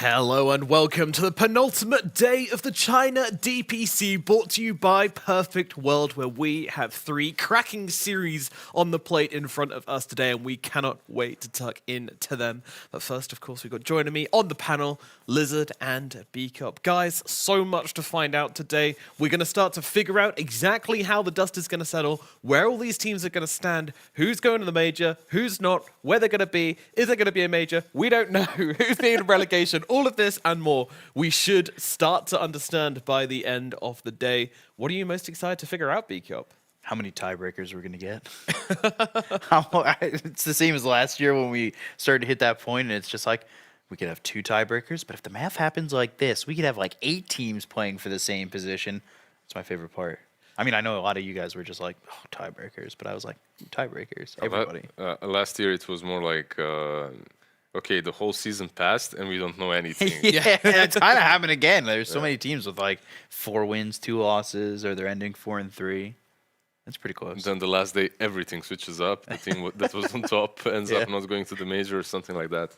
Hello and welcome to the penultimate day of the China DPC, brought to you by Perfect World, where we have 3 cracking series on the plate in front of us today, and we cannot wait to tuck into them. But first, of course, we've got joining me on the panel, Lizard and B-Cup. Guys, so much to find out today. We're going to start to figure out exactly how the dust is going to settle, where all these teams are going to stand, who's going to the major, who's not, where they're going to be, is there going to be a major? We don't know. Who's being in relegation? All of this and more, we should start to understand by the end of the day. What are you most excited to figure out, B-Cup? How many tiebreakers we're going to get? It's the same as last year when we started to hit that point, and it's just like, we could have 2 tiebreakers, but if the math happens like this, we could have like 8 teams playing for the same position. That's my favorite part. I mean, I know a lot of you guys were just like, oh, tiebreakers, but I was like, tiebreakers, everybody. Last year it was more like... okay, the whole season passed and we don't know anything. Yeah, it's kind of happened again. There's so many teams with like 4 wins, 2 losses, or they're ending 4-3. That's pretty close. Then the last day, everything switches up. The team that was on top ends up not going to the major or something like that.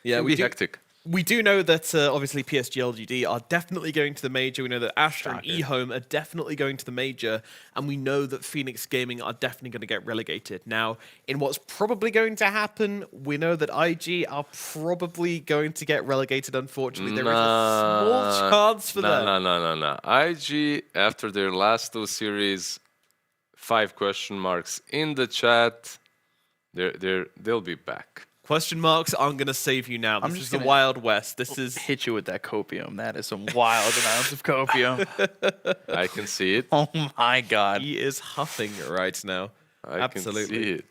Yeah, we hectic. We do know that obviously PSG LGD are definitely going to the major. We know that Aster and EHOME are definitely going to the major. And we know that Phoenix Gaming are definitely going to get relegated. Now, in what's probably going to happen, we know that IG are probably going to get relegated, unfortunately. There is a small chance for them. No. IG, after their last 2 series, 5 question marks in the chat, they'll be back. Question marks, I'm going to save you now. This is the Wild West. This is... hit you with that copium. That is some wild amounts of copium. I can see it. Oh my god. He is huffing right now. Absolutely. Can see it.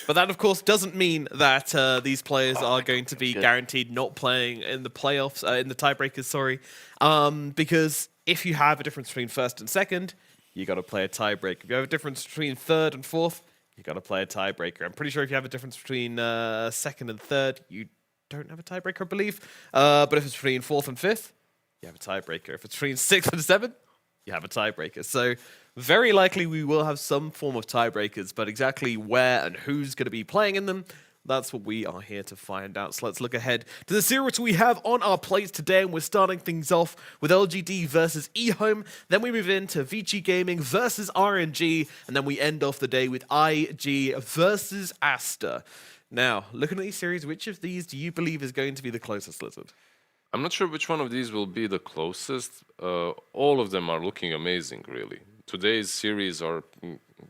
But that, of course, doesn't mean that these players are going to be guaranteed not playing in the playoffs, in the tiebreakers, sorry. Because if you have a difference between first and second, you got to play a tiebreaker. If you have a difference between third and fourth, you got to play a tiebreaker. I'm pretty sure if you have a difference between second and third, you don't have a tiebreaker, I believe. But if it's between fourth and fifth, you have a tiebreaker. If it's between sixth and seventh, you have a tiebreaker. So very likely we will have some form of tiebreakers, but exactly where and who's going to be playing in them, that's what we are here to find out. So let's look ahead to the series we have on our plates today, and we're starting things off with LGD versus EHOME. Then we move into Vici Gaming versus RNG, and then we end off the day with IG versus Aster. Now, looking at these series, which of these do you believe is going to be the closest, Lizard? I'm not sure which one of these will be the closest. All of them are looking amazing, really. Today's series are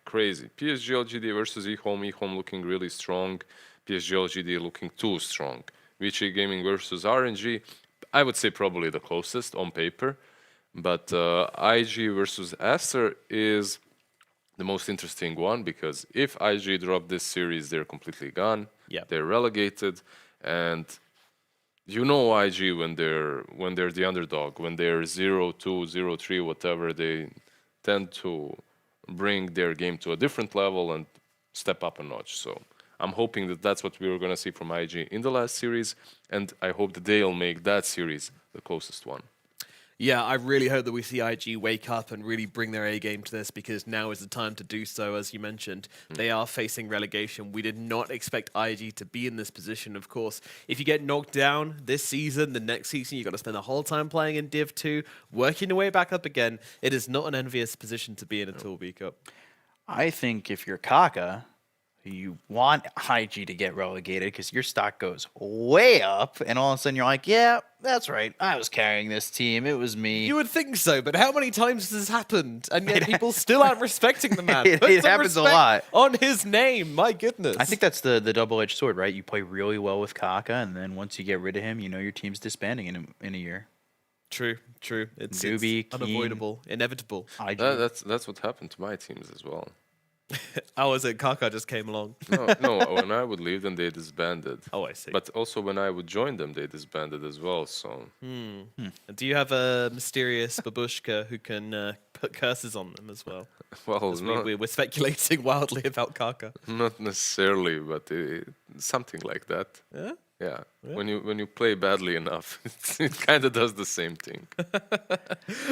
crazy. PSG LGD versus EHOME. EHOME looking really strong. PSG LGD looking too strong. Vici Gaming versus RNG, I would say probably the closest on paper. But IG versus Aster is the most interesting one, because if IG drop this series, they're completely gone. Yep. They're relegated. And you know IG when they're the underdog, when they're 0-2, 0-3, whatever, they tend to bring their game to a different level and step up a notch. So I'm hoping that that's what we were going to see from IG in the last series, and I hope that they'll make that series the closest one. Yeah, I really hope that we see IG wake up and really bring their A game to this, because now is the time to do so. As you mentioned, they are facing relegation. We did not expect IG to be in this position, of course. If you get knocked down this season, the next season, you've got to spend the whole time playing in Div 2, working your way back up again. It is not an envious position to be in at all, B-Cup. I think if you're Kaka, you want IG to get relegated because your stock goes way up, and all of a sudden you're like, yeah, that's right, I was carrying this team, it was me. You would think so, but how many times has this happened? And yet people still aren't respecting the man. It happens a lot. On his name, my goodness. I think that's the double-edged sword, right? You play really well with Kaka, and then once you get rid of him, you know your team's disbanding in a year. True. It's Keen, unavoidable, inevitable. That's what happened to my teams as well. Oh, was it Kaka just came along? No, when I would leave them, they disbanded. Oh, I see. But also when I would join them, they disbanded as well, so... Do you have a mysterious babushka who can put curses on them as well? Well, We're speculating wildly about Kaka. not necessarily, but something like that. Yeah? Yeah. When you play badly enough, it kind of does the same thing.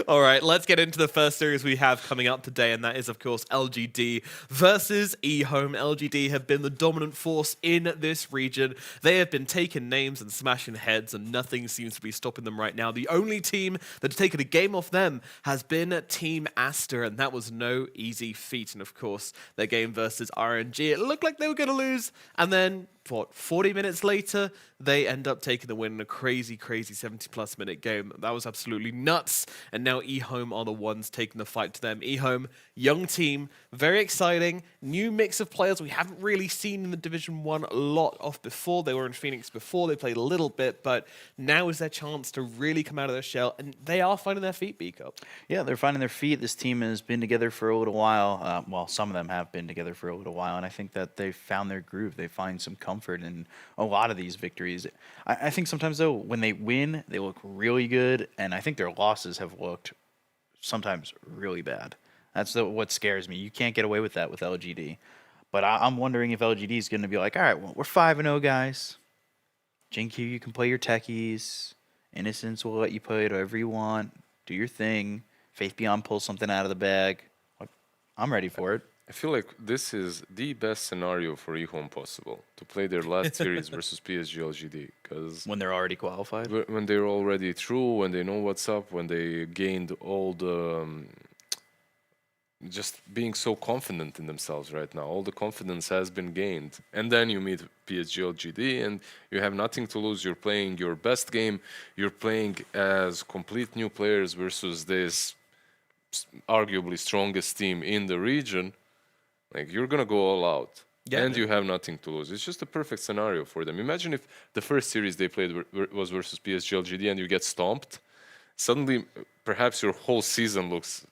All right, let's get into the first series we have coming up today, and that is, of course, LGD versus EHOME. LGD have been the dominant force in this region. They have been taking names and smashing heads, and nothing seems to be stopping them right now. The only team that has taken a game off them has been Team Aster, and that was no easy feat. And, of course, their game versus RNG, it looked like they were going to lose, and then 40 minutes later, they end up taking the win in a crazy 70-plus minute game. That was absolutely nuts. And now EHOME are the ones taking the fight to them. EHOME, young team, very exciting. New mix of players we haven't really seen in the Division 1 a lot of before. They were in Phoenix before. They played a little bit, but now is their chance to really come out of their shell. And they are finding their feet, B-Cup. Yeah, they're finding their feet. This team has been together for a little while. Well, some of them have been together for a little while, and I think that they've found their groove. They find some comfort in a lot of these victories. I think sometimes, though, when they win, they look really good, and I think their losses have looked sometimes really bad. That's what scares me. You can't get away with that with LGD. But I'm wondering if LGD is going to be like, all right, well, we're 5-0, guys. JinQ, you can play your techies. Innocence will let you play it however you want. Do your thing. Faith Beyond pulls something out of the bag. I'm ready for it. I feel like this is the best scenario for EHOME possible, to play their last series versus PSG LGD, because When they're already qualified. when they're already through, when they know what's up, when they gained all the just being so confident in themselves right now, all the confidence has been gained, and then you meet PSG LGD and you have nothing to lose. You're playing your best game, you're playing as complete new players versus this arguably strongest team in the region. Like, you're gonna go all out, and you have nothing to lose. It's just a perfect scenario for them. Imagine if the first series they played was versus PSG LGD and you get stomped. Suddenly, perhaps your whole season looks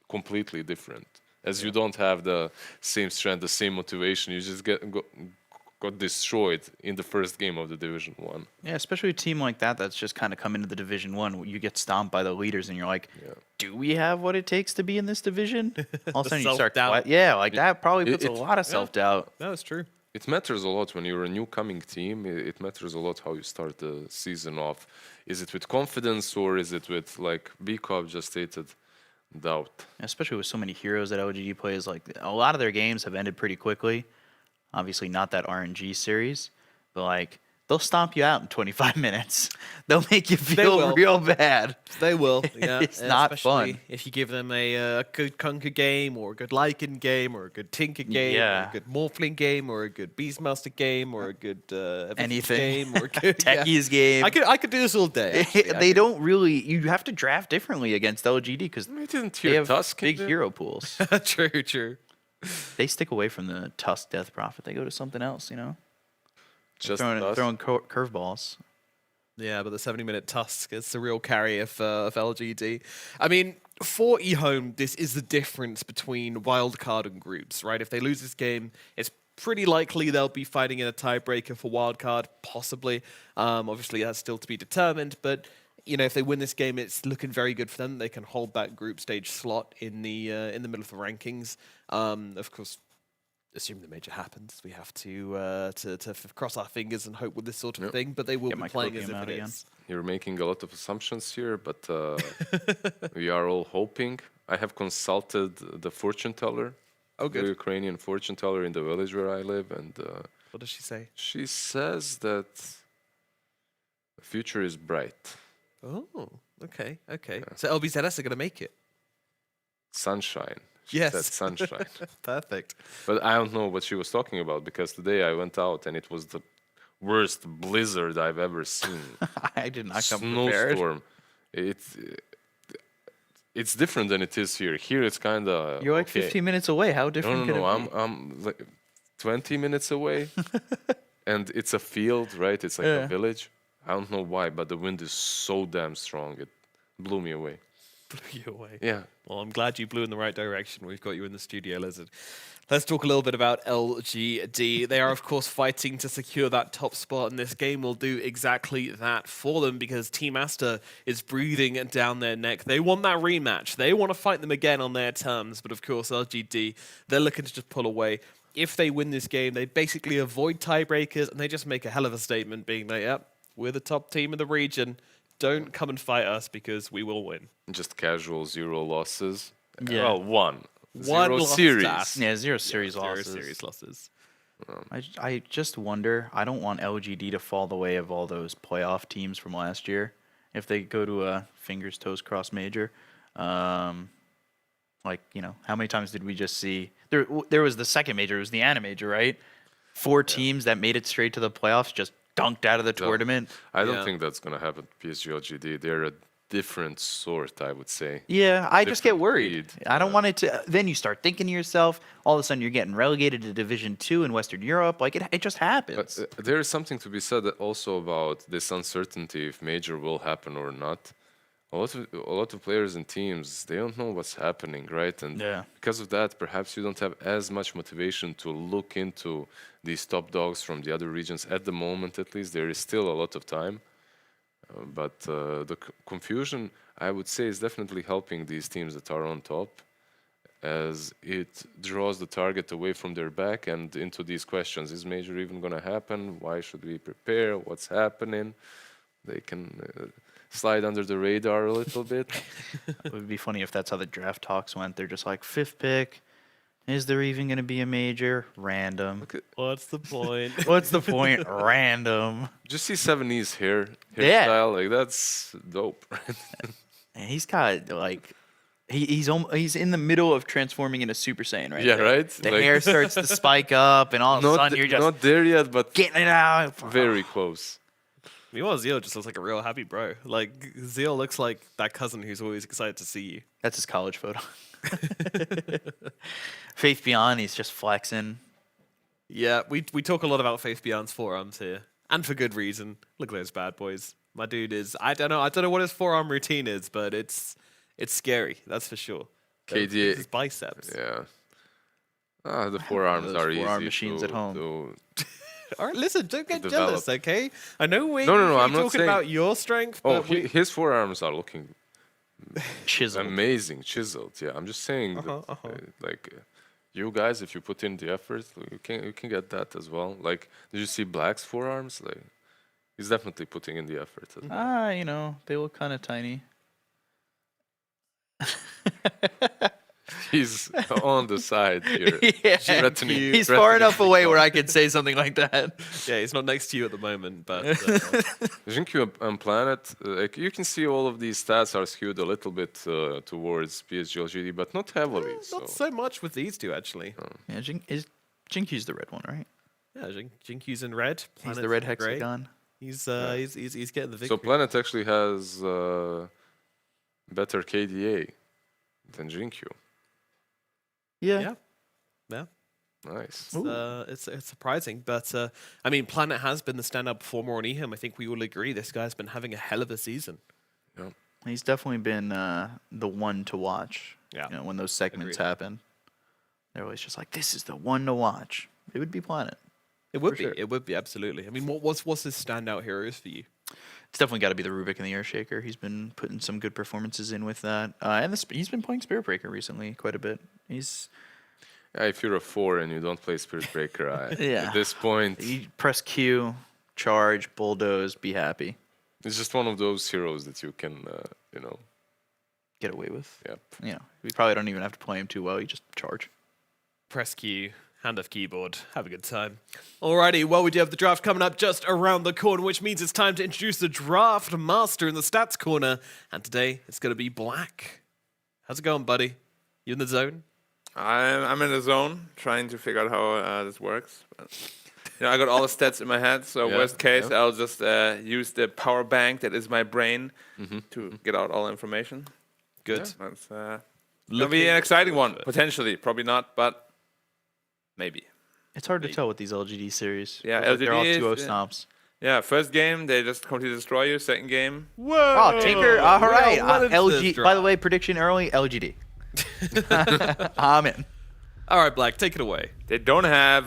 completely different, as you don't have the same strength, the same motivation. You just got destroyed in the first game of the Division 1. Yeah, especially a team like that that's just kind of come into the Division 1. You get stomped by the leaders, and you're like, do we have what it takes to be in this division? All of a sudden you start Self-doubt. Yeah, like that probably puts a lot of self-doubt. No, it's true. It matters a lot when you're a new coming team. It matters a lot how you start the season off. Is it with confidence, or is it with, like B-Cop just stated, doubt? Especially with so many heroes that LGD plays. Like, a lot of their games have ended pretty quickly. Obviously not that RNG series, but like, they'll stomp you out in 25 minutes. They'll make you feel real bad. They will. Yeah, It's not especially fun. if you give them a good Kunker game, or a good Lycan game, or a good Tinker game, or a good Morphling game, or a good Beastmaster game, or a good Anything. game, or a good Techies game. I could do this all day. Actually. They don't really. You have to draft differently against LGD because I didn't they hear have Tusk. big hero pools. True. They stick away from the Tusk Death Prophet. They go to something else, you know? Just throwing curveballs. Yeah, but the 70-minute Tusk is the real carry of LGD. I mean, for EHOME, this is the difference between wildcard and groups, right? If they lose this game, it's pretty likely they'll be fighting in a tiebreaker for wildcard, possibly. Obviously, that's still to be determined, but you know, if they win this game, it's looking very good for them. They can hold that group stage slot in the middle of the rankings. Of course, assume the major happens. We have to cross our fingers and hope with this sort of thing. But they will be playing as if it is. You're making a lot of assumptions here, but we are all hoping. I have consulted the fortune teller, the Ukrainian fortune teller in the village where I live, and what does she say? She says that the future is bright. Oh, okay. Yeah. So LBZS are going to make it. Sunshine. She Yes. said sunshine. Perfect. But I don't know what she was talking about, because today I went out and it was the worst blizzard I've ever seen. I did not come prepared. Snowstorm. It's different than it is here. Here it's kind of You're like 15 minutes away. How different No, can it be? I'm like 20 minutes away. And it's a field, right? It's like a village. I don't know why, but the wind is so damn strong. It blew me away. Blew you away. Yeah. Well, I'm glad you blew in the right direction. We've got you in the studio, Lizard. Let's talk a little bit about LGD. They are, of course, fighting to secure that top spot, and this game will do exactly that for them, because Team Aster is breathing down their neck. They want that rematch. They want to fight them again on their terms, but of course, LGD, they're looking to just pull away. if they win this game, they basically avoid tiebreakers and they just make a hell of a statement being like, yep, we're the top team in the region. Don't come and fight us because we will win. Just casual 0 losses. Yeah. Well, one. One Zero loss to series. Aster. Yeah, 0 series Zero losses. series losses. I just wonder. I don't want LGD to fall the way of all those playoff teams from last year. If they go to a fingers toes cross major, like how many times did we just see there? There was the second major. It was the Ana major, right? 4 teams that made it straight to the playoffs just dunked out of the tournament. I don't Yeah. think that's going to happen to PSG LGD. They're a different sort, I would say. Yeah, I just get Different worried. breed, I don't yeah. want it to. Then you start thinking to yourself, all of a sudden you're getting relegated to Division 2 in Western Europe. Like it just happens. But there is something to be said also about this uncertainty if major will happen or not. A lot of players and teams, they don't know what's happening, right? And Yeah. because of that, perhaps you don't have as much motivation to look into these top dogs from the other regions at the moment. At least there is still a lot of time. But the confusion, I would say, is definitely helping these teams that are on top, as it draws the target away from their back and into these questions. Is major even going to happen? Why should we prepare? What's happening? They can slide under the radar a little bit. It would be funny if that's how the draft talks went. They're just like 5th pick. Is there even going to be a major? Random. What's the point? What's the point? Random. Just see 70s hairstyle, Yeah. like that's dope. And he's got like he's in the middle of transforming into Super Saiyan right Yeah, there. right? The Like- hair starts to spike up, and all of a sudden you're just not there yet, but getting it out. very close. Meanwhile, Zeal just looks like a real happy bro. Like, Zeal looks like that cousin who's always excited to see you. That's his college photo. Faith Beyond, he's just flexing. Yeah, we talk a lot about Faith Beyond's forearms here, and for good reason. Look at those bad boys. My dude is, I don't know what his forearm routine is, but it's scary, that's for sure. KDA. His biceps. Yeah. The forearms those are forearm easy machines to, at home. All right, listen, don't get develop. jealous, okay? I know we're No, usually I'm not talking saying- about your strength, Oh, but we- his forearms are looking Chiseled. amazing, chiseled. Yeah, I'm just saying that, you guys, if you put in the effort, you can get that as well. Like, did you see Black's forearms? Like, he's definitely putting in the effort. as well. They look kind of tiny. He's on the side here. Yeah. threatening- He's far threatening enough away people. where I could say something like that. yeah, he's not next to you at the moment, but Jinkyu and Planet, like you can see all of these stats are skewed a little bit towards PSG LGD, but not heavily. not so much with these two, actually. Yeah, Jinkyu's the red one, right? Yeah, Jinkyu's in red. He's Planet's the red in grey. hexagon. He's getting the victory. So Planet actually has better KDA than Jinkyu. Yeah. Yeah. Nice. It's surprising, but I mean, Planet has been the standout performer on EHOME. I think we all agree this guy's been having a hell of a season. Yeah. He's definitely been the one to watch. Yeah. When those segments Agreed. happen, they're always just like, "This is the one to watch." It would be Planet. It would For be. sure. It would be absolutely. I mean, what's his standout heroes for you? It's definitely got to be the Rubik and the Earthshaker. He's been putting some good performances in with that, and he's been playing Spirit Breaker recently quite a bit. He's Yeah, if you're a 4 and you don't play Spirit Breaker, Yeah. at this point, you press Q, charge, bulldoze, be happy, it's just one of those heroes that you can, get away with. Yep. We probably don't even have to play him too well. You just charge. Press Q, hand off keyboard, have a good time. Alrighty, well, we do have the draft coming up just around the corner, which means it's time to introduce the draft master in the stats corner. And today, it's going to be Black. How's it going, buddy? You in the zone? I'm in the zone, trying to figure out how this works. But, I got all the stats in my head, so Yeah, worst case, yeah. I'll just use the power bank that is my brain to get out all information. Good. That's gonna be an exciting one, potentially. Probably not, but maybe. It's hard to tell with these LGD series. Yeah, they're all LGD 2-0 is- stomps. Yeah, first game they just completely destroy you. Second game, Whoa! Oh, Tinker! All right, what is LG. this By the draft? way, prediction early: LGD. I'm in. All right, Black, take it away. they don't have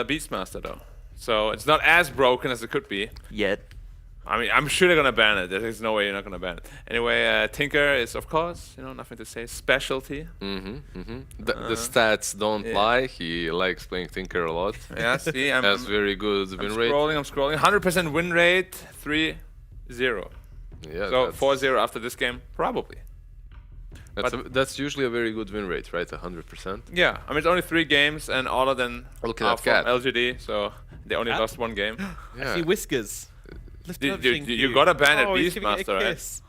Beastmaster though, so it's not as broken as it could be. Yet. I mean, I'm sure they're gonna ban it. There's no way you're not gonna ban it. Anyway, Tinker is, of course, nothing to say. Specialty. The stats don't lie. He likes playing Tinker a lot. Yeah, see, I'm Has very good win rate. I'm scrolling. 100% win rate, 3-0. Yeah, So that's, 4-0 after this game, probably. that's usually a very good win rate, right? 100%. Yeah, I mean, it's only 3 games, and all of them Look at are that from cat. LGD, so they only Cat? lost 1 game. Yeah. See whiskers. Lift You- up, you- thank you gotta ban at oh, he's giving it a Beastmaster, right? kiss.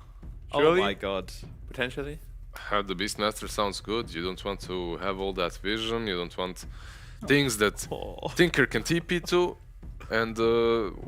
Oh Surely? my god. Potentially. How the Beastmaster sounds good. You don't want to have all that vision. You don't want things that Oh. Tinker can TP to. And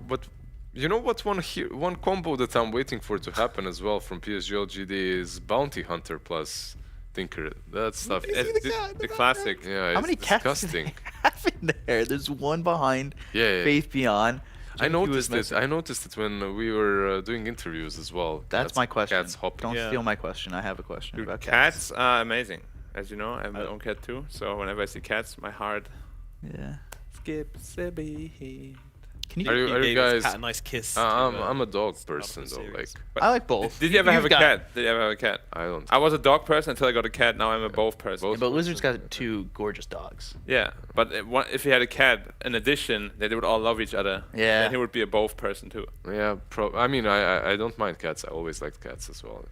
but you know what? One combo that I'm waiting for to happen as well from PSG LGD is Bounty Hunter plus Tinker. That stuff. It's the classic. Yeah, How it's many cats do disgusting. they have in there? There's one behind Yeah. Faith Beyond. I Jimmy was noticed it. missing. I noticed it when we were doing interviews as well. That's my question. Cats hopping. Don't Yeah. steal my question. I have a question Dude, about cats are amazing. As you know, I have my own cat too. So whenever I see cats, my heart Yeah. skips a beat. Can you? Are you He gave his guys? cat a nice kiss. to, I'm a dog start person the though. series. Like I like both. Did you ever have a You've got- cat? Did you ever have a cat? I don't. I was a dog person until I got a cat. Now I'm a both person. both. Yeah, but Lizard's got 2 gorgeous dogs. Yeah, but if he had a cat, in addition, they would all love each other. Yeah. Then he would be a both person too. Yeah, I mean, I don't mind cats. I always liked cats as well.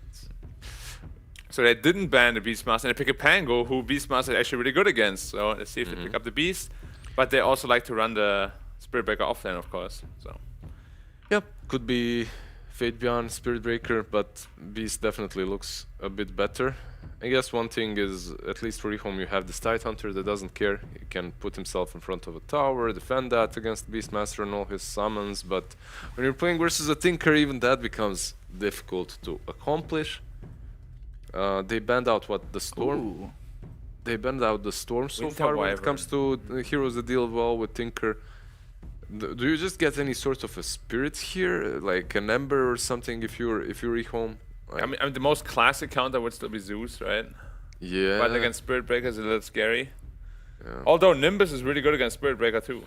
So they didn't ban the Beastmaster, and they pick a Pango, who Beastmaster is actually really good against. So let's see if they pick up the Beast. But they also like to run the Spirit Breaker offlane, of course. So Yep, could be Fate Beyond, Spirit Breaker, but Beast definitely looks a bit better. I guess one thing is, at least for EHOME, you have this Tide Hunter that doesn't care. He can put himself in front of a tower, defend that against Beastmaster and all his summons, but when you're playing versus a Tinker, even that becomes difficult to accomplish. They banned out the Storm. Ooh. They banned out the Storm so Winter far when it Wyvern. comes to the heroes that deal well with Tinker. Do you just get any sort of a spirit here, like an Ember or something, if you're EHOME? Like, I mean, the most classic counter would still be Zeus, right? yeah. But against Spirit Breaker is a little scary. Yeah. Although Nimbus is really good against Spirit Breaker too.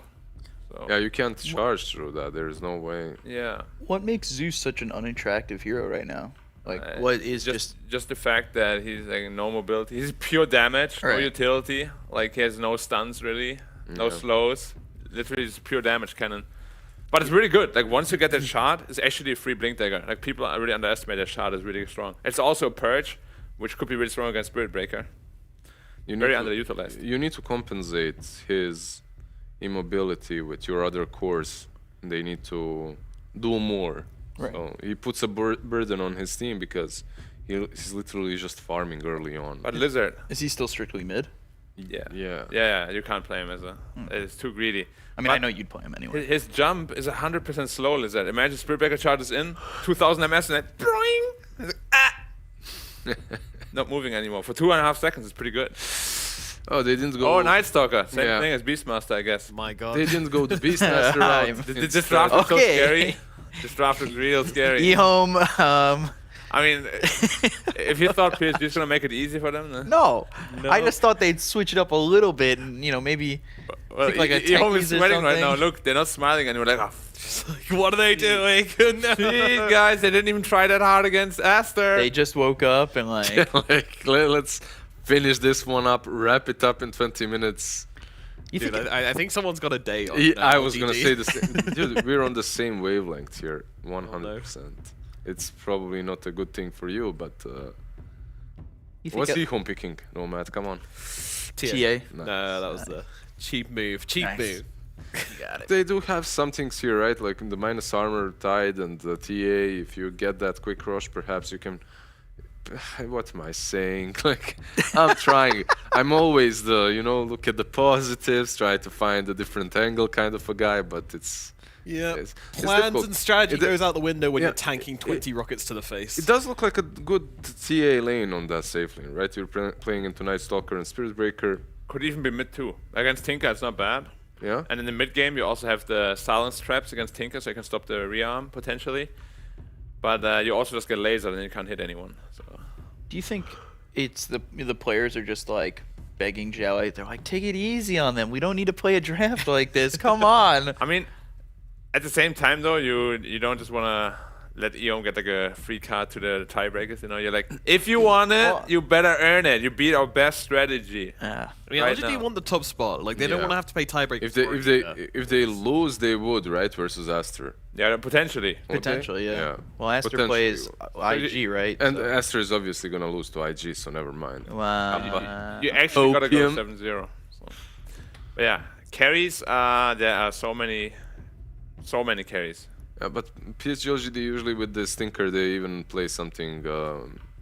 So Yeah, you can't charge through that. There is no way. yeah. What makes Zeus such an unattractive hero right now? Like, Uh, what is just the fact that he's like no mobility. He's pure damage, no Right. utility. Like he has no stuns really, no Yeah. slows. Literally just pure damage cannon. But it's really good. Like once you get that shot, it's actually a free blink dagger. Like people really underestimate that shot is really strong. It's also a purge, which could be really strong against Spirit Breaker. You Very to- underutilized. You need to compensate his immobility with your other cores. They need to do more. Right. So he puts a burden on his team because he's literally just farming early on. But Lizard, Is he still strictly mid? yeah, Yeah. yeah, you can't play him as a. It's too greedy. I mean, I But know you'd play him anyway. His jump is 100% slow, Lizard. Imagine Spirit Breaker charges in, 2000 MS, and then boing! He's like, ah! Not moving anymore. For 2.5 seconds, it's pretty good. Oh, they didn't go. Oh, Night Stalker. Same Yeah. thing as Beastmaster, I guess. My god. They didn't go the Beastmaster route. This draft is so Okay. scary. This draft is real scary. EHOME, I mean, if you thought PSG is going to make it easy for them, then no. No. I just thought they'd switch it up a little bit and, maybe well, think like a EHOME is techies or sweating right now. something. Look, they're not smiling anymore. Like, oh, What are they doing? No. geez, guys, they didn't even try that hard against Aster. they just woke up and like, Like, let's finish this one up, wrap it up in 20 minutes. you Dude, think I think someone's got a day on. I was gonna LGD. say the same. Dude, we're on the same wavelength here, 100%. It's probably not a good thing for you, but you what's think EHOME picking? No, Matt, come on. TA? No, that was the cheap move. Cheap Nice. move. Got it. They do have some things here, right? Like in the minus armor tide and the TA. If you get that quick rush, perhaps you can. What am I saying? Like, I'm trying. I'm always the, look at the positives, try to find a different angle kind of a guy, but it's. Yeah. It's Plans difficult. and strategy It- goes out the window when yeah, you're tanking 20 rockets to the face. It does look like a good TA lane on that safe lane, right? You're playing into Night Stalker and Spirit Breaker. Could even be mid too. Against Tinker, it's not bad. Yeah. And in the mid game, you also have the silence traps against Tinker, so you can stop the rearm potentially. But you also just get lasered and you can't hit anyone. So Do you think it's the players are just like begging Zhao? They're like, take it easy on them. We don't need to play a draft like this. Come on. I mean, At the same time, though, you don't just want to let EHOME get like a free card to the tiebreakers. You know, you're like, if you want it, you better earn it. You beat our best strategy. Yeah. I mean, Right LGD now. want the top spot. Like, they don't Yeah. want to have to pay tiebreakers. If they for if it they either. if they lose, they would, right, versus Aster. Yeah, potentially. Would they? Potentially, yeah. Yeah. Well, Aster Potentially. plays IG, right? And So- Aster is obviously gonna lose to IG, so never mind. Wow. You actually gotta go Opium. 7-0. So. But yeah, carries. There are so many carries. But PSG LGD usually with the stinker they even play something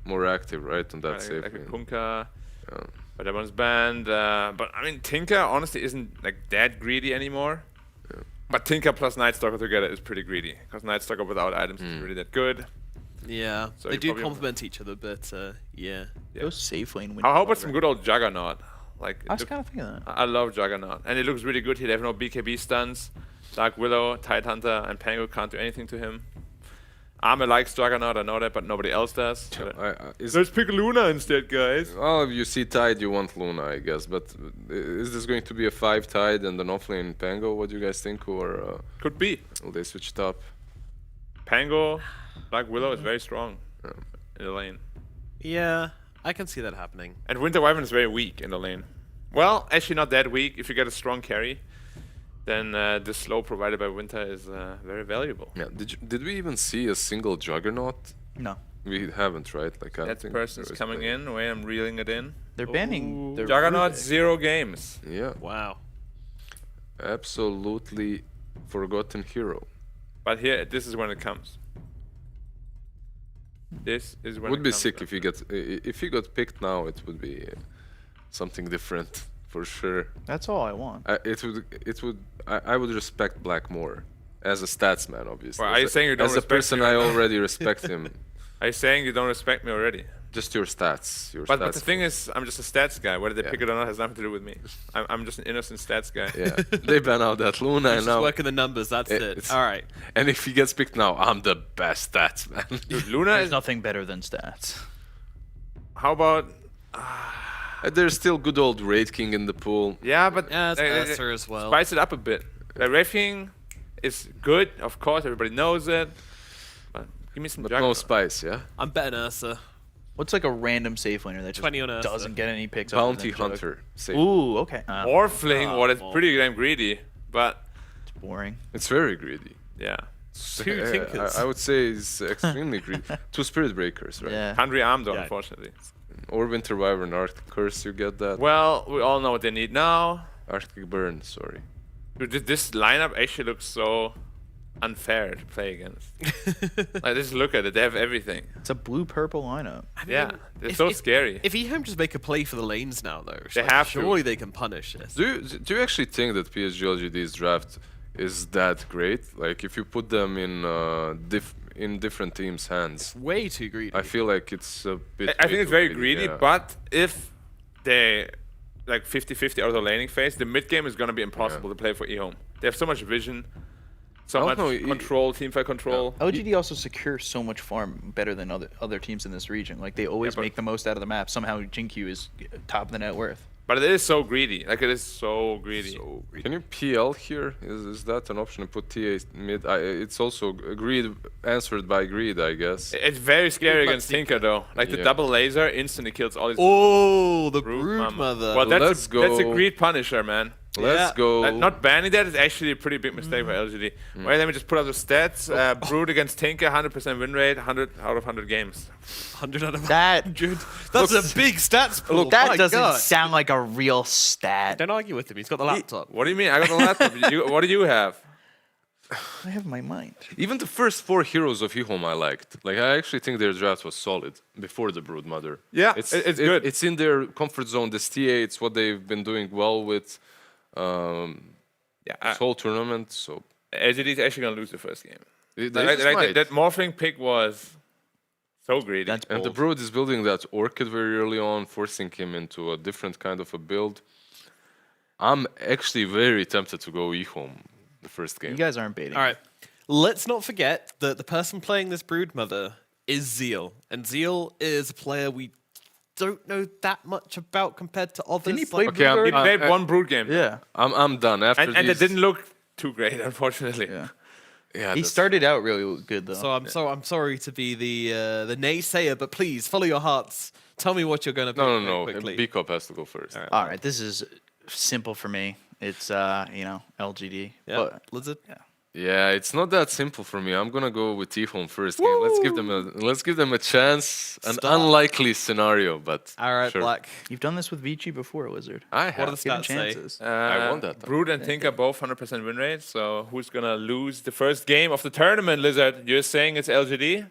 more active, right? On that Like, safe like a lane. Kunkka. Yeah. But that one's banned. But I mean, Tinker honestly isn't like that greedy anymore. Yeah. But Tinker plus Nightstalker together is pretty greedy because Nightstalker without items is really that good. Yeah, So they you do probably- complement each other, but yeah. Go safe lane. Win How about some good old Juggernaut? Like, I was look- kind of thinking that. I love Juggernaut, and it looks really good here. They have no BKB stuns. Dark Willow, Tidehunter, and Pango can't do anything to him. Armor likes Juggernaut, I know that, but nobody else does. Let's pick Luna instead, guys. Well, if you see Tide, you want Luna, I guess. But is this going to be a 5 Tide and an offlane Pango? What do you guys think? Or Could be. will they switch it up? Pango, Dark Willow is very strong in the lane. Yeah, I can see that happening. And Winter Wyvern is very weak in the lane. Well, actually not that weak. If you get a strong carry, then the slow provided by Winter is very valuable. Yeah. Did we even see a single Juggernaut? No. We haven't, right? Like I don't That think person's there is coming play. in. Wait, I'm reeling it in. They're banning. They're Juggernaut, 0 games. Yeah. Wow. Absolutely forgotten hero. But here, this is when it comes. This is when Would it be comes sick up. if he got picked now. It would be something different for sure. That's all I want. I would respect Black more as a stats man, obviously. Well, are you As a- saying you don't as a respect person me I or not? already respect him. Are you saying you don't respect me already? Just your stats. But the thing is, I'm just a stats guy. Whether they Yeah. pick it or not has nothing to do with me. I'm just an innocent stats guy. Yeah, they ban out that Luna and Just now. working the numbers, that's it. it's- All right. And if he gets picked now, I'm the best stats man. Dude, Luna There's is. nothing better than stats. How about? There's still good old Raid King in the pool. Yeah, but Yeah, it's they Aster as well. spice it up a bit. The Red King is good, of course. Everybody knows it. But give me some But no Juggernaut. spice, yeah? I'm betting Ursa. What's like a random safe laner that 20 on just Ursa. doesn't get any picks? Bounty other than Jug? Hunter. Safe. Ooh, okay. Morphling, Oh, what is well. pretty damn greedy, but It's boring. It's very greedy. yeah. Two Tinkers. I would say it's extremely greedy. 2 Spirit Breakers, right? Yeah. Can't rearm though, Yeah. unfortunately. Or Winter Wyvern Arctic Curse, you get that. Well, we all know what they need now. Arctic Burn, sorry. Dude, this lineup actually looks so unfair to play against. Like, just look at it. They have everything. It's a blue-purple lineup. I mean, Yeah, they're so scary. If EHOME just make a play for the lanes now, though, They have to. surely they can punish this. Do you actually think that PSG LGD's draft is that great? Like, if you put them in different teams' hands, Way too greedy. I feel like it's a bit. I think way it's too very greedy, yeah. but if they like 50-50 out of the laning phase, the mid game is going to be impossible to play for EHOME. They have so much vision, so I much don't know, control, teamfight control. LGD also secures so much farm better than other teams in this region. Like they always but- make the most out of the map. Somehow Jinkyu is top of the net worth. But it is so greedy. Like, it is so greedy. Can you PL here? Is that an option to put TA mid? It's also greed answered by greed, I guess. It's very scary But against Tinker, though. Like, the Yeah. double laser instantly kills all his Oh, the Brood Brood Mama. Mother. Well, Let's that's a go. greed punisher, man. Let's go. Not banning that is actually a pretty big mistake by LGD. Wait, let me just put up the stats. Brood against Tinker, 100% win rate, 100 out of 100 games. 100 out of That 100. That's a big stats pool. that My doesn't God. sound like a real stat. Don't argue with him. He's got the laptop. What do you mean? I got the laptop. What do you have? I have in my mind. Even the first 4 heroes of EHOME I liked. Like, I actually think their draft was solid before the Brood Mother. Yeah, it's good. It's in their comfort zone. This TA, it's what they've been doing well with Yeah, this whole tournament. So LGD is actually going to lose the first game. they Like, just might. that Morphling pick was so greedy. That's And the bold. Brood is building that Orchid very early on, forcing him into a different kind of a build. I'm actually very tempted to go EHOME the first game. You guys aren't baiting. All right. Let's not forget that the person playing this Brood Mother is Zeal. And Zeal is a player we don't know that much about compared to others. Didn't he play Okay, He played one Brood game. Yeah. I'm done after And it these- didn't look too great, unfortunately. Yeah. Yeah, He that's started out really good though. So I'm sorry to be the naysayer, but please follow your hearts. Tell me what you're going to pick very no. quickly. B Cup has to go first. All right, this is simple for me. It's LGD. Yeah, But, Lizard. Yeah, it's not that simple for me. I'm gonna go with EHOME first game. Let's give them a chance. An Start. unlikely scenario, but All right, sure. Black. you've done this with Vici before, Wizard. I What have. are the Give him stats say? chances. I won that time. Brood and Tinker both 100% win rate. So who's gonna lose the first game of the tournament, Lizard? You're saying it's LGD?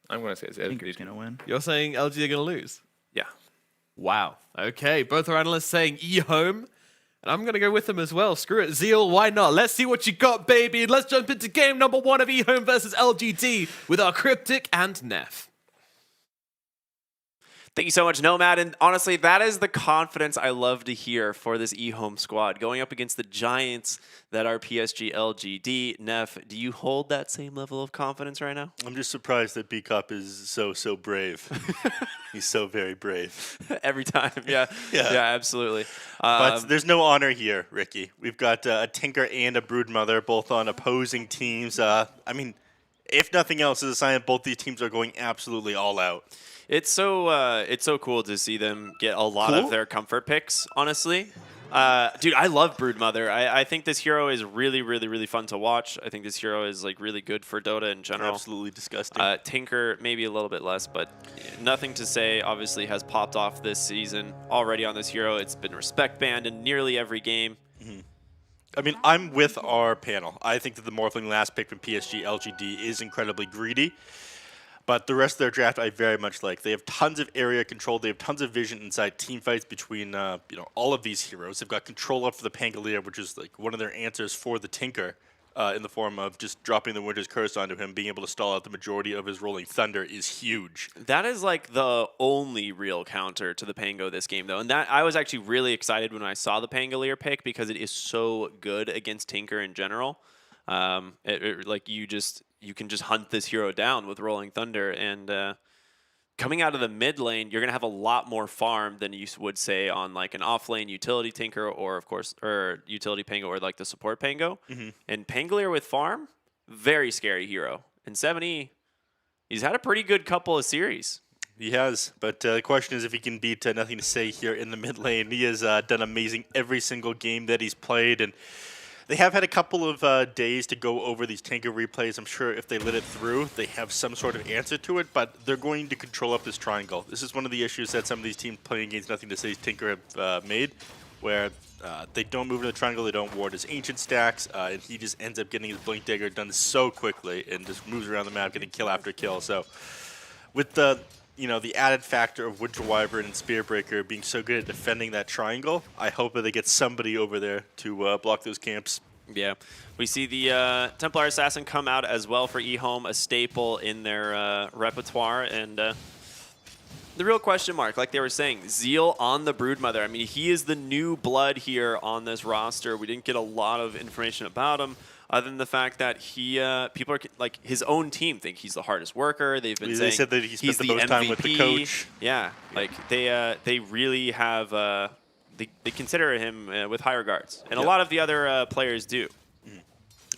I'm gonna say it's Tinker's LGD. gonna win. You're saying LG are going to lose? Yeah. Wow. Okay, both our analysts saying EHOME. And I'm going to go with them as well. Screw it, Zeal, why not? Let's see what you got, baby. Let's jump into game number 1 of EHOME versus LGD with our Cryptic and Neff. Thank you so much, Nomad. And honestly, that is the confidence I love to hear for this EHOME squad. Going up against the giants that are PSG LGD. Neff, do you hold that same level of confidence right now? I'm just surprised that B-Cup is so brave. He's so very brave. Every time, yeah. Yeah. Yeah, absolutely. But there's no honor here, Ricky. We've got a Tinker and a Broodmother both on opposing teams. I mean, if nothing else, is a sign that both these teams are going absolutely all out. It's so cool to see them get a lot of their comfort picks, honestly. Dude, I love Broodmother. I think this hero is really, really, really fun to watch. I think this hero is like really good for Dota in general. Absolutely disgusting. Tinker, maybe a little bit less, but nothing to say. Obviously has popped off this season already on this hero. It's been respect banned in nearly every game. I mean, I'm with our panel. I think that the Morphling last pick from PSG LGD is incredibly greedy. But the rest of their draft, I very much like. They have tons of area control. They have tons of vision inside team fights between all of these heroes. They've got control up for the Pangolier, which is like one of their answers for the Tinker, in the form of just dropping the Winter's Curse onto him. Being able to stall out the majority of his Rolling Thunder is huge. That is like the only real counter to the Pango this game, though. And that I was actually really excited when I saw the Pangolier pick because it is so good against Tinker in general. Like you can just hunt this hero down with Rolling Thunder, and coming out of the mid lane, you're gonna have a lot more farm than you would say on like an off lane utility Tinker or utility Pango or like the support Pango. And Pangolier with farm, very scary hero. And 70, he's had a pretty good couple of series. He has, but the question is if he can beat Nothing to Say here in the mid lane. He has done amazing every single game that he's played, and they have had a couple of days to go over these Tinker replays. I'm sure if they let it through, they have some sort of answer to it, but they're going to control up this triangle. This is one of the issues that some of these teams playing against Nothing to Say's Tinker have made, where they don't move in the triangle, they don't ward his ancient stacks, and he just ends up getting his Blink Dagger done so quickly and just moves around the map getting kill after kill. So with the added factor of Winter Wyvern and Spearbreaker being so good at defending that triangle, I hope that they get somebody over there to block those camps. Yeah, we see the Templar Assassin come out as well for EHOME, a staple in their repertoire. And the real question mark, like they were saying, Zeal on the Broodmother. I mean, he is the new blood here on this roster. We didn't get a lot of information about him, other than the fact that he, people are like his own team think he's the hardest worker. They've been saying they said that he spent he's the the most MVP. time with the coach. Yeah, like they really have they consider him with high regards, and a lot of the other players do.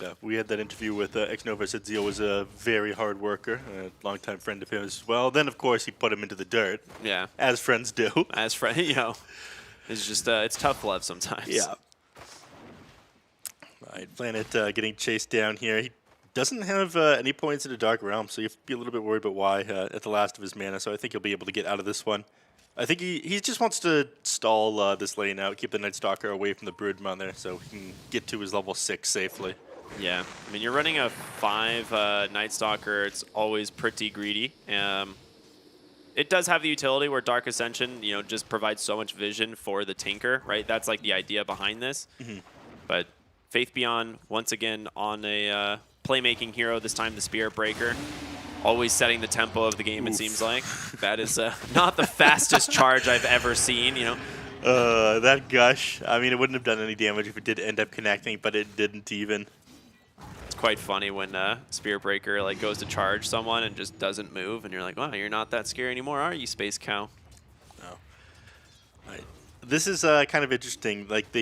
Yeah, we had that interview with Xnova. Said Zeal was a very hard worker, a longtime friend of his as well. Then, of course, he put him into the dirt. Yeah, as friends do. As friend, it's just it's tough love sometimes. Yeah. All right, Planet getting chased down here. He doesn't have any points in the Dark Realm, so you have to be a little bit worried about why at the last of his mana. So I think he'll be able to get out of this one. I think he just wants to stall this lane out, keep the Night Stalker away from the Broodmother, so he can get to his level 6 safely. Yeah, I mean, you're running a 5 Night Stalker. It's always pretty greedy. It does have the utility where Dark Ascension, just provides so much vision for the Tinker, right? That's like the idea behind this. But Faith Beyond, once again, on a playmaking hero, this time the Spirit Breaker. Always setting the tempo of the game, it seems like. That is not the fastest charge I've ever seen, That gush, I mean, it wouldn't have done any damage if it did end up connecting, but it didn't even. It's quite funny when Spirit Breaker goes to charge someone and just doesn't move, and you're like, wow, you're not that scary anymore, are you, Space Cow? No. Right. This is kind of interesting. Like,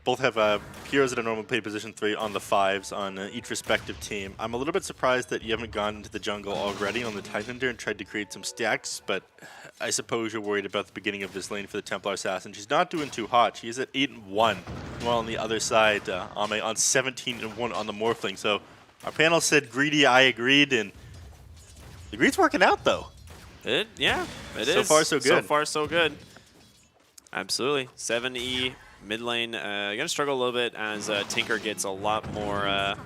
both have heroes that are normally played position 3 on the 5s on each respective team. I'm a little bit surprised that you haven't gone into the jungle already on the Tidehunter and tried to create some stacks, but I suppose you're worried about the beginning of this lane for the Templar Assassin. She's not doing too hot. She's at 8-1, while on the other side, Ame on 17-1 on the Morphling. So our panel said greedy, I agreed, and the greed's working out though. Yeah, it is. So far, so good. So far, so good. Absolutely. 7E mid lane. Gonna struggle a little bit as Tinker gets a lot more.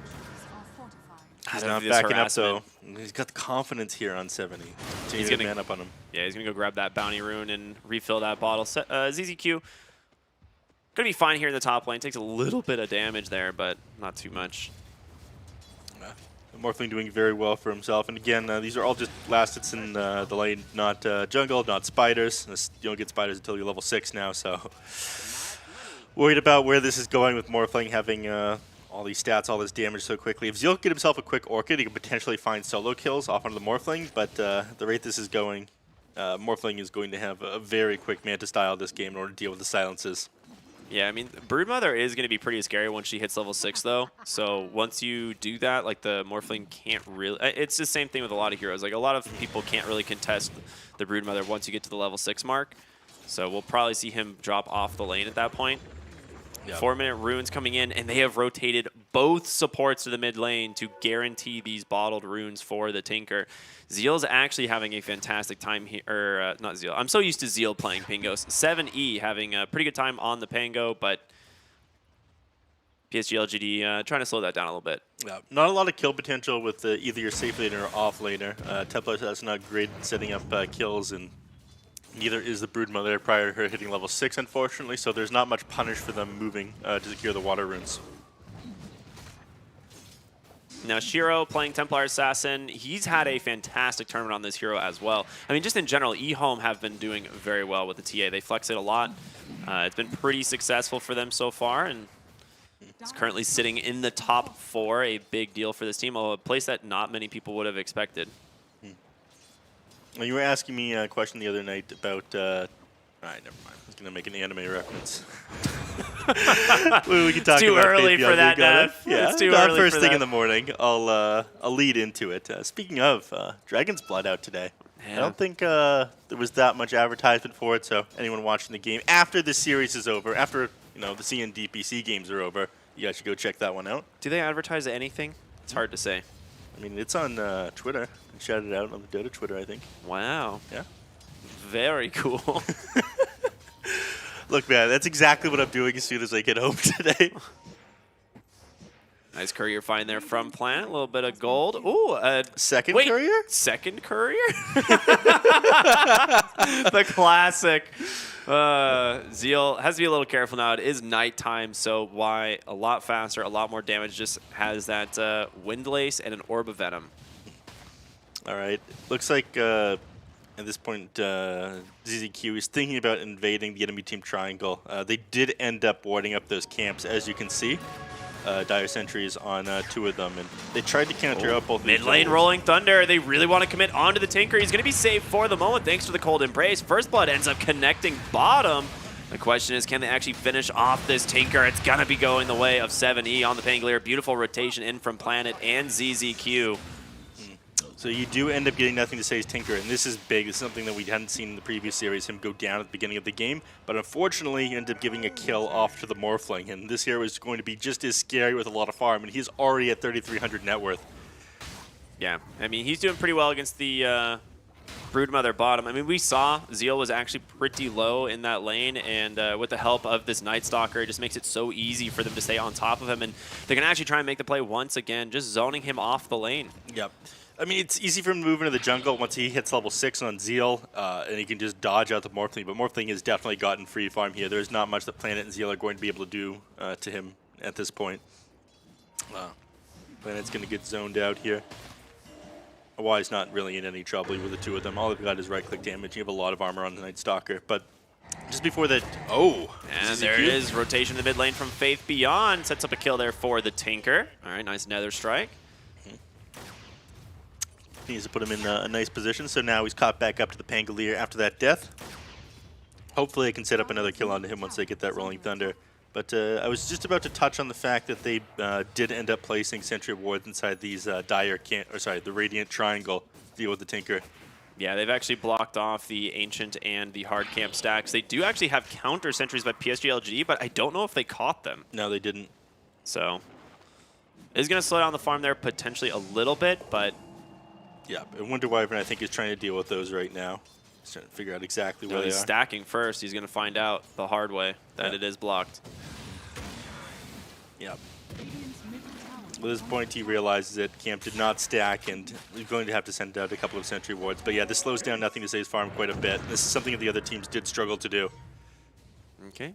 He's not backing up though. He's got the confidence here on 70. He's gonna gonna man up on him. Yeah, he's gonna go grab that bounty rune and refill that bottle. ZZQ gonna be fine here in the top lane. Takes a little bit of damage there, but not too much. Morphling doing very well for himself. And again, these are all just last hits in the lane, not jungle, not spiders. You don't get spiders until you're level 6 now, so worried about where this is going with Morphling having all these stats, all this damage so quickly. If Zeal can get himself a quick Orchid, he can potentially find solo kills off onto the Morphling, but the rate this is going, Morphling is going to have a very quick Manta style this game in order to deal with the silences. Yeah, I mean, Broodmother is going to be pretty scary once she hits level 6, though. So once you do that, like, the Morphling can't really... It's the same thing with a lot of heroes. Like, a lot of people can't really contest the Broodmother once you get to the level 6 mark. So we'll probably see him drop off the lane at that point. Yep. 4-minute runes coming in, and they have rotated both supports to the mid lane to guarantee these bottled runes for the Tinker. Zeal's actually having a fantastic time here, or not Zeal. I'm so used to Zeal playing Pingos. 7E having a pretty good time on the Pango, but PSG LGD trying to slow that down a little bit. Yeah, not a lot of kill potential with either your safe laner or off laner. Templar that's not great at setting up kills, and neither is the Broodmother prior to her hitting level 6, unfortunately, so there's not much punish for them moving to secure the water runes. Now, Shiro playing Templar Assassin, he's had a fantastic tournament on this hero as well. I mean, just in general, EHOME have been doing very well with the TA. They flex it a lot. It's been pretty successful for them so far, and it's currently sitting in the top 4, a big deal for this team, a place that not many people would have expected. Well, you were asking me a question the other night about... Alright, never mind. I was going to make an anime reference. we can talk too about early for that, Nev. Yeah, it's too not early first for thing that. in the morning. I'll lead into it. Speaking of, Dragon's Blood out today. Yeah. I don't think there was that much advertisement for it, so anyone watching the game after the series is over, after the CN DPC games are over, you guys should go check that one out. Do they advertise anything? It's hard to say. I mean, it's on Twitter. I shouted it out on the Dota Twitter, I think. Wow. Yeah. Very cool. Look, man, that's exactly what I'm doing as soon as I get home today. Nice courier find there from Plant. A little bit of gold. Ooh, second wait, courier? Second courier? The classic. Zeal has to be a little careful now. It is nighttime, so why a lot faster, a lot more damage. Just has that Windlace and an Orb of Venom. All right. Looks like at this point, ZZQ is thinking about invading the enemy team triangle. They did end up warding up those camps, as you can see. Dire sentries on 2 of them, and they tried to counter out both. Mid lane Rolling Thunder. They really want to commit onto the Tinker. He's going to be safe for the moment thanks to the Cold Embrace. First Blood ends up connecting bottom. The question is, can they actually finish off this Tinker? It's going to be going the way of 7E on the Pangolier. Beautiful rotation in from Planet and ZZQ. So you do end up getting nothing to say is Tinker, and this is big. This is something that we hadn't seen in the previous series, him go down at the beginning of the game. But unfortunately, he ended up giving a kill off to the Morphling, and this hero is going to be just as scary with a lot of farm, and he's already at 3,300 net worth. Yeah, I mean, he's doing pretty well against the Broodmother bottom. I mean, we saw Zeal was actually pretty low in that lane, and with the help of this Night Stalker, it just makes it so easy for them to stay on top of him, and they can actually try and make the play once again, just zoning him off the lane. Yep. I mean, it's easy for him to move into the jungle once he hits level 6 on Zeal, and he can just dodge out the Morphling. But Morphling has definitely gotten free farm here. There's not much that Planet and Zeal are going to be able to do to him at this point. Planet's going to get zoned out here. Hawaii's not really in any trouble with the 2 of them. All they've got is right-click damage. You have a lot of armor on the Night Stalker. But just before that... Oh! And there it is. Rotation in the mid lane from Faith Beyond. Sets up a kill there for the Tinker. All right, nice Nether Strike. Needs to put him in a nice position, so now he's caught back up to the Pangolier after that death. Hopefully I can set up another kill onto him once they get that Rolling Thunder. But I was just about to touch on the fact that they did end up placing sentry wards inside these the Radiant Triangle to deal with the Tinker. Yeah, they've actually blocked off the Ancient and the Hard Camp stacks. They do actually have counter sentries by PSG LGD, but I don't know if they caught them. No, they didn't. So it's going to slow down the farm there potentially a little bit, but... Yeah, and Wonder Wyvern, I think, is trying to deal with those right now. He's trying to figure out exactly where they are. He's stacking first. He's going to find out the hard way that it is blocked. Yeah. At this point, he realizes that Camp did not stack, and he's going to have to send out a couple of sentry wards. But yeah, this slows down Nothing to Say's farm quite a bit. This is something that the other teams did struggle to do. Okay.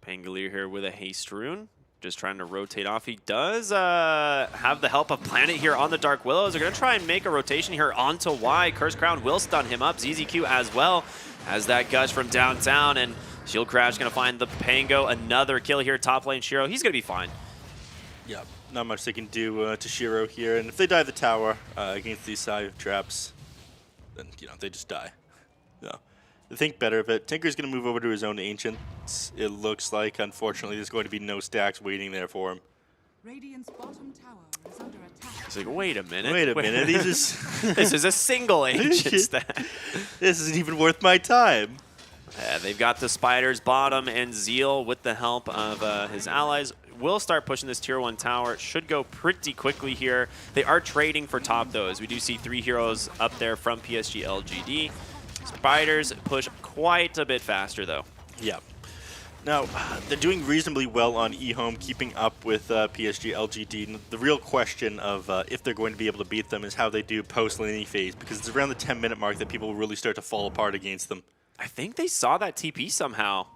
Pangolier here with a haste rune. Just trying to rotate off. He does have the help of Planet here on the Dark Willows. They're going to try and make a rotation here onto Y. Curse Crown will stun him up. ZZQ as well as that gush from downtown. And Shield Crash going to find the Pango. Another kill here. Top lane Shiro. He's going to be fine. Yeah, not much they can do to Shiro here. And if they dive the tower against these side traps, then, they just die. No. To think better of it, Tinker's going to move over to his own Ancients. It looks like, unfortunately, there's going to be no stacks waiting there for him. Radiant's bottom tower is under attack. He's like, wait a minute. Wait a minute, he's just... This is a single Ancient stack. This isn't even worth my time. They've got the Spiders bottom, and Zeal, with the help of his allies, will start pushing this tier 1 tower. It should go pretty quickly here. They are trading for top, though, as we do see 3 heroes up there from PSG LGD. Spiders push quite a bit faster, though. Yeah. Now, they're doing reasonably well on EHOME, keeping up with PSG LGD. And the real question of if they're going to be able to beat them is how they do post-laning phase, because it's around the 10-minute mark that people really start to fall apart against them. I think they saw that TP somehow.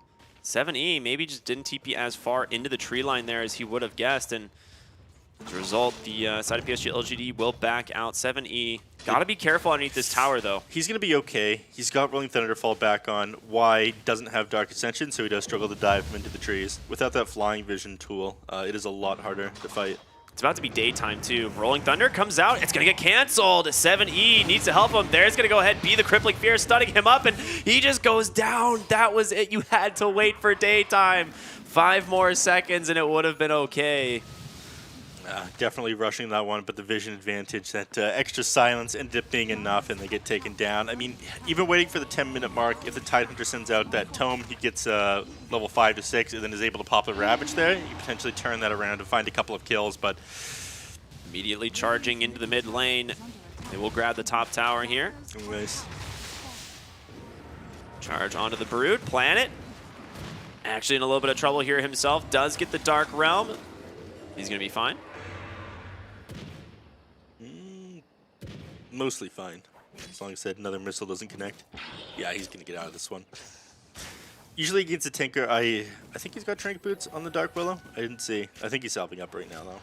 7E maybe just didn't TP as far into the tree line there as he would have guessed, and as a result, the side of PSG LGD will back out. 7E. Gotta be careful underneath this tower, though. He's going to be okay. He's got Rolling Thunder to fall back on. Y doesn't have Dark Ascension, so he does struggle to dive into the trees. Without that Flying Vision tool, it is a lot harder to fight. It's about to be daytime, too. Rolling Thunder comes out. It's going to get canceled. 7E needs to help him. There's going to go ahead and be the Crippling Fear, stunning him up, and he just goes down. That was it. You had to wait for daytime. 5 more seconds, and it would have been okay. Definitely rushing that one, but the vision advantage, that extra silence ended up being enough, and they get taken down. I mean, even waiting for the 10-minute mark, if the Tidehunter sends out that Tome, he gets level 5 to 6, and then is able to pop the Ravage there. You can potentially turn that around and find a couple of kills, but... Immediately charging into the mid lane. They will grab the top tower here. Nice. Charge onto the Brood. Planet. Actually in a little bit of trouble here himself. Does get the Dark Realm. He's going to be fine. Mostly fine. As long as that another missile doesn't connect. Yeah, he's going to get out of this one. Usually against the Tinker, I think he's got Trank Boots on the Dark Willow. I didn't see. I think he's salving up right now, though.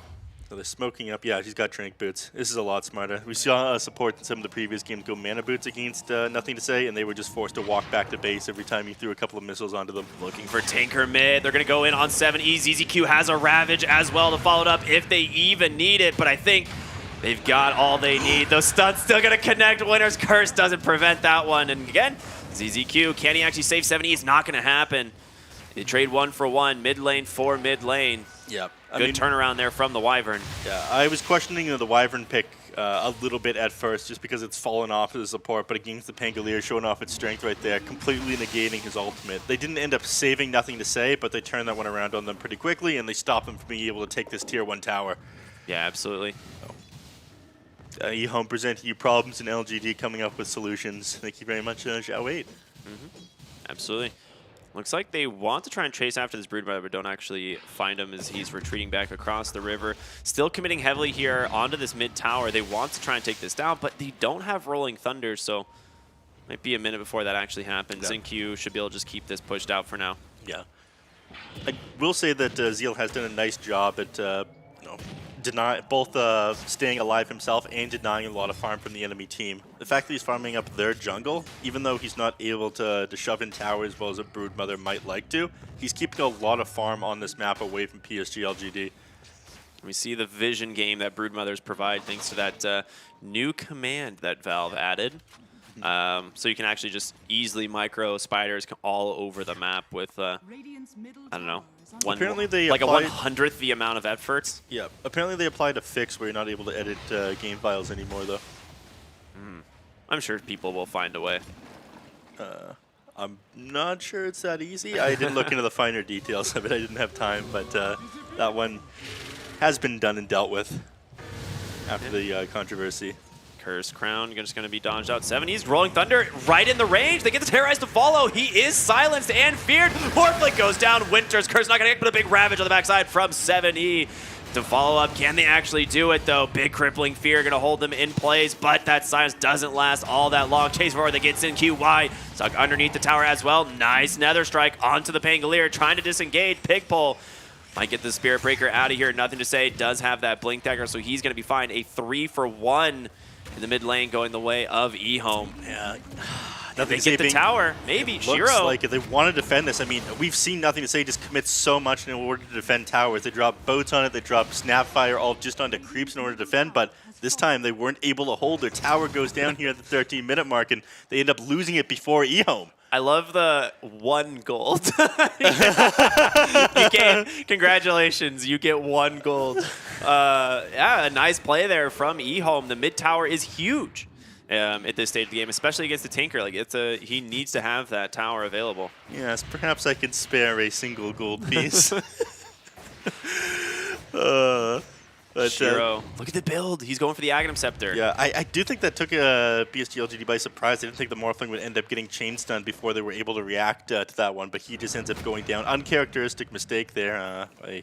So they're smoking up. Yeah, he's got Trank Boots. This is a lot smarter. We saw support in some of the previous games go Mana Boots against Nothing to Say, and they were just forced to walk back to base every time you threw a couple of missiles onto them. Looking for Tinker mid. They're going to go in on 7E. ZZQ has a Ravage as well to follow it up if they even need it, but I think they've got all they need. Those stuns still going to connect. Winner's Curse doesn't prevent that one. And again, ZZQ, can he actually save 7E? It's not going to happen. They trade 1 for 1. Mid lane for mid lane. Yeah. Good turnaround there from the Wyvern. Yeah, I was questioning the Wyvern pick a little bit at first just because it's fallen off as a support, but against the Pangolier, showing off its strength right there, completely negating his ultimate. They didn't end up saving Nothing to Say, but they turned that one around on them pretty quickly, and they stopped them from being able to take this tier 1 tower. Yeah, absolutely. EHOME presenting you problems, and LGD coming up with solutions. Thank you very much, Zhao Wade. Absolutely. Looks like they want to try and chase after this Broodmother, but don't actually find him as he's retreating back across the river. Still committing heavily here onto this mid tower. They want to try and take this down, but they don't have Rolling Thunder, so might be a minute before that actually happens. Yeah. Xingqiu should be able to just keep this pushed out for now. Yeah. I will say that Zeal has done a nice job at both staying alive himself and denying a lot of farm from the enemy team. The fact that he's farming up their jungle, even though he's not able to shove in tower as well as a Broodmother might like to, he's keeping a lot of farm on this map away from PSG LGD. We see the vision game that Broodmothers provide thanks to that new command that Valve added. So you can actually just easily micro spiders all over the map with, I Radiant's middle don't know, tower is under Apparently they like a applied, 100th the amount of efforts. Yeah, apparently they applied a fix where you're not able to edit game files anymore, though. I'm sure people will find a way. I'm not sure it's that easy. I didn't look into the finer details of it. I didn't have time, but that one has been done and dealt with after the controversy. Curse Crown just going to be dodged out. 70s, Rolling Thunder right in the range. They get the Terrorize to follow. He is silenced and feared. Morphling goes down. Winter's Curse not going to get, but a big Ravage on the backside from 7E. To follow up, can they actually do it though? Big crippling fear going to hold them in place, but that silence doesn't last all that long. Chase forward, they get Sin QY, stuck underneath the tower as well. Nice Nether Strike onto the Pangolier, trying to disengage. Pigpull might get the Spirit Breaker out of here. Nothing to say, does have that Blink Dagger, so he's going to be fine. A 3-for-1 in the mid lane going the way of EHOME. Yeah. They get the tower, maybe. Looks Shiro. like if they want to defend this, I mean, we've seen Nothing to Say just commit so much in order to defend towers. They drop boats on it, they drop Snapfire all just onto creeps in order to defend, but this time they weren't able to hold. Their tower goes down here at the 13-minute mark, and they end up losing it before EHOME. I love the 1 gold. You get, congratulations, you get 1 gold. Yeah, a nice play there from EHOME. The mid tower is huge at this stage of the game, especially against the Tinker. Like he needs to have that tower available. Yes, perhaps I could spare a single gold piece. But, Shiro, look at the build. He's going for the Aghanim Scepter. Yeah, I do think that took BSG LGD by surprise. I didn't think the Morphling would end up getting chain stunned before they were able to react to that one, but he just ends up going down. Uncharacteristic mistake there by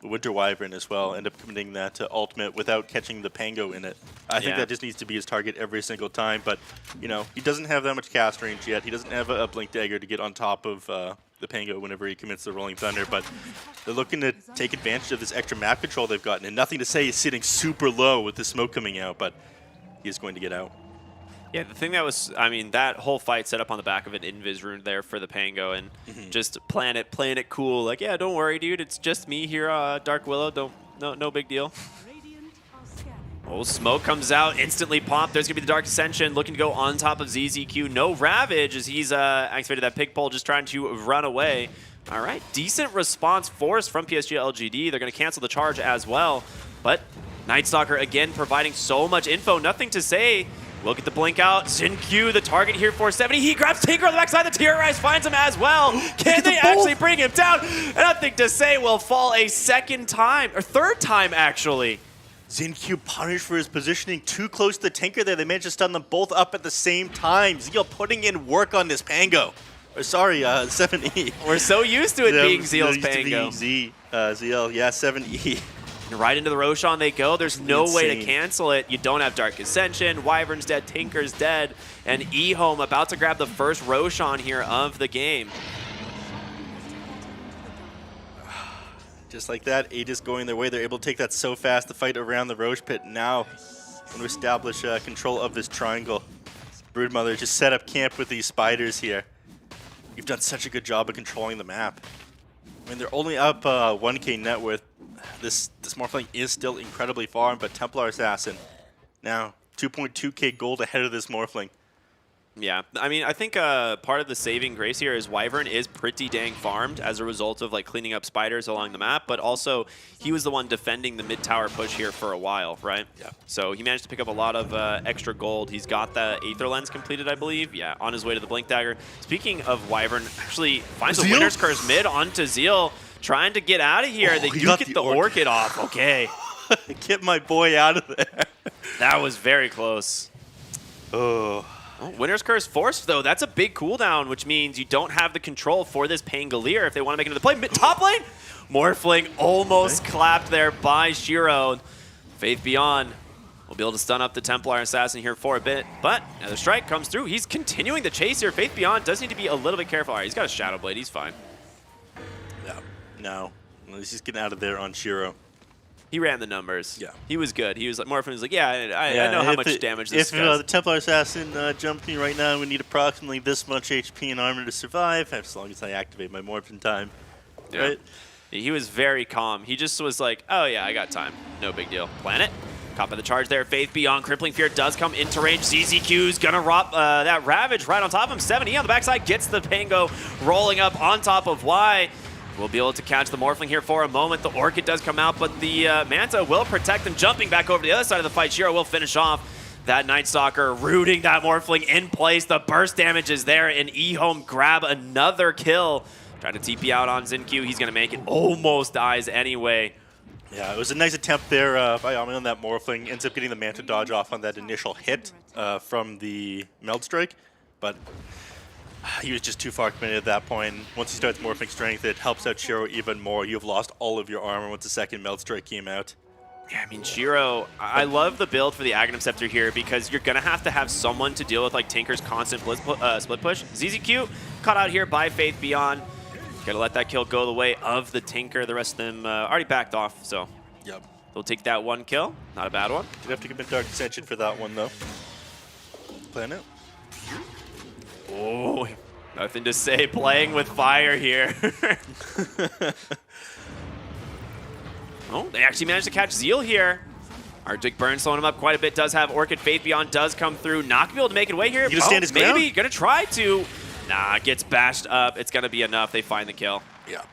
Winter Wyvern as well. End up committing that ultimate without catching the Pango in it. I think that just needs to be his target every single time, but, you know, he doesn't have that much cast range yet. He doesn't have a Blink Dagger to get on top of the Pango whenever he commits the Rolling Thunder, but they're looking to take advantage of this extra map control they've gotten, and Nothing to Say he's sitting super low with the smoke coming out, but he is going to get out. Yeah, the thing that was, I mean, that whole fight set up on the back of an Invis rune there for the Pango, and just playing it cool. Like, yeah, don't worry, dude. It's just me here, Dark Willow. No big deal. Radiant are scanning. Oh, smoke comes out, instantly popped. There's going to be the Dark Ascension looking to go on top of ZZQ. No Ravage as he's activated that pig pole, just trying to run away. All right, decent response force from PSG LGD. They're going to cancel the charge as well. But Night Stalker again providing so much info. Nothing to say. We'll get the blink out. Sin Q, the target here for 70. He grabs Tinker on the backside. The Terrorize finds him as well. Can they actually bring him down? And Nothing to Say will fall a second time, or third time actually. Zinq punished for his positioning too close to the Tinker there. They managed to stun them both up at the same time. Zeal putting in work on this Pango. Or sorry, 7E. We're so used to it being Zeal's Pango. Zeal, yeah, 7E. And right into the Roshan they go. There's no way to Insane. cancel it. You don't have Dark Ascension. Wyvern's dead. Tinker's dead. And EHOME about to grab the first Roshan here of the game. Just like that, Aegis going their way. They're able to take that so fast. The fight around the Roche Pit now going to establish control of this triangle. Broodmother just set up camp with these spiders here. You've done such a good job of controlling the map. I mean, they're only up 1k net worth. This Morphling is still incredibly far, but Templar Assassin now 2.2k gold ahead of this Morphling. Yeah, I mean, I think part of the saving grace here is Wyvern is pretty dang farmed as a result of like cleaning up spiders along the map, but also he was the one defending the mid-tower push here for a while, right? Yeah. So he managed to pick up a lot of extra gold. He's got the Aether Lens completed, I believe. Yeah, on his way to the Blink Dagger. Speaking of Wyvern, actually finds a Winter's Curse mid onto Zeal, trying to get out of here. Oh, they he do got get the the Orchid off. Okay. Get my boy out of there. That was very close. Oh. Oh, Winter's Curse forced, though. That's a big cooldown, which means you don't have the control for this Pangolier if they want to make it into the play. Top lane! Morphling almost clapped there by Shiro. Faith Beyond will be able to stun up the Templar Assassin here for a bit, but another strike comes through. He's continuing the chase here. Faith Beyond does need to be a little bit careful. All right, he's got a Shadow Blade. He's fine. Yeah. No. At least he's getting out of there on Shiro. He ran the numbers. Yeah. He was good. He was like, Morphling was like, yeah, I know how much damage this If does. the Templar Assassin jumped me right now, we need approximately this much HP and armor to survive, as long as I activate my Morphin time. Yeah. Right? He was very calm. He just was like, oh yeah, I got time. No big deal. Planet. Caught by the charge there. Faith Beyond. Crippling Fear does come into range. ZZQ's gonna rob that Ravage right on top of him. 7E on the backside gets the Pango rolling up on top of Y. We'll be able to catch the Morphling here for a moment. The Orchid does come out, but the Manta will protect him. Jumping back over to the other side of the fight, Shiro will finish off that Night Stalker, rooting that Morphling in place. The burst damage is there, and EHOME grab another kill. Trying to TP out on Zinq. He's going to make it. Almost dies anyway. Yeah, it was a nice attempt there by Ami on that Morphling. Ends up getting the Manta dodge off on that initial hit from the Meld Strike, but he was just too far committed at that point. Once he starts Morphing Strength, it helps out Shiro even more. You've lost all of your armor once the second Meld Strike came out. Yeah, I mean, Shiro, I love the build for the Aghanim Scepter here because you're going to have someone to deal with like Tinker's constant split push. ZZQ caught out here by Faith Beyond. Gotta let that kill go the way of the Tinker. The rest of them already backed off, so Yep. they'll take that one kill. Not a bad one. Did have to commit Dark Ascension for that one, though. Playing it. Oh, nothing to say. Playing with fire here. Oh, they actually managed to catch Zeal here. Arctic Burn slowing him up quite a bit. Does have Orchid. Faith Beyond does come through. Not gonna be able to make it away here. You gonna stand his ground? Maybe gonna try to. Nah, gets bashed up. It's gonna be enough. They find the kill. Yeah.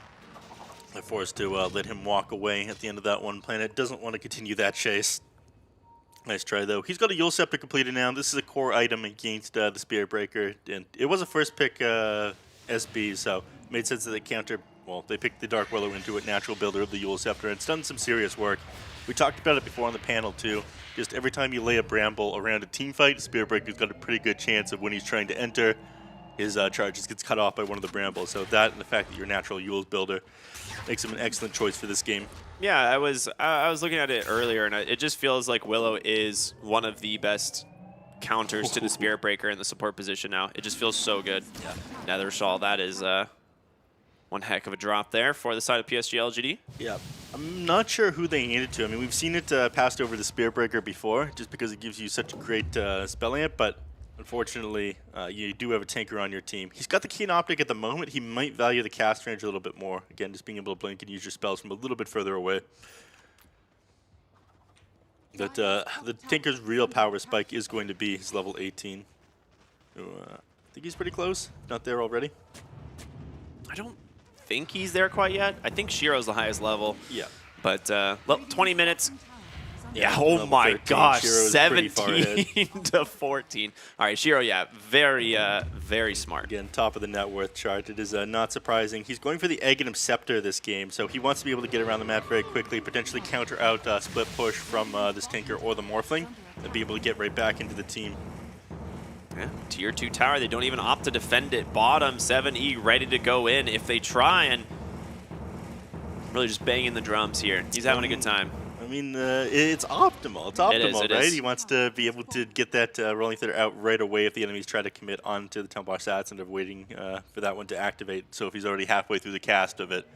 They're forced to let him walk away at the end of that one. Planet doesn't want to continue that chase. Nice try, though. He's got a Yule Scepter completed now. This is a core item against the Spirit Breaker. And it was a first pick SB, so it made sense that they counter. Well, they picked the Dark Willow into it, natural builder of the Yule Scepter, and it's done some serious work. We talked about it before on the panel, too. Just every time you lay a Bramble around a team fight, Spirit Breaker's got a pretty good chance of when he's trying to enter, his charge just gets cut off by one of the Brambles. So that and the fact that you're a natural Yule's builder makes him an excellent choice for this game. Yeah, I was looking at it earlier, and it just feels like Willow is one of the best counters to the Spirit Breaker in the support position now. It just feels so good. Yeah. Nether Shawl, that is one heck of a drop there for the side of PSG LGD. Yeah. I'm not sure who they needed to. I mean, we've seen it passed over the Spirit Breaker before, just because it gives you such a great spell amp, but unfortunately, you do have a Tinker on your team. He's got the Keen Optic at the moment. He might value the cast range a little bit more. Again, just being able to blink and use your spells from a little bit further away. But the Tinker's real power spike is going to be his level 18. I think he's pretty close. Not there already. I don't think he's there quite yet. I think Shiro's the highest level. Yeah. But 20 minutes. Yeah, level oh my 13. gosh, Shiro's pretty far ahead. 17 to 14. All right, Shiro, yeah, very smart. Again, top of the net worth chart. It is not surprising. He's going for the Aghanim Scepter this game, so he wants to be able to get around the map very quickly, potentially counter out split push from this Tinker or the Morphling, and be able to get right back into the team. Yeah, tier 2 tower, they don't even opt to defend it. Bottom, 7E ready to go in if they try, and really just banging the drums here. He's having a good time. I mean, it's optimal. It's optimal, it right? is. He wants to be able to get that Rolling Thunder out right away if the enemies try to commit onto the Templar Sats instead of waiting for that one to activate. So if he's already halfway through the cast of it,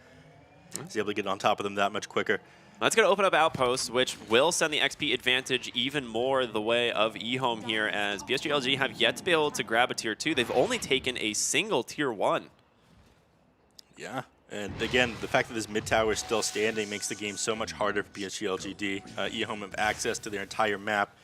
he's able to get on top of them that much quicker. That's going to open up Outposts, which will send the XP advantage even more the way of EHOME here, as PSG LG have yet to be able to grab a tier 2. They've only taken a single tier 1. Yeah. And again, the fact that this mid tower is still standing makes the game so much harder for PSG LGD. EHOME have access to their entire map.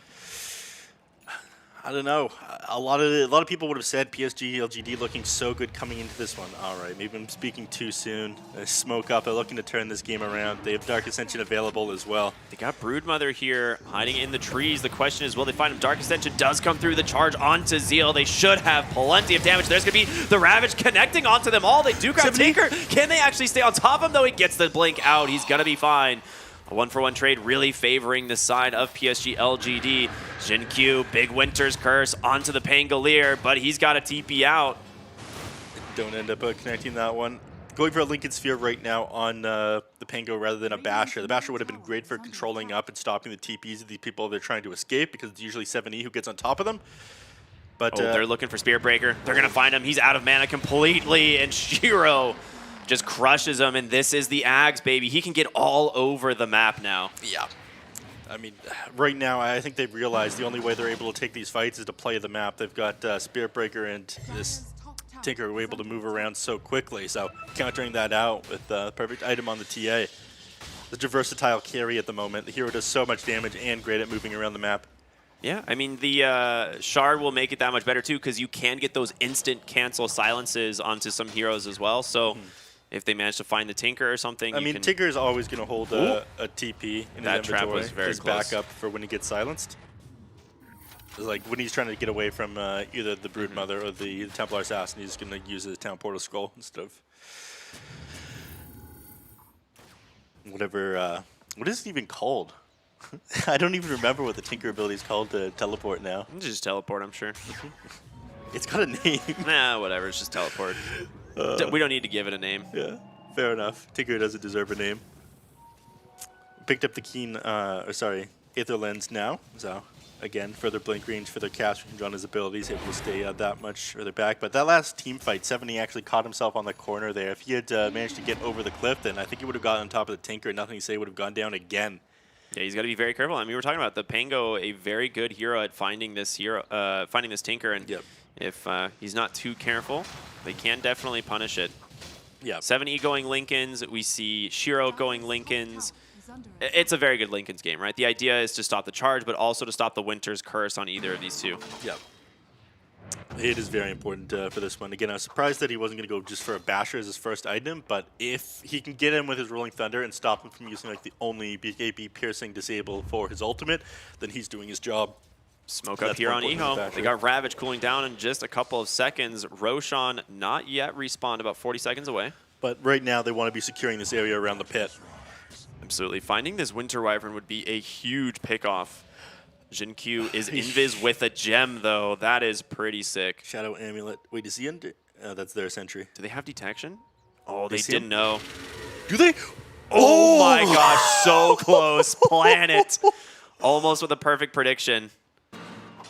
I don't know. A lot of people would have said PSG LGD looking so good coming into this one. All right, maybe I'm speaking too soon. They smoke up. They're looking to turn this game around. They have Dark Ascension available as well. They got Broodmother here hiding in the trees. The question is, will they find him? Dark Ascension does come through the charge onto Zeal. They should have plenty of damage. There's going to be the Ravage connecting onto them all. They do grab Tinker. Can they actually stay on top of him, though? He gets the blink out. He's going to be fine. A 1-for-1 trade really favoring the side of PSG LGD. Zinq, Big Winter's Curse onto the Pangolier, but he's got a TP out. Don't end up connecting that one. Going for a Lincoln Sphere right now on the Pango rather than a Basher. The Basher would have been great for controlling up and stopping the TPs of these people they're trying to escape, because it's usually 7E who gets on top of them. But they're looking for Spirit Breaker. They're going to find him. He's out of mana completely, and Shiro just crushes him, and this is the Ags, baby. He can get all over the map now. Yeah. I mean, right now, I think they've realized the only way they're able to take these fights is to play the map. They've got Spirit Breaker and this Tinker who are able to move around so quickly, so countering that out with the perfect item on the TA. a versatile carry at the moment. The hero does so much damage and great at moving around the map. Yeah, I mean, the Shard will make it that much better, too, because you can get those instant cancel silences onto some heroes as well. So if they manage to find the Tinker or something, I mean, Tinker is always going to hold a TP in That his trap inventory. was very his close. backup for when he gets silenced. Like when he's trying to get away from either the Broodmother or the Templar Assassin, he's going to use his Town Portal Scroll instead of whatever. What is it even called? I don't even remember what the Tinker ability is called to teleport now. just teleport, I'm sure. It's got a name. Nah, whatever, it's just teleport. We don't need to give it a name. Yeah, fair enough. Tinker doesn't deserve a name. Picked up the Keen, Aether Lens now, so again, further blink range, further cast range on his abilities, able to stay that much further back. But that last team fight, 70 actually caught himself on the corner there. If he had managed to get over the cliff, then I think he would have gotten on top of the Tinker, and Nothing to Say would have gone down again. Yeah, he's got to be very careful. I mean, we're talking about the Pango, a very good hero at finding this Tinker, and if he's not too careful, they can definitely punish it. Yeah. 7E going Lincolns. We see Shiro going Lincolns. It's a very good Lincoln's game, right? The idea is to stop the charge, but also to stop the Winter's Curse on either of these two. Yeah. It is very important for this one. Again, I was surprised that he wasn't going to go just for a Basher as his first item, but if he can get him with his Rolling Thunder and stop him from using like the only BKB piercing disable for his ultimate, then he's doing his job. Smoke That's up here more on important than EHOME. Basher. They got Ravage cooling down in just a couple of seconds. Roshan not yet respawned, about 40 seconds away. But right now they want to be securing this area around the pit. Absolutely. Finding this Winter Wyvern would be a huge pickoff. Jin-Q is invis with a gem, though. That is pretty sick. Shadow Amulet. Wait, is he under? That's their sentry. Do they have detection? Oh, they see didn't him? know. Do they? Oh my gosh, so close. Planet. Almost with a perfect prediction.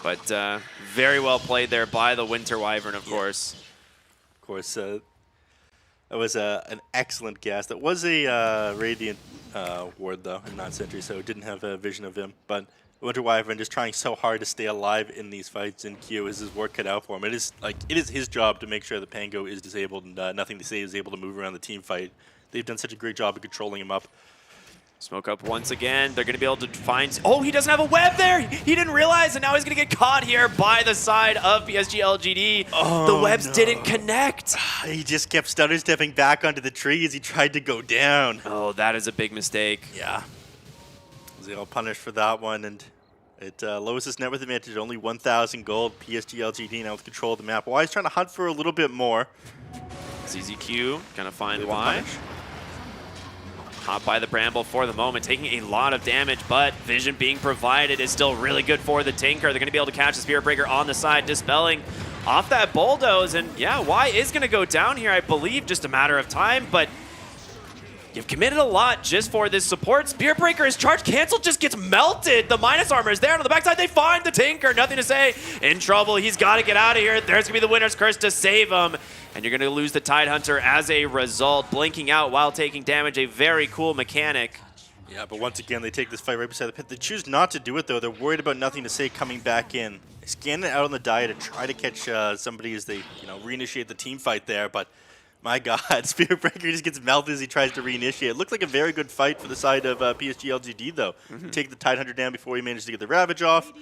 But very well played there by the Winter Wyvern, of course. Of course, that was an excellent guess. That was a Radiant ward, though, and not Sentry, so didn't have a vision of him. But Winter Wyvern just trying so hard to stay alive in these fights, and Q is his work cut out for him. It is his job to make sure the Pango is disabled and Nothing to Say is able to move around the team fight. They've done such a great job of controlling him up. Smoke up once again. They're going to be able to find... Oh, he doesn't have a web there! He didn't realize, and now he's going to get caught here by the side of PSG LGD. The webs didn't connect. He just kept stutter stepping back onto the tree as he tried to go down. Oh, that is a big mistake. Yeah. They all punished for that one, and it lowers his net worth advantage, only 1,000 gold. PSG LGD now with control of the map. Why he's trying to hunt for a little bit more. ZZQ going to find Bit of a why. punish. Hot by the Bramble for the moment, taking a lot of damage, but vision being provided is still really good for the Tinker. They're going to be able to catch the Spirit Breaker on the side, dispelling off that Bulldoze. And yeah, Y is going to go down here, I believe, just a matter of time, but you've committed a lot just for this support. Spirit Breaker is charged, cancel just gets melted. The minus armor is there, and on the backside they find the Tinker. Nothing to say, in trouble, he's got to get out of here. There's going to be the Winter's Curse to save him. And you're going to lose the Tidehunter as a result, blinking out while taking damage, a very cool mechanic. Yeah, but once again, they take this fight right beside the pit. They choose not to do it, though. They're worried about Nothing to Say coming back in. They scan it out on the die to try to catch somebody as they reinitiate the team fight there, but my God, Spirit Breaker just gets melted as he tries to reinitiate. It looked like a very good fight for the side of PSG LGD, though. You take the Tidehunter down before he managed to get the Ravage off.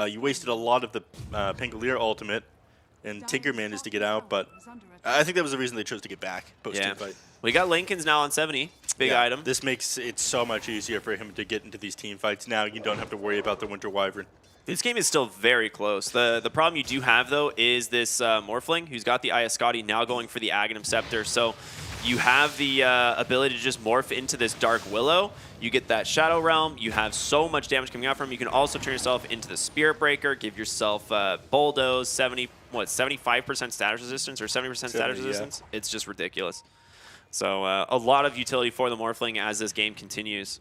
You wasted a lot of the Pangolier ultimate, and Tinker managed to get out, but I think that was the reason they chose to get back post-team fight. We got Lincoln's now on 70. Big item. This makes it so much easier for him to get into these team fights. Now you don't have to worry about the Winter Wyvern. This game is still very close. The problem you do have, though, is this Morphling, who's got the Iascati now going for the Aghanim Scepter. So you have the ability to just morph into this Dark Willow. You get that Shadow Realm. You have so much damage coming out from him. You can also turn yourself into the Spirit Breaker, give yourself Bulldoze, 75% status resistance or 70% status resistance? Yeah. It's just ridiculous. So a lot of utility for the Morphling as this game continues.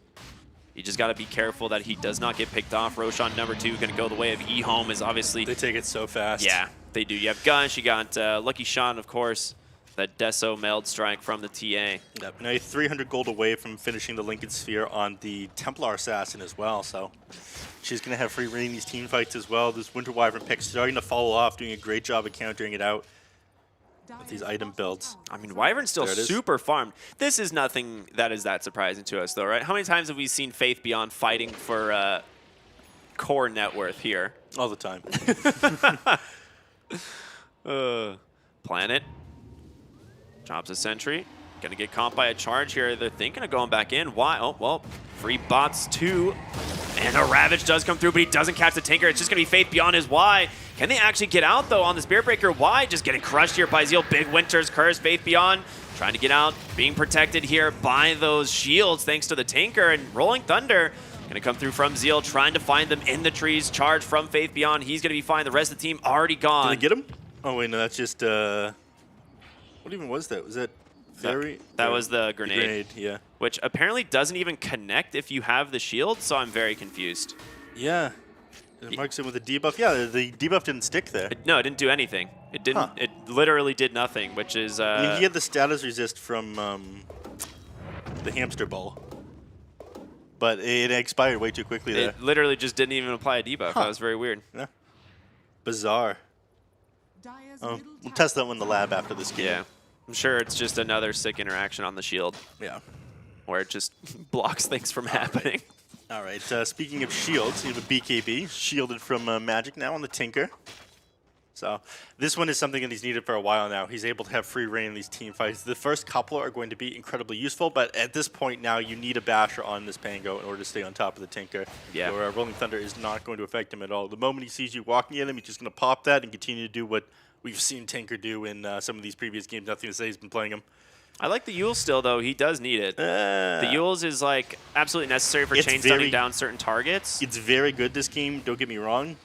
You just got to be careful that he does not get picked off. Roshan number 2 going to go the way of EHOME is obviously... They take it so fast. Yeah, they do. You have Gunsh, you got Lucky Sean, of course. That Deso Meld Strike from the TA. Yep. Now you're 300 gold away from finishing the Lincoln Sphere on the Templar Assassin as well, so she's going to have free reign in these team fights as well. This Winter Wyvern pick starting to follow off, doing a great job of countering it out. with these item builds. I mean, Wyvern's still There it is. super farmed. This is nothing that is that surprising to us, though, right? How many times have we seen Faith Beyond fighting for core net worth here? All the time. Planet drops a sentry. Gonna get caught by a charge here. They're thinking of going back in. Why? Oh, well, free bots too. And a Ravage does come through, but he doesn't catch the Tinker. It's just gonna be Faith Beyond his Y. Can they actually get out, though, on the Spirit Breaker? Y just getting crushed here by Zeal. Big Winter's Curse. Faith Beyond trying to get out, being protected here by those shields thanks to the Tinker. And Rolling Thunder gonna come through from Zeal, trying to find them in the trees. Charge from Faith Beyond. He's gonna be fine. The rest of the team already gone. Did they get him? Oh, wait, no, that's just... what even was that? Was that... That was the grenade, yeah. which apparently doesn't even connect if you have the shield, so I'm very confused. Yeah. It marks it with a debuff. Yeah, the debuff didn't stick there. No, it didn't do anything. It didn't. Huh. It literally did nothing, which is. I mean, he had the status resist from the hamster ball, but it expired way too quickly there. It literally just didn't even apply a debuff. Huh. That was very weird. Yeah. Bizarre. Dire's Oh, middle we'll tower test that one in the lab after this game. Yeah, I'm sure it's just another sick interaction on the shield Yeah. where it just blocks things from happening. All right. Speaking of shields, you have a BKB shielded from Magic now on the Tinker. So this one is something that he's needed for a while now. He's able to have free reign in these team fights. The first couple are going to be incredibly useful, but at this point now you need a basher on this Pango in order to stay on top of the Tinker. Yeah. Or Rolling Thunder is not going to affect him at all. The moment he sees you walking at him, he's just going to pop that and continue to do what we've seen Tinker do in some of these previous games. Nothing to say he's been playing him. I like the Eul still, though. He does need it. The Eul's is like absolutely necessary for chain stunning down certain targets. It's very good this game, don't get me wrong.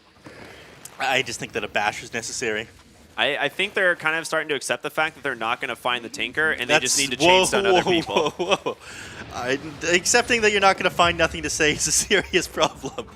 I just think that a bash is necessary. I think they're kind of starting to accept the fact that they're not going to find the Tinker, and they just need to chain stun other people. Whoa. Accepting that you're not going to find nothing to say is a serious problem.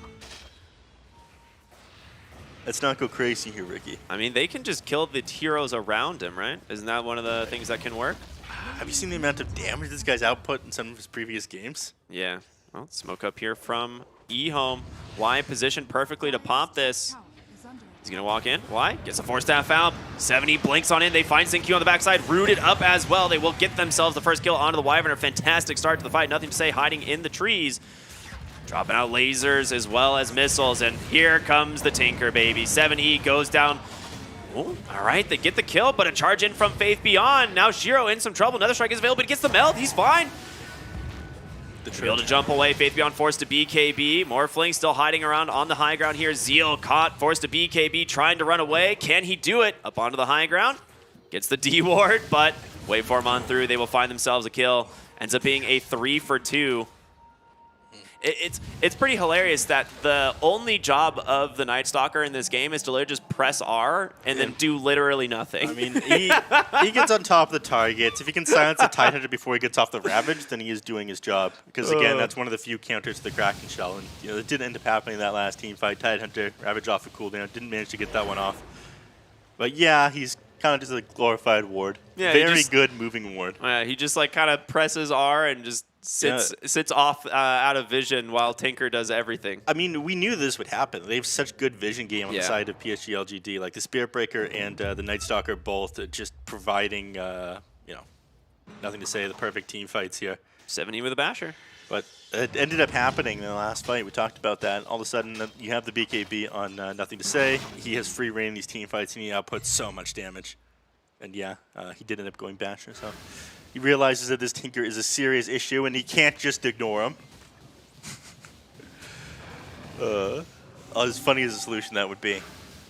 Let's not go crazy here, Ricky. I mean, they can just kill the heroes around him, right? Isn't that one of the things that can work? Have you seen the amount of damage this guy's output in some of his previous games? Yeah. Well, smoke up here from EHOME. Y positioned perfectly to pop this. tower is under He's going to walk in. Y gets a 4-staff out. 70 blinks on in. They find SyncQ on the backside. Rooted up as well. They will get themselves the first kill onto the Wyvern. A fantastic start to the fight. Nothing to say, hiding in the trees. Dropping out lasers as well as missiles. And here comes the Tinker, baby. 7E goes down. Ooh, all right, they get the kill, but a charge in from Faith Beyond. Now Shiro in some trouble. Another strike is available, but he gets the melt. He's fine. Able to jump away. Faith Beyond forced to BKB. Morphling still hiding around on the high ground here. Zeal caught, forced to BKB, trying to run away. Can he do it? Up onto the high ground. Gets the D ward, but waveform on through. They will find themselves a kill. Ends up being a 3 for 2. It's pretty hilarious that the only job of the Night Stalker in this game is to literally just press R and then do literally nothing. I mean, he gets on top of the targets. If he can silence the Tidehunter before he gets off the Ravage, then he is doing his job. Because again, that's one of the few counters to the Kraken Shell, and it didn't end up happening in that last team fight. Tidehunter, Ravage off a cooldown, didn't manage to get that one off. But yeah, he's kind of just a glorified ward. Yeah, he very just- good moving ward. He just like kind of presses R and just sits off out of vision while Tinker does everything. I mean, we knew this would happen. They have such good vision game on the Yeah. side of PSG LGD. Like the Spirit Breaker and the Night Stalker both just providing, nothing to say, the perfect team fights here. 70 with a basher. But it ended up happening in the last fight. We talked about that. All of a sudden, you have the BKB on Nothing to Say. He has free reign in these team fights, and he outputs so much damage. And yeah, he did end up going Basher. So he realizes that this Tinker is a serious issue, and he can't just ignore him. As funny as a solution that would be.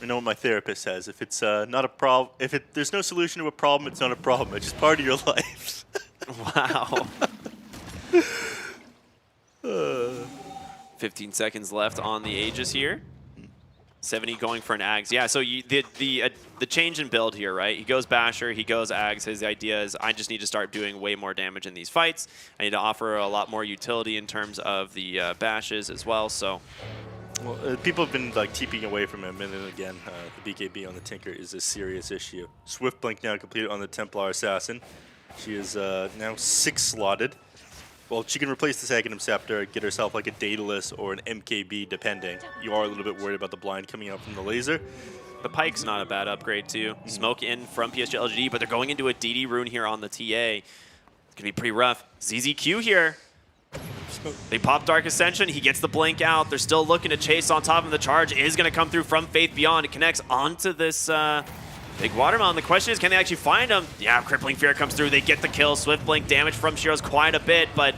I know what my therapist says. If it's not a problem, there's no solution to a problem, it's not a problem. It's just part of your life. Wow. 15 seconds left on the Aegis here. 70 going for an Ags. Yeah, so the change in build here, right? He goes Basher, he goes Ags. His idea is I just need to start doing way more damage in these fights. I need to offer a lot more utility in terms of the bashes as well. So Well, people have been like TPing away from him, and then again, the BKB on the Tinker is a serious issue. Swift Blink now completed on the Templar Assassin. She is now 6 slotted. Well, she can replace the Aghanim Scepter, get herself like a Daedalus or an MKB, depending. You are a little bit worried about the blind coming out from the laser. The Pike's not a bad upgrade too. Smoke in from PSG LGD, but they're going into a DD rune here on the TA. It's gonna be pretty rough. ZZQ here. They pop Dark Ascension. He gets the blink out. They're still looking to chase on top of the charge. Is going to come through from Faith Beyond. It connects onto this big watermelon. The question is, can they actually find him? Yeah, Crippling Fear comes through. They get the kill. Swift blink damage from Shiro's quite a bit, but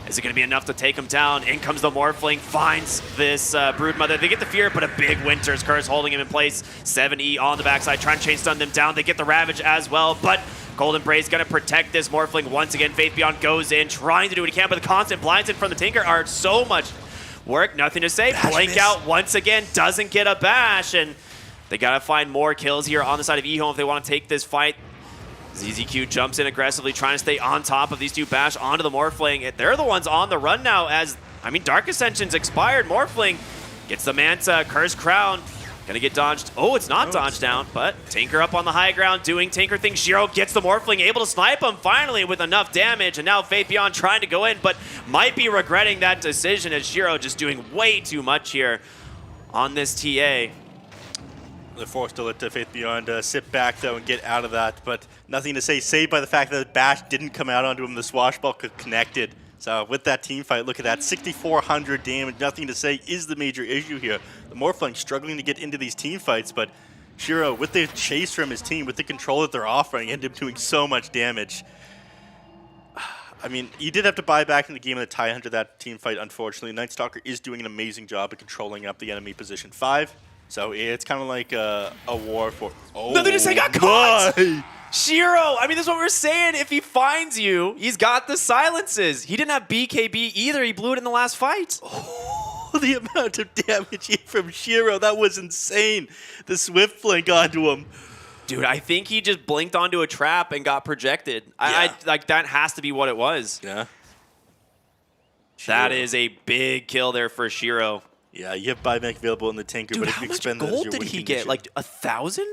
is it going to be enough to take him down? In comes the Morphling, finds this Broodmother. They get the Fear, but a big Winter's Curse holding him in place. 7E on the backside, trying to chain stun them down. They get the Ravage as well, but Golden Braid's going to protect this Morphling once again. Faith Beyond goes in, trying to do what he can, but the constant blinds in from the Tinker are so much work. Nothing to say. Blink out once again, doesn't get a bash, and they got to find more kills here on the side of EHOME if they want to take this fight. ZZQ jumps in aggressively, trying to stay on top of these two bash onto the Morphling. They're the ones on the run now as, I mean, Dark Ascension's expired. Morphling gets the Manta, Curse Crown. Gonna get dodged. Oh, it's not dodged down, but Tinker up on the high ground doing Tinker things. Shiro gets the Morphling, able to snipe him finally with enough damage, and now Faith Beyond trying to go in, but might be regretting that decision as Shiro just doing way too much here on this TA. They're forced to let Faith Beyond sit back, though, and get out of that, but nothing to say, saved by the fact that Bash didn't come out onto him. The Swashbuckler connected. So with that team fight, look at that, 6,400 damage, nothing to say is the major issue here. The Morphling struggling to get into these team fights, but Shiro, with the chase from his team, with the control that they're offering, ended up doing so much damage. I mean, you did have to buy back in the game of the tie hunter that team fight, unfortunately. Night Stalker is doing an amazing job of controlling up the enemy position 5. So it's kind of like a war for... Oh, Nothing to say, got caught! Shiro, I mean, this is what we're saying. If he finds you, he's got the silences. He didn't have BKB either. He blew it in the last fight. Oh, the amount of damage from Shiro, that was insane. The Swift flank onto him. Dude, I think he just blinked onto a trap and got projected. Yeah. Like, that has to be what it was. Yeah. That is a big kill there for Shiro. Yeah, you have buyback available in the Tinker, Dude, but if how you much expend that as gold your did win he condition- get? Like 1,000?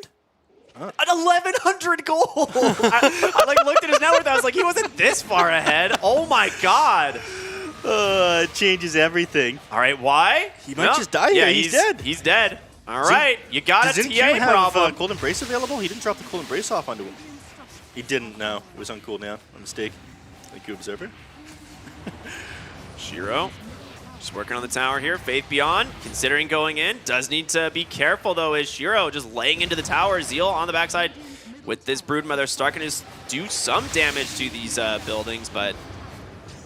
An 1,100 gold. I like looked at his net worth. I was like, he wasn't this far ahead. Oh my god. It changes everything. All right, why? He might just die here. Yeah, He's dead. He's dead. All right, you got a Does TA Zinq have problem. Cold Embrace available? He didn't drop the Cold Embrace off onto him. He didn't, no. It was on cooldown. A mistake. Thank you, Observer. Shiro, just working on the tower here. Faith Beyond, considering going in. Does need to be careful, though, as Shiro just laying into the tower. Zeal on the backside with this Broodmother starting to do some damage to these buildings, but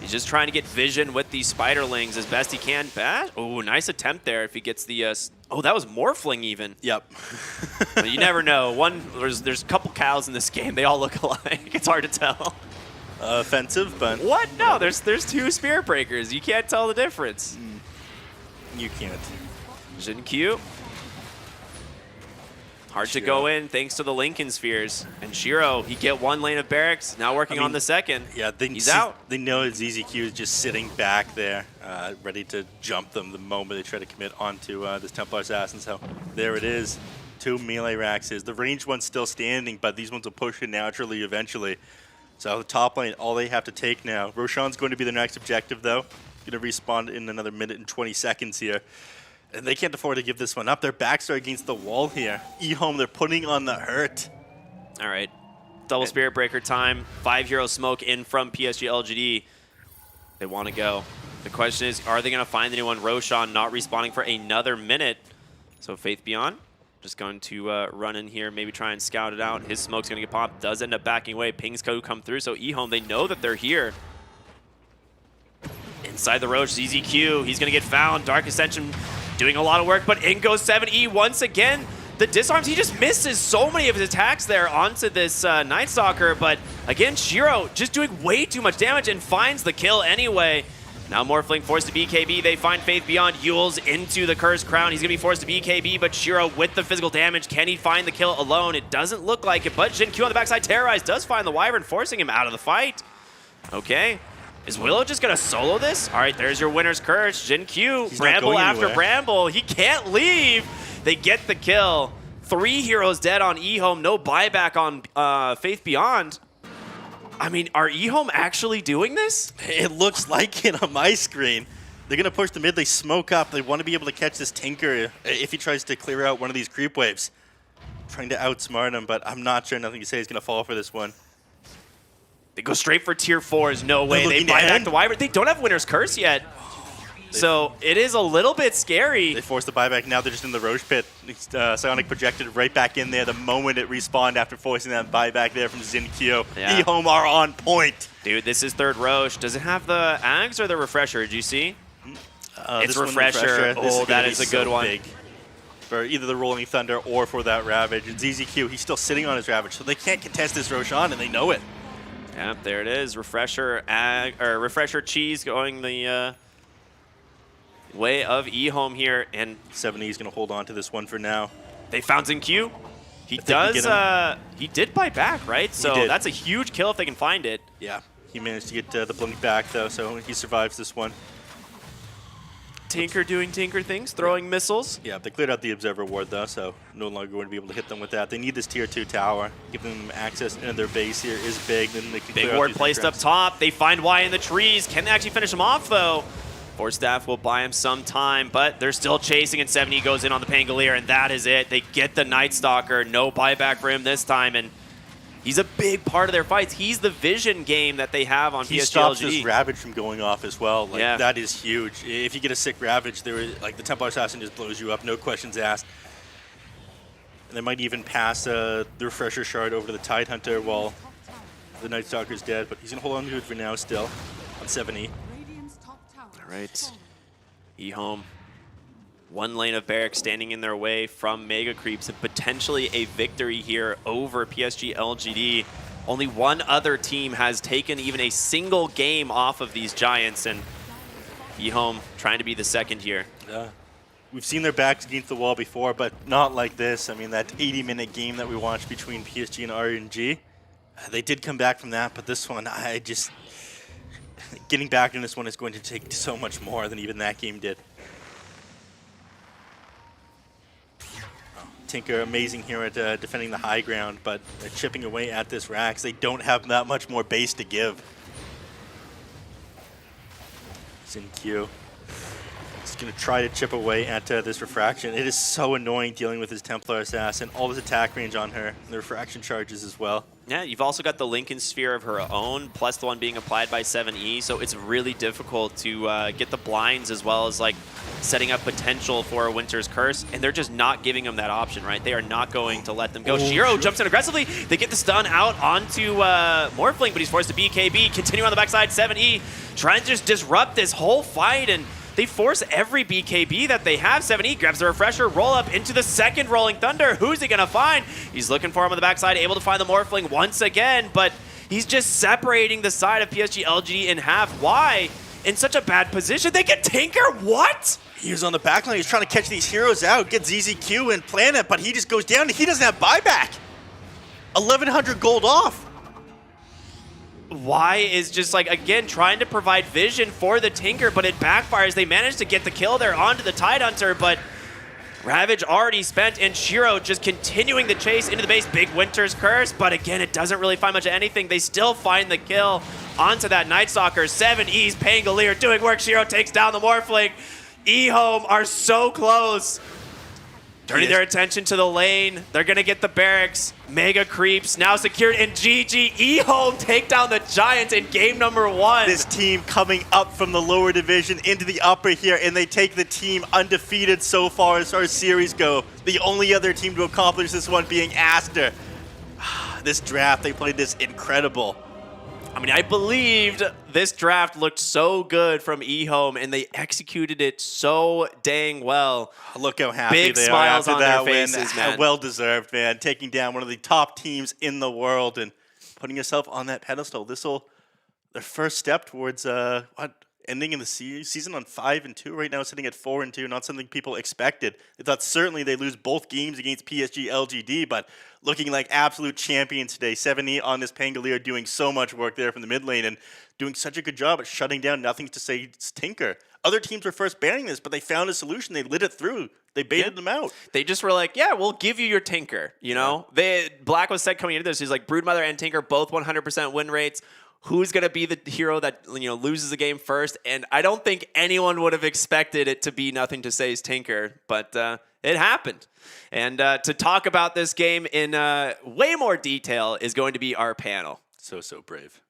he's just trying to get vision with these Spiderlings as best he can. Bash. Oh, nice attempt there if he gets the... oh, that was Morphling even. Yep. But you never know. There's a couple cows in this game. They all look alike. It's hard to tell. Offensive, but... What? No, there's two Spirit Breakers. You can't tell the difference. You can't. Jin Q. Hard to go in thanks to the Lincoln Spheres. And Shiro, he get one lane of barracks, now working on the second. Yeah, he's out. They know that ZZQ is just sitting back there, ready to jump them the moment they try to commit onto this Templar Assassin. So there it is. 2 melee Raxes. The ranged one's still standing, but these ones will push it naturally eventually. So the top lane, all they have to take now. Roshan's going to be the next objective, though. Going to respawn in another minute and 20 seconds here. And they can't afford to give this one up. Their backs are against the wall here. EHOME, they're putting on the hurt. All right. Double Spirit Breaker time. 5 hero smoke in from PSG LGD. They want to go. The question is, are they going to find anyone? Roshan not respawning for another minute. So Faith Beyond just going to run in here, maybe try and scout it out. His smoke's going to get popped. Does end up backing away. Ping's code come through. So EHOME, they know that they're here. Inside the Roach, ZZQ. He's going to get found. Dark Ascension doing a lot of work, but in goes 7E once again. The disarms, he just misses so many of his attacks there onto this Night Stalker, but again, Shiro just doing way too much damage and finds the kill anyway. Now Morphling forced to BKB. They find Faith Beyond. Yules into the Cursed Crown. He's going to be forced to BKB, but Shiro with the physical damage. Can he find the kill alone? It doesn't look like it, but Jin Q on the backside. Terrorize does find the Wyvern, forcing him out of the fight. Okay. Is Willow just going to solo this? All right, there's your winner's curse. Jin Q, Bramble after Bramble. He can't leave. They get the kill. 3 heroes dead on EHOME. No buyback on Faith Beyond. I mean, are EHOME actually doing this? It looks like it on my screen. They're going to push the mid. They smoke up. They want to be able to catch this Tinker if he tries to clear out one of these creep waves. trying to outsmart him, but I'm not sure Nothing to Say is going to fall for this one. They go straight for tier 4s. No way. They looking buy to back end. the Wyvern. They don't have Winter's Curse yet. So it is a little bit scary. They forced the buyback. Now they're just in the Roche pit. Psionic projected right back in there the moment it respawned after forcing that buyback there from Zinkyo. Yeah. EHOME are on point. Dude, this is third Roche. Does it have the Ags or the Refresher? Did you see? It's This one, Refresher. This is Oh, that gonna is be a good so one. big for either the Rolling Thunder or for that Ravage. And ZZQ, he's still sitting on his Ravage, so they can't contest this Roshan, and they know it. Yep, there it is. Refresher Refresher Cheese going the way of EHOME here, and 70 is going to hold on to this one for now. they found Zinkyu. He If they can does. get He did buy back, right? So did. that's a huge kill if they can find it. Yeah, he managed to get the blink back, though, so he survives this one. Tinker doing Tinker things, throwing missiles. Yeah, they cleared out the Observer Ward, though, so no longer going to be able to hit them with that. They need this Tier 2 tower. Giving them access into their base here is big. Then they can Big clear out ward these placed up traps. top. They find Y in the trees. Can they actually finish him off, though? Force Staff will buy him some time, but they're still chasing, and 70 goes in on the Pangolier, and that is it. They get the Night Stalker. No buyback for him this time, and he's a big part of their fights. He's the vision game that they have on He PSG stops LGD. this Ravage from going off as well. Like, Yeah. that is huge. If you get a sick Ravage, like the Templar Assassin just blows you up, no questions asked. And they might even pass the Refresher Shard over to the Tidehunter while the Night Stalker's dead, but he's going to hold on to it for now still on 70. Radiant's top tower. All right. EHOME. One lane of barracks standing in their way from Mega Creeps, and potentially a victory here over PSG LGD. Only one other team has taken even a single game off of these Giants, and EHOME trying to be the second here. Yeah. We've seen their backs against the wall before, but not like this. I mean, that 80-minute game that we watched between PSG and RNG, they did come back from that, but this one, I just... Getting back in this one is going to take so much more than even that game did. Tinker, amazing here at defending the high ground, but chipping away at this Rax. They don't have that much more base to give. Zinkyu. He's going to try to chip away at this Refraction. It is so annoying dealing with his Templar Assassin. All his attack range on her. And the Refraction charges as well. Yeah, you've also got the Lincoln Sphere of her own, plus the one being applied by 7E, so it's really difficult to get the blinds as well as like setting up potential for a Winter's Curse, and they're just not giving them that option, right? They are not going to let them go. Shiro jumps in aggressively. They get the stun out onto Morphling, but he's forced to BKB. Continue on the backside, 7E trying to just disrupt this whole fight, and they force every BKB that they have. 7E grabs the Refresher, roll up into the second Rolling Thunder. Who's he going to find? He's looking for him on the backside, able to find the Morphling once again, but he's just separating the side of PSG LGD in half. Why? In such a bad position. They get Tinker? What? He was on the back line. He's trying to catch these heroes out, get ZZQ and Planet, but he just goes down. He doesn't have buyback. 1,100 gold off. Y is just like, again, trying to provide vision for the Tinker, but it backfires. They managed to get the kill there onto the Tidehunter, but Ravage already spent, and Shiro just continuing the chase into the base. Big Winter's Curse, but again, it doesn't really find much of anything. They still find the kill onto that Night Stalker. 7E's Pangolier doing work. Shiro takes down the Morphling. EHOME are so close. Turning their attention to the lane. They're going to get the barracks. Mega Creeps now secured, and GG. EHOME take down the Giants in game number 1. This team coming up from the lower division into the upper here, and they take the team undefeated so far as our series go. The only other team to accomplish this one being Aster. This draft, they played this incredible. I mean, I believed this draft looked so good from EHOME, and they executed it so dang well. Look how happy Big they smiles are after on their that win. faces, man. Well deserved, man. Taking down one of the top teams in the world and putting yourself on that pedestal. This will their first step towards ending in the season on 5-2. Right now, sitting at 4-2. Not something people expected. They thought certainly they lose both games against PSG LGD, but looking like absolute champions today. 7E on this Pangolier doing so much work there from the mid lane and doing such a good job at shutting down Nothing to Say Tinker. Other teams were first banning this, but they found a solution. They lit it through. They baited them out. They just were like, yeah, we'll give you your Tinker, you know? Black was said coming into this, he's like, Broodmother and Tinker, both 100% win rates. Who's going to be the hero that loses the game first? And I don't think anyone would have expected it to be Nothing to Say's Tinker, but it happened. And to talk about this game in way more detail is going to be our panel. So brave.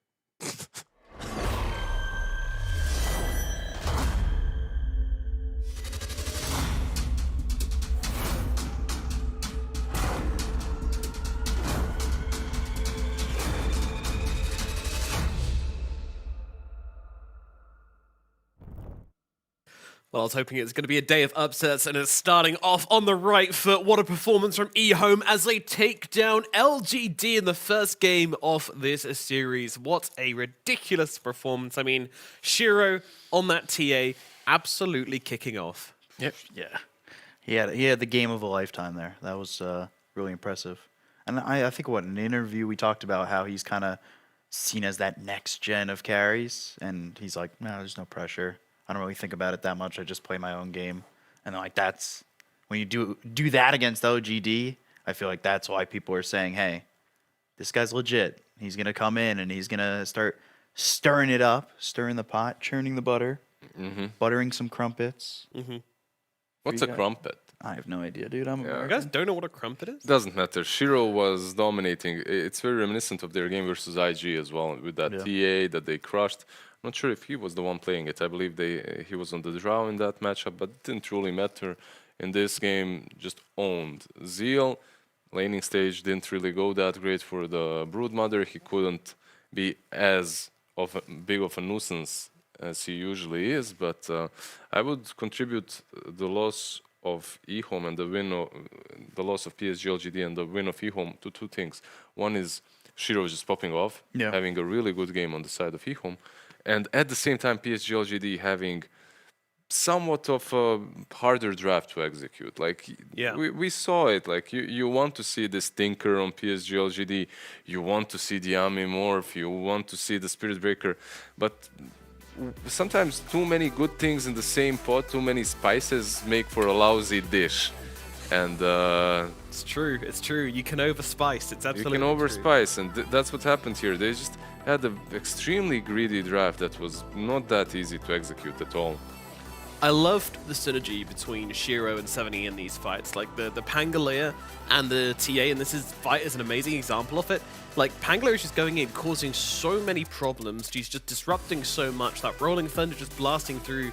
Well, I was hoping it was going to be a day of upsets, and it's starting off on the right foot. What a performance from EHOME as they take down LGD in the first game of this series. What a ridiculous performance. I mean, Shiro on that TA absolutely kicking off. Yep. Yeah. He had the game of a lifetime there. That was really impressive. And I think in an interview we talked about how he's kind of seen as that next gen of carries, and he's like, no, there's no pressure. I don't really think about it that much. I just play my own game. And like that's when you do that against LGD, I feel like that's why people are saying, hey, this guy's legit. He's going to come in and he's going to start stirring it up, stirring the pot, churning the butter, buttering some crumpets. What's a crumpet? I have no idea, dude. You guys don't know what a crumpet is? Doesn't matter. Shiro was dominating. It's very reminiscent of their game versus IG as well, with that TA that they crushed. I'm not sure if he was the one playing it. I believe he was on the draw in that matchup, but it didn't really matter. In this game, just owned. Zeal, laning stage didn't really go that great for the Broodmother. He couldn't be as big of a nuisance as he usually is, but I would contribute the loss of EHOME and the loss of PSG LGD and the win of EHOME to two things. One is Shiro just popping off, having a really good game on the side of EHOME, and at the same time PSG LGD having somewhat of a harder draft to execute. Like we saw it. Like you want to see this Tinker on PSG LGD, you want to see the Ami Morph, you want to see the Spirit Breaker, but sometimes too many good things in the same pot, too many spices make for a lousy dish. And it's true. It's true. You can overspice. It's absolutely you can overspice, and that's what happened here. They just had an extremely greedy draft that was not that easy to execute at all. I loved the synergy between Shiro and 70 in these fights. Like the Pangolier and the TA, and this fight is an amazing example of it. Like Pangolier is just going in, causing so many problems. She's just disrupting so much. That Rolling Thunder just blasting through,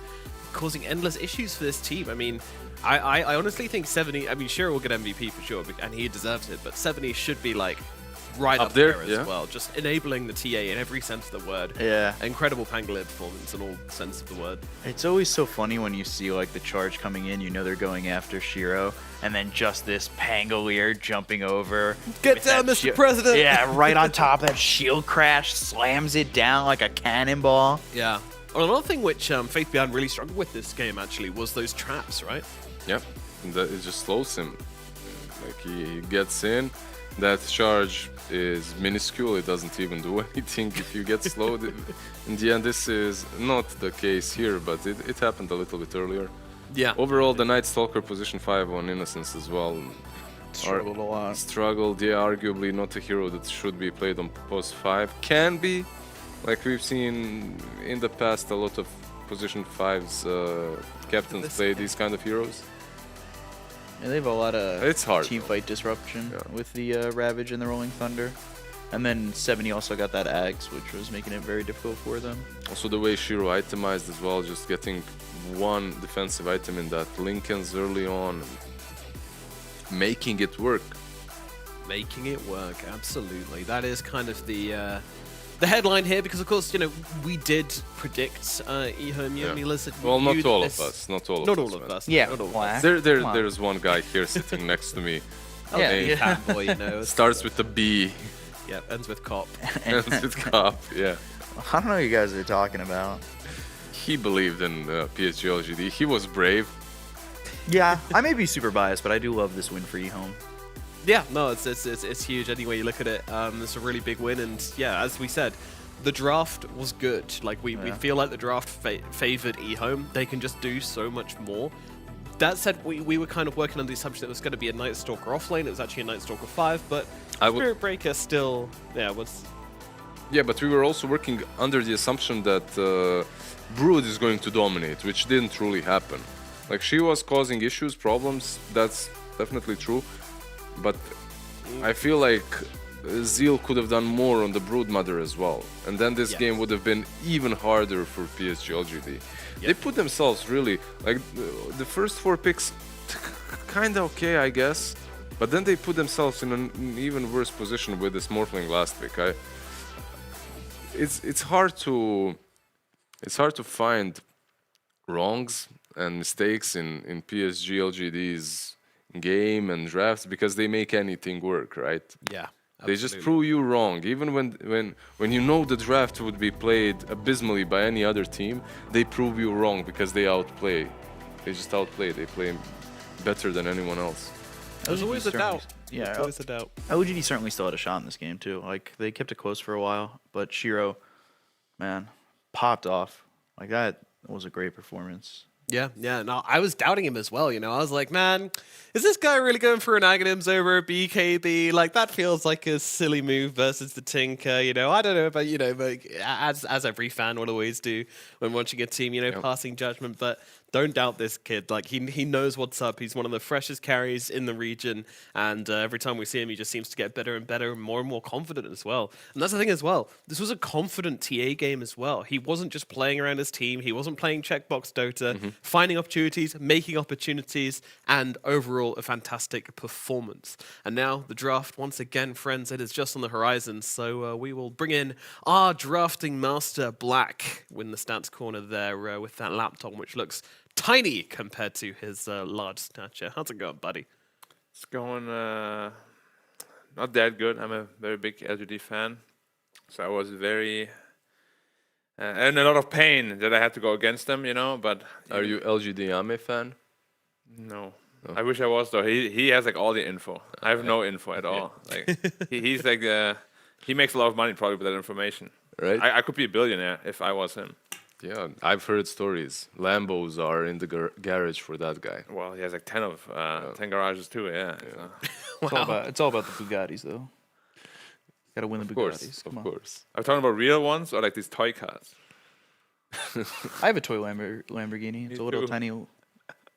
causing endless issues for this team. I mean, I honestly think 70. I mean, Shiro will get MVP for sure, and he deserves it. But 70 should be like right up there as well. Just enabling the TA in every sense of the word. Yeah. Incredible Pangolier performance in all sense of the word. It's always so funny when you see like the charge coming in, you know they're going after Shiro, and then just this Pangolier jumping over. Get down, Mr. President! Yeah, right on top of that shield crash, slams it down like a cannonball. Yeah. Well, another thing which Faith Beyond really struggled with this game actually was those traps, right? Yep. It just slows him. Like he gets in, that charge is minuscule. It doesn't even do anything if you get slowed. In the end, this is not the case here, but it happened a little bit earlier. Yeah. Overall, the Night Stalker position 5 on Innocence as well. Struggled a lot. Struggled, yeah, arguably not a hero that should be played on post 5. Can be, like we've seen in the past, a lot of position 5s captains play these kind of heroes. Yeah, they have a lot of it's hard, team fight disruption with the Ravage and the Rolling Thunder. And then 70 also got that Axe, which was making it very difficult for them. Also the way Shiro itemized as well, just getting one defensive item in that Lincoln's early on, making it work. Making it work, absolutely. That is kind of the headline here, because of course, you know, we did predict EHOME Lizard. Well, not all of us. Not all of us. Yeah, not all of us. There's one guy here sitting next to me. Yeah, fanboy, you know. Starts with a B. Yeah, ends with cop. Ends with cop, yeah. I don't know what you guys are talking about. He believed in PSG LGD. He was brave. Yeah, I may be super biased, but I do love this win for EHOME. Yeah, no, it's huge. Any way you look at it, it's a really big win, and yeah, as we said, the draft was good. Like we feel like the draft favored EHOME. They can just do so much more. That said, we were kind of working on the assumption that it was going to be a Night Stalker offlane. It was actually a Night Stalker 5, but Spirit Breaker still, was. Yeah, but we were also working under the assumption that Brood is going to dominate, which didn't truly happen. Like she was causing issues, problems. That's definitely true. But I feel like Zeal could have done more on the Broodmother as well, and then this game would have been even harder for PSG LGD. They put themselves really like the first 4 picks, kind of okay, I guess, but then they put themselves in an even worse position with this Morphling last pick. It's hard to find wrongs and mistakes in PSG LGD's game and drafts because they make anything work, right? Yeah. They just prove you wrong. Even when you know the draft would be played abysmally by any other team, they prove you wrong because they outplay. They just outplay. They play better than anyone else. There's always a doubt. Yeah, There's always a doubt. LGD certainly still had a shot in this game too. Like they kept it close for a while, but Shiro, man, popped off. Like that was a great performance. Yeah. No, I was doubting him as well. You know, I was like, man, is this guy really going for an Aghanims over a BKB? Like that feels like a silly move versus the Tinker. You know, I don't know, but but as every fan will always do when watching a team, passing judgment, but. Don't doubt this kid. Like he knows what's up. He's one of the freshest carries in the region, and every time we see him, he just seems to get better and better, and more confident as well. And that's the thing as well. This was a confident TA game as well. He wasn't just playing around his team. He wasn't playing checkbox Dota, finding opportunities, making opportunities, and overall a fantastic performance. And now the draft, once again, friends, it is just on the horizon. So we will bring in our drafting master, Black, in the stats corner there with that laptop, which looks tiny compared to his large stature. How's it going, buddy? It's going not that good. I'm a very big LGD fan, so I was very in a lot of pain that I had to go against them. But Are you LGD Ame fan? No. I wish I was though. He has like all the info. I have no info at all. Like he's like he makes a lot of money probably with that information. Right. I could be a billionaire if I was him. Yeah, I've heard stories. Lambos are in the garage for that guy. Well, he has like 10 garages too. Yeah. So. It's all about the Bugattis though. Got to win the Bugattis. Of course. Are we talking about real ones or like these toy cars? I have a toy Lamborghini. It's a little tiny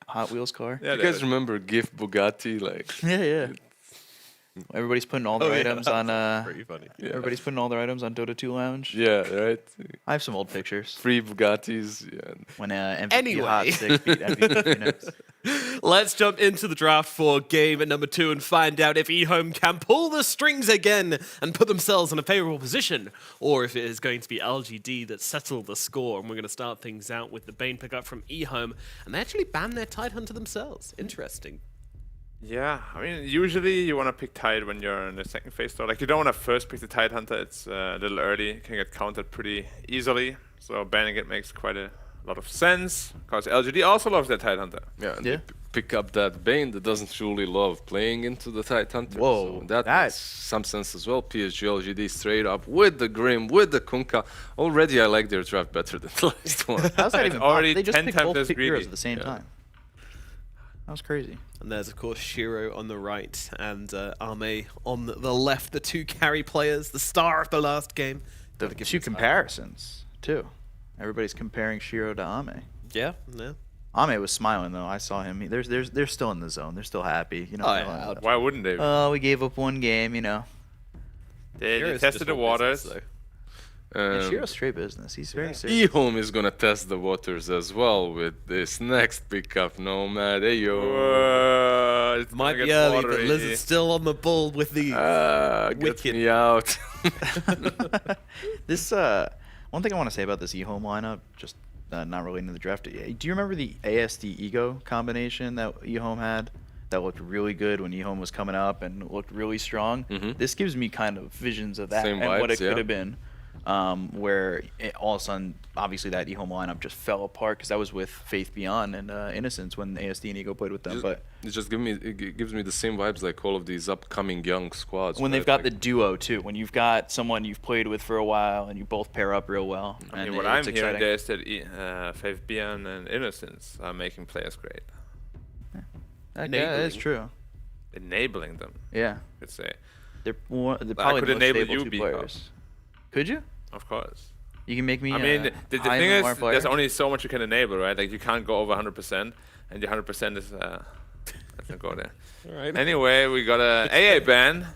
Hot Wheels car. You guys remember GIF Bugatti? Like Yeah. Everybody's putting all their items on. Pretty funny. Yeah. Everybody's putting all their items on Dota 2 Lounge. Yeah, right. I have some old pictures Free Bugattis. Yeah. when MVP Anyway. Hot 6 beat MVP Phoenix. Let's jump into the draft for game at number 2 and find out if EHOME can pull the strings again and put themselves in a favorable position, or if it is going to be LGD that settle the score. And we're going to start things out with the Bane pickup from EHOME, and they actually banned their Tidehunter themselves. Interesting. Yeah, I mean, usually you want to pick Tide when you're in the second phase though. Like you don't want to first pick the Tidehunter. It's a little early. It can get countered pretty easily. So banning it makes quite a lot of sense because LGD also loves their Tidehunter. Yeah, and they pick up that Bane that doesn't truly love playing into the Tidehunter. Whoa, so that makes some sense as well. PSG LGD straight up with the Grim, with the Kunkka. Already I like their draft better than the last one. How's that even already possible? They just 10 picked times both as heroes greedy. at the same time. That was crazy. And there's, of course, Shiro on the right and Ame on the left, the 2 carry players, the star of the last game. The two comparisons, too. Everybody's comparing Shiro to Ame. Yeah. Ame was smiling, though. I saw him. They're still in the zone. They're still happy. Oh, yeah. Why wouldn't they? Oh, we gave up one game, They Shiro's tested just the one waters. business, And Shiro's straight business. He's very serious. EHOME is gonna test the waters as well with this next pickup, Nomad. Hey yo. It's Might gonna be get early, but watery. Lizard's still on the ball with the Get wicked. me out. This one thing I want to say about this EHOME lineup, just not relating to the draft. Do you remember the ASD Ego combination that EHOME had? That looked really good when EHOME was coming up and looked really strong. This gives me kind of visions of that Same and what vibes, it could yeah. have been. Where all of a sudden, obviously, that EHOME lineup just fell apart because that was with Faith Beyond and Innocence when ASD and Ego played with them. But it just gives me the same vibes like all of these upcoming young squads. when right? they've got Like, the duo too, when you've got someone you've played with for a while and you both pair up real well. I mean, and what it's I'm hearing exciting. there is that Faith Beyond and Innocence are making players great. Yeah, that's true. Enabling them, Yeah, you could say. they're probably could the most enable stable you, two Beacon. players. Could you? Of course. You can make me. I mean, the high thing MMR is, player. there's only so much you can enable, right? Like, you can't go over 100%, and the 100% is... let's not go there. All right. Anyway, we got a AA ban.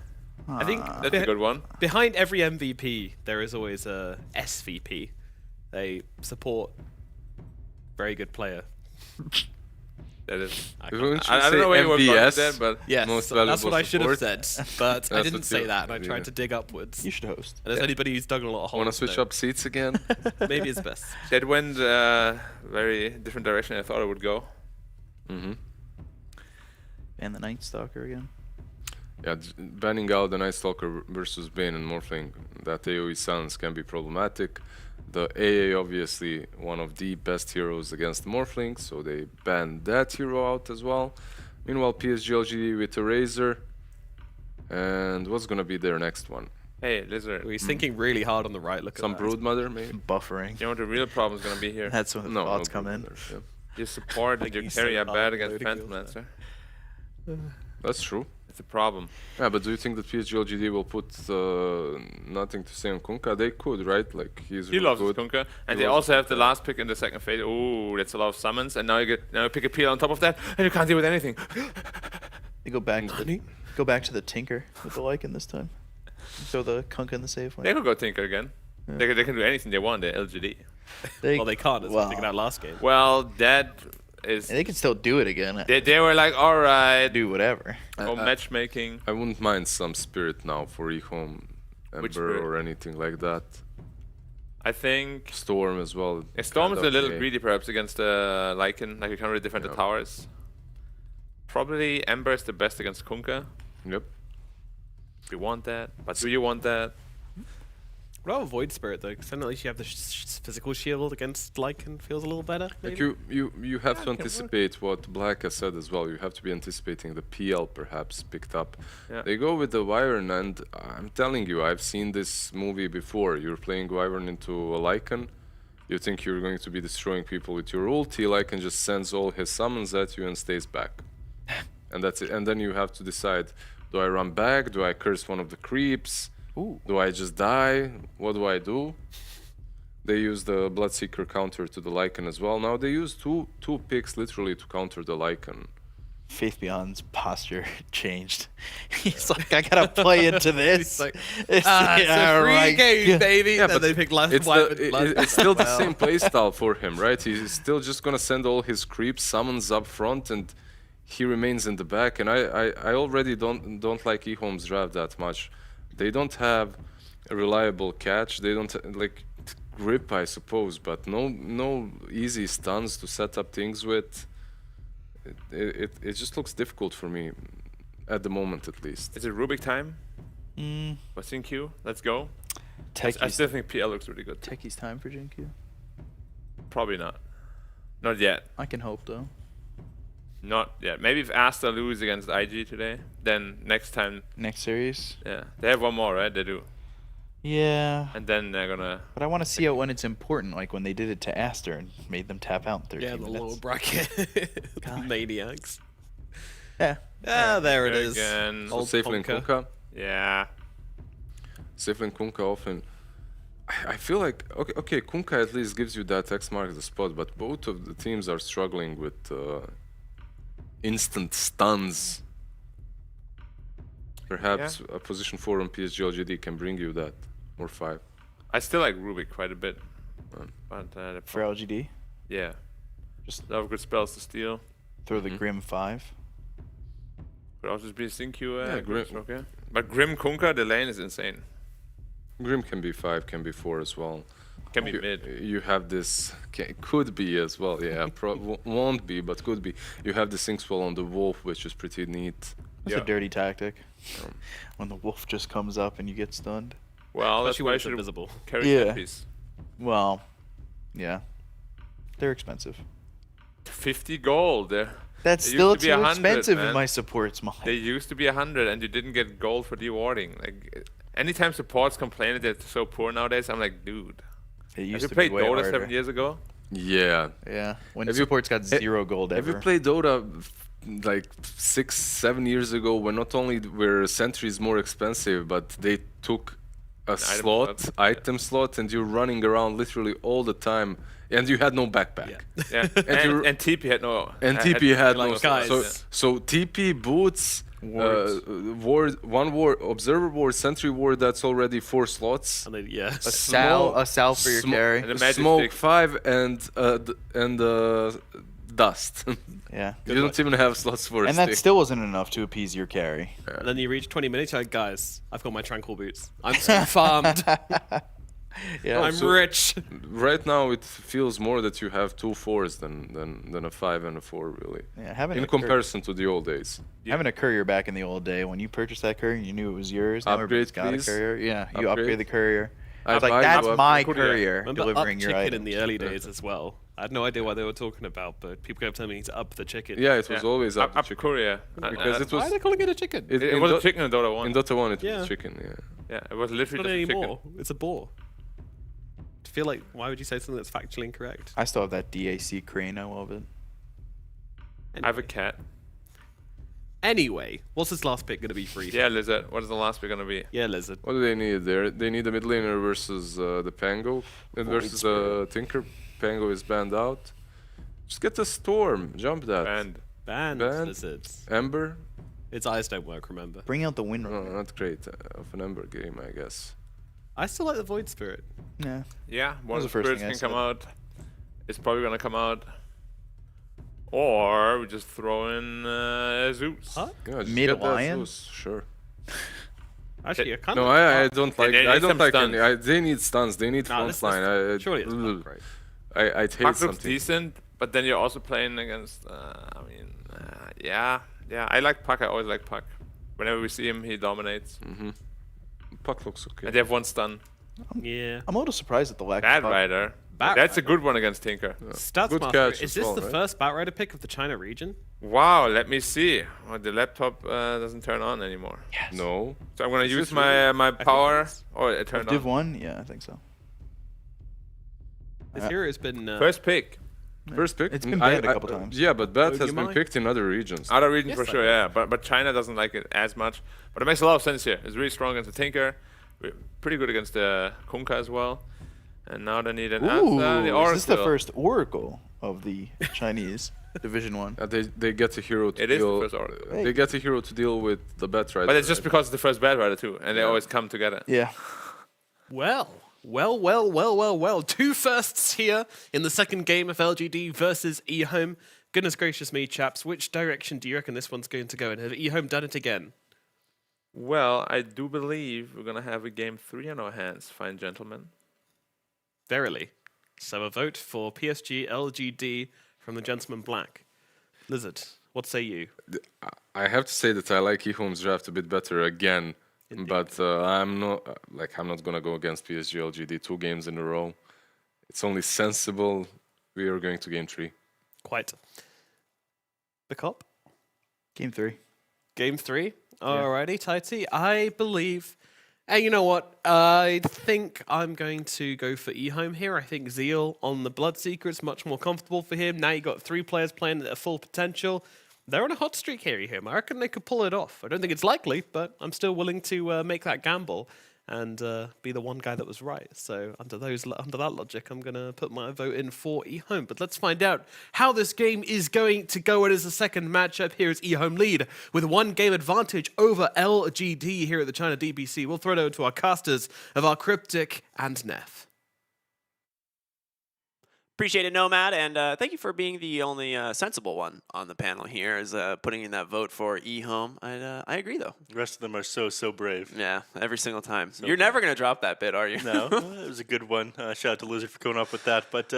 I think That's a good one. behind every MVP, there is always a SVP. They support very good player. That is... I We can't- wouldn't I don't know where you were going with MVS. that, but... Yes, Most that's what valuable I should have support. said, but I That's didn't what say you- that, and I tried yeah. to dig upwards. You should host. And as anybody who's dug a lot of holes, Want to switch know, up seats again? maybe it's best. That went very different direction I thought it would go. Mm-hmm. And the Night Stalker again. Yeah, banning out the Night Stalker versus Bane and Morphling, that AoE silence can be problematic. The AA obviously one of the best heroes against Morphling, so they banned that hero out as well. Meanwhile, PSG with a Razor. And what's gonna be their next one? Hey, Lizard. He's thinking really hard on the right. Look at Some that. Broodmother, maybe? Buffering. You know what the real problem is going to be here? That's when the No, thoughts no come in. Broodmother, yeah. Your support and your you carry said are bad against loading Phantom kills Lancer. That's true. It's a problem. Yeah, but do you think that PSG will put nothing to say on Kunkka? They could, right? Like he's He really loves his good. Kunkka. And He they loves also have the Kunkka. last pick in the second phase. Ooh, that's a lot of summons. And now you pick a peel on top of that, and you can't deal with anything. They go back to the Tinker with the Lycan this time. Throw the Kunkka in the save They lane. could go Tinker again. Yeah. They can do anything they want. They're LGD. Well, they can't. That's what they well, did out last game. Well, that is... They can still do it again. They were like, all right, Do whatever. go matchmaking. I wouldn't mind some spirit now for EHOME, Which Ember spirit? or anything like that. I think... Storm as well. Storm is kind a of, little yeah. greedy perhaps against Lycan. Like, you can't really defend the Yeah. towers. Probably Ember is the best against Kunkka. Yep. If you want that. But do you want that? What about Void Spirit though? Because then at least you have the physical shield against Lycan. Feels a little better. Like maybe? you have to can work. anticipate what Black has said as well. You have to be anticipating the PL perhaps picked up. Yeah. They go with the Wyvern, and I'm telling you, I've seen this movie before. You're playing Wyvern into a Lycan. You think you're going to be destroying people with your ulti. Lycan just sends all his summons at you and stays back. And that's it. And then you have to decide, do I run back? Do I curse one of the creeps? Ooh. Do I just die? What do I do? They use the Bloodseeker counter to the Lycan as well. Now they use two picks literally to counter the Lycan. Faith Beyond's posture changed. He's like, I gotta play into this. like, It's, It's a free right. game, baby. Yeah, Then but they pick last It's, Wyvern, the, last- it's still the same playstyle for him, right? He's still just gonna send all his creeps, summons up front, and he remains in the back. And I already don't like EHOME's draft that much. They don't have a reliable catch. They don't like grip, I suppose, but no easy stuns to set up things with. It just looks difficult for me at the moment, at least. Is it Rubik time? Mm, What's in queue? Let's go. I Techie's, still think PL looks really good. Techie's time for JinQ. Probably not. Not yet. I can hope though. Not yet. Maybe if Aster lose against IG today, then next time, Next series. yeah. They have one more, right? They do. Yeah. And then they're gonna... But I want to see it when it's important, like when they did it to Aster and made them tap out in 13 yeah, the minutes. lower bracket. God. Maniacs. Yeah. Ah, there it is. Again. So Old Safelin Kunkka. Kunkka. Yeah. Safelin Kunkka often. I feel like okay, Kunkka at least gives you that X marks the spot, but both of the teams are struggling with instant stuns. Perhaps a position 4 on PSG LGD can bring you that, or 5. I still like Rubik quite a bit. Um, But For LGD, yeah. just They have good spells to steal. throw Mm-hmm. the Grim 5. Could also be a Syncue. Yeah, Grim. Okay. But Grim Kunkka, the lane is insane. Grim can be 5, can be 4 as well. Can be mid. You have this, could be as well, yeah. Won't be, but could be. You have the Sinkswell on the Wolf, which is pretty neat. It's Yeah. a dirty tactic. When the wolf just comes up and you get stunned. Well, that's Especially why when you it's should invisible. carry Yeah. that piece. Well, yeah. They're expensive. 50 gold. That's It still used to be too 100, expensive in man. my supports mod. They used to be 100 and you didn't get gold for dewarding. Like, anytime supports complain that they're so poor nowadays, I'm like, dude. It Have used you to played be way Dota harder. 7 years ago? Yeah. Yeah, when Have you- supports got 0 gold ever. Have you played Dota like 6-7 years ago, when not only were sentries more expensive, but they took item slot, and you're running around literally all the time, and you had no backpack. Yeah. and TP had no. And TP had no. guys. So TP boots. Observer ward, sentry ward. That's already 4 slots. And then, yeah. A sal for your carry. And a magic Smoke stick. 5 and dust. Yeah. You don't even have slots for a And stick. that still wasn't enough to appease your carry. And then you reach 20 minutes, you're like, guys, I've got my tranquil boots. I'm so farmed. Yeah. I'm rich. Right now, it feels more that you have 2 4s than a 5 and a 4, really. Yeah, having In a courier- comparison to the old days. Having a courier back in the old day, when you purchased that courier, you knew it was yours. Now everybody's got please. a courier. Yeah, you Upgrade. upgrade the courier. I I was like, buy that's you my upgrade. courier Remember delivering up your chicken item. in the early days as well. I had no idea what they were talking about, but people kept telling me to up the chicken. Yeah, it was always up, Up chicken. courier. Because it Why are was they calling it a chicken? It was a chicken in Dota 1. in Dota 1. It Yeah. was chicken. Yeah. Yeah, it was It's literally not just a chicken. anymore. It's a boar. I feel like, why would you say something that's factually incorrect? I still have that DAC crane. I love it. I have a cat. Anyway, what's this last pick going to be for you? Yeah, Lizard. What is the last pick gonna be? Yeah, Lizard. What do they need there? They need a mid laner versus the Pango, and versus the Tinker. Pango is banned out. Just get the Storm. Jump that. And Banned Lizards. Ember. Its eyes don't work, remember. Bring out the wind. No, not great of an Ember game, I guess. I still like the Void Spirit. Yeah. yeah, one was of the the first spirits thing I can come said. out. It's probably gonna come out. Or we just throw in Zeus. Huh? Yeah, just Mid get that alliance? Zeus, sure. Actually, I kind No, of. I don't like. they I need don't some like stuns. any. They need stuns. They need Nah, frontline. surely it's not great. I hate Puck looks something. decent, but then you're also playing against. Yeah. I like Puck. I always like Puck. Whenever we see him, he dominates. Puck looks okay. And they have 1 stun. Yeah. I'm a little surprised at the lack Bad of Rider. Bat That's a good one against Tinker. Stats Good Master, catch is as this well, the right? first Batrider pick of the China region? Wow, let me see. Oh, the laptop doesn't turn on anymore. No. So I'm gonna Is use this my my think power. it is. Oh, it turned Div on. 1? Yeah, I think so. This hero's been. First pick. First pick. It's been banned a couple times. Yeah, but Bat Oh, has you been might? picked in other regions. Other regions Yes, for I sure, do. yeah. But China doesn't like it as much. But it makes a lot of sense here. It's really strong against the Tinker. Pretty good against the Kunkka as well. And now they need an Ooh, answer. The is this the Oracle. first Oracle of the Chinese Division 1? They get a hero to It is the deal. first Oracle. They get a hero to deal with the Bat Rider. But it's just because it's the first Bad Rider too, and they always come together. Yeah. Well. 2 firsts here in the second game of LGD versus EHOME. Goodness gracious me, chaps. Which direction do you reckon this one's going to go in? Have EHOME done it again? Well, I do believe we're gonna have a game 3 on our hands, fine gentlemen. Verily. So a vote for PSG LGD from the Gentleman Black. Lizard, what say you? I have to say that I like EHOME's draft a bit better again, but I'm not gonna go against PSG LGD 2 games in a row. It's only sensible. We are going to game 3. Quite. The cop? Game 3. Game 3. Alrighty, Tighty. I believe. And you know what? I think I'm going to go for EHOME here. I think Zeal on the Bloodseeker is much more comfortable for him. Now you got 3 players playing at their full potential. They're on a hot streak here, EHOME. I reckon they could pull it off. I don't think it's likely, but I'm still willing to make that gamble and be the one guy that was right. So under that logic, I'm going to put my vote in for EHOME. But let's find out how this game is going to go. It is the second matchup. Here is EHOME lead with 1 game advantage over LGD here at the China DPC. We'll throw it over to our casters of our Cryptic and Neff. Appreciate it, Nomad, and thank you for being the only sensible one on the panel here, as putting in that vote for EHOME. I agree, though. The rest of them are so brave. Yeah, every single time. You're never going to drop that bit, are you? No, it was a good one. Shout out to Lizard for coming up with that. But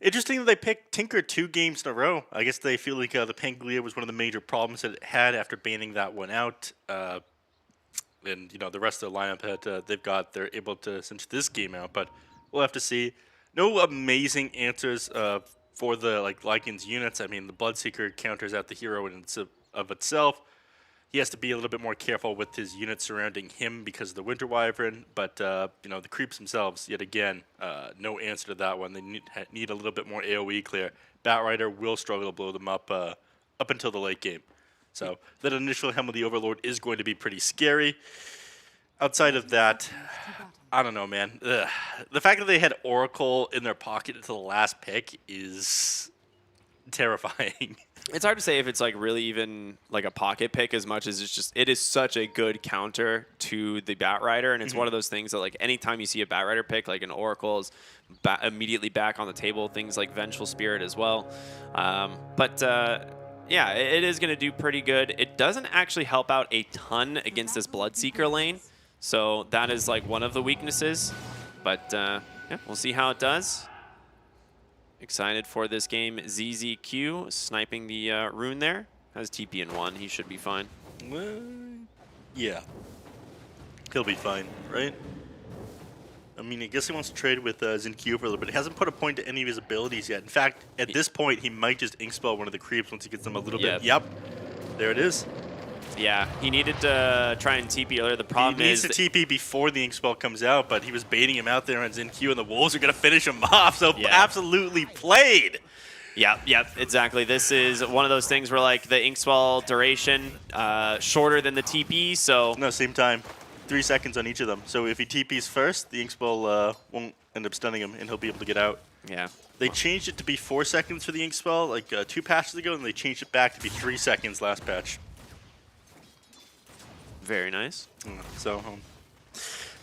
interesting that they picked Tinker 2 games in a row. I guess they feel like the Panglia was one of the major problems that it had after banning that one out. And the rest of the lineup that they're able to cinch this game out. But we'll have to see. No amazing answers for the Lycan's units. I mean, the Bloodseeker counters out the hero in of itself. He has to be a little bit more careful with his units surrounding him because of the Winter Wyvern. But the creeps themselves, yet again, no answer to that one. They need a little bit more AOE clear. Batrider will struggle to blow them up until the late game. So that initial Helm of the Overlord is going to be pretty scary. outside of that, I don't know, man. Ugh. The fact that they had Oracle in their pocket until the last pick is terrifying. It's hard to say if it's like really even like a pocket pick as much as it is such a good counter to the Batrider, and it's one of those things that like anytime you see a Batrider pick, like an Oracle is immediately back on the table. Things like Vengeful Spirit as well, yeah, it is going to do pretty good. It doesn't actually help out a ton against this Bloodseeker lane, so that is like one of the weaknesses. But yeah, we'll see how it does. Excited for this game. ZZQ sniping the rune there. Has TP in 1. He should be fine. Well, yeah. He'll be fine, right? I mean, I guess he wants to trade with ZinQ for a little bit. He hasn't put a point to any of his abilities yet. In fact, at this point, he might just ink spell one of the creeps once he gets them a little bit. Yep. There it is. Yeah, he needed to try and TP earlier. The problem is he needs to TP before the ink spell comes out, but he was baiting him out there on ZinQ, and the Wolves are going to finish him off. So absolutely played. Yep, exactly. This is one of those things where like the ink spell duration shorter than the TP. So no, same time. 3 seconds on each of them. So if he TPs first, the ink spell won't end up stunning him, and he'll be able to get out. Yeah. They changed it to be 4 seconds for the ink spell like 2 patches ago, and they changed it back to be 3 seconds last patch. Very nice. So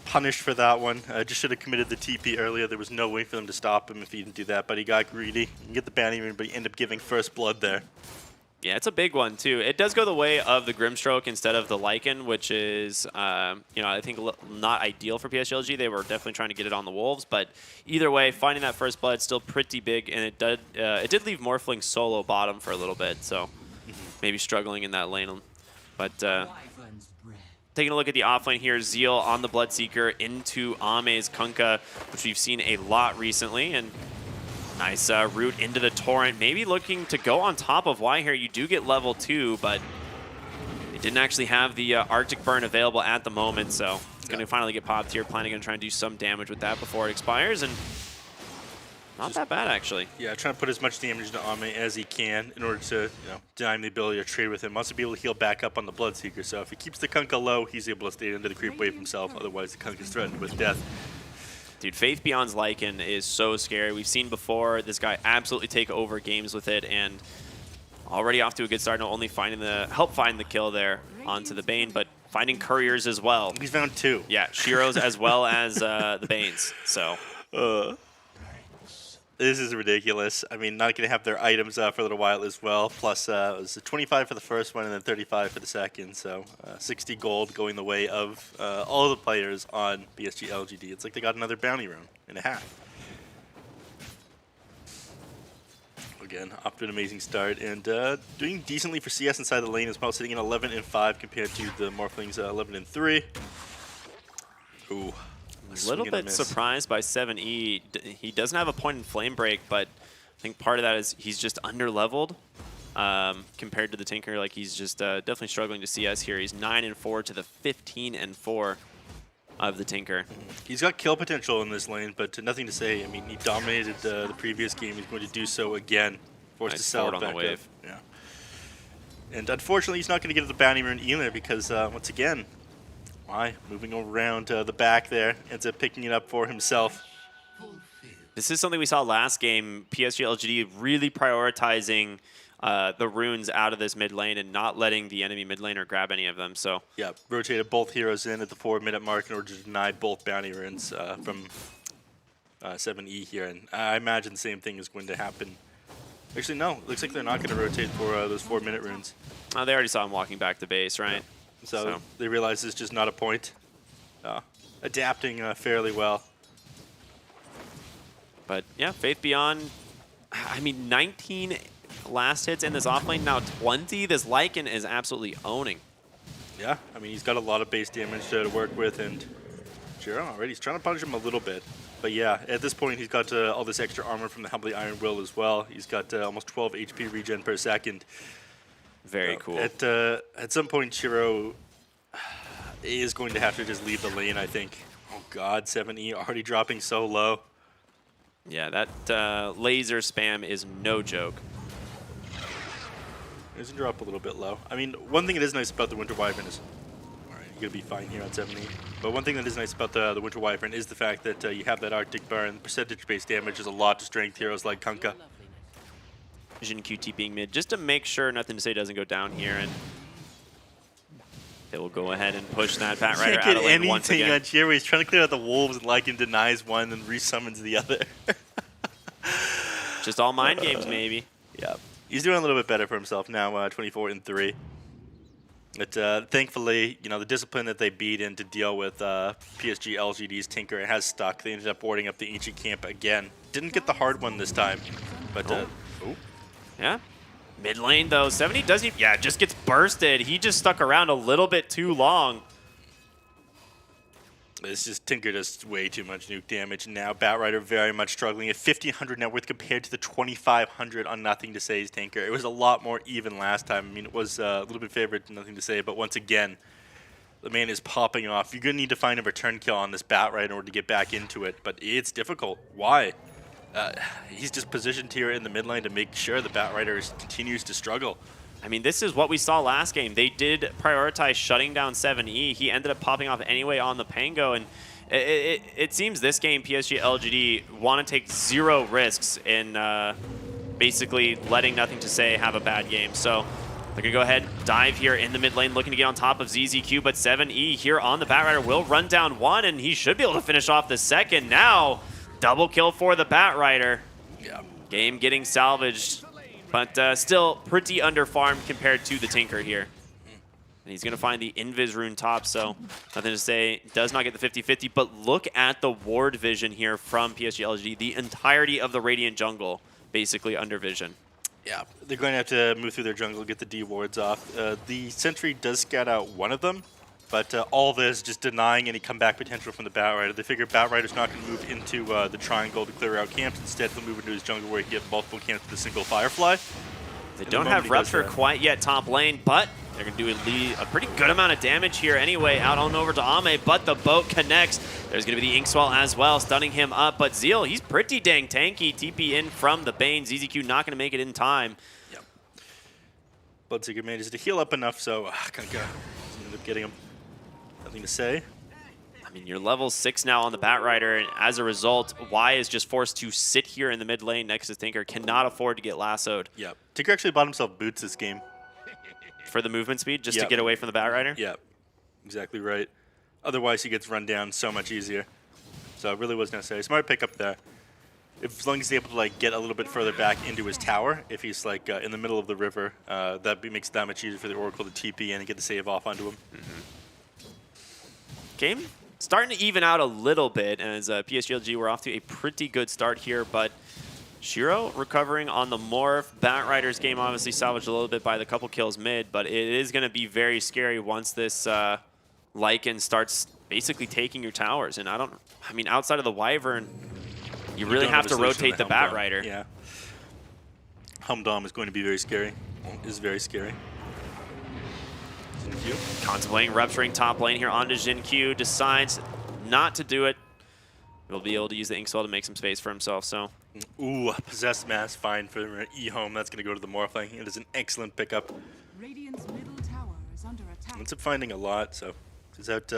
punished for that one. Just should have committed the TP earlier. There was no way for them to stop him if he didn't do that, but he got greedy. He can get the bounty rune, but he ended up giving first blood there. Yeah, it's a big one too. It does go the way of the Grimstroke instead of the Lycan, which is, I think not ideal for PSGLG. They were definitely trying to get it on the Wolves, but either way, finding that first blood still pretty big, and it did leave Morphling solo bottom for a little bit, so maybe struggling in that lane. But taking a look at the offlane here, Zeal on the Bloodseeker into Ame's Kunkka, which we've seen a lot recently, and nice route into the Torrent. Maybe looking to go on top of Y here. You do get level 2, but they didn't actually have the Arctic Burn available at the moment, so it's going to finally get popped here. Planning on trying to do some damage with that before it expires, and not that bad, actually. Yeah, trying to put as much damage into Ame as he can in order to deny him the ability to trade with him. Wants to be able to heal back up on the Bloodseeker, so if he keeps the Kunkka low, he's able to stay under the creep wave himself. Otherwise, the Kunkka's threatened with death. Dude, Faith Beyond's Lycan is so scary. We've seen before this guy absolutely take over games with it, and already off to a good start, not only help find the kill there onto the Bane, but finding couriers as well. He's found 2. Yeah, Shiro's as well as the Banes, so. This is ridiculous. I mean, not going to have their items for a little while as well. Plus, it was 25 for the first one and then 35 for the second. So 60 gold going the way of all the players on BSG LGD. It's like they got another bounty rune and a half. Again, off to an amazing start and doing decently for CS inside the lane as well, sitting in 11-5 compared to the Morphlings 11-3. Ooh. A little bit surprised by 7E. He doesn't have a point in Flame Break, but I think part of that is he's just under-leveled compared to the Tinker. Like, he's just definitely struggling to CS here. He's 9-4 to the 15-4 of the Tinker. He's got kill potential in this lane, but nothing to say. I mean, he dominated the previous game. He's going to do so again. Forced to sell on the wave. Yeah. And unfortunately, he's not going to get the bounty rune either because, once again, moving around the back there, ends up picking it up for himself. This is something we saw last game. PSG LGD really prioritizing the runes out of this mid lane and not letting the enemy mid laner grab any of them. So yeah, rotated both heroes in at the 4-minute mark in order to deny both bounty runes from 7E here. And I imagine the same thing is going to happen. Actually, no. Looks like they're not going to rotate for those 4-minute runes. They already saw him walking back to base, right? Yeah. So they realize it's just not a point. Adapting fairly well. But yeah, Faith Beyond, I mean, 19 last hits in this offlane, now 20. This Lycan is absolutely owning. Yeah, I mean, he's got a lot of base damage to work with, and Jiro already, he's trying to punish him a little bit. But yeah, at this point, he's got all this extra armor from the Humbly Iron Will as well. He's got almost 12 HP regen per second. Very cool. At some point, Shiro is going to have to just leave the lane, I think. Oh god, 7E already dropping so low. Yeah, that laser spam is no joke. He's going to drop a little bit low. I mean, one thing that is nice about the Winter Wyvern is... Alright, you're going to be fine here on 70. But one thing that is nice about the Winter Wyvern is the fact that you have that Arctic Burn. Percentage-based damage is a lot to strength heroes like Kunkka. Jin QT being mid, just to make sure Nothing to Say doesn't go down here, and they will go ahead and push that Bat Rider out of lane once Anything again. on Jiro. He's trying to clear out the wolves, and Lycan denies one and resummons the other. Just all mind games, maybe. Yeah, he's doing a little bit better for himself now, 24-3. But thankfully, you know, the discipline that they beat in to deal with PSG LGD's Tinker has stuck. They ended up boarding up the ancient camp again. Didn't get the hard one this time, but Yeah. Mid lane, though. 70 doesn't... Yeah, just gets bursted. He just stuck around a little bit too long. This just Tinker does way too much nuke damage. Now Batrider very much struggling at 1,500 net worth compared to the 2,500 on Nothing to Say's Tinker. It was a lot more even last time. I mean, it was a little bit favored to Nothing to Say, but once again, the man is popping off. You're going to need to find a return kill on this Batrider in order to get back into it, but it's difficult. Why? He's just positioned here in the mid lane to make sure the Batrider continues to struggle. I mean, this is what we saw last game. They did prioritize shutting down 7E. He ended up popping off anyway on the Pango, and it seems this game PSG LGD want to take zero risks in basically letting Nothing to Say have a bad game. So they're going to go ahead, dive here in the mid lane, looking to get on top of ZZQ, but 7E here on the Batrider will run down one, and he should be able to finish off the second. Now, double kill for the Batrider. Yeah. Game getting salvaged. But still pretty underfarmed compared to the Tinker here. And he's going to find the Invis rune top, so Nothing to Say. Does not get the 50-50, but look at the ward vision here from PSG LGD. The entirety of the Radiant jungle basically under vision. Yeah, they're going to have to move through their jungle, get the D wards off. The Sentry does scout out one of them, but all this just denying any comeback potential from the Batrider. They figure Batrider's not going to move into the triangle to clear out camps. Instead, he'll move into his jungle where he can get multiple camps with a single Firefly. They don't have Rupture quite yet top lane, but they're going to do a pretty good amount of damage here anyway, out on over to Ame, but the boat connects. There's going to be the Inkswell as well, stunning him up, but Zeal, he's pretty dang tanky. TP in from the Bane. ZZQ not going to make it in time. Yep. Bloodseeker manages to heal up enough, so Kunkka ended up getting him. Nothing to Say. I mean, you're level 6 now on the Batrider, and as a result, Y is just forced to sit here in the mid lane next to Tinker, cannot afford to get lassoed. Yep. Tinker actually bought himself boots this game. For the movement speed, just to get away from the Batrider? Yep. Exactly right. Otherwise, he gets run down so much easier. So it really was necessary. Smart pickup there. As long as he's able to like get a little bit further back into his tower, if he's like in the middle of the river, that makes it that much easier for the Oracle to TP in and get the save off onto him. Game starting to even out a little bit as PSGLG were off to a pretty good start here, but Shiro recovering on the morph. Batrider's game obviously salvaged a little bit by the couple kills mid, but it is going to be very scary once this Lycan starts basically taking your towers. And I mean, outside of the Wyvern, you really have to rotate the Batrider. Yeah. Helm Dom is going to be very scary. It is very scary. Contemplating rupturing top lane here onto Jin Q, decides not to do it. He'll be able to use the Inkswell to make some space for himself, so. Ooh, Possessed Mass, fine for EHOME. That's going to go to the Morphling. It is an excellent pickup. Radiant's middle tower is under attack. Ends up finding a lot, so he's out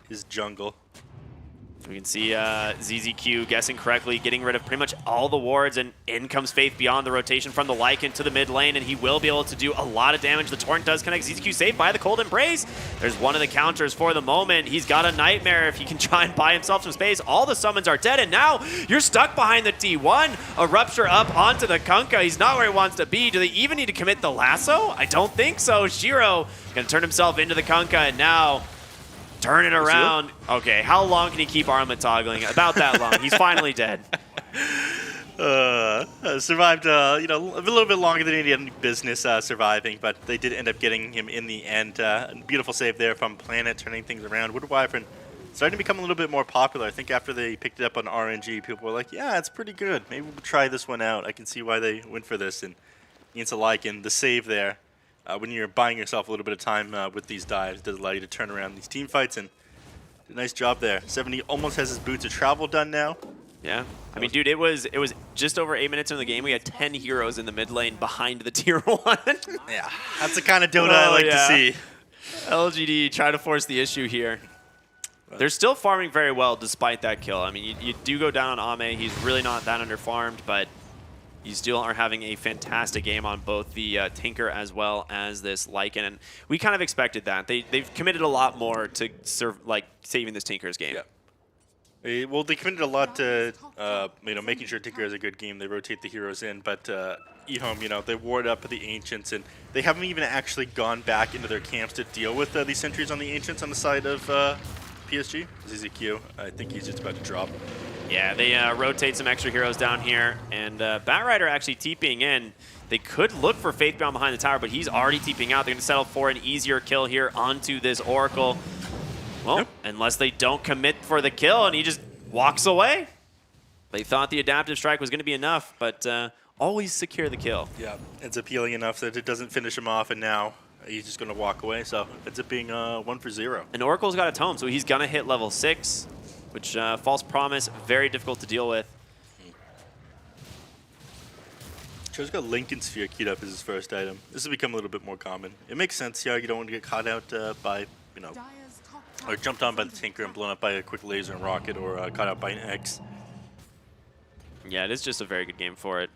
his jungle. We can see ZZQ guessing correctly, getting rid of pretty much all the wards, and in comes Faith beyond the rotation from the Lycan to the mid lane, and he will be able to do a lot of damage. The Torrent does connect. ZZQ saved by the Cold Embrace. There's one of the counters for the moment. He's got a Nightmare if he can try and buy himself some space. All the summons are dead, and now you're stuck behind the T1. A Rupture up onto the Kunkka. He's not where he wants to be. Do they even need to commit the lasso? I don't think so. Shiro gonna turn himself into the Kunkka, and now turn it around. Okay, how long can he keep Armlet toggling? About that long. He's finally dead. Survived, you know, a little bit longer than he had any business surviving, but they did end up getting him in the end. Beautiful save there from Planet, turning things around. Winter Wyvern starting to become a little bit more popular. I think after they picked it up on RNG, people were like, yeah, it's pretty good. Maybe we'll try this one out. I can see why they went for this. And against a Lycan, the save there. When you're buying yourself a little bit of time with these dives, it does allow you to turn around these team fights, and did a nice job there. 70 almost has his boots of travel done now. Yeah. I mean, dude, it was just over 8 minutes into the game. We had 10 heroes in the mid lane behind the tier 1. Yeah, that's the kind of donut I like to see. LGD trying to force the issue here. They're still farming very well despite that kill. I mean, you do go down on Ame. He's really not that underfarmed, but you still are having a fantastic game on both the Tinker as well as this Lycan. And we kind of expected that. They've committed a lot more to saving this Tinker's game. Yeah. Well, they committed a lot to making sure Tinker has a good game. They rotate the heroes in, but EHOME, they ward up the Ancients, and they haven't even actually gone back into their camps to deal with these sentries on the Ancients on the side of PSG. ZZQ, I think he's just about to drop. Yeah, they rotate some extra heroes down here, and Batrider actually TPing in. They could look for Faithbound behind the tower, but he's already TPing out. They're going to settle for an easier kill here onto this Oracle. Well, unless they don't commit for the kill, and he just walks away. They thought the adaptive strike was going to be enough, but always secure the kill. Yeah, it's appealing enough that it doesn't finish him off, and now he's just going to walk away, so it ends up being 1 for 0. And Oracle's got a tome, so he's going to hit level 6, which False Promise, very difficult to deal with. Cho's got Lincoln Sphere queued up as his first item. This has become a little bit more common. It makes sense, yeah, you don't want to get caught out by, or jumped on by the Tinker and blown up by a quick laser and rocket, or caught out by an X. Yeah, it is just a very good game for it.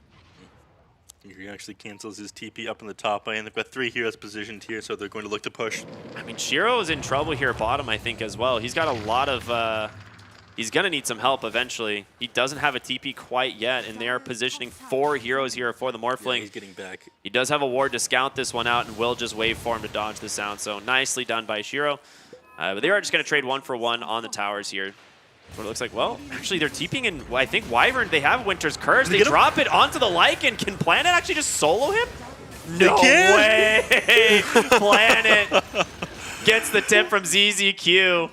He actually cancels his TP up in the top lane. They've got 3 heroes positioned here, so they're going to look to push. I mean, Shiro is in trouble here bottom, I think, as well. He's got a lot of... he's going to need some help eventually. He doesn't have a TP quite yet, and they are positioning 4 heroes here for the Morphling. Yeah, he's getting back. He does have a ward to scout this one out, and will just wait for him to dodge the sound. So nicely done by Shiro. But they are just going to trade 1 for 1 on the towers here. What it looks like, well, actually they're TPing in, I think, Wyvern. They have Winter's Curse. They drop it onto the Lycan. Can Planet actually just solo him? No way! Planet gets the tip from ZZQ.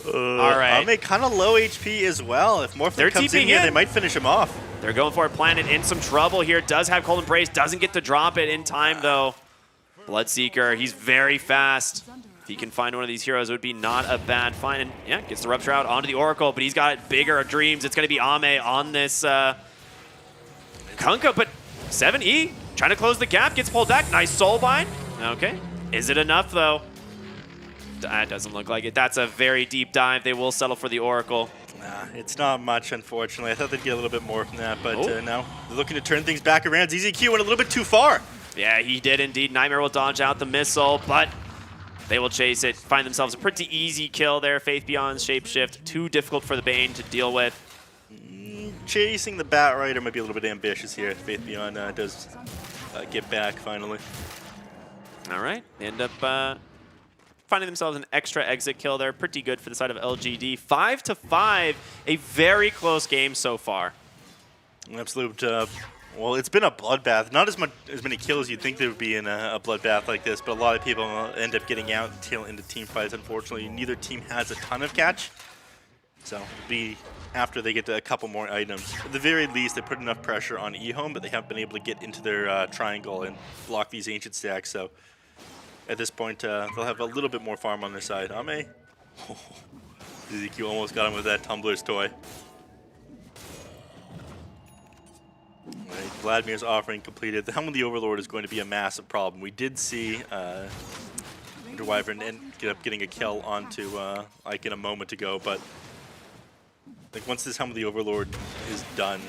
All right. Ame kind of low HP as well. If Morphling comes in here, they might finish him off. They're going for it. Planet in some trouble here. Does have Cold Embrace. Doesn't get to drop it in time, though. Bloodseeker, he's very fast. If he can find one of these heroes, it would be not a bad find. And yeah, gets the Rupture out onto the Oracle, but he's got bigger dreams. It's going to be Ame on this Kunkka, but 7E trying to close the gap, gets pulled back. Nice Soulbind. Okay. Is it enough, though? That doesn't look like it. That's a very deep dive. They will settle for the Oracle. Nah, it's not much, unfortunately. I thought they'd get a little bit more from that, but no. They're looking to turn things back around. ZZQ went a little bit too far. Yeah, he did indeed. Nightmare will dodge out the missile, but they will chase it, find themselves a pretty easy kill there. Faith Beyond's Shapeshift, too difficult for the Bane to deal with. Chasing the Batrider might be a little bit ambitious here. Faith Beyond does get back finally. All right, they end up finding themselves an extra exit kill there. Pretty good for the side of LGD. 5-5, a very close game so far. An absolute, well, it's been a bloodbath. Not as many kills you'd think there would be in a bloodbath like this, but a lot of people end up getting out until into team fights. Unfortunately, neither team has a ton of catch, so it'll be after they get to a couple more items. At the very least, they put enough pressure on EHOME, but they haven't been able to get into their triangle and block these ancient stacks. So at this point, they'll have a little bit more farm on their side. Ame, ZZQ almost got him with that Tumbler's toy. Right, Vladimir's offering completed. The Helm of the Overlord is going to be a massive problem. We did see Wyvern end up getting a kill onto Ike in a moment ago, but like once this Helm of the Overlord is done,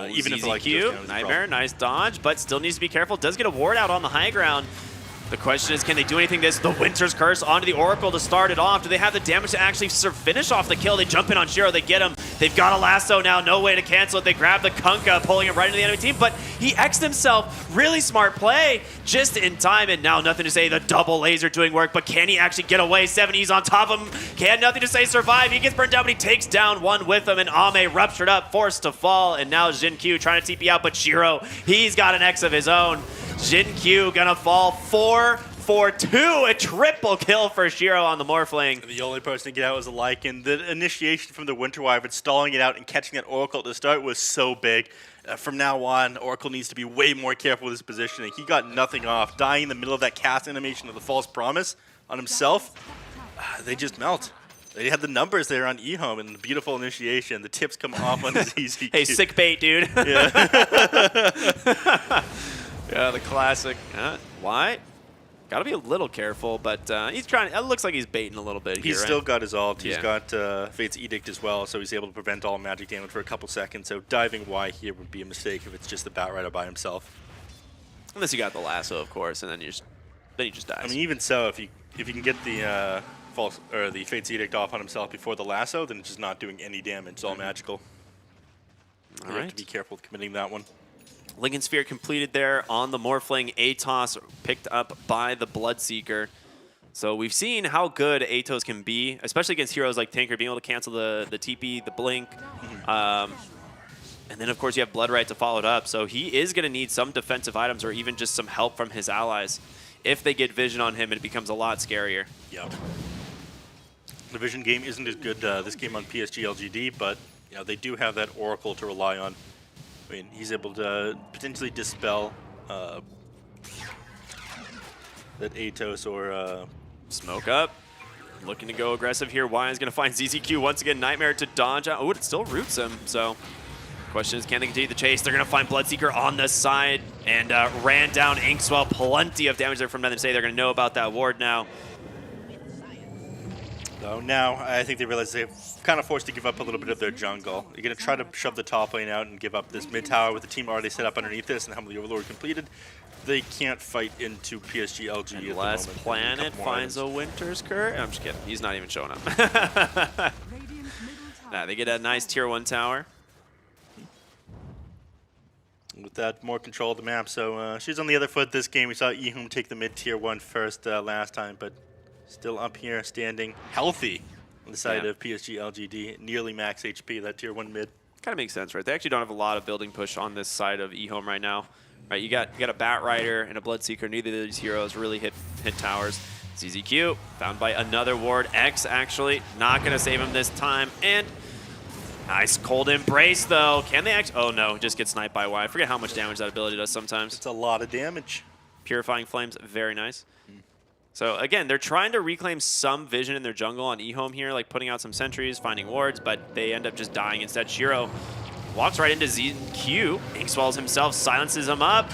even if like Nightmare, nice dodge, but still needs to be careful. Does get a ward out on the high ground. The question is, can they do anything this? The Winter's Curse onto the Oracle to start it off. Do they have the damage to actually finish off the kill? They jump in on Shiro, they get him. They've got a lasso now, no way to cancel it. They grab the Kunkka, pulling it right into the enemy team, but he X'd himself. Really smart play, just in time, and now nothing to say. The double laser doing work, but can he actually get away? 7E's on top of him. Can nothing to say survive. He gets burned down, but he takes down one with him, and Ame ruptured up, forced to fall, and now Jin Q trying to TP out, but Shiro, he's got an X of his own. Jin Q gonna fall 4-for-2, a triple kill for Shiro on the Morphling. The only person to get out was a Lycan. The initiation from the Winter Wyvern, stalling it out and catching that Oracle to start was so big. From now on, Oracle needs to be way more careful with his positioning. He got nothing off, dying in the middle of that cast animation of the False Promise on himself. They just melt. They had the numbers there on EHOME and the beautiful initiation. The tips come off on his ZZQ. Hey, sick bait, dude. Yeah. Yeah, the classic. Why? Got to be a little careful, but he's trying. It looks like he's baiting a little bit He's here, still right? got his ult. He's Yeah. got Fate's Edict as well, so he's able to prevent all magic damage for a couple seconds. So diving Y here would be a mistake if it's just the Batrider by himself. Unless you got the lasso, of course, and then he just dies. I mean, even so, if you can get the the Fate's Edict off on himself before the lasso, then it's just not doing any damage. It's all magical. All You right. have to be careful with committing that one. Lincoln Sphere completed there on the Morphling. Atos picked up by the Bloodseeker. So we've seen how good Atos can be, especially against heroes like Tinker, being able to cancel the TP, the Blink. And then, of course, you have Bloodright to follow it up. So he is going to need some defensive items or even just some help from his allies. If they get vision on him, it becomes a lot scarier. Yep. The vision game isn't as good this game on PSG LGD, but you know, they do have that Oracle to rely on. I mean, he's able to potentially dispel that Atos or Smoke up. Looking to go aggressive here. Y is going to find ZZQ once again. Nightmare to dodge out. Oh, it still roots him. So, question is, can they continue the chase? They're going to find Bloodseeker on the side and ran down Inkswell. Plenty of damage there from Nothing to Say. They're going to know about that ward now. So now I think they realize they're kind of forced to give up a little bit of their jungle. You're going to try to shove the top lane out and give up this mid tower with the team already set up underneath this and Helm of the Overlord completed. They can't fight into PSG LG at the Unless moment. Planet finds a Winter's Curse. I'm just kidding. He's not even showing up. Radiant's middle tower. Nah, they get a nice tier 1 tower. With that, more control of the map. So she's on the other foot this game. We saw EHOME take the mid tier 1 first last time, but still up here, standing healthy on the side Yeah. of PSG LGD. Nearly max HP, that tier 1 mid. Kind of makes sense, right? They actually don't have a lot of building push on this side of EHOME right now. Right, you got a Batrider and a Bloodseeker. Neither of these heroes really hit towers. ZZQ found by another ward. X actually not going to save him this time. And nice cold embrace though. Can they actually? Oh no, just get sniped by Y. I forget how much damage that ability does sometimes. It's a lot of damage. Purifying Flames, very nice. So again, they're trying to reclaim some vision in their jungle on EHOME here, like putting out some sentries, finding wards, but they end up just dying instead. Shiro walks right into ZQ. Inkswells himself, silences him up.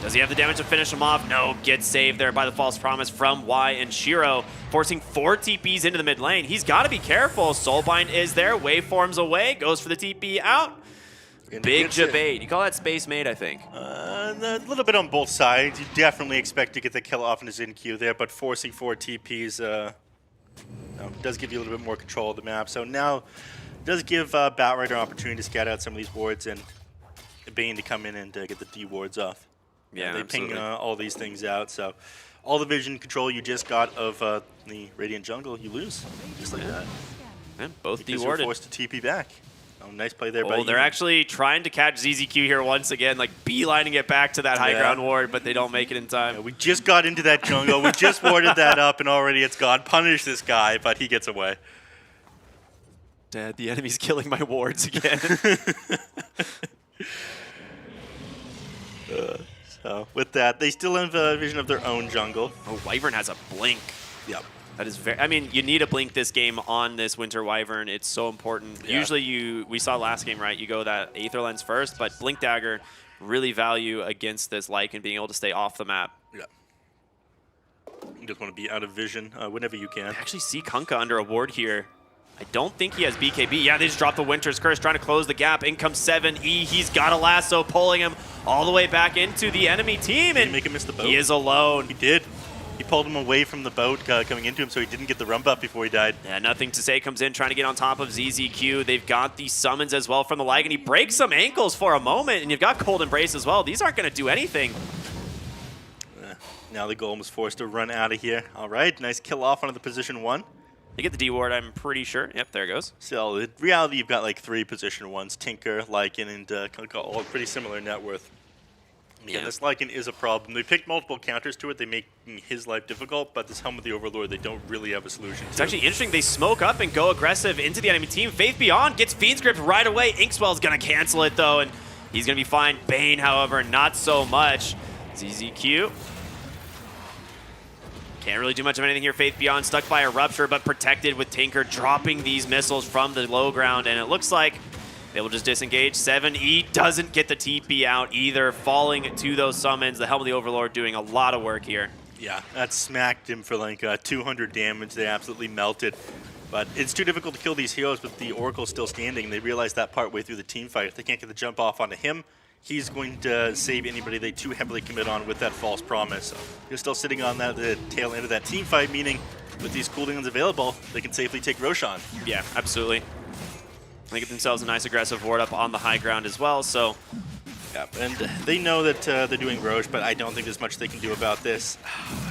Does he have the damage to finish him off? No, gets saved there by the false promise from Y and Shiro, forcing 4 TPs into the mid lane. He's got to be careful. Soulbind is there, waveforms away, goes for the TP out. Big debate. You call that Space Maid, I think. A little bit on both sides. You definitely expect to get the kill off in his in-queue there, but forcing 4 TPs does give you a little bit more control of the map. So now does give Batrider an opportunity to scout out some of these wards and Bane to come in and get the D wards off. Yeah, they absolutely. ping all these things out. So all the vision control you just got of the Radiant jungle, you lose just like that. And both Because you're dewarded. forced to TP back. Oh, nice play there by Oh, they're you. actually trying to catch ZZQ here once again, like beelining it back to that high Yeah. ground ward, but they don't make it in time. Yeah, we just got into that jungle. We just warded that up, and already it's gone. Punish this guy, but he gets away. Dad, the enemy's killing my wards again. So with that, they still have a vision of their own jungle. Oh, Wyvern has a blink. Yep. That is very. I mean, you need a blink this game on this Winter Wyvern. It's so important. Yeah. Usually, we saw last game, right? You go that Aether Lens first, but Blink Dagger really value against this Lycan being able to stay off the map. Yeah. You just want to be out of vision whenever you can. I actually see Kunkka under a ward here. I don't think he has BKB. Yeah, they just dropped the Winter's Curse, trying to close the gap. In comes 7E. He's got a lasso, pulling him all the way back into the enemy team. Did And he make him miss the boat? he is alone. He did. He pulled him away from the boat coming into him, so he didn't get the rump up before he died. Yeah, Nothing to Say comes in, trying to get on top of ZZQ. They've got the summons as well from the Lycan. He breaks some ankles for a moment, and you've got Cold Embrace as well. These aren't going to do anything. Now the Golem was forced to run out of here. All right, nice kill off onto the position 1. They get the D ward, I'm pretty sure. Yep, there it goes. So in reality, you've got like 3 position 1s, Tinker, Lycan, and Kunkka, all pretty similar net worth. Yeah, Yeah. this Lycan is a problem. They picked multiple counters to it. They make his life difficult, but this Helm of the Overlord, they don't really have a solution It's to. actually interesting. They smoke up and go aggressive into the enemy team. Faith Beyond gets Fiend's Grip right away. Inkswell's going to cancel it, though, and he's going to be fine. Bane, however, not so much. ZZQ. Can't really do much of anything here. Faith Beyond stuck by a Rupture, but protected with Tinker dropping these missiles from the low ground, and it looks like they will just disengage. 7E doesn't get the TP out either, falling to those summons. The Helm of the Overlord doing a lot of work here. Yeah, that smacked him for like 200 damage. They absolutely melted. But it's too difficult to kill these heroes with the Oracle still standing. They realize that part way through the team fight. If they can't get the jump off onto him, he's going to save anybody they too heavily commit on with that false promise. So they're still sitting on the tail end of that team fight, meaning with these cooldowns available, they can safely take Roshan. Yeah, absolutely. They get themselves a nice aggressive ward up on the high ground as well, so... Yeah, and they know that they're doing Roche, but I don't think there's much they can do about this.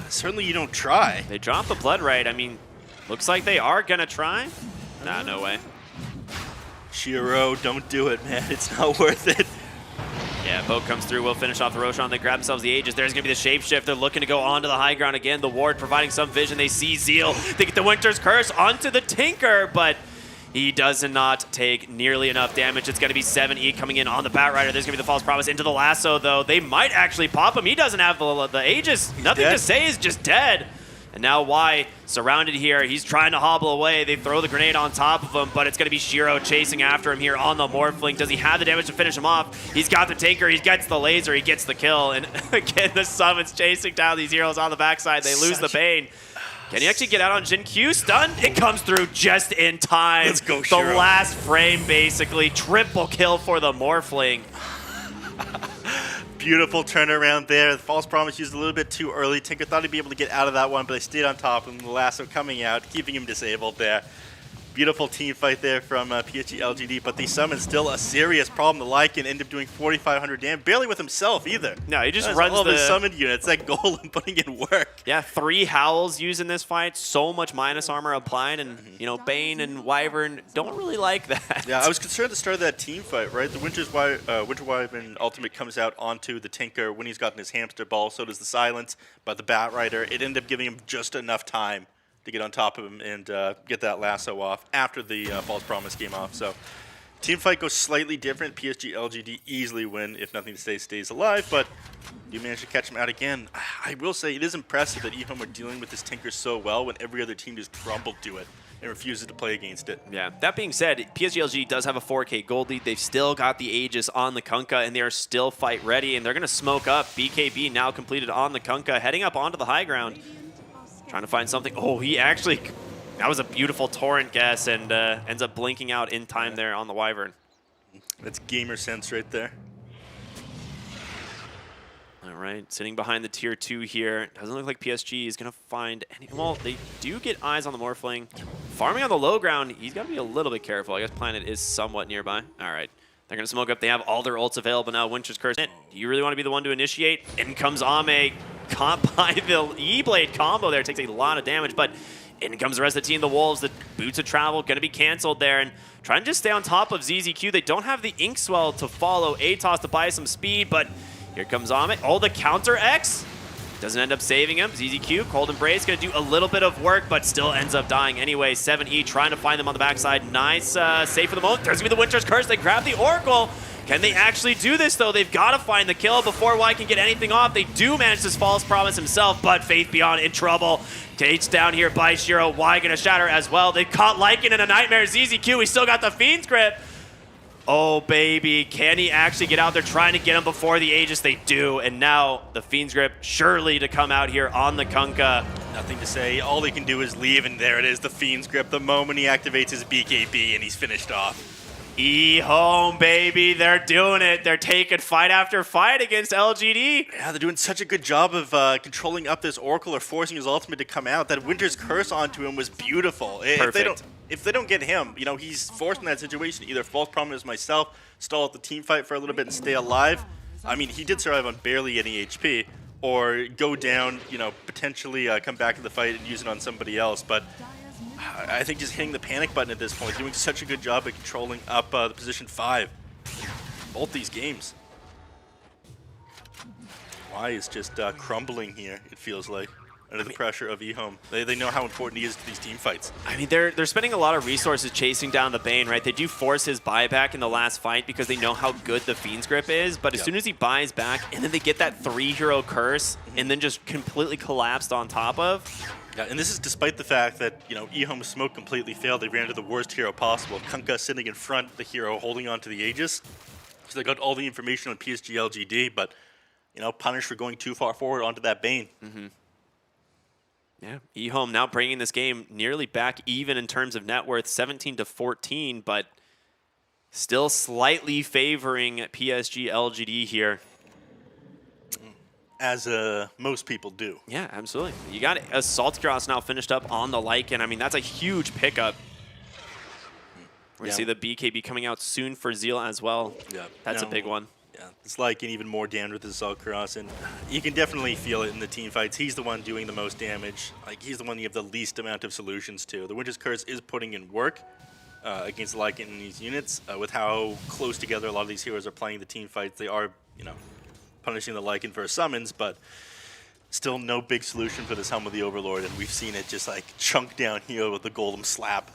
Certainly you don't try. They drop the blood right. I mean, looks like they are gonna try. Nah, no way. Shiro, don't do it, man. It's not worth it. Yeah, boat comes through, will finish off the Roshan. They grab themselves the Aegis. There's going to be the shapeshift. They're looking to go onto the high ground again. The ward providing some vision. They see Zeal. They get the Winter's Curse onto the Tinker, but he does not take nearly enough damage. It's going to be 7E coming in on the Batrider. There's going to be the False Promise into the Lasso, though. They might actually pop him. He doesn't have the Aegis. Nothing to say. He's just dead. And now Y surrounded here. He's trying to hobble away. They throw the grenade on top of him, but it's going to be Shiro chasing after him here on the Morphling. Does he have the damage to finish him off? He's got the Tinker. He gets the laser. He gets the kill. And again, the Summon's chasing down these heroes on the backside. They lose the Bane. Can he actually get out on Jin Q? Stun? It comes through just in time. Let's go, The Shiro. last frame, basically. Triple kill for the Morphling. Beautiful turnaround there. The False Promise used a little bit too early. Tinker thought he'd be able to get out of that one, but they stayed on top of him. The lasso coming out, keeping him disabled there. Beautiful team fight there from PSG LGD, but the summon still a serious problem. The Lycan end up doing 4,500 damage, barely with himself either. No, he just That's runs all of his the... summoned units. That golem putting in work. Yeah, 3 Howls used in this fight. So much minus armor applied, and, you know, Bane and Wyvern don't really like that. Yeah, I was concerned at the start of that team fight, right? The Winter Wyvern ultimate comes out onto the Tinker when he's gotten his hamster ball, so does the Silence, but the Batrider, it ended up giving him just enough time to get on top of him and get that lasso off after the False Promise came off. So team fight goes slightly different. PSG LGD easily win if nothing stays alive, but you managed to catch him out again. I will say it is impressive that EHOME are dealing with this Tinker so well when every other team just crumbled to it and refuses to play against it. Yeah, that being said, PSG LG does have a 4K gold lead. They've still got the Aegis on the Kunkka, and they are still fight ready, and they're going to smoke up. BKB now completed on the Kunkka, heading up onto the high ground. Trying to find something. Oh, he actually... That was a beautiful torrent guess, and ends up blinking out in time there on the Wyvern. That's gamer sense right there. All right, sitting behind the tier 2 here. Doesn't look like PSG is going to find any... Well, they do get eyes on the Morphling. Farming on the low ground, he's got to be a little bit careful. I guess Planet is somewhat nearby. All right. They're going to smoke up. They have all their ults available now. Winter's Curse. Do you really want to be the one to initiate? In comes Ame. Caught by the E-Blade combo there. Takes a lot of damage, but in comes the rest of the team. The Wolves, the Boots of Travel, going to be canceled there. And trying to just stay on top of ZZQ. They don't have the Inkswell to follow Atos to buy some speed, but here comes Ame. Oh, the counter X. Doesn't end up saving him. ZZQ, Cold Embrace, going to do a little bit of work, but still ends up dying anyway. 7E trying to find them on the backside. Nice save for the moment. There's going to be the Winter's Curse. They grab the Oracle. Can they actually do this, though? They've got to find the kill before Y can get anything off. They do manage this False Promise himself, but Faith Beyond in trouble. Caged down here by Shiro. Y going to shatter as well. They caught Lycan in a Nightmare. ZZQ, he still got the Fiend's Grip. Oh, baby. Can he actually get out there trying to get him before the Aegis? They do. And now the Fiend's Grip surely to come out here on the Kunkka. Nothing to say. All they can do is leave, and there it is, the Fiend's Grip. The moment he activates his BKB, and he's finished off. EHOME, baby. They're doing it. They're taking fight after fight against LGD. Yeah, they're doing such a good job of controlling up this Oracle or forcing his ultimate to come out. That Winter's Curse onto him was beautiful. Perfect. If they don't get him, you know, he's forced in that situation. Either False Promise myself, stall out the team fight for a little bit and stay alive. I mean, he did survive on barely any HP, or go down, you know, potentially come back to the fight and use it on somebody else. But I think just hitting the panic button at this point, doing such a good job at controlling up the position 5 in both these games. Y is just crumbling here, it feels like, under the pressure of EHOME. They know how important he is to these team fights. I mean, they're spending a lot of resources chasing down the Bane, right? They do force his buyback in the last fight because they know how good the Fiend's Grip is, but as soon as he buys back, and then they get that 3-hero curse, and then just completely collapsed on top of. Yeah, and this is despite the fact that, you know, EHOME's smoke completely failed. They ran into the worst hero possible. Kunkka sitting in front, the hero holding on to the Aegis. So they got all the information on PSG LGD, but, you know, punished for going too far forward onto that Bane. Yeah, EHOME now bringing this game nearly back even in terms of net worth, 17-14, but still slightly favoring PSG LGD here. As most people do. Yeah, absolutely. You got Assault Cross now finished up on the Lycan. I mean, that's a huge pickup. We see the BKB coming out soon for Zeal as well. Yeah, That's a big one. Yeah, it's like an even more damage with his Assault Cross, and you can definitely feel it in the team fights. He's the one doing the most damage. Like, he's the one you have the least amount of solutions to. The Winter's Curse is putting in work against Lycan in these units. With how close together a lot of these heroes are playing the team fights, they are, you know, punishing the Lycan for summons, but still no big solution for this Helm of the Overlord, and we've seen it just like chunk down here with the Golem slap.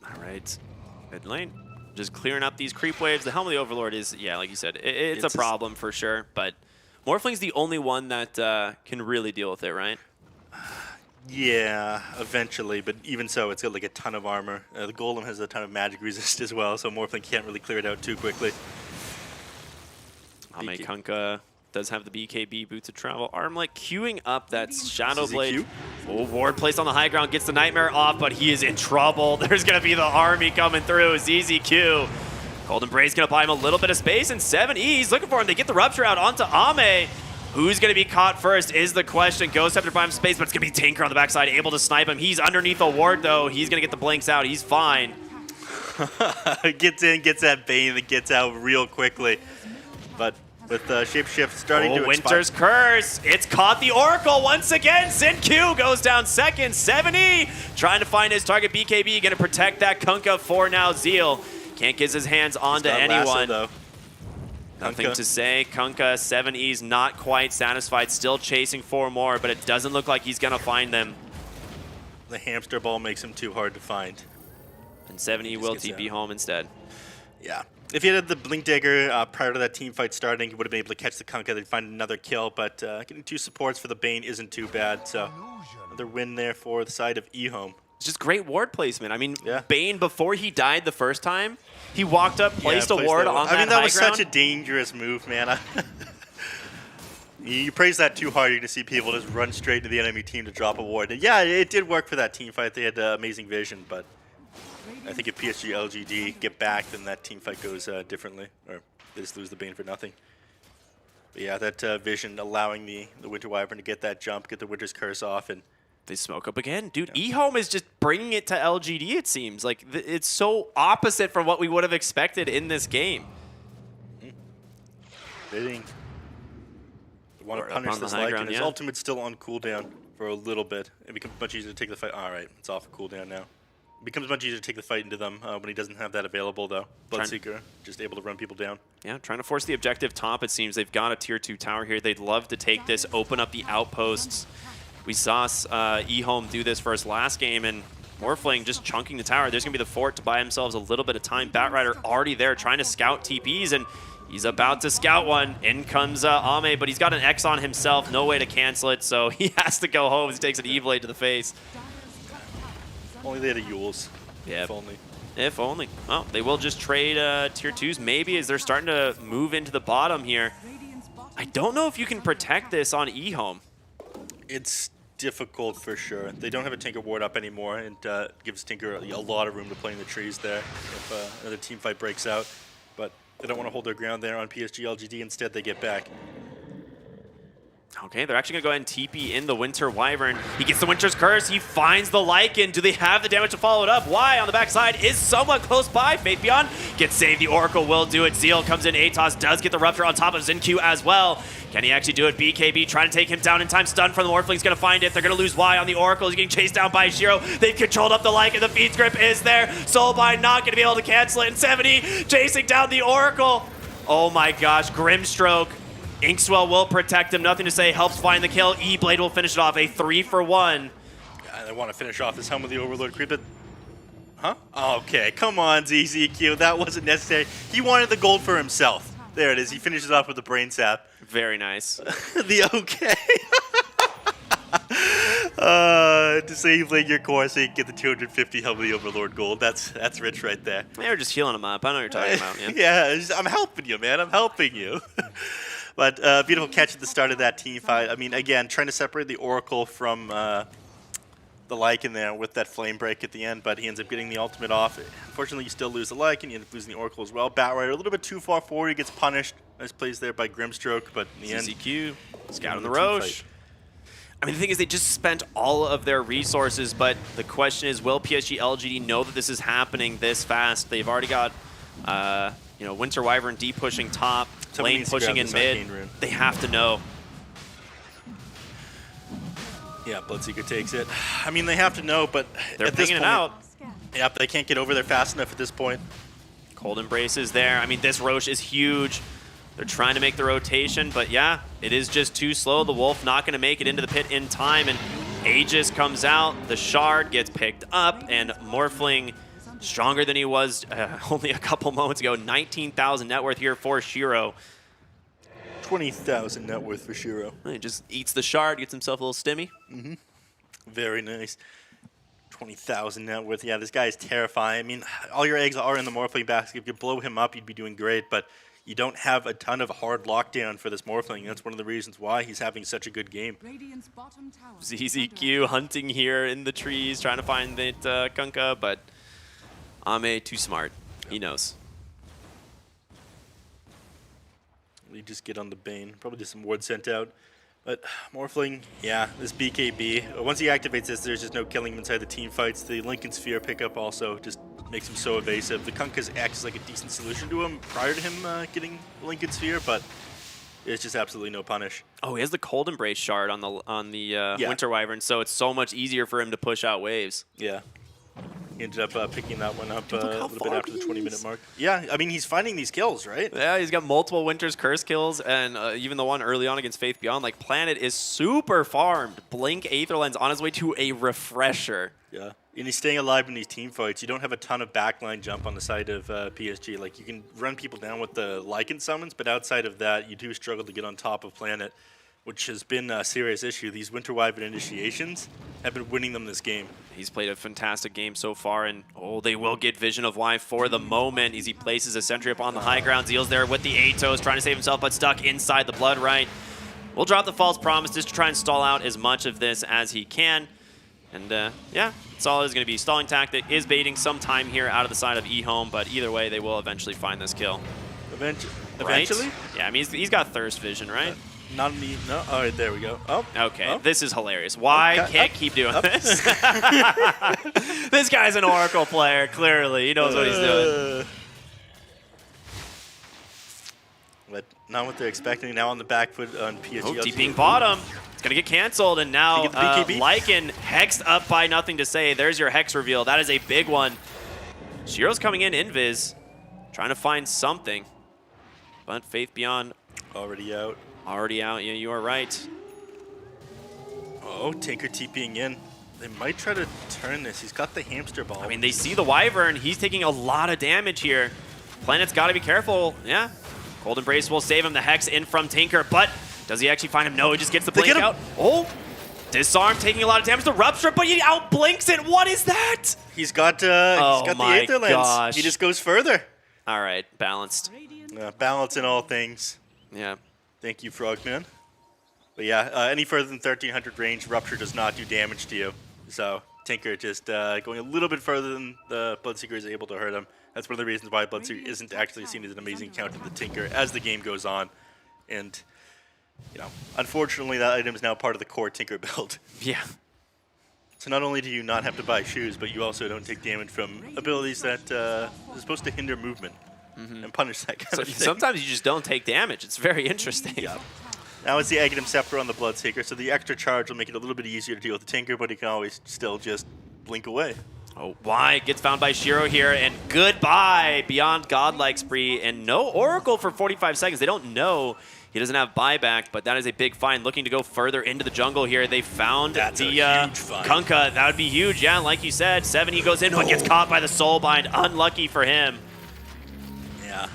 All right, mid lane. Just clearing up these creep waves. The Helm of the Overlord is, yeah, like you said, it's a problem for sure, but Morphling's the only one that can really deal with it, right? Yeah, eventually, but even so, it's got like a ton of armor. The Golem has a ton of magic resist as well, so Morphling can't really clear it out too quickly. Ame Kunkka does have the BKB Boots of Travel. Armlet queuing up that Shadow Blade. Oh, ward placed on the high ground, gets the Nightmare off, but he is in trouble. There's going to be the army coming through. ZZQ. Golden Braid's going to buy him a little bit of space, and 7E's looking for him. They get the Rupture out onto Ame. Who's going to be caught first is the question. Ghost Scepter buy him space, but it's going to be Tinker on the backside, able to snipe him. He's underneath a ward, though. He's going to get the blinks out. He's fine. Gets in, gets that Bane, and gets out real quickly. But with Shapeshift starting to Winter's Curse. It's caught the Oracle once again. Sin Q goes down second. 7E trying to find his target BKB. Going to protect that Kunkka for now. Zeal can't get his hands onto anyone. Lasso, Nothing Kunkka. to say. Kunkka, 7E's not quite satisfied. Still chasing 4 more, but it doesn't look like he's going to find them. The hamster ball makes him too hard to find. And 7E will gets TP out. home instead. Yeah. If he had the Blink Dagger prior to that team fight starting, he would have been able to catch the Kunkka. They'd find another kill, but getting 2 supports for the Bane isn't too bad. So another win there for the side of EHOME. It's just great ward placement. I mean, Yeah. Bane, before he died the first time, he walked up, placed a ward on that I mean, that was high ground. such a dangerous move, man. You praise that too hard, you're going to see people just run straight to the enemy team to drop a ward. And yeah, it did work for that team fight. They had amazing vision, but I think if PSG LGD get back, then that team fight goes differently, or they just lose the Bane for nothing. But yeah, that vision allowing the Winter Wyvern to get that jump, get the Winter's Curse off, and They smoke up again. Dude, EHOME is just bringing it to LGD, it seems. Like, it's so opposite from what we would have expected in this game. they want Or to up punish on the this high like, ground, and his yeah. ultimate's still on cooldown for a little bit. It becomes much easier to take the fight. All right, it's off of cooldown now. It becomes much easier to take the fight into them when he doesn't have that available, though. Bloodseeker, just able to run people down. Yeah, trying to force the objective top, it seems. They've got a tier 2 tower here. They'd love to take this, open up the outposts. We saw EHOME do this for his last game, and Morphling just chunking the tower. There's going to be the fort to buy themselves a little bit of time. Batrider already there trying to scout TPs, and he's about to scout one. In comes Ame, but he's got an X on himself. No way to cancel it, so he has to go home. He takes an E-Blade to the face. Only they had a Yules. Yeah. If only. If only. Well, they will just trade tier 2s maybe as they're starting to move into the bottom here. I don't know if you can protect this on EHOME. It's difficult for sure. They don't have a Tinker ward up anymore, and gives Tinker a lot of room to play in the trees there if another team fight breaks out. But they don't want to hold their ground there on PSG LGD. Instead, they get back. Okay, they're actually going to go ahead and TP in the Winter Wyvern. He gets the Winter's Curse. He finds the Lycan. Do they have the damage to follow it up? Why? On the backside is somewhat close by. Fate Beyond gets saved. The Oracle will do it. Zeal comes in. Atos does get the Rupture on top of Zinq as well. Can he actually do it? BKB trying to take him down in time. Stun from the Morphling's going to find it. They're going to lose Y on the Oracle. He's getting chased down by Shiro. They've controlled up the Lycan. The Feed's Grip is there. Soulbind not going to be able to cancel it. And 70 chasing down the Oracle. Oh my gosh. Grimstroke. Inkswell will protect him. Nothing to say. Helps find the kill. E-Blade will finish it off. A 3-for-1. They want to finish off this Helm of the Overlord creep. Huh? Okay, come on, ZZQ. That wasn't necessary. He wanted the gold for himself. There it is. He finishes off with the Brain Sap. Very nice. The okay. To save late your core so you can get the 250 Helm of the Overlord gold. That's rich right there. They were just healing him up. I know what you're talking about. Yeah. Yeah, I'm helping you, man. I'm helping you. But beautiful catch at the start of that team fight. I mean, again, trying to separate the Oracle from the Lycan there with that flame break at the end, but he ends up getting the ultimate off. Unfortunately, you still lose the Lycan, you end up losing the Oracle as well. Batrider a little bit too far forward, he gets punished. Nice plays there by Grimstroke, but in the end... CZQ, scout on the team fight. Roche. I mean, the thing is, they just spent all of their resources, but the question is, will PSG LGD know that this is happening this fast? They've already got, you know, Winter Wyvern deep pushing top, Somebody Lane needs to pushing grab in this mid. Arcane Rune. They have to know. Yeah, Bloodseeker takes it. I mean, they have to know, but They're at this pinging point, it out. Yep, they can't get over there fast enough at this point. Cold Embrace is there. I mean, this Roche is huge. They're trying to make the rotation, but yeah, it is just too slow. The Wolf not going to make it into the pit in time, and Aegis comes out. The Shard gets picked up, and Morphling stronger than he was only a couple moments ago. 19,000 net worth here for Shiro. 20,000 net worth for Shiro. He just eats the Shard, gets himself a little stimmy. Very nice. 20,000 net worth. Yeah, this guy is terrifying. I mean, all your eggs are in the Morphling basket. If you blow him up, you'd be doing great, but you don't have a ton of hard lockdown for this Morphling. That's one of the reasons why he's having such a good game. Radiant's bottom tower. ZZQ hunting here in the trees, trying to find that Kunkka, but Ame too smart. He knows. You just get on the Bane. Probably just some ward sent out. But Morphling, yeah, this BKB. Once he activates this, there's just no killing him inside the team fights. The Lincoln Sphere pickup also just makes him so evasive. The Kunkka's acts as like a decent solution to him prior to him getting Lincoln Sphere, but it's just absolutely no punish. Oh, he has the Cold Embrace Shard on the Yeah. Winter Wyvern, so it's so much easier for him to push out waves. Yeah. He ended up picking that one up Dude, look a how little bit far after the he 20-minute is. mark. Yeah, I mean, he's finding these kills, right? Yeah, he's got multiple Winter's Curse kills, and even the one early on against Faith Beyond. Like, Planet is super farmed. Blink Aetherlens on his way to a refresher. Yeah. And he's staying alive in these team fights. You don't have a ton of backline jump on the side of PSG. Like, you can run people down with the Lycan summons, but outside of that, you do struggle to get on top of Planet, which has been a serious issue. These Winter Wyvern initiations have been winning them this game. He's played a fantastic game so far, and oh, they will get Vision of Y for the moment as he places a sentry up on the high ground. Zeal's there with the Atos, trying to save himself, but stuck inside the Blood Right. We'll drop the False Promise just to try and stall out as much of this as he can. And yeah, that's all it's going to be. Stalling tactic is baiting some time here out of the side of EHOME, but either way, they will eventually find this kill. Eventually? Right? Yeah, I mean, he's got Thirst Vision, right? Not me. No. All right, there we go. Oh. Okay, Oh. this is hilarious. Why Okay. can't keep doing this? This guy's an Oracle player, clearly. He knows what he's doing. But not what they're expecting. Now on the back foot on PSG. Oh, TPing bottom. It's going to get canceled, and now Can you get the BKB? Lycan hexed up by nothing to say. There's your hex reveal. That is a big one. Shiro's coming in invis, trying to find something. But Faith Beyond Already out. already out. Yeah, you are right. Oh, Tinker TPing in. They might try to turn this. He's got the hamster ball. I mean, they see the Wyvern. He's taking a lot of damage here. Planet's got to be careful. Yeah. Cold Embrace will save him. The Hex in from Tinker, but does he actually find him? No, he just gets the They blink get him. out. Oh, Disarm taking a lot of damage. The Rupture, but he outblinks it. What is that? He's got Oh the my Aether Lens. gosh. He just goes further. All right, balanced. Balance in all things. Yeah. Thank you, Frogman. But yeah, any further than 1300 range, Rupture does not do damage to you. So Tinker just going a little bit further than the Bloodseeker is able to hurt him. That's one of the reasons why Bloodseeker isn't actually seen as an amazing counter to the Tinker as the game goes on. And, you know, unfortunately that item is now part of the core Tinker build. Yeah. So not only do you not have to buy shoes, but you also don't take damage from abilities that are supposed to hinder movement and punish that kind So of thing. sometimes you just don't take damage. It's very interesting. Yeah. Now it's the Aghanim Scepter on the Bloodseeker, so the extra charge will make it a little bit easier to deal with the Tinker, but he can always still just blink away. Oh, Y gets found by Shiro here, and goodbye, Beyond Godlike Spree, and no Oracle for 45 seconds. They don't know he doesn't have buyback, but that is a big find. Looking to go further into the jungle here. They found That's the a huge find. Kunkka. That would be huge, yeah, like you said. 7, he goes in, but gets caught by the Soulbind. Unlucky for him. Yeah.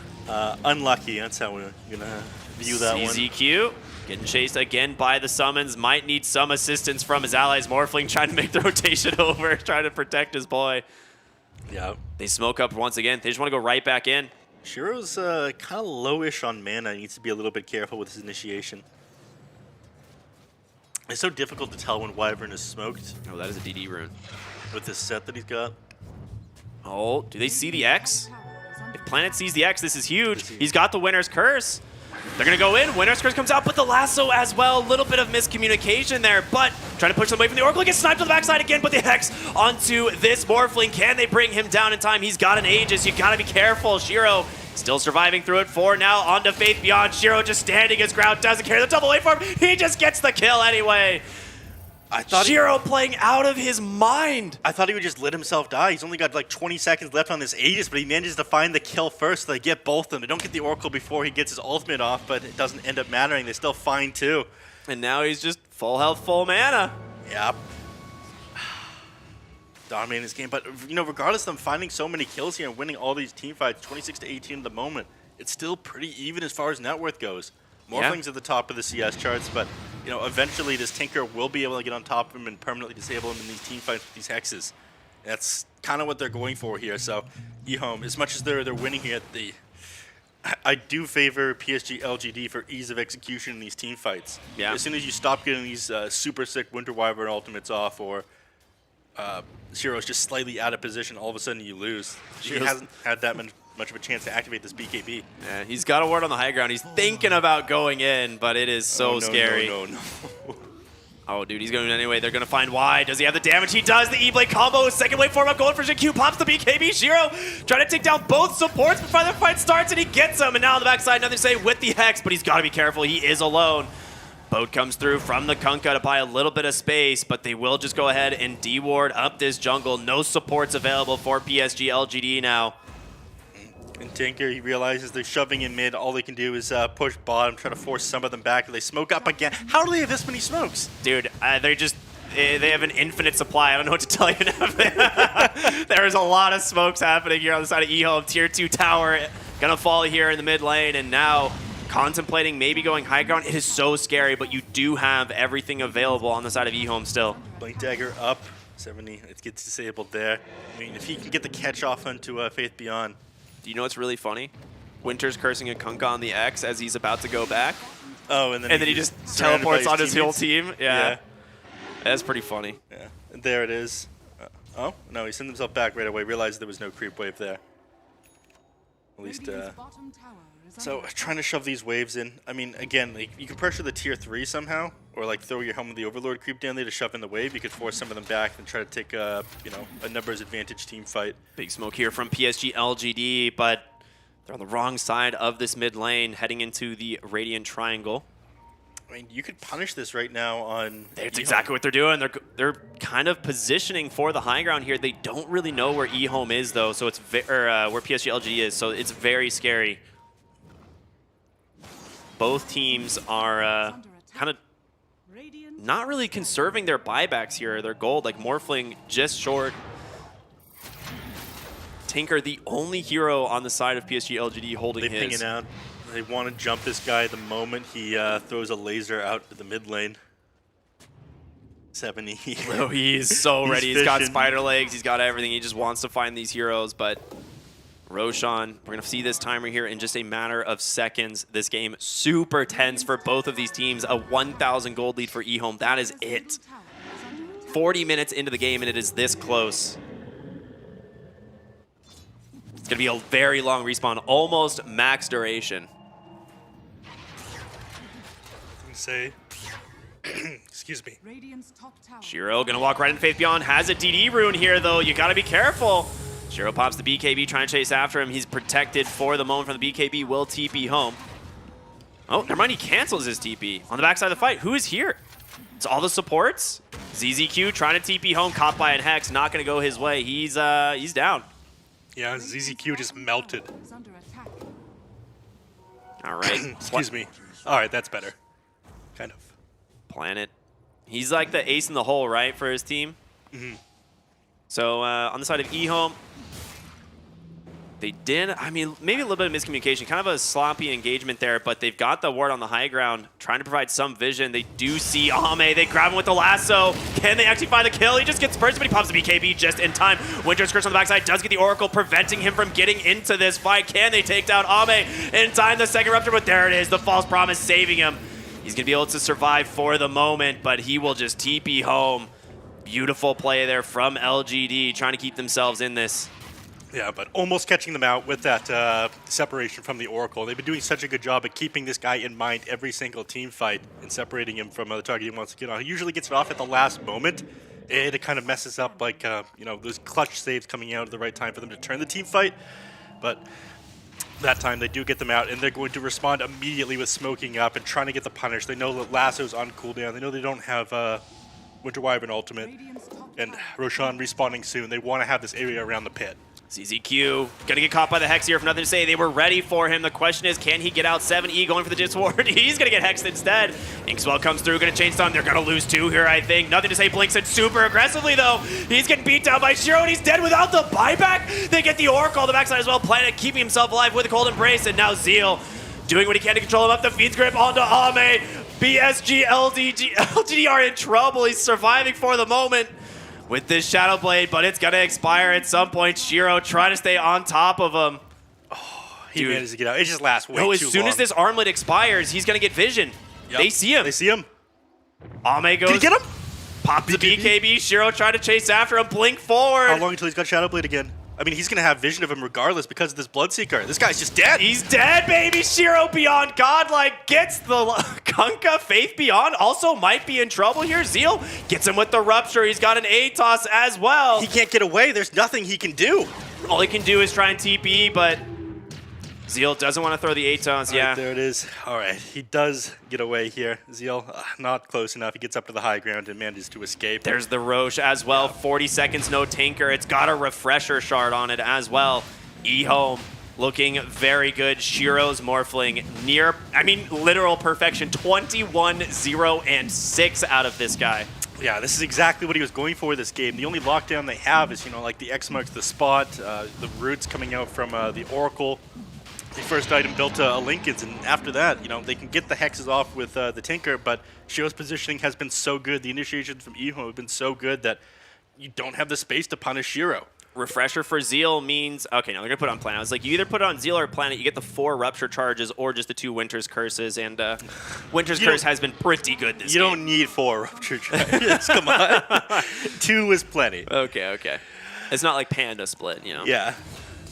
Unlucky, that's how we're going to view that one. CZQ getting chased again by the summons. Might need some assistance from his allies. Morphling trying to make the rotation over, trying to protect his boy. Yeah. They smoke up once again. They just want to go right back in. Shiro's kind of lowish on mana. He needs to be a little bit careful with his initiation. It's so difficult to tell when Wyvern is smoked Oh, that is a DD rune. with this set that he's got. Oh, do they see the X? If Planet sees the X, this is huge. He's got the Winner's Curse. They're going to go in. Winner's Curse comes out, but the lasso as well. A little bit of miscommunication there, but trying to push them away from the Oracle. Gets sniped on the backside again, but the Hex onto this Morphling. Can they bring him down in time? He's got an Aegis. You got to be careful. Shiro still surviving through it. 4 now onto Faith Beyond. Shiro just standing his ground. Doesn't care. The double waveform. He just gets the kill anyway. I thought Shiro playing out of his mind. I thought he would just let himself die. He's only got like 20 seconds left on this Aegis, but he manages to find the kill first. So they get both of them. They don't get the Oracle before he gets his ultimate off, but it doesn't end up mattering. They still find too. And now he's just full health, full mana. Yep. Dominating this game, but you know, regardless of them finding so many kills here and winning all these team fights, 26-18 at the moment, it's still pretty even as far as net worth goes. Morphling's at the top of the CS charts, but you know, eventually this Tinker will be able to get on top of him and permanently disable him in these team fights with these hexes. That's kind of what they're going for here. So, EHOME, as much as they're winning here, I do favor PSG LGD for ease of execution in these team fights. Yeah. As soon as you stop getting these super sick Winter Wyvern ultimates off, or Shiro's just slightly out of position, all of a sudden you lose. He hasn't had that much of a chance to activate this BKB. Yeah, he's got a ward on the high ground. He's thinking about going in, but it is so scary. No. Oh, dude, he's going anyway. They're going to find why. Does he have the damage? He does. The E-Blade combo. Second wave form up going for JQ. Pops the BKB. Shiro trying to take down both supports before the fight starts, and he gets him. And now on the backside, nothing to say with the Hex, but he's got to be careful. He is alone. Boat comes through from the Kunkka to buy a little bit of space, but they will just go ahead and deward up this jungle. No supports available for PSG LGD now. And Tinker, he realizes they're shoving in mid. All they can do is push bottom, try to force some of them back. They smoke up again. How do they have this many smokes? Dude, they have an infinite supply. I don't know what to tell you now. There's a lot of smokes happening here on the side of EHOME. Tier 2 tower gonna fall here in the mid lane, and now contemplating maybe going high ground. It is so scary, but you do have everything available on the side of EHOME still. Blink Dagger up, 70. It gets disabled there. I mean, if he can get the catch off onto Faith Beyond. Do you know what's really funny? Winter's cursing a Kunkka on the X as he's about to go back. Oh, and then he just teleports on his whole team. Yeah. That's pretty funny. Yeah, and there it is. Oh, no, he sent himself back right away. Realized there was no creep wave there. At least, so trying to shove these waves in. I mean, again, like, you can pressure the tier 3 somehow, or like throw your Helm of the Overlord creep down there to shove in the wave. You could force some of them back and try to take a numbers advantage team fight. Big smoke here from PSG LGD, but they're on the wrong side of this mid lane, heading into the Radiant Triangle. I mean, you could punish this right now on. That's exactly what they're doing. They're kind of positioning for the high ground here. They don't really know where EHOME is though, so it's where PSG LGD is. So it's very scary. Both teams are kind of not really conserving their buybacks here, their gold. Like Morphling just short. Tinker, the only hero on the side of PSG LGD holding his. They're pinging out. They want to jump this guy the moment he throws a laser out to the mid lane. 70. Oh, he is so ready. He's got spider legs. He's got everything. He just wants to find these heroes, but Roshan, we're going to see this timer here in just a matter of seconds. This game super tense for both of these teams. A 1,000 gold lead for EHOME. That is it. 40 minutes into the game, and it is this close. It's going to be a very long respawn, almost max duration. Say, excuse me. Shiro going to walk right in Faith Beyond. Has a DD rune here, though. You got to be careful. Shiro pops the BKB, trying to chase after him. He's protected for the moment from the BKB. Will TP home. Oh, never mind. He cancels his TP. On the backside of the fight, who is here? It's all the supports. ZZQ trying to TP home. Caught by a Hex. Not going to go his way. He's down. Yeah, ZZQ just melted. All right. Excuse me. All right, that's better. Kind of. Planet. He's like the ace in the hole, right, for his team? Mm-hmm. So on the side of EHOME, They did. I mean, maybe a little bit of miscommunication, kind of a sloppy engagement there, but they've got the ward on the high ground, trying to provide some vision. They do see EHOME. They grab him with the lasso. Can they actually find the kill? He just gets burst, but he pops the BKB just in time. Winter's Curse on the backside does get the Oracle, preventing him from getting into this fight. Can they take down EHOME in time? The second Rupture, but there it is. The False Promise saving him. He's going to be able to survive for the moment, but he will just TP home. Beautiful play there from LGD, trying to keep themselves in this. Yeah, but almost catching them out with that separation from the Oracle. They've been doing such a good job at keeping this guy in mind every single team fight and separating him from the target he wants to get on. He usually gets it off at the last moment, and it kind of messes up, like, those clutch saves coming out at the right time for them to turn the team fight. But that time they do get them out, and they're going to respond immediately with smoking up and trying to get the punish. They know that Lasso's on cooldown. They know they don't have Winter Wyvern ultimate, and Roshan respawning soon. They want to have this area around the pit. CZQ gonna get caught by the Hex here, if nothing to say. They were ready for him. The question is, can he get out? 7E going for the Disward. He's gonna get hexed instead. Inkswell comes through, gonna chain stun. They're gonna lose 2 here, I think. Nothing to say. Blinks in super aggressively, though. He's getting beat down by Shiro, and he's dead without the buyback. They get the Oracle on the backside as well. Planet keeping himself alive with a Cold Embrace, and now Zeal doing what he can to control him up. The Feed's grip onto EHOME. BSG, LGD are in trouble. He's surviving for the moment with this Shadow Blade, but it's gonna expire at some point. Shiro trying to stay on top of him. He manages to get out. It just lasts way too long. As soon as this armlet expires, he's gonna get vision. Yep. They see him. They see him. EHOME goes. Did he get him? Pop the BKB. Shiro trying to chase after him. Blink forward. How long until he's got Shadow Blade again? I mean, he's going to have vision of him regardless because of this Bloodseeker. This guy's just dead. He's dead, baby. Shiro beyond godlike gets the Kunkka. Faith Beyond also might be in trouble here. Zeal gets him with the Rupture. He's got an ATOS as well. He can't get away. There's nothing he can do. All he can do is try and TP, but Zeal doesn't want to throw the ATOS. Yeah. Right, there it is. All right. He does get away here. Zeal, not close enough. He gets up to the high ground and manages to escape. There's the Roche as well. 40 seconds, no Tinker. It's got a Refresher Shard on it as well. EHOME looking very good. Shiro's Morphling near, literal perfection. 21, 0, and 6 out of this guy. Yeah, this is exactly what he was going for this game. The only lockdown they have is, like the X marks the spot, the roots coming out from the Oracle. The first item built a Lincoln's, and after that, they can get the hexes off with the Tinker, but Shiro's positioning has been so good, the initiations from EHOME have been so good that you don't have the space to punish Shiro. Refresher for Zeal means, okay, no, they're going to put it on Planet. I was like, you either put it on Zeal or Planet, you get the 4 Rupture charges or just the 2 Winter's Curses, and Winter's Curse has been pretty good this game. You don't need 4 Rupture charges, come on. 2 is plenty. Okay. It's not like Panda Split, Yeah.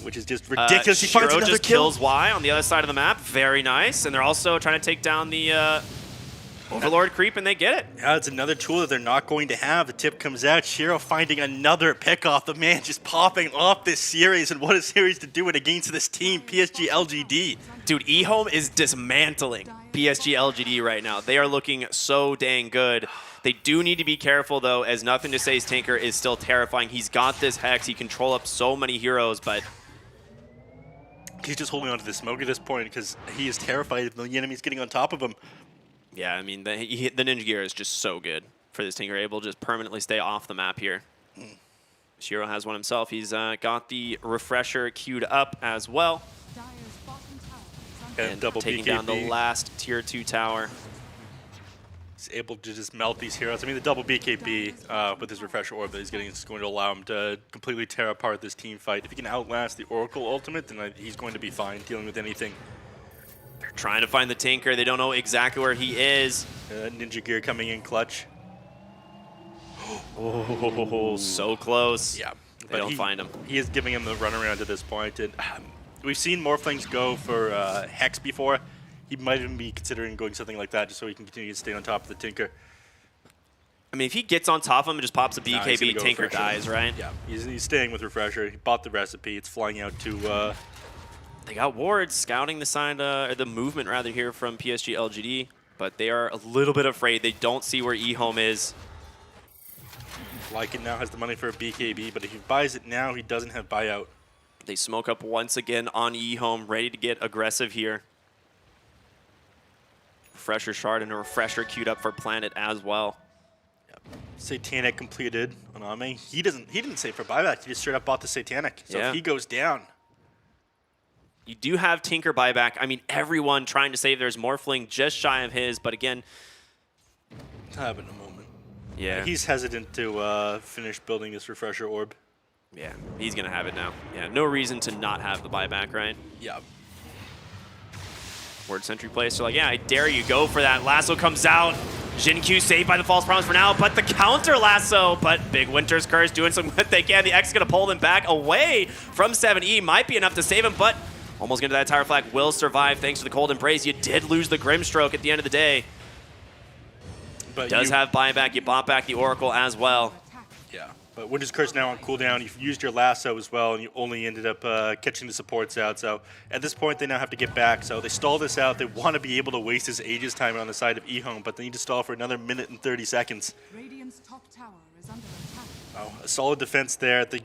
Which is just ridiculous. He finds Shiro another just kill. kills Y on the other side of the map. Very nice. And they're also trying to take down the Overlord creep, and they get it. Yeah, it's another tool that they're not going to have. The tip comes out. Shiro finding another pick-off. The man just popping off this series, and what a series to do it against this team, PSG LGD. Dude, EHOME is dismantling PSG LGD right now. They are looking so dang good. They do need to be careful, though, as Nothing to Say's Tinker is still terrifying. He's got this Hex. He can control up so many heroes, but he's just holding on to the smoke at this point because he is terrified of the enemies getting on top of him. Yeah, the Ninja Gear is just so good for this Tinker, able to just permanently stay off the map here. Shiro has one himself. He's got the Refresher queued up as well. And double taking BKB. down the last tier 2 tower. He's able to just melt these heroes. The double BKB with his Refresher Orb that he's getting is going to allow him to completely tear apart this team fight. If he can outlast the Oracle ultimate, then he's going to be fine dealing with anything. They're trying to find the Tinker. They don't know exactly where he is. Ninja Gear coming in clutch. Oh, so close. Yeah. They don't find him. He is giving him the runaround at this point. And we've seen Morphlings go for Hex before. He might even be considering going something like that just so he can continue to stay on top of the Tinker. If he gets on top of him and just pops a BKB, Tinker dies, right? Yeah, he's staying with Refresher. He bought the recipe. It's flying out to... They got wards scouting the side, or the movement rather here from PSG LGD, but they are a little bit afraid. They don't see where EHOME is. Lycan now has the money for a BKB, but if he buys it now, he doesn't have buyout. They smoke up once again on EHOME, ready to get aggressive here. Refresher Shard and a Refresher queued up for Planet as well. Yep. Satanic completed on Ame. He didn't save for buyback. He just straight up bought the Satanic. So if he goes down, You do have Tinker buyback. I mean, everyone trying to save. There's Morphling just shy of his, but again, Having a moment. yeah, He's hesitant to finish building this refresher orb. yeah, he's gonna have it now. Yeah, no reason to not have the buyback, right? Yeah. Word Sentry plays, so like, yeah, I dare you, go for that. Lasso comes out. Jin-Q saved by the false promise for now, but the counter lasso, but Big Winter's Curse doing something what they can. The X is gonna pull them back away from 7E, might be enough to save him, but almost getting to that tower flag, will survive thanks to the Cold Embrace. You did lose the Grimstroke at the end of the day. But Does have buyback, you bought back the Oracle as well. Yeah. But Winter's Curse now on cooldown. You've used your lasso as well, and you only ended up catching the supports out. So at this point, they now have to get back. So they stall this out. They want to be able to waste his Aegis time on the side of EHOME, but they need to stall for another minute and 30 seconds. Radiant's top tower is under attack. Oh, a solid defense there. They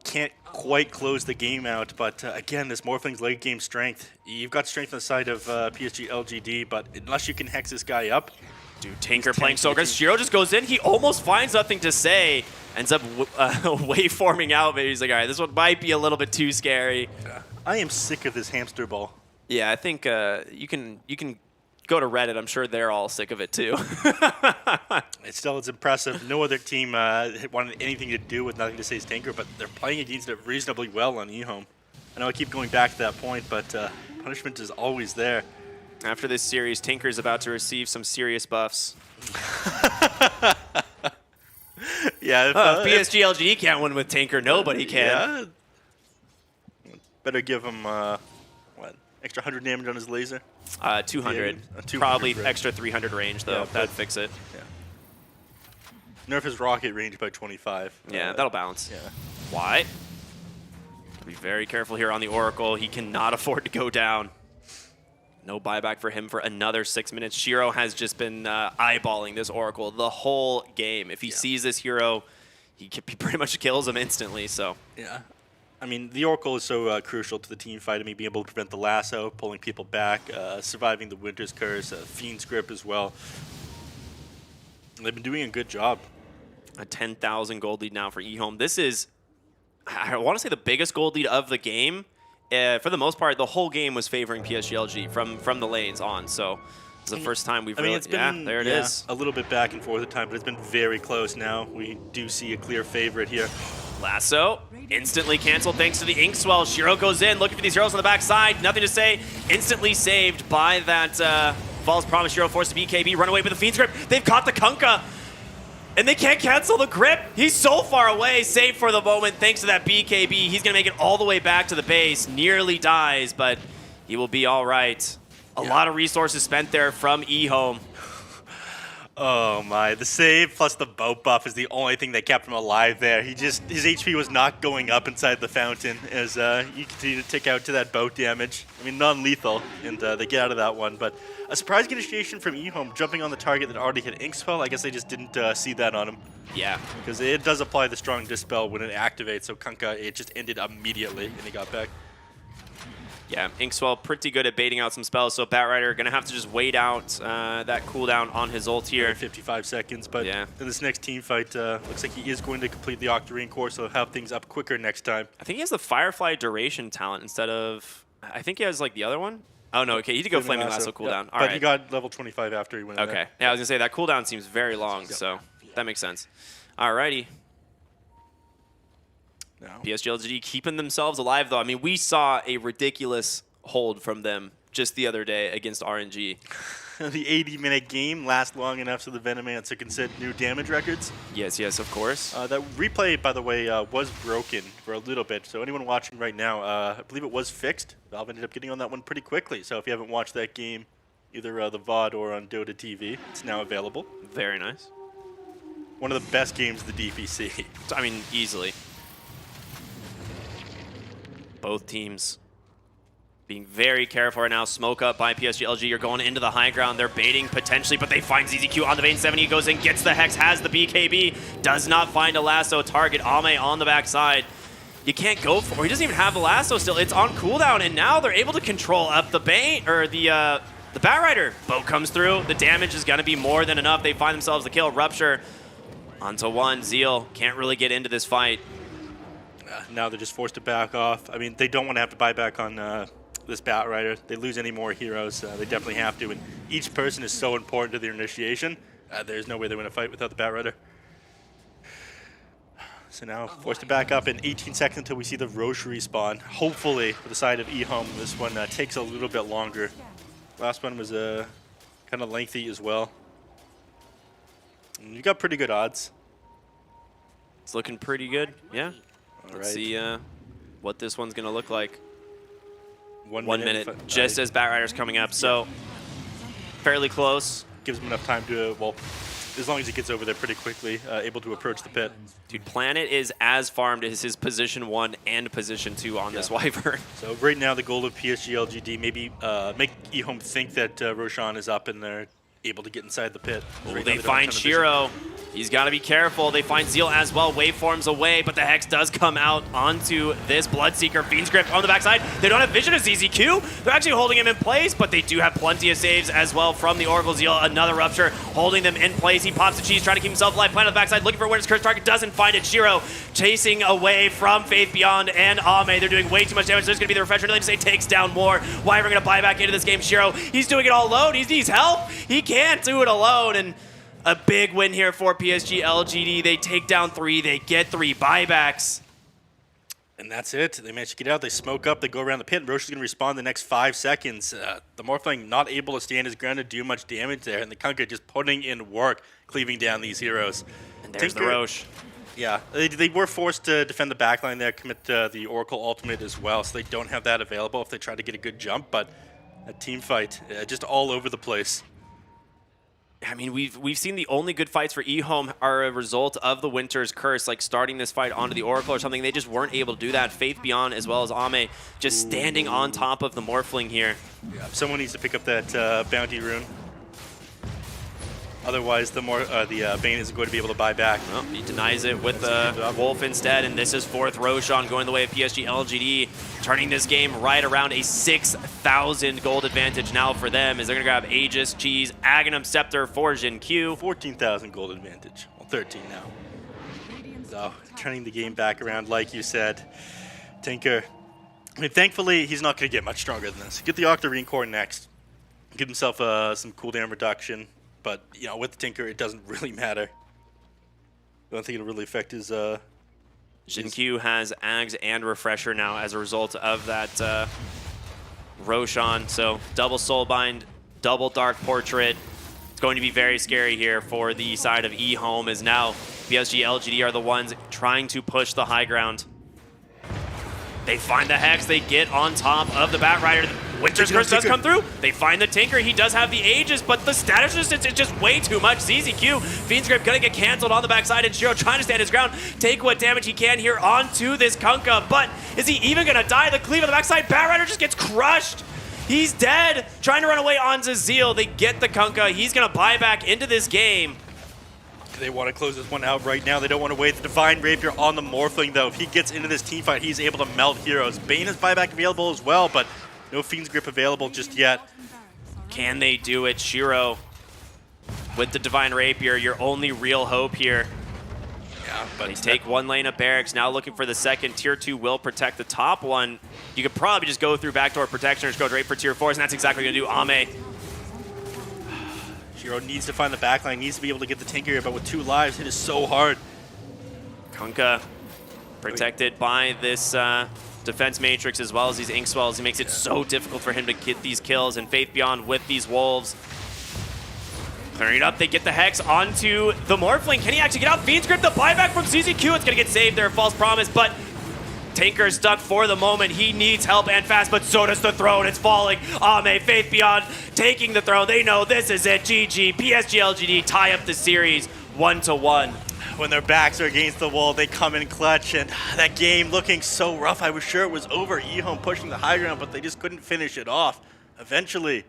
can't quite close the game out, but again, this Morphling's late game strength. You've got strength on the side of PSG LGD, but unless you can hex this guy up, Dude, Tinker playing so good. Shiro just goes in. He almost finds nothing to say. Ends up waveforming out, but he's like, all right, this one might be a little bit too scary. I am sick of this hamster ball. Yeah, I think you can go to Reddit. I'm sure they're all sick of it too. It's impressive. No other team wanted anything to do with Nothing to Say's Tinker, but they're playing against it reasonably well on EHOME. I know I keep going back to that point, but punishment is always there. After this series, Tinker's about to receive some serious buffs. Yeah. If PSG LGD can't win with Tinker. Nobody can. Yeah. Better give him, what, extra 100 damage on his laser? 200. Yeah, 200 Probably range. extra 300 range, though. Yeah, That'd but- fix it. Nerf his rocket range by 25. Yeah, that'll balance. Yeah. Why? Be very careful here on the Oracle. He cannot afford to go down. No buyback for him for another 6 minutes. Shiro has just been eyeballing this Oracle the whole game. If he sees this hero, he pretty much kills him instantly. So Yeah. I mean, the Oracle is so crucial to the team fight. I mean, being able to prevent the lasso, pulling people back, surviving the Winter's Curse, Fiend's Grip as well. They've been doing a good job. a 10,000 gold lead now for EHOME. This is, I want to say, the biggest gold lead of the game. For the most part, the whole game was favoring PSGLG from the lanes on. So it's the first time we've I mean, really, it's been there it is. a little bit back and forth at time, but it's been very close now. We do see a clear favorite here. Lasso instantly canceled thanks to the Inkswell. Shiro goes in, looking for these heroes on the backside. Nothing to say. Instantly saved by that false promise. Shiro forced the BKB, run away with the Fiend's Grip. They've caught the Kunkka. And they can't cancel the grip. He's so far away, safe for the moment, thanks to that BKB. He's going to make it all the way back to the base. Nearly dies, but he will be all right. A lot of resources spent there from EHOME. Oh my, the save plus the boat buff is the only thing that kept him alive there. His HP was not going up inside the fountain as you continue to tick out to that boat damage. I mean, non-lethal, and they get out of that one, but a surprise initiation from EHOME jumping on the target that already hit Inkswell. I guess they just didn't see that on him. Yeah. Because it does apply the strong dispel when it activates, so Kunkka, it just ended immediately and he got back. Yeah, Inkswell pretty good at baiting out some spells, so Batrider going to have to just wait out that cooldown on his ult here. 55 seconds, but Yeah. in this next team fight, looks like he is going to complete the Octarine core, so he'll have things up quicker next time. I think he has the Firefly duration talent instead of... I think he has like the other one. Oh, no, okay, he did go Flaming Lasso cooldown. Yeah, All but right. he got level 25 after he went in Okay. there. Yeah, I was going to say, that cooldown seems very long, so that makes sense. Alrighty. Now. PSGLG keeping themselves alive, though. I mean, we saw a ridiculous hold from them just the other day against RNG. The 80-minute game lasts long enough so the Venom Ants can set new damage records. Yes, yes, of course. That replay, by the way, was broken for a little bit. So anyone watching right now, I believe it was fixed. Valve ended up getting on that one pretty quickly. So if you haven't watched that game, either the VOD or on Dota TV, it's now available. Very nice. One of the best games of the DPC. I mean, easily. Both teams being very careful right now. Smoke up by PSGLG. You're going into the high ground. They're baiting potentially, but they find ZZQ on the vein. 70 goes in, gets the Hex, has the BKB, does not find a lasso target. Ame on the backside. You can't go for it. He doesn't even have the lasso still. It's on cooldown, and now they're able to control up the bait, or the Batrider. Boat comes through. The damage is going to be more than enough. They find themselves the kill. Rupture onto one. Zeal can't really get into this fight. Now they're just forced to back off. I mean, they don't want to have to buy back on this Batrider. They lose any more heroes, they definitely have to. And each person is so important to their initiation. There's no way they win a fight without the Batrider. So now forced to back up in 18 seconds until we see the Roche respawn. Hopefully, for the side of EHOME, this one takes a little bit longer. Last one was kind of lengthy as well. And you got pretty good odds. It's looking pretty good. Yeah. All Let's right. see what this one's going to look like. 1 minute, just as Batrider's coming up. So fairly close. Gives him enough time to, well, as long as he gets over there pretty quickly, able to approach the pit. Dude, Planet is as farmed as his position 1 and position 2 on this Wyvern. So right now the goal of PSG LGD, maybe make EHOME think that Roshan is up and they're able to get inside the pit. Ooh, Right now they don't find have a ton of vision. Shiro. He's got to be careful. They find Zeal as well. Waveforms away, but the Hex does come out onto this Bloodseeker. Fiend's Grip on the backside. They don't have vision of ZZQ. They're actually holding him in place, but they do have plenty of saves as well from the Oracle Zeal. Another Rupture holding them in place. He pops the cheese, trying to keep himself alive. Planet on the backside, looking for Winter's Curse target. Doesn't find it. Shiro chasing away from Faith Beyond and Ame. They're doing way too much damage. There's going to be the Refresher. They just say takes down more. Wyvern going to buy back into this game. Shiro, he's doing it all alone. He needs help. He can't do it alone. And a big win here for PSG LGD. They take down 3. They get 3 buybacks. And that's it. They manage to get out. They smoke up. They go around the pit. Roche is going to respawn in the next 5 seconds. The Morphling not able to stand his ground to do much damage there. And the Kunkka just putting in work, cleaving down these heroes. And there's the Roche. Yeah, they were forced to defend the backline there, commit the Oracle ultimate as well. So they don't have that available if they try to get a good jump. But a team fight, just all over the place. I mean, we've seen the only good fights for EHOME are a result of the Winter's Curse, like starting this fight onto the Oracle or something. They just weren't able to do that. Faith Beyond as well as Ame just standing on top of the Morphling here. Yeah, someone needs to pick up that bounty rune. Otherwise, the Bane isn't going to be able to buy back. Well, he denies it with the Wolf instead, and this is 4th Roshan going the way of PSG LGD, turning this game right around a 6,000 gold advantage now for them, as they're going to grab Aegis, Cheese, Aghanim, Scepter, Forge, and Q. 14,000 gold advantage. Well, 13 now. So, turning the game back around, like you said. Tinker, I mean, thankfully, he's not going to get much stronger than this. Get the Octarine Core next. Give himself some cooldown reduction. But, you know, with Tinker, it doesn't really matter. I don't think it'll really affect his... Q has Ags and Refresher now as a result of that Roshan. So double Soulbind, double Dark Portrait. It's going to be very scary here for the side of EHOME, as now PSG LGD are the ones trying to push the high ground. They find the Hex. They get on top of the Batrider. Winter's Curse does come through. They find the Tinker. He does have the Aegis, but the status resistance is just way too much. ZZQ, Fiend's Grip gonna get canceled on the backside, and Shiro trying to stand his ground, take what damage he can here onto this Kunkka, but is he even gonna die? The cleave on the backside, Batrider just gets crushed. He's dead. Trying to run away onto Zeal. They get the Kunkka. He's gonna buy back into this game. They want to close this one out right now. They don't want to wait. The Divine Rapier on the Morphling, though. If he gets into this team fight, he's able to melt heroes. Bane is buyback available as well, but no Fiend's Grip available just yet. Can they do it? Shiro with the Divine Rapier, your only real hope here. Yeah, but They take one lane of barracks, now looking for the second. Tier 2 will protect the top one. You could probably just go through backdoor protection or just go straight for Tier 4s, and that's exactly what you're going to do. Ame, Shiro needs to find the backline, needs to be able to get the Tinker here, but with 2 lives, it is so hard. Kunkka protected by this defense matrix as well as these ink swells. He makes it so difficult for him to get these kills, and Faith Beyond with these wolves. Clearing it up, they get the Hex onto the Morphling. Can he actually get out? Fiend's Grip, the buyback from ZZQ. It's going to get saved there, false promise, but Tinker's stuck for the moment. He needs help and fast, but so does the throne. It's falling. Ame, Faith Beyond taking the throne. They know this is it. GG, PSG LGD tie up the series 1-1. When their backs are against the wall, they come in clutch, and that game looking so rough. I was sure it was over. EHOME pushing the high ground, but they just couldn't finish it off. Eventually,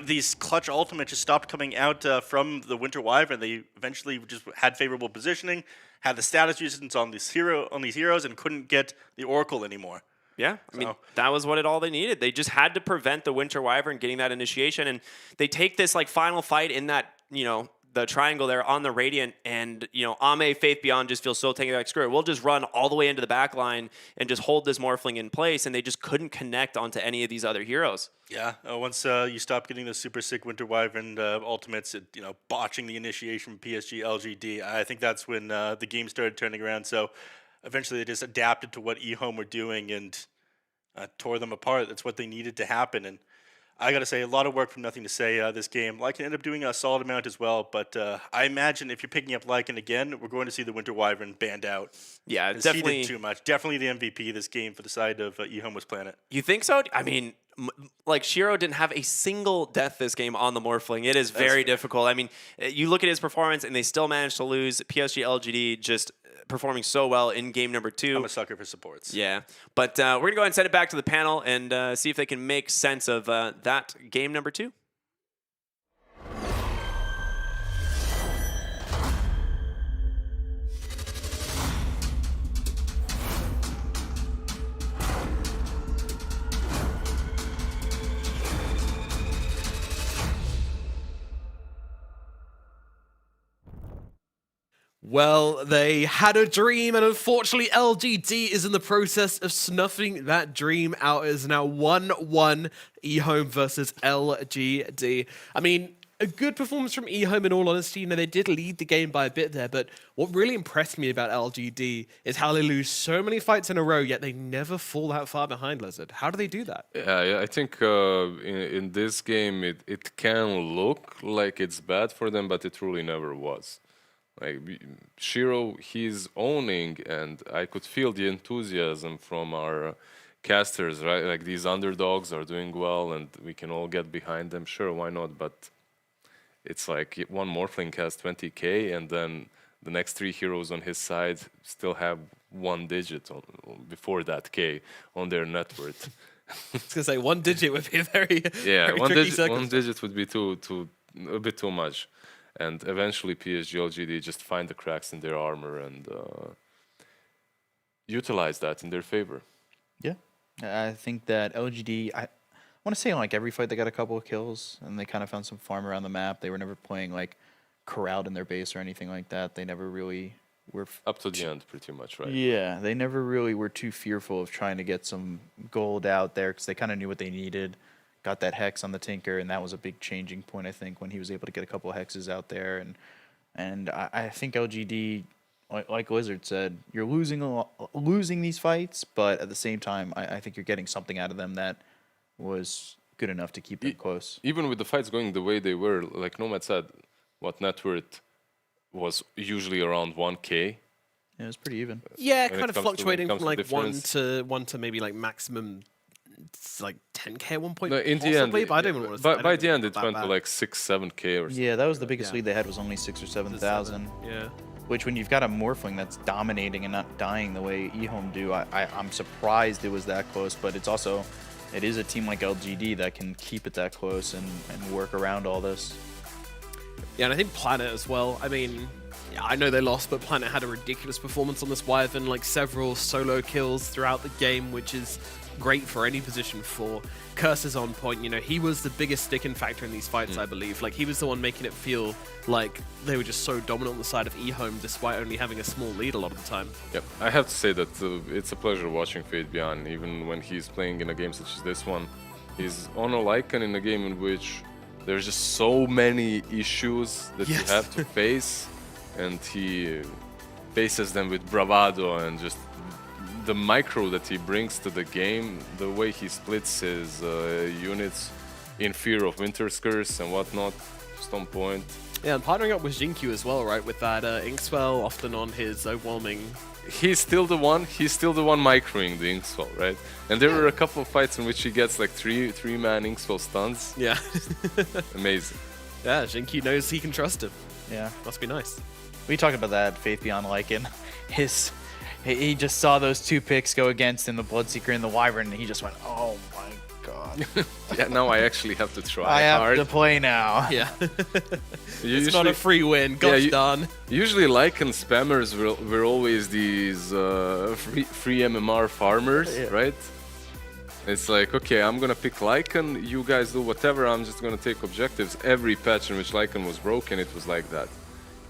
these clutch ultimates just stopped coming out from the Winter Wyvern. They eventually just had favorable positioning, had the status resistance on these heroes, and couldn't get the Oracle anymore. Yeah, I mean, that was all they needed. They just had to prevent the Winter Wyvern getting that initiation, and they take this like final fight in that, you know, the triangle there on the Radiant, and Ame, Faith Beyond just feels so tanky, like screw it, we'll just run all the way into the back line and just hold this Morphling in place, and they just couldn't connect onto any of these other heroes. Yeah, once you stop getting the super sick Winter Wyvern ultimates, botching the initiation from PSG LGD, I think that's when the game started turning around. So eventually they just adapted to what EHOME were doing and tore them apart. That's what they needed to happen. And I got to say, a lot of work from Nothing to Say this game. Lycan ended up doing a solid amount as well, but I imagine if you're picking up Lycan again, we're going to see the Winter Wyvern banned out. Yeah, 'Cause definitely. He did too much. Definitely the MVP this game for the side of EHOME was Planet. You think so? I mean, like Shiro didn't have a single death this game on the Morphling. It is very difficult. I mean, you look at his performance, and they still managed to lose. PSG LGD just performing so well in game number 2. I'm a sucker for supports. Yeah, but we're going to go ahead and send it back to the panel and see if they can make sense of that game number 2. Well, they had a dream, and unfortunately, LGD is in the process of snuffing that dream out. It is now 1-1 EHOME versus LGD. I mean, a good performance from EHOME, in all honesty. They did lead the game by a bit there, but what really impressed me about LGD is how they lose so many fights in a row, yet they never fall that far behind, Lizard. How do they do that? Yeah, I think in this game, it can look like it's bad for them, but it really never was. Like Shiro, he's owning, and I could feel the enthusiasm from our casters, right? Like these underdogs are doing well, and we can all get behind them. Sure, why not? But it's like one Morphling has 20k, and then the next 3 heroes on his side still have 1 digit before that K on their net worth. I was going to say 1 digit would be a very, yeah, very one tricky digit, circumstance. 1 digit would be a bit too much. And eventually PSG LGD just find the cracks in their armor and utilize that in their favor. Yeah, I think that LGD, I want to say like every fight they got a couple of kills, and they kind of found some farm around the map. They were never playing like corralled in their base or anything like that. They never really were... Up to the end, pretty much, right? Yeah, they never really were too fearful of trying to get some gold out there because they kind of knew what they needed. Got that hex on the Tinker, and that was a big changing point, I think, when he was able to get a couple of hexes out there. And I think LGD, like Lizard said, you're losing these fights, but at the same time, I think you're getting something out of them that was good enough to keep them close. Even with the fights going the way they were, like Nomad said, what net worth was usually around 1k. Yeah, it was pretty even. Yeah, When kind it of comes to- fluctuating when it from comes like to one to maybe like maximum, it's like 10k at one point. No, in the possibly, end, but I don't even want to. by the end, it went to like 6-7k or something. Yeah, that was the biggest Yeah. lead they had, was only 6,000 or 7,000. Yeah. Which, when you've got a Morphling that's dominating and not dying the way EHOME do, I'm surprised it was that close. But it is a team like LGD that can keep it that close and work around all this. Yeah, and I think Planet as well. I mean, yeah, I know they lost, but Planet had a ridiculous performance on this Wyvern, like several solo kills throughout the game, which is great for any position 4. Curse is on point. He was the biggest sticking factor in these fights, I believe. Like, he was the one making it feel like they were just so dominant on the side of EHOME, despite only having a small lead a lot of the time. Yep, I have to say that it's a pleasure watching Fade Beyond, even when he's playing in a game such as this one. He's on a Lycan in a game in which there's just so many issues that you have to face, and he faces them with bravado, and just the micro that he brings to the game, the way he splits his units in fear of Winter's Curse and whatnot, just on point. Yeah, and partnering up with Jinkyu as well, right? With that Inkswell often on his overwhelming. He's still the one microing the Inkswell, right? And there were a couple of fights in which he gets like three-man Inkswell stuns. Yeah. Amazing. Yeah, Jinkyu knows he can trust him. Yeah. Must be nice. We talked about that, Faith Beyond Lycan. He just saw those 2 picks go against in the Bloodseeker and the Wyvern, and he just went, oh my god. Yeah, now I actually have to try I have hard. to play now. Yeah. Usually, It's not a free win. Gosh you- darn. Usually Lycan spammers were always these free MMR farmers, Yeah. right? It's like, okay, I'm gonna pick Lycan, you guys do whatever, I'm just gonna take objectives. Every patch in which Lycan was broken, it was like that.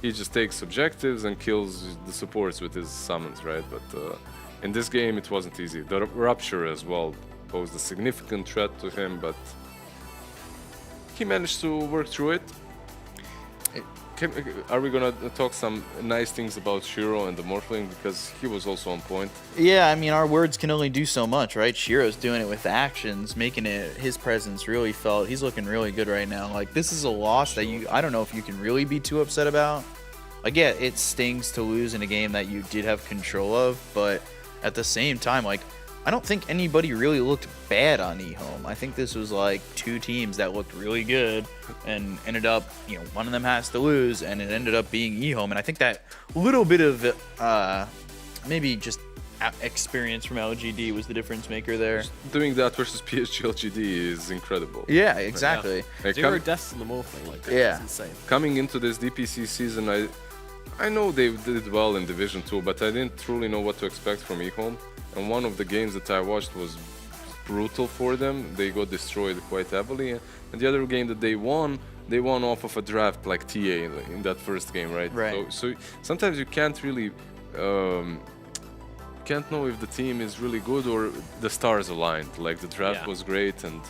He just takes objectives and kills the supports with his summons, right? But in this game, it wasn't easy. The Rupture as well posed a significant threat to him, but he managed to work through it. Are we gonna talk some nice things about Shiro and the Morphling, because he was also on point? Yeah, I mean, our words can only do so much, right? Shiro's doing it with actions, making it his presence really felt. He's looking really good right now. Like, this is a loss that I don't know if you can really be too upset about. Like, yeah, it stings to lose in a game that you did have control of, but at the same time, like, I don't think anybody really looked bad on EHOME. I think this was like two teams that looked really good and ended up, one of them has to lose, and it ended up being EHOME. And I think that little bit of maybe just experience from LGD was the difference maker there. Doing that versus PSG LGD is incredible. Yeah, exactly. Like, 0 deaths in the Morphling, like that. Yeah. It's insane. Coming into this DPC season, I know they did well in Division 2, but I didn't truly know what to expect from EHOME. And one of the games that I watched was brutal for them. They got destroyed quite heavily. And the other game that they won off of a draft like TA in that first game, right? Right. So sometimes you can't really can't know if the team is really good or the stars aligned. Like, the draft was great and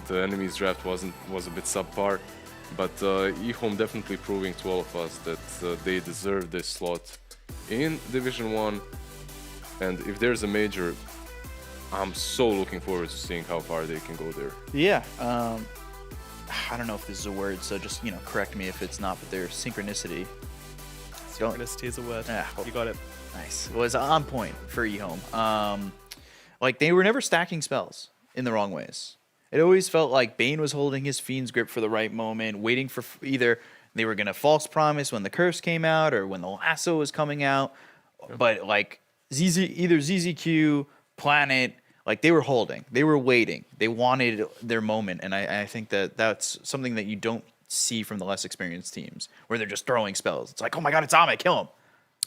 the enemy's draft was a bit subpar. But EHOME definitely proving to all of us that they deserve this slot in Division 1. And if there's a major, I'm so looking forward to seeing how far they can go there. Yeah. I don't know if this is a word, so just, correct me if it's not, but their synchronicity. Synchronicity is a word. Yeah. You got it. Nice. Was on point for EHOME. Like, they were never stacking spells in the wrong ways. It always felt like Bane was holding his Fiend's Grip for the right moment, waiting for either they were going to false promise when the curse came out or when the lasso was coming out. But, like, either ZZQ, Planet, like, they were holding. They were waiting. They wanted their moment. And I think that that's something that you don't see from the less experienced teams, where they're just throwing spells. It's like, oh my god, it's Ame, kill him.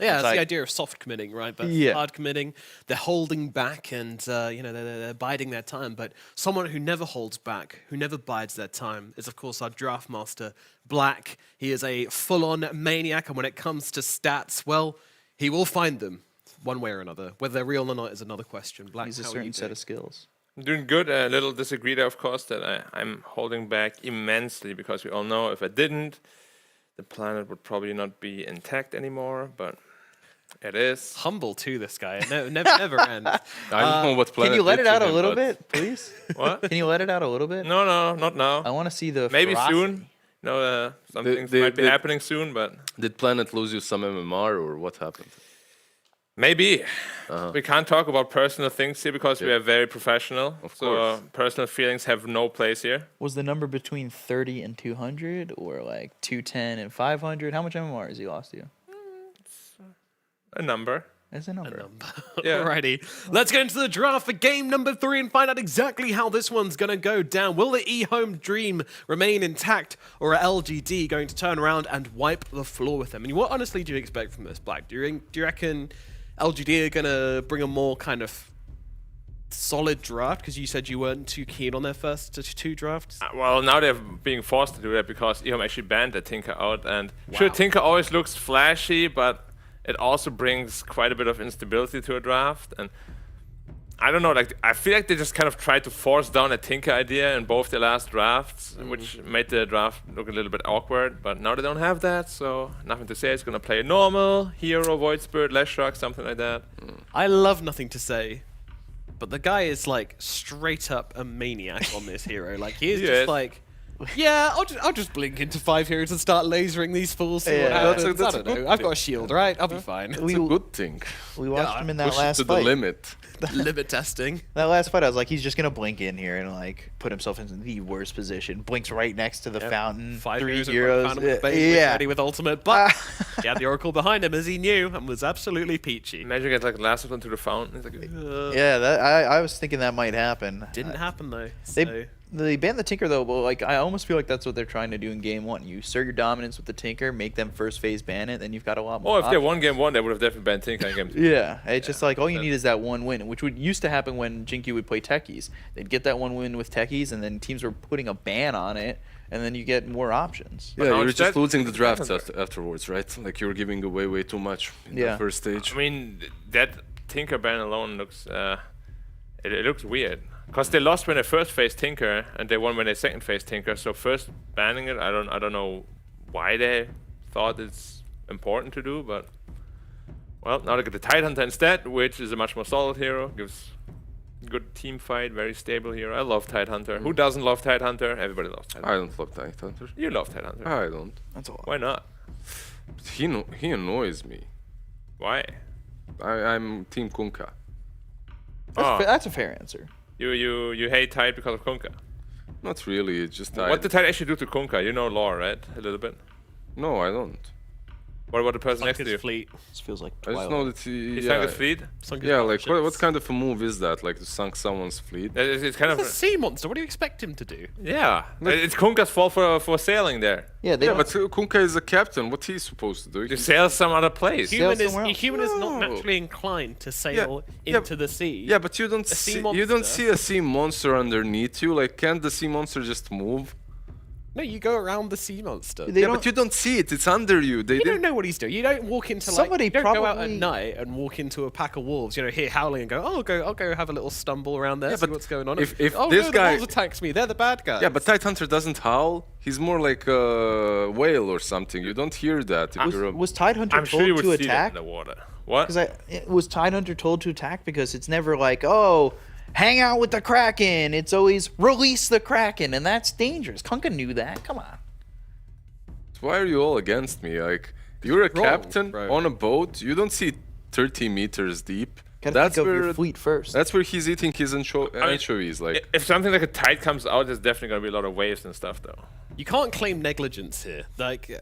Yeah, It's that's the like- idea of soft committing, right? But Yeah. hard committing, they're holding back and, they're biding their time. But someone who never holds back, who never bides their time, is, of course, our draft master, Black. He is a full-on maniac, and when it comes to stats, well, he will find them one way or another. Whether they're real or not is another question. Black, He's a how are you certain set doing? of skills. I'm doing good. A little disagree there, of course, that I'm holding back immensely, because we all know if I didn't, the planet would probably not be intact anymore, but it is. Humble too, this guy. It never ends. I don't know what planet. Can you let did it to out a him, little but bit, please? What? Can you let it out a little bit? No, not now. I want to see the Maybe ferocity. soon. Some things they- might be they- happening soon, but Did Planet lose you some MMR or what happened? maybe. We can't talk about personal things here because we Yeah. are very professional. Of so course. personal feelings have no place here. Was the number between 30 and 200, or like 210 and 500? How much MMR has he lost you? A number. That's a number. Yeah. Alrighty, let's get into the draft for game number 3 and find out exactly how this one's going to go down. Will the EHOME dream remain intact, or are LGD going to turn around and wipe the floor with them? And what honestly do you expect from this, Black? Do you reckon LGD are going to bring a more kind of solid draft? Because you said you weren't too keen on their first 2 drafts. Well, now they're being forced to do that because EHOME actually banned the Tinker out. And sure, Tinker always looks flashy, but it also brings quite a bit of instability to a draft. And I don't know, like, I feel like they just kind of tried to force down a Tinker idea in both their last drafts, which made the draft look a little bit awkward. But now they don't have that, so nothing to say. It's going to play normal, Hero, Void Spirit, Leshrac, something like that. I love Nothing to Say, but the guy is like straight up a maniac on this hero. Like, he is He just is. like, yeah, I'll just blink into 5 heroes and start lasering these fools. See what Yeah, happens. that's I a don't know. good I've got thing. a shield, right? I'll be fine. It's a good thing. We watched him in that Push it last to the fight. limit. Limit testing. That last fight, I was like, he's just gonna blink in here and like put himself in the worst position. Blinks right next to the fountain. 5 3 heroes, heroes. Fountain with Bane, Yeah. ready with ultimate, but he had the Oracle behind him as he knew and was absolutely peachy. Imagine get like lasted onto the fountain. It's like, Yeah, that I was thinking that might happen. Didn't happen though. They So. They banned the Tinker though, but like I almost feel like that's what they're trying to do in game 1. You assert your dominance with the Tinker, make them first phase ban it, then you've got a lot more. Oh, if they won game 1, they would have definitely banned Tinker in game 2. Yeah, it's just like all you need is that one win, which would used to happen when Jinky would play Techies. They'd get that one win with Techies, and then teams were putting a ban on it, and then you get more options. Yeah, now you're instead- just losing the drafts afterwards, right? Like you're giving away way too much in the first stage. I mean, that Tinker ban alone looks it looks weird. Because they lost when they first faced Tinker, and they won when they second faced Tinker. So first banning it, I don't know why they thought it's important to do, but well, now they get the Tidehunter instead, which is a much more solid hero. Gives good team fight, very stable hero. I love Tidehunter. Who doesn't love Tidehunter? Everybody loves Tidehunter. I don't love Tidehunter. You love Tidehunter. I don't. That's a lot. Why not? He annoys me. Why? I'm Team Kunkka. That's a fair answer. You hate Tide because of Kunkka. Not really. It's just What did Tide actually do to Kunkka? You know lore, right? A little bit. No, I don't. What about the person next to you? fleet. This feels like I just know that he. He sank his fleet. Yeah, like what kind of a move is that? Like to sunk someone's fleet? It's kind of It's a sea monster. What do you expect him to do? yeah. It's Kunkka's fault for sailing there. Yeah, they Yeah, don't- but Kunkka is a captain. What he's supposed to do? To sail some other place. Sail somewhere else. Human is not No. naturally inclined to sail yeah, into the sea. Yeah, but you don't sea see monster. a sea monster underneath you. Like, can't the sea monster just move? No, you go around the sea monster. They Yeah, don't- but you don't see it. It's under you. They You don't didn't. know what he's doing. You don't walk into Somebody you don't go out at probably- night and walk into a pack of wolves. You know, hear howling and go, I'll go have a little stumble around there, Yeah, see but what's going on. if oh this no, guy- the wolves attacks me. They're the bad guys. Yeah, but Tidehunter doesn't howl. He's more like a whale or something. You don't hear that. If you're a, Was Tidehunter I'm told sure you would to see that attack? in the water. What? Because was Tidehunter told to attack? Because it's never like, oh, hang out with the Kraken. It's always release the Kraken, and that's dangerous. Kunkka knew that. Come on. why are you all against me? Like, you're a Wrong, captain bro. on a boat. You don't see 30 meters deep. Gotta That's think of your where fleet first. that's where he's eating his anchovies. Like, If something like a tide comes out, there's definitely going to be a lot of waves and stuff, though. You can't claim negligence here. Like,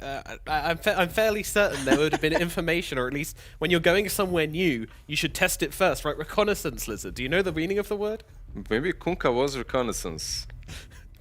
I'm fairly certain there would have been information, or at least when you're going somewhere new, you should test it first, right? Reconnaissance lizard. Do you know the meaning of the word? maybe Kunkka was reconnaissance.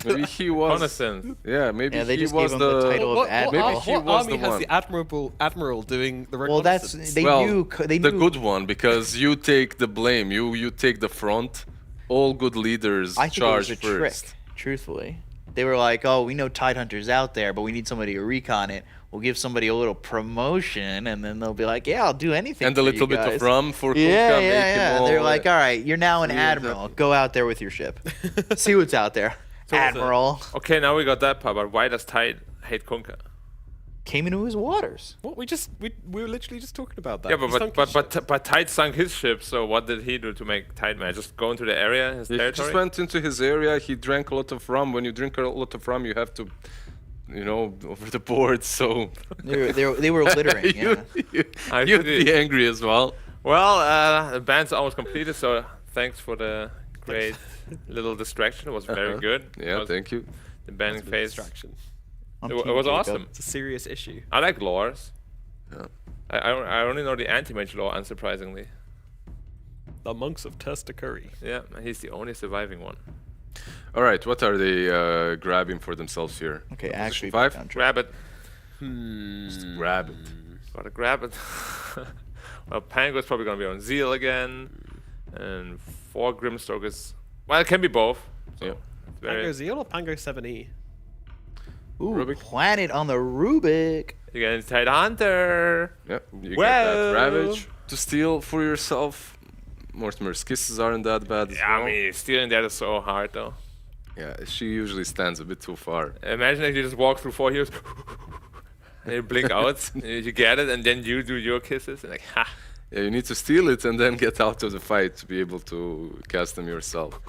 Maybe he was. Reconnaissance. Yeah, maybe Yeah, they he just was gave him the title What, of admiral. Maybe what he was army the has one. the admiral doing the Well, that's reconnaissance? they well, knew. They the knew. good one, because you take the blame. You take the front. All good leaders I think it charge was a first. trick. Truthfully, they were like, "Oh, we know Tidehunter's out there, but we need somebody to recon it. We'll give somebody a little promotion, and then they'll be like, yeah, I'll do anything." And for a you little bit guys." of rum for Kunkka. Yeah, make yeah, him yeah. all, They're like, all right, you're now an Yeah, admiral. exactly. Go out there with your ship. See what's out there. Admiral Okay, now we got that part, but why does Tide hate Kunkka? came into his waters. What we were literally just talking about that. Yeah, He sunk his ship. but Tide sunk his ship, so what did he do to make Tide mad? Just go into the area, his He territory? just went into his area. He drank a lot of rum. When you drink a lot of rum, you have to, over the board. So They were littering. Yeah. I you'd see. be angry as well. Well, the band's almost completed, so thanks for the great little distraction. It was very good. It Yeah, was thank you. The banding phase. Distraction. I'm It Team was Jacob. awesome. It's a serious issue. I like lores. Yeah. I only know the anti-mage lore, unsurprisingly. The monks of Testicurry. Yeah, and he's the only surviving one. All right, what are they grabbing for themselves here? Okay, Position actually, 5. down track. Grab it. Just grab it. Gotta grab it. Well, Pango's probably gonna be on Zeal again. And 4 Grimstroke is... Well, it can be both. So Yeah. it's very- Pango Zeal or Pango 7E? Ooh, Rubik. planet on the Rubik. Against Tidehunter. Yeah, you get Well- that Ravage to steal for yourself. Mortimer's kisses aren't that bad as Yeah, well. I mean, stealing that is so hard, though. Yeah, she usually stands a bit too far. Imagine if you just walk through 4 heroes and you blink out, and you get it, and then you do your kisses, and like, ha. Yeah, you need to steal it and then get out of the fight to be able to cast them yourself.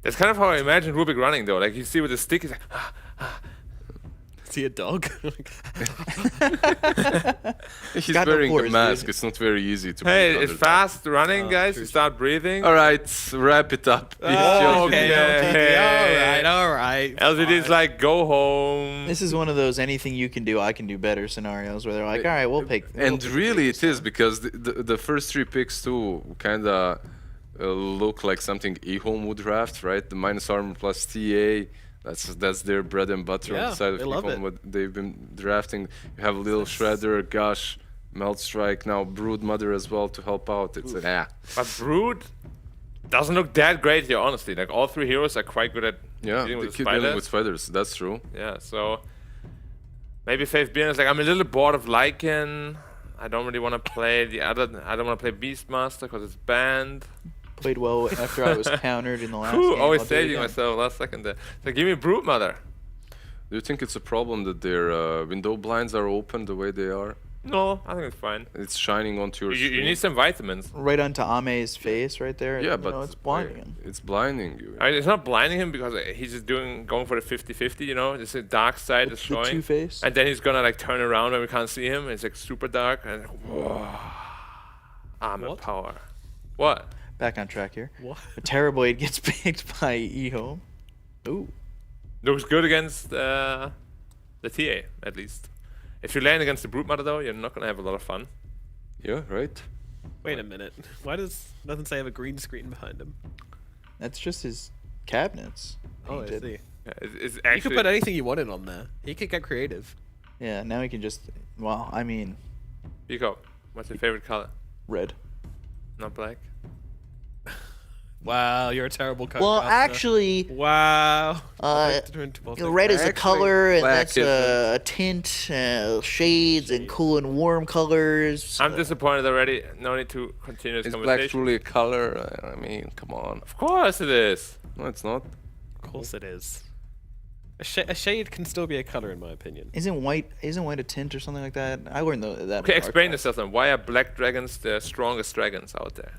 That's kind of how I imagine Rubik running, though. Like, you see with the stick, he's like, See a dog? He's Got no wearing the pores, mask. dude. It's not very easy to hey, breathe it's under fast running, guys. You start breathing. that. All right, wrap it up. Oh, okay. All right. LGD is like, go home. This is one of those anything you can do, I can do better scenarios where they're like, all right, we'll pick. And really, it is because the first 3 picks too kind of look like something EHOME would draft, right? The minus armor plus TA. That's their bread and butter on Yeah, the side of they love EHOME. it. What they've been drafting. You have a little Shredder, Gush, Melt Strike, now Brood Mother as well to help out. It's But Brood doesn't look that great here, honestly. Like all 3 heroes are quite good at yeah, dealing they with keep spiders. dealing with spiders. That's true. Yeah, so maybe Faith Being is like, I'm a little bored of Lycan. I don't really want to play the other. I don't want to play Beastmaster because it's banned. Played well after I was countered in the last Whew, game. always I'll do it saving again. myself last second there. So give me Brood Mother. Do you think it's a problem that their window blinds are open the way they are? No, I think it's fine. It's shining onto your You screen. need some vitamins. Right onto Ame's face, right there. Yeah, you but know, it's blinding him. It's blinding you. I mean, it's not blinding him because he's just going for the 50-50, you know? Just the dark side is The showing. Two-Face. And then he's gonna like turn around when we can't see him. It's like super dark and whoa. Armor What? power. What? Back on track here. What? A Terrorblade gets picked by EHOME. Ooh. Looks good against the TA, at least. If you land against the Brute Mother, though, you're not gonna have a lot of fun. Yeah, right. Wait a minute. Why does nothing say have a green screen behind him? That's just his cabinets. Oh, I painted. see. Yeah, it's You actually. could put anything you wanted on there. He could get creative. Yeah, now he can just. Well, I mean, Pico, what's your favorite color? red. Not black. Wow, you're a terrible coach. Well, Aster. actually, Wow. red is a color, and black that's is a tint, shades, and cool and warm colors. I'm disappointed already. No need to continue this Is black conversation. truly a color? I mean, come on. Of course it is. No, it's not. Of course it is. A shade can still be a color, in my opinion. Isn't white a tint or something like that? I learned that. Okay, in explain art class. yourself then. Why are black dragons the strongest dragons out there?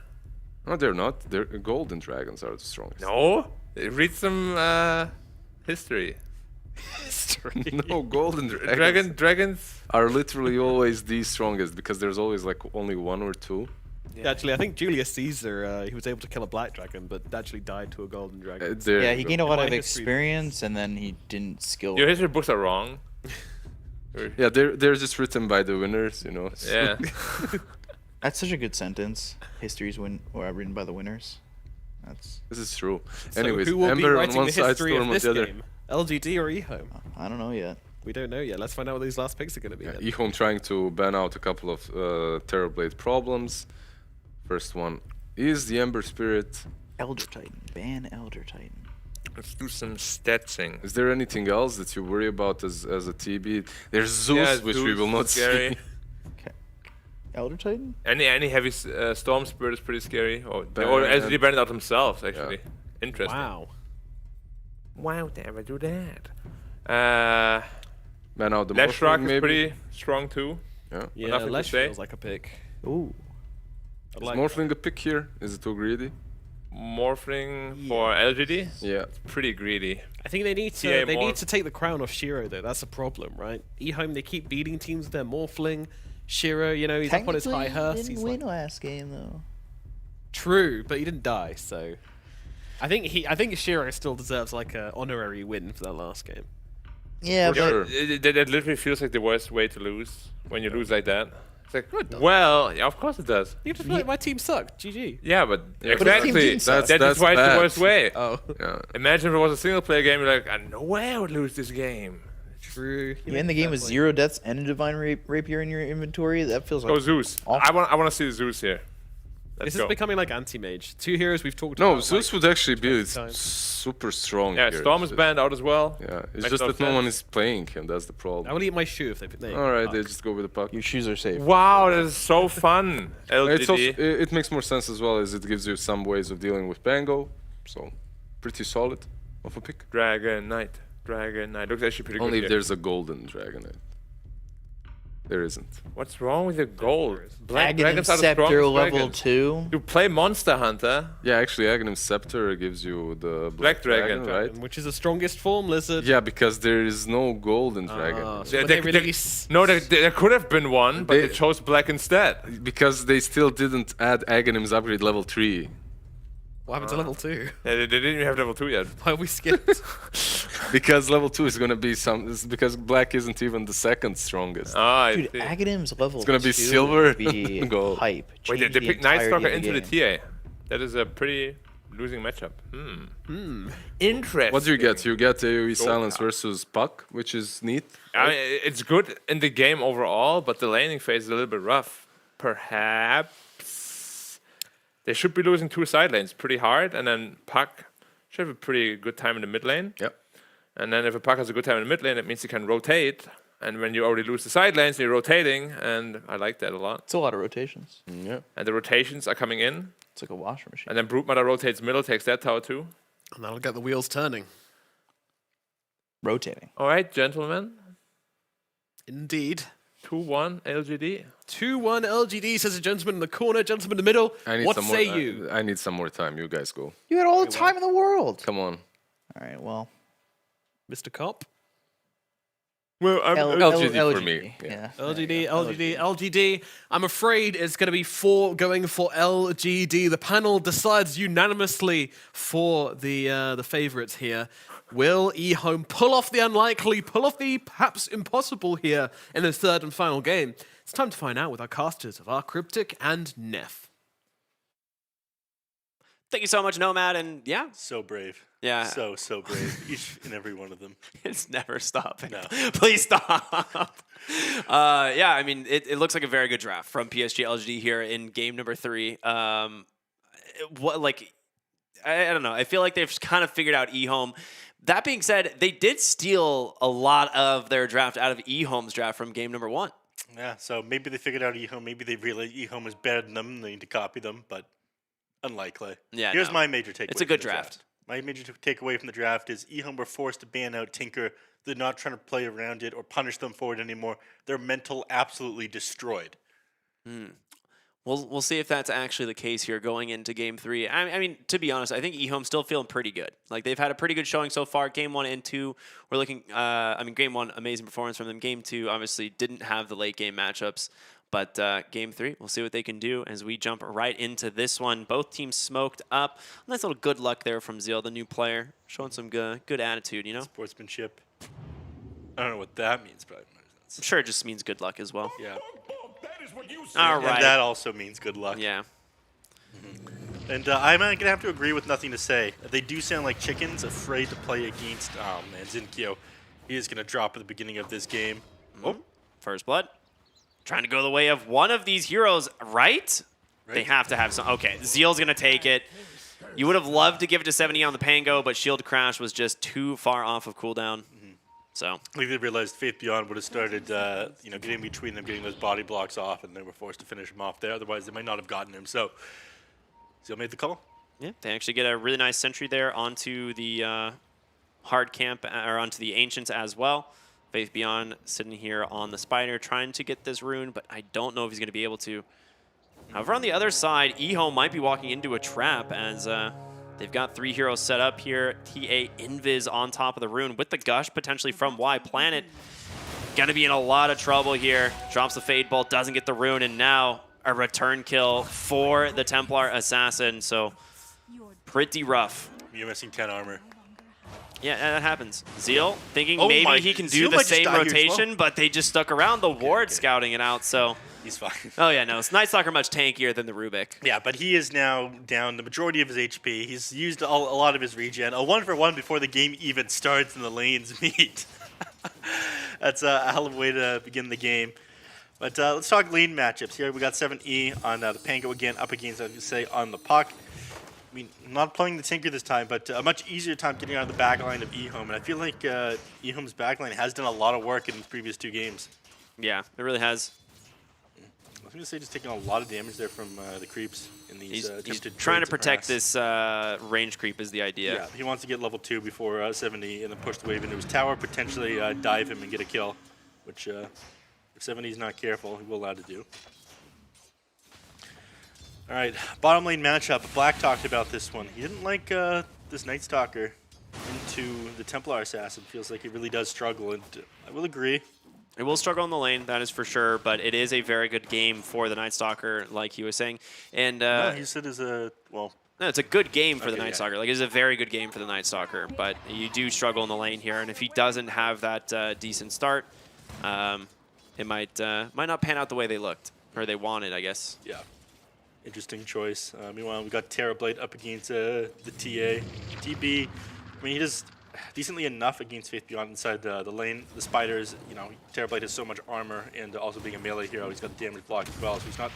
No, they're not. They're golden dragons are the strongest. No. Read some history. No, golden dragons Dragons. are literally always the strongest because there's always like only one or two. Yeah, actually, I think Julius Caesar, he was able to kill a black dragon, but actually died to a golden dragon. There Yeah, you he go. gained a lot my of history- experience, and then he didn't skill. Your history books are wrong. Yeah, they're just written by the winners, you know. so- Yeah. That's such a good sentence. History's written by the winners. That's. This is true. So Anyways, who will be Ember on writing one the side, history Storm of on this the other. game? LGD or EHOME? I don't know yet. We don't know yet. Let's find out what these last picks are going to be. Yeah, then. EHOME trying to ban out a couple of Terrorblade problems. First one is the Ember Spirit. Elder Titan. Ban Elder Titan. Let's do some statsing. Is there anything else that you worry about as a TB? There's Zeus, Yeah, which we Zeus will is not scary. see. Elder Titan? Any heavy storm spirit is pretty scary. Or Banned. as he banned out himself, actually. Interesting. Wow. Why would they ever do that? Ban out the Lash Morphling, Rock is maybe. pretty strong too. Yeah. Yeah, nothing to Lesh say. feels like a pick. Ooh. I'd Is like Morphling a pick here? Is it too greedy? Morphling for LGD? Yeah. Pretty greedy. I think they need to TA they morph. need to take the crown off Shiro though. That's a problem, right? EHOME they keep beating teams with their morphling. Shiro, you know, he's up on his high Technically, horse. didn't He's win like, last game though. true, but he didn't die, so I think Shiro still deserves like a honorary win for that last game. Yeah, For but sure. That literally feels like the worst way to lose when you lose like that. It's like, well, yeah, of course it does. You just like, my team sucked. GG. Yeah, but his team exactly. didn't suck. That's why it's bad. the worst way. Oh, Yeah. Imagine if it was a single player game, you're like, no way I would lose this game. true. you end the game with 0 deaths and a Divine Rapier in your inventory. That feels like Go Zeus. Awful. I want to see the Zeus here. Let's This go. is becoming like anti-mage. Two heroes we've talked No, about. Zeus like, would actually be 20 times. super strong Yeah, here. Storm is It's banned out as well. Yeah, it's Makes just no that no one sense. is playing him. That's the I problem. will eat my shoe if they. All right, they fuck. just go with the puck. your shoes are safe. Wow, that is so fun. It's also, LGD. it makes more sense as well as it gives you some ways of dealing with Pango. So, pretty solid of a pick. Dragon Knight. Dragon Knight. Looks actually pretty Only good if here. there's a golden dragon. There isn't. What's wrong with your gold? Black Aghanim dragons are the Scepter strongest level dragons. 2. You play Monster Hunter. Yeah, actually, Aghanim Scepter gives you the Black dragon. right? Which is the strongest form lizard. Yeah, because there is no golden dragon. So when they release. No, there could have been one, but they They- chose black instead. Because they still didn't add Aghanim's upgrade level 3. What happened to level 2? Yeah, they didn't even have level 2 yet. Why we skipped? Because level 2 is gonna be because black isn't even the second strongest. Ah, I Dude, see. Aghanim's level It's gonna be 2 silver would be and gold. hype. Wait, Change they the picked Night entirety Stalker of into the game. TA. That is a pretty losing matchup. Interesting. What do you get? You get AoE Silence versus Puck, which is neat. I mean, it's good in the game overall, but the laning phase is a little bit rough. Perhaps they should be losing 2 side lanes pretty hard, and then Puck should have a pretty good time in the mid lane. Yep. And then if a Puck has a good time in the mid lane, it means he can rotate. And when you already lose the side lanes, you're rotating, and I like that a lot. It's a lot of rotations. Yeah. And the rotations are coming in, It's like a washing machine. and then Broodmother rotates middle, takes that tower too. And that'll get the wheels turning. Rotating. All right, gentlemen. Indeed. 2-1 LGD. 2-1 LGD, says a gentleman in the corner, gentleman in the middle. What say you? I need some more time. You guys go. You had all the time in the world. Come on. All right, well. Mr. Cop? Well, I'm LGD for me. Yeah. LGD. I'm afraid it's going to be going for LGD. The panel decides unanimously for the favorites here. Will EHOME pull off the unlikely, pull off the perhaps impossible here in the third and final game? It's time to find out with our casters of our Cryptic and Neff. Thank you so much, Nomad, and yeah, So brave. Yeah. So brave. Each and every one of them. it's never stopping. No. Please stop. Yeah, I mean, it looks like a very good draft from PSG LGD here in game number 3. I don't know. I feel like they've kind of figured out EHOME. That being said, they did steal a lot of their draft out of EHOME's draft from game number 1. Yeah, so maybe they figured out EHOME. Maybe they realized EHOME is better than them. They need to copy them, but unlikely. Yeah, Here's no. my major takeaway. It's a good draft. My major takeaway from the draft is EHOME were forced to ban out Tinker. They're not trying to play around it or punish them for it anymore. Their mental absolutely destroyed. We'll see if that's actually the case here going into game 3. I mean, to be honest, I think EHOME's still feeling pretty good. Like, they've had a pretty good showing so far. Game 1 and 2, we're looking, game 1, amazing performance from them. Game 2, obviously, didn't have the late game matchups. But game 3, we'll see what they can do as we jump right into this one. Both teams smoked up. Nice little good luck there from Zeal, the new player. Showing some good attitude, you know? Sportsmanship. I don't know what that means, but I'm sure it just means good luck as well. yeah. All And right. that also means good luck. Yeah. And I'm going to have to agree with nothing to say. They do sound like chickens, afraid to play against Zinkyo. He is going to drop at the beginning of this game. Oh, First blood. Trying to go the way of one of these heroes, right? They have to have some. Okay, Zeal's going to take it. You would have loved to give it to 70 on the Pango, but Shield Crash was just too far off of cooldown. So I think they realized Faith Beyond would have started, getting between them, getting those body blocks off, and they were forced to finish him off there. Otherwise, they might not have gotten him. So, Zeal made the call. yeah, they actually get a really nice sentry there onto the hard camp, or onto the Ancients as well. Faith Beyond sitting here on the Spider trying to get this rune, but I don't know if he's going to be able to. However, on the other side, EHOME might be walking into a trap as they've got 3 heroes set up here. TA Invis on top of the rune with the Gush potentially from Y Planet. Going to be in a lot of trouble here. Drops the Fade Bolt, doesn't get the rune, and now a return kill for the Templar Assassin. So pretty rough. You're missing 10 armor. Yeah, that happens. Zeal thinking Oh maybe my- he can do Zeal the might just same die here as rotation, well. but they just stuck around. The ward scouting it out, so... He's fine. Oh yeah, no, Night Stalker much tankier than the Rubik. Yeah, but he is now down the majority of his HP. He's used a lot of his regen. A 1-for-1 before the game even starts and the lanes meet. That's a hell of a way to begin the game. But let's talk lane matchups. Here we got 7E on the Pango again, up against, I would say, on the Puck. I mean, not playing the Tinker this time, but a much easier time getting out of the backline of EHOME. And I feel like EHOME's backline has done a lot of work in these previous 2 games. Yeah, it really has. I was going to say just taking a lot of damage there from the creeps in these He's attempted trying to trades protect harass. this range creep is the idea. Yeah, he wants to get level 2 before 70 and then push the wave into his tower, potentially dive him and get a kill, which if 70's not careful, he will allow to do. All right, bottom lane matchup. Black talked about this one. He didn't like this Night Stalker into the Templar Assassin. Feels like he really does struggle, and I will agree. It will struggle in the lane, that is for sure, but it is a very good game for the Night Stalker, like he was saying. And No, he said is a, well... No, it's a good game for the Okay, yeah. Night Stalker. Like, it's a very good game for the Night Stalker, but you do struggle in the lane here, and if he doesn't have that decent start, it might not pan out the way they looked, or they wanted, I guess. Yeah. Interesting choice. Meanwhile, we got Terrorblade up against the TA. TB, I mean, he does decently enough against Faith Beyond inside the lane. The Spiders, you know, Terrorblade has so much armor, and also being a melee hero, he's got the damage block as well, so he's not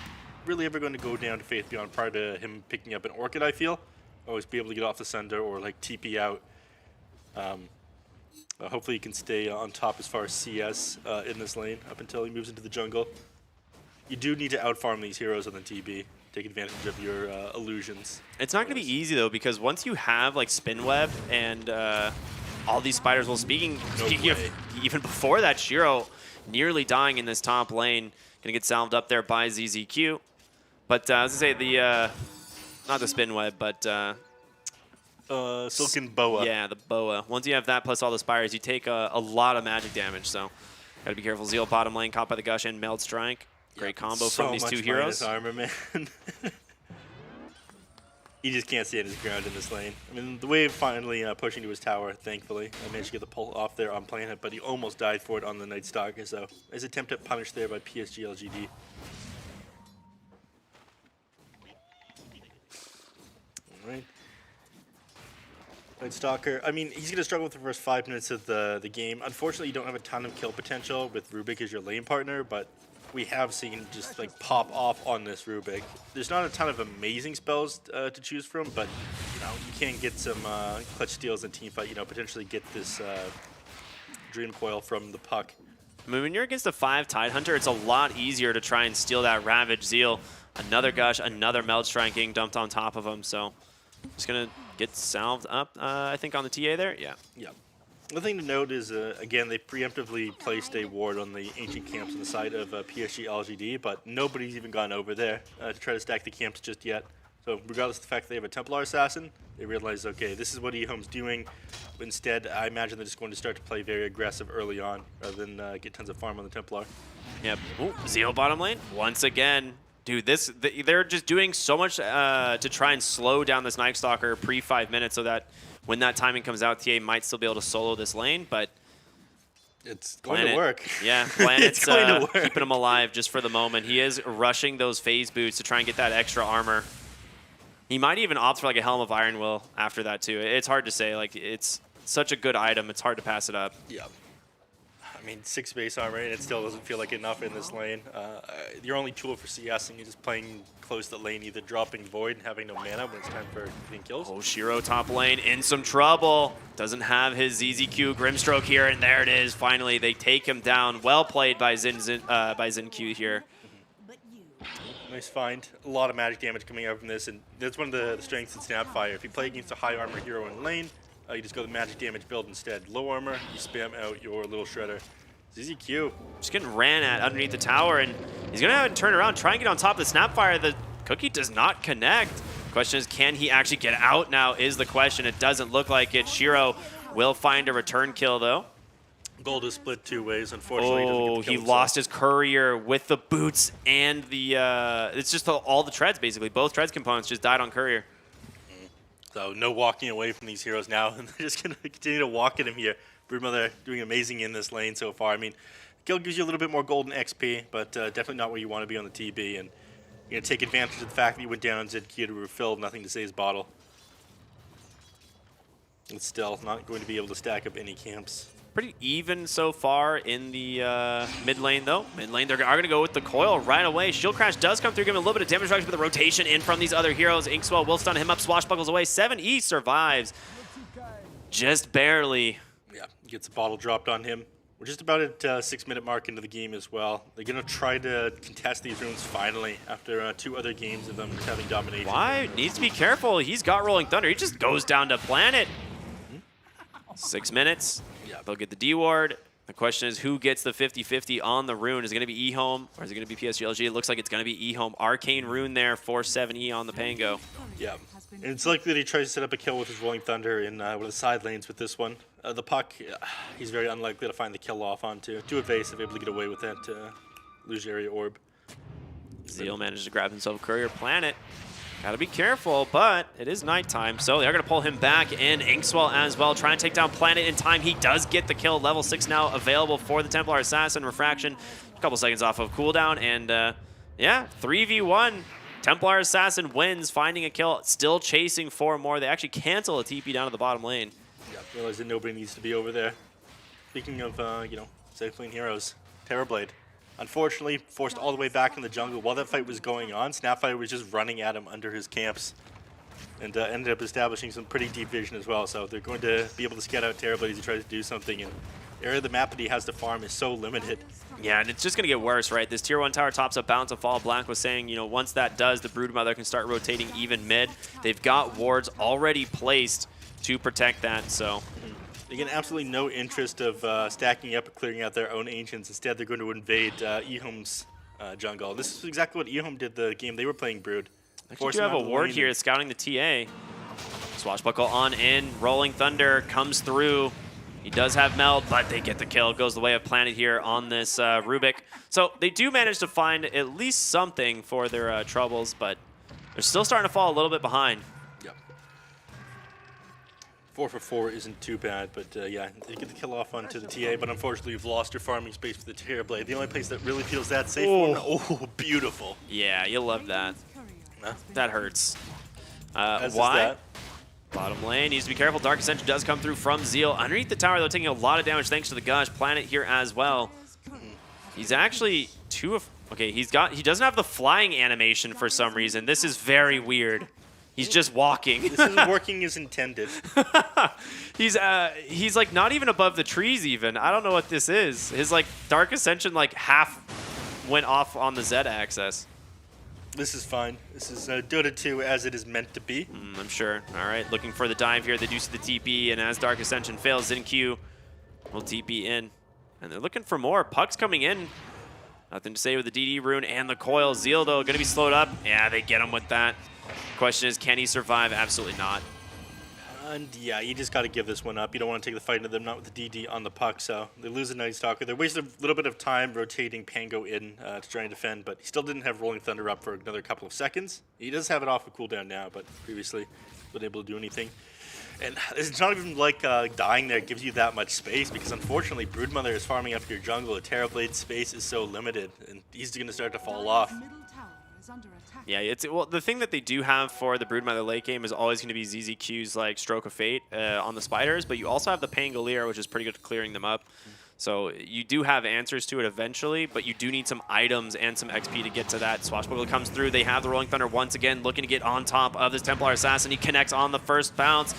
really ever going to go down to Faith Beyond prior to him picking up an Orchid, I feel. Always be able to get off the Sunder or, like, TP out. Hopefully he can stay on top as far as CS in this lane up until he moves into the jungle. You do need to outfarm these heroes on the TB. Take advantage of your illusions. It's not going to be easy, though, because once you have, like, Spin Web and all these spiders, well, speaking of, even before that, Shiro nearly dying in this top lane. Going to get salved up there by ZZQ. But I was going to say, not the Spin Web, but... Silken Boa. Yeah, the Boa. Once you have that plus all the spires, you take a lot of magic damage, so got to be careful. Zeal bottom lane, caught by the Gush and Meld Strike. Great combo from these two heroes. Armor, man. He just can't stand his ground in this lane. I mean, the wave finally pushing to his tower, thankfully. I managed to get the pull off there on planet, but he almost died for it on the Night Stalker, so his attempt at punish there by PSG LGD. All right. Night Stalker, I mean, he's going to struggle with the first 5 minutes of the game. Unfortunately, you don't have a ton of kill potential with Rubik as your lane partner, but we have seen just like pop off on this Rubik. There's not a ton of amazing spells to choose from, but you know, you can get some clutch steals in team fight, you know, potentially get this Dream Coil from the Puck. I mean, when you're against a 5 Tidehunter, it's a lot easier to try and steal that Ravage. Zeal, another Gush, another Meld Strike getting dumped on top of him, so just going to get salved up, I think, on the TA there. Yeah. Yeah. The thing to note is, again, they preemptively placed a ward on the ancient camps on the side of PSG LGD, but nobody's even gone over there to try to stack the camps just yet. So regardless of the fact that they have a Templar Assassin, they realize, okay, this is what EHOME's doing. But instead, I imagine they're just going to start to play very aggressive early on rather than get tons of farm on the Templar. Yep. Ooh, Zeal bottom lane. Once again, dude, they're just doing so much to try and slow down this Night Stalker pre 5 minutes so that when that timing comes out, TA might still be able to solo this lane, but it's going to work. Yeah, Planet's going to work. keeping him alive just for the moment. He is rushing those phase boots to try and get that extra armor. He might even opt for like a Helm of Iron Will after that too. It's hard to say. Like, it's such a good item. It's hard to pass it up. Yeah. I mean, 6 base armor, and it still doesn't feel like enough in this lane. Your only tool for CSing is just playing close to the lane, either dropping Void and having no mana when it's time for getting kills. Oh, Shiro top lane in some trouble. Doesn't have his ZZQ Grimstroke here, and there it is. Finally, they take him down. Well played by ZinQ here. Nice find. A lot of magic damage coming out from this, and that's one of the strengths in Snapfire. If you play against a high armor hero in lane, you just go the magic damage build instead. Low armor, you spam out your little shredder. ZZQ. Just getting ran at underneath the tower, and he's going to have to turn around, try and get on top of the Snapfire. The cookie does not connect. Question is, can he actually get out now is the question. It doesn't look like it. Shiro will find a return kill, though. Gold is split 2 ways, unfortunately. Oh, he lost his courier with the boots and the... it's just all the treads, basically. Both treads components just died on courier. So no walking away from these heroes now, and they're just going to continue to walk at him here. Broodmother doing amazing in this lane so far. I mean, kill gives you a little bit more golden XP, but definitely not where you want to be on the TB. And you're going to take advantage of the fact that you went down on ZQ to refill nothing to say his bottle. And still not going to be able to stack up any camps. Pretty even so far in the mid lane, though. Mid lane, they are going to go with the coil right away. Shield Crash does come through, giving a little bit of damage reduction, but the rotation in from these other heroes. Inkswell will stun him up, swashbuckles away. 7E survives. Just barely. Yeah, gets a bottle dropped on him. We're just about at 6-minute mark into the game as well. They're going to try to contest these runes finally after 2 other games of them just having domination. Why? Needs to be careful. He's got Rolling Thunder. He just goes down to Planet. 6 minutes. Yeah. They'll get the D ward. The question is, who gets the 50-50 on the rune? Is it going to be EHOME or is it going to be PSG-LG? It looks like it's going to be EHOME. Arcane rune there for 7E on the Pango. Yeah. And it's likely that he tries to set up a kill with his Rolling Thunder in one of the side lanes with this one. The Puck, he's very unlikely to find the kill off onto. Too evasive, able to get away with that Illusory Orb. Zeal manages to grab himself a Courier Planet. Gotta be careful, but it is nighttime, so they're gonna pull him back in. Inkswell as well, trying to take down Planet in time. He does get the kill. Level 6 now available for the Templar Assassin. Refraction, a couple seconds off of cooldown, and yeah, 3v1. Templar Assassin wins, finding a kill, still chasing 4 more. They actually cancel a TP down to the bottom lane. Yeah, realize that nobody needs to be over there. Speaking of, you know, safe lane heroes, Terrorblade. Unfortunately, forced all the way back in the jungle. While that fight was going on, Snapfire was just running at him under his camps. And ended up establishing some pretty deep vision as well. So they're going to be able to scout out Terrorblade as he tries to do something. And the area of the map that he has to farm is so limited. Yeah, and it's just going to get worse, right? This tier 1 tower tops up Bounce of Fall. Blank was saying, you know, once that does, the Broodmother can start rotating even mid. They've got wards already placed to protect that, so... They get absolutely no interest of stacking up and clearing out their own Ancients. Instead, they're going to invade EHOME's jungle. This is exactly what EHOME did the game they were playing Brood. Actually, do have a ward here scouting the TA. Swashbuckle on in, Rolling Thunder comes through. He does have Meld, but they get the kill. Goes the way of Planet here on this Rubik. So they do manage to find at least something for their troubles, but they're still starting to fall a little bit behind. Yep. 4 for 4 isn't too bad, but yeah, they get the kill off onto the TA, but unfortunately you've lost your farming space for the Terrorblade. The only place that really feels that safe for him. Oh, beautiful. Yeah, you love that. Huh? That hurts. As why? is that. Bottom lane needs to be careful. Dark Ascension does come through from Zeal. Underneath the tower, though, taking a lot of damage thanks to the Gush. Planet here as well. He's actually okay, he doesn't have the flying animation for some reason. This is very weird. He's just walking. This isn't working as intended. He's like not even above the trees even. I don't know what this is. His like Dark Ascension like half went off on the Z axis. This is fine. This is Dota 2 as it is meant to be. I'm sure. All right, looking for the dive here. They do see the TP, and as Dark Ascension fails, ZinQ will TP in. And they're looking for more. Puck's coming in. Nothing to say with the DD rune and the coil. Zeal, though, going to be slowed up. Yeah, they get him with that. Question is, can he survive? Absolutely not. And yeah, you just got to give this one up. You don't want to take the fight into them, not with the DD on the puck. So they lose a Night Stalker. They wasted a little bit of time rotating Pango in to try and defend, but he still didn't have Rolling Thunder up for another couple of seconds. He does have it off a cooldown now, but previously wasn't able to do anything. And it's not even like dying there gives you that much space, because unfortunately Broodmother is farming up your jungle. The Terrorblade space is so limited, and he's going to start to fall off. Yeah, well, the thing that they do have for the Broodmother late game is always going to be ZZQ's like Stroke of Fate on the Spiders, but you also have the Pangolier, which is pretty good at clearing them up. So you do have answers to it eventually, but you do need some items and some XP to get to that. Swashbuckle comes through. They have the Rolling Thunder once again, looking to get on top of this Templar Assassin. He connects on the first bounce.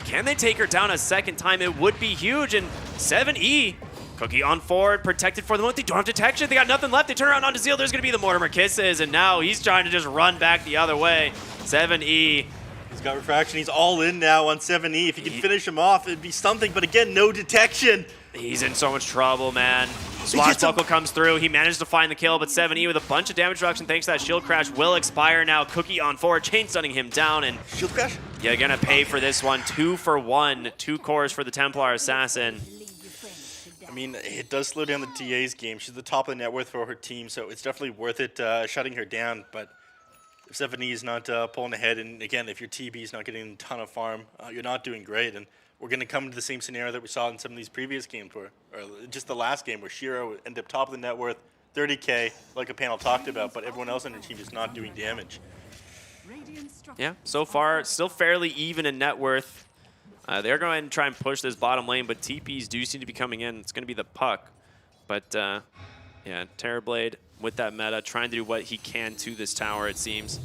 Can they take her down a second time? It would be huge, and 7E. Cookie on forward, protected for the moment. They don't have detection. They got nothing left. They turn around onto Zeal. There's going to be the Mortimer Kisses, and now he's trying to just run back the other way. 7E. He's got Refraction. He's all in now on 7E. If he can finish him off, it'd be something, but again, no detection. He's in so much trouble, man. Swashbuckle comes through. He managed to find the kill, but 7E with a bunch of damage reduction thanks to that shield crash will expire now. Cookie on forward, chain stunning him down, and Shield crash? you're going to pay for this one. 2 for 1. 2 cores for the Templar Assassin. I mean, it does slow down the TA's game. She's the top of the net worth for her team, so it's definitely worth it shutting her down. But if 7E is not pulling ahead, and again, if your TB is not getting a ton of farm, you're not doing great. And we're going to come to the same scenario that we saw in some of these previous games, or just the last game, where Shiro ended up top of the net worth, 30K, like a panel talked about, but everyone else on her team is not doing damage. Yeah, so far, still fairly even in net worth. They're going to try and push this bottom lane, but TPs do seem to be coming in. It's going to be the puck. But, yeah, Terrorblade with that meta, trying to do what he can to this tower, it seems.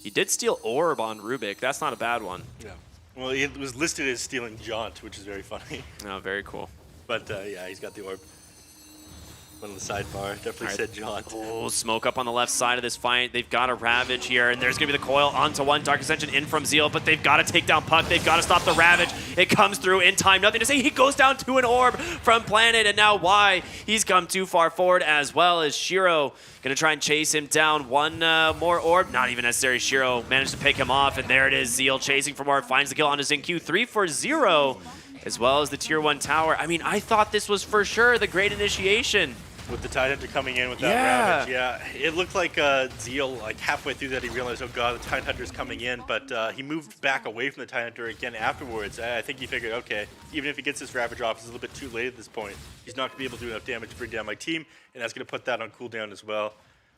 He did steal Orb on Rubik. That's not a bad one. Yeah. Well, it was listed as stealing Jaunt, which is very funny. Oh, very cool. But, yeah, he's got the Orb. One on the sidebar. Definitely said Jaunt. Oh, smoke up on the left side of this fight. They've got a Ravage here, and there's going to be the coil onto one. Dark Ascension in from Zeal, but they've got to take down Puck. They've got to stop the Ravage. It comes through in time. Nothing to say. He goes down to an Orb from Planet, and now Y. He's come too far forward, as well as Shiro. Going to try and chase him down. One more Orb. Not even necessary. Shiro managed to pick him off, and there it is. Zeal chasing for more. Finds the kill on his ZinQ. 3 for 0, as well as the Tier 1 tower. I mean, I thought this was for sure the Great Initiation. With the Tidehunter coming in with that Ravage, yeah. It looked like Zeal, like halfway through that, he realized, oh god, the Tidehunter's coming in, but he moved back away from the Tidehunter again afterwards. I think he figured, okay, even if he gets this Ravage off, it's a little bit too late at this point. He's not going to be able to do enough damage to bring down my team, and that's going to put that on cooldown as well.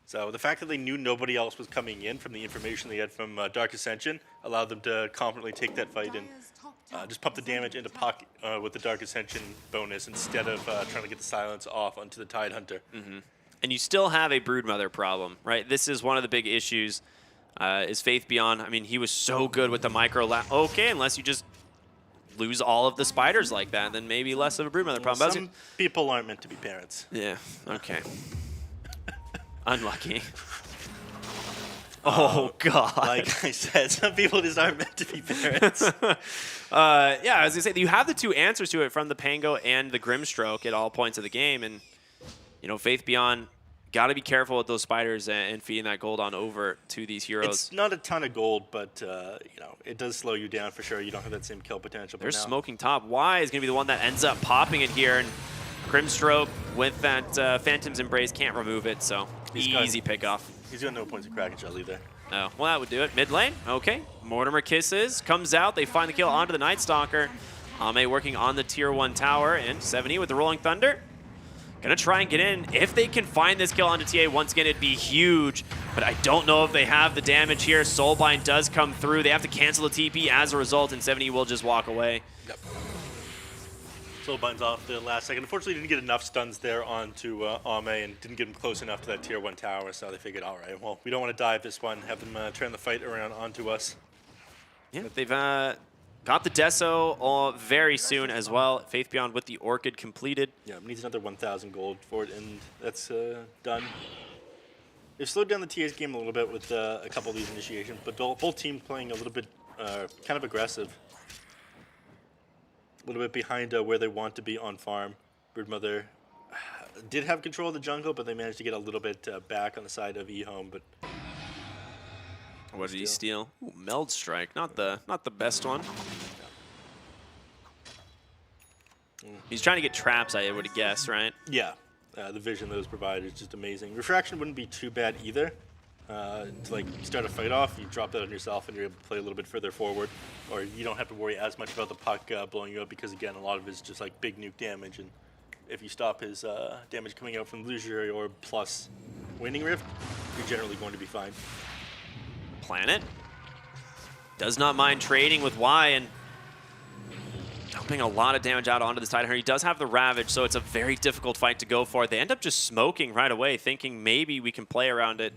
So the fact that they knew nobody else was coming in from the information they had from Dark Ascension allowed them to confidently take that fight and just pump the damage into Puck with the Dark Ascension bonus instead of trying to get the silence off onto the Tidehunter. And you still have a Broodmother problem, right? This is one of the big issues. Is Faith Beyond? I mean, he was so good with the micro. Okay, unless you just lose all of the spiders like that, then maybe less of a Broodmother problem. Some people aren't meant to be parents. Yeah. Okay. Unlucky. Oh God! Like I said, some people just aren't meant to be parents. Yeah, I was gonna say you have the two answers to it from the Pango and the Grimstroke at all points of the game, and you know Faith Beyond got to be careful with those spiders and feeding that gold on over to these heroes. It's not a ton of gold, but you know it does slow you down for sure. You don't have that same kill potential. They're smoking top. Y is gonna be the one that ends up popping it here, and Grimstroke with that Phantom's Embrace can't remove it, so easy pick off. He's got no points of Kraken Shell either. Oh, well, that would do it. Mid lane, okay. Mortimer Kisses comes out. They find the kill onto the Night Stalker. Ame working on the tier 1 tower, and 70 with the Rolling Thunder. Gonna try and get in. If they can find this kill onto TA, once again, it'd be huge. But I don't know if they have the damage here. Soulbind does come through. They have to cancel the TP as a result, and 70 will just walk away. Yep. Soulbind's off the last second. Unfortunately, didn't get enough stuns there onto Ame and didn't get him close enough to that tier 1 tower, so they figured, all right, well, we don't want to dive this one, have them turn the fight around onto us. Yeah, they've got the Deso very soon as well. Faith Beyond with the Orchid completed. Yeah, needs another 1,000 gold for it, and that's done. They've slowed down the TA's game a little bit with a couple of these initiations, but both teams playing a little bit kind of aggressive. A little bit behind where they want to be on farm. Broodmother did have control of the jungle, but they managed to get a little bit back on the side of EHOME. But what did he steal? Ooh, Meld Strike, not the best one. He's trying to get traps, I would guess, right? Yeah, the vision that was provided is just amazing. Refraction wouldn't be too bad either. To like start a fight off, you drop that on yourself and you're able to play a little bit further forward, or you don't have to worry as much about the puck blowing you up because again, a lot of it is just like big nuke damage, and if you stop his damage coming out from Illusionary or plus Waning Rift, you're generally going to be fine. Planet does not mind trading with Y and dumping a lot of damage out onto this Tidehunter. He does have the Ravage, so it's a very difficult fight to go for. They end up just smoking right away, thinking maybe we can play around it.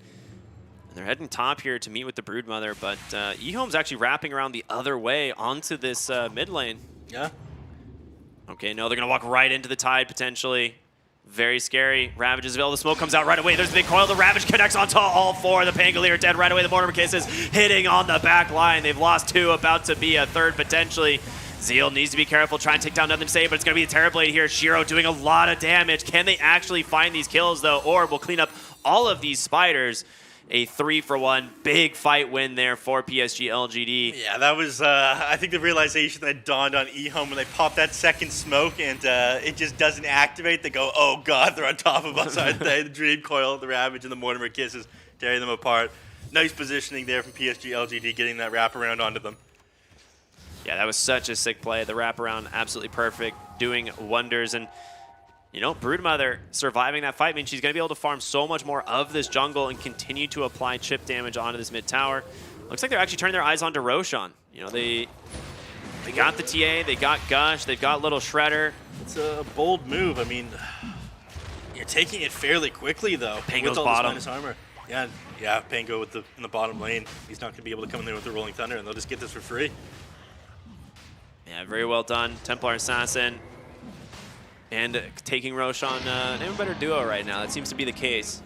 And they're heading top here to meet with the Broodmother, but EHOME's actually wrapping around the other way onto this mid lane. Yeah. Okay, no, they're going to walk right into the Tide, potentially. Very scary. Ravage is available. The smoke comes out right away. There's the big coil. The Ravage connects onto all four. The Pangolier are dead right away. The Mortimer Kisses hitting on the back line. They've lost two, about to be a third, potentially. Zeal needs to be careful, try and take down nothing to say, but it's going to be the Terrorblade here. Shiro doing a lot of damage. Can they actually find these kills, though? Orb will clean up all of these spiders. A 3-for-1 big fight win there for PSG LGD. Yeah, that was, I think, the realization that dawned on EHOME when they popped that second smoke and it just doesn't activate. They go, oh god, they're on top of us, aren't they? The Dream Coil, the Ravage, and the Mortimer Kisses tearing them apart. Nice positioning there from PSG LGD, getting that wraparound onto them. Yeah, that was such a sick play. The wraparound, absolutely perfect, doing wonders. And you know, Broodmother surviving that fight means she's going to be able to farm so much more of this jungle and continue to apply chip damage onto this mid tower. Looks like they're actually turning their eyes onto Roshan. You know, they got the TA, they got Gush, they've got Little Shredder. It's a bold move. I mean, you're taking it fairly quickly, though. Pango's with all bottom. this minus armor. Yeah, Pango with in the bottom lane. He's not going to be able to come in there with the Rolling Thunder, and they'll just get this for free. Yeah, very well done. Templar Assassin. And taking Roshan, name a better duo right now. That seems to be the case.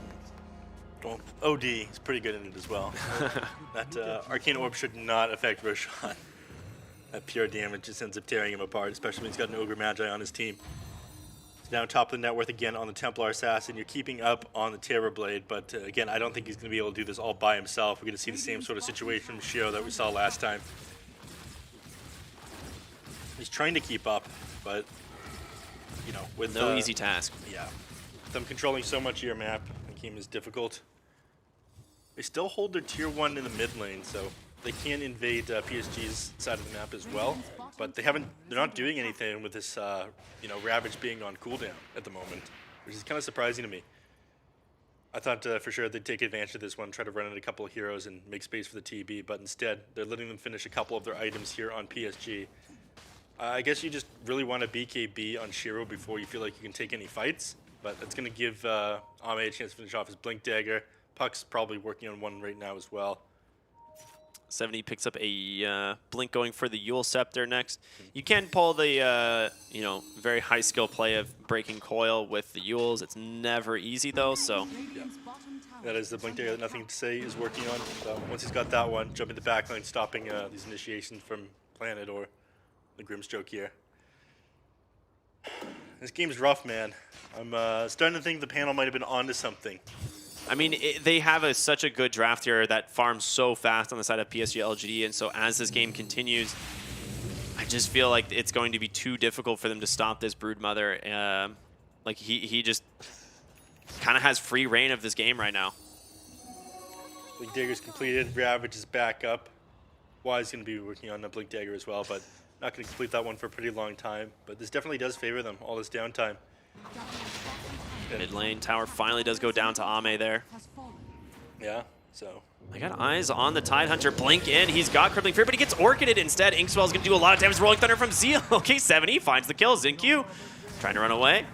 Well, OD is pretty good in it as well. That Arcane Orb should not affect Roshan. That pure damage just ends up tearing him apart, especially when he's got an Ogre Magi on his team. He's now top of the net worth again on the Templar Assassin. You're keeping up on the Terrorblade, but again, I don't think he's going to be able to do this all by himself. We're going to see the same sort of situation with Shio that we saw last time. He's trying to keep up, but you know, with no easy task. Yeah, them controlling so much of your map, the game is difficult. They still hold their tier 1 in the mid lane, so they can invade PSG's side of the map as well. But they're not doing anything with this, you know, Ravage being on cooldown at the moment, which is kind of surprising to me. I thought for sure they'd take advantage of this one, try to run in a couple of heroes and make space for the TB, but instead they're letting them finish a couple of their items here on PSG. I guess you just really want to BKB on Shiro before you feel like you can take any fights, but it's going to give Ame a chance to finish off his Blink Dagger. Puck's probably working on one right now as well. 70 picks up a blink going for the Yule Scepter next. You can pull the very high skill play of breaking coil with the Yules. It's never easy though, so. Yeah. That is the Blink Dagger that Nothing to Say is working on. So once he's got that one, jumping the backline, stopping these initiations from Planet or the Grimstroke here. This game's rough, man. I'm starting to think the panel might have been onto something. I mean, they have such a good draft here that farms so fast on the side of PSG LGD, and so as this game continues, I just feel like it's going to be too difficult for them to stop this Broodmother. Like, he just kind of has free reign of this game right now. Blink Dagger's completed, Ravage is back up. Y's going to be working on the Blink Dagger as well, but not going to complete that one for a pretty long time. But this definitely does favor them, all this downtime. Mid lane tower finally does go down to Ame there. Yeah, so. I got eyes on the Tidehunter. Blink in. He's got Crippling Fear, but he gets Orchided instead. Inkswell's going to do a lot of damage. Rolling Thunder from Zeal. Okay, 70 finds the kill. Zinq trying to run away.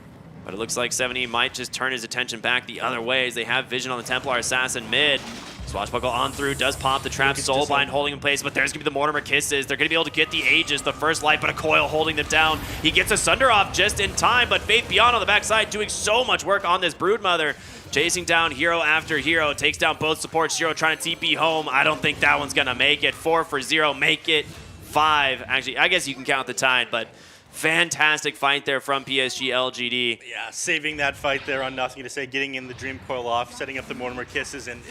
But it looks like 70 might just turn his attention back the other way as they have vision on the Templar Assassin mid. Swashbuckle on through, does pop the trap, Soulbind holding in place, but there's going to be the Mortimer Kisses. They're going to be able to get the Aegis, the first light, but a coil holding them down. He gets a Sunder off just in time, but Faith Beyond on the backside doing so much work on this Broodmother. Chasing down hero after hero, takes down both supports. Zero trying to TP home. I don't think that one's going to make it. 4 for 0, make it 5. Actually, I guess you can count the Tide, but fantastic fight there from PSG LGD. Yeah, saving that fight there on Nothing to Say, getting in the Dream Coil off, setting up the Mortimer Kisses, and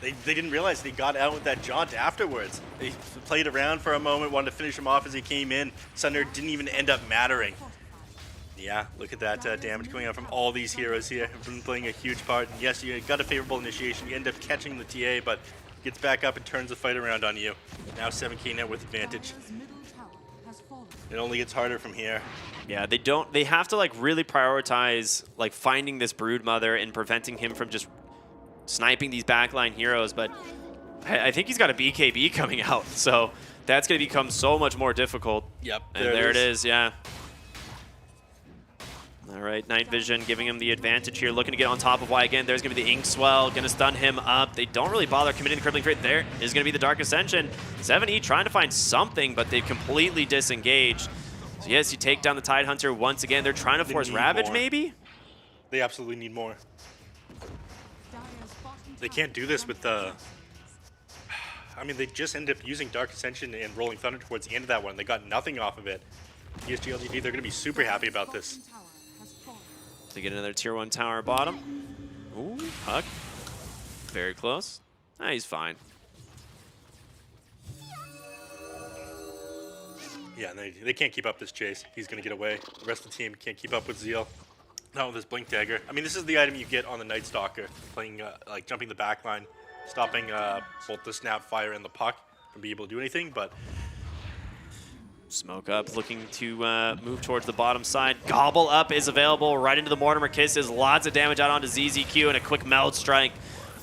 they didn't realize they got out with that jaunt afterwards. They played around for a moment, wanted to finish him off as he came in. Sunder didn't even end up mattering. Yeah, look at that damage coming out from all these heroes here. Been playing a huge part. And yes, you got a favorable initiation. You end up catching the TA, but gets back up and turns the fight around on you. Now 7k net worth advantage. It only gets harder from here. Yeah, they have to like really prioritize like finding this Broodmother and preventing him from just sniping these backline heroes, but I think he's got a BKB coming out, so that's going to become so much more difficult. Yep. And there it is, yeah. All right, Night Vision giving him the advantage here, looking to get on top of Y again. There's going to be the Inkswell, going to stun him up. They don't really bother committing the Crippling Fear. There is going to be the Dark Ascension. 7E trying to find something, but they've completely disengaged. So yes, you take down the Tidehunter once again. They're trying to force Ravage, more. maybe? They absolutely need more. They can't do this with the... I mean, they just ended up using Dark Ascension and Rolling Thunder towards the end of that one. They got nothing off of it. PSG LGD, they're going to be super happy about this. To get another tier 1 tower bottom. Ooh, Huck. Very close. Ah, he's fine. Yeah, they can't keep up this chase. He's going to get away. The rest of the team can't keep up with Zeal. Not with this Blink Dagger. I mean, this is the item you get on the Night Stalker, playing like jumping the backline, stopping both the Snap Fire and the Puck from being able to do anything, but... Smoke up, looking to move towards the bottom side. Gobble up is available right into the Mortimer Kisses. Lots of damage out onto ZZQ and a quick Meld Strike.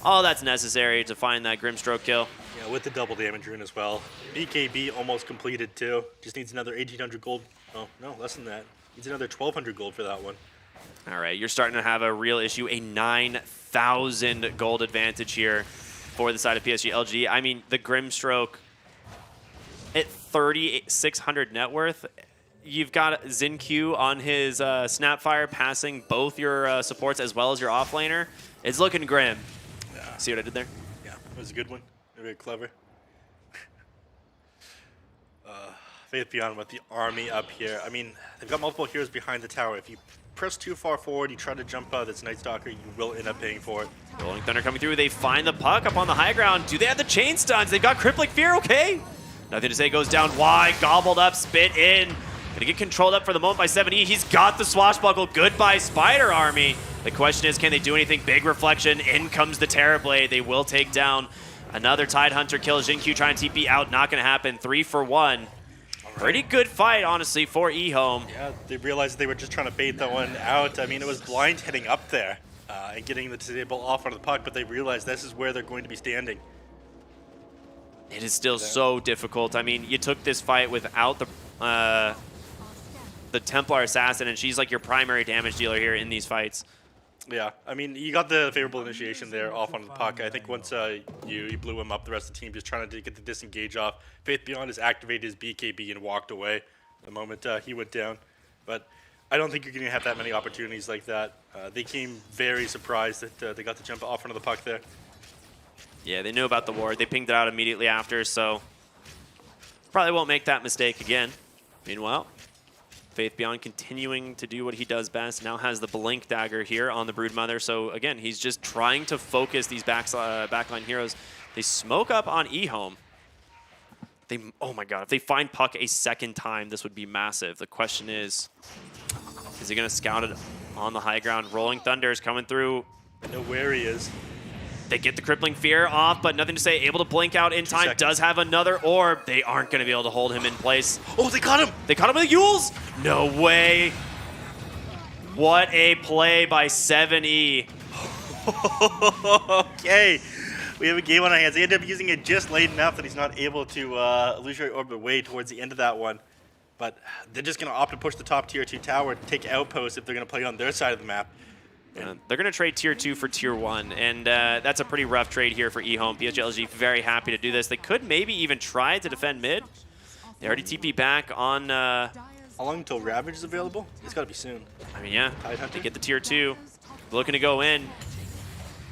All that's necessary to find that Grimstroke kill. Yeah, with the double damage rune as well. BKB almost completed too. Just needs another 1,800 gold. Oh, no, less than that. Needs another 1,200 gold for that one. All right, you're starting to have a real issue. A 9,000 gold advantage here for the side of PSG LG. I mean, the Grimstroke at 3,600 net worth. You've got Zinq on his Snapfire passing both your supports as well as your offlaner. It's looking grim. Yeah. See what I did there? Yeah, it was a good one. Very clever. Faith Beyond with the army up here. I mean, they've got multiple heroes behind the tower. If you press too far forward, you try to jump out that's Night Stalker, you will end up paying for it. Rolling Thunder coming through. They find the Puck up on the high ground. Do they have the chain stuns? They've got Crippling Fear, okay. Nothing to Say goes down wide, gobbled up, spit in. Gonna get controlled up for the moment by 7E. He's got the Swashbuckle. Goodbye, Spider Army. The question is, can they do anything? Big reflection. In comes the Terrorblade. They will take down another Tidehunter kill. Zinq trying to TP out. Not gonna happen. 3 for 1. Pretty good fight, honestly, for EHOME. Yeah, they realized they were just trying to bait that one out. I mean, it was blind hitting up there. and getting the disable off onto the puck, but they realize this is where they're going to be standing. It is still so difficult. I mean, you took this fight without the Templar Assassin, and she's like your primary damage dealer here in these fights. Yeah, I mean, you got the favorable initiation there off onto the puck. I think once you blew him up, the rest of the team just trying to get the disengage off. Faith Beyond has activated his BKB and walked away the moment he went down. But I don't think you're going to have that many opportunities like that. They came very surprised that they got to jump off onto the puck there. Yeah, they knew about the ward. They pinged it out immediately after, so probably won't make that mistake again. Meanwhile, Faith Beyond continuing to do what he does best. Now has the Blink Dagger here on the Broodmother. So again, he's just trying to focus these backline heroes. They smoke up on EHOME. Oh my god, if they find Puck a second time, this would be massive. The question is he going to scout it on the high ground? Rolling Thunder is coming through. I know where he is. They get the Crippling Fear off, but nothing to say. Able to blink out in time. Does have another orb. They aren't going to be able to hold him in place. Oh, they caught him! They caught him with Yules? No way. What a play by 7E. Okay. We have a game on our hands. They end up using it just late enough that he's not able to illusionary orb away towards the end of that one. But they're just going to opt to push the top tier 2 tower to take Outpost if they're going to play on their side of the map. They're going to trade tier 2 for tier 1, and that's a pretty rough trade here for EHOME. PSG very happy to do this. They could maybe even try to defend mid. They already TP back on... How long until Ravage is available? It's got to be soon. I mean, yeah. They get the tier 2. Looking to go in.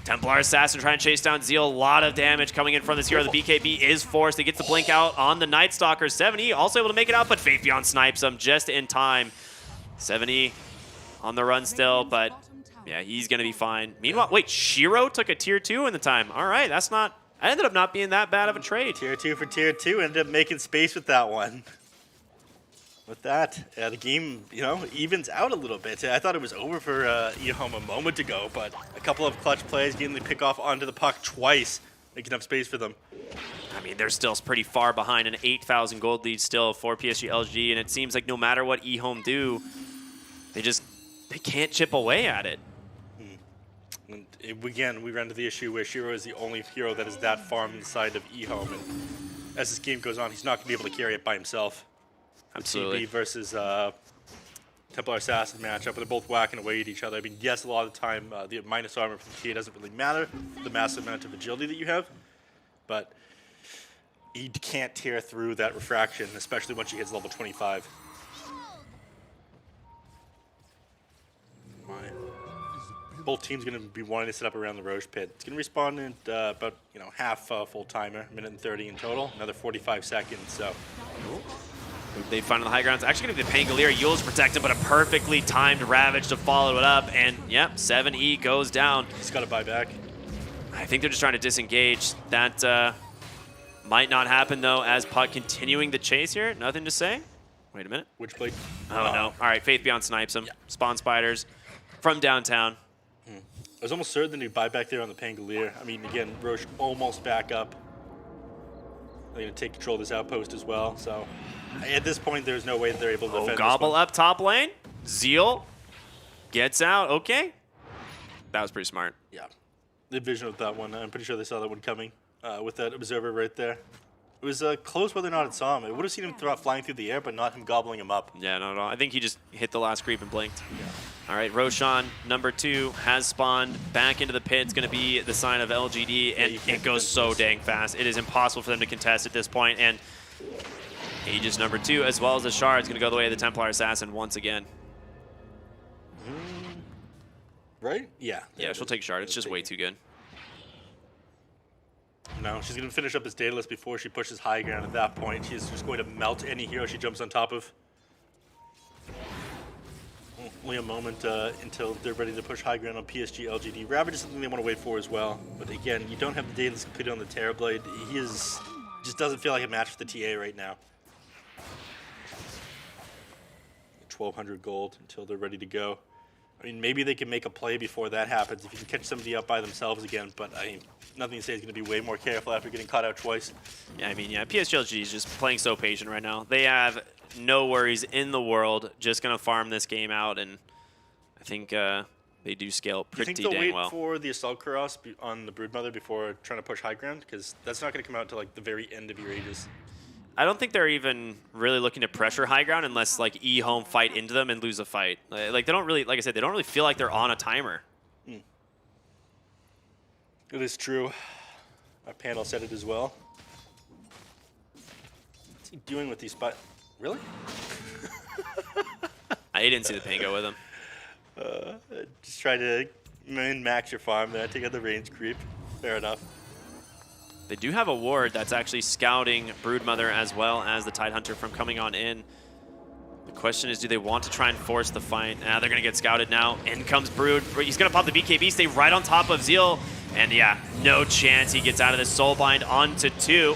Templar Assassin trying to chase down Zeal. A lot of damage coming in from this hero. The BKB is forced. They get the blink out on the Night Stalker. 7E also able to make it out, but Faith Beyond snipes him just in time. 7E on the run still, but... yeah, he's going to be fine. Meanwhile, wait, Shiro took a tier 2 in the time. All right, that's not... I ended up not being that bad of a trade. Tier 2 for tier 2. Ended up making space with that one. With that, the game, evens out a little bit. I thought it was over for EHOME a moment ago, but a couple of clutch plays, getting the pick off onto the puck twice, making up space for them. I mean, they're still pretty far behind, an 8,000 gold lead still for PSG LG, and it seems like no matter what EHOME do, they can't chip away at it. And again, we run into the issue where Shiro is the only hero that is that far inside of EHOME, and as this game goes on, he's not going to be able to carry it by himself. Absolutely. TB versus Templar Assassin matchup, but they're both whacking away at each other. I mean, yes, a lot of the time, the minus armor from the TA doesn't really matter, the massive amount of agility that you have, but he can't tear through that refraction, especially once he hits level 25. Both teams going to be wanting to set up around the Roche pit. It's going to respawn in about half full timer, minute and 30 in total, another 45 seconds. So they find on the high ground. It's actually going to be the Pangolier. Yule's protected, but a perfectly timed Ravage to follow it up. And yep, 7E goes down. He's got to buy back. I think they're just trying to disengage. That might not happen though, as Puck continuing the chase here. Nothing to say. Wait a minute. Which blade? Oh no! All right, Faith Beyond snipes him. Yeah. Spawn spiders from downtown. I was almost certain he'd buy back there on the Pangolier. I mean, again, Roche almost back up. They're going to take control of this outpost as well. So at this point, there's no way that they're able to defend Gobble this one. up top lane. Zeal gets out. Okay. That was pretty smart. Yeah. The vision of that one, I'm pretty sure they saw that one coming with that observer right there. It was close whether or not it saw him. It would have seen him flying through the air, but not him gobbling him up. Yeah, not at all. I think he just hit the last creep and blinked. Yeah. All right, Roshan, number 2, has spawned back into the pit. It's going to be the sign of LGD, and it goes so dang fast. It is impossible for them to contest at this point, and Aegis number 2, as well as the Shard, is going to go the way of the Templar Assassin once again. Right? Yeah. Yeah, she'll take Shard. It's just way too good. No, she's going to finish up his Daedalus before she pushes high ground. At that point, she's just going to melt any hero she jumps on top of. Only a moment until they're ready to push high ground on PSG LGD. Ravage is something they want to wait for as well. But again, you don't have the Daedalus completed on the Terrorblade. He just doesn't feel like a match for the TA right now. 1,200 gold until they're ready to go. I mean, maybe they can make a play before that happens if you can catch somebody up by themselves again, but nothing to say is going to be way more careful after getting caught out twice. Yeah, I mean, yeah, PSG is just playing so patient right now. They have no worries in the world, just going to farm this game out, and I think they do scale Do you pretty think they'll dang wait well. for the Assault Kuros on the Broodmother before trying to push high ground? Because that's not going to come out until like the very end of your Aegis. I don't think they're even really looking to pressure high ground unless like EHOME fight into them and lose a fight. Like they don't really, like I said, they don't really feel like they're on a timer. It is true. Our panel said it as well. What's he doing with these spot? Really? I didn't see the Pango with him. Just try to min-max your farm there, take out the range creep. Fair enough. They do have a ward that's actually scouting Broodmother as well as the Tidehunter from coming on in. The question is, do they want to try and force the fight? They're going to get scouted now. In comes Brood. He's going to pop the BKB, stay right on top of Zeal. And yeah, no chance he gets out of this Soulbind onto 2.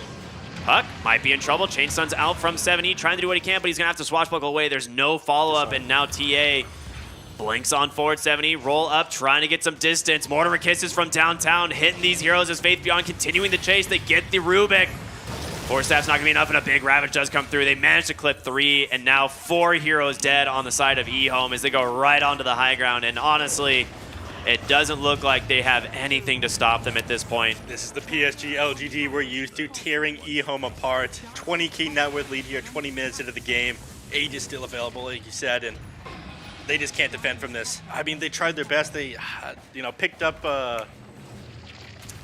Puck might be in trouble. Chain Stun's out from 7E, trying to do what he can, but he's going to have to swashbuckle away. There's no follow-up, and now TA blinks on forward 7E, roll up, trying to get some distance. Mortimer Kisses from downtown, hitting these heroes as Faith Beyond continuing the chase. They get the Rubik. 4 staff's not going to be enough, and a big Ravage does come through. They manage to clip 3, and now 4 heroes dead on the side of EHOME as they go right onto the high ground. And honestly, it doesn't look like they have anything to stop them at this point. This is the PSG LGD we're used to, tearing EHOME apart. 20k net worth lead here, 20 minutes into the game. Age is still available, like you said, and they just can't defend from this. I mean, they tried their best. They, picked up the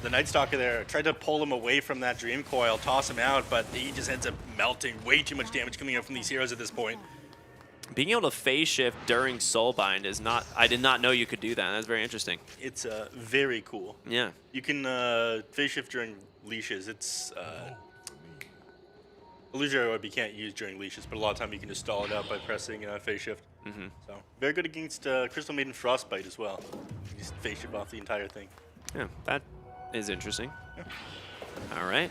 Night Stalker there, tried to pull him away from that Dream Coil, toss him out, but he just ends up melting. Way too much damage coming out from these heroes at this point. Being able to phase shift during Soulbind is not, I did not know you could do that. That's very interesting. It's very cool. Yeah. You can phase shift during leashes. It's Illusionary Orb you can't use during leashes, but a lot of time you can just stall it out by pressing phase shift. So very good against Crystal Maiden Frostbite as well. You just phase shift off the entire thing. Yeah, that is interesting. Yeah. All right.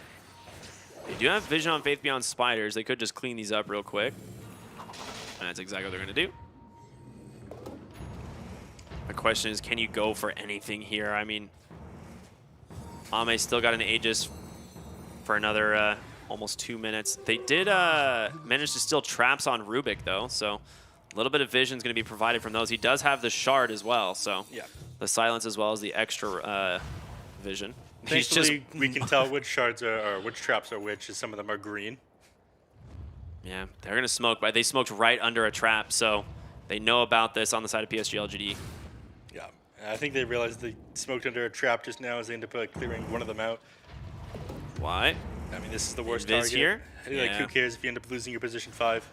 They do have vision on Faith Beyond Spiders. They could just clean these up real quick. And that's exactly what they're going to do. The question is, can you go for anything here? I mean, Ame still got an Aegis for another almost 2 minutes. They did manage to steal traps on Rubik, though, so a little bit of vision is going to be provided from those. He does have the shard as well, so yeah, the silence as well as the extra vision. Thankfully, we can tell which shards are which traps are which, as some of them are green. Yeah, they're going to smoke, but they smoked right under a trap, so they know about this on the side of PSG LGD. Yeah, and I think they realized they smoked under a trap just now as they end up clearing one of them out. Why? I mean, this is the worst Invis target. here? Like, who cares if you end up losing your position 5?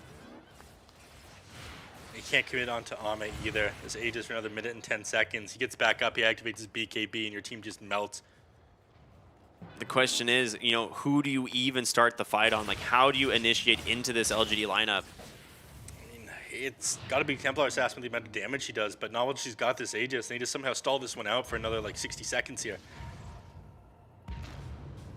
You can't commit onto Ame either. This Aegis for another minute and 10 seconds. He gets back up, he activates his BKB, and your team just melts. The question is, who do you even start the fight on? Like, how do you initiate into this LGD lineup? I mean, it's got to be Templar Assassin with the amount of damage she does, but not once she's got this Aegis. They just somehow stall this one out for another, 60 seconds here.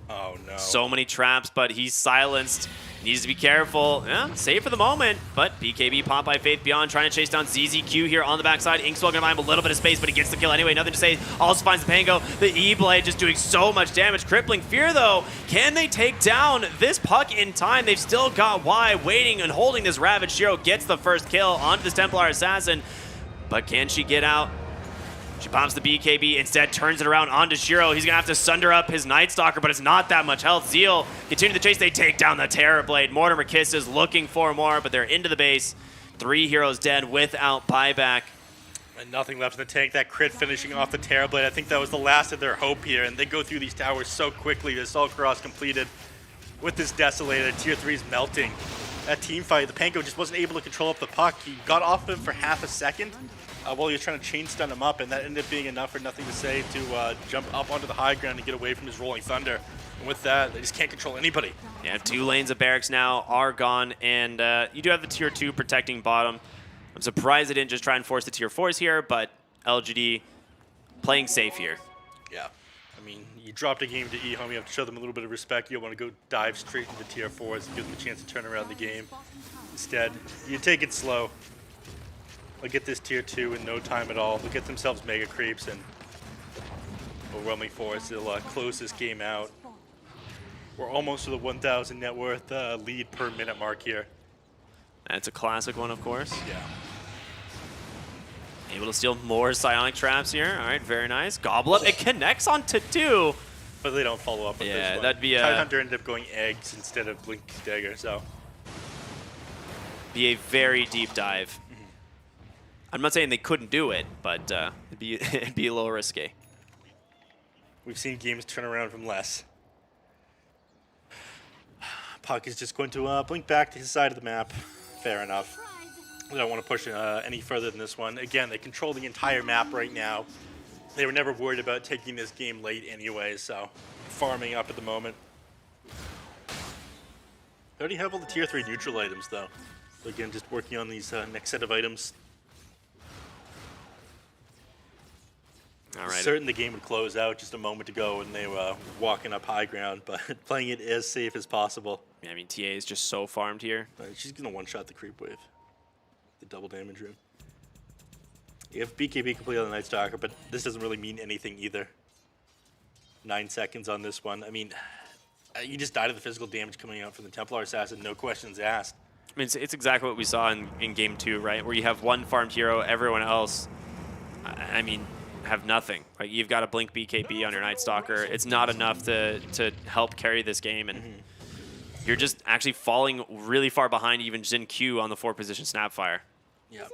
Oh, no. So many traps, but he's silenced. Needs to be careful. Yeah, safe for the moment, but BKB pop by Faith Beyond, trying to chase down ZZQ here on the backside. Inkswell gonna buy him a little bit of space, but he gets the kill anyway. Nothing to say. Also finds the Pango. The E-Blade just doing so much damage. Crippling Fear, though. Can they take down this Puck in time? They've still got Y waiting and holding this Ravage. Shiro gets the first kill onto this Templar Assassin, but can she get out? She pops the BKB, instead turns it around onto Shiro. He's going to have to sunder up his Night Stalker, but it's not that much health. Zeal continue the chase. They take down the Terrorblade. Mortimer Kisses looking for more, but they're into the base. 3 heroes dead without buyback. And nothing left in the tank. That crit finishing off the Terrorblade. I think that was the last of their hope here, and they go through these towers so quickly. The Assault Cross completed with this Desolated. Tier 3 is melting. That team fight, the Pango just wasn't able to control up the Puck. He got off him for half a second while he was trying to chain stun him up, and that ended up being enough for Nothing to Say to jump up onto the high ground and get away from his Rolling Thunder. And with that, they just can't control anybody. Yeah, 2 lanes of barracks now are gone, and you do have the Tier 2 protecting bottom. I'm surprised they didn't just try and force the Tier 4s here, but LGD playing safe here. Yeah. I mean, you dropped a game to EHOME, you have to show them a little bit of respect. You don't want to go dive straight into Tier 4s and give them a chance to turn around the game. Instead, you take it slow. They'll get this Tier 2 in no time at all. They'll get themselves Mega Creeps, and Overwhelming Force will close this game out. We're almost to the 1,000 net worth lead per minute mark here. That's a classic one, of course. Yeah. Able to steal more psionic traps here. All right, very nice. Gobble up. It connects onto 2. But they don't follow up with this Yeah, one. that'd be a Tidehunter ended up going eggs instead of Blink Dagger, so. be a very deep dive. I'm not saying they couldn't do it, but it'd be a little risky. We've seen games turn around from less. Puck is just going to blink back to his side of the map. Fair enough. I don't want to push any further than this one. Again, they control the entire map right now. They were never worried about taking this game late anyway, so farming up at the moment. They already have all the tier 3 neutral items, though. So again, just working on these next set of items. All right. Certain the game would close out just a moment ago when they were walking up high ground, but playing it as safe as possible. Yeah, I mean, TA is just so farmed here. She's going to one-shot the creep wave. The double damage room. You have BKB complete on the Night Stalker, but this doesn't really mean anything either. 9 seconds on this one. I mean, you just died of the physical damage coming out from the Templar Assassin, no questions asked. I mean, it's exactly what we saw in game 2, right? Where you have one farmed hero, everyone else, I mean, have nothing. Like, you've got a blink BKB on your Night Stalker. It's not enough to help carry this game, and you're just actually falling really far behind even Jin Q on the 4-position Snapfire. Yeah.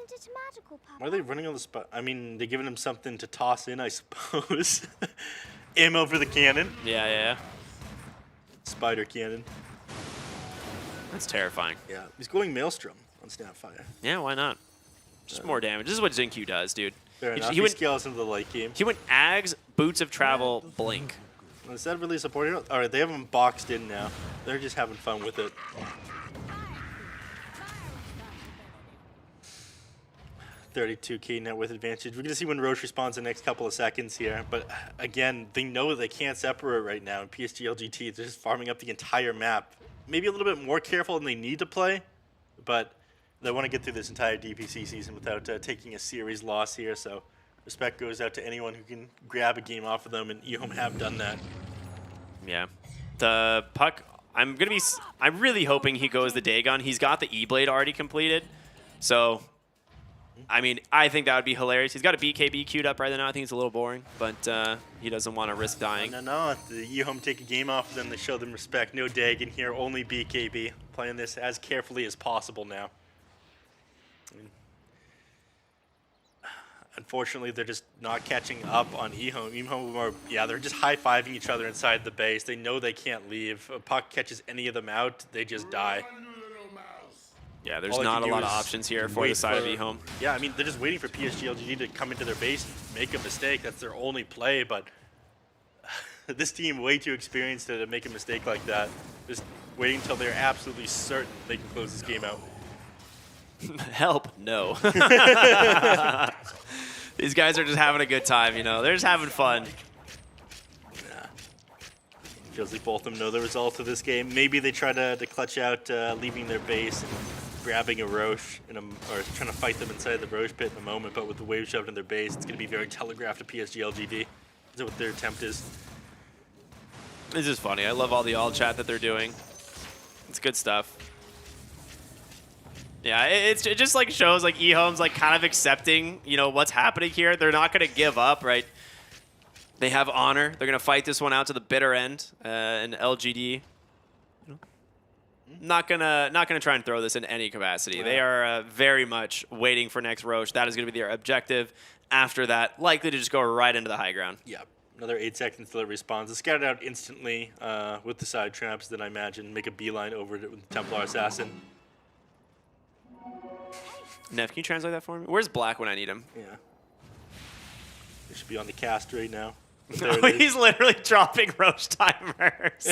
Why are they running on the spot? I mean, they're giving him something to toss in, I suppose. Ammo for the cannon. Yeah. Spider cannon. That's terrifying. Yeah, he's going Maelstrom on Snapfire. Yeah, why not? Just more damage. This is what Jin Q does, dude. Fair enough. He went, scales into the late game. he went Ags, Boots of Travel, Blink. Is that really supporting? All right, they have him boxed in now. They're just having fun with it. 32k net worth advantage. We're going to see when Roche responds in the next couple of seconds here. But again, they know they can't separate right now. In PSG LGT, they're just farming up the entire map. Maybe a little bit more careful than they need to play, but they want to get through this entire DPC season without taking a series loss here. So respect goes out to anyone who can grab a game off of them, and EHOME have done that. Yeah. The Puck, I'm really hoping he goes the Dagon. He's got the E-Blade already completed. So, I mean, I think that would be hilarious. He's got a BKB queued up right now. I think it's a little boring, but he doesn't want to risk dying. No. If the EHOME take a game off of them, they show them respect. No Dagon here, only BKB. Playing this as carefully as possible now. I mean, unfortunately, they're just not catching up on EHOME. EHOME are, they're just high-fiving each other inside the base. They know they can't leave. If a Puck catches any of them out, they just die. Yeah, there's All not a can do lot of is options here for the wait side of EHOME. Yeah, I mean, they're just waiting for PSG LGD to come into their base, make a mistake. That's their only play, but this team way too experienced to make a mistake like that. Just waiting until they're absolutely certain they can close this game out. Help, no. These guys are just having a good time, you know. They're just having fun. Feels like both of them know the result of this game. Maybe they try to clutch out leaving their base and grabbing a Roche or trying to fight them inside the Roche pit in a moment, but with the wave shoved in their base, it's going to be very telegraphed to PSG LGD. That's what their attempt is. This is funny. I love all the all chat that they're doing. It's good stuff. Yeah, it just like shows like EHOME's like kind of accepting, you know, what's happening here. They're not going to give up, right? They have honor. They're going to fight this one out to the bitter end. And LGD, not gonna try and throw this in any capacity. Yeah. They are very much waiting for next Roche. That is going to be their objective. After that, likely to just go right into the high ground. Yeah, another 8 seconds till it responds. It's scattered out instantly with the side traps. Then I imagine make a beeline over it with the Templar Assassin. Nev, can you translate that for me? Where's Black when I need him? Yeah, he should be on the cast right now. No, he's literally dropping Roche timers.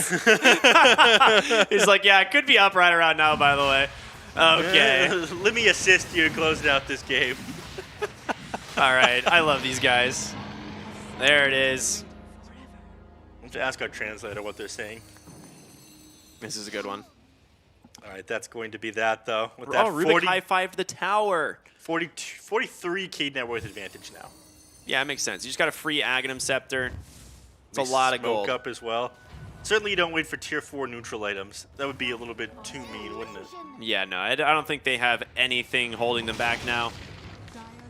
He's like, yeah, it could be up right around now, by the way. Okay. Let me assist you in closing out this game. All right, I love these guys. There it is. I have to ask our translator what they're saying. This is a good one. All right, that's going to be that, though. With that Rubik high-fived the tower. 43k net worth advantage now. Yeah, it makes sense. You just got a free Aghanim Scepter. It's a lot of gold. Smoke up as well. Certainly you don't wait for tier 4 neutral items. That would be a little bit too mean, wouldn't it? Yeah, no, I don't think they have anything holding them back now.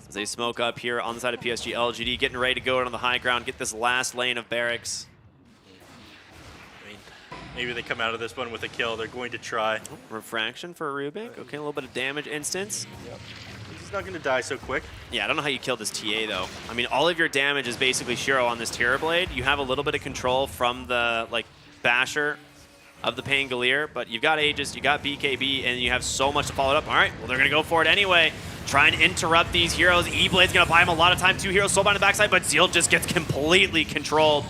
As they smoke up here on the side of PSG, LGD getting ready to go on the high ground, get this last lane of barracks. I mean, maybe they come out of this one with a kill. They're going to try. Refraction for Rubik. Okay, a little bit of damage instance. Yep. He's not going to die so quick. Yeah, I don't know how you kill this TA, though. I mean, all of your damage is basically Shiro on this Terror Blade. You have a little bit of control from the, like, basher of the Pangolier, but you've got Aegis, you got BKB, and you have so much to follow it up. All right, well, they're going to go for it anyway. Try and interrupt these heroes. E-Blade's going to buy him a lot of time. 2 heroes sold on the backside, but Zeal just gets completely controlled.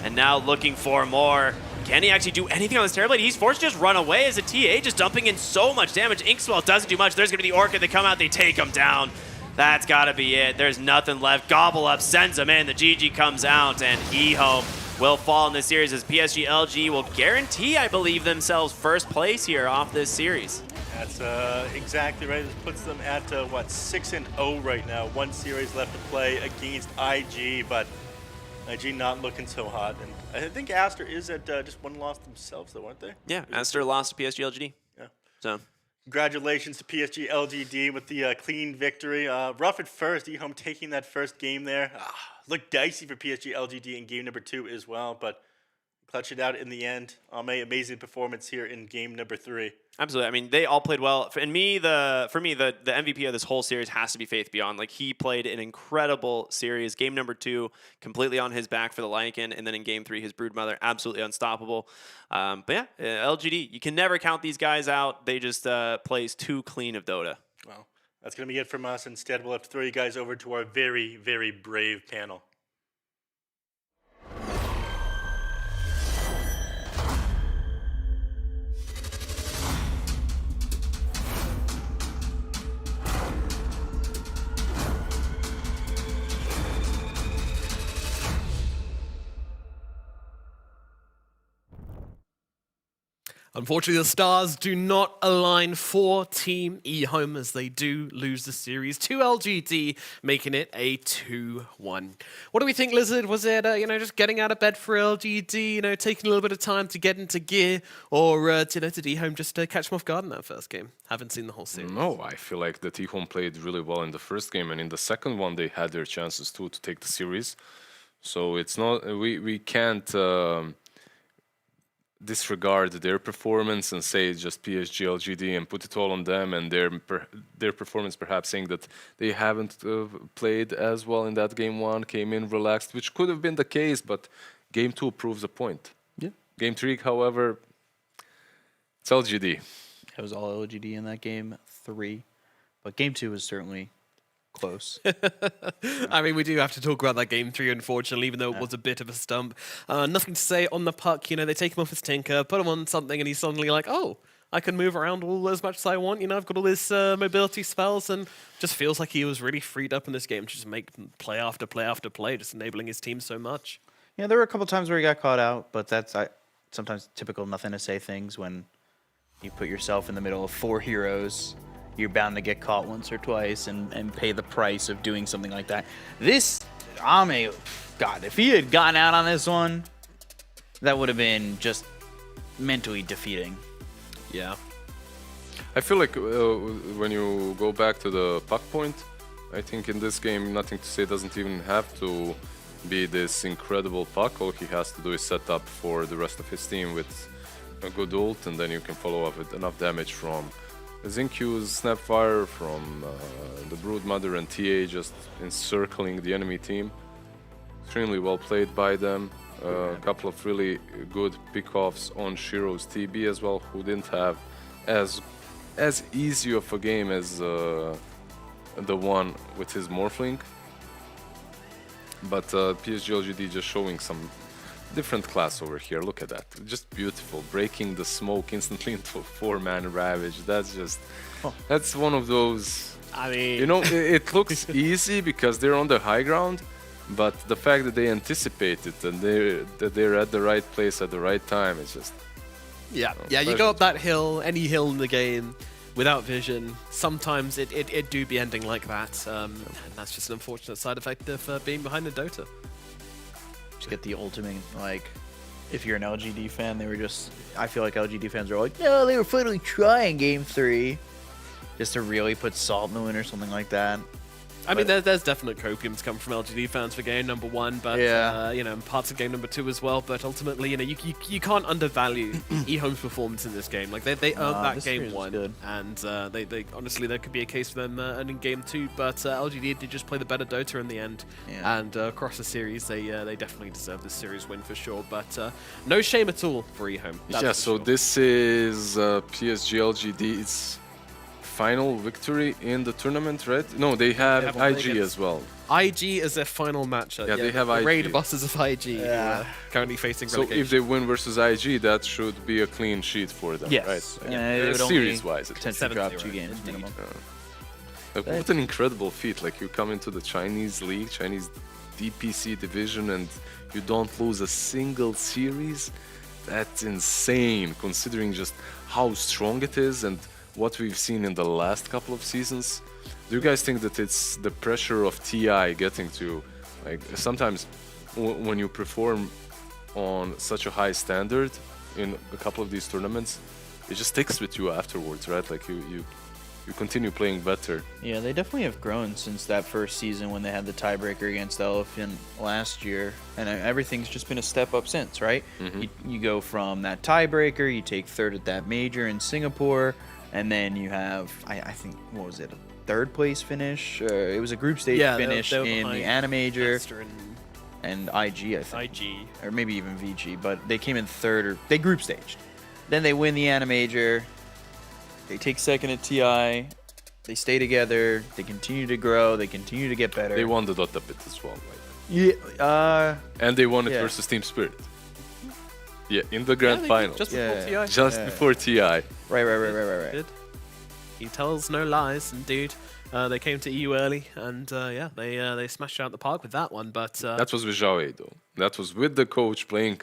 And now looking for more. Can he actually do anything on this Terror Blade? He's forced to just run away as a TA, just dumping in so much damage. Inkswell doesn't do much. There's going to be the Orchid. They come out, they take him down. That's got to be it. There's nothing left. Gobble Up sends him in. The GG comes out, and EHOME will fall in this series as PSG LG will guarantee, I believe, themselves first place here off this series. That's exactly right. This puts them at, what, 6-0 right now. 1 series left to play against IG, but IG not looking so hot. And I think Aster is at just 1 loss themselves, though, aren't they? Yeah, Aster lost to PSG LGD. Yeah. So congratulations to PSG LGD with the clean victory. Rough at first, EHOME taking that first game there. Looked dicey for PSG LGD in game number 2 as well, but clutched it out in the end. Amazing performance here in game number 3. absolutely. I mean, they all played well. For me, the MVP of this whole series has to be Faith Beyond. Like, he played an incredible series. Game number 2, completely on his back for the Lycan, and then in game 3, his Broodmother, absolutely unstoppable. But yeah, LGD, you can never count these guys out. They just plays too clean of Dota. Well, that's going to be it from us. Instead, we'll have to throw you guys over to our very, very brave panel. Unfortunately, the stars do not align for Team EHOME as they do lose the series to LGD, making it a 2-1. What do we think, Lizard? Was it, just getting out of bed for LGD, taking a little bit of time to get into gear, or did EHOME just catch them off guard in that first game? Haven't seen the whole series. No, I feel like that EHOME played really well in the first game, and in the second one they had their chances too to take the series. So it's not we can't disregard their performance and say it's just PSG LGD and put it all on them and their performance, perhaps saying that they haven't played as well in that game 1, came in relaxed, which could have been the case, but game 2 proves a point. Yeah. Game 3, however, it's LGD. It was all LGD in that game 3, but game 2 was certainly close. I mean, we do have to talk about that game 3, unfortunately, even though it was a bit of a stump. Nothing to say on the puck. They take him off his tinker, put him on something, and he's suddenly like, oh, I can move around all as much as I want. I've got all this mobility spells, and just feels like he was really freed up in this game to just make play after play after play, just enabling his team so much. Yeah, there were a couple times where he got caught out, but that's sometimes typical nothing to say things when you put yourself in the middle of 4 heroes. You're bound to get caught once or twice and pay the price of doing something like that. This, Ame, God, if he had gotten out on this one, that would have been just mentally defeating. Yeah. I feel like when you go back to the puck point, I think in this game, Nothing to Say doesn't even have to be this incredible puck. All he has to do is set up for the rest of his team with a good ult, and then you can follow up with enough damage from Xinq's Snapfire, from the Broodmother and TA just encircling the enemy team. Extremely well played by them. A couple of really good pickoffs on Shiro's TB as well, who didn't have as easy of a game as the one with his Morphling. But PSG LGD just showing some different class over here. Look at that. Just beautiful. Breaking the smoke instantly into a 4-man Ravage. That's just... That's one of those... I mean... it looks easy because they're on the high ground, but the fact that they anticipate it and they're at the right place at the right time, it's just... Yeah, you go up that hill, any hill in the game, without vision, sometimes it do be ending like that. And that's just an unfortunate side effect of being behind the Dota. Just get the ultimate, like, if you're an LGD fan, they were just, I feel like LGD fans are like, no, they were finally trying game 3, just to really put salt in the wound or something like that. I mean, there's definite copium to come from LGD fans for game number 1, but Yeah. you know, parts of game number 2 as well. But ultimately, you know, you can't undervalue EHOME's performance in this game. Like they earned that this game series was 1, good. and they honestly there could be a case for them earning game 2. But LGD did just play the better Dota in the end, Yeah. and across the series, they definitely deserve this series win for sure. But no shame at all for EHOME. that's Yeah, for so sure. this is PSG LGD's final victory in the tournament, right? No, they have have one IG against- as well. IG is their final matchup. Yeah, they have the raid IG. bosses of IG who are currently facing So relegation. if they win versus IG, that should be a clean sheet for them, Yes. right? It would only Series-wise, at least. potentially drop 2 7-0, games minimum. Like, what an incredible feat! Like you come into the Chinese league, Chinese DPC division, and you don't lose a single series. That's insane, considering just how strong it is and what we've seen in the last couple of seasons. Do you guys think that it's the pressure of TI getting to, like, sometimes when you perform on such a high standard in a couple of these tournaments, it just sticks with you afterwards, right? Like you continue playing better. Yeah, they definitely have grown since that first season when they had the tiebreaker against Elephant last year, and everything's just been a step up since, right? You go from that tiebreaker, you take 3rd at that major in Singapore, and then you have, I think, what was it, a 3rd place finish? It was a group stage Yeah, finish they were in the behind Animajor Aster and IG, I think. IG. Or maybe even Vici, but they came in 3rd, or they group staged. Then they win the Animajor. They take 2nd at TI. They stay together. They continue to grow. They continue to get better. They won the Dota bit as well, right? Yeah. And they won it Yeah. versus Team Spirit. Yeah, in the grand final. Just Yeah. before TI. Just Yeah. before TI. Right. Did. He tells no lies, and dude, they came to EU early, and yeah, they smashed out the park with that one. But That was with Zhao Wei, though. That was with the coach playing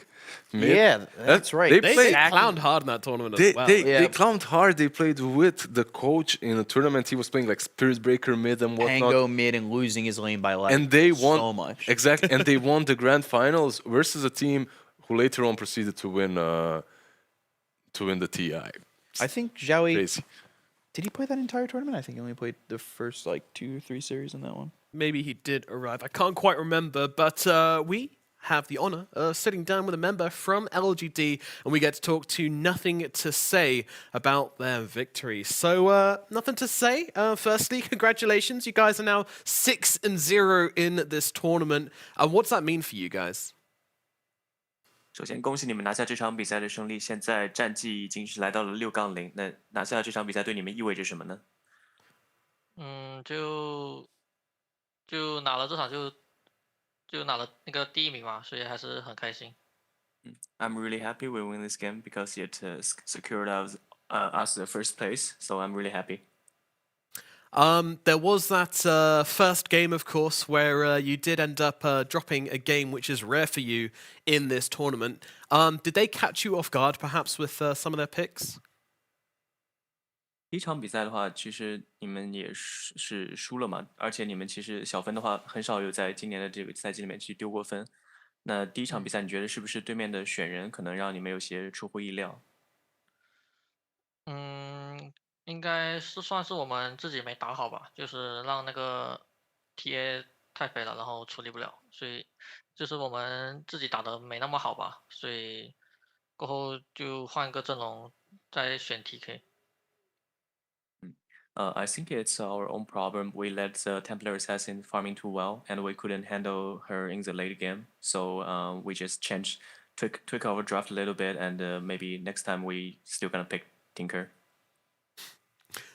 mid. Yeah, that's right. They they played. clowned hard in that tournament They, as well. they, Yeah. they clowned hard. They played with the coach in a tournament. He was playing like Spirit Breaker mid and whatnot. Pango mid and losing his lane by like And they won so much. Exactly, and they won the grand finals versus a team who later on proceeded to win the TI. I think Zhao Wei, Crazy. did he play that entire tournament? I think he only played the first like 2 or 3 series in that one. Maybe he did arrive. I can't quite remember, but we have the honor of sitting down with a member from LGD, and we get to talk to Nothing to Say about their victory. So, nothing to say. Firstly, congratulations. You guys are now 6-0 in this tournament. What's that mean for you guys? 首先，恭喜你们拿下这场比赛的胜利。现在战绩已经是来到了6-0，那拿下这场比赛对你们意味着什么呢？就拿了这场就拿了那个第1名嘛，所以还是很开心。I'm really happy we win this game because it secured us the first place. So I'm really happy. There was that first game, of course, where you did end up dropping a game which is rare for you in this tournament. Did they catch you off guard, perhaps, with some of their picks? 第一场比赛的话，其实你们也是输了嘛，而且你们其实小分的话很少有在今年的这个赛季里面去丢过分。那第一场比赛，你觉得是不是对面的选人可能让你们有些出乎意料？应该是算是我们自己没打好吧，就是让那个 TA 太肥了，然后处理不了，所以就是我们自己打的没那么好吧，所以过后就换个阵容再选 TK。I think it's our own problem. We let the Templar Assassin farming too well, and we couldn't handle her in the late game. So we just tweak our draft a little bit, and maybe next time we still gonna pick Tinker.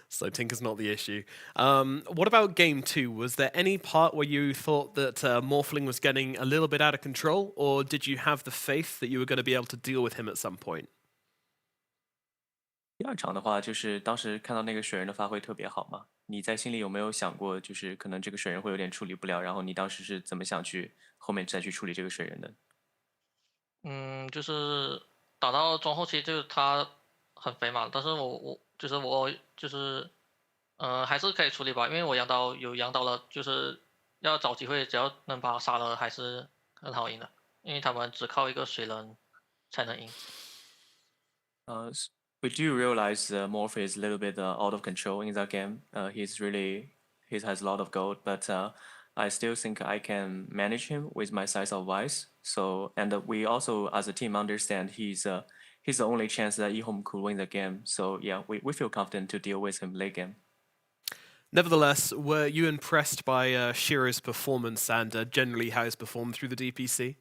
So Tinker's not the issue. What about game 2? Was there any part where you thought that Morphling was getting a little bit out of control, or did you have the faith that you were going to be able to deal with him at some point? 第二场的话，就是当时看到那个水人的发挥特别好嘛，你在心里有没有想过，就是可能这个水人会有点处理不了，然后你当时是怎么想去后面再去处理这个水人的？就是打到中后期，就是他很肥嘛，但是我还是可以处理吧，因为我有羊刀了，就是要找机会，只要能把他杀了，还是很好赢的，因为他们只靠一个水人才能赢。We do realize Morph is a little bit out of control in that game. He's really He has a lot of gold, but I still think I can manage him with my size of Vice. So, and we also, as a team, understand he's the only chance that EHOME could win the game. So yeah, we feel confident to deal with him late game. Nevertheless, were you impressed by Shiro's performance and generally how he's performed through the DPC?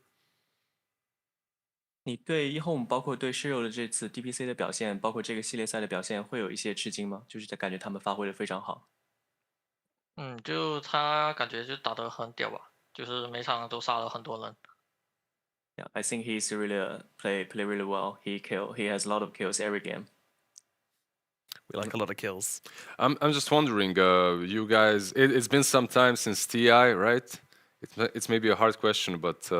你对 EHOME 包括对 Shiro 的这次 DPC 的表现，包括这个系列赛的表现，会有一些吃惊吗？就是感觉他们发挥的非常好。就他感觉就打得很屌吧，就是每场都杀了很多人。Yeah, I think he's really play really well. He has a lot of kills every game. We like a lot of kills. I'm just wondering, you guys. It's been some time since TI, right? It's maybe a hard question, but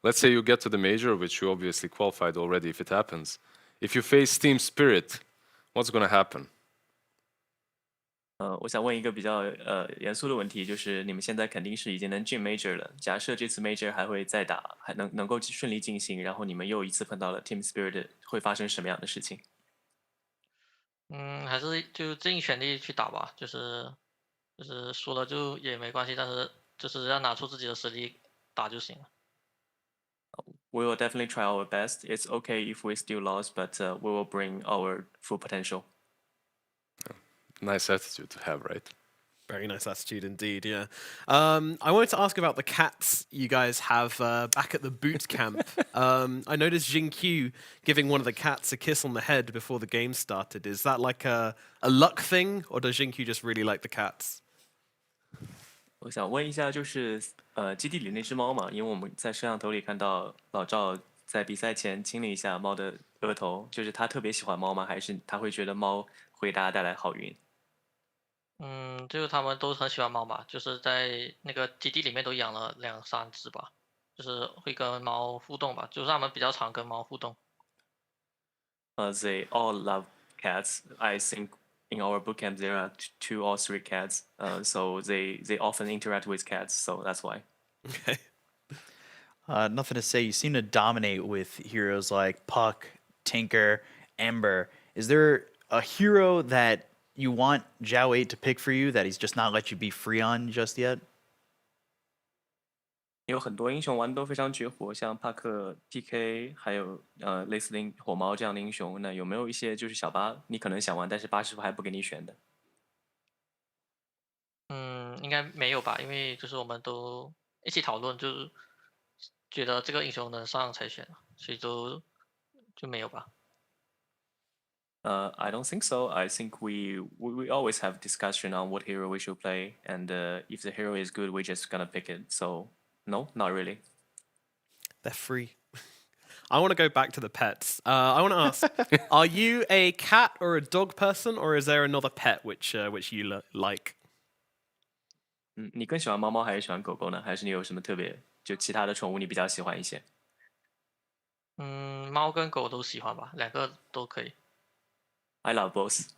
let's say you get to the major, which you obviously qualified already. If it happens, if you face Team Spirit, what's going to happen? 我想问一个比较严肃的问题，就是你们现在肯定是已经能进 Major 了。假设这次 Major 还会再打，还能够顺利进行，然后你们又一次碰到了 Team Spirit，会发生什么样的事情？还是就尽全力去打吧，就是输了就也没关系，但是就是要拿出自己的实力打就行了。We will definitely try our best. It's okay if we still lost, but we will bring our full potential. Nice attitude to have, right? Very nice attitude indeed, yeah. I wanted to ask about the cats you guys have back at the boot camp. I noticed Jingqiu giving one of the cats a kiss on the head before the game started. Is that like a luck thing, or does Jingqiu just really like the cats? 我想问一下，就是基地里那只猫嘛，因为我们在摄像头里看到老赵在比赛前亲了一下猫的额头，就是他特别喜欢猫吗？还是他会觉得猫会给大家带来好运？就是他们都很喜欢猫嘛，就是在那个基地里面都养了2、3只吧，就是会跟猫互动吧，就是他们比较常跟猫互动。They all love cats. I think in our bootcamp there are 2 or 3 cats, so they often interact with cats, so that's why. Okay. Nothing to say. You seem to dominate with heroes like Puck, Tinker, Ember. Is there a hero that you want Zhao 8 to pick for you that he's just not let you be free on just yet? 有很多英雄玩都非常绝活，像帕克、PK， 还有类似的火猫这样的英雄。那有没有一些就是小巴你可能想玩，但是巴师傅还不给你选的？应该没有吧，因为就是我们都一起讨论，就是觉得这个英雄能上才选，所以就没有吧。I don't think so. I think we always have discussion on what hero we should play, and if the hero is good, we're just gonna pick it. So no, not really. They're free. I want to go back to the pets. I want to ask: are you a cat or a dog person, or is there another pet which you like? 你更喜欢猫猫还是喜欢狗狗呢？还是你有什么特别就其他的宠物你比较喜欢一些？猫跟狗都喜欢吧，2个都可以。I love both.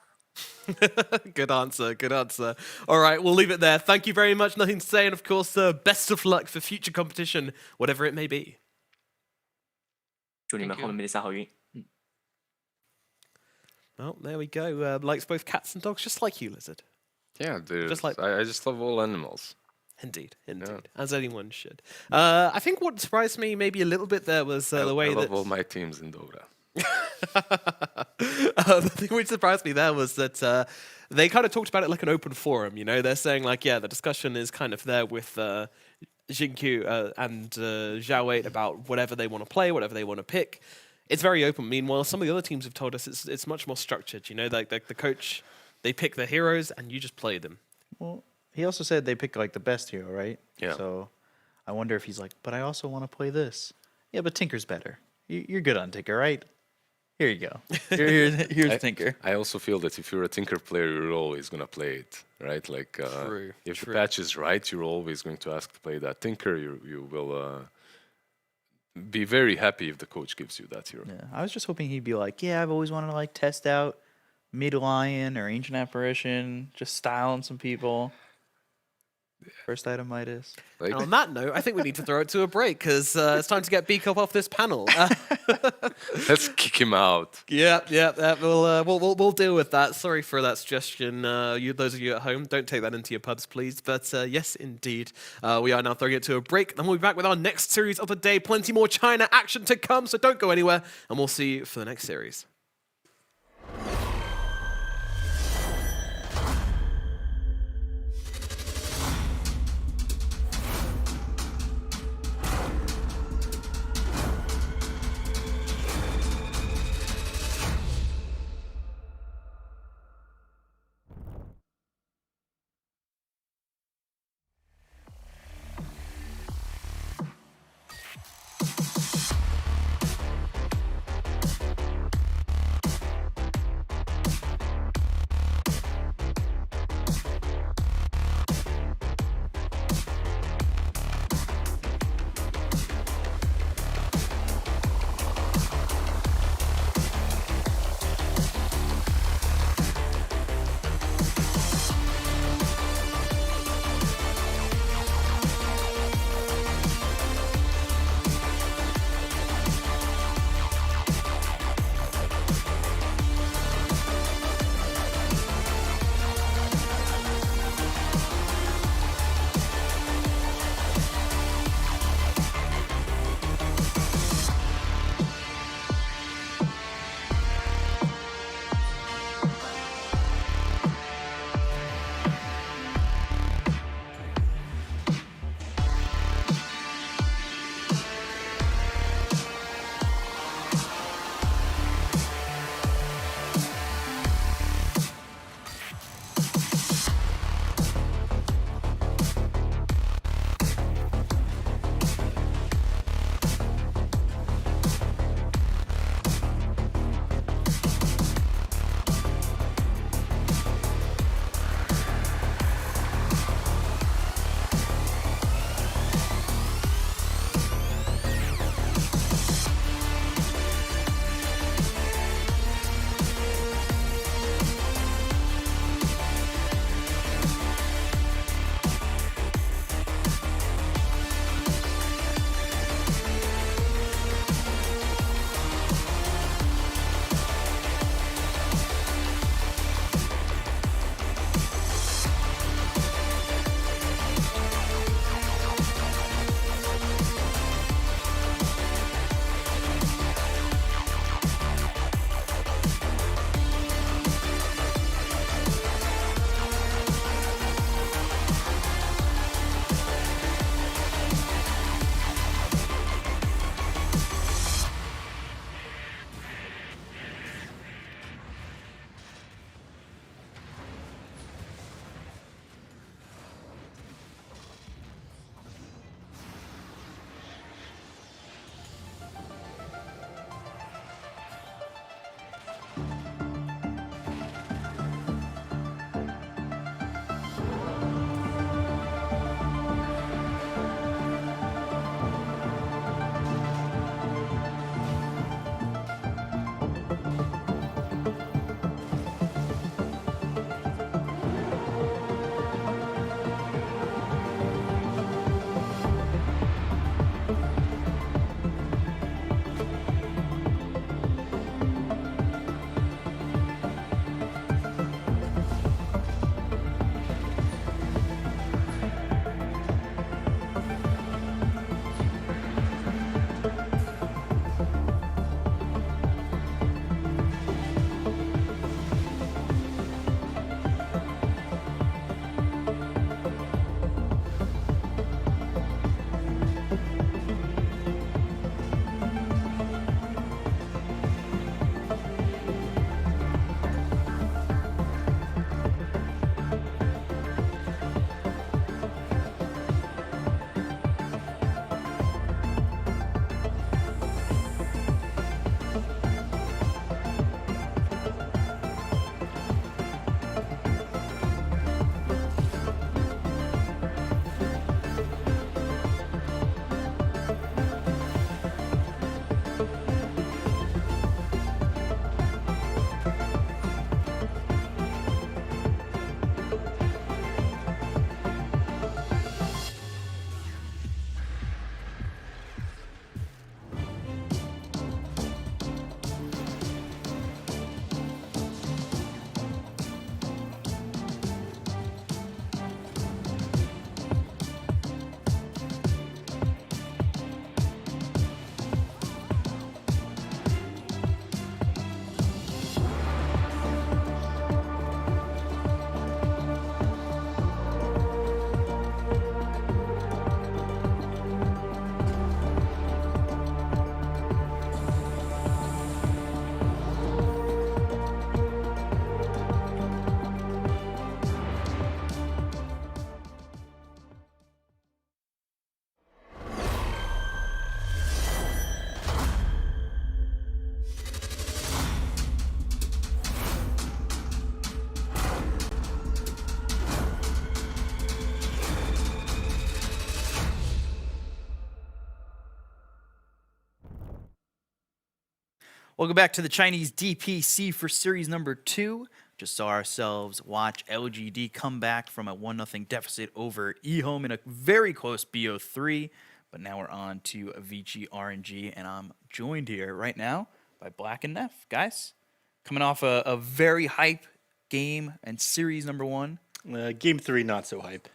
Good answer. Good answer. All right, we'll leave it there. Thank you very much. Nothing to say, and of course, best of luck for future competition, whatever it may be. 祝你们后面比赛好运。Well, there we go. Likes both cats and dogs, just like you, Lizard. Yeah, Just like- I just love all animals. Indeed, as anyone should. I think what surprised me maybe a little bit there was the way I love that all my teams in Dota. the thing which surprised me there was that they kind of talked about it like an open forum. You know, they're saying like, yeah, the discussion is kind of there with Jingqiu and Zhao 8 about whatever they want to play, whatever they want to pick. It's very open. Meanwhile, some of the other teams have told us it's much more structured. You know, like the coach, they pick the heroes and you just play them. Well, he also said they pick like the best hero, right? Yeah. So I wonder if he's like, but I also want to play this. Yeah, but Tinker's better. You're good on Tinker, right? Here you go. Here's Tinker. I also feel that if you're a Tinker player, you're always going to play it, right? Like, if the patch is right, you're always going to ask to play that Tinker. You will be very happy if the coach gives you that hero. Yeah, I was just hoping he'd be like, yeah, I've always wanted to like test out Mid Lion or Ancient Apparition, just styling some people. First item, Midas. Like, And on that note, I think we need to throw it to a break because it's time to get B-Cup off this panel. let's kick him out. Yeah, we'll deal with that. Sorry for that suggestion. Those of you at home, don't take that into your pubs, please. But yes, indeed, we are now throwing it to a break. Then we'll be back with our next series of the day. Plenty more China action to come, so don't go anywhere. And we'll see you for the next series. Welcome back to the Chinese DPC for series number 2. Just saw ourselves watch LGD come back from a 1-0 deficit over EHOME in a very close BO3. But now we're on to Vici RNG, and I'm joined here right now by Black and Neff. Guys, coming off a very hype game and series number 1. Game 3, not so hype.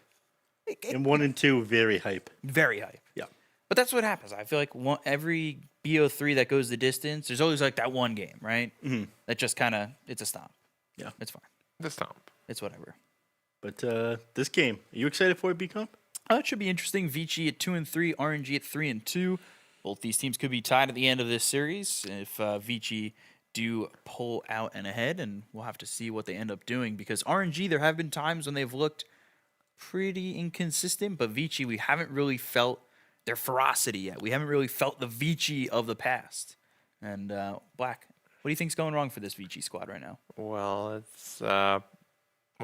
And 1 and 2, very hype. Very hype. Yeah. But that's what happens. I feel like every BO3 that goes the distance, there's always like that one game, right? Mm-hmm. That just kind of, it's a stomp. Yeah. It's fine. The stomp. It's whatever. But this game, are you excited for it, BComp? It should be interesting. Vici at 2-3, RNG at 3-2. Both these teams could be tied at the end of this series if Vici do pull out and ahead, and we'll have to see what they end up doing, because RNG, there have been times when they've looked pretty inconsistent, but Vici, we haven't really felt their ferocity yet. We haven't really felt the Vici of the past. And Black, what do you think's going wrong for this Vici squad right now? Well, it's well,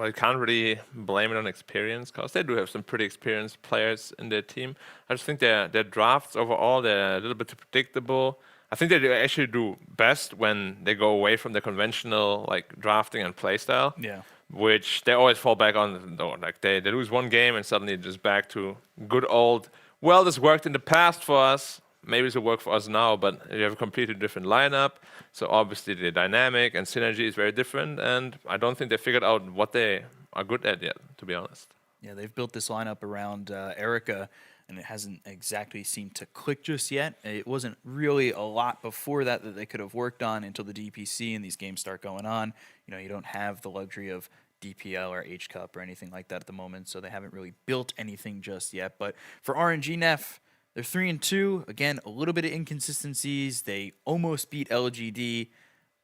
you can't really blame it on experience, because they do have some pretty experienced players in their team. I just think their drafts overall, they're a little bit too predictable. I think they actually do best when they go away from the conventional like drafting and playstyle. Yeah. Which they always fall back on. Like they lose one game and suddenly just back to good old, well, this worked in the past for us. Maybe this will work for us now, but you have a completely different lineup. So obviously the dynamic and synergy is very different. And I don't think they figured out what they are good at yet, to be honest. Yeah, they've built this lineup around Erica, and it hasn't exactly seemed to click just yet. It wasn't really a lot before that they could have worked on until the DPC and these games start going on. You know, you don't have the luxury of DPL or H Cup or anything like that at the moment, so they haven't really built anything just yet. But for RNG Neff, they're 3-2. Again, a little bit of inconsistencies. They almost beat LGD,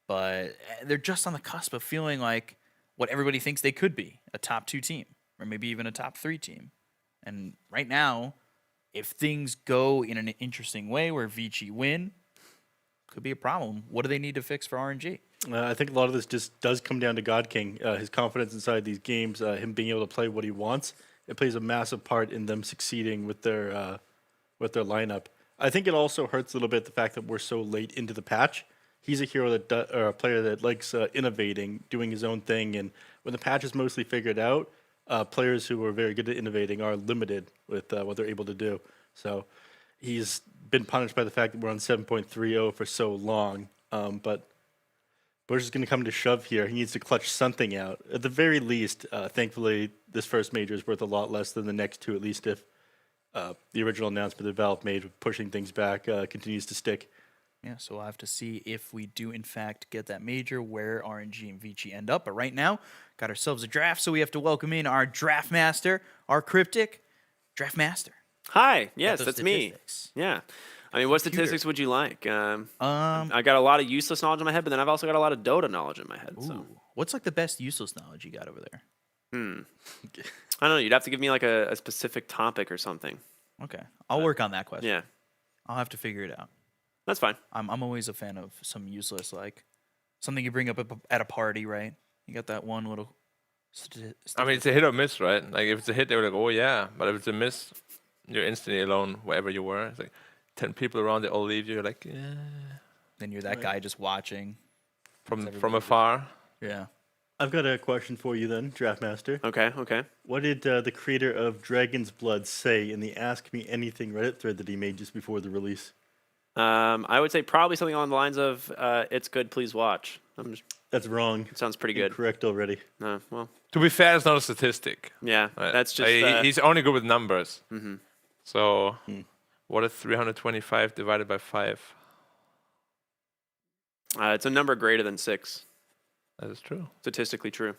but they're just on the cusp of feeling like what everybody thinks they could be, a top 2 team, or maybe even a top 3 team. And right now, if things go in an interesting way where Vici win, could be a problem. What do they need to fix for RNG? I think a lot of this just does come down to God King. His confidence inside these games, him being able to play what he wants, it plays a massive part in them succeeding with their lineup. I think it also hurts a little bit the fact that we're so late into the patch. He's a hero or a player that likes innovating, doing his own thing, and when the patch is mostly figured out, players who are very good at innovating are limited with what they're able to do. So he's been punished by the fact that we're on 7.30 for so long. But Bush is going to come to shove here. He needs to clutch something out. At the very least, thankfully, this first major is worth a lot less than the next 2, at least if the original announcement that Valve made with pushing things back continues to stick. Yeah, so we'll have to see if we do, in fact, get that major, where RNG and Vici end up. But right now, got ourselves a draft, so we have to welcome in our draft master, our cryptic draft master. Hi, yes, that's me. Yeah. I mean, what statistics would you like? I got a lot of useless knowledge in my head, but then I've also got a lot of Dota knowledge in my head. So. What's like the best useless knowledge you got over there? I don't know. You'd have to give me like a specific topic or something. Okay, I'll work on that question. Yeah. I'll have to figure it out. That's fine. I'm always a fan of some useless, like something you bring up at a party, right? You got that one little. I mean, it's a hit or miss, right? Like if it's a hit, they're like, oh yeah, but if it's a miss, you're instantly alone wherever you were. It's like 10 people around, they all leave you. You're like, yeah. Then you're that guy just watching from afar. Yeah. I've got a question for you then, Draft Master. Okay. What did the creator of Dragon's Blood say in the Ask Me Anything Reddit thread that he made just before the release? I would say probably something along the lines of, it's good, please watch. That's wrong. It sounds pretty good. Correct already. Well. To be fair, it's not a statistic. Yeah, that's just... he's only good with numbers. Mm-hmm. So, what is 325 divided by 5? It's a number greater than 6. That is true. Statistically true.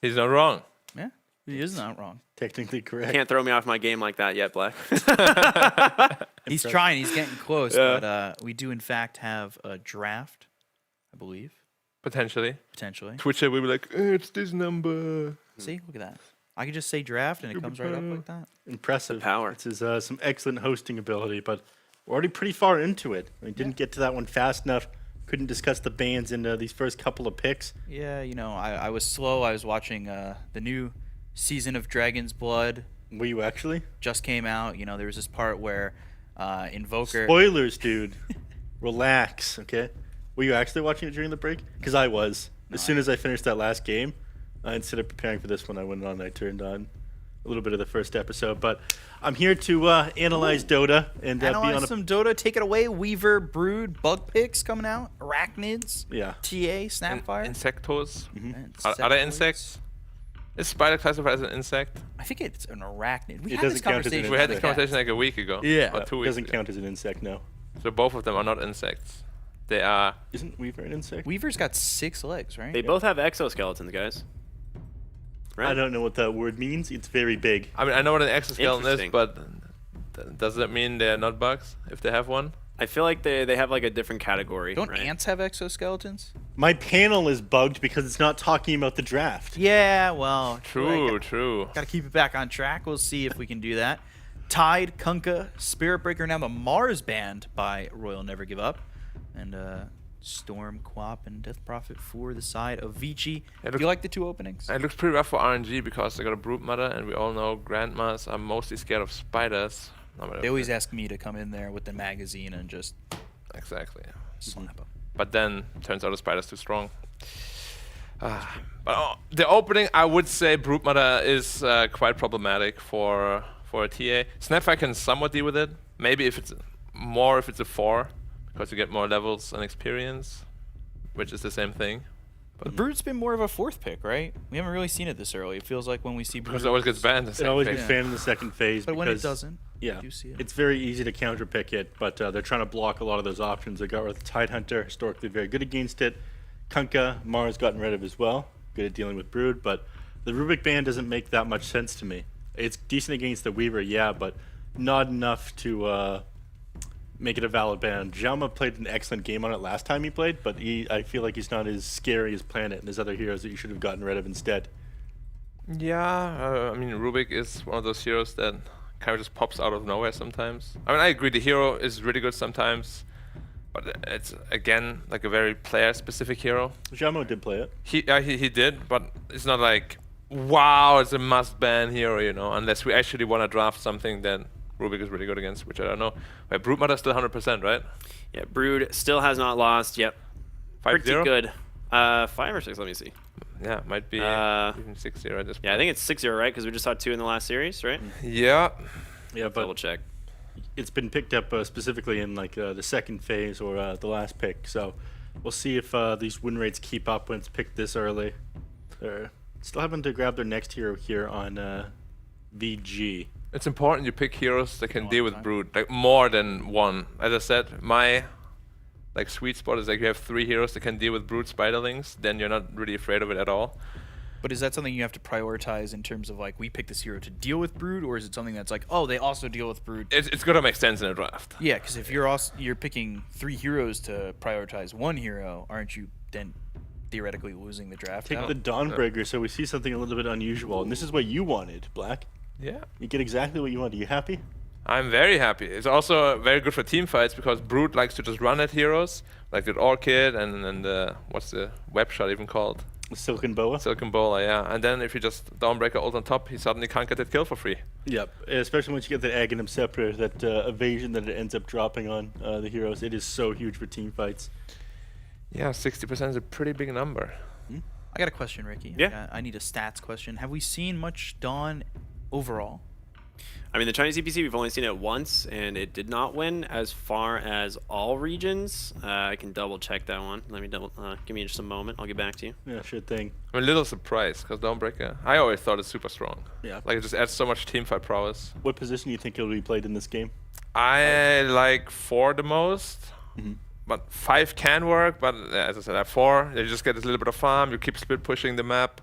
He's not wrong. Yeah, he is not wrong. Technically correct. Can't throw me off my game like that yet, Black. He's trying. He's getting close. Yeah. But we do, in fact, have a draft, I believe. Potentially. Twitch will be like, it's this number. See, look at that. I can just say draft and it comes right up like that. Impressive. The power. This is some excellent hosting ability, but we're already pretty far into it. We didn't get to that one fast enough. Couldn't discuss the bans in these first couple of picks. Yeah, you know, I was slow. I was watching the new season of Dragon's Blood. Were you actually? Just came out. You know, there was this part where Invoker... Spoilers, dude. Relax, okay? Were you actually watching it during the break? Because I was. As soon as I finished that last game, instead of preparing for this one, I went on and I turned on a little bit of the first episode. But I'm here to analyze Dota and be on Analyze some Dota. Take it away. Weaver, Brood, Bug Picks coming out. Arachnids. Yeah. TA, Snapfire. Insectos. Mm-hmm. Are they insects? Is spider classified as an insect? I think it's an arachnid. We It had this doesn't count as an conversation. We had this insect. conversation like a week ago. Yeah. Or 2 weeks Doesn't ago. count as an insect, no. So both of them are not insects. They are. Isn't Weaver an insect? Weaver's got 6 legs, right? They both have exoskeletons, guys. Right? I don't know what that word means. It's very big. I mean, I know what an exoskeleton is, Interesting. but does that mean they're not bugs if they have one? I feel like they have like a different category. Don't right? ants have exoskeletons? My panel is bugged because it's not talking about the draft. Yeah, well, True, true. Got to keep it back on track. We'll see if we can do that. Tide, Kunkka, Spirit Breaker, now the Mars banned by Royal Never Give Up. And Storm, Quap, and Death Prophet for the side of Vici. Do you like the 2 openings? It looks pretty rough for RNG because they got a Brood Mother, and we all know Grandmas are mostly scared of spiders. They always ask me to come in there with the magazine and just Exactly. slap them. But then turns out the spider's too strong. But the opening, I would say Brood Mother is quite problematic for a TA. Snapfire can somewhat deal with it. Maybe if it's a 4, because you get more levels and experience, which is the same thing. But Brood's been more of a 4th pick, right? We haven't really seen it this early. It feels like when we see Brood. Because it always gets banned. It always gets phase. banned in the second phase. But when it because- doesn't, Yeah, you see it. it's very easy to counter pick it, but they're trying to block a lot of those options. They got rid of the Tidehunter, historically very good against it. Kunkka, Mars gotten rid of as well, good at dealing with Brood, but the Rubik ban doesn't make that much sense to me. It's decent against the Weaver, yeah, but not enough to make it a valid ban. Jaume played an excellent game on it last time he played, but I feel like he's not as scary as Planet and his other heroes that you should have gotten rid of instead. Yeah, I mean, Rubik is one of those heroes that kind of just pops out of nowhere sometimes. I mean, I agree, the hero is really good sometimes, but it's, again, like a very player-specific hero. Jaume did play it. He did, but it's not like, wow, it's a must-ban hero, you know, unless we actually want to draft something that Rubik is really good against, which I don't know. Wait, Brood Mother's still 100%, right? Yeah, Brood still has not lost. Yep. 5-0? Pretty good. 5 or 6, let me see. Yeah, might be even 6-0 at this point. Yeah, I think it's 6-0, right? Because we just saw 2 in the last series, right? Yeah. Yeah, but Double check. it's been picked up specifically in like the second phase or the last pick. So we'll see if these win rates keep up when it's picked this early. They're still having to grab their next hero here on VG. It's important you pick heroes that can Long deal with time. Brood, like more than one. As I said, my like sweet spot is like you have 3 heroes that can deal with Brood Spiderlings, then you're not really afraid of it at all. But is that something you have to prioritize in terms of like we pick this hero to deal with Brood, or is it something that's like, oh, they also deal with Brood? It's gonna make sense in a draft. Yeah, because if you're picking 3 heroes to prioritize 1 hero, aren't you then theoretically losing the draft? Take out? the Dawnbreaker, so we see something a little bit unusual, and this is what you wanted, Black. Yeah. You get exactly what you wanted. Are you happy? I'm very happy. It's also very good for team fights because Brood likes to just run at heroes, like the Orchid and what's the web shot even called? Silken Boa. Silken Bowler, yeah. And then if you just Dawnbreaker ult on top, he suddenly can't get that kill for free. Yep. Especially once you get that Aghanim Scepter, that evasion that it ends up dropping on the heroes. It is so huge for team fights. Yeah, 60% is a pretty big number. I got a question, Ricky. Yeah. I need a stats question. Have we seen much Dawn overall? I mean, the Chinese DPC, we've only seen it once, and it did not win as far as all regions. I can double check that one. Let me give me just a moment. I'll get back to you. Yeah, sure thing. I'm a little surprised because Dawnbreaker, I always thought it's super strong. Yeah. Like it just adds so much teamfight prowess. What position do you think it'll be played in this game? I like 4 the most, but 5 can work. But as I said, at 4, you just get a little bit of farm. You keep split pushing the map.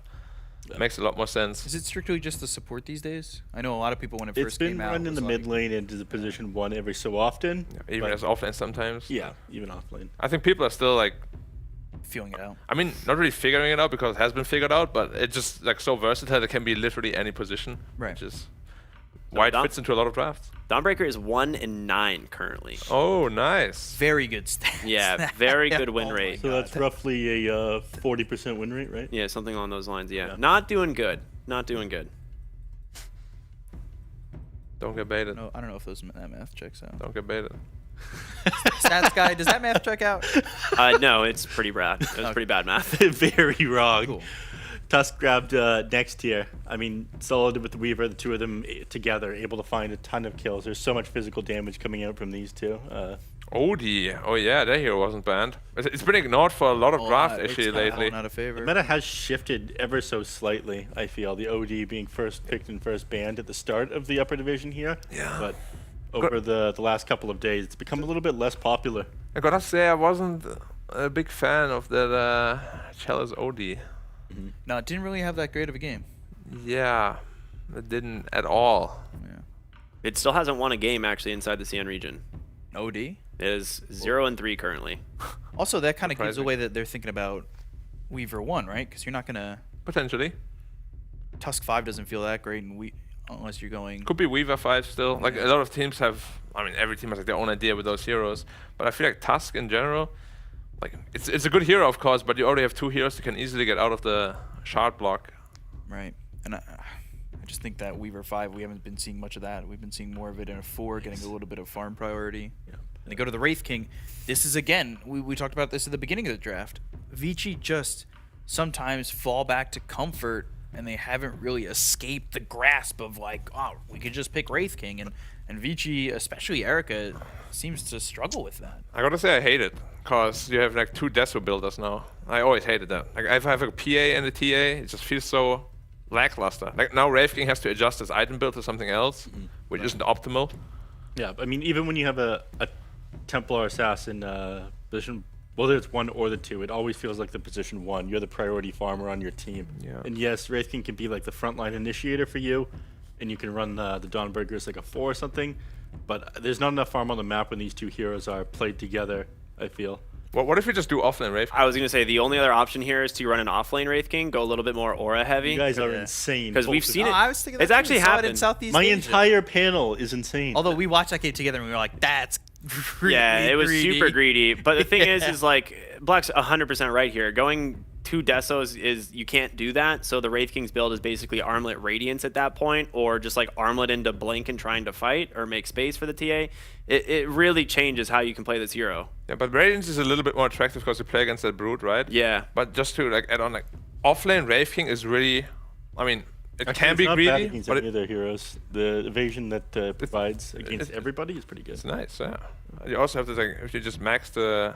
Makes a lot more sense. Is it strictly just the support these days? I know a lot of people when it It's first been came out. run in the mid lane into the position 1 every so often. Even but- as offlane sometimes. Yeah, even off lane. I think people are still like, feeling it out. I mean, not really figuring it out because it has been figured out, but it's just like so versatile. It can be literally any position, Right. which is why it fits into a lot of drafts. Dawnbreaker is 1-9 currently. Oh, nice. Very good stats. Yeah, very good win Oh my rate. So that's roughly a 40% win rate, right? Yeah, something along those lines. Yeah, Yeah. not doing good. Not doing good. Don't get baited. No, I don't know if that math checks out. Don't get baited. Stats guy, does that math check out? No, it's pretty bad. It was pretty bad math. Very wrong. Cool. Tusk grabbed next tier. I mean, Solid with the Weaver, the two of them together, able to find a ton of kills. There's so much physical damage coming out from these two. Odie. Oh yeah, that hero wasn't banned. It's been ignored for a lot of draft actually lately. Not a favor. The meta has shifted ever so slightly, I feel. The OD being first picked and first banned at the start of the upper division here. Yeah. But over the last couple of days, it's become a little bit less popular. I gotta say, I wasn't a big fan of that Chalice OD. No, it didn't really have that great of a game. Yeah, it didn't at all. Yeah. It still hasn't won a game actually inside the CN region. OD. It is 0-3 currently. Also, that kind of gives Surprising. away that they're thinking about Weaver 1, right? Because you're not gonna Potentially. Tusk 5 doesn't feel that great, and unless you're going. Could be Weaver 5 still. Like a lot of teams have, I mean, every team has like their own idea with those heroes. But I feel like Tusk in general, like it's a good hero of course, but you already have two heroes that can easily get out of the shard block. Right. And I just think that Weaver 5, we haven't been seeing much of that. We've been seeing more of it in a 4, getting a little bit of farm priority. Yeah. And they go to the Wraith King. This is, again, we talked about this at the beginning of the draft. Vici just sometimes fall back to comfort, and they haven't really escaped the grasp of, like, oh, we could just pick Wraith King. And Vici, especially Erica, seems to struggle with that. I gotta say I hate it, cause you have like 2 Deso builders now. I always hated that. Like if I have a PA and a TA, it just feels so lackluster. Like now Wraith King has to adjust his item build to something else, which isn't optimal. Yeah, I mean, even when you have a Templar Assassin position, whether it's 1 or the 2, it always feels like the position 1. You're the priority farmer on your team. Yeah. And yes, Wraith King can be like the frontline initiator for you, and you can run the Dawnbreakers like a 4 or something, but there's not enough farm on the map when these two heroes are played together, I feel. What if we just do offlane Wraith King? I was going to say the only other option here is to run an offlane Wraith King, go a little bit more aura heavy. You guys are insane. Because we've both of seen you. it. I was thinking It's that actually we saw it in happened. Southeast My Asia. entire panel is insane. Although we watched that game together and we were like, that's really Yeah, it was greedy. super greedy. But the thing is like Black's 100% right here. Going 2 Desos is you can't do that. So the Wraith King's build is basically Armlet Radiance at that point, or just like Armlet into Blink and trying to fight or make space for the TA. It really changes how you can play this hero. Yeah, but Radiance is a little bit more attractive because you play against that Brute, right? Yeah. But just to like add on, like offlane Wraith King is really, I mean, it Actually, can it's be not bad greedy, against but any of their heroes. The evasion that provides against everybody is pretty good. it's nice. Yeah. You also have to like if you just max the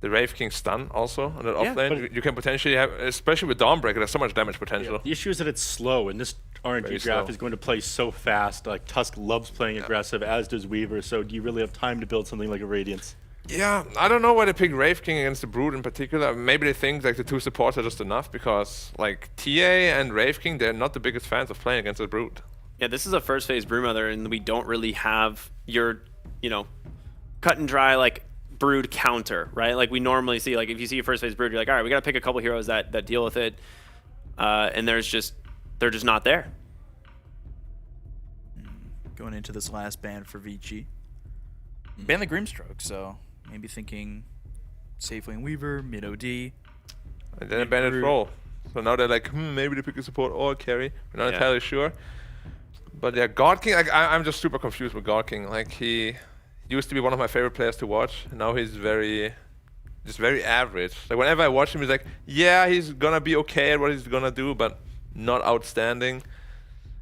Wraith King stun also on that Yeah, offlane, but you can potentially have, especially with Dawnbreaker, there's so much damage potential. The issue is that it's slow, and this RNG Very draft slow. is going to play so fast. Like Tusk loves playing aggressive, as does Weaver. So do you really have time to build something like a Radiance? Yeah, I don't know why they pick Wraith King against the Brood in particular. Maybe they think like the 2 supports are just enough because like TA and Wraith King, they're not the biggest fans of playing against the Brood. Yeah, this is a first phase Brewmother, and we don't really have your, cut and dry like Brood counter, right? Like we normally see, like if you see a first phase Brood, you're like, all right, we got to pick a couple heroes that deal with it, and they're just not there. Going into this last ban for Vici. Ban the Grimstroke, so maybe thinking safe lane Weaver, mid OD. And then a bandit roll. So now they're like, maybe they pick a support or a carry. We're not entirely sure. But yeah, God King, like I'm just super confused with God King. Like he used to be one of my favorite players to watch. Now he's very average. Like whenever I watch him, he's like, yeah, he's gonna be okay at what he's gonna do, but not outstanding.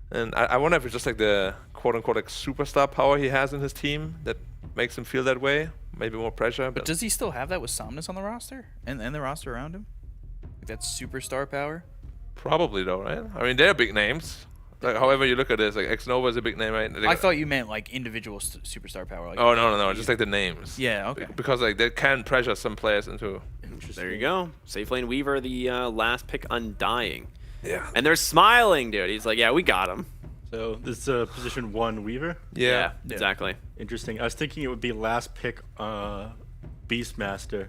And I wonder if it's just like the quote-unquote like superstar power he has in his team that makes him feel that way. Maybe more pressure. But does he still have that with Somnus on the roster? And the roster around him? Like that superstar power? Probably though, right? I mean, they're big names. Like, however you look at this, like X-Nova is a big name, right? I thought you meant like individual superstar power. Like oh, no, just like the names. Yeah, okay. Because like they can pressure some players into. There you go. Safe lane Weaver, the last pick Undying. Yeah. And they're smiling, dude. He's like, yeah, we got him. So this is position 1 Weaver. Yeah. Exactly. Interesting. I was thinking it would be last pick Beastmaster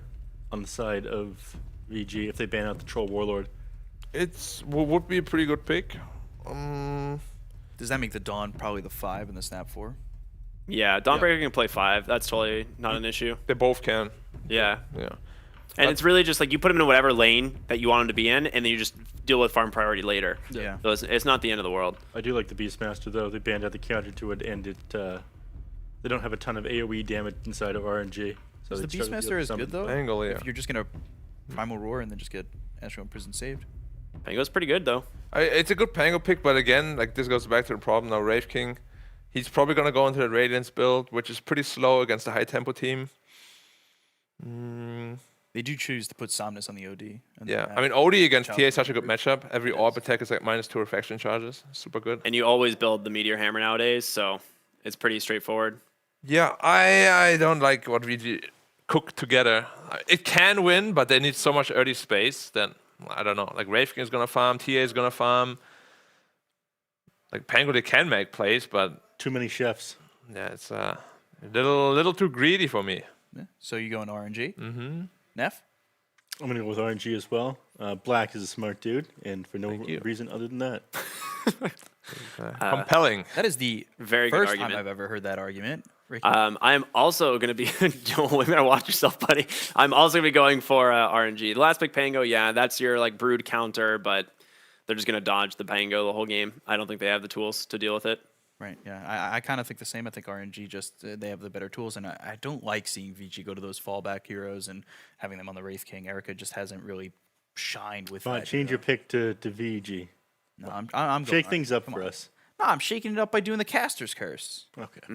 on the side of VG if they ban out the Troll Warlord. It's would be a pretty good pick. Does that make the Dawn probably the 5 and the Snap 4? Yeah, Dawnbreaker can play 5. That's totally not an issue. They both can. Yeah. Yeah. And it's really just like you put him in whatever lane that you want him to be in, and then you just deal with farm priority later. Yeah. So it's not the end of the world. I do like the Beastmaster though. They banned out the counter to it, and it They don't have a ton of AoE damage inside of RNG. So Is the they struggle to Beastmaster as summon. good though? Pangolier. If you're just gonna Primal Roar and then just get Astral Imprison saved. Pango's pretty good though. It's a good Pango pick, but again, like this goes back to the problem now. Wraith King, he's probably gonna go into the Radiance build, which is pretty slow against a high tempo team. They do choose to put Somnus on the OD. And Yeah, then I mean OD against Chop TA is such a good Root. matchup. Every orb attack is like -2 reflection charges. Super good. And you always build the Meteor Hammer nowadays, so it's pretty straightforward. Yeah, I don't like what we cook together. It can win, but they need so much early space. Then I don't know. Like Wraith King is gonna farm, TA is gonna farm. Like Pango, they can make plays, but Too many chefs. yeah, it's a little too greedy for me. Yeah. So you go in RNG. Mm-hmm. Neff? I'm gonna go with RNG as well. Black is a smart dude, and for no you. reason other than that. Compelling. That is the Very good first time argument. I've ever heard that argument. Ricky. I am also going to be. Joel, you better watch yourself, buddy. I'm also going to be going for RNG. The last pick, Pango, yeah, that's your like brood counter, but they're just going to dodge the Pango the whole game. I don't think they have the tools to deal with it. Right, yeah. I kind of think the same. I think RNG just, they have the better tools, and I don't like seeing Vici go to those fallback heroes and having them on the Wraith King. Erica just hasn't really shined with Fine, that. change your pick to VG. No, I'm Shake going, things up come for on. us. No, I'm shaking it up by doing the Caster's Curse. Okay. I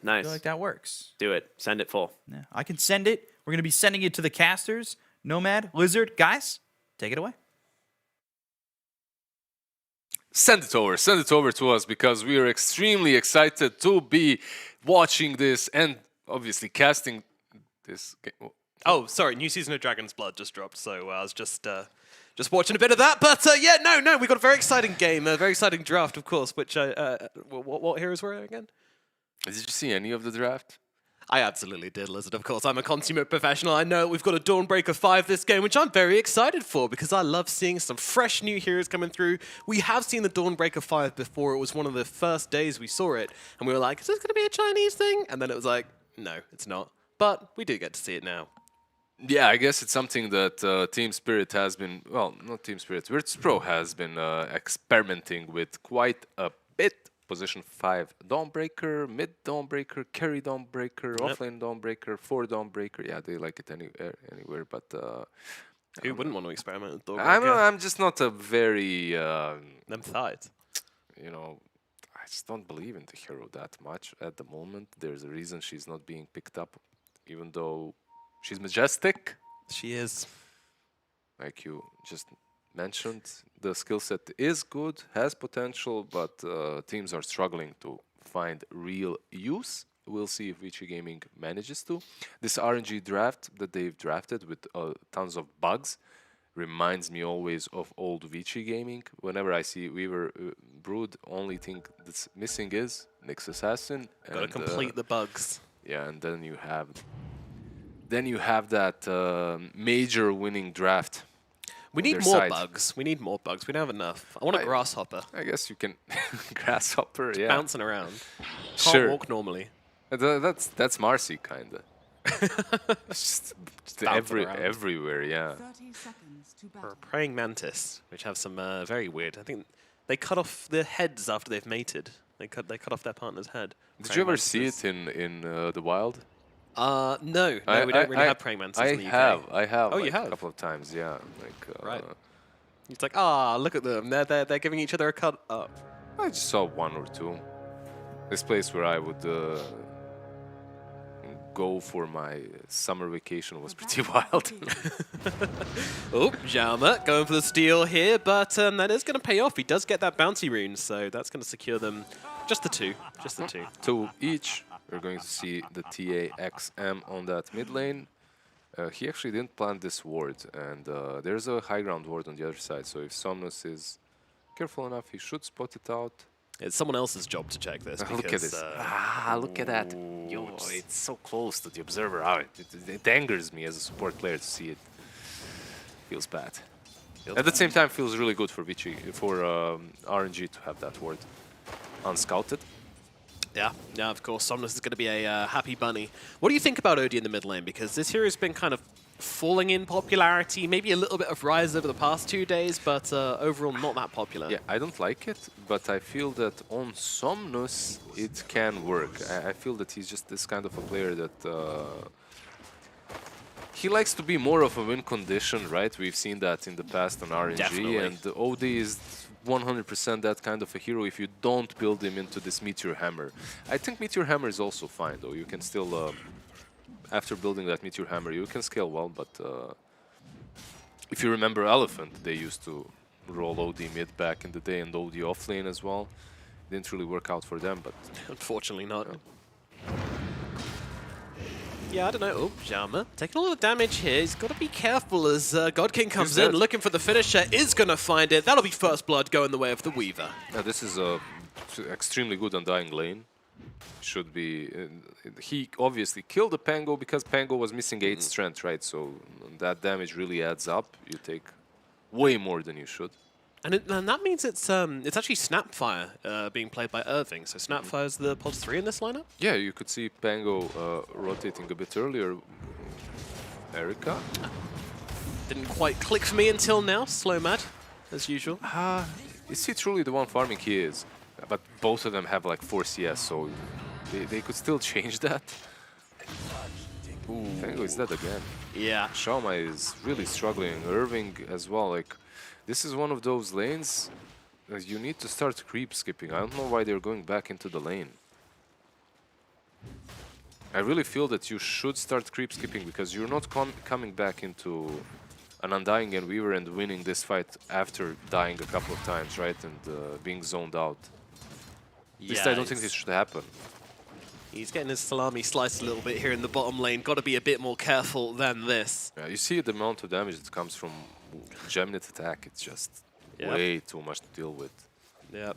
Nice. feel like that works. Do it. Send it full. Yeah, I can send it. We're going to be sending it to the casters. Nomad, Lizard, guys, take it away. Send it over to us because we are extremely excited to be watching this and obviously casting this game. Oh, sorry, new season of Dragon's Blood just dropped, so I was just watching a bit of that. But yeah, no, we got a very exciting game, a very exciting draft, of course. Which what heroes were it again? Did you see any of the draft? I absolutely did, Lizard. Of course, I'm a consummate professional. I know we've got a Dawnbreaker 5 this game, which I'm very excited for because I love seeing some fresh new heroes coming through. We have seen the Dawnbreaker 5 before. It was one of the first days we saw it, and we were like, is this going to be a Chinese thing? And then it was like, no, it's not. But we do get to see it now. Yeah, I guess it's something that Team Spirit has been, well, not Team Spirit, Virtus Pro has been experimenting with quite a bit. Position 5 Dawnbreaker, mid Dawnbreaker, carry Dawnbreaker, offlane Dawnbreaker, 4 Dawnbreaker. Yeah, they like it anywhere, but Who wouldn't want to experiment with Dawnbreaker? I'm just not a very, Them thighs. you know, I just don't believe in the hero that much at the moment. There's a reason she's not being picked up, even though she's majestic. She is. Like you just mentioned, the skill set is good, has potential, but teams are struggling to find real use. We'll see if Vici Gaming manages to. This RNG draft that they've drafted with tons of bugs reminds me always of old Vici Gaming. Whenever I see Weaver Brood, only thing that's missing is Nyx Assassin. Gotta complete the bugs. Yeah, and then you have that major winning draft. We need more bugs. We need more bugs. We don't have enough. I want a grasshopper. I guess you can grasshopper, yeah. Bouncing around. Can't Sure. walk normally. That's Marcy kinda. just Bouncing around. everywhere, yeah. 30 seconds to Or battle. a praying mantis, which have some very weird. I think they cut off their heads after they've mated. They cut off their partner's head. Did you ever see it in the wild? No, we don't really have praying mantis in the UK. I have. Oh, like, you have? a couple of times, yeah. Like Right. It's like, look at them. They're giving each other a cut up. I just saw one or two. This place where I would go for my summer vacation was pretty wild. Oh, Jaume going for the steal here, but that is going to pay off. He does get that bounty rune, so that's going to secure them. Just the two. Just the two. 2 each. We're going to see the TAXM on that mid lane. He actually didn't plant this ward, and there's a high ground ward on the other side, so if Somnus is careful enough, he should spot it out. It's someone else's job to check this. Because, Look at this. Look at that. Yo, it's so close to the observer. It angers me as a support player to see it. Feels bad. At the same time, feels really good for Vici, for RNG to have that ward unscouted. Yeah, of course. Somnus is going to be a happy bunny. What do you think about Odie in the mid lane? Because this hero's been kind of falling in popularity, maybe a little bit of rise over the past 2 days, but overall not that popular. Yeah, I don't like it, but I feel that on Somnus it can work. I feel that he's just this kind of a player that he likes to be more of a win condition, right? We've seen that in the past on RNG, Definitely. and OD is 100% that kind of a hero if you don't build him into this Meteor Hammer. I think Meteor Hammer is also fine, though. You can still, after building that Meteor Hammer, you can scale well, but if you remember Elephant, they used to roll OD mid back in the day and OD offlane as well. Didn't really work out for them, but... Unfortunately not. Yeah, I don't know. Oh, Jama taking a lot of damage here. He's got to be careful as God King comes in, looking for the finisher, is going to find it. That'll be first blood going the way of the Weaver. Now, this is a extremely good Undying lane. Should be... he obviously killed the Pango because Pango was missing 8 strength, right? So that damage really adds up. You take way more than you should. And that means it's actually Snapfire being played by Irving. So Snapfire's the Pods 3 in this lineup? Yeah, you could see Pango rotating a bit earlier. Erika? Didn't quite click for me until now. Slow mad, as usual. Is he truly the one farming? He is. But both of them have like 4 CS, so they could still change that. Pango is dead again. Yeah. Shaoma is really struggling. Irving as well. Like, this is one of those lanes that you need to start creep skipping. I don't know why they're going back into the lane. I really feel that you should start creep skipping because you're not coming back into an Undying and Weaver and winning this fight after dying a couple of times, right? And being zoned out. At least I don't think this should happen. He's getting his salami sliced a little bit here in the bottom lane. Got to be a bit more careful than this. Yeah, you see the amount of damage that comes from Gemnet attack. It's just way too much to deal with. Yep.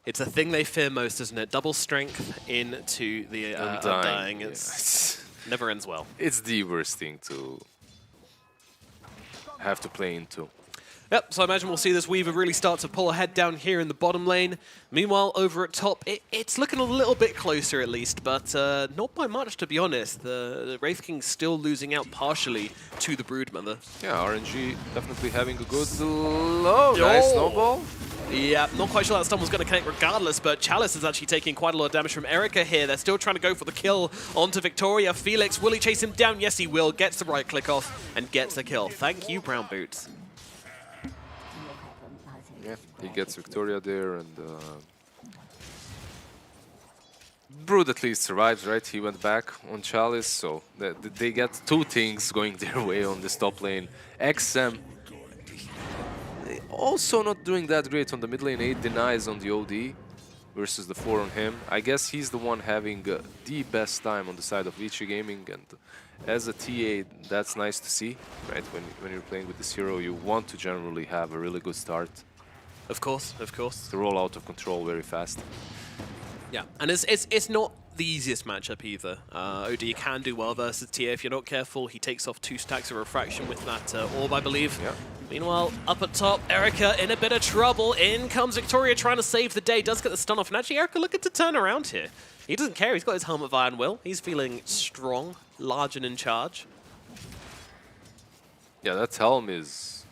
It's a thing they fear most, isn't it? Double strength into the Undying. It's never ends well. It's the worst thing to have to play into. Yep, so I imagine we'll see this Weaver really start to pull ahead down here in the bottom lane. Meanwhile, over at top, it's looking a little bit closer at least, but not by much, to be honest. The Wraith King's still losing out partially to the Broodmother. Yeah, RNG definitely having a good nice snowball. Yeah, not quite sure that stun was going to connect regardless, but Chalice is actually taking quite a lot of damage from Erika here. They're still trying to go for the kill onto Victoria. Felix, will he chase him down? Yes, he will. Gets the right click off and gets the kill. Thank you, Brown Boots. Yeah, he gets Victoria there, and Brood at least survives, right? He went back on Chalice, so they get 2 things going their way on this top lane. XM also not doing that great on the mid lane. 8 denies on the OD versus the 4 on him. I guess he's the one having the best time on the side of Vici Gaming, and as a TA, that's nice to see, right? When you're playing with this hero, you want to generally have a really good start. Of course, of course. To roll out of control very fast. Yeah, and it's not the easiest matchup either. OD can do well versus TA if you're not careful. He takes off 2 stacks of refraction with that orb, I believe. Yeah. Meanwhile, up at top, Erika in a bit of trouble. In comes Victoria trying to save the day. Does get the stun off, and actually Erika looking to turn around here. He doesn't care. He's got his Helmet of Iron Will. He's feeling strong, large, and in charge. Yeah, that helm is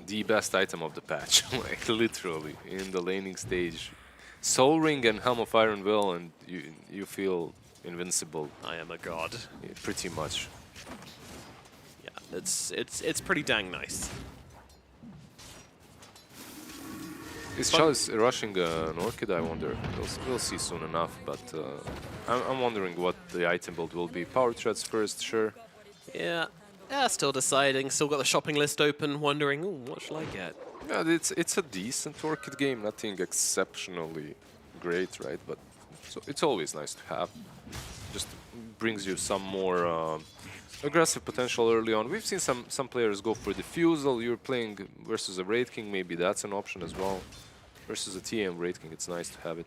the best item of the patch, like literally in the laning stage. Soul Ring and Helm of Iron Will, and you feel invincible. I am a god. Yeah, pretty much. Yeah, it's pretty dang nice. Is Chalice rushing an Orchid? I wonder. We'll see soon enough, but I'm wondering what the item build will be. Power Threads first, sure. Yeah, still deciding. Still got the shopping list open, wondering, ooh, what shall I get? Yeah, it's a decent Orchid game, nothing exceptionally great, right? But it's always nice to have. Just brings you some more aggressive potential early on. We've seen some players go for Diffusal. You're playing versus a Wraith King, maybe that's an option as well. Versus a TM Wraith King, it's nice to have it.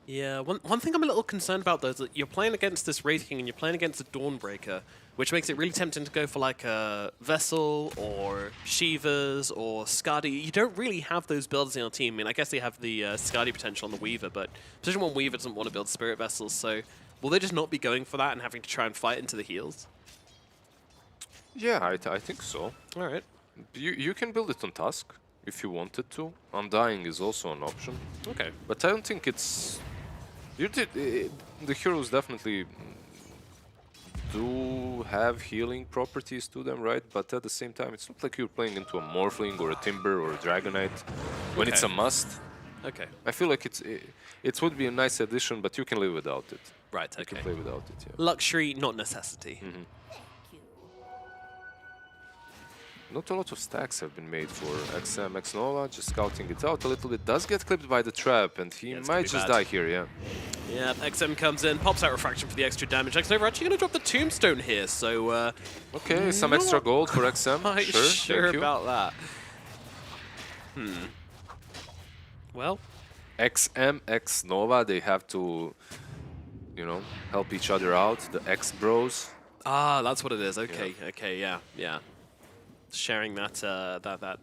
Yeah, one thing I'm a little concerned about though is that you're playing against this Wraith King and you're playing against a Dawnbreaker, which makes it really tempting to go for like a Vessel or Shivas or Skadi. You don't really have those builds in your team. I mean, I guess they have the Skadi potential on the Weaver, but Position 1 Weaver doesn't want to build Spirit Vessels, so will they just not be going for that and having to try and fight into the heals? Yeah, I think so. All right. You can build it on Tusk if you wanted to. Undying is also an option. Okay. But I don't think it's... the heroes definitely do have healing properties to them, right? But at the same time, it's not like you're playing into a Morphling or a Timber or a Dragonite when it's a must. Okay. I feel like it would be a nice addition, but you can live without it. Right. You Okay. can play without it, yeah. Luxury, not necessity. Not a lot of stacks have been made for XM, X-Nova, just scouting it out a little bit. Does get clipped by the trap, and he it's gonna might be just bad. die here, yeah. Yeah, XM comes in, pops out Refraction for the extra damage. X-Nova actually going to drop the Tombstone here, so... Okay, some extra gold for XM, quite sure, sure thank you. about that. Well, XM, X-Nova, they have to, you know, help each other out, the X-Bros. that's what it is. Okay, okay, yeah. Sharing that, that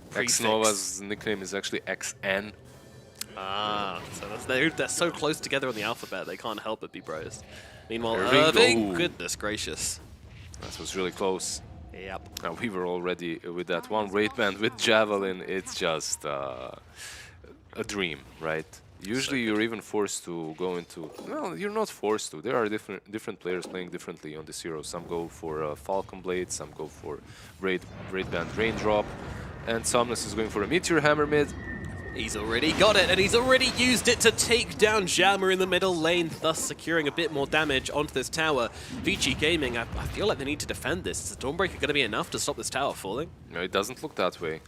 prefix. X-Nova's nickname is actually XN. So they're so close together on the alphabet, they can't help but be bros. Meanwhile, Irving, Irving, oh. goodness gracious. That was really close. Yep. Now we were already with that one Wraith Band with Javelin. It's just a dream, right? Usually you're even forced to go into... Well, you're not forced to. There are different players playing differently on this hero. Some go for Falcon Blade, some go for Wraith Band Raindrop, and Somnus is going for a Meteor Hammer mid. He's already got it, and he's already used it to take down Jammer in the middle lane, thus securing a bit more damage onto this tower. Vici Gaming, I feel like they need to defend this. Is the Dawnbreaker going to be enough to stop this tower falling? No, it doesn't look that way.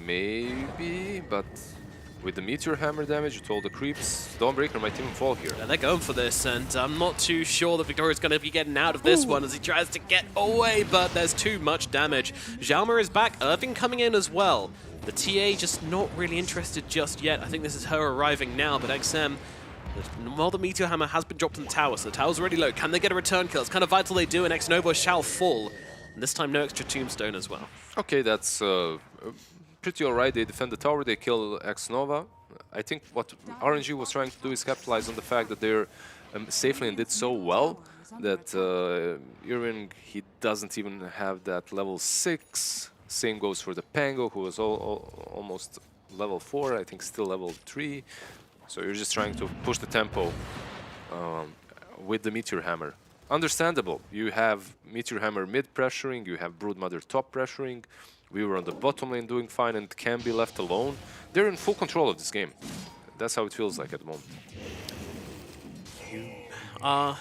Maybe, but with the Meteor Hammer damage, with all the creeps, Dawnbreaker might even fall here. Yeah, they're going for this, and I'm not too sure that Victoria's going to be getting out of this one as he tries to get away, but there's too much damage. Xiaomer is back, Irving coming in as well. The TA just not really interested just yet. I think this is her arriving now, but XM, well, the Meteor Hammer has been dropped in the tower, so the tower's already low. Can they get a return kill? It's kind of vital they do, and X-Nova shall fall. And this time, no extra Tombstone as well. Okay, that's pretty alright. They defend the tower, they kill X-Nova. I think what RNG was trying to do is capitalize on the fact that they're safely and did so well that Irving, he doesn't even have that level 6. Same goes for the Pango, who was almost level 4, I think still level 3. So you're just trying to push the tempo with the Meteor Hammer. Understandable. You have Meteor Hammer mid pressuring, you have Broodmother top pressuring. We were on the bottom lane doing fine and can be left alone. They're in full control of this game. That's how it feels like at the moment.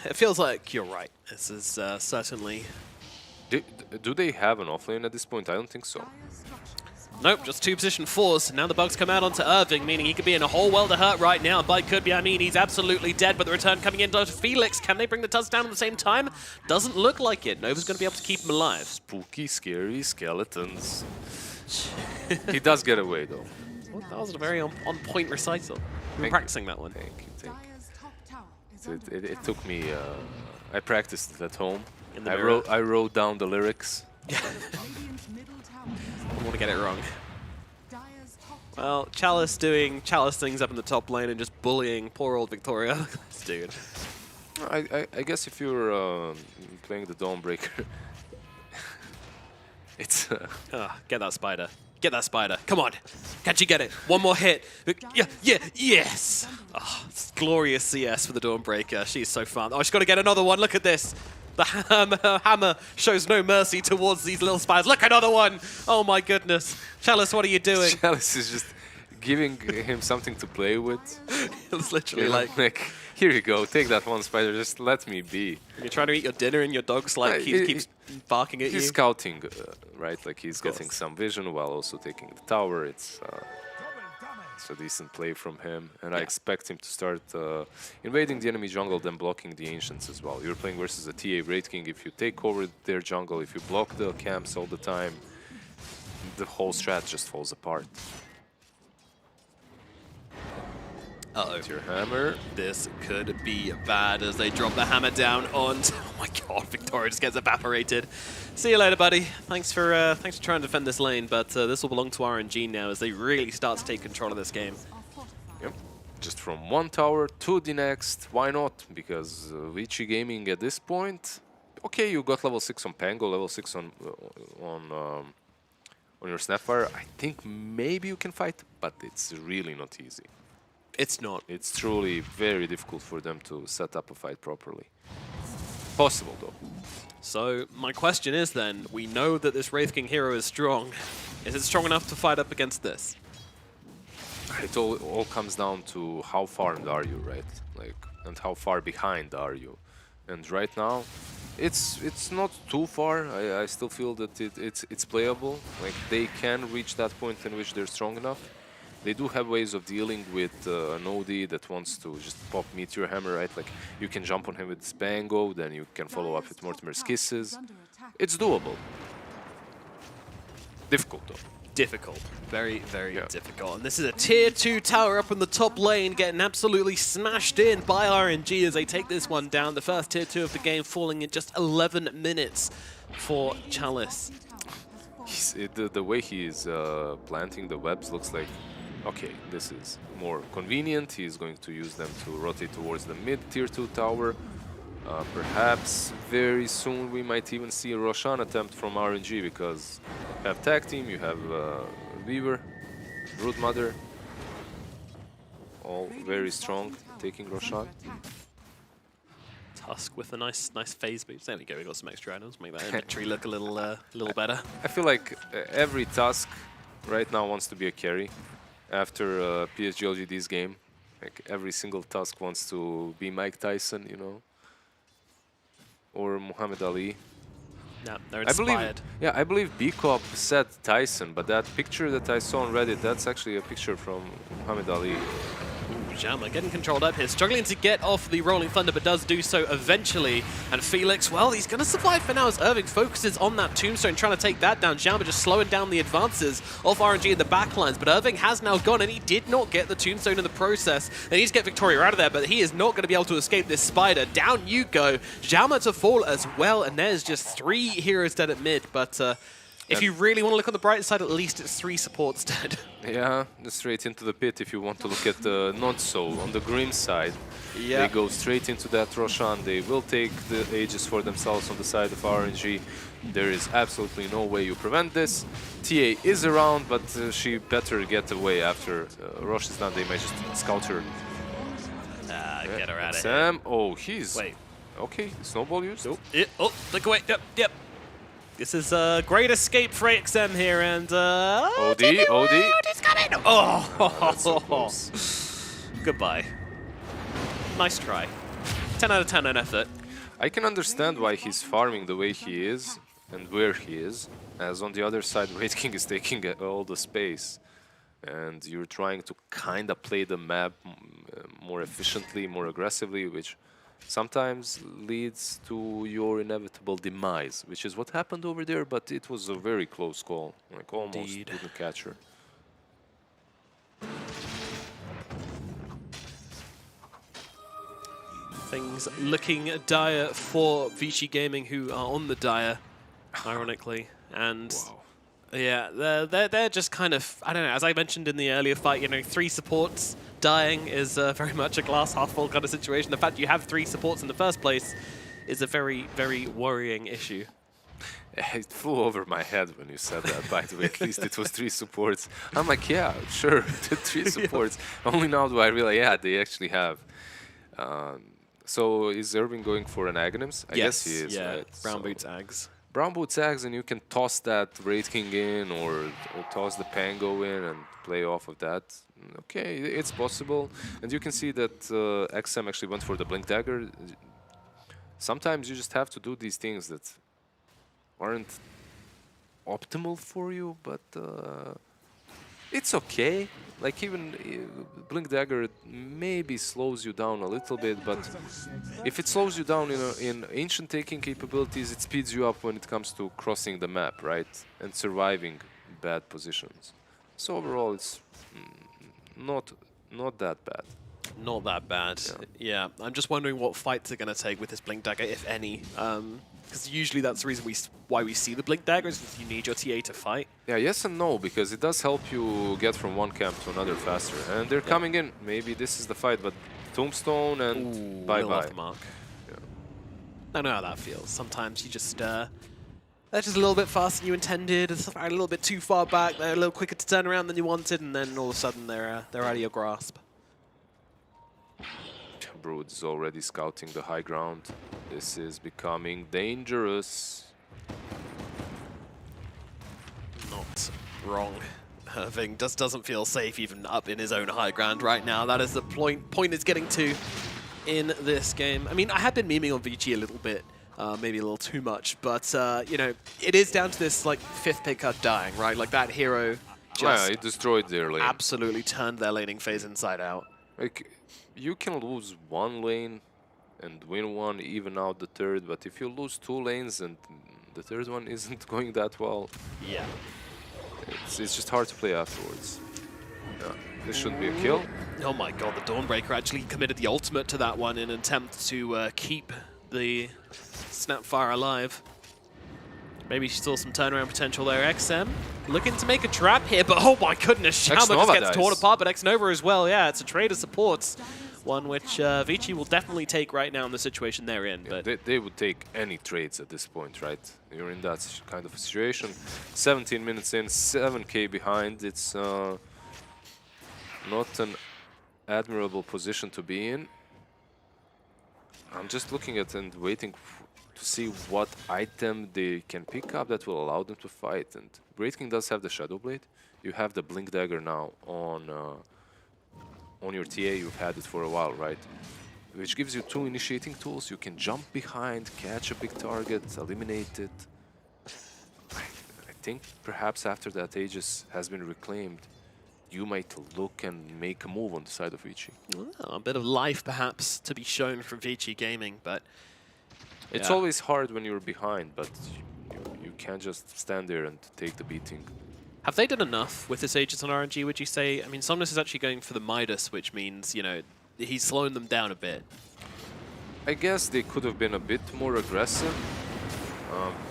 It feels like you're right. This is certainly... Do they have an offlane at this point? I don't think so. Nope, just 2 position 4s. Now the bugs come out onto Irving, meaning he could be in a whole world of hurt right now. By could be, I mean, he's absolutely dead, but the return coming in to Felix. Can they bring the Tusk down at the same time? Doesn't look like it. Nova's going to be able to keep him alive. Spooky, scary skeletons. He does get away, though. Well, that was a very on-point recital. We've been practicing that one. Thank you. It took me... I practiced it at home. I wrote down the lyrics. I want to get it wrong. Well, Chalice doing Chalice things up in the top lane and just bullying poor old Victoria. Look at this dude. I guess if you're playing the Dawnbreaker, it's... Get that spider. Get that spider. Come on. Can't you get it? One more hit. Yes! Oh, it's glorious CS for the Dawnbreaker. She's so fun. Oh, she's got to get another one. Look at this. The hammer shows no mercy towards these little spiders. Look, another one! Oh my goodness. Chalice, what are you doing? Chalice is just giving him something to play with. It's literally like, here you go, take that one spider, just let me be. You're trying to eat your dinner and your dog's like, he keeps barking at you. He's scouting, right? Like he's getting some vision while also taking the tower. It's a decent play from him, and I expect him to start invading the enemy jungle, then blocking the Ancients as well. You're playing versus a TA Wraith King. If you take over their jungle, if you block the camps all the time, the whole strat just falls apart. Uh-oh. Your hammer. This could be bad as they drop the hammer down on... Oh my god, Victoria just gets evaporated. See you later, buddy. Thanks for trying to defend this lane, but this will belong to RNG now as they really start to take control of this game. Yep. Just from one tower to the next. Why not? Because Vici Gaming at this point, okay, you got level 6 on Pango, level 6 on your Snapfire. I think maybe you can fight, but it's really not easy. It's not. It's truly very difficult for them to set up a fight properly. Possible, though. So my question is then, we know that this Wraith King hero is strong. Is it strong enough to fight up against this? It all comes down to how farmed are you, right? Like, and how far behind are you? And right now, it's not too far. I still feel that it's playable. Like, they can reach that point in which they're strong enough. They do have ways of dealing with an OD that wants to just pop Meteor Hammer, right? Like, you can jump on him with Spango, then you can follow up with Mortimer's Kisses. It's doable. Difficult, though. Difficult. Very, very difficult. And this is a tier 2 tower up in the top lane, getting absolutely smashed in by RNG as they take this one down. The first tier 2 of the game falling in just 11 minutes for Chalice. The way he is planting the webs looks like, okay, this is more convenient. He's going to use them to rotate towards the mid tier 2 tower. Perhaps very soon we might even see a Roshan attempt from RNG, because you have Tag Team, you have Weaver, Brood Mother, all very strong, taking Roshan. Tusk with a nice phase boost. There we go, we got some extra items, make that inventory look a little better. I feel like every Tusk right now wants to be a carry after PSG LGD's game. Like, every single Tusk wants to be Mike Tyson, you know, or Muhammad Ali. Yeah, they're inspired. I believe B-Cop said Tyson, but that picture that I saw on Reddit, that's actually a picture from Muhammad Ali. Jama getting controlled up here, struggling to get off the Rolling Thunder, but does do so eventually. And Felix, well, he's going to survive for now as Irving focuses on that Tombstone, trying to take that down. Jama just slowing down the advances of RNG in the backlines, but Irving has now gone, and he did not get the Tombstone in the process. They need to get Victoria out of there, but he is not going to be able to escape this spider. Down you go. Jama to fall as well, and there's just 3 heroes dead at mid, but if you really want to look on the bright side, at least it's 3 supports dead. Yeah, straight into the pit if you want to look at the not so. On the Grim side, they go straight into that Roshan. They will take the Aegis for themselves on the side of RNG. There is absolutely no way you prevent this. TA is around, but she better get away after Rosh is done. They may just scout her. Get her out of here. Oh, he's... Wait. Okay, snowball used. Oh, look away. Yep. This is a great escape for XM here, and OD. OD's coming! Oh, that's so close. Goodbye. Nice try. 10 out of 10 on effort. I can understand why he's farming the way he is and where he is, as on the other side, Wraith King is taking all the space, and you're trying to kind of play the map more efficiently, more aggressively, which sometimes leads to your inevitable demise, which is what happened over there, but it was a very close call. Like, almost didn't catch her. Things looking dire for Vici Gaming, who are on the dire, ironically. And yeah, they're just kind of, I don't know, as I mentioned in the earlier fight, you know, 3 supports dying is very much a glass half full kind of situation. The fact you have 3 supports in the first place is a very, very worrying issue. It flew over my head when you said that, by the way. At least it was 3 supports. I'm like, yeah, sure, 3 supports. Only now do I realize, yeah, they actually have. So is Irving going for an Aghanims? I guess he is, right? Brown Boots Ags. Brown Boots Ags, and you can toss that Wraith King in, or toss the Pango in and play off of that. Okay, it's possible. And you can see that XM actually went for the Blink Dagger. Sometimes you just have to do these things that aren't optimal for you, but it's okay. Like, even Blink Dagger maybe slows you down a little bit, but if it slows you down in ancient taking capabilities, it speeds you up when it comes to crossing the map, right? And surviving bad positions. So overall, it's not that bad. Not that bad. Yeah, I'm just wondering what fights are going to take with this Blink Dagger, if any. Because usually that's the reason why we see the Blink Daggers, is you need your TA to fight. Yeah, yes and no, because it does help you get from one camp to another faster. And they're coming in. Maybe this is the fight, but Tombstone and bye-bye. Mark. Yeah. I know how that feels. Sometimes you just, they're just a little bit faster than you intended, a little bit too far back, they're a little quicker to turn around than you wanted, and then all of a sudden they're out of your grasp. Brood is already scouting the high ground. This is becoming dangerous. Not wrong. Irving just doesn't feel safe even up in his own high ground right now. That is the point it's getting to in this game. I mean, I have been memeing on Vici a little bit, maybe a little too much, but, you know, it is down to this, like, 5th pick cut dying, right? Like, that hero just it destroyed their lane. absolutely turned their laning phase inside out. Like, you can lose one lane and win one, even out the third, but if you lose 2 lanes and the third one isn't going that well, yeah, it's just hard to play afterwards. Yeah, this should be a kill. Oh my god, the Dawnbreaker actually committed the ultimate to that one in an attempt to keep the Snapfire alive. Maybe she saw some turnaround potential there. XM looking to make a trap here, but oh my goodness, Shama just gets torn apart, but Xnova as well. Yeah, it's a trader supports. One which Vici will definitely take right now in the situation they're in. Yeah, but they would take any trades at this point, right? You're in that kind of a situation. 17 minutes in, 7k behind. It's not an admirable position to be in. I'm just looking at and waiting to see what item they can pick up that will allow them to fight. And Wraith King does have the Shadow Blade. You have the Blink Dagger now on your TA. You've had it for a while, right? Which gives you 2 initiating tools. You can jump behind, catch a big target, eliminate it. I think perhaps after that Aegis has been reclaimed, you might look and make a move on the side of Vici. well, a bit of life perhaps to be shown from Vici Gaming, but It's always hard when you're behind, but you can't just stand there and take the beating. have they done enough with this Aegis on RNG, would you say? I mean, Somnus is actually going for the Midas, which means, you know, he's slowing them down a bit. I guess they could have been a bit more aggressive,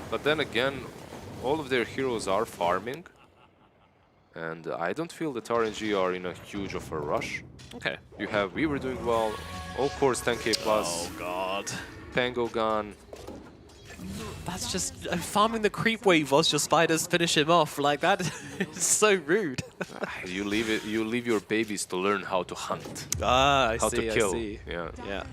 but then again, all of their heroes are farming, and I don't feel that RNG are in a huge of a rush. Okay. You have We Were Doing Well, all course 10k plus, Oh god. Pango gone. That's just farming the creep wave whilst your spiders finish him off. Like that is so rude. You leave your babies to learn how to hunt, Ah, I how see, to kill. I see. Yeah. Yeah.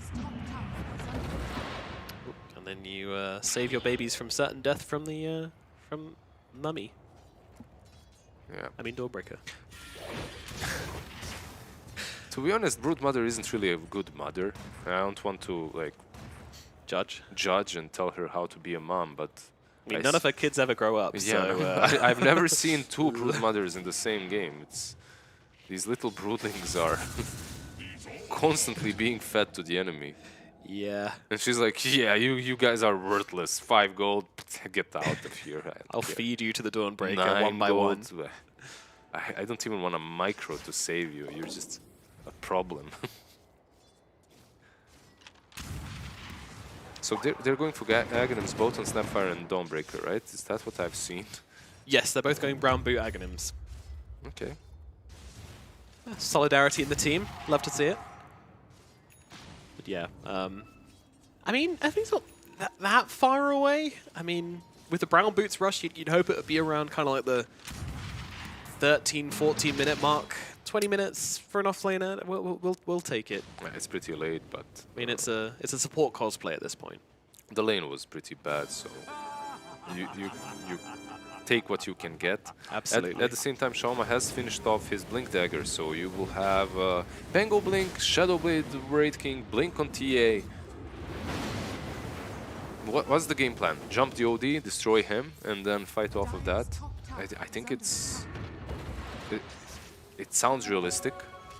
And then you save your babies from certain death from the from Mummy. Yeah. I mean Dawnbreaker. To be honest, Brood Mother isn't really a good mother. I don't want to like judge and tell her how to be a mom, but I mean, none of her kids ever grow up. Yeah, So, I've never seen 2 brood mothers in the same game. It's these little broodlings are constantly being fed to the enemy. yeah. And she's like, yeah, you guys are worthless. 5 gold, get out of here. I'll feed you to the Dawnbreaker 9 one by one. gold. I don't even want a micro to save you. You're just a problem. So they're going for Aghanims both on Snapfire and Dawnbreaker, right? Is that what I've seen? Yes, they're both going brown boot Aghanims. Okay. Solidarity in the team. Love to see it. But yeah, I mean, I think it's not that far away. I mean, with the brown boots rush, you'd hope it would be around kind of like the 13, 14 minute mark. 20 minutes for an offlaner, we'll take it. It's pretty late, but I mean, it's a support cosplay at this point. the lane was pretty bad, so you take what you can get. Absolutely. At the same time, Shauma has finished off his Blink Dagger, so you will have Pango Blink, Shadow Blade, Wraith King, Blink on TA. What's the game plan? Jump the OD, destroy him, and then fight off of that? I think it sounds realistic.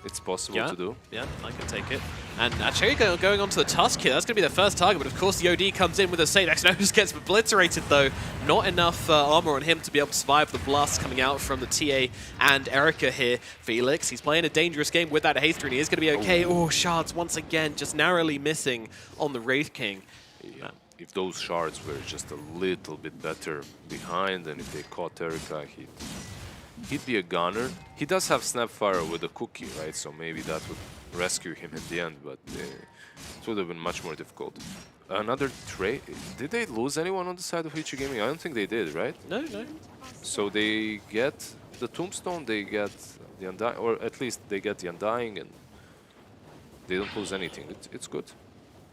It's possible to do. Yeah, I can take it. And actually going on to the Tusk here, that's going to be the first target, but of course the OD comes in with a save. Xeno just gets obliterated though. Not enough armor on him to be able to survive the blast coming out from the TA and Erica here. Felix, he's playing a dangerous game with that haste, and he is going to be okay. Oh, shards once again, just narrowly missing on the Wraith King. Yeah. If those shards were just a little bit better behind, and if they caught Erica, he'd be a gunner. He does have Snapfire with a cookie, right? So maybe that would rescue him at the end, but it would have been much more difficult. Another trade. Did they lose anyone on the side of Vici Gaming? I don't think they did, right? No, no. So they get the Tombstone, they get the Undying, or at least they get the Undying, and they don't lose anything. It's good.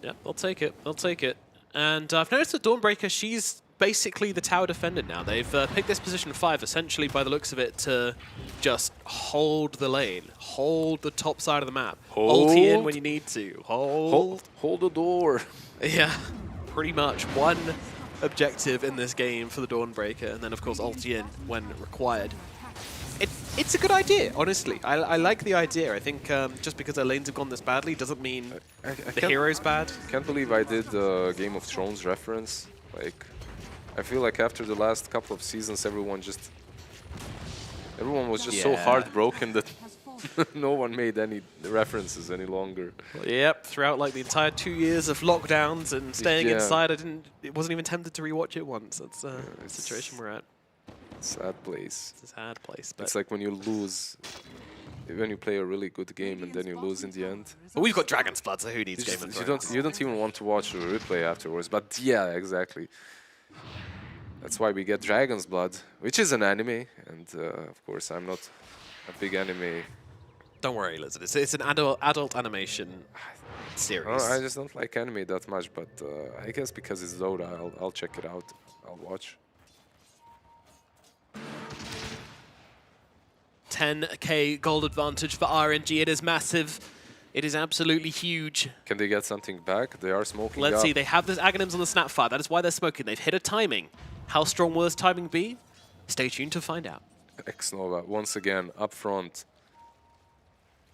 Yeah, they'll take it. They'll take it. And I've noticed that Dawnbreaker, she's basically the tower defender now. They've picked this position 5, essentially, by the looks of it, to just hold the lane, hold the top side of the map, ulti in when you need to, hold the door. Yeah, pretty much one objective in this game for the Dawnbreaker, and then of course ulti in when required. It's a good idea, honestly. I like the idea. I think just because their lanes have gone this badly doesn't mean the hero's bad. I can't believe I did the Game of Thrones reference. Like, I feel like after the last couple of seasons, everyone was just so heartbroken that no one made any references any longer. Yep, throughout like the entire 2 years of lockdowns and staying inside, it wasn't even tempted to rewatch it once. That's the situation we're at. Sad place. It's a sad place. But it's like when you lose, when you play a really good game and then you lose in the end. But we've got Dragon's Blood, so who needs Game of Thrones? You don't even want to watch the replay afterwards. But yeah, exactly. That's why we get Dragon's Blood, which is an anime, and of course I'm not a big anime. Don't worry, Lizard. It's an adult animation series. I just don't like anime that much, but I guess because it's Dota, I'll check it out. I'll watch. 10k gold advantage for RNG. It is massive. It is absolutely huge. Can they get something back? They are smoking. Let's see. They have the Aghanims on the Snapfire. That is why they're smoking. They've hit a timing. How strong will this timing be? Stay tuned to find out. X-Nova once again up front.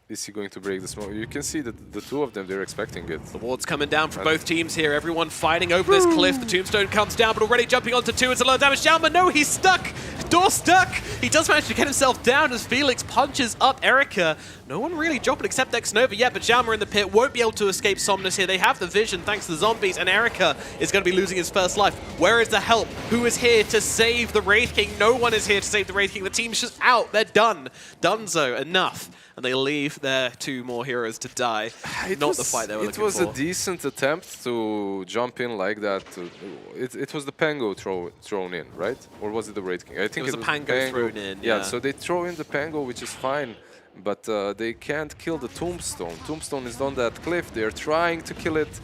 Is he going to break the smoke? You can see that the two of them, they're expecting it. The ward's coming down from both teams here. Everyone fighting over this cliff. The tombstone comes down, but already jumping onto 2. It's a lot of damage. Xiaoma, no, he's stuck. Door stuck. He does manage to get himself down as Felix punches up Erica. No one really dropping except X-Nova yet, but Xiaoma in the pit won't be able to escape Somnus here. They have the vision thanks to the zombies, and Erica is going to be losing his first life. Where is the help? Who is here to save the Wraith King? No one is here to save the Wraith King. The team's just out. They're done. Donezo, enough. And they leave their 2 more heroes to die. Not the fight they were looking for. It was a decent attempt to jump in like that. It was the Pango thrown in, right? Or was it the Wraith King? I think it was the Pango thrown in, yeah. So they throw in the Pango, which is fine. But they can't kill the Tombstone. Tombstone is on that cliff. They're trying to kill it.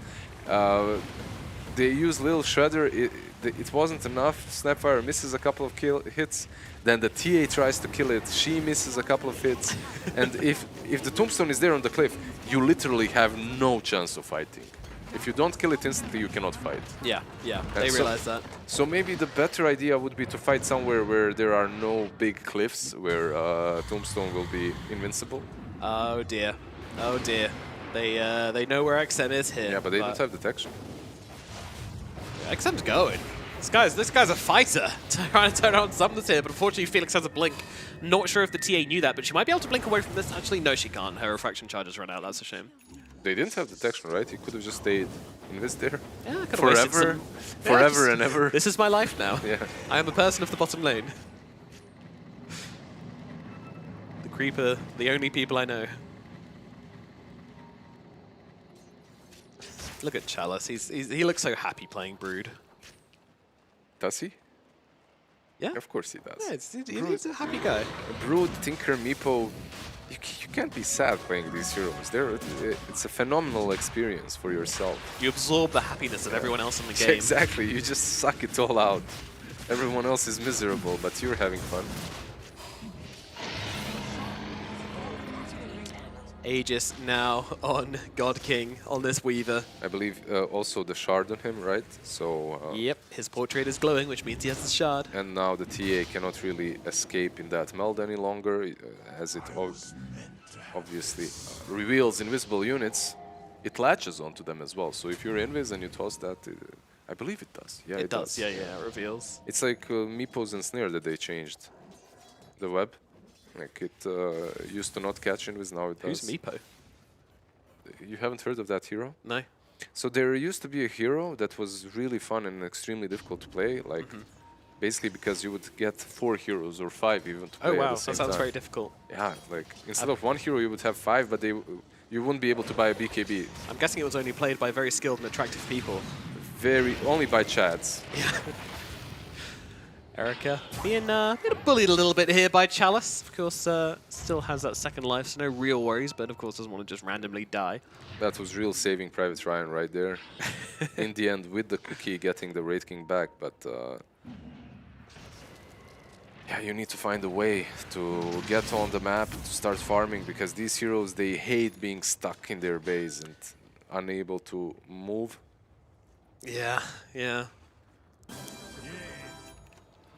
They use Little Shredder. It wasn't enough. Snapfire misses a couple of hits. Then the TA tries to kill it. She misses a couple of hits. And if the Tombstone is there on the cliff, you literally have no chance of fighting. If you don't kill it instantly, you cannot fight. Yeah, they realize that. So maybe the better idea would be to fight somewhere where there are no big cliffs, where Tombstone will be invincible. Oh dear, oh dear. They know where XM is here. Yeah, but they don't have detection. XM's going. This guy's a fighter, trying to turn on Somnus here, but unfortunately Felix has a blink. Not sure if the TA knew that, but she might be able to blink away from this. Actually, no, she can't. Her refraction charges run out. That's a shame. They didn't have detection, right? He could have just stayed in this there. Yeah, forever and ever. This is my life now. Yeah. I am a person of the bottom lane. The Creeper, the only people I know. Look at Chalice. He looks so happy playing Brood. Does he? Yeah. Of course he does. Yeah, he's a happy guy. Brood, Tinker, Meepo. You can't be sad playing these heroes. It's a phenomenal experience for yourself. You absorb the happiness of everyone else in the game. Exactly. You just suck it all out. Everyone else is miserable, but you're having fun. Aegis now on God King, on this Weaver. I believe also the shard on him, right? So. Yep, his portrait is glowing, which means he has the shard. And now the TA cannot really escape in that meld any longer, as it obviously reveals invisible units. It latches onto them as well. So if you're invis and you toss that, I believe it does. Yeah, it does. Yeah, it reveals. It's like Meepos and Snare that they changed. The web. Like it used to not catch invis, now it does. Who's Meepo? You haven't heard of that hero? No. So there used to be a hero that was really fun and extremely difficult to play, like basically because you would get 4 heroes or 5 even to play Oh wow, at the same that sounds time. very difficult. Yeah, like instead of 1 hero you would have 5, but you wouldn't be able to buy a BKB. I'm guessing it was only played by very skilled and attractive people. only by chats. Erica being bullied a little bit here by Chalice. Of course, still has that second life, so no real worries, but of course doesn't want to just randomly die. That was real saving Private Ryan right there. In the end, with the cookie getting the Wraith King back, but yeah, you need to find a way to get on the map, to start farming, because these heroes, they hate being stuck in their base and unable to move. Yeah, yeah.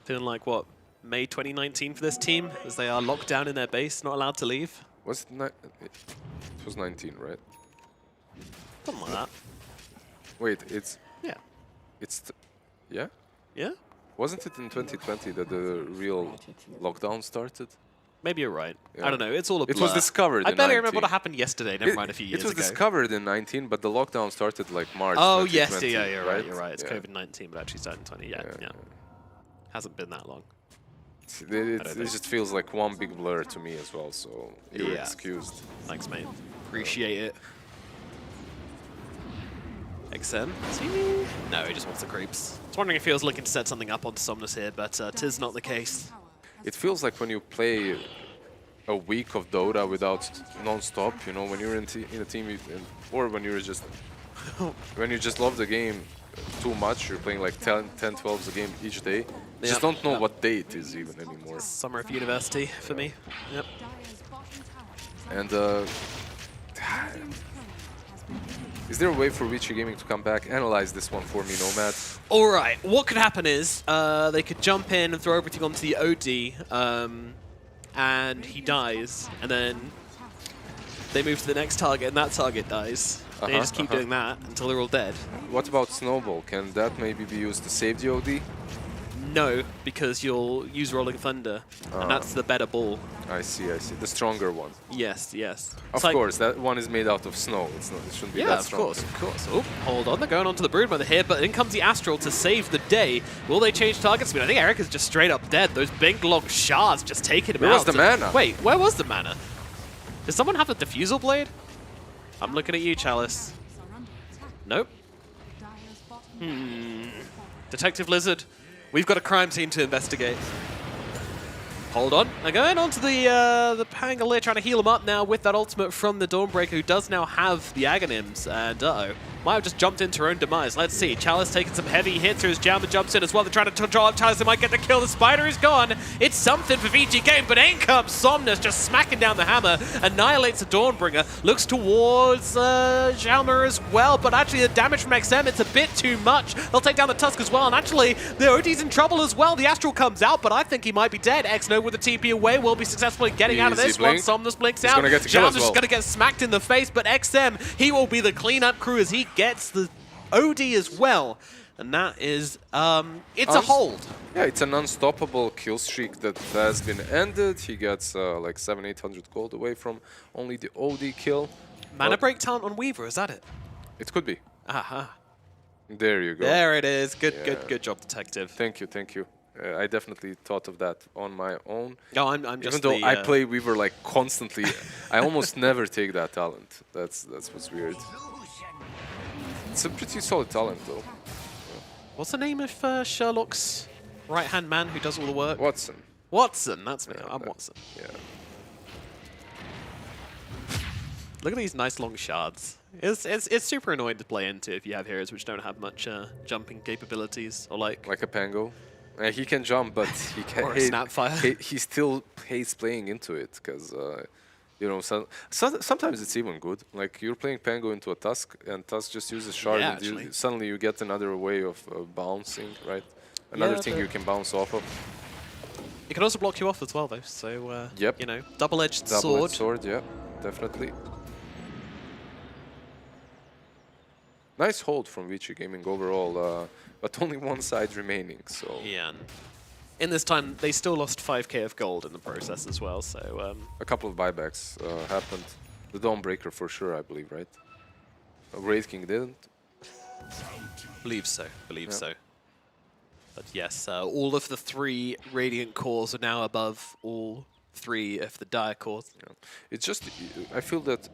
Feeling like, what, May 2019 for this team, as they are locked down in their base, not allowed to leave? Was it? It was 19, right? Something like that. Wait, it's... Yeah. Yeah? Yeah? Wasn't it in 2020 that the real lockdown started? Maybe you're right. Yeah. I don't know. It's all a blur. It was discovered I in barely 19. remember what happened yesterday. Never mind a few years ago. It was ago. discovered in 19, but the lockdown started like March. Oh, 2020, yes. Yeah, you're right. You're right. It's yeah. COVID-19, but actually started in 20. Yeah. Hasn't been that long. It just feels like one big blur to me as well, so you're excused. Thanks, mate. Appreciate it. XM? No, he just wants the creeps. I was wondering if he was looking to set something up on Somnus here, but tis not the case. It feels like when you play a week of Dota without non-stop, you know, when you're in a team, or when you're just when you just love the game too much, you're playing like 10, 12s a game each day. You just don't know what day it is even anymore. Summer of university for me. Yep. And is there a way for Vici Gaming to come back? Analyze this one for me, Nomad. All right. What could happen is they could jump in and throw everything onto the OD, and he dies, and then they move to the next target, and that target dies. They just keep doing that until they're all dead. What about Snowball? Can that maybe be used to save the OD? No, because you'll use Rolling Thunder, and that's the better ball. I see, I see. The stronger one. Yes, yes. Of course, that one is made out of snow. It's not, it shouldn't be that strong. Of course. Oh, hold on. They're going on to the Broodmother here, but in comes the Astral to save the day. Will they change target speed? I think Eric is just straight up dead. Those big long shards just taking him out. Where was the mana? Wait, where was the mana? Does someone have the Diffusal Blade? I'm looking at you, Chalice. Nope. Detective Lizard, we've got a crime scene to investigate. Hold on. They're going on to the Pangolier, trying to heal him up now with that ultimate from the Dawnbreaker, who does now have the Aghanims. And uh-oh, might have just jumped into her own demise. Let's see. Chalice taking some heavy hits as Jammer jumps in as well. They're trying to draw up Chalice. They might get the kill. The spider is gone. It's something for VG Game, but in comes Somnus, just smacking down the hammer, annihilates the Dawnbringer, looks towards Jammer as well, but actually the damage from XM, it's a bit too much. They'll take down the Tusk as well, and actually the OD's in trouble as well. The Astral comes out, but I think he might be dead. X-No with the TP away will be successful in getting out of this one. Somnus blinks out. Jammer's just going to get smacked in the face, but XM, he will be the cleanup crew as he gets the OD as well. And that is, it's a hold. Yeah, it's an unstoppable kill streak that has been ended. He gets like 700-800 gold away from only the OD kill. Mana break talent on Weaver, is that it? It could be. Aha. There you go. There it is. Good job, Detective. Thank you. I definitely thought of that on my own. No, I'm just Even though I play Weaver like constantly, I almost never take that talent. That's what's weird. It's a pretty solid talent though. What's the name of Sherlock's right-hand man who does all the work? Watson. Watson, that's me. Yeah, I'm Watson. Yeah. Look at these nice long shards. It's super annoying to play into if you have heroes which don't have much jumping capabilities or like a Pango. He can jump, but he can. Or a Snapfire. He still hates playing into it because you know, sometimes it's even good. Like you're playing Pango into a Tusk, and Tusk just uses Shard, and suddenly you get another way of bouncing, right? Another thing you can bounce off of. It can also block you off as well, though. So yep. You know, double-edged sword. Double-edged sword, yeah, definitely. Nice hold from Vici Gaming overall, but only one side remaining. So yeah. In this time, they still lost 5k of gold in the process as well, so... A couple of buybacks happened. The Dawnbreaker for sure, I believe, right? Wraith King didn't? Believe so. But yes, all of the 3 Radiant cores are now above all 3 of the Dire cores. Yeah. It's just, I feel that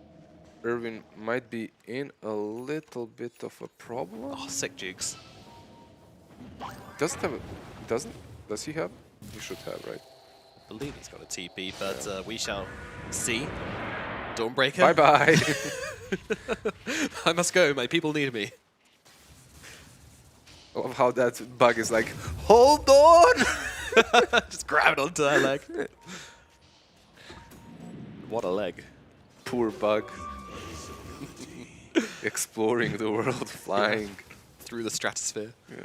Irvin might be in a little bit of a problem. Oh, sick jukes. Does he have? He should have, right? I believe he's got a TP, but we shall see. Dawnbreaker. Bye-bye. I must go, my people need me. I love how that bug is like, hold on! Just grab it onto that leg. What a leg. Poor bug. Exploring the world, flying. Through the stratosphere. Yeah.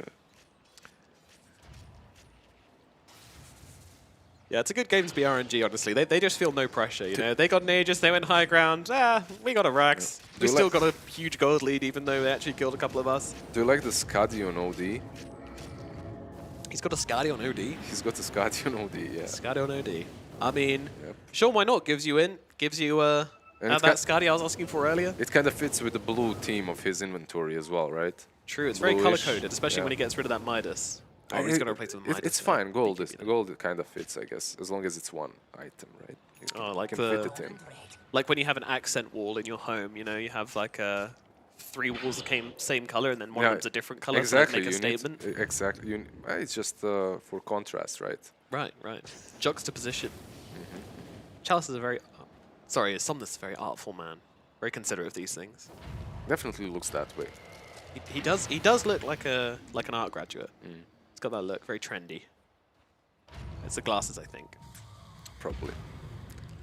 Yeah, it's a good game to be RNG, honestly. They just feel no pressure, you know. They got an Aegis, they went high ground. Ah, we got a Rax. Yeah. We still got a huge gold lead, even though they actually killed a couple of us. Do you like the Skadi on OD? He's got a Skadi on OD. He's got a Skadi on OD, yeah. Skadi on OD. I mean, Yep. sure, why not? Gives you in, gives you And that it's Skadi I was asking for earlier. It kind of fits with the blue team of his inventory as well, right? True, it's very Bluish, color-coded, especially when he yeah. gets rid of that Midas. Or he's going to replace it with Midas. It's so fine. Gold it is could be gold. Kind of fits, I guess, as long as it's one item, right? You Oh, like can the- fit it in. like when you have an accent wall in your home, you know, you have like 3 walls that same color, and then one of them's a different color, Exactly. so like make a you need- statement. exactly. It's just for contrast, right? Right, right. Juxtaposition. Chalice is a very, Somnus is a very artful man, very considerate of these things. Definitely looks that way. He does look like an art graduate. Mm. He's got that look, very trendy. It's the glasses, I think. Probably.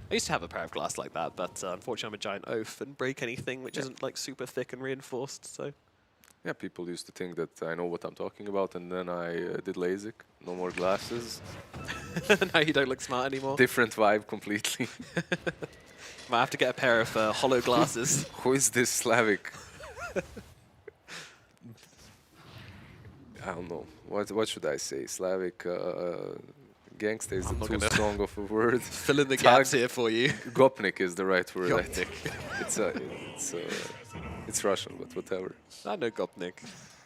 I used to have a pair of glasses like that, but unfortunately I'm a giant oaf and break anything which isn't like super thick and reinforced, so. Yeah, people used to think that I know what I'm talking about, and then I did LASIK. No more glasses. Now you don't look smart anymore. Different vibe completely. Might have to get a pair of hollow glasses. Who is this Slavic? I don't know. What should I say? Slavic gangsta is I'm not too gonna strong of a word. Fill in the Tag- gaps here for you. Gopnik is the right word. I Gopnik. think. It's Russian, but whatever. I know Gopnik.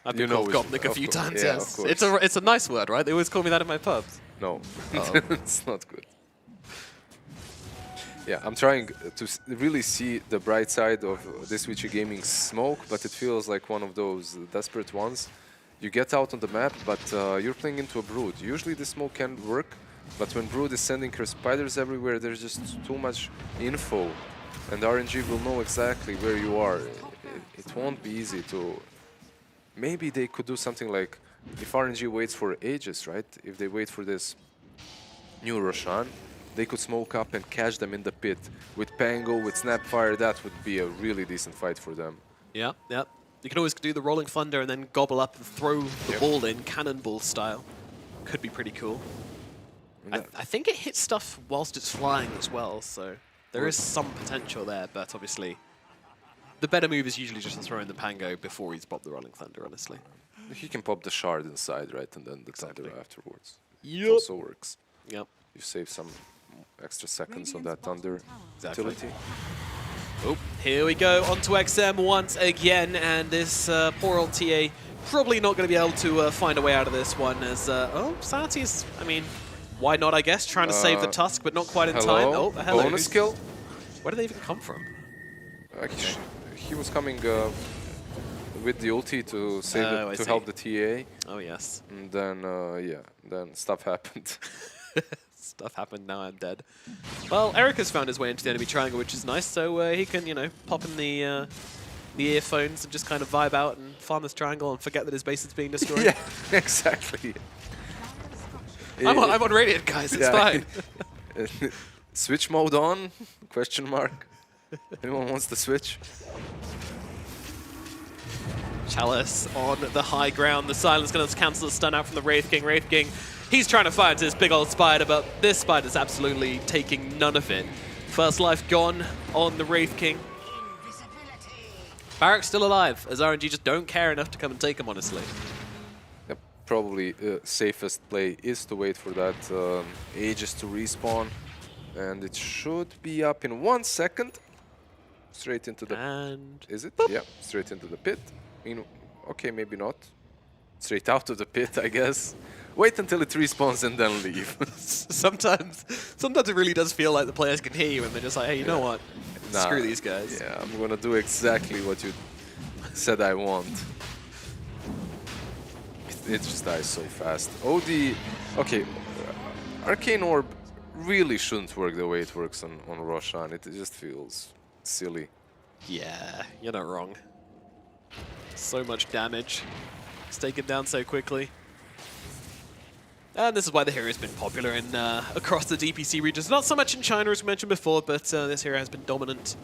I've You been know called which- Gopnik a of few course. times, Yeah, yes. of course. It's a nice word, right? They always call me that in my pubs. No, Oh. it's not good. Yeah, I'm trying to really see the bright side of this Vici Gaming smoke, but it feels like one of those desperate ones. You get out on the map, but you're playing into a Brood. Usually the smoke can work, but when Brood is sending her spiders everywhere, there's just too much info, and RNG will know exactly where you are. It won't be easy to... Maybe they could do something like, if RNG waits for Aegis, right? If they wait for this new Roshan, they could smoke up and catch them in the pit. With Pango, with Snapfire, that would be a really decent fight for them. Yeah, yeah. You can always do the Rolling Thunder and then gobble up and throw the ball in, cannonball style. Could be pretty cool. I think it hits stuff whilst it's flying as well, so there is some potential there, but obviously the better move is usually just to throw in the Pango before he's popped the Rolling Thunder, honestly. He can pop the shard inside, right? And then the Exactly. Thunder afterwards. Yep. It also works. Yep. You save some extra seconds on that Thunder Exactly. utility. Oh, here we go, onto XM once again, and this poor old TA probably not going to be able to find a way out of this one as, Sati's, I mean, why not, I guess, trying to save the Tusk, but not quite in time. Oh, hello. Bonus kill. Where did they even come from? He was coming with the ulti to save Oh, I to see. help the TA, Oh, yes. and then then stuff happened. Stuff happened, now I'm dead. Well, Eric has found his way into the enemy triangle, which is nice, so he can, you know, pop in the earphones and just kind of vibe out and farm this triangle and forget that his base is being destroyed. Yeah, exactly. I'm on Radiant, guys, it's fine. Switch mode on? Question mark. Anyone wants to switch? Chalice on the high ground. The silence going to cancel the stun out from the Wraith King. Wraith King, he's trying to fight this big old spider, but this spider's absolutely taking none of it. First life gone on the Wraith King. Barrack's still alive, as RNG just don't care enough to come and take him, honestly. Yeah, probably safest play is to wait for that Aegis to respawn. And it should be up in 1 second. Straight into the... And... Is it? Yeah, straight into the pit. Okay, maybe not. Straight out of the pit, I guess. Wait until it respawns and then leave. sometimes it really does feel like the players can hear you and they're just like, hey, you know what? Screw these guys. Yeah, I'm gonna do exactly what you said I want. It just dies so fast. OD, okay, Arcane Orb really shouldn't work the way it works on Roshan. It just feels silly. Yeah, you're not wrong. So much damage. It's taken down so quickly. And this is why the hero has been popular in across the DPC regions. Not so much in China, as we mentioned before, but this hero has been dominant.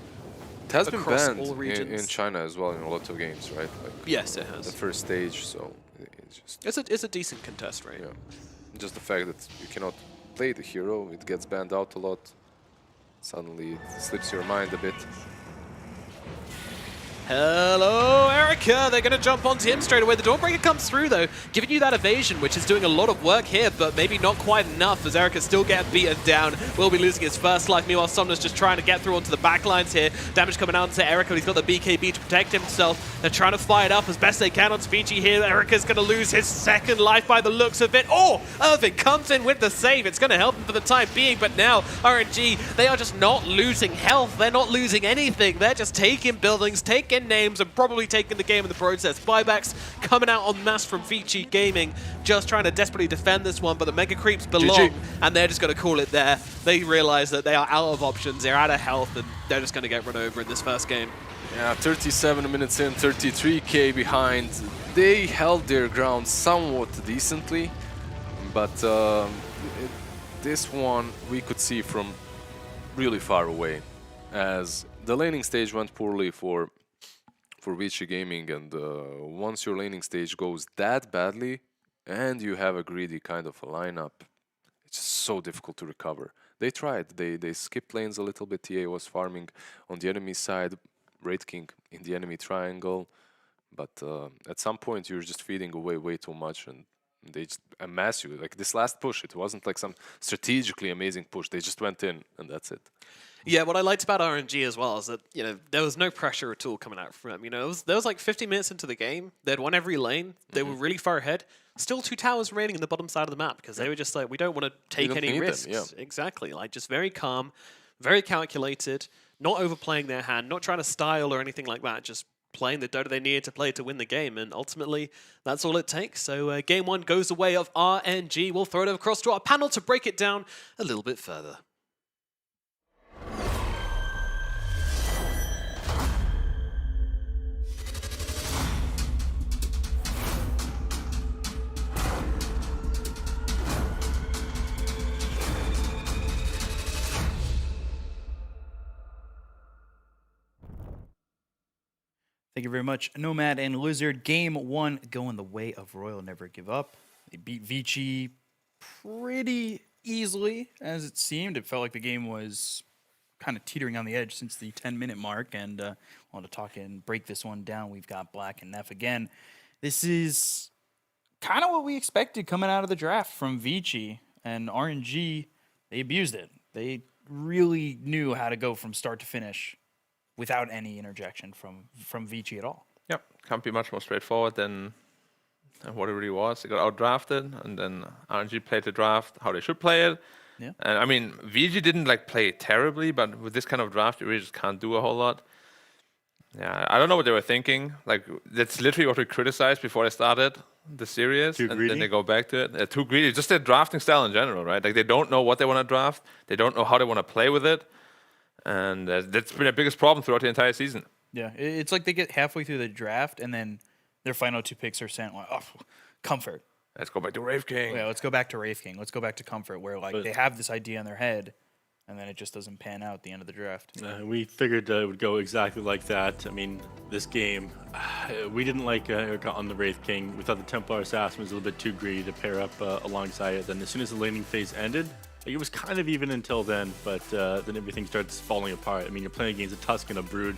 It has been across banned all regions. in China as well in a lot of games, right? Like Yes, it has. the first stage, so it's just It's a decent contest, right? yeah. Just the fact that you cannot play the hero, it gets banned out a lot. Suddenly it slips your mind a bit. Hello, Erica. They're going to jump onto him straight away. The Dawnbreaker comes through, though, giving you that evasion, which is doing a lot of work here, but maybe not quite enough as Erica's still getting beaten down. Will be losing his first life. Meanwhile, Somna's just trying to get through onto the backlines here. Damage coming out to Erica. He's got the BKB to protect himself. They're trying to fight up as best they can on Vici here. Erica's going to lose his second life by the looks of it. Oh, Irving comes in with the save. It's going to help him for the time being, but now RNG, they are just not losing health. They're not losing anything. They're just taking buildings, taking names, and probably taking the game in the process. Buybacks coming out en masse from Vici Gaming, just trying to desperately defend this one, but the Mega Creeps belong, and they're just going to call it there. They realize that they are out of options, they're out of health, and they're just going to get run over in this first game. Yeah, 37 minutes in, 33k behind. They held their ground somewhat decently, but this one we could see from really far away, as the laning stage went poorly for Vici Gaming, and once your laning stage goes that badly and you have a greedy kind of a lineup, it's just so difficult to recover. They tried, they skipped lanes a little bit. TA was farming on the enemy side, Wraith King in the enemy triangle, but at some point you're just feeding away way too much, and they just amass you. Like this last push, it wasn't like some strategically amazing push. They just went in, and that's it. Yeah, what I liked about RNG as well is that, you know, there was no pressure at all coming out from them. You know, there was like 50 minutes into the game. They'd won every lane. They were really far ahead. Still 2 towers remaining in the bottom side of the map because they were just like, we don't want to take any risks. Yeah. Exactly. Like, just very calm, very calculated, not overplaying their hand, not trying to style or anything like that, just playing the Dota they needed to play to win the game, and ultimately that's all it takes. So game 1 goes the way of RNG. We'll throw it across to our panel to break it down a little bit further. Thank you very much, Nomad and Lizard. Game 1 going the way of Royal Never Give Up. They beat Vici pretty easily, as it seemed. It felt like the game was kind of teetering on the edge since the 10-minute mark, and I want to talk and break this one down. We've got Black and Neff again. This is kind of what we expected coming out of the draft from Vici, and RNG, they abused it. They really knew how to go from start to finish without any interjection from Vici at all. Yep, can't be much more straightforward than what it really was. They got outdrafted, and then RNG played the draft how they should play it. Yeah. And I mean, Vici didn't like play terribly, but with this kind of draft, you really just can't do a whole lot. Yeah, I don't know what they were thinking. Like, that's literally what we criticized before they started the series, Too and greedy? then they go back to it. Too greedy. Just their drafting style in general, right? Like, they don't know what they want to draft. They don't know how they want to play with it. And that's been the biggest problem throughout the entire season. Yeah, it's like they get halfway through the draft, and then their final 2 picks are sent, like, oh, Comfort. Let's go back to Wraith King. Yeah, let's go back to Wraith King. Let's go back to Comfort, where like they have this idea in their head, and then it just doesn't pan out at the end of the draft. We figured it would go exactly like that. I mean, this game, we didn't like Erica on the Wraith King. We thought the Templar Assassin was a little bit too greedy to pair up alongside it. Then as soon as the laning phase ended, it was kind of even until then, but then everything starts falling apart. I mean, you're playing against a Tuscan, a Brood,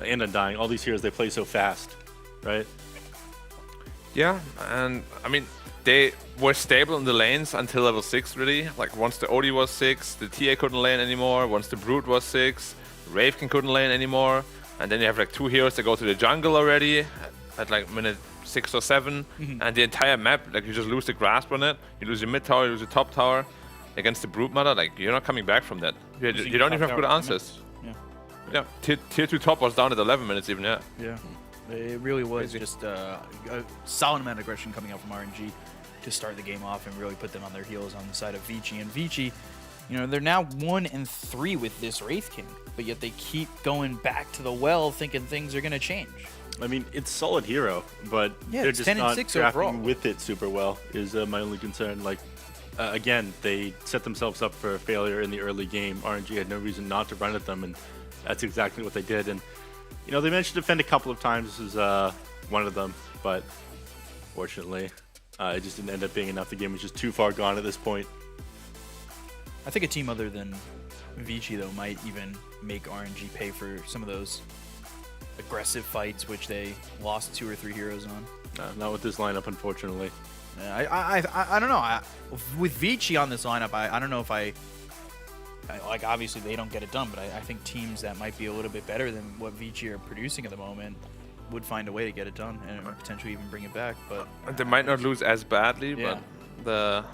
and Undying. All these heroes, they play so fast, right? Yeah, and I mean, they were stable in the lanes until level 6, really. Like, once the OD was 6, the TA couldn't lane anymore. Once the Brood was 6, Wraith King couldn't lane anymore. And then you have like 2 heroes that go to the jungle already at like minute 6 or 7. And the entire map, like, you just lose the grasp on it. You lose your mid tower, you lose your top tower. Against the Brood Mother, like, you're not coming back from that. You don't even have good answers. Yeah. Yeah, tier 2 top was down at 11 minutes even, yeah. Yeah, it really was Crazy. just a solid amount of aggression coming out from RNG to start the game off and really put them on their heels on the side of Vici. And Vici, you know, they're now 1-3 with this Wraith King, but yet they keep going back to the well thinking things are going to change. I mean, it's solid hero, but Yeah, they're it's just 10 and not 6 drafting overall. with it super well is my only concern. Like, again, they set themselves up for failure in the early game. RNG had no reason not to run at them, and that's exactly what they did. And, you know, they managed to defend a couple of times. This is one of them, but fortunately, it just didn't end up being enough. The game was just too far gone at this point. I think a team other than Vici, though, might even make RNG pay for some of those aggressive fights, which they lost 2 or 3 heroes on. Not with this lineup, unfortunately. I don't know. With Vici on this lineup, I don't know if like, obviously they don't get it done, but I think teams that might be a little bit better than what Vici are producing at the moment would find a way to get it done and potentially even bring it back. But They might not lose as badly, Yeah. but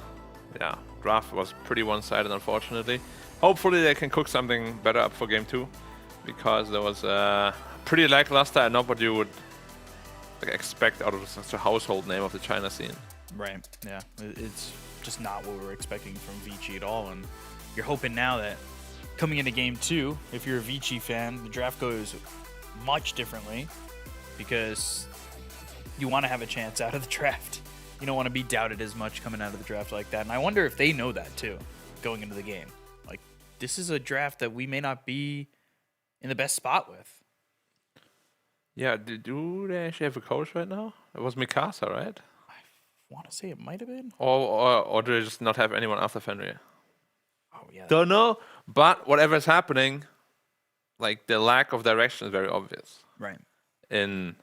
the draft was pretty one-sided, unfortunately. Hopefully they can cook something better up for game 2, because there was pretty lackluster and not what you would expect out of such a household name of the China scene. Right, yeah. It's just not what we were expecting from Vici at all. And you're hoping now that coming into game 2, if you're a Vici fan, the draft goes much differently, because you want to have a chance out of the draft. You don't want to be doubted as much coming out of the draft like that. And I wonder if they know that too, going into the game. Like, this is a draft that we may not be in the best spot with. Yeah, do they actually have a coach right now? It was Mikasa, right? I want to say it might have been. Or do they just not have anyone after Fenrir? Oh, yeah. Don't know, but whatever is happening, like, the lack of direction is very obvious Right. in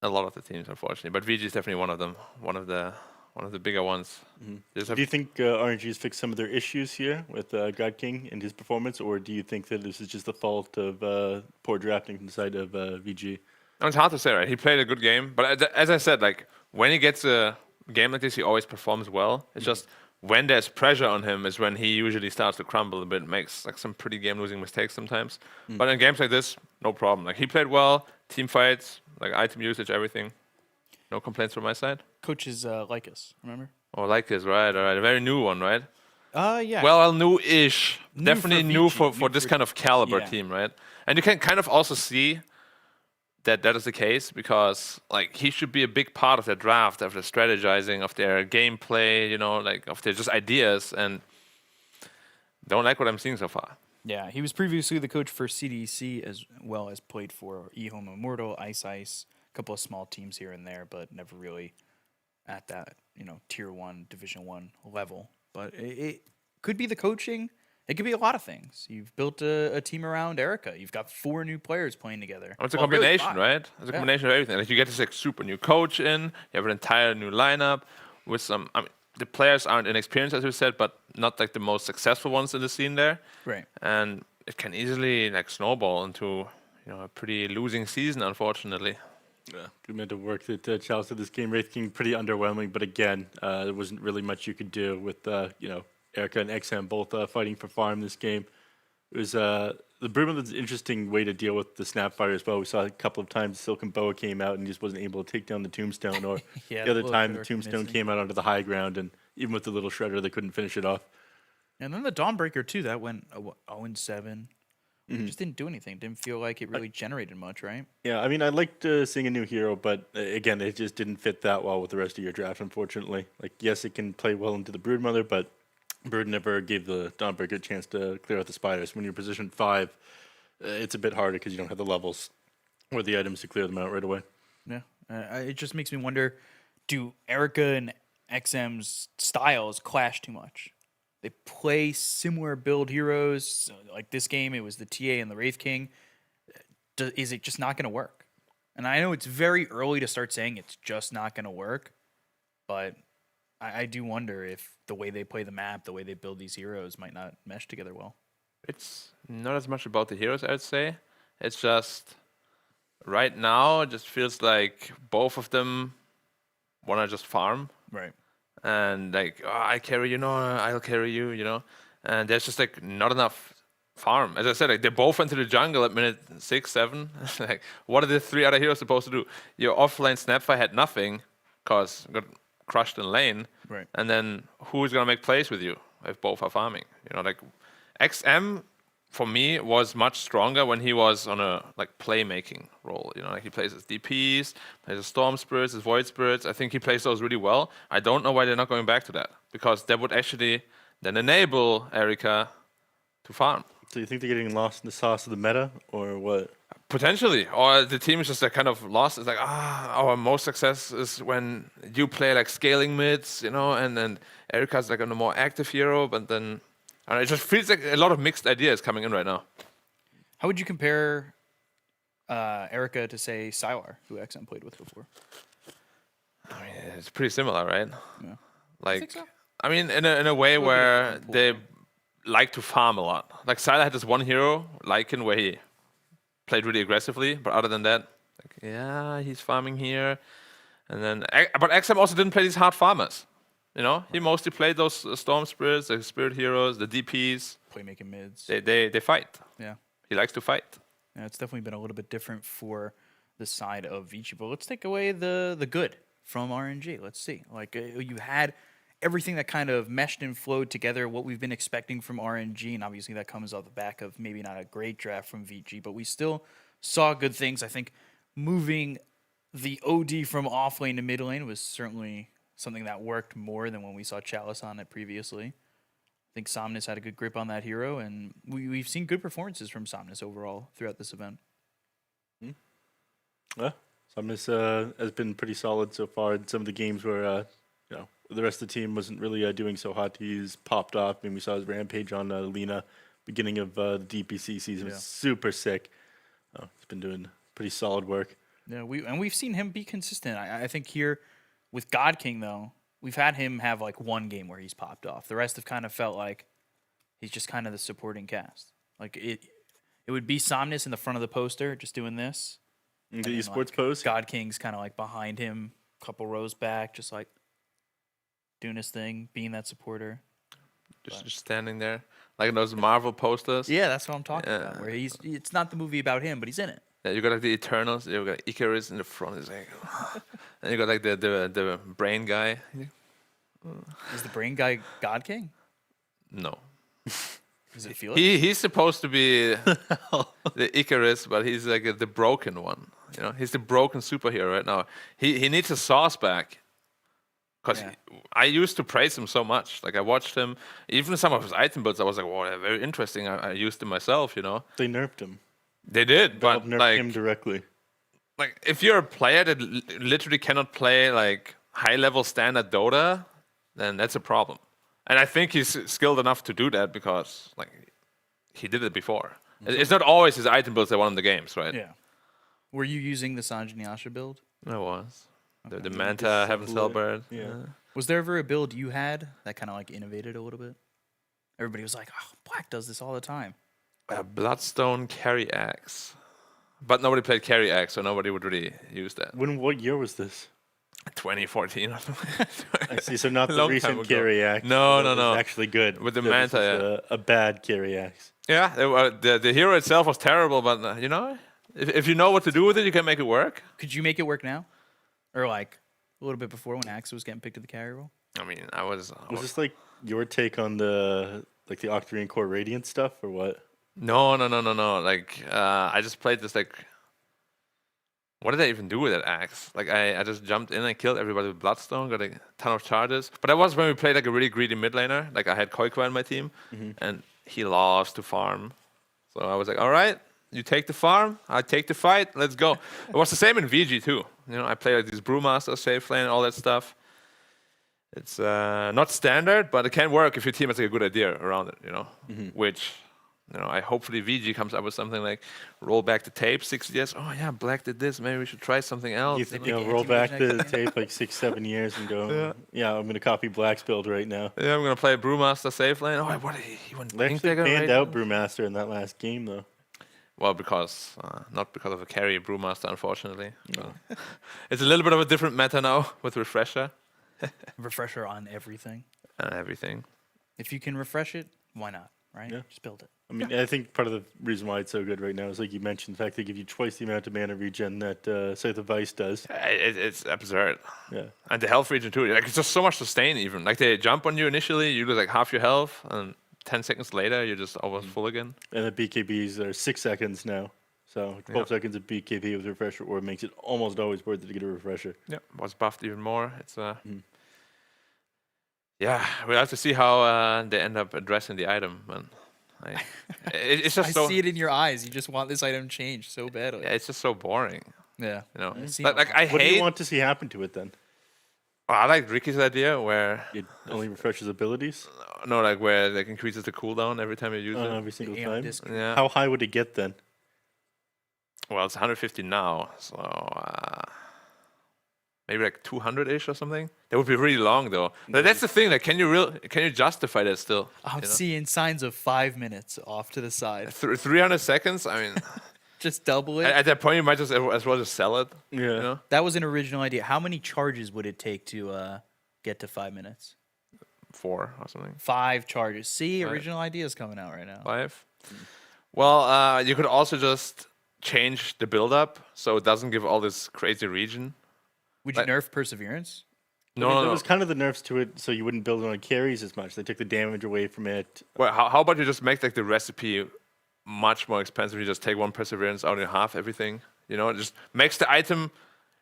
a lot of the teams, unfortunately. But VG is definitely one of them, one of the bigger ones. Do you think RNG has fixed some of their issues here with God King and his performance, or do you think that this is just the fault of poor drafting from the side of VG? It's hard to say, right? He played a good game, but as I said, like, when he gets a game like this, he always performs well. It's just when there's pressure on him is when he usually starts to crumble a bit, makes like some pretty game-losing mistakes sometimes. But in games like this, no problem. Like, he played well, team fights, like item usage, everything. No complaints from my side. Coach is Lycus, remember? Oh, like this, right? All right, a very new one, right? Yeah. Well, new-ish. New Definitely for new Vici, for this kind of caliber yeah. team, right? And you can kind of also see that is the case, because like, he should be a big part of their draft, of their strategizing, of their gameplay, you know, like of their just ideas, and don't like what I'm seeing so far. Yeah, he was previously the coach for CDC, as well as played for EHOME Immortal, Ice, a couple of small teams here and there, but never really at that, tier 1, division 1 level. But it could be the coaching. It could be a lot of things. You've built a team around Erica. You've got 4 new players playing together. It's a Well, really combination, 5. right? It's a combination of everything. Like, you get this like super new coach in, you have an entire new lineup with some. I mean, the players aren't inexperienced, as we said, but not like the most successful ones in the scene there. Right. And it can easily like snowball into a pretty losing season, unfortunately. Yeah, good amount of work that Charles did this game. Wraith King pretty underwhelming, but again, there wasn't really much you could do with Erica and XM both fighting for farm this game. It was the Broodmother was an interesting way to deal with the Snapfire as well. We saw a couple of times Silken Boa came out and just wasn't able to take down the Tombstone, or Yeah, the other little time the bit Tombstone missing. came out onto the high ground, and even with the little shredder, they couldn't finish it off. And then the Dawnbreaker, too, that went 0-7. Just didn't do anything. Didn't feel like it really generated much, right? Yeah, I mean, I liked seeing a new hero, but again, it just didn't fit that well with the rest of your draft, unfortunately. Like, yes, it can play well into the Broodmother, but Brood never gave the Dawnbreaker a chance to clear out the spiders. When you're position 5, it's a bit harder because you don't have the levels or the items to clear them out right away. Yeah. It just makes me wonder, do Erica and XM's styles clash too much? They play similar build heroes. So, like this game, it was the TA and the Wraith King. Is it just not going to work? And I know it's very early to start saying it's just not going to work, but I do wonder if the way they play the map, the way they build these heroes might not mesh together well. It's not as much about the heroes, I would say. It's just right now, it just feels like both of them want to just farm. Right. And like, I carry you, no, I'll carry you, and there's just like not enough farm. As I said, like, they both went to the jungle at minute 6, 7. Like, what are the 3 other heroes supposed to do? Your offlane Snapfire had nothing, cause got crushed in lane. Right. And then who's gonna make plays with you if both are farming? You know, like XM for me was much stronger when he was on a like playmaking role. You know, like he plays his DPs, plays his Storm Spirits, his Void Spirits. I think he plays those really well. I don't know why they're not going back to that, because that would actually then enable Erika to farm. So you think they're getting lost in the sauce of the meta, or what? Potentially, or the team is just like kind of lost. It's like, our most success is when you play like scaling mids, you know, and then Erika's like a more active hero, but then I don't know, it just feels like a lot of mixed ideas coming in right now. How would you compare Erika to, say, Sylar, who XM played with before? I mean, it's pretty similar, right? Yeah. Like, think so? I mean, in a way where they like to farm a lot. Like Sylar had this one hero, Lycan, where he played really aggressively, but other than that, like, yeah, he's farming here. And then, but XM also didn't play these hard farmers. You know, he mostly played those Storm Spirits, the Spirit Heroes, the DPs. Playmaking mids. They fight. Yeah. He likes to fight. Yeah, it's definitely been a little bit different for the side of Vici. But let's take away the good from RNG. Let's see. Like, you had everything that kind of meshed and flowed together, what we've been expecting from RNG, and obviously that comes off the back of maybe not a great draft from VG, but we still saw good things. I think moving the OD from off lane to mid lane was certainly something that worked more than when we saw Chalice on it previously. I think Somnus had a good grip on that hero, and we've seen good performances from Somnus overall throughout this event. Yeah, Somnus has been pretty solid so far in some of the games where you know, the rest of the team wasn't really doing so hot. He's popped off. I mean, we saw his rampage on Lina beginning of the DPC season. It was super sick. He's been doing pretty solid work. Yeah, we've seen him be consistent. I think here with God King though, we've had him have like one game where he's popped off. The rest have kind of felt like he's just kind of the supporting cast. Like it would be Somnus in the front of the poster, just doing this. The esports post. God King's kind of like behind him, a couple rows back, just like doing his thing, being that supporter. Just standing there, like in those Marvel posters. Yeah, that's what I'm talking about. Where it's not the movie about him, but he's in it. Yeah, you got like the Eternals. You got Icarus in the front. It's like, and you got like the brain guy. Is the brain guy God King? No. Does it feel? He's supposed to be the Icarus, but he's like the broken one. You know, he's the broken superhero right now. He needs a sauce back. Because I used to praise him so much. Like, I watched him, even some of his item builds, I was like, wow, they're very interesting. I used them myself, you know. They nerfed him. They did, but nerfed like, him directly. Like, if you're a player that literally cannot play, like, high-level standard Dota, then that's a problem. And I think he's skilled enough to do that because, like, he did it before. It's not always his item builds that won the games, right? Yeah. Were you using the Sanjay Asher build? I was. The Manta, Heaven's Hellbird. Yeah. Was there ever a build you had that kind of like innovated a little bit? Everybody was like, oh, Black does this all the time. Bloodstone Carry Axe. But nobody played Carry Axe, so nobody would really use that. What year was this? 2014. I see, so not the Long time recent ago. carry axe. No. Actually good. With the So this Manta, is a bad carry axe. Yeah, the hero itself was terrible, but you know, if you know what to do with it, you can make it work. Could you make it work now? Or like a little bit before when Axe was getting picked to the carry role? I mean, I was. Was this like your take on the Octarine Core Radiant stuff, or what? No. Like, I just played this like. What did I even do with that axe? Like, I just jumped in and killed everybody with Bloodstone, got a ton of charges. But that was when we played like a really greedy mid laner. Like, I had Koikwa in my team, and he lost to farm. So I was like, all right, you take the farm, I take the fight, let's go. It was the same in VG too. You know, I played like these Brewmasters, safe lane, all that stuff. It's not standard, but it can work if your team has like a good idea around it, you know, which... You know, I hopefully VG comes up with something like roll back the tape 6 years. Oh yeah, Black did this. Maybe we should try something else. You think roll back the tape like 6-7 years and go, yeah, I'm gonna copy Black's build right now. Yeah, I'm gonna play Brewmaster safe lane. Oh, what he went. They actually banned out Brewmaster in that last game though. Well, because not because of a carry Brewmaster, unfortunately. No. It's a little bit of a different meta now with Refresher. Refresher on everything. And everything. If you can refresh it, why not? right? Yeah. Just build it. I mean, I think part of the reason why it's so good right now is, like you mentioned, the fact they give you twice the amount of mana regen that Scythe of Vice does. It's absurd. Yeah. And the health regen too. Like, it's just so much sustain even. Like, they jump on you initially, you lose like half your health, and 10 seconds later, you're just almost full again. And the BKBs are 6 seconds now. So 12 seconds of BKB with refresher orb makes it almost always worth it to get a refresher. Yeah, was buffed even more. It's yeah, we'll have to see how they end up addressing the item, man. It's just I see it in your eyes. You just want this item changed so badly. Yeah, it's just so boring. Yeah. You know, But like I hate. What do you want to see happen to it then? I like Ricky's idea where it only refreshes abilities. No, like where like increases the cooldown every time you use it. Every single time. Yeah. How high would it get then? Well, it's 150 now, so maybe like 200-ish or something. That would be really long though. But that's the thing. Like, can you justify that still? I'm seeing signs of 5 minutes off to the side. 300 seconds. I mean, just double it. At that point, you might just as well just sell it. Yeah. You know? That was an original idea. How many charges would it take to get to 5 minutes? 4 or something. 5 charges. See, original ideas coming out right now. 5. Well, you could also just change the build-up so it doesn't give all this crazy regen. Would you nerf Perseverance? No, There was kind of the nerfs to it, so you wouldn't build it on carries as much. They took the damage away from it. Well, how about you just make like the recipe much more expensive? You just take 1 Perseverance out in half everything. You know, it just makes the item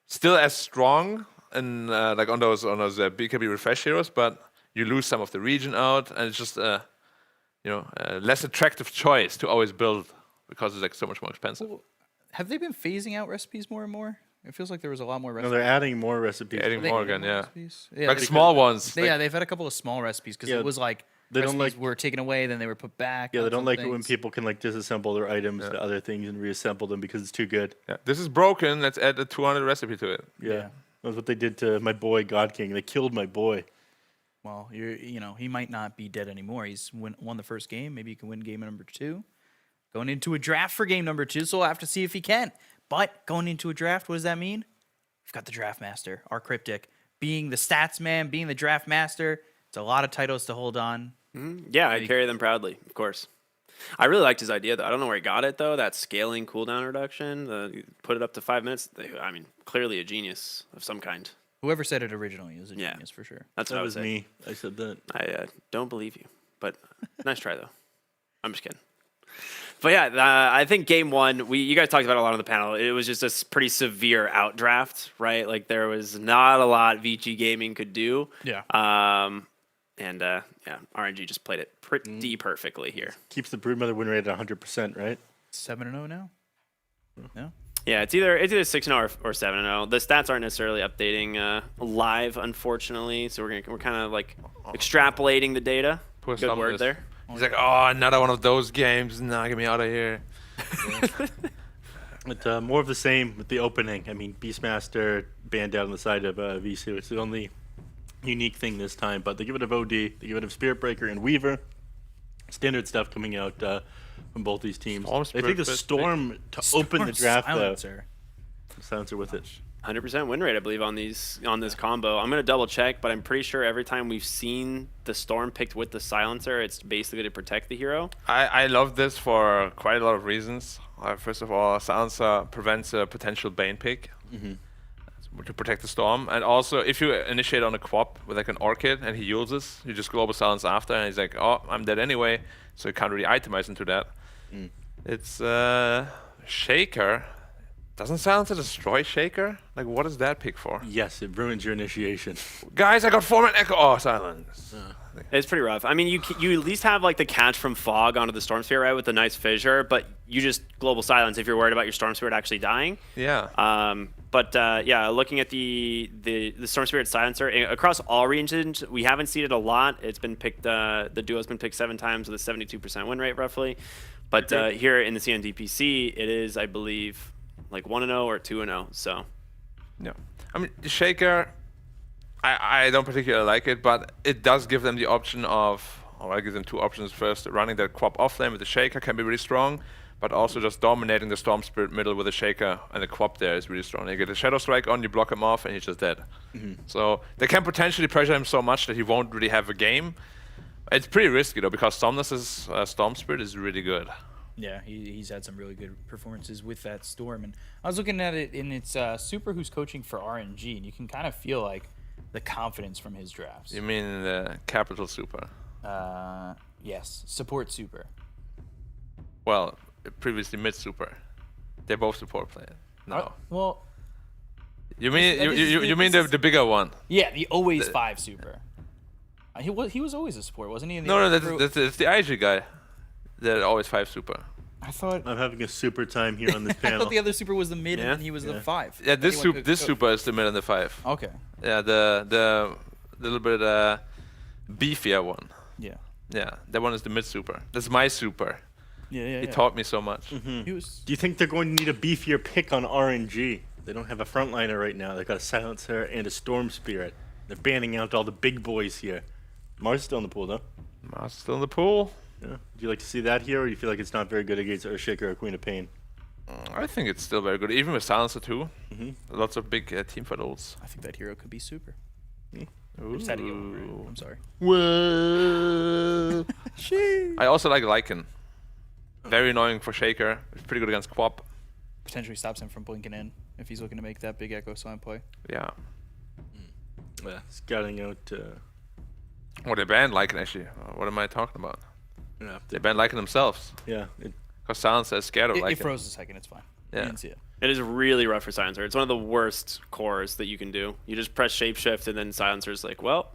still as strong and like on those BKB refresh heroes, but you lose some of the regen out, and it's just a less attractive choice to always build because it's like so much more expensive. Well, have they been phasing out recipes more and more? It feels like there was a lot more recipes. No, they're adding more recipes. Adding more again, yeah. Yeah, like small ones. They've had a couple of small recipes because it was like they recipes were taken away, then they were put back. Yeah, they don't like it when people can like disassemble their items to other things and reassemble them because it's too good. Yeah. This is broken. Let's add a 200 recipe to it. Yeah. That's what they did to my boy God King. They killed my boy. Well, he might not be dead anymore. He's won the first game. Maybe he can win game number 2. Going into a draft for game number 2, so we'll have to see if he can. But going into a draft, what does that mean? We've got the draft master, our Cryptic, being the stats man, being the draft master. It's a lot of titles to hold on. Yeah, I carry them proudly, of course. I really liked his idea, though. I don't know where he got it, though. That scaling cooldown reduction, put it up to 5 minutes. I mean, clearly a genius of some kind. Whoever said it originally is a genius for sure. That's what I was me. I said that. I don't believe you, but nice try, though. I'm just kidding. But yeah, I think game 1, you guys talked about it a lot on the panel. It was just a pretty severe outdraft, right? Like there was not a lot Vici Gaming could do. Yeah. And RNG just played it pretty perfectly here. Keeps the Broodmother win rate at 100%, right? 7-0 now. Yeah. Yeah, it's either 6-0 or 7-0. The stats aren't necessarily updating live, unfortunately. So we're kind of like extrapolating the data. Good word there. He's like, oh, another one of those games. Nah, get me out of here. But more of the same with the opening. I mean, Beastmaster banned out on the side of Vici. It's the only unique thing this time. But they give it of OD, they give it of Spirit Breaker and Weaver. Standard stuff coming out from both these teams. They take the Storm to open the draft, Silencer. though. Silencer with it. 100% win rate, I believe, on this combo. I'm going to double check, but I'm pretty sure every time we've seen the Storm picked with the Silencer, it's basically to protect the hero. I love this for quite a lot of reasons. First of all, Silencer prevents a potential Bane pick to protect the Storm. And also, if you initiate on a Quap with like an Orchid and he uses, you just Global Silence after, and he's like, oh, I'm dead anyway, so you can't really itemize into that. It's Shaker. Doesn't Silencer destroy Shaker? Like, what is that pick for? Yes, it ruins your initiation. Guys, I got Foreman Echo. Oh, silence. It's pretty rough. I mean, you at least have like the catch from Fog onto the Storm Spirit, right, with the nice fissure, but you just Global Silence if you're worried about your Storm Spirit actually dying. Yeah. But looking at the Storm Spirit Silencer across all regions, we haven't seen it a lot. It's been picked. The duo's been picked 7 times with a 72% win rate roughly. But here in the CNDPC, it is, I believe, like 1-0 or 2-0. So. Yeah. I mean, the Shaker, I don't particularly like it, but it does give them the option of, or I give them 2 options. First, running their Quap offlane with the Shaker can be really strong, but also just dominating the Storm Spirit middle with the Shaker and the Quap there is really strong. You get a Shadow Strike on, you block him off, and he's just dead. So they can potentially pressure him so much that he won't really have a game. It's pretty risky though because Somnus's Storm Spirit is really good. Yeah, he's had some really good performances with that Storm. And I was looking at it in its Super who's coaching for RNG, and you can kind of feel like the confidence from his drafts. You mean the Capital Super? Yes, support Super. Well, previously Mid Super. They're both support players. No. Well, you mean you mean the bigger one? yeah, the always 5 Super. He was always a support, wasn't he? In the No, crew? that's the IG guy. They're always 5 Super. I thought I'm having a super time here on this I panel. thought the other Super was the mid, Yeah. and he was the 5. Yeah, this Anyone could- Super is the mid and the 5. Okay. Yeah, the little bit beefier one. Yeah. Yeah, that one is the Mid Super. That's my Super. Yeah. He taught me so much. He was. Do you think they're going to need a beefier pick on RNG? They don't have a frontliner right now. They've got a Silencer and a Storm Spirit. They're banning out all the big boys here. Mars is still in the pool, though. Mars is still in the pool. Yeah. Do you like to see that here, or do you feel like it's not very good against Earthshaker or Queen of Pain? I think it's still very good, even with Silencer too. Lots of big team fight ults. I think that hero could be Super. Ooh. Just had to get over it. I'm sorry. Whoa. I also like Lycan. Very annoying for Shaker. It's pretty good against Quap. Potentially stops him from blinking in if he's looking to make that big Echo Slam play. Yeah. Yeah. Scouting out. Well, they banned Lycan actually. What am I talking about? Yeah. They banned Lycan themselves. Yeah. Because Silencer is scared of It Lycan. froze a second. It's fine. Yeah. You didn't see it. It is really rough for Silencer. It's one of the worst cores that you can do. You just press Shapeshift, and then Silencer's like, well,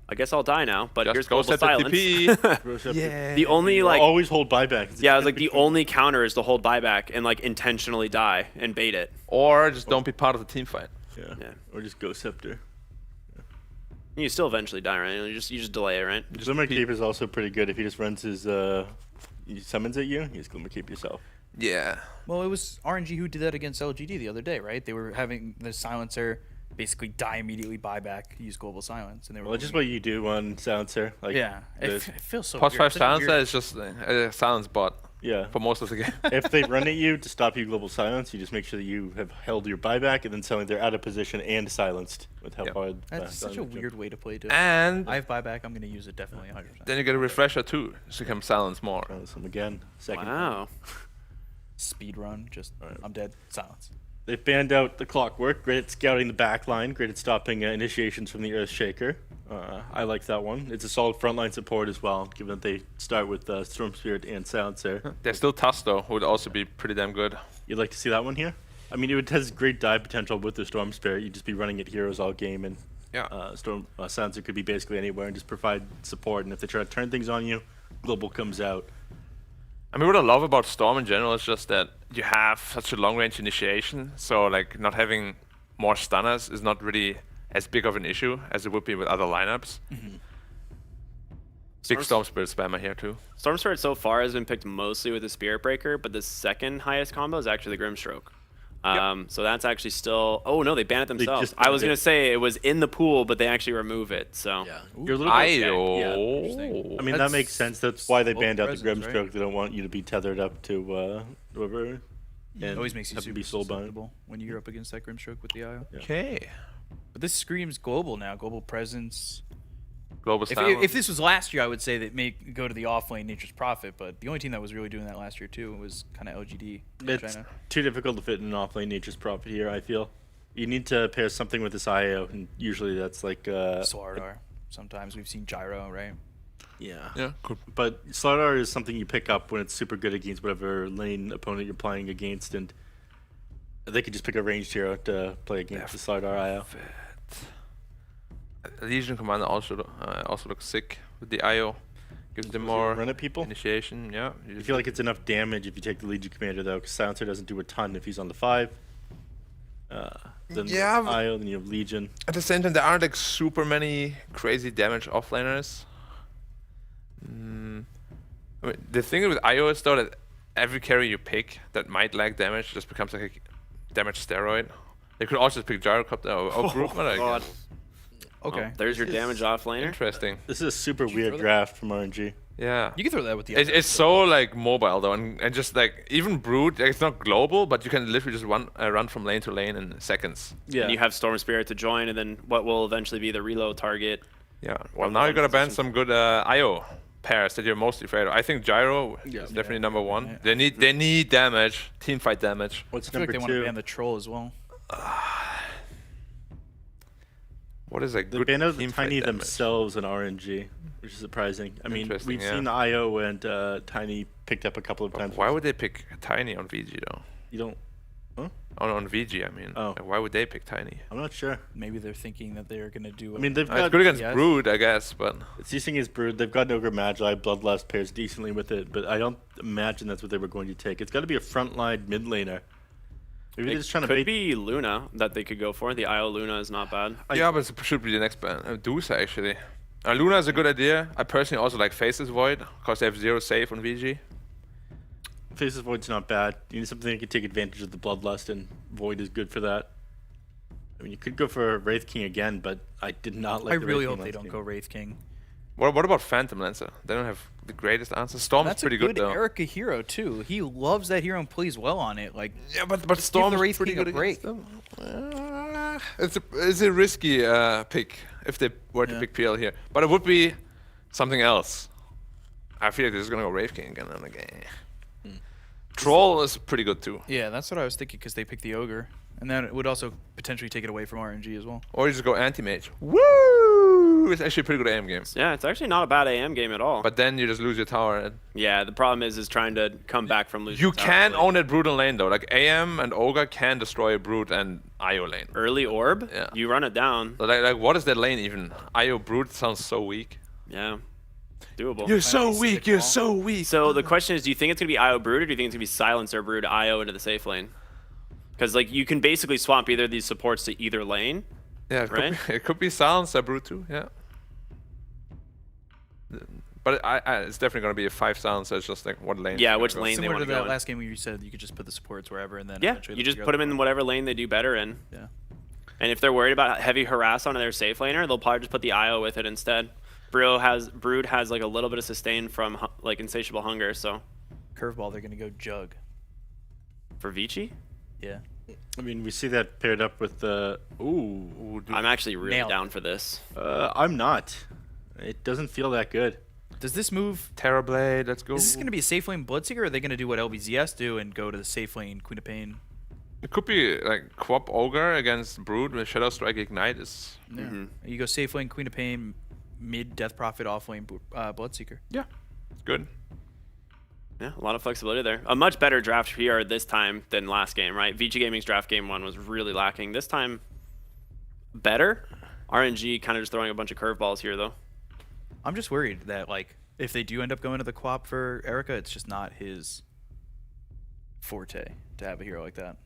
I guess I'll die now, but Just here's go Global set the Silence. TP. Yeah. The only, like... always hold buyback. Yeah, I was like, the only counter is to hold buyback and, like, intentionally die and bait it. Or just don't be part of the team fight. Yeah. Yeah. Or just go Scepter. You still eventually die, right? You just delay it, right? Glimmer Keep is also pretty good if he just runs his he summons at you. You just Glimmer Keep yourself. Yeah. Well, it was RNG who did that against LGD the other day, right? They were having the Silencer basically die immediately, buy back, use Global Silence, and they were. Well, just what you do on Silencer. Like yeah, it this. feels so. Plus weird. 5 It's such a Silencer weird- is just a silence bot Yeah. for most of the game. If they run at you to stop you Global Silence, you just make sure that you have held your buyback, and then suddenly they're out of position and silenced with how Yep. hard. That's such a Silence weird way to play. And I have buyback. I'm going to use it definitely 100%. then you get a refresher too, so you can silence more. Silence them again. Second. Wow. Speed run. Just I'm dead. Silence. They've banned out the Clockwork. Great at scouting the back line. Great at stopping initiations from the Earthshaker. I like that one. It's a solid frontline support as well, given that they start with Storm Spirit and Silencer. There's still Tusk though, who would also be pretty damn good. You'd like to see that one here? I mean, it has great dive potential with the Storm Spirit. You'd just be running at heroes all game, and Yeah. Silencer could be basically anywhere and just provide support. And if they try to turn things on you, Global comes out. I mean, what I love about Storm in general is just that you have such a long-range initiation, so like not having more stunners is not really as big of an issue as it would be with other lineups. Big Storm Spirit spammer here too. Storm Spirit so far has been picked mostly with the Spirit Breaker, but the second highest combo is actually the Grimstroke. So that's actually still... Oh, no, they banned it themselves. just I was banned going it. to say it was in the pool, but they actually remove it, so... Yeah. You're a little bit Ayo. I mean, that That's makes sense. That's why they both banned out the presence, Grimstroke. right? They don't want you to be tethered up to whoever. It always makes you have to super be soulbound. susceptible when you're up against that Grimstroke with the IO. Okay. But this screams global now. Global presence. Global If, Silence. if this was last year, I would say that may go to the off-lane Nature's Prophet, but the only team that was really doing that last year too was kind of LGD in It's China. too difficult to fit in an offlane Nature's Prophet here, I feel. You need to pair something with this IO, and usually that's like... Slardar. Sometimes we've seen Gyro, right? Yeah. Yeah, cool. But Slardar is something you pick up when it's super good against whatever lane opponent you're playing against, and they could just pick a ranged hero to play against the Slardar IO. Legion Commander also looks sick with the IO. Gives them more Run at people? initiation. Yeah. You I just feel like it's enough damage if you take the Legion Commander, though, because Silencer doesn't do a ton if he's on the 5. Then Yeah, you have IO, then you have Legion. At the same time, there aren't like super many crazy damage offlaners. I mean, the thing with IO is though that every carry you pick that might lack damage just becomes like a damage steroid. They could also pick Gyrocopter or Groupman. God. Okay. Oh, there's your damage off laner. Interesting. This is a super weird draft from RNG. Yeah. You can throw that with the It's so like mobile though, and just like even Brood, like, it's not global, but you can literally just run from lane to lane in seconds. Yeah. And you have Storm Spirit to join, and then what will eventually be the reload target. Yeah. Well, now you gotta ban some good IO pairs that you're mostly afraid of. I think Gyro is definitely number one. They need damage, team fight damage. I feel like they want to ban the troll as well. What is a They good banned out team the fight Tiny damage? themselves in RNG, which is surprising. I mean, Interesting, we've yeah. seen IO and Tiny picked up a couple of times. Why would they pick Tiny on VG though? You don't... Huh? On VG, I mean. Oh. Like, why would they pick Tiny? I'm not sure. Maybe they're thinking that they're going to do... I mean, they've It's got... good against yes. Brood, I guess, but It's decent against Brood. They've got Ogre Magi, Bloodlust pairs decently with it, but I don't imagine that's what they were going to take. It's got to be a frontline mid laner. Maybe they're just trying to Could bait... be Luna that they could go for. The IO Luna is not bad. yeah, but it should be the next ban. Deuce actually. Luna is a good idea. I personally also like Faces Void because they have 0 save on VG. Faces Void's not bad. You need something that can take advantage of the Bloodlust, and Void is good for that. I mean, you could go for Wraith King again, but I did not like I the really Wraith hope King they last don't game. go Wraith King. What about Phantom Lancer? They don't have the greatest answer. Storm's That's pretty a good though. Erica hero, too. He loves that hero and plays well on it. Like, Yeah, but give Storm's the Wraith pretty King good a break. against them. It's a risky pick if they were to pick PL here, but it would be something else. I feel like they're just gonna go Wraith King again and again. Troll is pretty good too. Yeah, that's what I was thinking because they picked the Ogre. And then it would also potentially take it away from RNG as well. Or you just go Anti-Mage. Woo! It's actually a pretty good AM game. Yeah, it's actually not a bad AM game at all. But then you just lose your tower. And yeah, the problem is trying to come back from losing. you tower can early. own that Brood lane though. Like AM and Ogre can destroy a Brood and IO lane. Early orb. Yeah. You run it down. So like what is that lane even? IO Brood sounds so weak. Yeah. Doable. You're so weak. You're so weak. So the question is, do you think it's gonna be IO Brood, or do you think it's gonna be Silencer Brood IO into the safe lane? Because like you can basically swap either of these supports to either lane. Yeah, right? It could be Silencer Brood too. Yeah. But it's definitely going to be a 5 Silencer. It's just like what lane. Yeah, it's which gonna go. lane they Similar want to to go that in. last game where you said you could just put the supports wherever and then Yeah, eventually you they'll just figure put out them the in whatever lane they do better in. Yeah. And if they're worried about heavy harass on their safe laner, they'll probably just put the IO with it instead. Brood has like a little bit of sustain from like insatiable hunger, so curveball, they're going to go Jug. for Vici, Yeah. I mean, we see that paired up with the... Ooh. I'm actually really Nailed down for this. I'm not. It doesn't feel that good. Does this move... Terrorblade, let's go. Is this going to be a safe lane Bloodseeker, or are they going to do what LBZS do and go to the safe lane Queen of Pain? It could be like Quap Ogre against Brood with Shadow Strike Ignite is... Yeah. You go safe lane Queen of Pain, mid Death Prophet, off lane Bloodseeker. Yeah, good. Yeah, a lot of flexibility there. A much better draft PR this time than last game, right? Vici Gaming's draft game 1 was really lacking. This time, better. RNG kind of just throwing a bunch of curveballs here, though. I'm just worried that, like, if they do end up going to the Quap for Erica, it's just not his forte to have a hero like that.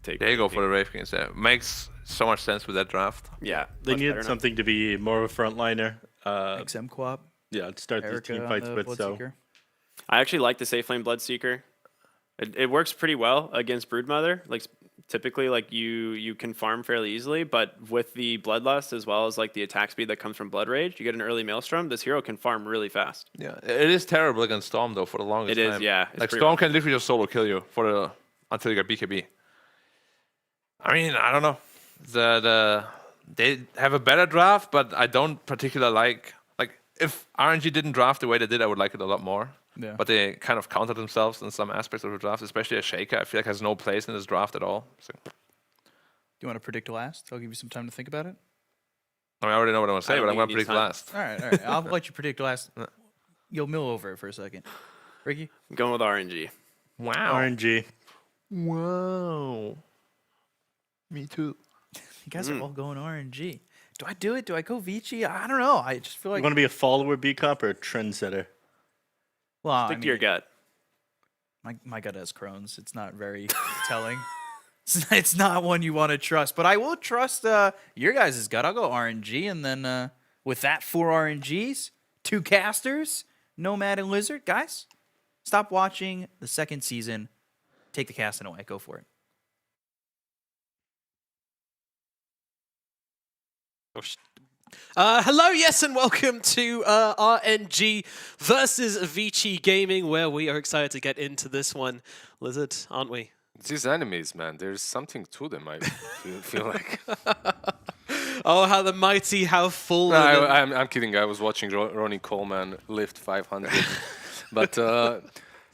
They go for the Wraith King instead. Makes so much sense with that draft. Yeah, They much better needed now. something to be more of a frontliner. XM Quap, Yeah, to start these Erica team on fights the with, so... Bloodseeker. I actually like the safe lane Bloodseeker. It works pretty well against Broodmother. Like typically, like you can farm fairly easily, but with the Bloodlust as well as like the attack speed that comes from Blood Rage, you get an early Maelstrom. This hero can farm really fast. Yeah, it is terrible against Storm though for the longest It time. is, yeah. It's Like pretty Storm rough. can literally just solo kill you until you get BKB. I mean, I don't know. They have a better draft, but I don't particularly like if RNG didn't draft the way they did, I would like it a lot more. Yeah. But they kind of countered themselves in some aspects of the draft, especially a Shaker. I feel like has no place in this draft at all. So, Do you want to predict last? I'll give you some time to think about it. I mean, I already know what I'm going to I say, don't but I'm think going to he needs predict time. last. All right. I'll let you predict last. You'll mill over it for a second. Ricky? I'm going with RNG. Wow. RNG. Wow. Me too. You guys are all going RNG. Do I do it? Do I go Vici? I don't know. I just feel You like... want to be a follower B-Cup or a trendsetter? Well, Stick to your gut. My gut has Crohn's. It's not very telling. It's not one you want to trust, but I will trust your guys' gut. I'll go RNG, and then with that, 4 RNGs, 2 casters, Nomad and Lizard. Guys, stop watching the second season. Take the casting away. Go for it. Hello, yes, and welcome to RNG versus Vici Gaming, where we are excited to get into this one. Lizard, aren't we? These enemies, man, there's something to them, I feel like. Oh, how the mighty have fallen. No, I'm kidding. I was watching Ronnie Coleman lift 500. But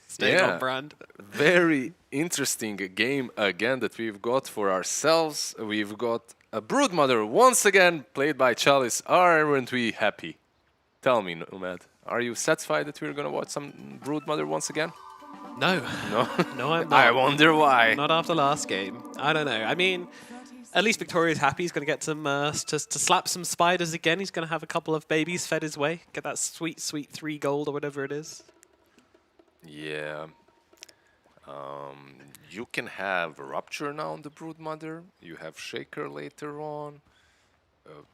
Staying on brand. Very interesting game again that we've got for ourselves. We've got a Broodmother once again played by Chalice. Aren't we happy? Tell me, Nomad. Are you satisfied that we're going to watch some Broodmother once again? No. No? No, I'm not. I wonder why. Not after last game. I don't know. I mean, at least Victoria's happy. He's going to get some to slap some spiders again. He's going to have a couple of babies fed his way. Get that sweet, sweet 3 gold or whatever it is. Yeah. You can have Rupture now on the Broodmother. You have Shaker later on.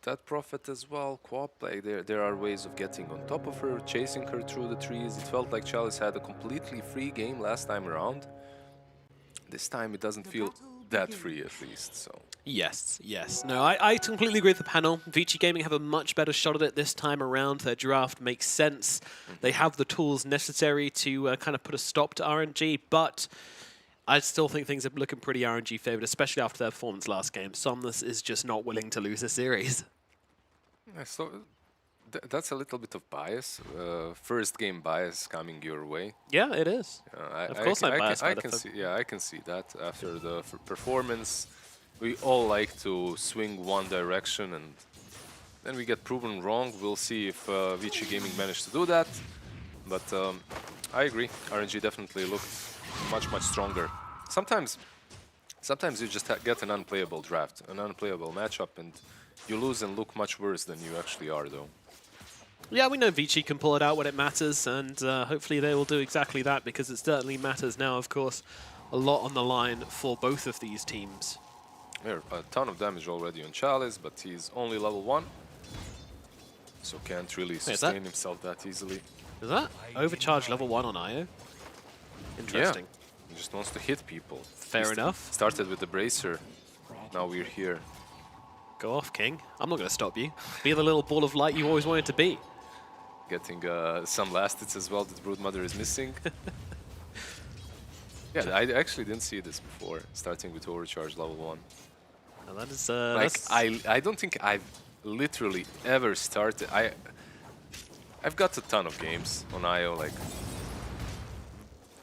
That Prophet as well. Quap, like there are ways of getting on top of her, chasing her through the trees. It felt like Chalice had a completely free game last time around. This time it doesn't feel that free at least. So Yes, yes. No, I completely agree with the panel. Vici Gaming have a much better shot at it this time around. Their draft makes sense. They have the tools necessary to kind of put a stop to RNG, but I still think things are looking pretty RNG favored, especially after their performance last game. Somnus is just not willing to lose a series. so that's a little bit of bias. First game bias coming your way. Yeah, it is. Of course I'm biased by the can see. Yeah, I can see that. After the performance, we all like to swing one direction, and then we get proven wrong. We'll see if Vici Gaming managed to do that. But I agree. RNG definitely looked much stronger. Sometimes you just get an unplayable draft, an unplayable matchup, and you lose and look much worse than you actually are, though. Yeah, we know Vici can pull it out when it matters, and hopefully they will do exactly that, because it certainly matters now, of course. A lot on the line for both of these teams. There, a ton of damage already on Chalice, but he's only level 1, so can't really sustain himself that easily. Is that overcharge level 1 on IO? Interesting. Yeah, he just wants to hit people. Fair enough. Started with the Bracer, now we're here. Go off, King. I'm not going to stop you. Be the little ball of light you always wanted to be. Getting some last hits as well that Broodmother is missing. Yeah, I actually didn't see this before, starting with overcharge level 1. Now that is, like, I don't think I've literally ever started. I've got a ton of games on IO, like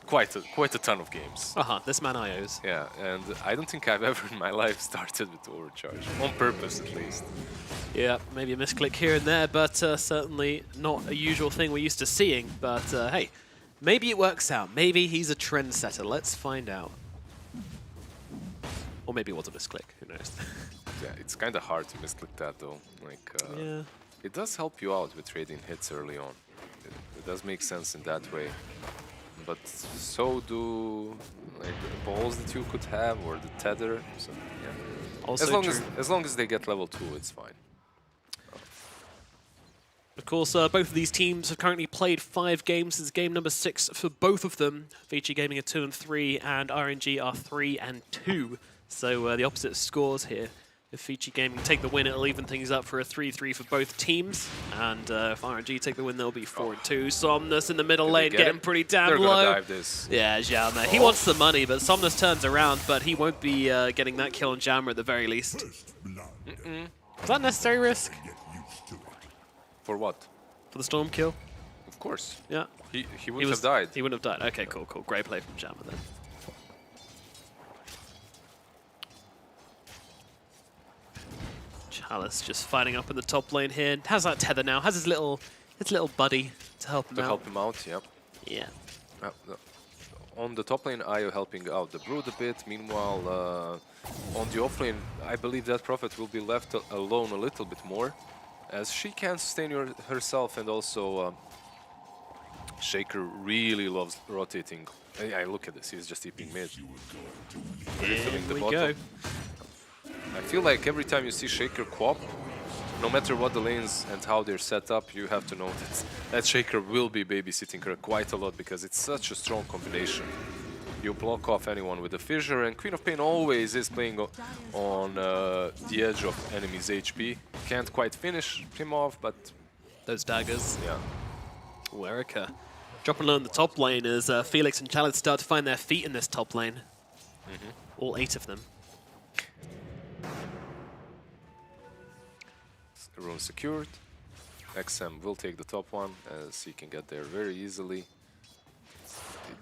quite a ton of games. This man IOs. Yeah, and I don't think I've ever in my life started with overcharge, on purpose at least. Yeah, maybe a misclick here and there, but certainly not a usual thing we're used to seeing. But hey, maybe it works out. Maybe he's a trendsetter. Let's find out. Or maybe it was a misclick. Who knows? Yeah, it's kind of hard to misclick that though. Like, yeah. It does help you out with trading hits early on. It does make sense in that way. But so do like the balls that you could have, or the tether. So yeah. Also as long as they get level 2, it's fine. Of course, both of these teams have currently played 5 games. This is game number 6 for both of them. Vici Gaming are 2-3, and RNG are 3-2. So the opposite scores here. If Vici Gaming take the win, it'll even things up for a 3-3 for both teams. And if RNG take the win, they'll be 4-2. Somnus in the middle lane getting pretty damn They're low. gonna dive this. Yeah, Jammer. He wants the money, but Somnus turns around, but he won't be getting that kill on Jammer at the very least. Is that a necessary risk? For what? For the Storm kill? Of course. Yeah. He wouldn't have died. He wouldn't have died. Okay, cool. Great play from Jammer then. Chalice just fighting up in the top lane here. Has that tether now. Has his little buddy to help him out. Yep. Yeah. On the top lane, Io helping out the Brood a bit. Meanwhile, on the off lane, I believe that Prophet will be left alone a little bit more, as she can sustain herself, and also Shaker really loves rotating. I look at this, he's just TPing mid. Here we go. I feel like every time you see Shaker quap, no matter what the lanes and how they're set up, you have to know that Shaker will be babysitting her quite a lot, because it's such a strong combination. You block off anyone with a fissure, and Queen of Pain always is playing on the edge of enemy's HP. Can't quite finish him off, but those daggers. Yeah. Ooh, Erica dropping low in the top lane as Felix and Chalice start to find their feet in this top lane. All 8 of them. Rune secured. XM will take the top one as he can get there very easily.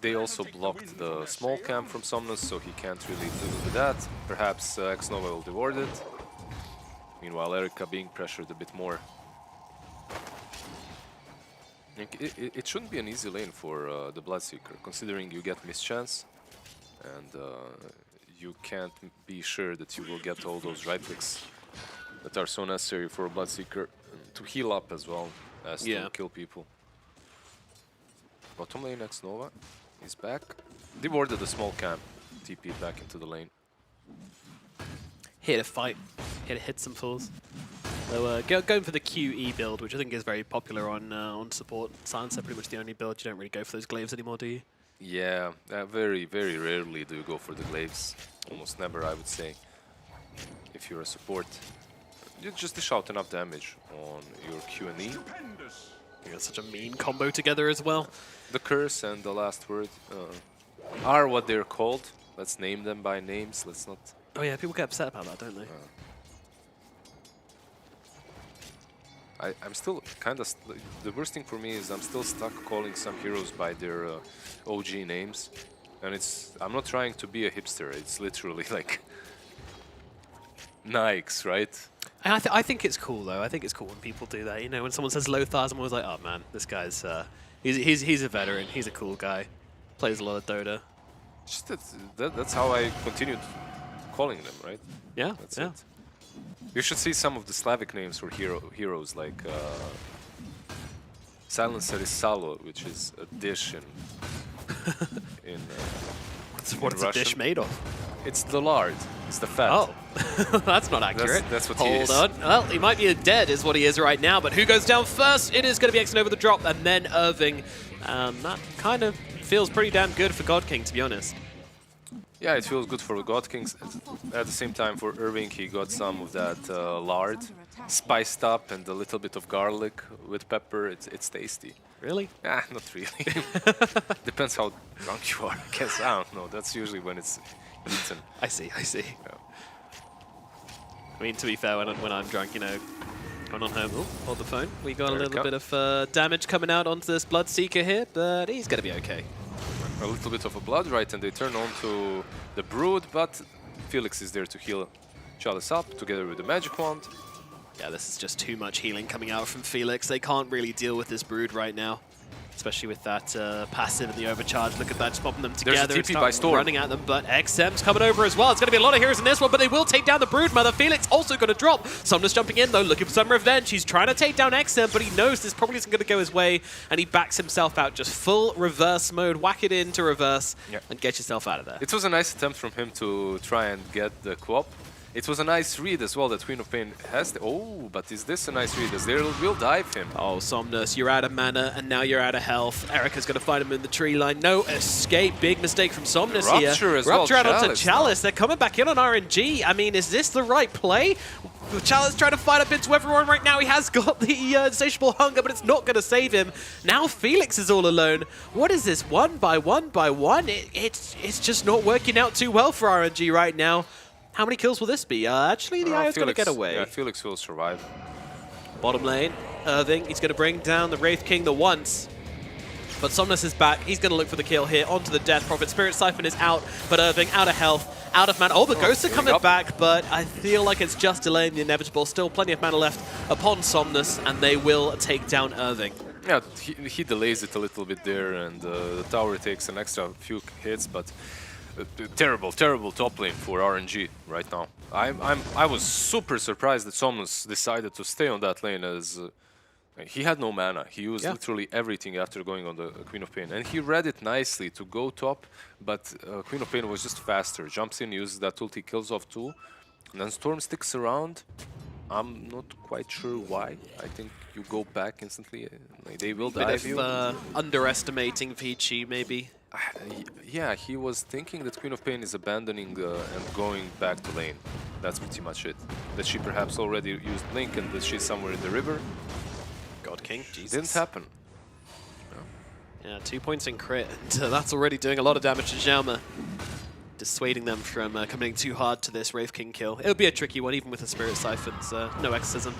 They also blocked the small camp from Somnus, so he can't really do with that. Perhaps X-Nova will reward it. Meanwhile, Erica being pressured a bit more. It shouldn't be an easy lane for the Bloodseeker, considering you get mischance, and you can't be sure that you will get all those right clicks that are so necessary for a Bloodseeker to heal up as well as to kill people. Bottom lane X-Nova is back. Dewarded the small camp, TP back into the lane. Here to fight, here to hit some fools. So going for the QE build, which I think is very popular on support. Silencer pretty much the only build. You don't really go for those glaives anymore, do you? Yeah, very, very rarely do you go for the glaives. Almost never, I would say. If you're a support, you just dish out enough damage on your Q and E. You got such a mean combo together as well. The curse and the last word are what they're called. Let's name them by names. Let's not. Oh yeah, people get upset about that, don't they? I'm still kind of... The worst thing for me is I'm still stuck calling some heroes by their OG names. And it's... I'm not trying to be a hipster. It's literally like... Nikes, right? And I think it's cool, though. I think it's cool when people do that. You know, when someone says Lothar, I'm always like, oh man, this guy's... he's a veteran. He's a cool guy. Plays a lot of Dota. Just that's how I continued calling them, right? Yeah, that's it. You should see some of the Slavic names for heroes, like Silencer is Salo, which is a dish in what's a dish made of? It's the lard. It's the fat. Oh, that's not accurate. That's what he is. Hold on. Well, he might be dead is what he is right now, but who goes down first? It is going to be X-Nova the drop, and then Irving. That kind of feels pretty damn good for God King, to be honest. Yeah, it feels good for God Kings. At the same time, for Irving, he got some of that lard spiced up and a little bit of garlic with pepper. It's tasty. Really? Ah, not really. Depends how drunk you are, I guess. I don't know. That's usually when it's eaten. I see. Yeah. I mean, to be fair, when I'm drunk, you know, going on home. Oh, hold the phone. We got a little bit of damage coming out onto this Bloodseeker here, but he's going to be okay. A little bit of a blood right, and they turn on to the Brood, but Felix is there to heal Chalice up together with the Magic Wand. Yeah, this is just too much healing coming out from Felix. They can't really deal with this Brood right now, especially with that passive and the overcharge. Look at that, just popping them together. There's a TP by Storm. Running at them, but XM's coming over as well. It's going to be a lot of heroes in this one, but they will take down the Brood Mother. Felix also going to drop. Somnus jumping in, though, looking for some revenge. He's trying to take down XM, but he knows this probably isn't going to go his way, and he backs himself out. Just full reverse mode. Whack it into reverse and get yourself out of there. It was a nice attempt from him to try and get the co-op. It was a nice read as well that Queen of Pain has. Oh, but is this a nice read as they will dive him? Oh, Somnus, you're out of mana and now you're out of health. Erica's going to find him in the tree line. No escape. Big mistake from Somnus here. Rupture as well. Rupture out onto Chalice. They're coming back in on RNG. I mean, is this the right play? Chalice trying to fight up into everyone right now. He has got the insatiable hunger, but it's not going to save him. Now Felix is all alone. What is this? One by one by one? It's just not working out too well for RNG right now. How many kills will this be? Actually, the IO's going to get away. Yeah, Felix will survive. Bottom lane, Irving, he's going to bring down the Wraith King the once. But Somnus is back. He's going to look for the kill here onto the Death Prophet. Spirit Siphon is out, but Irving out of health, out of mana. Oh, the Ghosts are coming back, but I feel like it's just delaying the inevitable. Still plenty of mana left upon Somnus, and they will take down Irving. Yeah, he delays it a little bit there, and the tower takes an extra few hits, but terrible top lane for RNG right now. I was super surprised that Somnus decided to stay on that lane as he had no mana. He used literally everything after going on the Queen of Pain, and he read it nicely to go top, but Queen of Pain was just faster. Jumps in, uses that ulti, kills off 2, and then Storm sticks around. I'm not quite sure why. I think you go back instantly. They will dive you. Underestimating Vici, maybe. Yeah, he was thinking that Queen of Pain is abandoning and going back to lane. That's pretty much it. That she perhaps already used Blink and that she's somewhere in the river. God King, Jesus. Didn't happen. No. Yeah, 2 points in crit, and that's already doing a lot of damage to Xiaoma. Dissuading them from coming too hard to this Wraith King kill. It'll be a tricky one, even with the Spirit Siphons. No exorcism.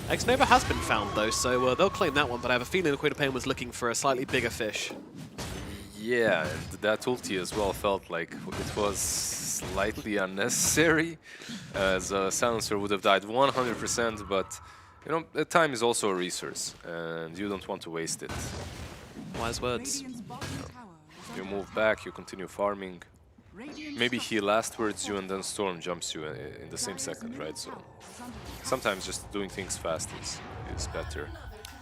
X-Nova has been found though, so they'll claim that one, but I have a feeling the Queen of Pain was looking for a slightly bigger fish. Yeah, and that ulti as well felt like it was slightly unnecessary, as a silencer would have died 100%, but you know, time is also a resource, and you don't want to waste it. Wise words. You move back, you continue farming. Maybe he last words you and then Storm jumps you in the same second, right? So sometimes just doing things fast is better.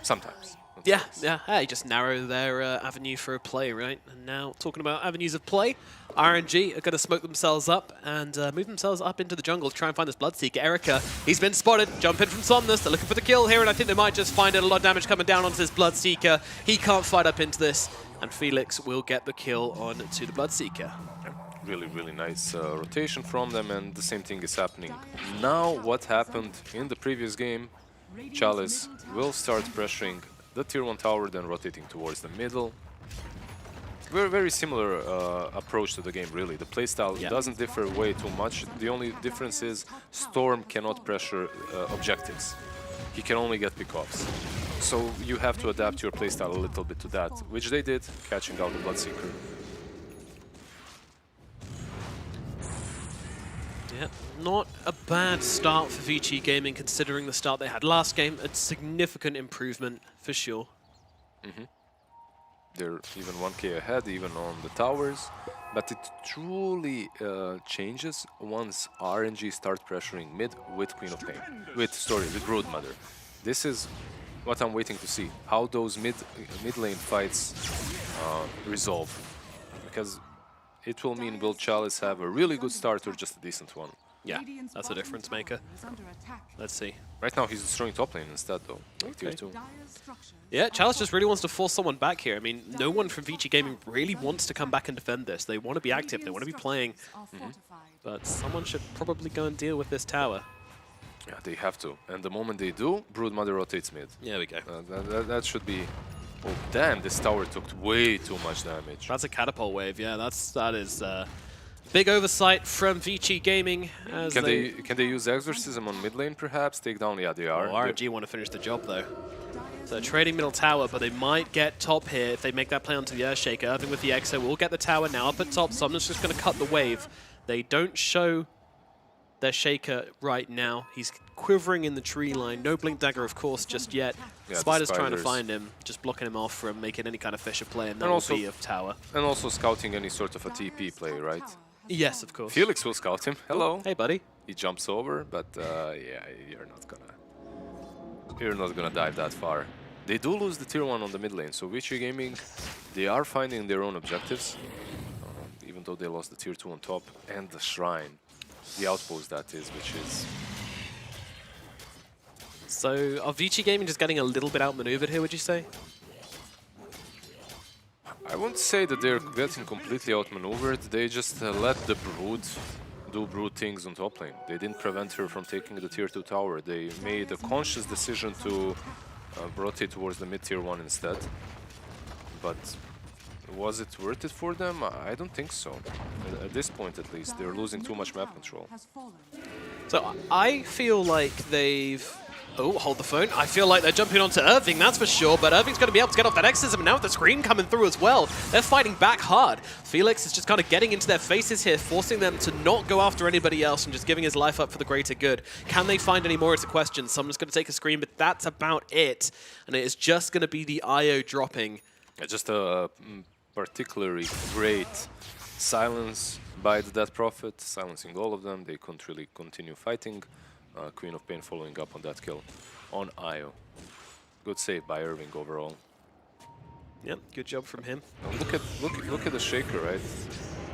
Sometimes. Yeah, yeah. Hey, just narrow their avenue for a play, right? And now, talking about avenues of play, RNG are going to smoke themselves up and move themselves up into the jungle to try and find this Bloodseeker. Erica, he's been spotted. Jump in from Somnus. They're looking for the kill here, and I think they might just find it. A lot of damage coming down onto this Bloodseeker. He can't fight up into this, and Felix will get the kill on to the Bloodseeker. Really, really nice rotation from them, and the same thing is happening. Now, what happened in the previous game, Chalice will start pressuring the tier 1 tower, then rotating towards the middle. Very similar approach to the game, really. The playstyle doesn't differ way too much. The only difference is Storm cannot pressure objectives. He can only get pickoffs. So you have to adapt your playstyle a little bit to that, which they did, catching out the Bloodseeker. Yeah, not a bad start for Vici Gaming considering the start they had last game. A significant improvement for sure. They're even 1k ahead, even on the towers. But it truly changes once RNG start pressuring mid with Queen of Pain. With Broodmother. This is what I'm waiting to see. How those mid lane fights resolve. Because it will mean will Chalice have a really good start or just a decent one? Yeah, that's a difference maker. Let's see. Right now he's destroying top lane instead though, like tier 2. Yeah, Chalice just really wants to force someone back here. I mean, no one from Vici Gaming really wants to come back and defend this. They want to be active, they want to be playing. But someone should probably go and deal with this tower. Yeah, they have to. And the moment they do, Broodmother rotates mid. There we go. That should be... Oh, damn, this tower took way too much damage. That's a catapult wave, yeah, that is big oversight from Vici Gaming. As can they use Exorcism on mid lane, perhaps? Take down, yeah, they are. Oh, RNG want to finish the job, though. So trading middle tower, but they might get top here if they make that play onto the Earthshaker. Irving with the Exo will get the tower now up at top. Somnus just going to cut the wave. They don't show their Shaker right now. He's quivering in the tree line. No Blink Dagger, of course, just yet. Yeah, Spider's trying to find him, just blocking him off from making any kind of Fisher play, and that will be of tower. And also scouting any sort of a TP play, right? Yes, of course. Felix will scout him. Hello. Hey, buddy. He jumps over, but yeah, you're not gonna dive that far. They do lose the tier 1 on the mid lane, so Vici Gaming, they are finding their own objectives, even though they lost the tier 2 on top and the shrine. The outpost, that is, which is... So, are Vici Gaming just getting a little bit outmaneuvered here, would you say? I won't say that they're getting completely outmaneuvered. They just let the Brood do Brood things on top lane. They didn't prevent her from taking the tier 2 tower. They made a conscious decision to rotate towards the mid tier 1 instead. But was it worth it for them? I don't think so. At this point, at least, they're losing too much map control. So I feel like they've... Oh, hold the phone. I feel like they're jumping onto Irving, that's for sure, but Irving's going to be able to get off that exorcism, and now with the screen coming through as well, they're fighting back hard. Felix is just kind of getting into their faces here, forcing them to not go after anybody else and just giving his life up for the greater good. Can they find any more? It's a question. Someone's going to take a screen, but that's about it. And it is just going to be the IO dropping. Yeah, just a particularly great silence by the Death Prophet, silencing all of them. They couldn't really continue fighting. Queen of Pain following up on that kill on Io. Good save by Irving overall. Yep, good job from him. Look at the Shaker, right?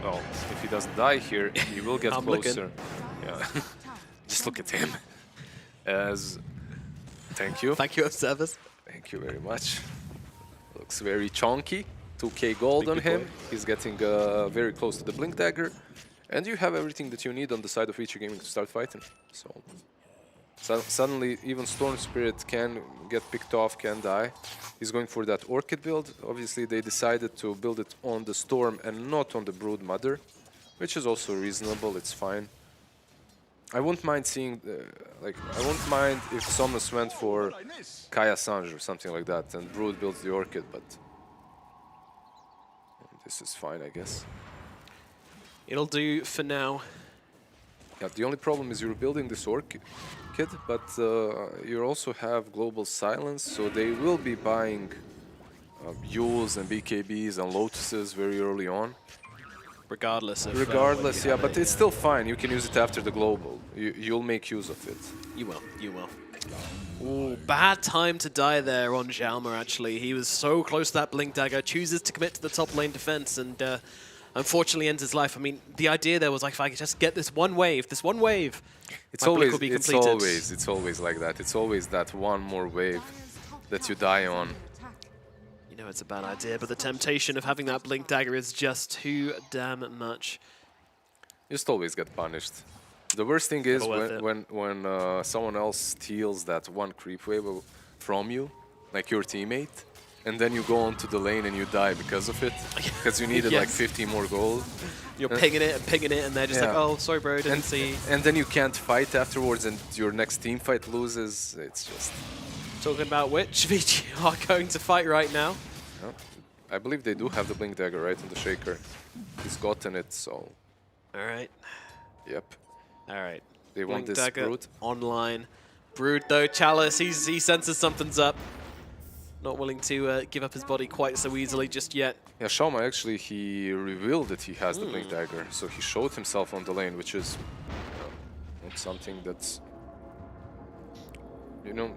Oh, if he doesn't die here, he will get closer. Yeah, just look at him. Thank you. Thank you, Observers. Thank you very much. Looks very chonky. 2k gold on him. He's getting very close to the Blink Dagger. And you have everything that you need on the side of Vici Gaming to start fighting. So suddenly, even Storm Spirit can get picked off, can die. He's going for that Orchid build. Obviously, they decided to build it on the Storm and not on the Broodmother, which is also reasonable, it's fine. I wouldn't mind seeing, I wouldn't mind if Somnus went for Kaya Sanj or something like that, and Brood builds the Orchid, but this is fine, I guess. It'll do for now. Yeah, the only problem is you're building this Orchid, but you also have Global Silence, so they will be buying Yules and BKBs and Lotuses very early on. Regardless of... Regardless, yeah, but it's still fine. You can use it after the Global. You'll make use of it. You will, you will. Ooh, bad time to die there on Xiaoma, actually. He was so close to that Blink Dagger, chooses to commit to the top lane defense, and unfortunately ends his life. I mean, the idea there was like, if I could just get this one wave, it's always like that. It's always that one more wave that you die on. You know it's a bad idea, but the temptation of having that Blink Dagger is just too damn much. You just always get punished. The worst thing is when someone else steals that one creep wave from you, like your teammate, and then you go onto the lane and you die because of it, because you needed like 50 more gold. You're pinging it, and they're just like, oh, sorry bro, didn't see. And then you can't fight afterwards, and your next team fight loses. It's just... Talking about which Vici are going to fight right now. Yeah. I believe they do have the Blink Dagger right on the Shaker. He's gotten it, so... Alright. Yep. Alright. They want this Dagger Brood. Online. Brood though, Chalice, he senses something's up. Not willing to give up his body quite so easily just yet. Yeah, Xiaoma actually, he revealed that he has the Blink Dagger, so he showed himself on the lane, which is not something that's... You know,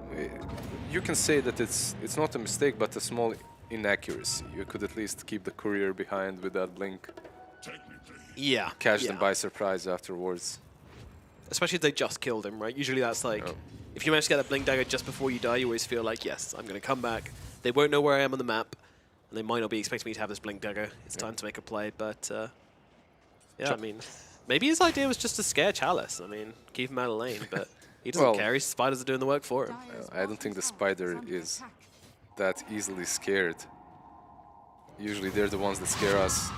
you can say that it's not a mistake, but a small inaccuracy. You could at least keep the courier behind with that blink. Yeah. Catch them by surprise afterwards. Especially if they just killed him, right? Usually that's like, if you manage to get that Blink Dagger just before you die, you always feel like, yes, I'm going to come back. They won't know where I am on the map, and they might not be expecting me to have this Blink Dagger. It's time to make a play, but yeah, I mean, maybe his idea was just to scare Chalice. I mean, keep him out of lane, but he doesn't care. His spiders are doing the work for him. I don't think the spider is that easily scared. Usually they're the ones that scare us.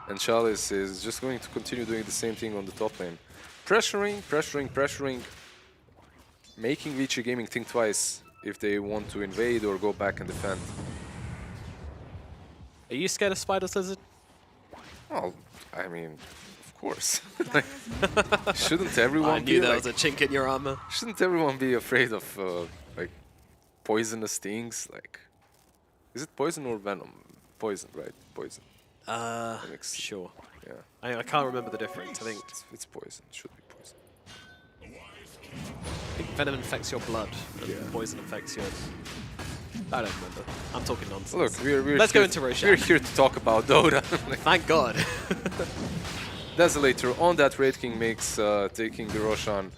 And Chalice is just going to continue doing the same thing on the top lane. Pressuring, pressuring, pressuring. Making Vici Gaming think twice if they want to invade or go back and defend. Are you scared of spiders, Lizard? Well, I mean, of course. Shouldn't everyone be I knew there was a chink in your armor. Shouldn't everyone be afraid of like poisonous things? Like, is it poison or venom? Poison, right? Poison. Sure. Yeah. I can't remember the difference. I think it's poison. It should be poison. I think venom infects your blood, and poison infects yours. I don't remember. I'm talking nonsense. Look, let's go into Roshan. We're here to talk about Dota. Thank God. Desolator on that Raid King makes taking the Roshan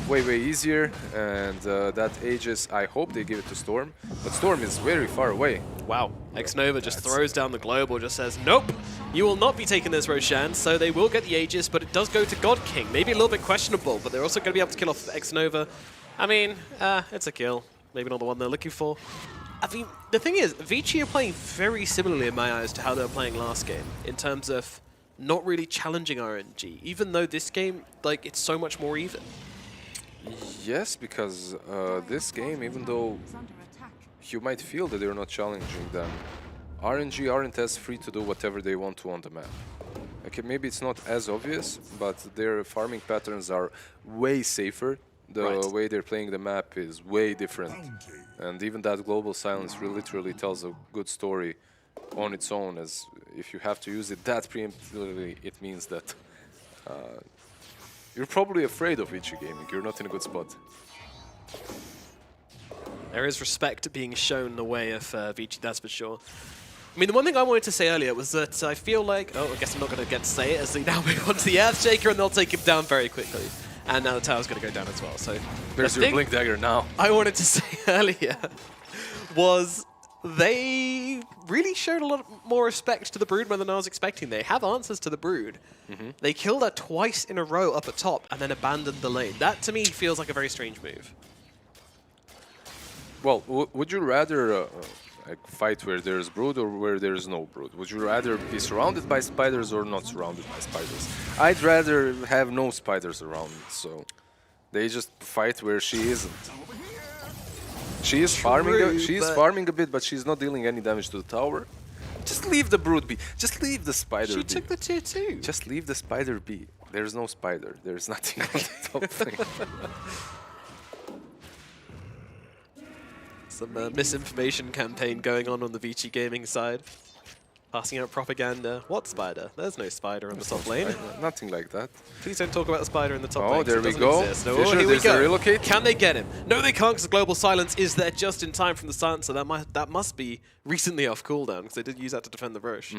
way easier, and that Aegis, I hope they give it to Storm, but Storm is very far away. Wow, X-Nova just throws down the global, just says, nope, you will not be taking this Roshan, so they will get the Aegis, but it does go to God King. Maybe a little bit questionable, but they're also going to be able to kill off X-Nova. I mean, it's a kill. Maybe not the one they're looking for. I mean, the thing is, Vici are playing very similarly in my eyes to how they were playing last game, in terms of not really challenging RNG, even though this game, like, it's so much more even. Yes, because this game, even though you might feel that they're not challenging them, RNG aren't as free to do whatever they want to on the map. Okay, maybe it's not as obvious, but their farming patterns are way safer. The way they're playing the map is way different. And even that global silence really literally tells a good story on its own, as if you have to use it that preemptively, it means that you're probably afraid of Vici Gaming. You're not in a good spot. There is respect being shown the way of Vici, that's for sure. I mean, the one thing I wanted to say earlier was that I feel like... Oh, I guess I'm not going to get to say it, as they now move on to the Earthshaker, and they'll take him down very quickly. And now the tower's going to go down as well. So there's your Blink Dagger now. I wanted to say earlier was they really showed a lot more respect to the Brood than I was expecting. They have answers to the Brood. They killed her twice in a row up at top and then abandoned the lane. That, to me, feels like a very strange move. Well, would you rather like fight where there's Brood or where there's no Brood? Would you rather be surrounded by spiders or not surrounded by spiders? I'd rather have no spiders around, so... They just fight where she isn't. She is farming a bit, but she's not dealing any damage to the tower. Just leave the Brood be. Just leave the Spider be. She took the tier 2. Just leave the Spider be. There's no Spider. There's nothing on the top lane. Some misinformation campaign going on the Vici Gaming side. Passing out propaganda. What spider? There's no spider on the top lane. Nothing like that. Please don't talk about the spider in the top lane. Oh, there we go. No, Fisher, here we go. Relocate. Can they get him? No, they can't, because the global silence is there just in time from the silencer. That must be recently off cooldown, because they did use that to defend the Roche.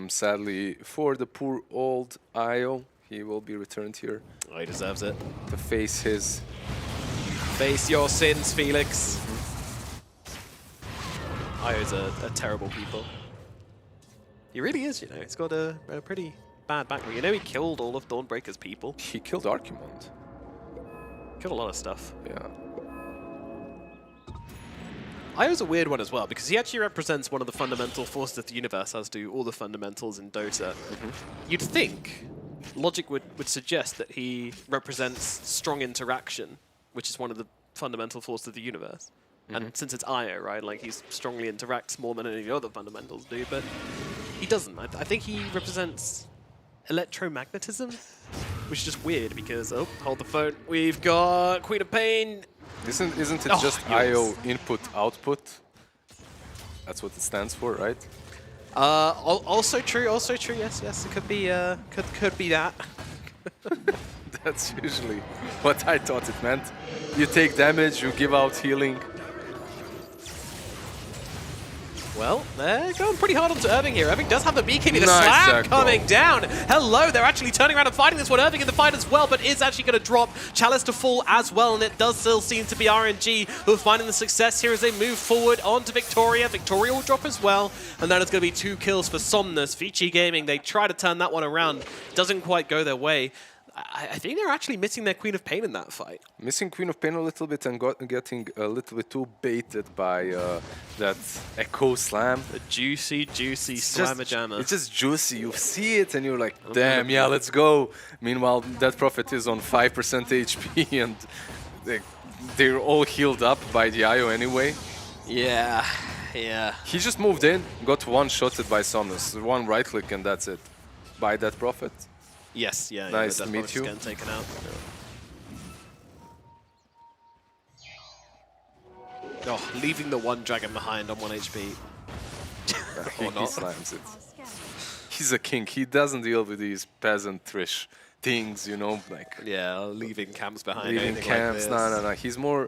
Sadly, for the poor old Io, he will be returned here. Oh, he deserves it. To face his... Face your sins, Felix. Io's a terrible people. He really is, you know. He's got a pretty bad background. You know, he killed all of Dawnbreaker's people. He killed Archimond. Killed a lot of stuff. Yeah. Io's a weird one as well, because he actually represents one of the fundamental forces of the universe, as do all the fundamentals in Dota. You'd think logic would suggest that he represents strong interaction, which is one of the fundamental forces of the universe. And since it's Io, right, like he strongly interacts more than any of the other fundamentals do, but he doesn't. I think he represents electromagnetism, which is just weird because, oh, hold the phone. We've got Queen of Pain. Isn't it just IO input output? That's what it stands for, right? Also true, yes, it could be could be that. That's usually what I thought it meant. You take damage, you give out healing. Well, they're going pretty hard onto Irving here. Irving does have the BKB, the Nice slam echo. coming down. Hello, they're actually turning around and fighting this one. Irving in the fight as well, but is actually going to drop Chalice to fall as well, and it does still seem to be RNG who are finding the success here as they move forward onto Victoria. Victoria will drop as well, and that is going to be 2 kills for Somnus. Vici Gaming, they try to turn that one around. Doesn't quite go their way. I think they're actually missing their Queen of Pain in that fight. Missing Queen of Pain a little bit and getting a little bit too baited by that Echo Slam. The juicy slammer jammer. It's just juicy. You see it and you're like, damn, yeah, let's go. Meanwhile, that Prophet is on 5% HP and they're all healed up by the IO anyway. Yeah. He just moved in, got one-shotted by Somnus. One right-click and that's it. By that Prophet. Yes, yeah. Nice to meet you. Getting taken out. Oh, leaving the one dragon behind on 1 HP. He slams it. He's a king. He doesn't deal with these peasant-ish things, you know, like... Yeah, leaving camps behind. Leaving camps, like no. He's more...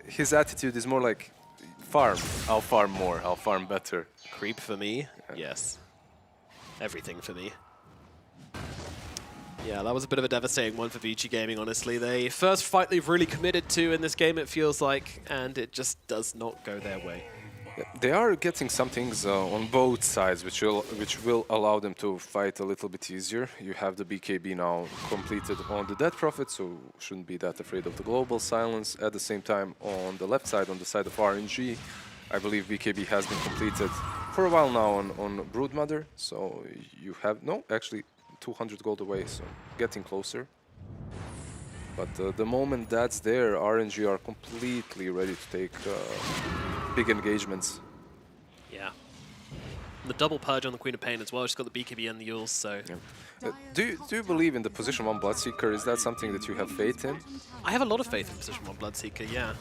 His attitude is more like, farm. I'll farm more. I'll farm better. Creep for me? Yes. Everything for me. Yeah, that was a bit of a devastating one for Vici Gaming, honestly. They first fight they've really committed to in this game, it feels like, and it just does not go their way. They are getting some things on both sides, which will allow them to fight a little bit easier. You have the BKB now completed on the Dead Prophet, so shouldn't be that afraid of the global silence. At the same time, on the left side, on the side of RNG, I believe BKB has been completed for a while now on Broodmother. So you have, no, actually 200 gold away, so getting closer. But the moment that's there, RNG are completely ready to take big engagements. Yeah. The double purge on the Queen of Pain as well. She's got the BKB and the Yules, so... Yeah. Do you believe in the position 1 Bloodseeker? Is that something that you have faith in? I have a lot of faith in position 1 Bloodseeker, yeah.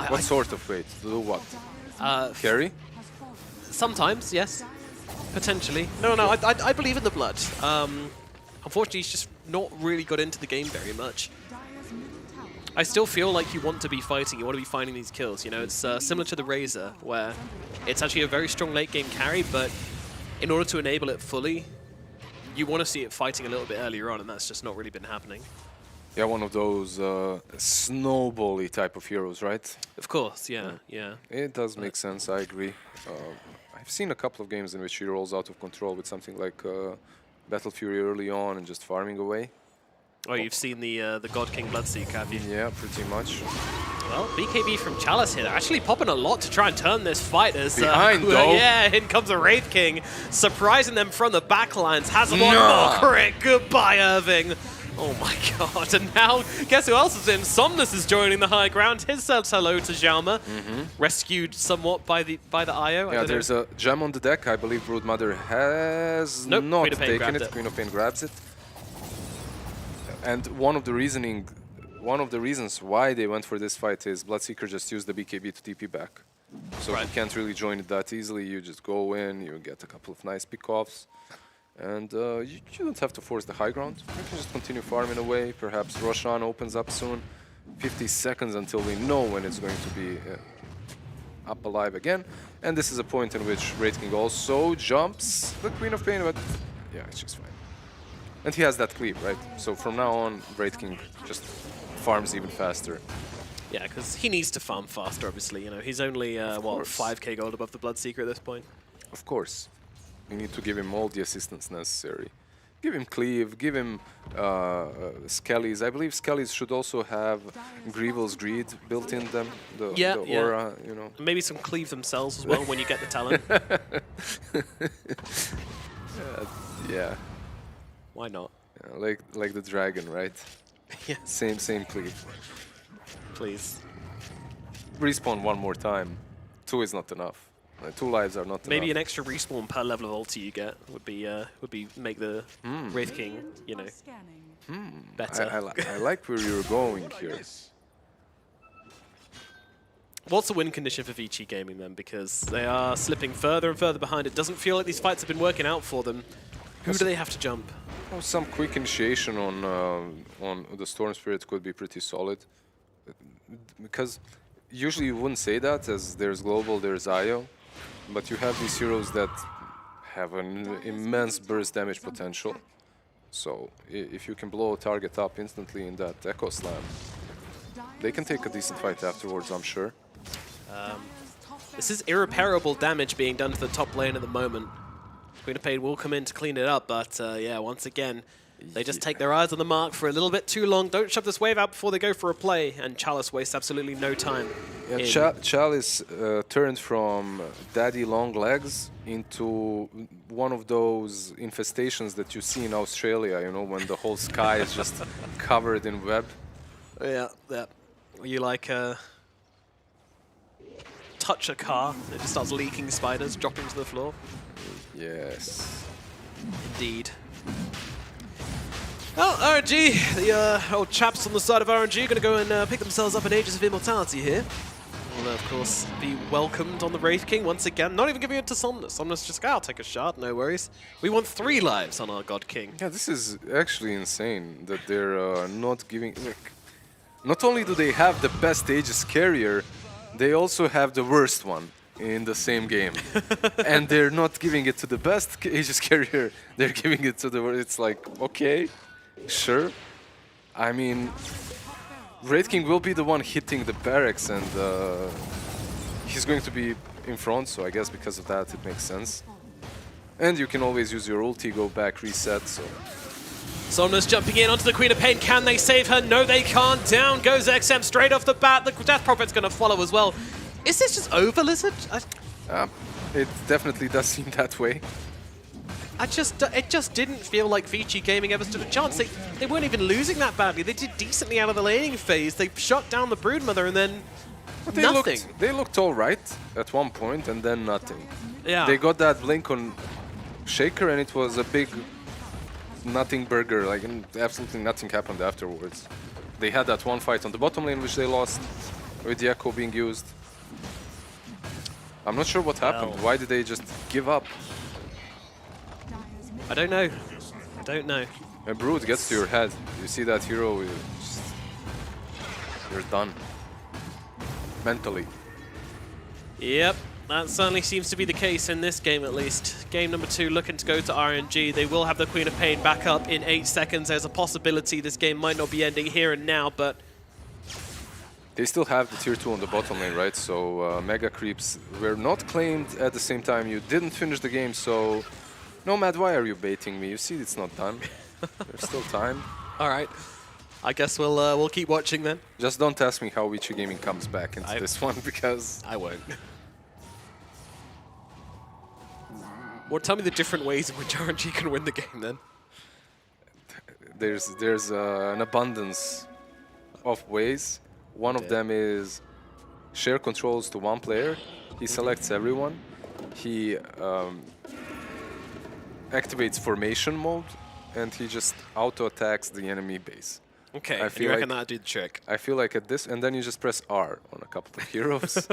What sort of faith? To do what? Carry? Sometimes, yes. Potentially. No, I believe in the blood. Unfortunately, he's just not really got into the game very much. I still feel like you want to be fighting, you want to be finding these kills, you know, it's similar to the Razor, where it's actually a very strong late game carry, but in order to enable it fully, you want to see it fighting a little bit earlier on, and that's just not really been happening. Yeah, one of those snowball-y type of heroes, right? Of course, yeah. It does make sense, I agree. I've seen a couple of games in which he rolls out of control with something like Battle Fury early on and just farming away. Oh, you've seen the God King Bloodseeker, have you? Yeah, pretty much. Well, BKB from Chalice here. They're actually popping a lot to try and turn this fight as... Behind, though. Yeah, in comes a Wraith King, surprising them from the backlines. Has a one more crit. Goodbye, Irving. Oh my god, and now guess who else is in? Somnus is joining the high ground. He says hello to Xiaoma. Rescued somewhat by the IO. Yeah, there's a gem on the deck. I believe Broodmother has not taken it. Queen of Pain grabs it. And one of the reasons why they went for this fight is Bloodseeker just used the BKB to TP back. So you can't really join it that easily. You just go in, you get a couple of nice pick-offs. And you don't have to force the high ground. You can just continue farming away. Perhaps Roshan opens up soon. 50 seconds until we know when it's going to be up alive again. And this is a point in which Wraith King also jumps the Queen of Pain, but yeah, it's just fine. And he has that cleave, right? So from now on, Wraith King just farms even faster. Yeah, because he needs to farm faster, obviously. You know, he's only, what, 5k gold above the Bloodseeker at this point? Of course. You need to give him all the assistance necessary. Give him cleave, give him Skellies. I believe Skellies should also have Grievel's Greed built in them. The aura, you know. Maybe some cleave themselves as well when you get the talent. Yeah. Why not? Yeah, like the dragon, right? Yeah. Same cleave. Please. Respawn one more time. 2 is not enough. 2 lives are not enough. Maybe an extra respawn per level of ulti you get would be make the Wraith King, you know, better. I like where you're going here. What's the win condition for Vici Gaming then? Because they are slipping further and further behind. It doesn't feel like these fights have been working out for them. Who do they have to jump? Oh, some quick initiation on the Storm Spirit could be pretty solid. Because usually you wouldn't say that, as there's Global, there's IO. But you have these heroes that have an immense burst damage potential. So if you can blow a target up instantly in that Echo Slam, they can take a decent fight afterwards, I'm sure. This is irreparable damage being done to the top lane at the moment. Queen of Pain will come in to clean it up, but yeah, once again, they just take their eyes on the mark for a little bit too long. Don't shove this wave out before they go for a play, and Chalice wastes absolutely no time. Yeah, Chalice turned from daddy long legs into one of those infestations that you see in Australia, you know, when the whole sky is just covered in web. Yeah. You like touch a car, it just starts leaking spiders, dropping to the floor. Yes. Indeed. Well, RNG, the old chaps on the side of RNG are going to go and pick themselves up an Aegis of Immortality here. Will, of course, be welcomed on the Wraith King once again. Not even giving it to Somnus. Somnus just, I'll take a shot, no worries. We want 3 lives on our God King. Yeah, this is actually insane that they're not giving... Like, not only do they have the best Aegis carrier, they also have the worst one in the same game. And they're not giving it to the best Aegis carrier, they're giving it to the worst. It's like, okay, sure. I mean, Wraith King will be the one hitting the barracks, and he's going to be in front, so I guess because of that it makes sense. And you can always use your ulti, go back, reset, so... Somnus jumping in onto the Queen of Pain. Can they save her? No, they can't. Down goes XM straight off the bat. The Death Prophet's going to follow as well. Is this just over, Lizard? It definitely does seem that way. It just didn't feel like Vici Gaming ever stood a chance. They weren't even losing that badly. They did decently out of the laning phase. They shut down the Broodmother and then nothing. They looked all right at one point and then nothing. Yeah. They got that blink on Shaker and it was a big nothing burger. Like absolutely nothing happened afterwards. They had that one fight on the bottom lane which they lost with the Echo being used. I'm not sure what happened. Why did they just give up? I don't know. I don't know. When Brood gets to your head, you see that hero, you're done. Mentally. Yep, that certainly seems to be the case in this game at least. Game number 2 looking to go to RNG. They will have the Queen of Pain back up in 8 seconds. There's a possibility this game might not be ending here and now, but... They still have the tier 2 on the bottom lane, right? So Mega Creeps were not claimed at the same time. You didn't finish the game, so... Nomad, why are you baiting me? You see it's not done. There's still time. Alright. I guess we'll keep watching then. Just don't ask me how Vici Gaming comes back into this one, because... I won't. Well, tell me the different ways in which RNG can win the game then. there's an abundance of ways. One of them is share controls to one player. He selects everyone. He activates formation mode, and he just auto attacks the enemy base. Okay, I and feel you reckon like- that'd do the trick? I feel like at this, and then you just press R on a couple of heroes.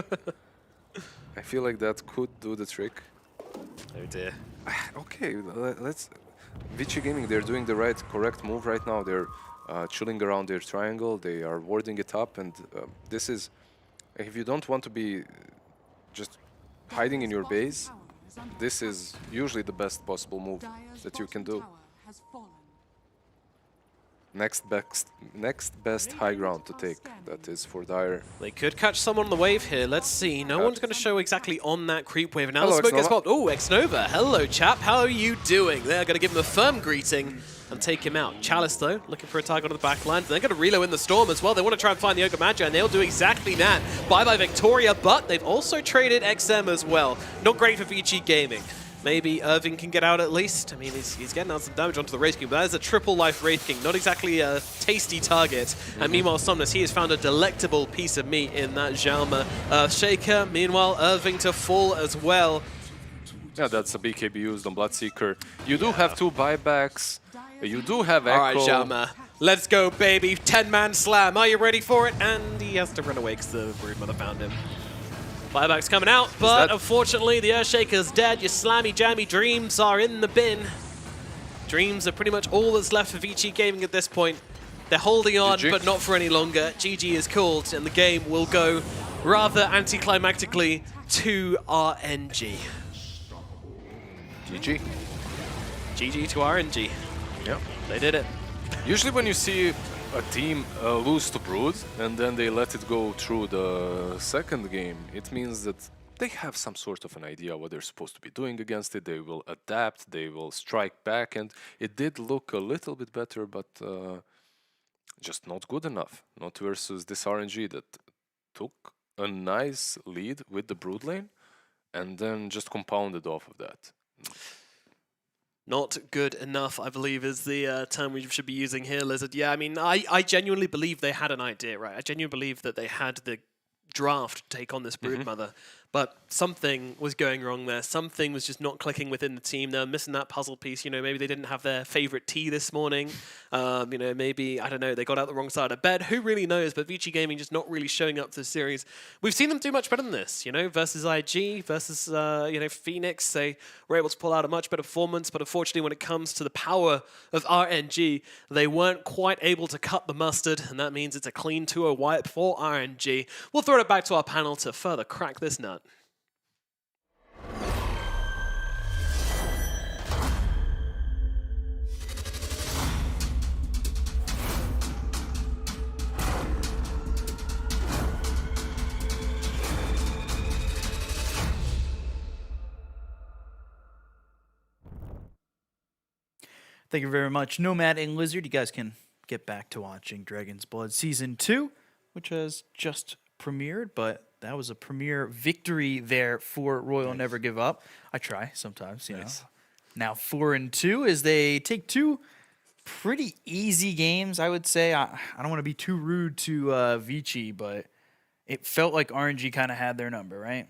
I feel like that could do the trick. Oh dear. Okay, let's. Vici Gaming, they're doing the correct move right now. They're chilling around their triangle. They are warding it up, and this is. If you don't want to be just hiding in your base, this is usually the best possible move that you can do. Next best high ground to take. That is for Dire. They could catch someone on the wave here. Let's see. No one's going to show exactly on that creep wave. Now Hello, the smoke gets Xnova. popped. Oh, Xnova. Hello, chap. How are you doing? They're going to give him a firm greeting and take him out. Chalice, though, looking for a target on the back line. They're going to reload in the Storm as well. They want to try and find the Ogre Magi, and they'll do exactly that. Bye-bye Victoria, but they've also traded XM as well. Not great for Vici Gaming. Maybe Irving can get out at least. I mean, he's getting out some damage onto the Wraith King, but that is a triple life Wraith King. Not exactly a tasty target. And meanwhile, Somnus, he has found a delectable piece of meat in that Jalma Shaker. Meanwhile, Irving to fall as well. Yeah, that's a BKB used on Bloodseeker. You do have 2 buybacks. You do have Echo. All right, Jalma. Let's go, baby. 10-man slam. Are you ready for it? And he has to run away because the Broodmother found him. Buyback's coming out, but unfortunately the Earthshaker's dead. Your slammy jammy dreams are in the bin. Dreams are pretty much all that's left for Vici Gaming at this point. They're holding on, GG. but not for any longer. GG is called, and the game will go rather anticlimactically to RNG. GG. GG to RNG. Yeah. They did it. Usually when you see a team lose to Brood and then they let it go through the second game, it means that they have some sort of an idea what they're supposed to be doing against it. They will adapt, they will strike back, and it did look a little bit better, but just not good enough. Not versus this RNG that took a nice lead with the Brood lane and then just compounded off of that. Not good enough, I believe, is the term we should be using here, Lizard. Yeah, I mean, I genuinely believe they had an idea, right? I genuinely believe that they had the draft to take on this Broodmother, but something was going wrong there. Something was just not clicking within the team. They were missing that puzzle piece. You know, maybe they didn't have their favorite tea this morning. You know, maybe, I don't know, they got out the wrong side of bed. Who really knows? But Vici Gaming just not really showing up to the series. We've seen them do much better than this, you know, versus IG, versus, you know, Phoenix. They were able to pull out a much better performance, but unfortunately when it comes to the power of RNG, they weren't quite able to cut the mustard, and that means it's a clean 2-0 wipe for RNG. We'll throw it back to our panel to further crack this nut. Thank you very much, Nomad and Lizard. You guys can get back to watching Dragon's Blood Season 2, which has just premiered, but that was a premiere victory there for Royal Never Give Up. I try sometimes, you know. Now 4-2 as they take 2 pretty easy games, I would say. I don't want to be too rude to Vici, but it felt like RNG kind of had their number, right?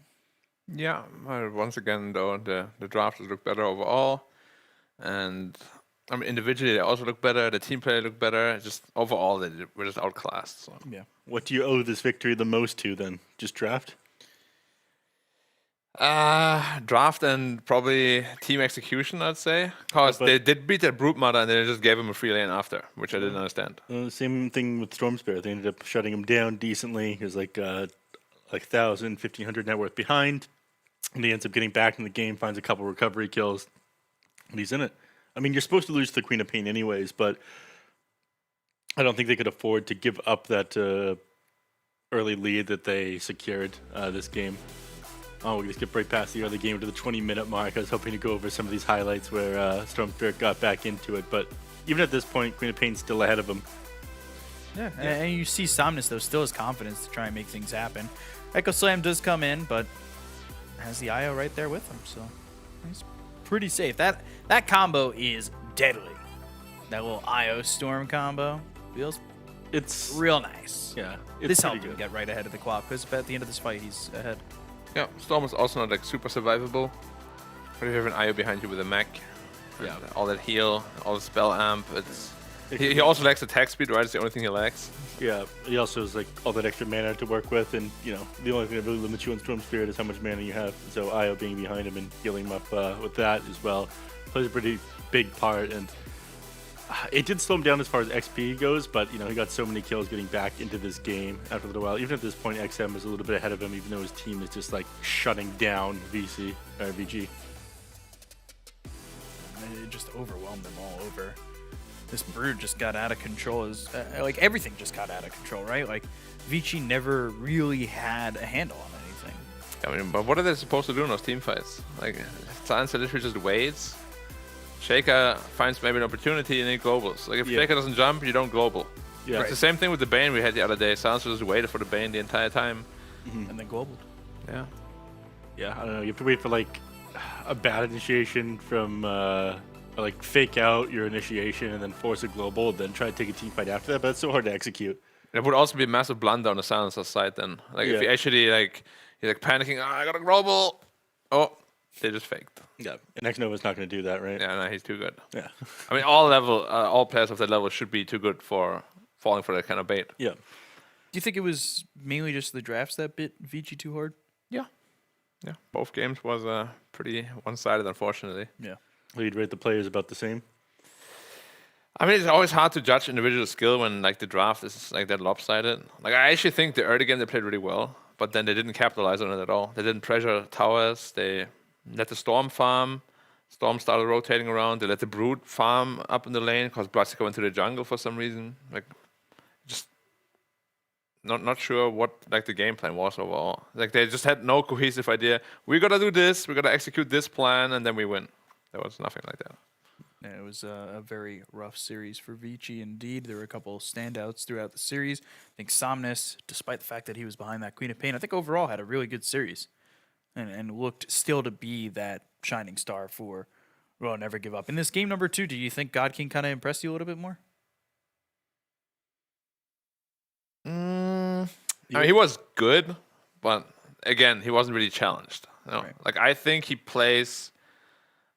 Yeah, well, once again, though, the drafters look better overall. And I mean, individually, they also look better. The team play looked better. Just overall, they were just outclassed. So. Yeah. What do you owe this victory the most to then? Just draft? Draft and probably team execution, I'd say. Because they did beat that Broodmother and they just gave him a free lane after, which I didn't understand. Same thing with Storm Spirit. They ended up shutting him down decently. He was like 1,000, 1,500 net worth behind. And he ends up getting back in the game, finds a couple recovery kills, and he's in it. I mean, you're supposed to lose to the Queen of Pain anyways, but I don't think they could afford to give up that early lead that they secured this game. Oh, we just get right past the early game to the 20-minute mark. I was hoping to go over some of these highlights where Storm Spirit got back into it, but even at this point, Queen of Pain's still ahead of him. Yeah, and you see Somnus, though, still has confidence to try and make things happen. Echo Slam does come in, but has the IO right there with him, so he's pretty safe. That combo is deadly. That little IO Storm combo feels It's real nice. yeah. This It's helped pretty him good. get right ahead of the clock because at the end of this fight, he's ahead. Yeah, Storm is also not like super survivable. But if you have an IO behind you with a mech, Yeah. all that heal, all the spell amp, he also lacks attack speed, right? It's the only thing he lacks. Yeah, he also has like all that extra mana to work with, and the only thing that really limits you on Storm Spirit is how much mana you have. So Io being behind him and healing him up with that as well plays a pretty big part. And it did slow him down as far as XP goes, but he got so many kills getting back into this game after a little while. Even at this point, XM is a little bit ahead of him, even though his team is just like shutting down VC or VG. It just overwhelmed them all over. This brood just got out of control. Like everything just got out of control, right? Like Vici never really had a handle on anything. I mean, but what are they supposed to do in those team fights? Like, Silencer literally just waits. Shaker finds maybe an opportunity and he globals. Like, if Shaker doesn't jump, you don't global. Yeah. It's the same thing with the Bane we had the other day. Silencer just waited for the Bane the entire time. And then globaled. Yeah. Yeah, I don't know. You have to wait for like a bad initiation from like fake out your initiation and then force a global, then try to take a team fight after that. But it's so hard to execute. It would also be a massive blunder on the Silencer side then. Like, if you actually like, you're like panicking, I got a global. Oh, they just faked. Yeah, and X-Nova's not going to do that, right? Yeah, no, he's too good. Yeah. I mean, all players of that level should be too good for falling for that kind of bait. Yeah. Do you think it was mainly just the drafts that bit Vici too hard? Yeah. Yeah. Both games was pretty one-sided, unfortunately. Yeah. You'd rate the players about the same? I mean, it's always hard to judge individual skill when like the draft is like that lopsided. Like, I actually think the early game they played really well, but then they didn't capitalize on it at all. They didn't pressure towers. They let the Storm farm. Storm started rotating around. They let the Brood farm up in the lane because Bloodseeker went to the jungle for some reason. Like, just not sure what like the game plan was overall. Like, they just had no cohesive idea. We gotta do this. We gotta execute this plan, and then we win. There was nothing like that. Yeah, it was a very rough series for Vici indeed. There were a couple of standouts throughout the series. I think Somnus, despite the fact that he was behind that Queen of Pain, I think overall had a really good series and looked still to be that shining star for Royal Never Give Up. In this game number 2, do you think God King kind of impressed you a little bit more? I mean, he was good, but again, he wasn't really challenged. Right. Like, I think he plays...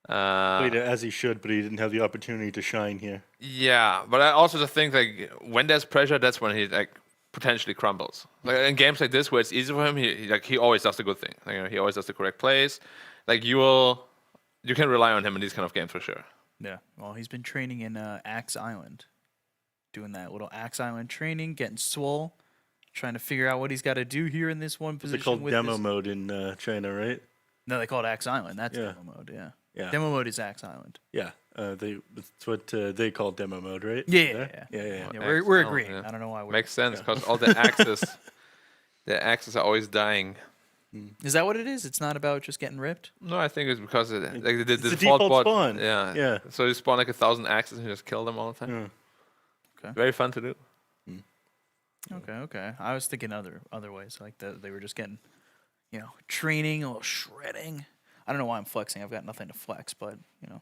Played it as he should, but he didn't have the opportunity to shine here. Yeah, but I also just think like when there's pressure, that's when he like potentially crumbles. Like in games like this where it's easy for him, he always does the good thing. Like, he always does the correct plays. Like you can rely on him in these kind of games for sure. Yeah. Well, he's been training in Axe Island, doing that little Axe Island training, getting swole, trying to figure out what he's got to do here in this one position. It's called with demo this... mode in China, right? No, they call it Axe Island. That's Yeah. demo mode. Yeah. Yeah. Demo mode is Axe Island. Yeah, that's what they call demo mode, right? Yeah. Yeah. We're agreeing. Yeah. I don't know why. Makes sense because all the axes are always dying. Is that what it is? It's not about just getting ripped. No, I think it's because like the the default default bot. spawn. Yeah. Yeah. So you spawn like 1,000 axes and you just kill them all the time. Okay. Very fun to do. Okay. I was thinking other ways, like they were just getting, training, a little shredding. I don't know why I'm flexing. I've got nothing to flex, but you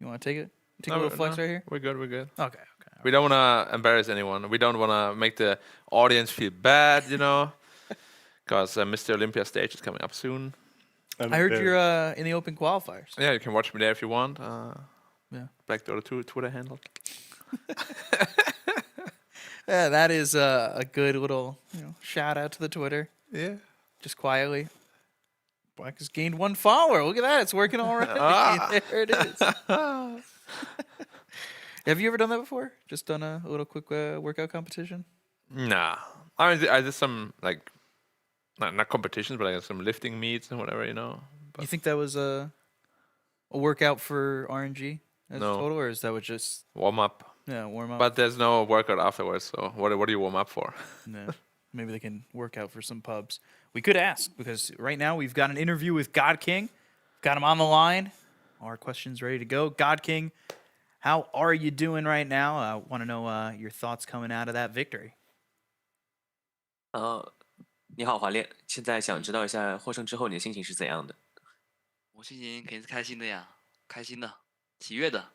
want to take it? Take a little flex right here. We're good. Okay. We don't want to embarrass anyone. We don't want to make the audience feel bad, because Mr. Olympia stage is coming up soon. I heard you're in the open qualifiers. Yeah, you can watch me there if you want. Yeah. Backdoor to Twitter handle. Yeah, that is a good little shout out to the Twitter. Yeah. Just quietly. Black has gained 1 follower. Look at that. It's working already. There it is. Have you ever done that before? Just done a little quick workout competition? Nah. I did some, like, not competitions, but like some lifting meets and whatever, But You think that was a workout for RNG as No. a total, or is that what just warm up. warm up? But there's no workout afterwards, so what do you warm up for? No. Maybe they can work out for some pubs. We could ask, because right now we've got an interview with God King. Got him on the line. All our questions ready to go. God King, how are you doing right now? I want to know your thoughts coming out of that victory. 你好，华烈。现在想知道一下获胜之后你的心情是怎样的？我心情肯定是开心的呀，开心的，喜悦的。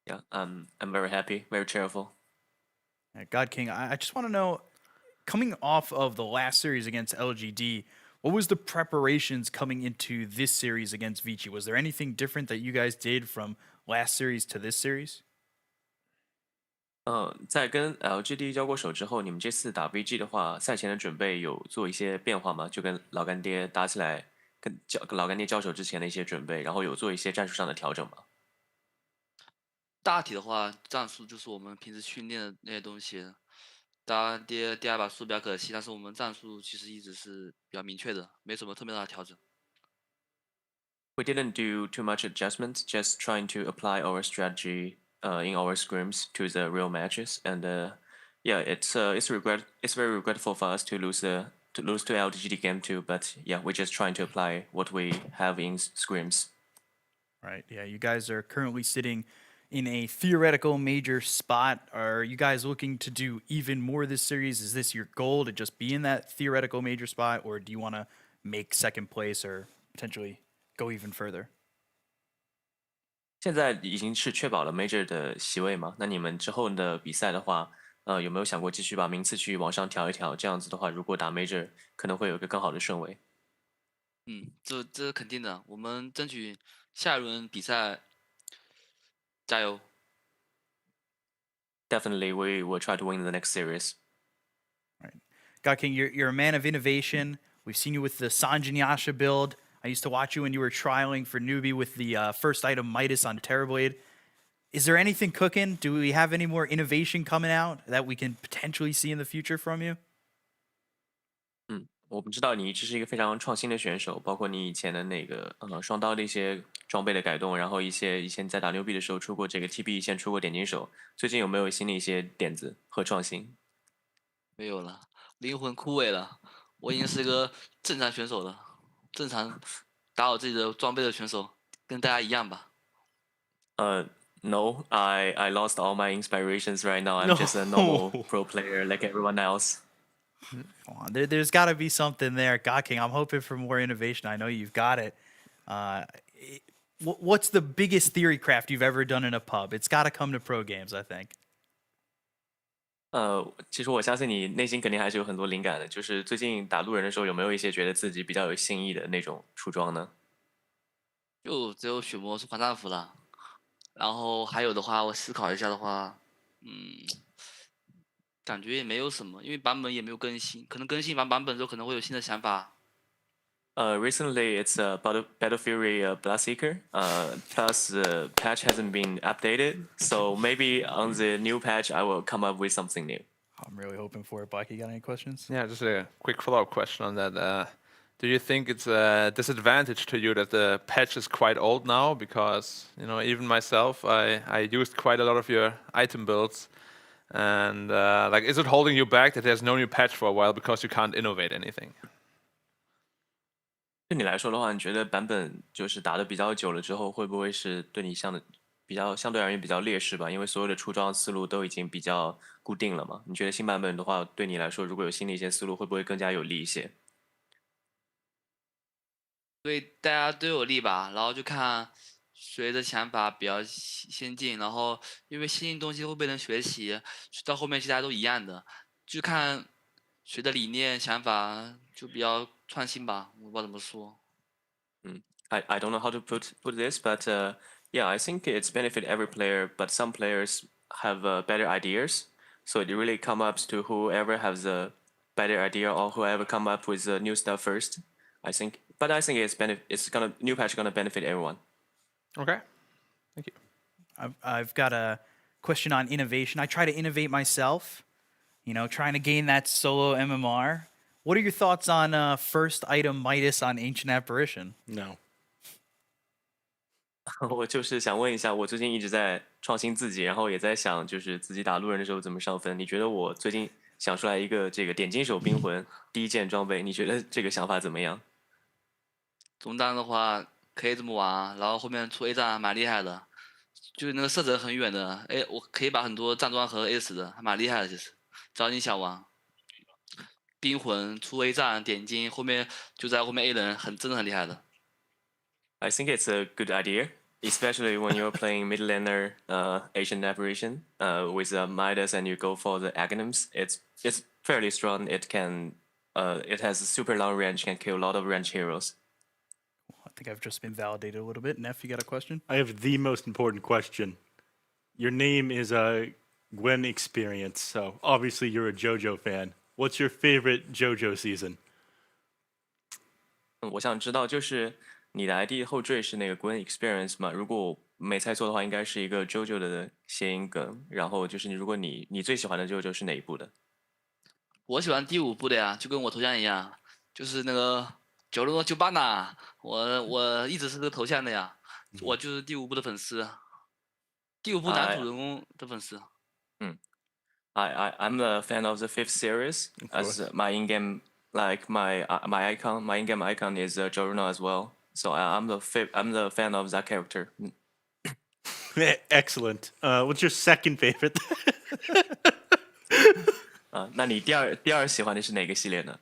Yeah, I'm very happy, very cheerful. God King, I just want to know, coming off of the last series against LGD, what was the preparations coming into this series against Vici? Was there anything different that you guys did from last series to this series? 在跟 LGD 交过手之后，你们这次打 VG 的话，赛前的准备有做一些变化吗？就跟老干爹打起来，跟老干爹交手之前的一些准备，然后有做一些战术上的调整吗？大体的话，战术就是我们平时训练的那些东西。当然，第二把输比较可惜，但是我们战术其实一直是比较明确的，没什么特别大的调整。We didn't do too much adjustment, just trying to apply our strategy in our scrims to the real matches. And yeah, it's very regretful for us to lose to LGD game 2. But yeah, we're just trying to apply what we have in scrims. Right. Yeah, you guys are currently sitting in a theoretical major spot. Are you guys looking to do even more this series? Is this your goal to just be in that theoretical major spot, or do you want to make second place or potentially go even further? 现在已经是确保了 Major 的席位吗？那你们之后的比赛的话，有没有想过继续把名次去往上调一调？这样子的话，如果打 Major 可能会有一个更好的顺位。这是肯定的，我们争取下一轮比赛加油。Definitely, we will try to win the next series. Right. God King, you're a man of innovation. We've seen you with the Sanjinyasha build. I used to watch you when you were trialing for newbie with the first item Midas on Terrorblade. Is there anything cooking? Do we have any more innovation coming out that we can potentially see in the future from you? 我们知道你一直是一个非常创新的选手，包括你以前的那个双刀的一些装备的改动，然后一些以前在打牛币的时候出过这个 TP 线，出过点金手。最近有没有新的一些点子和创新？没有了，灵魂枯萎了。我已经是个正常选手了，正常打好自己的装备的选手，跟大家一样吧。No, I lost all my inspirations right now. I'm just a normal pro player like everyone else. Come on, there's got to be something there, God King. I'm hoping for more innovation. I know you've got it. What's the biggest theory craft you've ever done in a pub? It's got to come to pro games, I think. 其实我相信你内心肯定还是有很多灵感的。就是最近打路人的时候，有没有一些觉得自己比较有新意的那种出装呢？就只有血魔是团战服了，然后还有的话，我思考一下的话，感觉也没有什么，因为版本也没有更新，可能更新完版本之后可能会有新的想法。Recently it's Battle Fury Bloodseeker. Plus the patch hasn't been updated, so maybe on the new patch I will come up with something new. I'm really hoping for it. Baki, got any questions? Yeah, just a quick follow-up question on that. Do you think it's a disadvantage to you that the patch is quite old now? Because even myself, I used quite a lot of your item builds, and like, is it holding you back that there's no new patch for a while because you can't innovate anything? 对你来说的话，你觉得版本就是打的比较久了之后，会不会是对你相对而言比较劣势吧？因为所有的出装思路都已经比较固定了嘛。你觉得新版本的话，对你来说，如果有新的一些思路，会不会更加有利一些？对大家都有利吧，然后就看谁的想法比较先进，然后因为新东西会被人学习，到后面其实大家都一样的，就看谁的理念想法就比较创新吧，我不知道怎么说。I don't know how to put this, but yeah, I think it's benefit every player, but some players have better ideas, so it really comes up to whoever has a better idea or whoever come up with the new stuff first. I think new patch gonna benefit everyone. Okay, thank you. I've got a question on innovation. I try to innovate myself, trying to gain that solo MMR. What are your thoughts on first item Midas on Ancient Apparition? No. 我就是想问一下，我最近一直在创新自己，然后也在想，就是自己打路人的时候怎么上分。你觉得我最近想出来一个这个点金手冰魂第一件装备，你觉得这个想法怎么样？中单的话可以这么玩，然后后面出 A 站蛮厉害的，就是那个射程很远的，我可以把很多站桩和 A 死的，还蛮厉害的。其实只要你想玩，冰魂出 A 站点金，后面就在后面 A 人真的很厉害的。I think it's a good idea, especially when you're playing mid laner Asian Apparition with Midas and you go for the Aghanims. It's fairly strong. It has a super long range, can kill a lot of range heroes. I think I've just been validated a little bit. Neff, you got a question? I have the most important question. Your name is Gwen Experience, so obviously you're a JoJo fan. What's your favorite JoJo season? 我想知道就是你的 ID 后缀是那个 Gwen Experience 嘛？如果我没猜错的话，应该是一个 JoJo 的谐音梗。然后就是如果你最喜欢的 JoJo 是哪一部的？我喜欢第5部的呀，就跟我头像一样，就是那个九龙九巴纳，我一直是这个头像的呀，我就是第5部的粉丝，第5部男主人公的粉丝。I'm a fan of the 5th series as my in-game my in-game icon is Jorno as well. So I'm the fan of that character. Excellent. What's your second favorite? 那你第二喜欢的是哪个系列呢？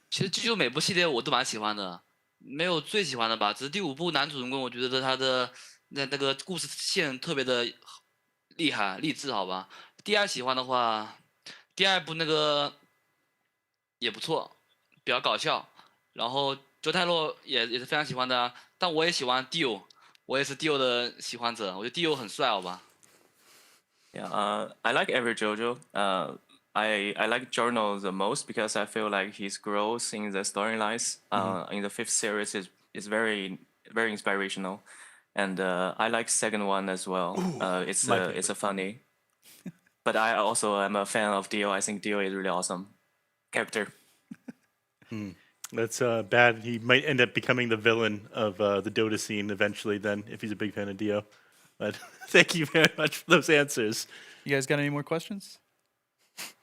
其实就每部系列我都蛮喜欢的，没有最喜欢的吧，只是第5部男主人公，我觉得他的那个故事线特别的厉害励志，好吧。第2喜欢的话，第2部那个也不错，比较搞笑。然后周泰洛也是非常喜欢的，但我也喜欢 Dio， 我也是 Dio 的喜欢者，我觉得 Dio 很帅，好吧。Yeah, I like every JoJo. I like Jorno the most because I feel like his growth in the storylines in the 5th series is very inspirational, and I like second one as well. It's a funny, but I also am a fan of Dio. I think Dio is really awesome character. That's bad. He might end up becoming the villain of the Dota scene eventually. Then, if he's a big fan of Dio. But thank you very much for those answers. You guys got any more questions?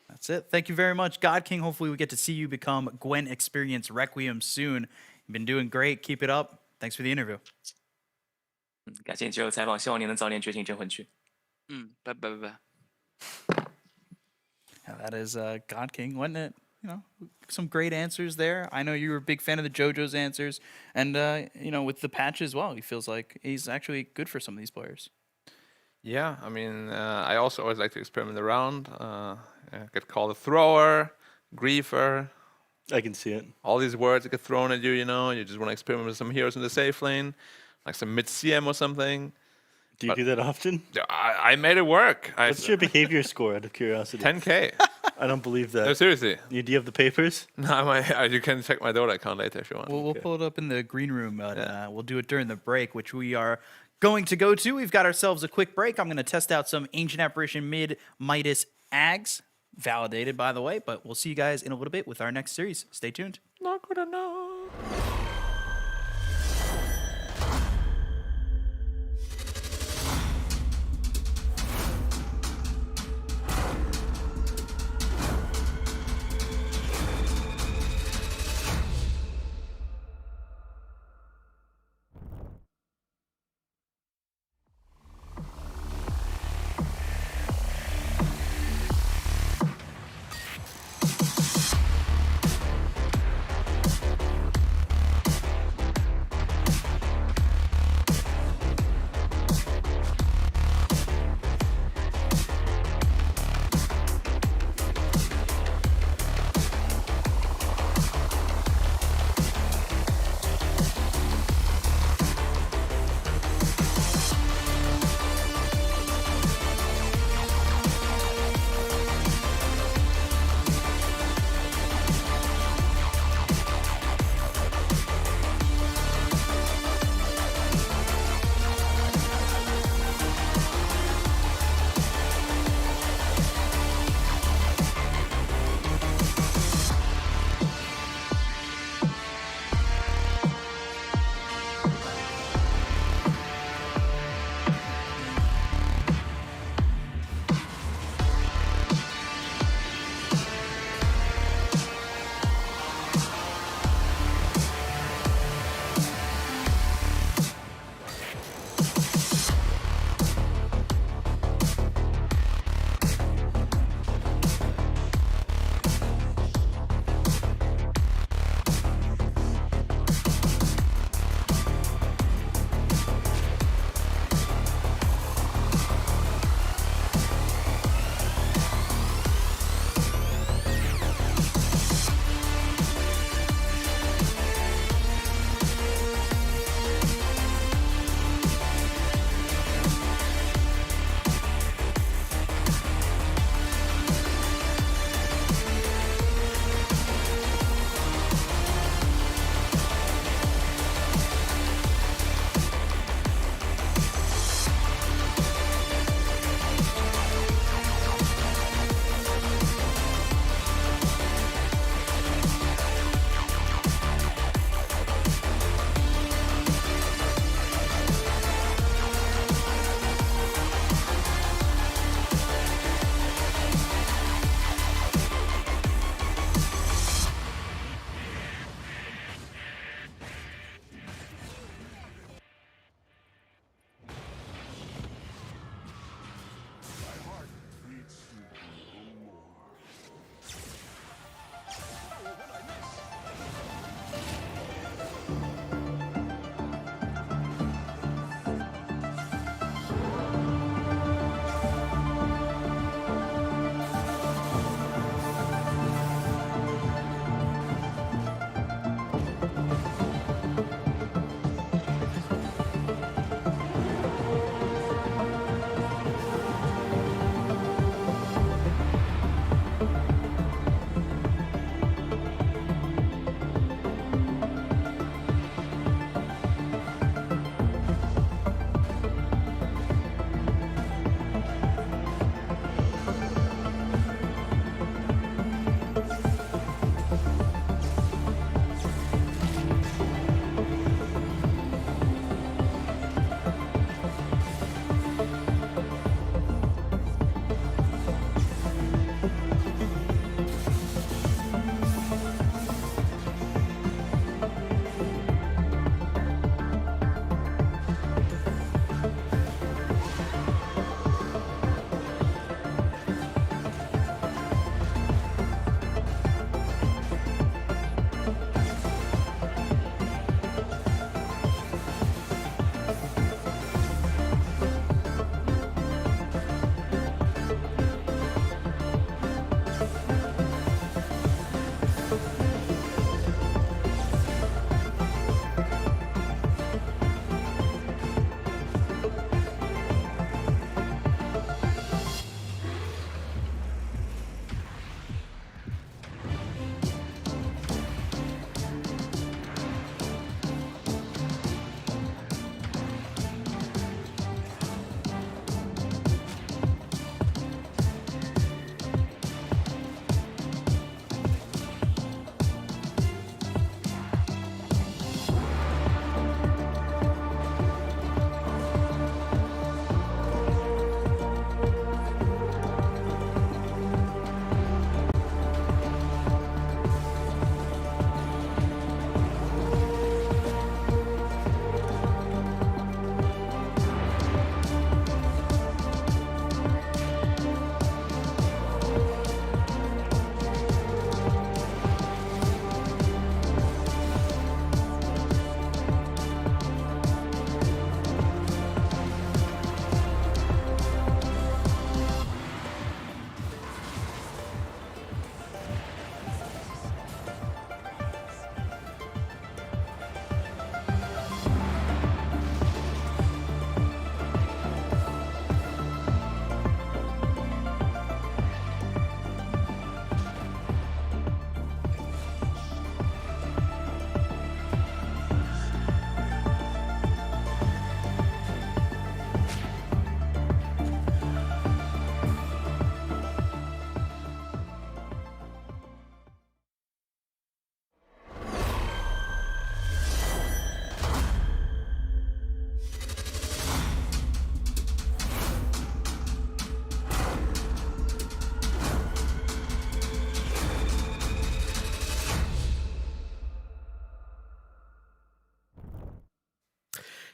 That's it. Thank you very much, God King. Hopefully we get to see you become Gwen Experience Requiem soon. You've been doing great. Keep it up. Thanks for the interview. 感谢你接受采访，希望你能早点觉醒镇魂曲。拜拜拜拜。That is God King, wasn't it? You know, some great answers there. I know you were a big fan of the JoJo's answers, and you know, with the patch as well, he feels like he's actually good for some of these players. Yeah, I mean, I also always like to experiment around. Get called a thrower, griefer. I can see it. All these words that get thrown at you, you know. You just want to experiment with some heroes in the safe lane, like some mid CM or something. Do you do that often? I made it work. What's your behavior score, out of curiosity? 10K. I don't believe that. No, seriously. Do you have the papers? No, you can check my Dota account later if you want. We'll pull it up in the green room, but we'll do it during the break, which we are going to go to. We've got ourselves a quick break. I'm going to test out some Ancient Apparition mid Midas Ags, validated by the way, but we'll see you guys in a little bit with our next series. Stay tuned. Not good enough.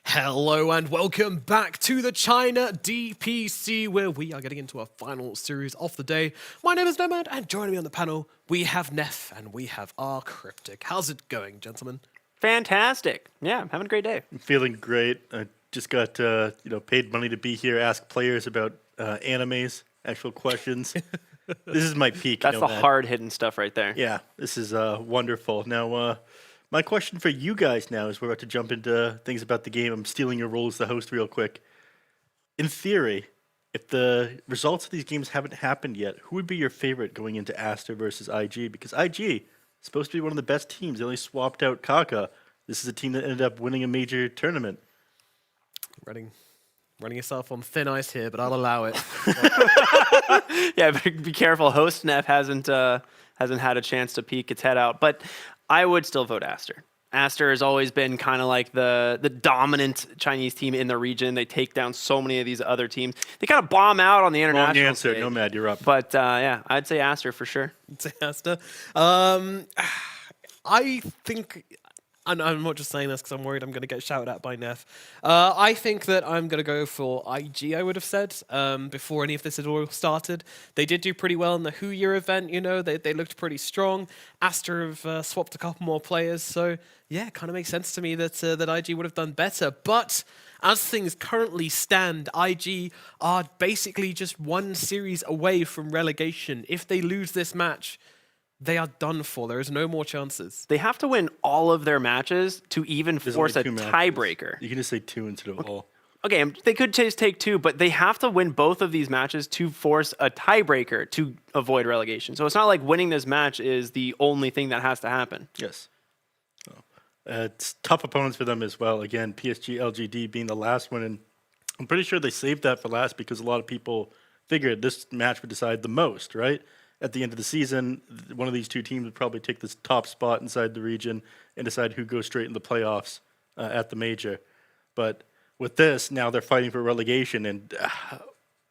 Hello and welcome back to the China DPC, where we are getting into our final series of the day. My name is Nomad, and joining me on the panel, we have Neff and we have our Cryptic. How's it going, gentlemen? Fantastic. Yeah, I'm having a great day. I'm feeling great. I just got paid money to be here, ask players about animes, actual questions. This is my peak. That's the hard-hitting stuff right there. Yeah, this is wonderful. Now, my question for you guys now is we're about to jump into things about the game. I'm stealing your role as the host real quick. In theory, if the results of these games haven't happened yet, who would be your favorite going into Aster versus IG? Because IG is supposed to be one of the best teams. They only swapped out Kaka. This is a team that ended up winning a major tournament. Running yourself on thin ice here, but I'll allow it. Yeah, but be careful. Host Neff hasn't had a chance to peek its head out, but I would still vote Aster. Aster has always been kind of like the dominant Chinese team in the region. They take down so many of these other teams. They kind of bomb out on the international Wrong answer. stage. Nomad, you're up. But yeah, I'd say Aster for sure. I'd say Aster. I think... And I'm not just saying this because I'm worried I'm going to get shouted at by Neff. I think that I'm going to go for IG, I would have said, before any of this had all started. They did do pretty well in the Who Year event, you know. They looked pretty strong. Aster have swapped a couple more players. So, yeah, it kind of makes sense to me that IG would have done better. But as things currently stand, IG are basically just one series away from relegation. If they lose this match, they are done for. There is no more chances. They have to win all of their matches to even force a tiebreaker. You can just say 2 instead of all. Okay, they could just take 2, but they have to win both of these matches to force a tiebreaker to avoid relegation. So it's not like winning this match is the only thing that has to happen. Yes. It's tough opponents for them as well. Again, PSG, LGD being the last one. And I'm pretty sure they saved that for last because a lot of people figured this match would decide the most, right? At the end of the season, one of these two teams would probably take this top spot inside the region and decide who goes straight in the playoffs at the major. But with this, now they're fighting for relegation, and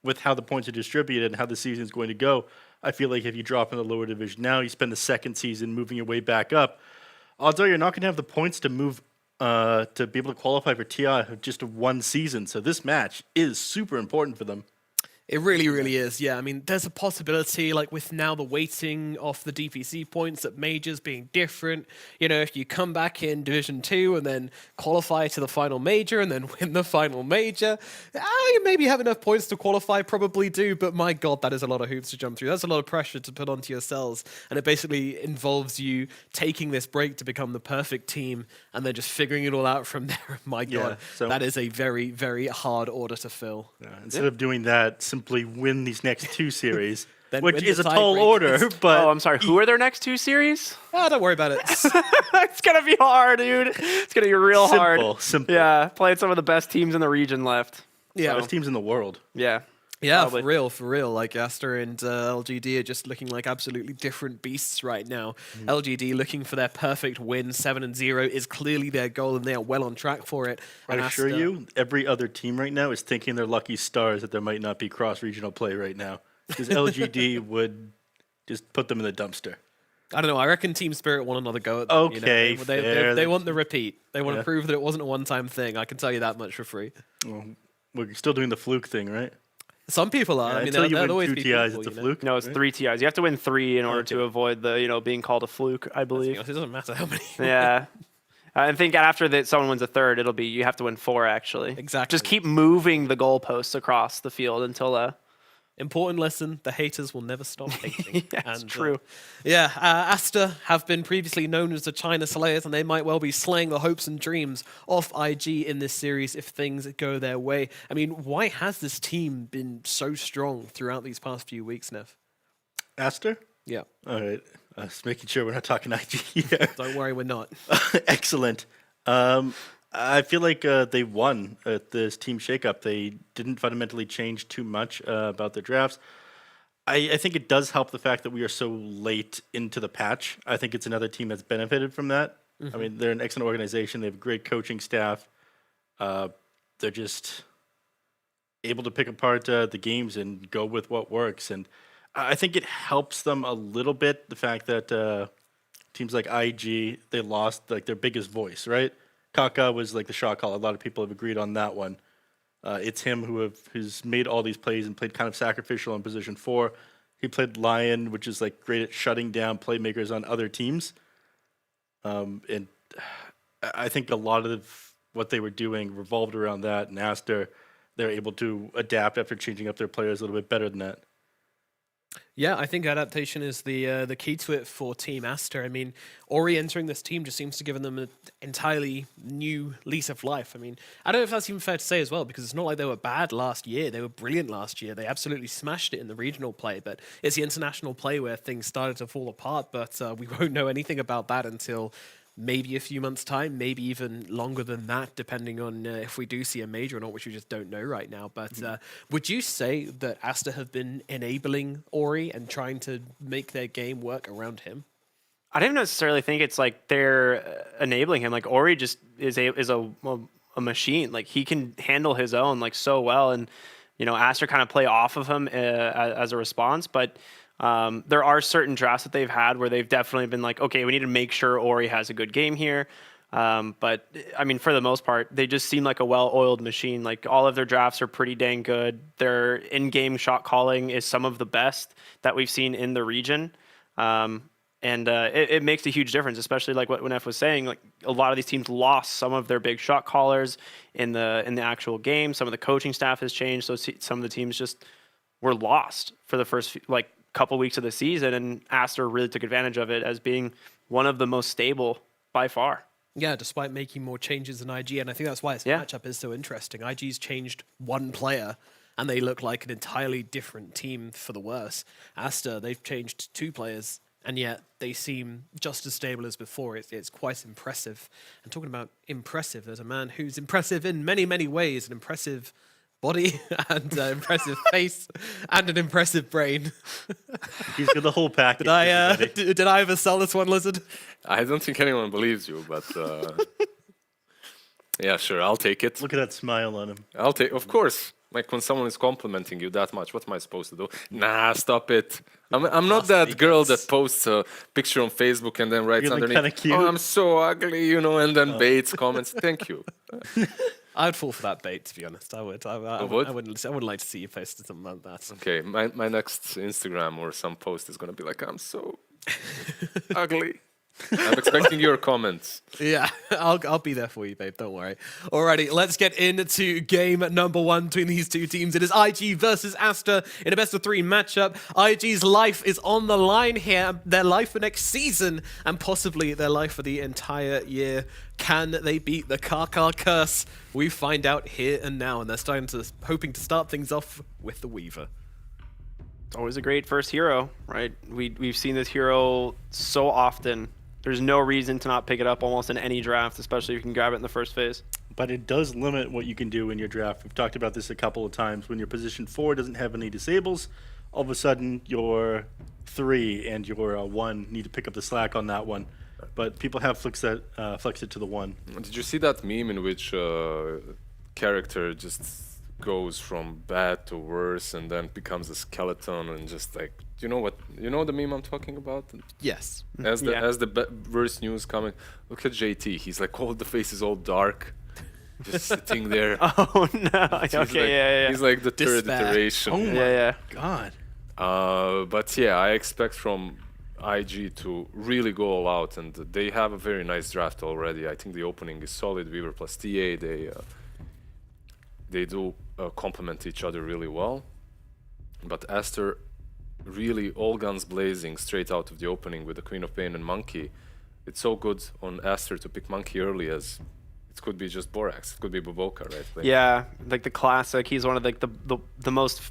with how the points are distributed and how the season is going to go, I feel like if you drop in the lower division now, you spend the second season moving your way back up, odds are you're not going to have the points to move to be able to qualify for TI of just one season. So this match is super important for them. It really, really is. Yeah, I mean, there's a possibility, like with now the weighting of the DPC points at majors being different. You know, if you come back in Division 2 and then qualify to the final major and then win the final major, you maybe have enough points to qualify, probably do, but my God, that is a lot of hoops to jump through. That's a lot of pressure to put onto yourselves, and it basically involves you taking this break to become the perfect team and then just figuring it all out from there. My God, so that is a very, very hard order to fill. Instead of doing that, simply win these next 2 series, Then which win is the a tall tiebreak. order. But Oh, I'm sorry. Who are their next 2 series? Don't worry about it. It's going to be hard, dude. It's going to be real hard. Simple. Yeah, playing some of the best teams in the region left. Yeah. Best teams in the world. Yeah. Yeah, Probably. for real. Like Aster and LGD are just looking like absolutely different beasts right now. LGD looking for their perfect win, 7-0 is clearly their goal, and they are well on track for it. I And assure Aster- you, every other team right now is thinking they're lucky stars that there might not be cross-regional play right now. Because LGD would just put them in the dumpster. I don't know. I reckon Team Spirit want another go at them. Okay, they want the repeat. They want Yeah. to prove that it wasn't a one-time thing. I can tell you that much for free. Well, we're still doing the fluke thing, right? Some people are. Yeah, I mean, until you there'll win always 2 be TIs, people, it's a you know? fluke. No, it's right? 3 TIs. You have to win 3 in order Okay. to avoid the being called a fluke, I believe. It doesn't matter how many. Yeah. I think after that someone wins a third, it'll be you have to win 4 actually. Exactly. Just keep moving the goalposts across the field until Important lesson: the haters will never stop hating. That's And, true. Aster have been previously known as the China Slayers, and they might well be slaying the hopes and dreams of IG in this series if things go their way. I mean, why has this team been so strong throughout these past few weeks, Nev? Aster? Yeah. All right. Just making sure we're not talking IG here. Don't worry, we're not. Excellent. I feel like they won at this team shakeup. They didn't fundamentally change too much about their drafts. I think it does help the fact that we are so late into the patch. I think it's another team that's benefited from that. I mean, they're an excellent organization. They have a great coaching staff. They're just able to pick apart the games and go with what works. And I think it helps them a little bit, the fact that teams like IG, they lost like their biggest voice, right? Kaka was like the shot call. A lot of people have agreed on that one. It's him who's made all these plays and played kind of sacrificial in position 4. He played Lion, which is like great at shutting down playmakers on other teams. And I think a lot of what they were doing revolved around that. And Aster, they're able to adapt after changing up their players a little bit better than that. Yeah, I think adaptation is the key to it for Team Aster. I mean, Ori entering this team just seems to give them an entirely new lease of life. I mean, I don't know if that's even fair to say as well, because it's not like they were bad last year. They were brilliant last year. They absolutely smashed it in the regional play, but it's the international play where things started to fall apart, but we won't know anything about that until maybe a few months' time, maybe even longer than that, depending on if we do see a major or not, which we just don't know right now. But would you say that Aster have been enabling Ori and trying to make their game work around him? I don't necessarily think it's like they're enabling him. Like Ori just is a machine. Like he can handle his own like so well, and you know Aster kind of play off of him as a response, but. There are certain drafts that they've had where they've definitely been like, okay, we need to make sure Ori has a good game here. But I mean, for the most part, they just seem like a well-oiled machine. Like all of their drafts are pretty dang good. Their in-game shot calling is some of the best that we've seen in the region. It makes a huge difference, especially like what F was saying. Like a lot of these teams lost some of their big shot callers in the actual game. Some of the coaching staff has changed, so some of the teams just were lost for the first couple weeks of the season, and Aster really took advantage of it as being one of the most stable by far. Yeah, despite making more changes than IG, and I think that's why this matchup is so interesting. IG's changed one player, and they look like an entirely different team for the worse. Aster, they've changed 2 players, and yet they seem just as stable as before. It's quite impressive. And talking about impressive, there's a man who's impressive in many, many ways, an impressive body and an impressive face and an impressive brain. He's got the whole package. Did I ever sell this one, Lizard? I don't think anyone believes you, but yeah, sure, I'll take it. Look at that smile on him. I'll take, of course. Like when someone is complimenting you that much, what am I supposed to do? Nah, stop it. I'm not that girl that posts a picture on Facebook and then writes underneath, "Oh, I'm so ugly," you know, and then baits comments. Thank you. I'd fall for that bait, to be honest. I would. I wouldn't like to see you post something like that. Okay, my next Instagram or some post is gonna be like, "I'm so ugly." I'm expecting your comments. Yeah, I'll be there for you, babe. Don't worry. Alrighty, let's get into game number 1 between these two teams. It is IG versus Aster in a best-of-3 matchup. IG's life is on the line here. Their life for next season and possibly their life for the entire year. Can they beat the Kaka curse? We find out here and now, and they're hoping to start things off with the Weaver. It's always a great first hero, right? We've seen this hero so often. There's no reason to not pick it up almost in any draft, especially if you can grab it in the first phase. But it does limit what you can do in your draft. We've talked about this a couple of times. When your position 4 doesn't have any disables, all of a sudden your 3 and your 1 need to pick up the slack on that one. But people have flexed it to the 1. Did you see that meme in which character just goes from bad to worse and then becomes a skeleton and just like, you know the meme I'm talking about? Yes. As the worst news coming, look at JT. He's like, the face is all dark, just sitting there. Oh no! Okay, He's like the third iteration. Oh my god. But yeah, I expect from IG to really go all out, and they have a very nice draft already. I think the opening is solid. Weaver plus TA. They do complement each other really well. But Aster, really all guns blazing straight out of the opening with the Queen of Pain and Monkey. It's so good on Aster to pick Monkey early, as it could be just Borax, it could be Boboka, right? Yeah, like the classic. He's one of the most,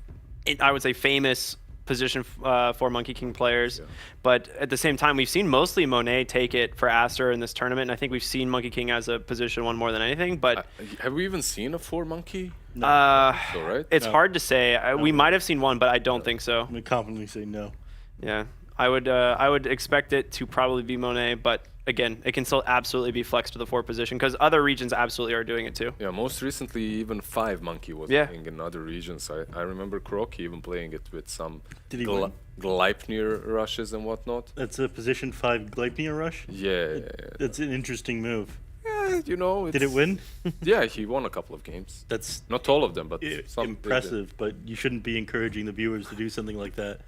I would say, famous position for Monkey King players. Yeah. But at the same time, we've seen mostly Monet take it for Aster in this tournament, and I think we've seen Monkey King as a position 1 more than anything. But have we even seen a 4 Monkey? No. Right? It's hard to say. We might have seen one, but I don't think so. I'm gonna confidently say no. Yeah, I would expect it to probably be Monet, but again, it can still absolutely be flexed to the 4 position because other regions absolutely are doing it too. Yeah, most recently even 5 Monkey was playing in other regions. I remember Kroki even playing it with some Gleipnir rushes and whatnot. That's a position 5 Gleipnir rush? Yeah. That's an interesting move. Yeah, You know, Did it win? Yeah, he won a couple of games. That's not all of them, but some impressive. But you shouldn't be encouraging the viewers to do something like that.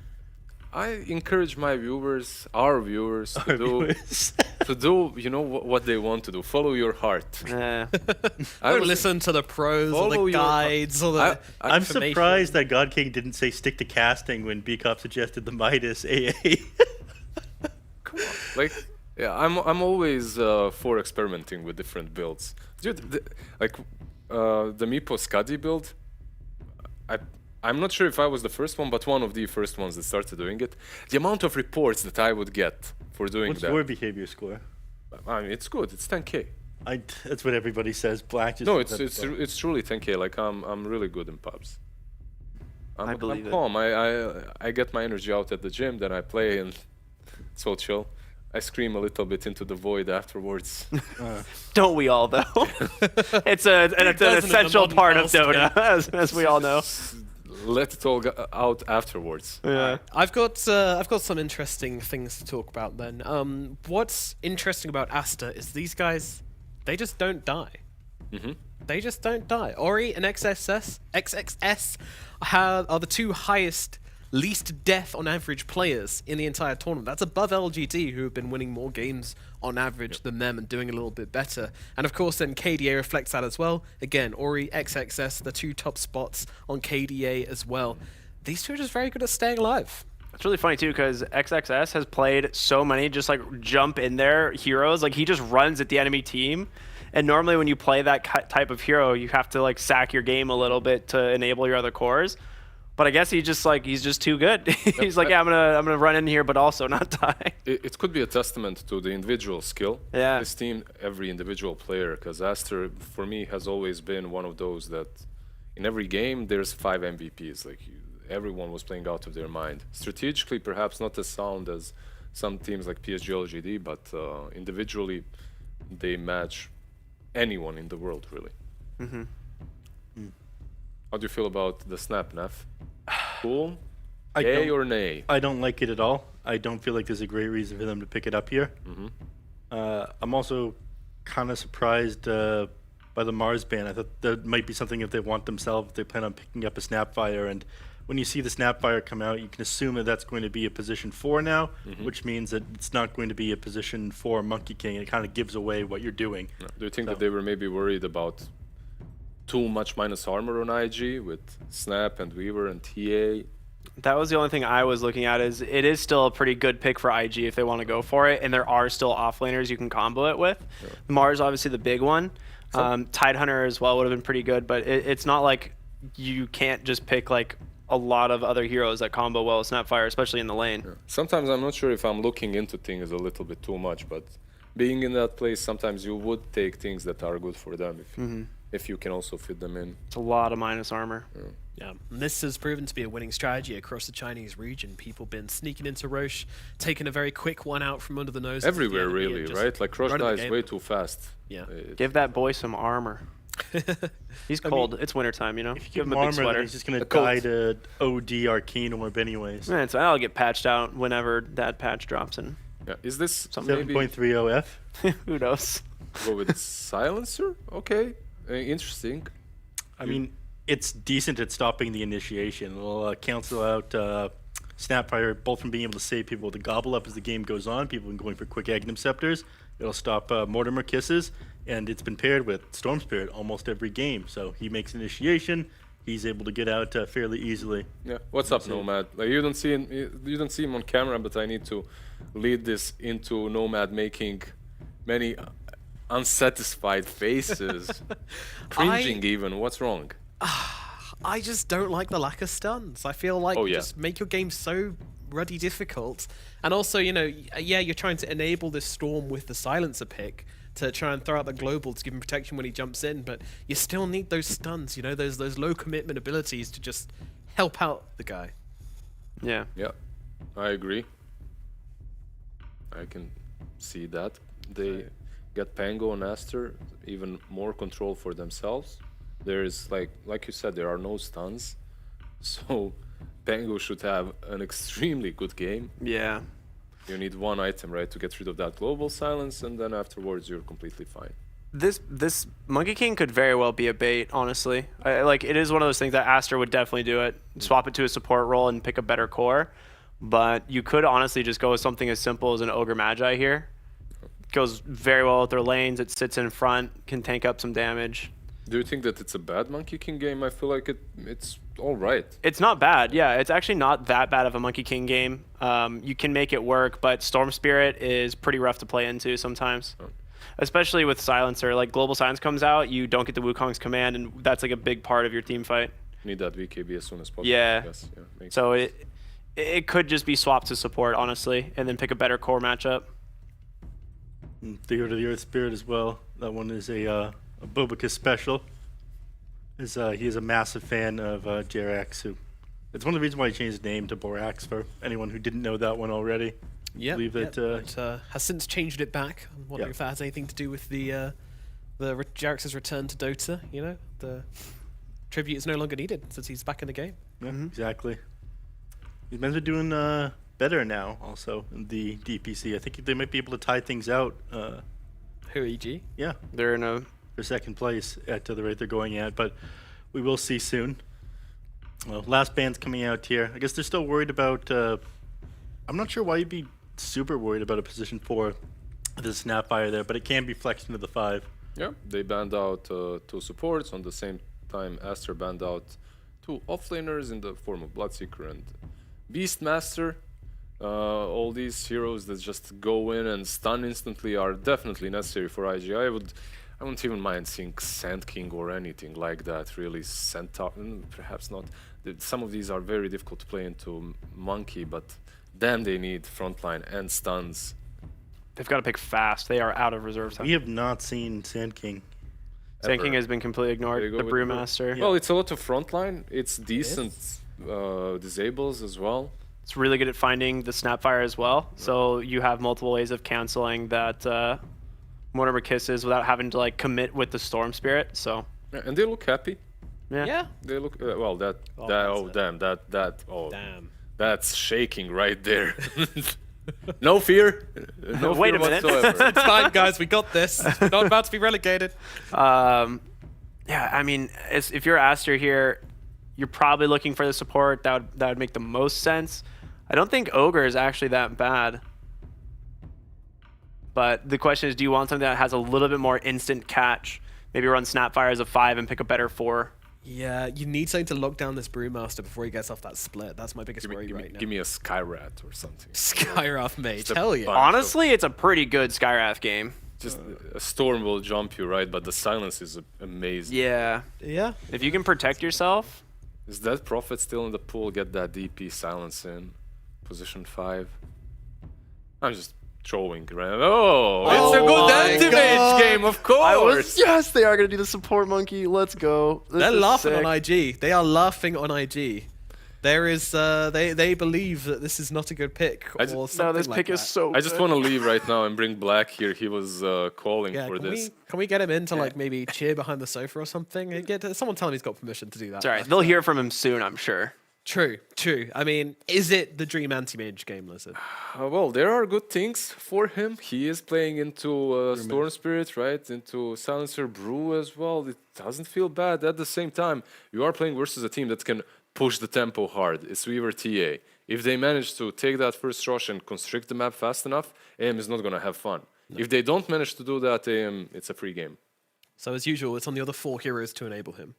I encourage my viewers, our viewers, to do, you know, what they want to do. Follow your heart. Don't listen to the pros or the guides or the. I'm surprised that God King didn't say stick to casting when B-Cop suggested the Midas AA. Come on, like, yeah, I'm always for experimenting with different builds. Dude, the Meepo Scuddy build, I'm not sure if I was the first one, but one of the first ones that started doing it. The amount of reports that I would get for doing that. What's your behavior score? I mean, it's good. It's 10K. That's what everybody says. Black just no, it's truly 10K. Like I'm really good in pubs. I'm calm. I get my energy out at the gym, then I play, and it's so chill. I scream a little bit into the void afterwards. Don't we all, though? It's an essential part of Dota, as we all know. Let it all out afterwards. Yeah, I've got some interesting things to talk about then. What's interesting about Aster is these guys, they just don't die. They just don't die. Ori and XXS are the two highest, least death on average players in the entire tournament. That's above LGD, who have been winning more games on average than them and doing a little bit better. And of course then KDA reflects that as well. Again, Ori, XXS, the two top spots on KDA as well. These two are just very good at staying alive. It's really funny too, because XXS has played so many just like jump in there heroes. Like he just runs at the enemy team. And normally when you play that type of hero, you have to like sack your game a little bit to enable your other cores. But I guess he's just too good. He's like, yeah, I'm gonna run in here, but also not die. It could be a testament to the individual skill. Yeah. This team, every individual player, because Aster, for me, has always been one of those that in every game there's 5 MVPs. Like everyone was playing out of their mind. Strategically, perhaps not as sound as some teams like PSG LGD, but individually, they match anyone in the world, really. How do you feel about the snap, Naf? Cool? Yay or nay? I don't like it at all. I don't feel like there's a great reason for them to pick it up here. I'm also kind of surprised by the Mars ban. I thought that might be something if they want themselves, if they plan on picking up a Snapfire. And when you see the Snapfire come out, you can assume that that's going to be a position 4 now, which means that it's not going to be a position 4 Monkey King. It kind of gives away what you're doing. Do you think that they were maybe worried about too much minus armor on IG with Snap and Weaver and TA? That was the only thing I was looking at. Is it is still a pretty good pick for IG if they want to go for it, and there are still offlaners you can combo it with. Yeah. Mars obviously the big one. Tidehunter as well would have been pretty good, but it's not like you can't just pick like a lot of other heroes that combo well with Snapfire, especially in the lane. Yeah. Sometimes I'm not sure if I'm looking into things a little bit too much, but being in that place, sometimes you would take things that are good for them if you can also fit them in. It's a lot of minus armor. Yeah, and this has proven to be a winning strategy across the Chinese region. People been sneaking into Roche, taking a very quick one out from under the nose. Everywhere, really, right? Like Roche dies way too fast. Yeah. Give that boy some armor. He's cold. It's wintertime, you know? If you give him a big sweater. He's just going to die to OD Arcane Orb anyways. Man, so that'll get patched out whenever that patch drops in. Yeah, is this 7.30 F? Who knows? Go with Silencer? Okay, interesting. I mean, it's decent at stopping the initiation. It'll cancel out Snapfire both from being able to save people with the Gobble Up as the game goes on. People have been going for quick Aghanim Scepters. It'll stop Mortimer Kisses, and it's been paired with Storm Spirit almost every game. So he makes initiation. He's able to get out fairly easily. Yeah. What's up, Nomad? Like you don't see him. You don't see him on camera, but I need to lead this into Nomad making many unsatisfied faces, cringing even. What's wrong? I just don't like the lack of stuns. I feel like just make your game so ruddy difficult. And also, you know, yeah, you're trying to enable this Storm with the Silencer pick to try and throw out the global to give him protection when he jumps in, but you still need those stuns, you know, those low commitment abilities to just help out the guy. Yeah. Yeah, I agree. I can see that. They get Pango and Aster even more control for themselves. There is, like you said, there are no stuns, so Pango should have an extremely good game. Yeah. You need one item, right, to get rid of that global silence, and then afterwards you're completely fine. this Monkey King could very well be a bait, honestly. Like, it is one of those things that Aster would definitely do it. Swap it to a support role and pick a better core. But you could honestly just go with something as simple as an Ogre Magi here. Goes very well with their lanes. It sits in front, can tank up some damage. Do you think that it's a bad Monkey King game? I feel like it's all right. It's not bad. Yeah, it's actually not that bad of a Monkey King game. You can make it work, but Storm Spirit is pretty rough to play into sometimes. Oh. Especially with Silencer. Like, Global Silence comes out, you don't get the Wukong's command, and that's like a big part of your team fight. Need that VKB as soon as possible. Yeah. Yes. Yeah, so it could just be swapped to support, honestly, and then pick a better core matchup. Theater of the Earth Spirit as well. That one is a Bobicus special. He is a massive fan of Jerax, who it's one of the reasons why he changed his name to Borax, for anyone who didn't know that one already. Yeah, but has since changed it back. I'm wondering if that has anything to do with the Jerax's return to Dota. You know, the tribute is no longer needed since he's back in the game. Yeah, exactly. He's meant to be doing better now, also in the DPC. I think they might be able to tie things out. Who, EG? Yeah, they're in for second place at the rate they're going at, but we will see soon. Well, last band's coming out here. I guess they're still worried about. I'm not sure why you'd be super worried about a position 4 the Snapfire there, but it can be flexed into the 5. Yeah, they banned out 2 supports. On the same time, Aster banned out 2 offlaners in the form of Bloodseeker and Beastmaster. All these heroes that just go in and stun instantly are definitely necessary for IG. I wouldn't even mind seeing Sand King or anything like that, really. Centaur, perhaps not. Some of these are very difficult to play into Monkey, but damn, they need frontline and stuns. They've got to pick fast. They are out of reserve time. We have not seen Sand King. Sand King has been completely ignored. The Brewmaster. Well, it's a lot of frontline. It's decent disables as well. It's really good at finding the Snapfire as well. Yeah. So you have multiple ways of canceling that Mortimer Kisses without having to like commit with the Storm Spirit. So yeah, and they look happy. Yeah. They look well. Damn. That's shaking right there. No fear. No Wait fear a minute. whatsoever. It's fine, guys. We got this. We're not about to be relegated. Yeah, I mean, if you're Aster here, you're probably looking for the support. That would make the most sense. I don't think Ogre is actually that bad. But the question is, do you want something that has a little bit more instant catch? Maybe run Snapfire as a 5 and pick a better 4. Yeah, you need something to lock down this Brewmaster before he gets off that split. That's my biggest worry right now. Give me a Skyrat or something. Skywrath Mage, hell yeah. Honestly, it's a pretty good Skywrath game. Just a storm will jump you, right? But the silence is amazing. Yeah. Yeah. If you can protect yourself. Is that Prophet still in the pool? Get that DP silence in. Position 5. I'm just throwing around. Oh, it's a good anti-mage game, of course. Yes, they are going to do the support monkey. Let's go. They're laughing on IG. They are laughing on IG. There is, they believe that this is not a good pick or something this like pick that. is so I just want to leave right now and bring Black here. He was calling for this. Can we get him in to like maybe cheer behind the sofa or something? Someone tell him he's got permission to do that. It's all right. They'll hear from him soon, I'm sure. True. I mean, is it the dream anti-mage game, Lizard? Well, there are good things for him. He is playing into Storm Spirit, right? Into Silencer Brew as well. It doesn't feel bad. At the same time, you are playing versus a team that can push the tempo hard. It's Weaver TA. If they manage to take that first rush and constrict the map fast enough, AM is not going to have fun. No. If they don't manage to do that, AM, it's a free game. So as usual, it's on the other 4 heroes to enable him.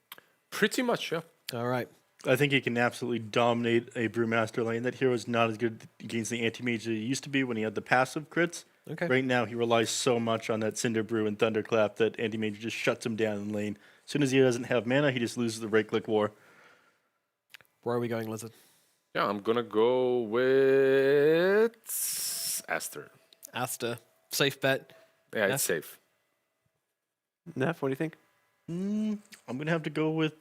Pretty much, yeah. All right. I think he can absolutely dominate a Brewmaster lane. That hero is not as good against the anti-mage that he used to be when he had the passive crits. Okay. Right now, he relies so much on that Cinder Brew and Thunderclap that anti-mage just shuts him down in lane. As soon as he doesn't have mana, he just loses the right-click war. Where are we going, Lizard? Yeah, I'm going to go with Aster. Aster. Safe bet. Yeah, it's safe. Neff, what do you think? I'm going to have to go with...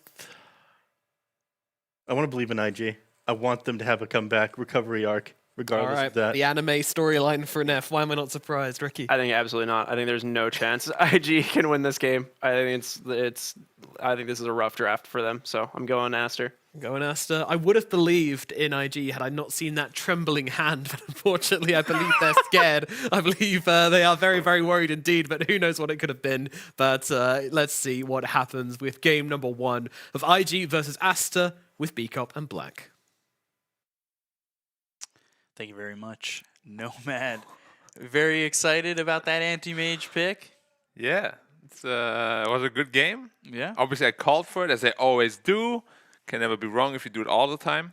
I want to believe in IG. I want them to have a comeback recovery arc regardless All of that. the anime storyline for Neff. Why am I not surprised, Ricky? I think absolutely not. I think there's no chance IG can win this game. I think I think this is a rough draft for them. So I'm going Aster. Going Aster. I would have believed in IG had I not seen that trembling hand, but unfortunately I believe they're scared. I believe they are very, very worried indeed, but who knows what it could have been. But let's see what happens with game number 1 of IG versus Aster with Bcop and Black. Thank you very much, Nomad. Very excited about that anti-mage pick. Yeah, it was a good game. Yeah. Obviously, I called for it, as I always do. Can never be wrong if you do it all the time.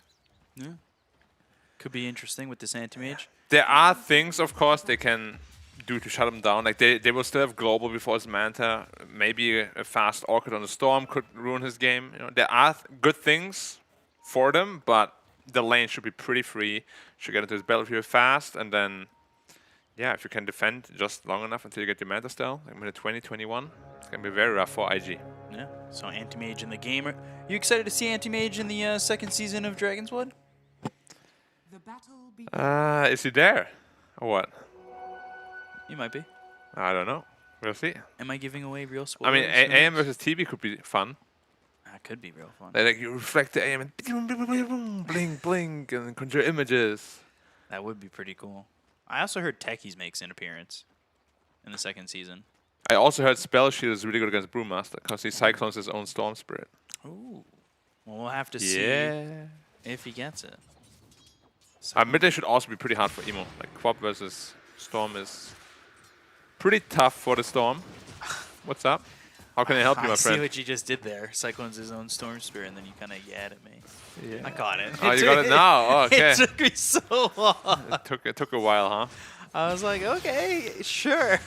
Yeah. Could be interesting with this anti-mage. There are things, of course, they can do to shut them down. Like they will still have global before his Manta. Maybe a fast Orchid on the Storm could ruin his game. You know, there are good things for them, but the lane should be pretty free. Should get into his battlefield fast, and then, yeah, if you can defend just long enough until you get your Manta Style, like minute 20, 21, it's gonna be very rough for IG. Yeah. So anti-mage in the game. Are you excited to see anti-mage in the second season of Dragon's Blood? Is he there? Or what? You might be. I don't know. We'll see. Am I giving away real I spoilers? mean, AM versus TB could be fun. That could be real fun. Like you reflect the AM and blink, blink, and conjure images. That would be pretty cool. I also heard Techies makes an appearance in the second season. I also heard Spell Shield is really good against Brewmaster because he cyclones his own Storm Spirit. Ooh. Well, we'll have to see if he gets it. Mid lane should also be pretty hard for Emo. Like Quap versus Storm is pretty tough for the Storm. What's up? How can I help you, my I friend? see what you just did there. Cyclones his own Storm Spirit, and then you kind of yapped at me. Yeah. I got it. Oh, you got it now? Oh, okay. It took me so long. It took a while, huh? I was like, okay, sure.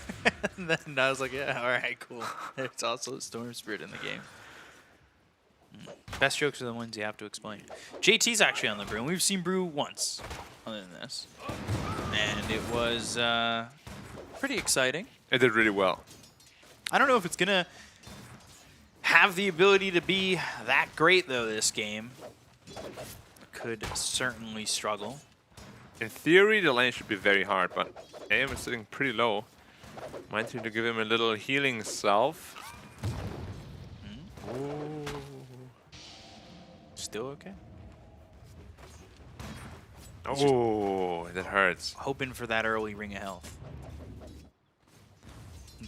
And then I was like, yeah, all right, cool. There's also a Storm Spirit in the game. Best jokes are the ones you have to explain. JT's actually on the Brew, and we've seen Brew once other than this. And it was pretty exciting. It did really well. I don't know if it's going to have the ability to be that great, though, this game. Could certainly struggle. In theory, the lane should be very hard, but AM is sitting pretty low. Might need to give him a little healing salve. Ooh. Still okay? Oh, that hurts. Hoping for that early Ring of Health.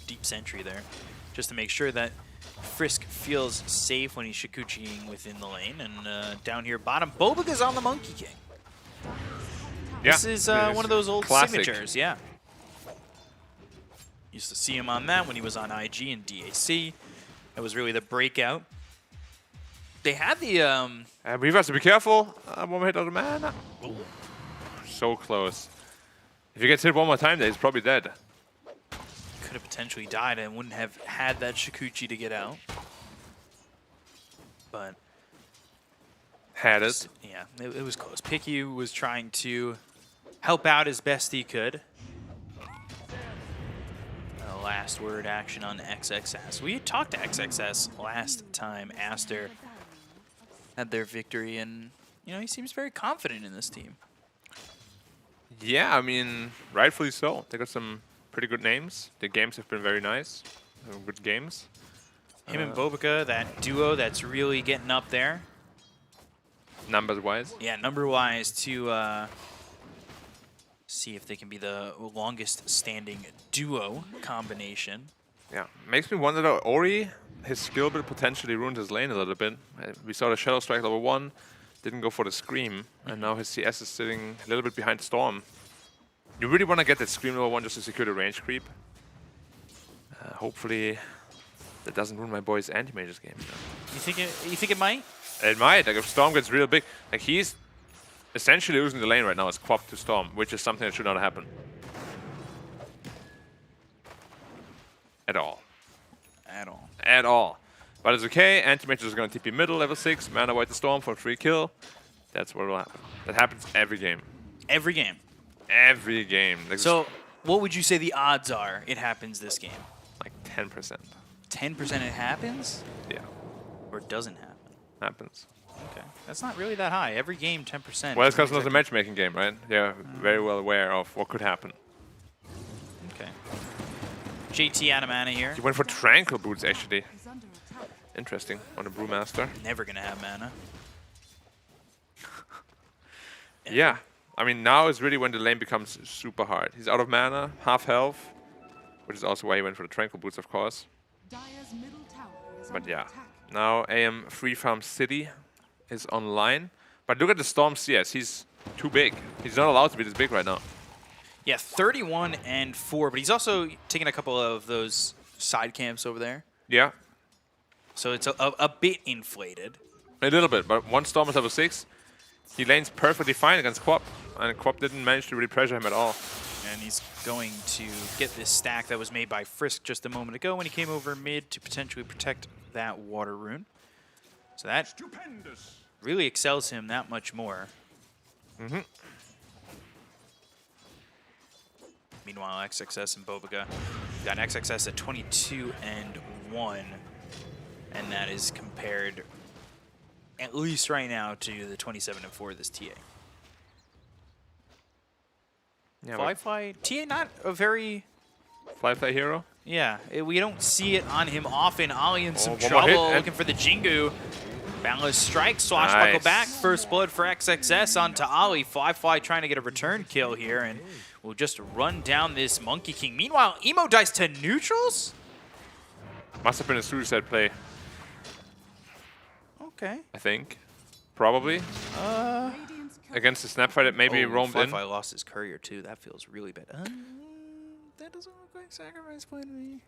Deep Sentry there. Just to make sure that Frisk feels safe when he's Shikuchiing within the lane. And down here bottom, Bobiga's on the Monkey King. Yeah, this is one of those old classic signatures, yeah. Used to see him on that when he was on IG and DAC. That was really the breakout. They had the... we have to be careful. One more hit on the man. So close. If he gets hit one more time, then he's probably dead. Could have potentially died and wouldn't have had that Shikuchi to get out. But... Had it. Yeah, it was close. Picky was trying to help out as best he could. Last word action on XXS. We talked to XXS last time Aster had their victory, and you know he seems very confident in this team. Yeah, I mean, rightfully so. They got some pretty good names. The games have been very nice. Good games. Him and Bobica, that duo that's really getting up there. Numbers-wise? Yeah, number-wise to see if they can be the longest-standing duo combination. Yeah, makes me wonder though, Ori, his skill build potentially ruined his lane a little bit. We saw the Shadow Strike level 1, didn't go for the Scream, and now his CS is sitting a little bit behind Storm. You really want to get that Scream level 1 just to secure the range creep. Hopefully that doesn't ruin my boy's anti-mages game. You think it might? It might. Like if Storm gets real big, like he's essentially losing the lane right now as Quap to Storm, which is something that should not happen. At all. At all. At all. But it's okay. Anti-Mage is going to TP middle, level 6, mana white the Storm for a free kill. That's what will happen. That happens every game. Every game. Every game. Like So, what would you say the odds are it happens this game? like 10%. 10% it happens? Yeah. Or it doesn't happen? Happens. Okay. That's not really that high. Every game, 10%. Well, it's because it's not a matchmaking game, right? They're very well aware of what could happen. Okay. JT out of mana here. He went for Tranquil Boots, actually. Interesting, on the Brewmaster. Never going to have mana. Yeah. I mean, now is really when the lane becomes super hard. He's out of mana, half health, which is also why he went for the Tranquil Boots, of course. But yeah, now AM Free Farm City is online. But look at the Storm CS. He's too big. He's not allowed to be this big right now. Yeah, 31 and 4, but he's also taking a couple of those side camps over there. Yeah. So it's a bit inflated. A little bit, but one Storm is level 6. He lanes perfectly fine against Quap, and Quap didn't manage to really pressure him at all. And he's going to get this stack that was made by Frisk just a moment ago when he came over mid to potentially protect that water rune. So that really excels him that much more. Mm-hmm. Meanwhile, XXS and Bobiga got XXS at 22 and 1, and that is compared, at least right now, to the 27 and 4 of this TA. Yeah, Fly, TA not a very... Fly hero? Yeah, we don't see it on him often. Ollie in some one more hit, trouble, and- looking for the Jingu. Boundless strike, swashbuckle Nice. back. First blood for XXS onto Ollie. Fly trying to get a return kill here, and we'll just run down this Monkey King. Meanwhile, Emo dies to neutrals? Must have been a suicide play, Okay. I think. Probably. Against the Snapfire that maybe roamed in. Fly lost his courier too. That feels really bad. That doesn't look like sacrifice play to me.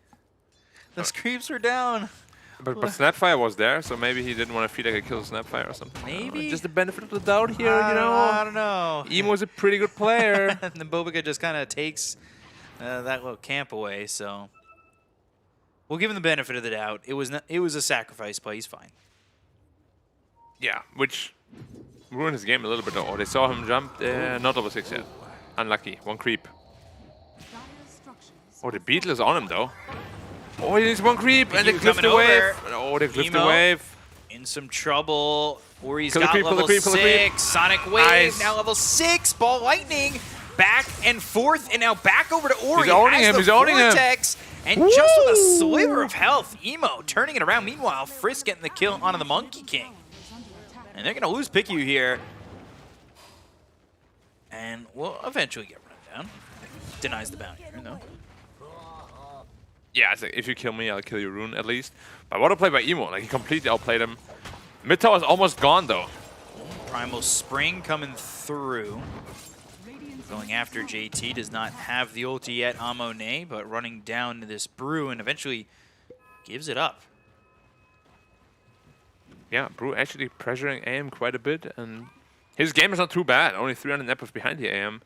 The creeps are down. But Snapfire was there, so maybe he didn't want to feel like a kill Snapfire or something. Maybe. Just the benefit of the doubt here, you know? I don't know. Emo's a pretty good player. And then Bobiga just kind of takes that little camp away, so we'll give him the benefit of the doubt. It was a sacrifice play. He's fine. Yeah, which ruined his game a little bit though. They saw him jump, not level 6 yet. Unlucky, one creep. Oh, the Beetle is on him though. Oh, he needs one creep, and they Emu clipped coming the wave. over. Oh, they clipped the Emo wave. in some trouble. Ori's Kill the got creep, kill the level creep, kill the creep. 6. Sonic Wave Nice. now level 6. Ball Lightning back and forth, and now back over to Ori. He's owning Has him, the he's owning him. Vortex, and just with a sliver of health, Emo turning it around. Meanwhile, Frisk getting the kill onto the Monkey King. And they're going to lose Piku here. And we'll eventually get run down. Denies the bounty here, though. Yeah, it's like, if you kill me, I'll kill your rune at least. But what a play by Emo. Like, he completely outplayed him. Mid tower is almost gone, though. Primal Spring coming through. Going after JT. Does not have the ulti yet on Monet, but running down to this Brew and eventually gives it up. Yeah, Brew actually pressuring AM quite a bit, and his game is not too bad. Only 300 nepos behind the AM.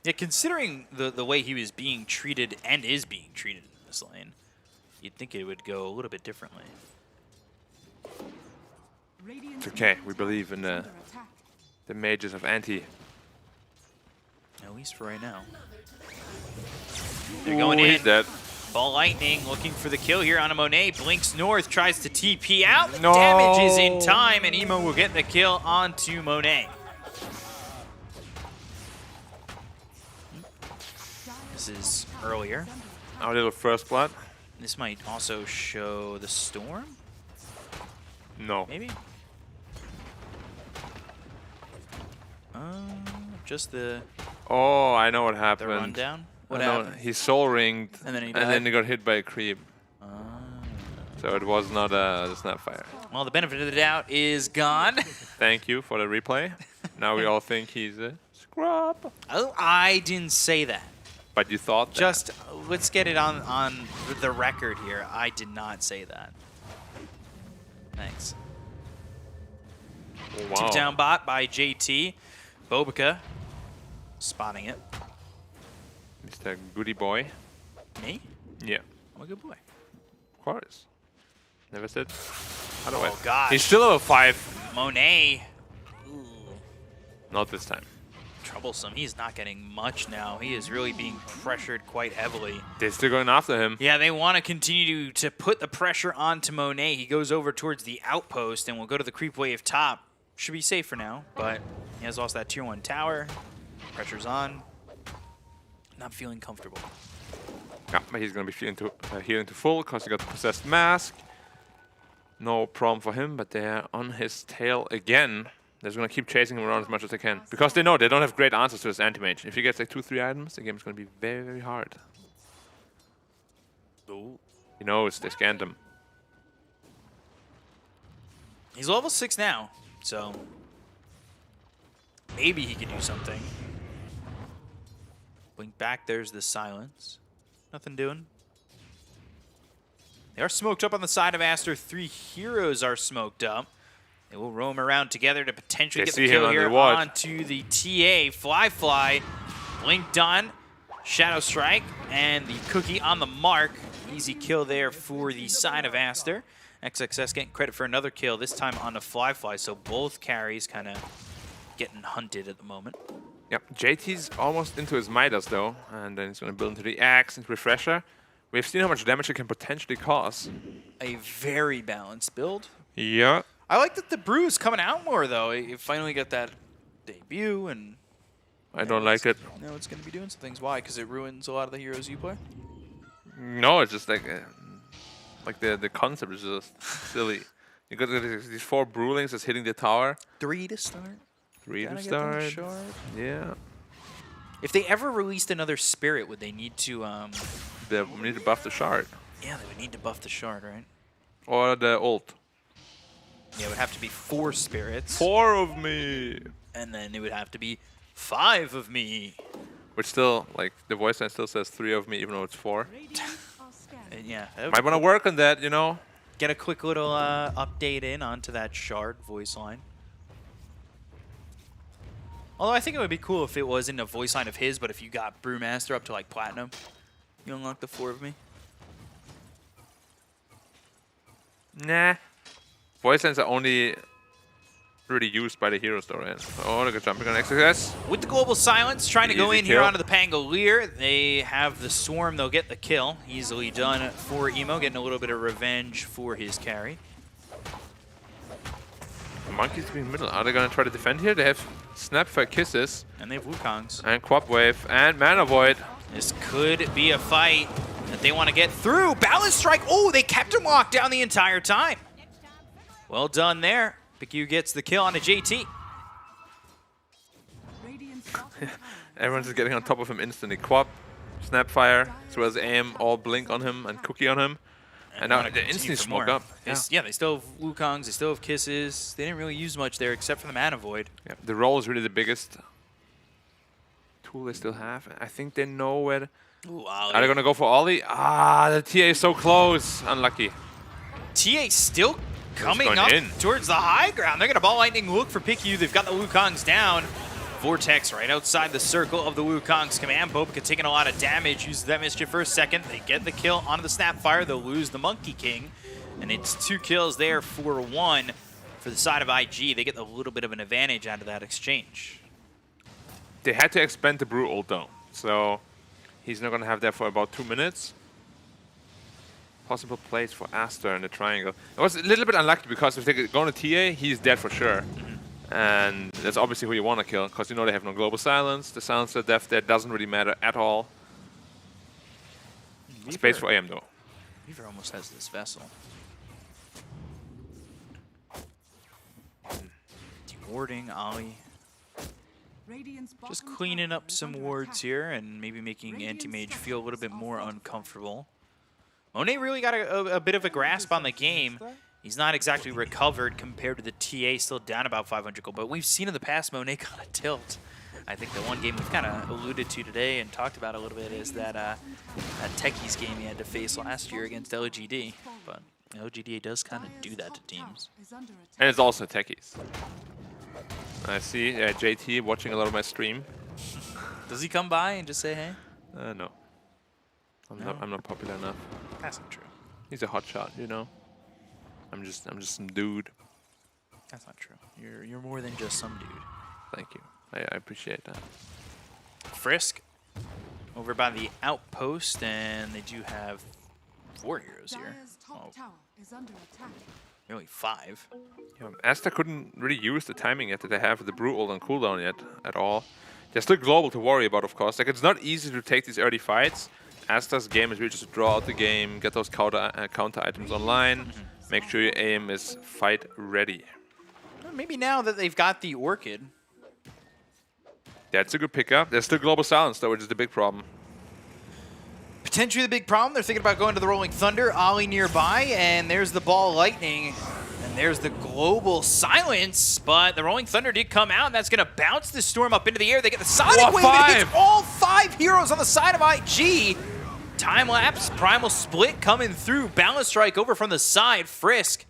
Yeah, considering the way he was being treated and is being treated in this lane, you'd think it would go a little bit differently. It's okay. We believe in the mages of Anti. At least for right now. They're going Ooh, in. he's dead. Ball Lightning looking for the kill here on a Monet. Blinks north, tries to TP out. The No. damage is in time, and Emo will get the kill onto Monet. This is earlier. Our little first blood. This might also show the Storm, No. maybe? Just the Oh, I know what happened. rundown? What I know. happened? He soul ringed, And then he and then died? he got hit by a creep. So it was not the Snapfire. Well, the benefit of the doubt is gone. Thank you for the replay. Now we all think he's a scrub. Oh, I didn't say that. But you thought that. Just let's get it on the record here. I did not say that. Thanks. Oh, wow. Two down bot by JT. Bobica spotting it. Mr. Goody Boy. Me? Yeah, I'm a good boy. of course. Never said otherwise. Oh, gosh. He's still level 5. Monet. Not this time. troublesome. He's not getting much now. He is really being pressured quite heavily. They're still going after him. Yeah, they want to continue to put the pressure onto Monet. He goes over towards the outpost and will go to the creep wave top. Should be safe for now, but he has lost that tier 1 tower. Pressure's on. Not feeling comfortable. Yeah, but he's going to be healing to full because he got the possessed mask. No problem for him, but they're on his tail again. They're going to keep chasing him around as much as they can. Because they know they don't have great answers to this anti-mage. If he gets like 2-3 items, the game is going to be very, very hard. Ooh. He knows, they scanned him. He's level 6 now, so maybe he can do something. Blink back, there's the silence. Nothing doing. They are smoked up on the side of Aster. 3 heroes are smoked up. They will roam around together to potentially get the kill here onto the TA. Fly, blinked on, Shadow Strike, and the cookie on the mark. Easy kill there for the side of Aster. XXS getting credit for another kill, this time on the Fly, so both carries kind of getting hunted at the moment. Yep, JT's almost into his Midas though, and then he's going to build into the Axe and Refresher. We've seen how much damage it can potentially cause. A very balanced build. Yeah. I like that the Brew is coming out more though. It finally got that debut, and I don't like it. No, it's going to be doing some things. Why? Because it ruins a lot of the heroes you play? No, it's just like the concept is just silly. You got these 4 Brewlings that's hitting the tower. 3 to start. 3 Gotta to get them start. sharp. Yeah. If they ever released another Spirit, would they need to... They need to buff the shard. Yeah, they would need to buff the shard, right? Or the ult. Yeah, it would have to be 4 Spirits. 4 of me! And then it would have to be 5 of me. Which still, like, the voice line still says 3 of me, even though it's 4. Yeah. Might want to work on that, you know? Get a quick little update in onto that shard voice line. Although I think it would be cool if it wasn't a voice line of his, but if you got Brewmaster up to like Platinum, you unlock the 4 of me. Nah. Voice lines are only really used by the heroes though, right? Oh, look at jumping on XXS. With the global silence, trying to go in here kill. onto the Pangolier. They have the Swarm, they'll get the kill. Easily done for Emo, getting a little bit of revenge for his carry. Monkeys being middle. Are they going to try to defend here? They have Snapfire Kisses. And they have Wukongs. And Quap Wave. And Mana Void. This could be a fight that they want to get through. Balance Strike. Oh, they kept him locked down the entire time. Well done there. PQ gets the kill on a JT. Everyone's just getting on top of him instantly. Quap, Snapfire, as well as aim, all blink on him and cookie on him. And now they instantly smoke up. Yeah, they still have Wukongs, they still have Kisses. They didn't really use much there except for the Mana Void. Yeah, the roll is really the biggest tool they still have. I think they know where... Are they going to go for Ollie? Ah, the TA is so close. Unlucky. TA still coming up towards the high ground. They're going to Ball Lightning look for PQ. They've got the Wukongs down. Vortex right outside the circle of the Wukong's command. Bobica taking a lot of damage. Uses that Mischief for a second. They get the kill onto the Snapfire. They'll lose the Monkey King. And it's 2 kills there for 1 for the side of IG. They get a little bit of an advantage out of that exchange. They had to expend the Brew ult though. So he's not going to have that for about 2 minutes. Possible plays for Aster in the triangle. It was a little bit unlucky because if they go on a TA, he's dead for sure. And that's obviously who you want to kill, because you know they have no global silence. The silencer def there doesn't really matter at all. Space for AM though. Weaver almost has this vessel. Dewarding Ollie. Just cleaning up some wards here and maybe making Anti-Mage feel a little bit more uncomfortable. Monet really got a bit of a grasp on the game. He's not exactly recovered compared to the TA, still down about 500 gold. But we've seen in the past Monet kind of tilt. I think the one game we've kind of alluded to today and talked about a little bit is that that Techies game he had to face last year against LGD. But LGD does kind of do that to teams. And it's also Techies. I see JT watching a lot of my stream. Does he come by and just say hey? No. I'm not popular enough. That's not true. He's a hotshot, you know. I'm just some dude. That's not true. You're more than just some dude. Thank you. I appreciate that. Frisk over by the outpost, and they do have 4 heroes here. Dire's top tower is under attack. Really 5. Yeah, Aster couldn't really use the timing yet that they have with the Brew ult on cooldown yet at all. They're still global to worry about, of course. Like, it's not easy to take these early fights. Aster's game is really just to draw out the game, get those counter items online, make sure your aim is fight ready. Well, maybe now that they've got the Orchid. That's a good pickup. There's still global silence though, which is the big problem. Potentially the big problem. They're thinking about going to the Rolling Thunder. Ollie nearby, and there's the Ball Lightning. And there's the global silence, but the Rolling Thunder did come out, and that's going to bounce the Storm up into the air. They get the Sonic Wave, and it hits all 5 heroes on the side of IG. Time lapse, Primal Split coming through. Balance Strike over from the side. Frisk,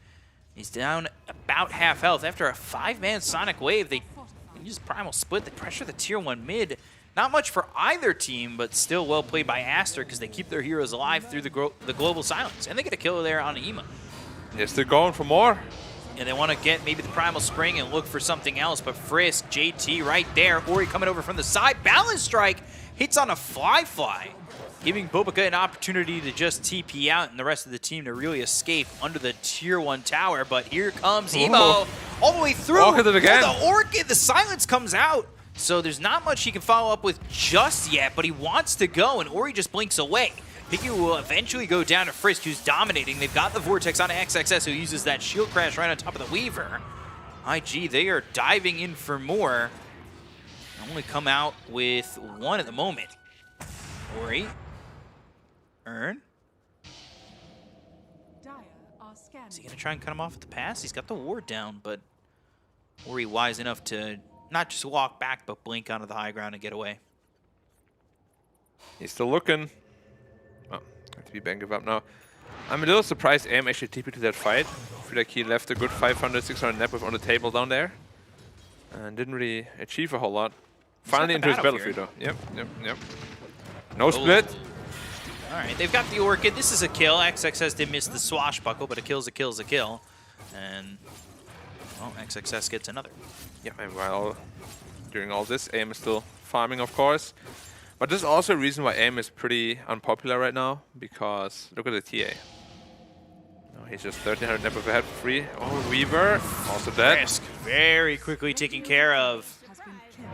he's down about half health. After a 5-man Sonic Wave, they use Primal Split. They pressure the Tier 1 mid. Not much for either team, but still well played by Aster because they keep their heroes alive through the global silence. And they get a kill there on Ema. Yes, they're going for more. And they want to get maybe the Primal Spring and look for something else, but Frisk, JT right there. Ori coming over from the side. Balance Strike hits on a Fly, giving Bobica an opportunity to just TP out and the rest of the team to really escape under the Tier 1 tower. But here comes Emo all the way through. Orchid it again. The Orchid, the silence comes out. So there's not much he can follow up with just yet, but he wants to go, and Ori just blinks away. Piggy will eventually go down to Frisk, who's dominating. They've got the Vortex on XXS, who uses that shield crash right on top of the Weaver. IG, they are diving in for more. Only come out with 1 at the moment. Ori. Earn. Is he going to try and cut him off at the pass? He's got the ward down, but Ori wise enough to not just walk back, but blink onto the high ground and get away. He's still looking. Oh, have to be bang give up now. I'm a little surprised AM actually TP'd to that fight. I feel like he left a good 500, 600 net worth on the table down there. And didn't really achieve a whole lot. Finally into his battlefield though. Yep. No split. All right, they've got the Orchid. This is a kill. XXS did miss the swashbuckle, but a kill's a kill's a kill. And, well, XXS gets another. Yeah, and while during all this, AM is still farming, of course. But this is also a reason why AM is pretty unpopular right now, because look at the TA. Oh, he's just 1300 net worth ahead for free. Oh, Weaver, also dead. Frisk very quickly taken care of.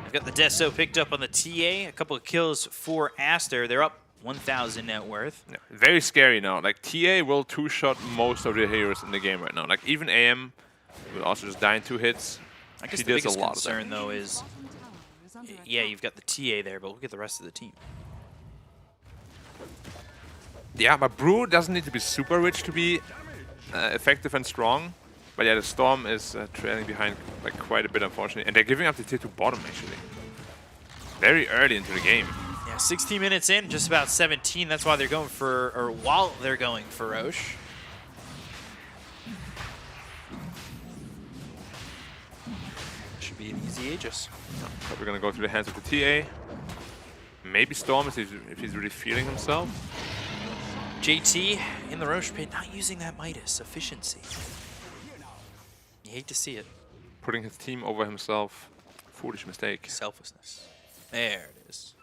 We've got the Deso picked up on the TA. A couple of kills for Aster. They're up 1,000 net worth. Yeah, very scary now. Like, TA will 2-shot most of the heroes in the game right now. Like, even AM will also just die in 2 hits. I guess the biggest concern, though, is... Yeah, you've got the TA there, but look at the rest of the team. Yeah, but Brew doesn't need to be super rich to be effective and strong. But yeah, the Storm is trailing behind like quite a bit, unfortunately. And they're giving up the tier 2 bottom, actually. Very early into the game. Yeah, 16 minutes in, just about 17. That's why they're going for, or while they're going for Roche. Should be an easy Aegis. Probably gonna go through the hands of the TA. Maybe Storm if he's really feeling himself. JT in the Roche pit, not using that Midas efficiency. You hate to see it. Putting his team over himself. Foolish mistake. Selflessness. There it is.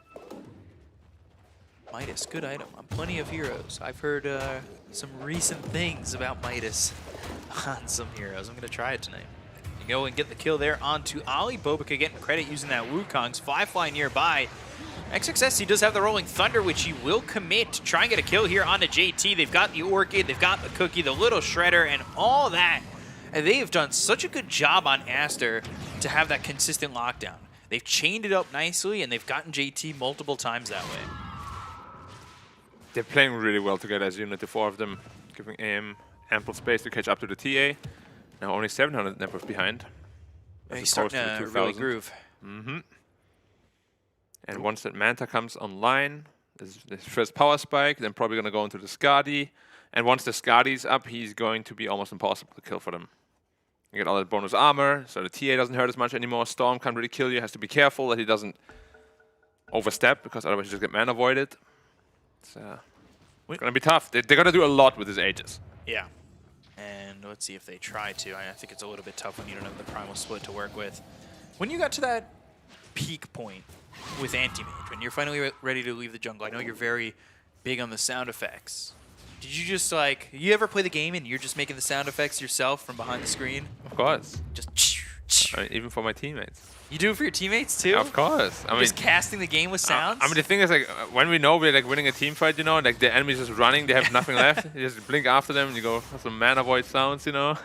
Midas, good item on plenty of heroes. I've heard some recent things about Midas on some heroes. I'm going to try it tonight. You go and get the kill there onto Ollie. Bobica getting credit using that Wukong's. Fly nearby. XXS, he does have the Rolling Thunder, which he will commit to try and get a kill here onto JT. They've got the Orchid, they've got the Cookie, the Little Shredder, and all that. And they have done such a good job on Aster to have that consistent lockdown. They've chained it up nicely, and they've gotten JT multiple times that way. They're playing really well together as a unit, the 4 of them, giving AM ample space to catch up to the TA. Now only 700 net worth behind. He's starting to really groove. And once that Manta comes online, this first power spike, then probably going to go into the Skadi. And once the Skadi's up, he's going to be almost impossible to kill for them. You get all that bonus armor, so the TA doesn't hurt as much anymore. Storm can't really kill you, has to be careful that he doesn't overstep, because otherwise you just get mana voided. It's going to be tough. They're going to do a lot with his Aegis. Yeah. And let's see if they try to. I think it's a little bit tough when you don't have the Primal Split to work with. When you got to that peak point with Anti-Mage, when you're finally ready to leave the jungle? I know you're very big on the sound effects. Did you just like, you ever play the game and you're just making the sound effects yourself from behind the screen? Of course. Just I mean, even for my teammates. You do it for your teammates too? Of course. I mean, just casting the game with sounds? I mean, the thing is, like, when we know we're like winning a team fight, you know, like the enemy's just running, they have nothing left. You just blink after them and you go some mana void sounds, you know.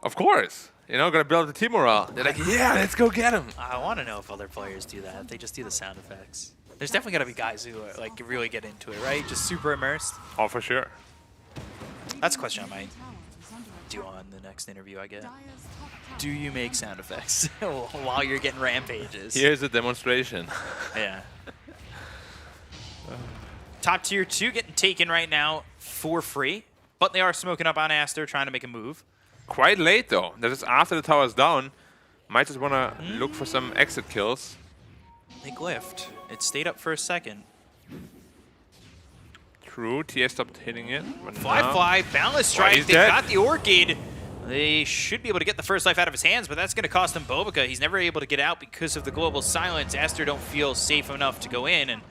Of course. You know, gotta build the team morale. They're like, yeah, let's go get him. I want to know if other players do that. If they just do the sound effects. There's definitely got to be guys who are, like really get into it, right? Just super immersed. Oh, for sure. That's a question I might do on the next interview I get. Do you make sound effects while you're getting rampages? Here's a demonstration. Yeah. Top tier 2 getting taken right now for free, but they are smoking up on Aster, trying to make a move. Quite late, though. That is after the tower's down. Might just want to look for some exit kills. They glyphed. It stayed up for a second. True, TA stopped hitting it. But Fly, Boundless Strike, he's they dead. got the Orchid. They should be able to get the first life out of his hands, but that's going to cost him Bobica. He's never able to get out because of the global silence. Aster don't feel safe enough to go in, and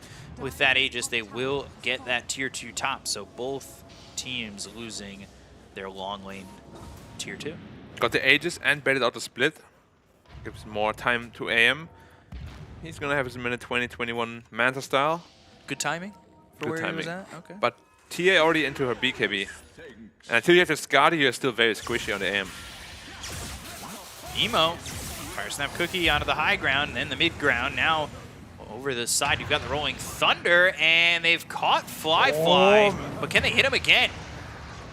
with that Aegis, they will get that tier 2 top. So both teams losing their long lane tier 2. Got the Aegis and baited out the split. Gives more time to AM. He's going to have his minute 20, 21 Manta style. Good timing for Good where timing. he was at? Okay. But TA already into her BKB. And until you have the Skadi, you're still very squishy on the AM. Emo, Fire Snap Cookie onto the high ground and then the mid ground. Now over the side, you've got the Rolling Thunder, and they've caught Fly, but can they hit him again?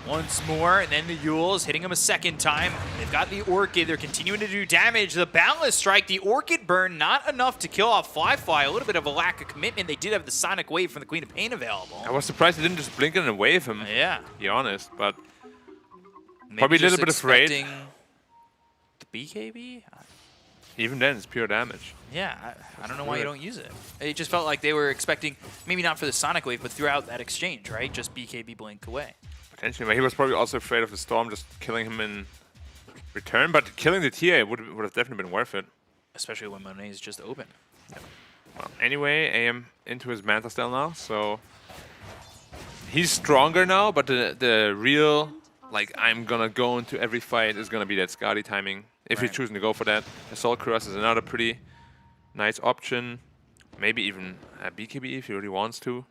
Once more, and then the Yules hitting him a second time. They've got the Orchid. They're continuing to do damage. The Boundless Strike, the Orchid burn, not enough to kill off Fly. A little bit of a lack of commitment. They did have the Sonic Wave from the Queen of Pain available. I was surprised they didn't just blink in and wave him. Yeah. To be honest, but Maybe probably a just little bit afraid. expecting the BKB? Even then, it's pure damage. Yeah, I don't know why you don't use it. It just felt like they were expecting, maybe not for the Sonic Wave, but throughout that exchange, right? Just BKB blink away. Potentially, but he was probably also afraid of the Storm just killing him in return. But killing the TA would have definitely been worth it. Especially when Monet is just open. Yeah. Well, anyway, AM into his Manta style now, so he's stronger now. But the real, like, I'm gonna go into every fight is gonna be that Skadi timing. If you're choosing to go for that, Assault Cuirass is another pretty nice option. Maybe even a BKB if he really wants to.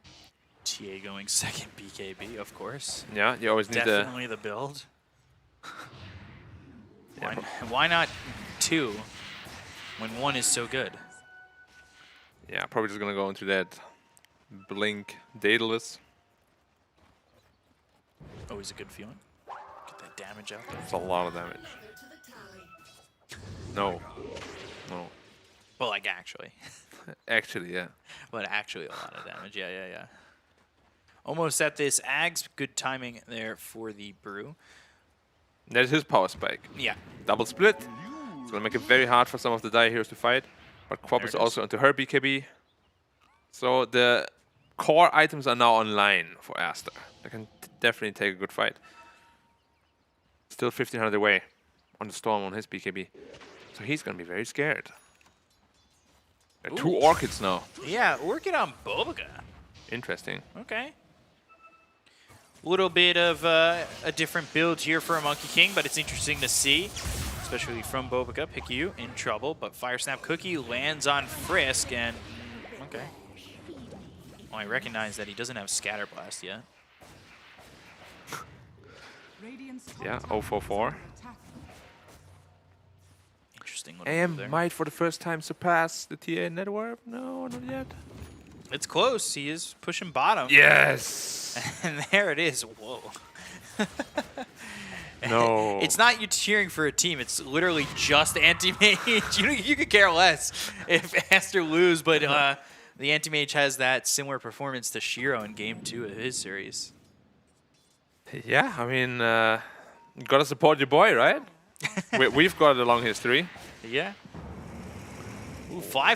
TA going second BKB, of course. Yeah, you always need definitely the build. Why not 2 when 1 is so good? Yeah, probably just gonna go into that Blink Daedalus. Always a good feeling. Get that damage out there. It's a lot of damage. No. Well, like actually. Actually, yeah. But actually a lot of damage. Yeah. Almost at this Ags. Good timing there for the Brew. There's his power spike. Yeah. Double split. It's going to make it very hard for some of the Dire Heroes to fight. But Quap is also into her BKB. So the core items are now online for Aster. They can definitely take a good fight. Still 1500 away on the Storm on his BKB. So he's going to be very scared. There are 2 Orchids now. Yeah, Orchid on Bobica. Interesting. Okay. A little bit of a different build here for a Monkey King, but it's interesting to see, especially from Bobica. Pick-You in trouble, but Fire Snap Cookie lands on Frisk, and okay. Well, I recognize that he doesn't have Scatter Blast yet. Yeah, 044. Interesting. AM might for the first time surpass the TA network. No, not yet. It's close. He is pushing bottom. Yes. And there it is. Whoa. No. It's not you cheering for a team. It's literally just Anti-Mage. You could care less if Aster lose, but the Anti-Mage has that similar performance to Shiro in Game 2 of his series. Yeah, I mean, you gotta support your boy, right? We've got a long history. Yeah. Ooh, Fly.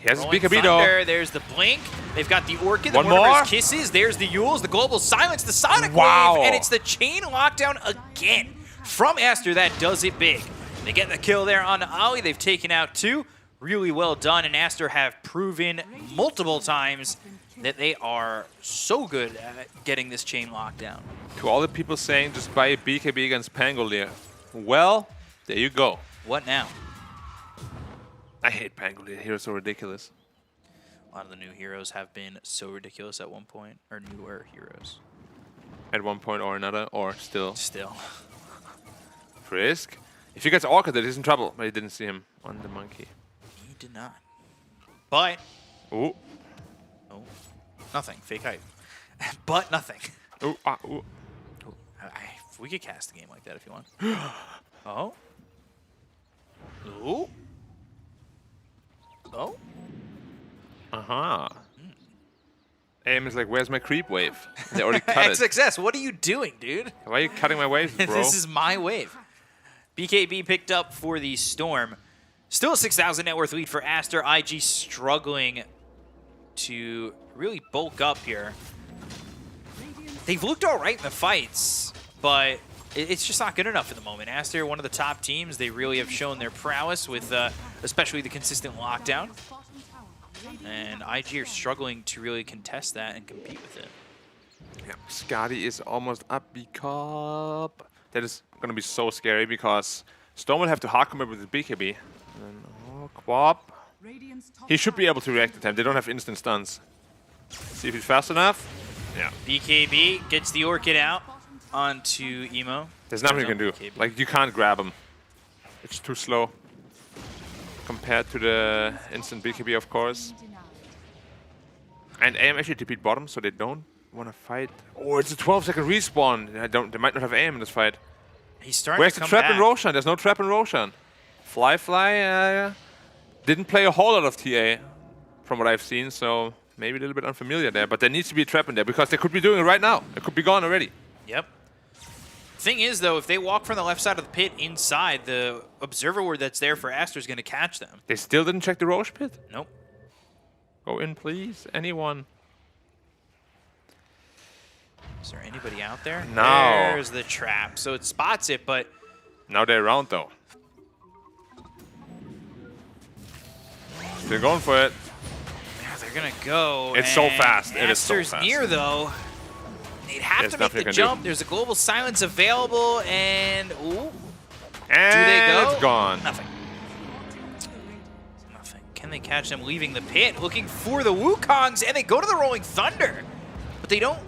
He has his Rolling BKB Thunder. though. There's the Blink. They've got the Orchid. The One more. Mortimer's Kisses. There's the Yules. The Global Silence. The Sonic Wow. Wave. And it's the chain lockdown again from Aster that does it big. They get the kill there on Ali. They've taken out 2. Really well done, and Aster have proven multiple times that they are so good at getting this chain locked down. To all the people saying just buy a BKB against Pangolier, well, there you go. What now? I hate Pangolier. Heroes so ridiculous. A lot of the new heroes have been so ridiculous at one point, or newer heroes. At one point or another, or still. Still. Frisk. If he gets orchid, he's in trouble. But he didn't see him on the monkey. He did not. But. Ooh. Oh. Nothing. Fake hype. But nothing. Ooh. Ooh. We could cast a game like that if you want. Oh. Ooh. Oh. Uh-huh. Aim is like, where's my creep wave? They already cut it. XXS, what are you doing, dude? Why are you cutting my waves, bro? This is my wave. BKB picked up for the Storm. Still a 6,000 net worth lead for Aster. IG struggling to really bulk up here. They've looked all right in the fights, but it's just not good enough at the moment. Aster, one of the top teams, they really have shown their prowess with especially the consistent lockdown. And IG are struggling to really contest that and compete with it. Yeah, Skadi is almost up because that is going to be so scary because Storm will have to Hakume with his BKB. And, oh, Quap. He should be able to react to time. They don't have instant stuns. See if he's fast enough. Yeah. BKB gets the Orchid out onto Emo. There's nothing you can do. BKB. Like, you can't grab him. It's too slow. Compared to the instant BKB, of course. And AM actually TP'd bottom, so they don't want to fight. Oh, it's a 12-second respawn. They might not have AM in this fight. He's starting Where's to the come trap back. in Roshan? There's no trap in Roshan. Fly didn't play a whole lot of TA from what I've seen, so maybe a little bit unfamiliar there. But there needs to be a trap in there because they could be doing it right now. It could be gone already. Yep. Thing is, though, if they walk from the left side of the pit inside, the observer ward that's there for Aster is going to catch them. They still didn't check the Roche pit? Nope. Go in, please. Anyone. Is there anybody out there? No. There's the trap. So it spots it, but... Now they're around, though. They're going for it. Yeah, they're going to go. It's so fast. It is so Aster's fast. near, though. They'd have There's to make nothing you the can jump. do. There's a global silence available, and... Ooh. And Do they go? it's gone. Nothing. Nothing. Can they catch them leaving the pit? Looking for the Wukongs, and they go to the Rolling Thunder. But they don't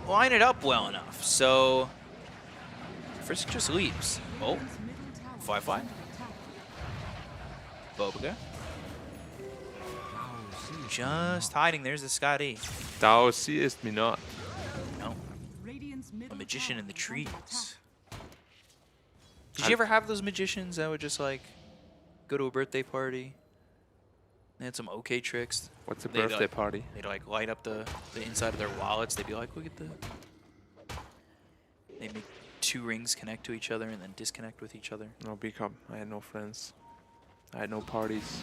line it up well enough, so... Frisk just leaves. Oh. Fly. Bobaga. Just hiding. There's the Scotty. Thou seest me not. No. A magician in the trees. Did you ever have those magicians that would just like go to a birthday party? They had some okay tricks. What's a They'd, birthday party? They'd like light up the inside of their wallets. They'd be like, look at the... They'd make 2 rings connect to each other and then disconnect with each other. No, become. I had no friends. I had no parties.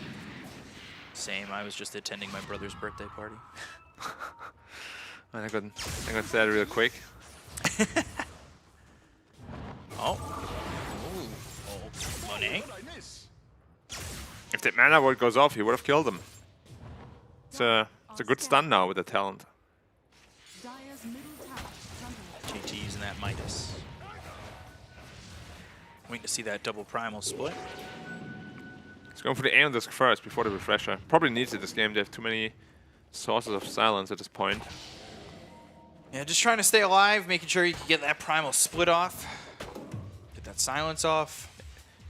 Same. I was just attending my brother's birthday party. I got sad real quick. Oh, Monet. If that mana ward goes off, he would have killed him. It's a good stun now with the talent. JT using that Midas. Waiting to see that double primal split. He's going for the Aeon Disc first before the refresher. Probably needs it this game. They have too many sources of silence at this point. Yeah, just trying to stay alive, making sure you can get that primal split off. Get that silence off.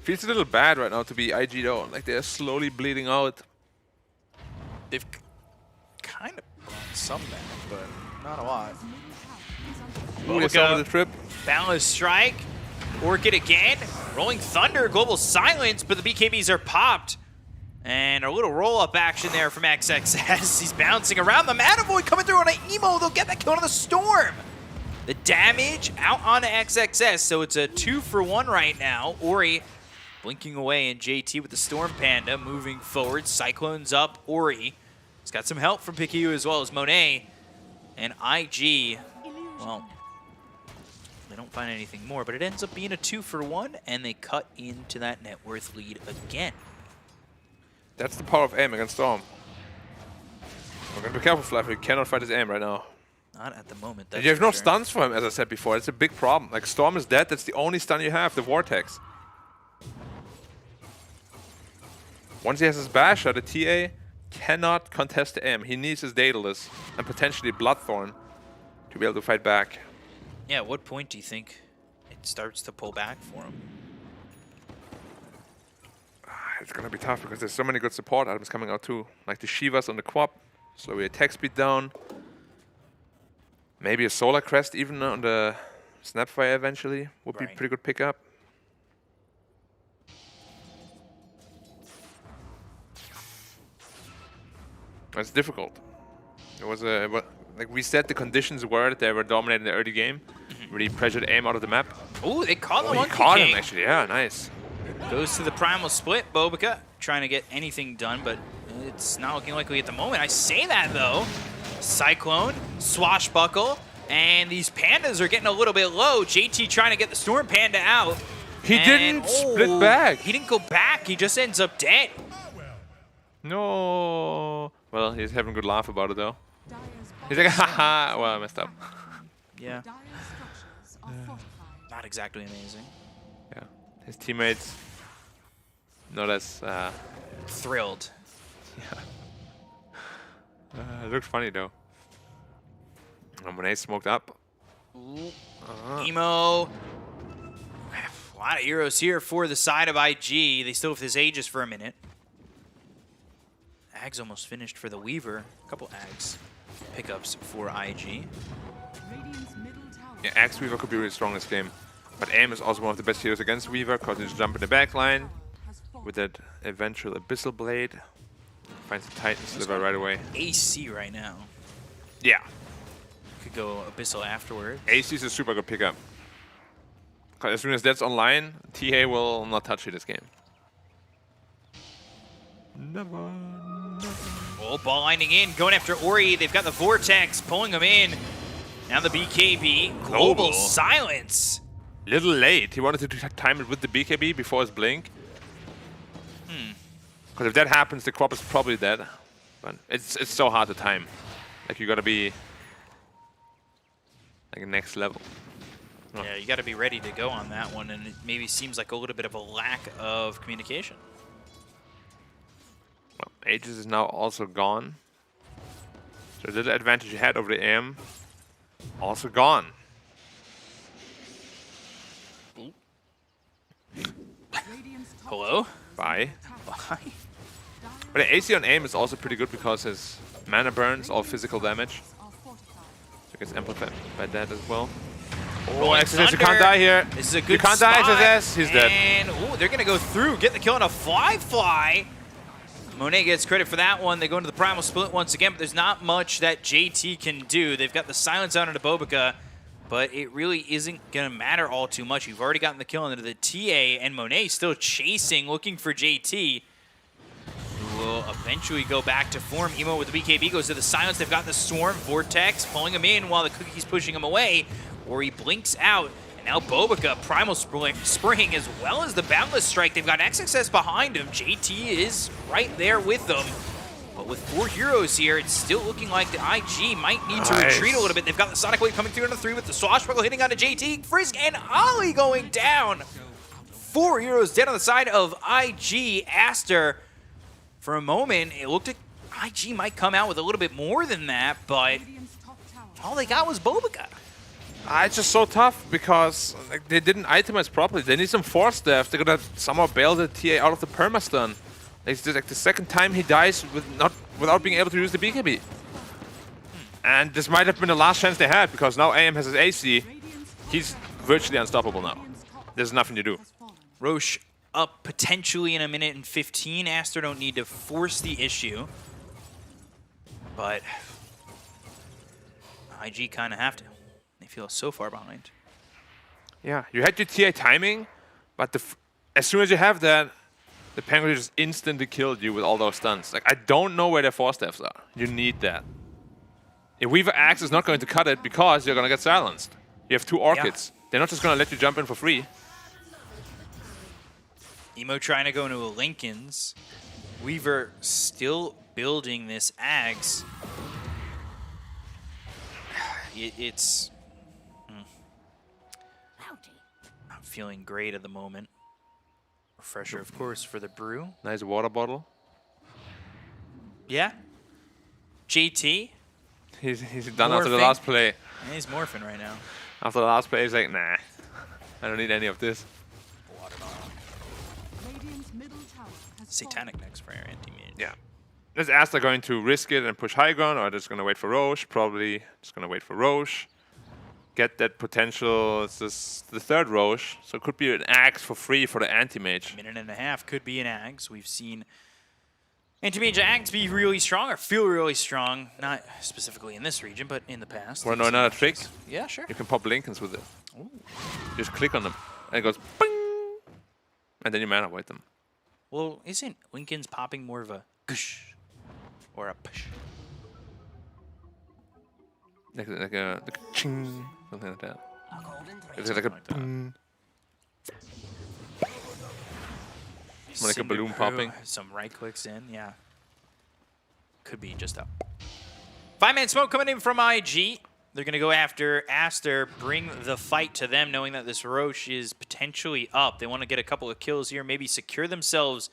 Feels a little bad right now to be IG though. Like they're slowly bleeding out. They've kind of brought some back, but not a lot. Ooh, they saw the trip. Boundless Strike. Orchid again. Rolling Thunder. Global Silence, but the BKBs are popped. And a little roll-up action there from XXS. He's bouncing around. The Mana Void coming through on an Emo. They'll get that kill on the Storm. The damage out on XXS, so it's a 2-for-1 right now. Ori blinking away, and JT with the Storm Panda moving forward. Cyclones up. Ori. He's got some help from Pikiu as well as Monet. And IG, well, they don't find anything more, but it ends up being a 2-for-1, and they cut into that net worth lead again. That's the power of aim against Storm. We're gonna be careful, Fluffy. You cannot fight his aim right now. Not at the moment. And you have no stuns for him, as I said before. It's a big problem. Like, Storm is dead. That's the only stun you have, the Vortex. Once he has his Basher, the TA cannot contest the aim. He needs his Daedalus and potentially Bloodthorn to be able to fight back. Yeah, at what point do you think it starts to pull back for him? It's gonna be tough because there's so many good support items coming out too. Like the Shivas on the Quap, slow your attack speed down. Maybe a Solar Crest even on the Snapfire eventually would be pretty good pickup. It's difficult. It was like we said, the conditions were that they were dominating the early game. Really pressured aim out of the map. Ooh, they caught the He Monkey caught King. him actually. Yeah, nice. Goes to the primal split. Bobica trying to get anything done, but it's not looking likely at the moment. I say that though. Cyclone, Swashbuckle, and these pandas are getting a little bit low. JT trying to get the Storm Panda out. He didn't split back. He didn't go back. He just ends up dead. No. Well, he's having a good laugh about it though. He's like, haha. Well, I messed up. Yeah. Not exactly amazing. Yeah. His teammates not as thrilled. Yeah. It looks funny though. Monet smoked up. Emo. A lot of heroes here for the side of IG. They still have this Aegis for a minute. Ags almost finished for the Weaver. A couple Ags pickups for IG. Yeah, Axe Weaver could be really strong this game. But AIM is also one of the best heroes against Weaver because he just jump in the back line with that eventual Abyssal Blade. Finds the Titan Sliver right away. AC right now. Yeah. Could go Abyssal afterward. AC is a super good pickup. 'Cause as soon as that's online, TA will not touch you this game. Never. Oh, ball lining in, going after Ori. They've got the Vortex, pulling him in. Now the BKB. Global silence. Little late. He wanted to time it with the BKB before his blink. Because if that happens, the crop is probably dead. But it's so hard to time. Like, you gotta be like next level. Yeah, you got to be ready to go on that one, and it maybe seems like a little bit of a lack of communication. Well, Aegis is now also gone. So the advantage you had over the AM, also gone. Hello? Bye. Bye. But the AC on AIM is also pretty good because his mana burns all physical damage. So he gets amplified by that as well. Oh, XSS, you can't die here. This is a good You can't die, spot. XSS. He's dead. And ooh, they're going to go through, get the kill on a fly. Monet gets credit for that one. They go into the primal split once again, but there's not much that JT can do. They've got the silence out into Bobica, but it really isn't going to matter all too much. You've already gotten the kill into the TA, and Monet still chasing, looking for JT. Who will eventually go back to form. Emo with the BKB goes to the silence. They've got the Storm Vortex pulling him in while the Cookie's pushing him away. Or he blinks out. And now Bobica, Primal Spring, as well as the Boundless Strike. They've got XXS behind him. JT is right there with them. But with 4 heroes here, it's still looking like the IG might need to retreat a little bit. They've got the Sonic Wave coming through on the 3 with the Swashbuckle hitting onto JT. Frisk and Ollie going down. 4 heroes dead on the side of IG. Aster, for a moment, it looked like IG might come out with a little bit more than that, but all they got was Bobica. It's just so tough because like, they didn't itemize properly. They need some force staff. They're gonna somehow bail the TA out of the permastun. It's just like the second time he dies without being able to use the BKB. And this might have been the last chance they had because now AM has his AC. He's virtually unstoppable now. There's nothing to do. Roche up potentially in a minute and 15. Aster don't need to force the issue. But IG kind of have to. They feel so far behind. Yeah, you had your TA timing, but as soon as you have that, the Penguin just instantly killed you with all those stuns. Like, I don't know where their force staffs are. You need that. If Weaver Axe is not going to cut it because you're going to get silenced. You have 2 Orchids. They're not just gonna let you jump in for free. Emo trying to go into a Lincoln's. Weaver still building this Ags. It's... Not feeling great at the moment. Refresher, of course, for the brew. Nice water bottle. Yeah. JT. He's done after the last play. Yeah, he's morphing right now. After the last play, he's like, nah, I don't need any of this. Satanic next for our anti-mage. Yeah. Is Aster going to risk it and push high ground, or just going to wait for Roche? Probably just going to wait for Roche. Get that potential. It's the third Roche, so it could be an Axe for free for the anti-mage. Minute and a half could be an Ags. We've seen anti-mage Ags be really strong, or feel really strong. Not specifically in this region, but in the past. Want to know another trick? Yeah, sure. You can pop Lincolns with it. Ooh. Just click on them, and it goes bing, and then you mana void them. Well, isn't Lincoln's popping more of a gush or a push? Like a ching, something like that. It's like a More like a balloon popping. Some right clicks in, yeah. Could be just a 5-man smoke coming in from IG. They're going to go after Aster, bring the fight to them, knowing that this Roche is potentially up. They want to get a couple of kills here, maybe secure themselves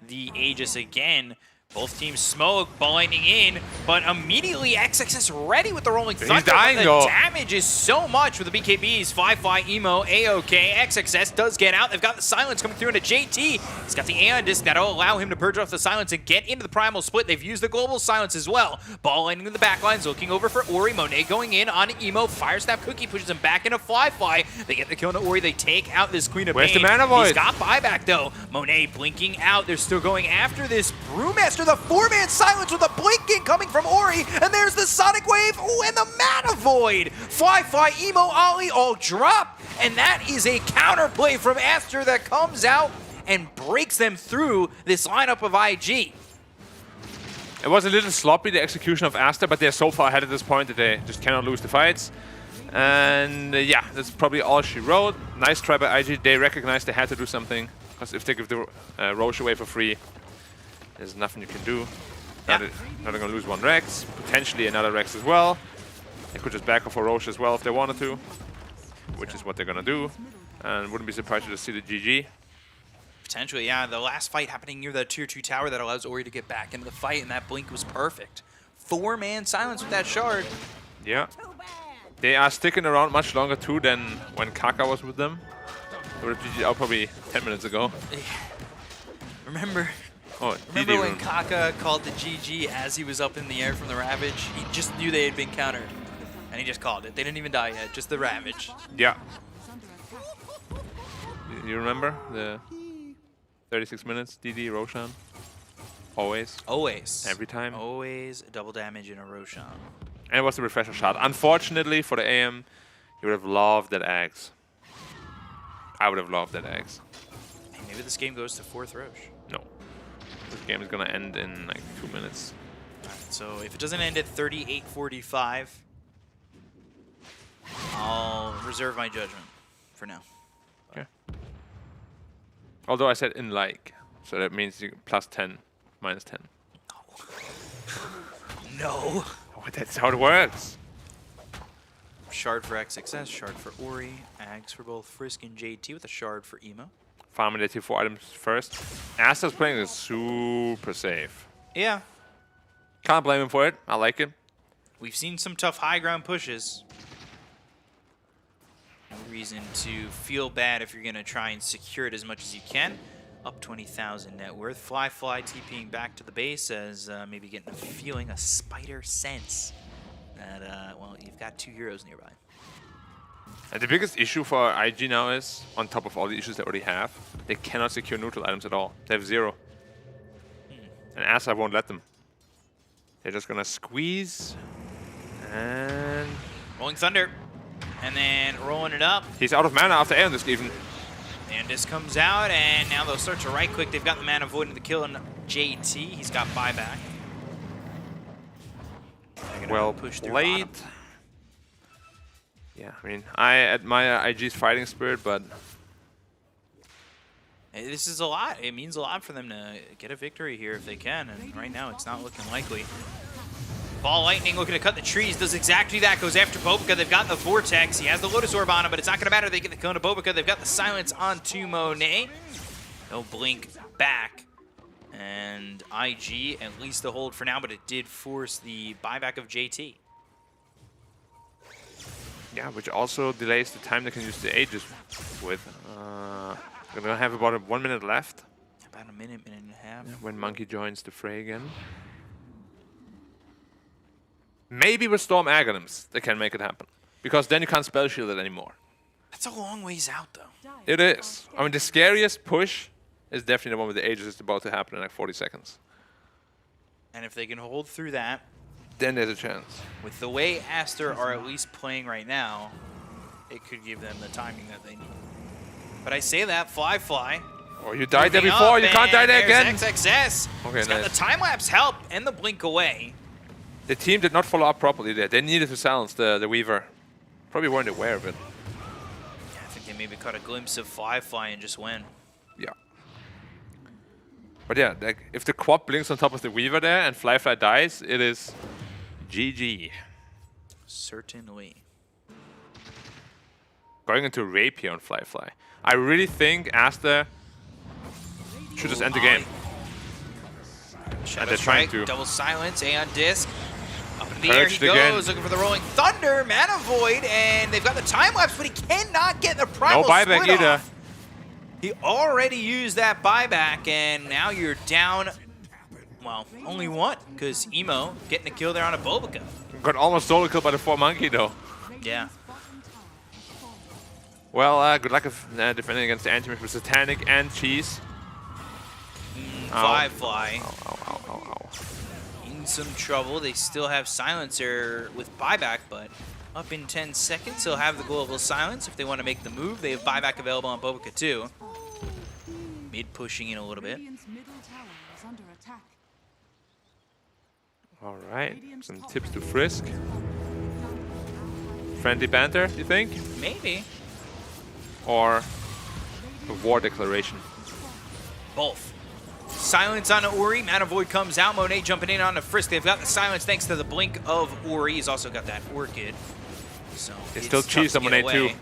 the Aegis again. Both teams smoke, blinding in, but immediately XXS ready with the Rolling Thunder. He's dying, the though. damage is so much with the BKBs. Fly, Emo, A-OK. XXS does get out. They've got the silence coming through into JT. He's got the Aeon Disc that'll allow him to purge off the silence and get into the Primal Split. They've used the global silence as well. Ball lining in the backlines, looking over for Ori. Monet going in on Emo. Fire Snap Cookie pushes him back into Fly. They get the kill into Ori. They take out this Queen of Where's Pain. the mana void? He's got buyback, though. Monet blinking out. They're still going after this Brewmaster. The 4-man silence with a blinking coming from Ori. And there's the Sonic Wave. Ooh, and the mana void. Fly, Emo, Ollie all drop. And that is a counterplay from Aster that comes out and breaks them through this lineup of IG. It was a little sloppy, the execution of Aster, but they're so far ahead at this point that they just cannot lose the fights. And yeah, that's probably all she wrote. Nice try by IG. They recognized they had to do something, because if they give the Roche away for free, there's nothing you can do. Now they're going to lose one Rex, potentially another Rex as well. They could just back off for Roche as well if they wanted to, which is what they're going to do. And wouldn't be surprised to see the GG. Potentially, yeah. The last fight happening near the tier 2 tower that allows Ori to get back into the fight, and that blink was perfect. 4-man silence with that shard. Yeah. They are sticking around much longer too than when Kaka was with them. They were GG out probably 10 minutes ago. Remember when Kaka called the GG as he was up in the air from the Ravage? He just knew they had been countered. And he just called it. They didn't even die yet, just the Ravage. Yeah. You remember the 36 minutes DD Roshan? Always. Always. Every time. Always double damage in a Roshan. And it was the refresher shot. Unfortunately for the AM, you would have loved that Axe. I would have loved that Axe. Hey, maybe this game goes to 4th Roche. No. This game is going to end in like 2 minutes. Alright, so if it doesn't end at 38-45, I'll reserve my judgment for now. Okay. Although I said in like, so that means you plus 10, minus 10. No. Oh, that's how it works. Shard for XXS, shard for Ori, Ags for both Frisk and JT with a shard for Emo. Farming the tier 4 items first. Aster's playing is super safe. Yeah. Can't blame him for it. I like it. We've seen some tough high ground pushes. No reason to feel bad if you're going to try and secure it as much as you can. Up 20,000 net worth. Fly TPing back to the base as maybe getting a feeling, a spider sense that, well, you've got 2 heroes nearby. And the biggest issue for IG now is, on top of all the issues they already have, they cannot secure neutral items at all. They have 0. And Aster won't let them. They're just going to squeeze. And Rolling Thunder. And then rolling it up. he's out of mana after Aeon Disc even. And this comes out, and now they'll start to right-click. They've got the mana void into the kill on JT. He's got buyback. Well push through played. bottom. Yeah, I mean, I admire IG's fighting spirit, but this is a lot. It means a lot for them to get a victory here if they can, and right now it's not looking likely. Ball Lightning looking to cut the trees, does exactly that, goes after Bobica. They've got the Vortex. He has the Lotus Orb on him, but it's not going to matter. They get the kill on Bobica. They've got the Silence onto Monet. They'll blink back. And IG, at least the hold for now, but it did force the buyback of JT. yeah, which also delays the time they can use the Aegis with. We're going to have about 1 minute left. About a minute, minute and a half. When Monkey joins the fray again. Maybe with Storm Aghanims they can make it happen. Because then you can't spell shield it anymore. That's a long ways out, though. It is. I mean, the scariest push is definitely the one with the Aegis is about to happen in like 40 seconds. And if they can hold through that, then there's a chance. with the way Aster are at least playing right now, it could give them the timing that they need. But I say that, Fly. Or you died there before, you can't die there again. XXS. Okay, He's got the time-lapse help and the blink away. The team did not follow up properly there. They needed to silence the Weaver. Probably weren't aware of it. Yeah, I think they maybe caught a glimpse of Fly and just went. Yeah. But yeah, like, if the quad blinks on top of the Weaver there and Fly dies, it is GG. Certainly. Going into Rapier on Fly. I really think Aster should just end the game. Shadow they're trying Strike, to. double silence, Aeon Disc. Up in the air he Purged again. goes, looking for the Rolling Thunder, Mana Void, and they've got the time-lapse, but he cannot get the Primal No buyback Split either. off. He already used that buyback, and now you're down, well, only one, because Emo getting a kill there on a Bobica. Got almost solo killed by the 4 Monkey though. Yeah. Well, good luck of defending against the Anti-Mage with Satanic and Cheese. Fly. Ow. In some trouble. They still have Silencer with buyback, but up in 10 seconds, he'll have the global silence. If they want to make the move, they have buyback available on Bobica too. Mid pushing in a little bit. All right, some tips to Frisk. Friendly banter, you think? Maybe. Or a war declaration? Both. Silence on Uri. Mana Void comes out. Monet jumping in on the Frisk. They've got the silence thanks to the blink of Uri. He's also got that Orchid. So They it's still tough cheese to on get Monet away. too.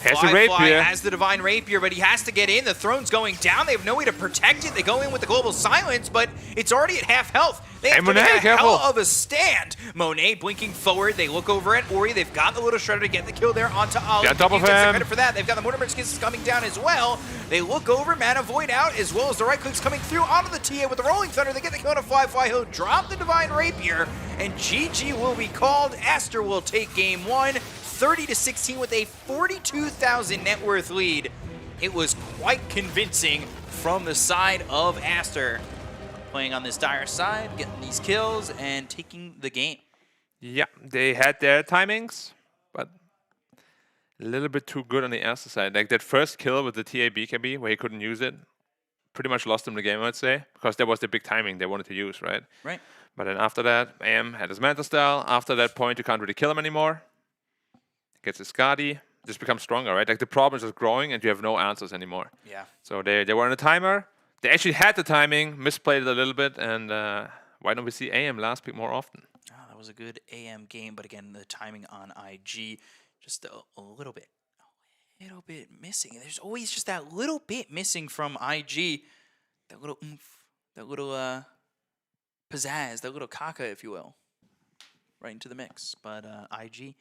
Has the Fly Rapier. has the Divine Rapier, but he has to get in. The throne's going down. They have no way to protect it. They go in with the global silence, but it's already at half health. They have Hey, to make Monet, a careful. hell of a stand. Monet blinking forward. They look over at Ori. They've got the little shredder to get the kill there onto Ollie. Get on top of He gets the him. credit for that. They've got the Mortimer's Kisses coming down as well. They look over, Mana Void out, as well as the right clicks coming through onto the TA with the Rolling Thunder. They get the kill on Fly. He'll drop the Divine Rapier, and GG will be called. Aster will take game one. 30-16 with a 42,000 net worth lead. It was quite convincing from the side of Aster. Playing on this dire side, getting these kills, and taking the game. Yeah, they had their timings, but a little bit too good on the Aster side. Like that first kill with the TA BKB where he couldn't use it, pretty much lost him the game, I'd say, because that was the big timing they wanted to use, right? Right. But then after that, AM had his Manta style. After that point, you can't really kill him anymore. Gets his Skadi, just becomes stronger, right? Like the problem is just growing and you have no answers anymore. Yeah. So they were on a timer. They actually had the timing, misplayed it a little bit, and why don't we see AM last pick more often? Oh, that was a good AM game, but again, the timing on IG just a little bit missing. And there's always just that little bit missing from IG, that little oomph, that little pizzazz, that little caca, if you will, right into the mix. But IG,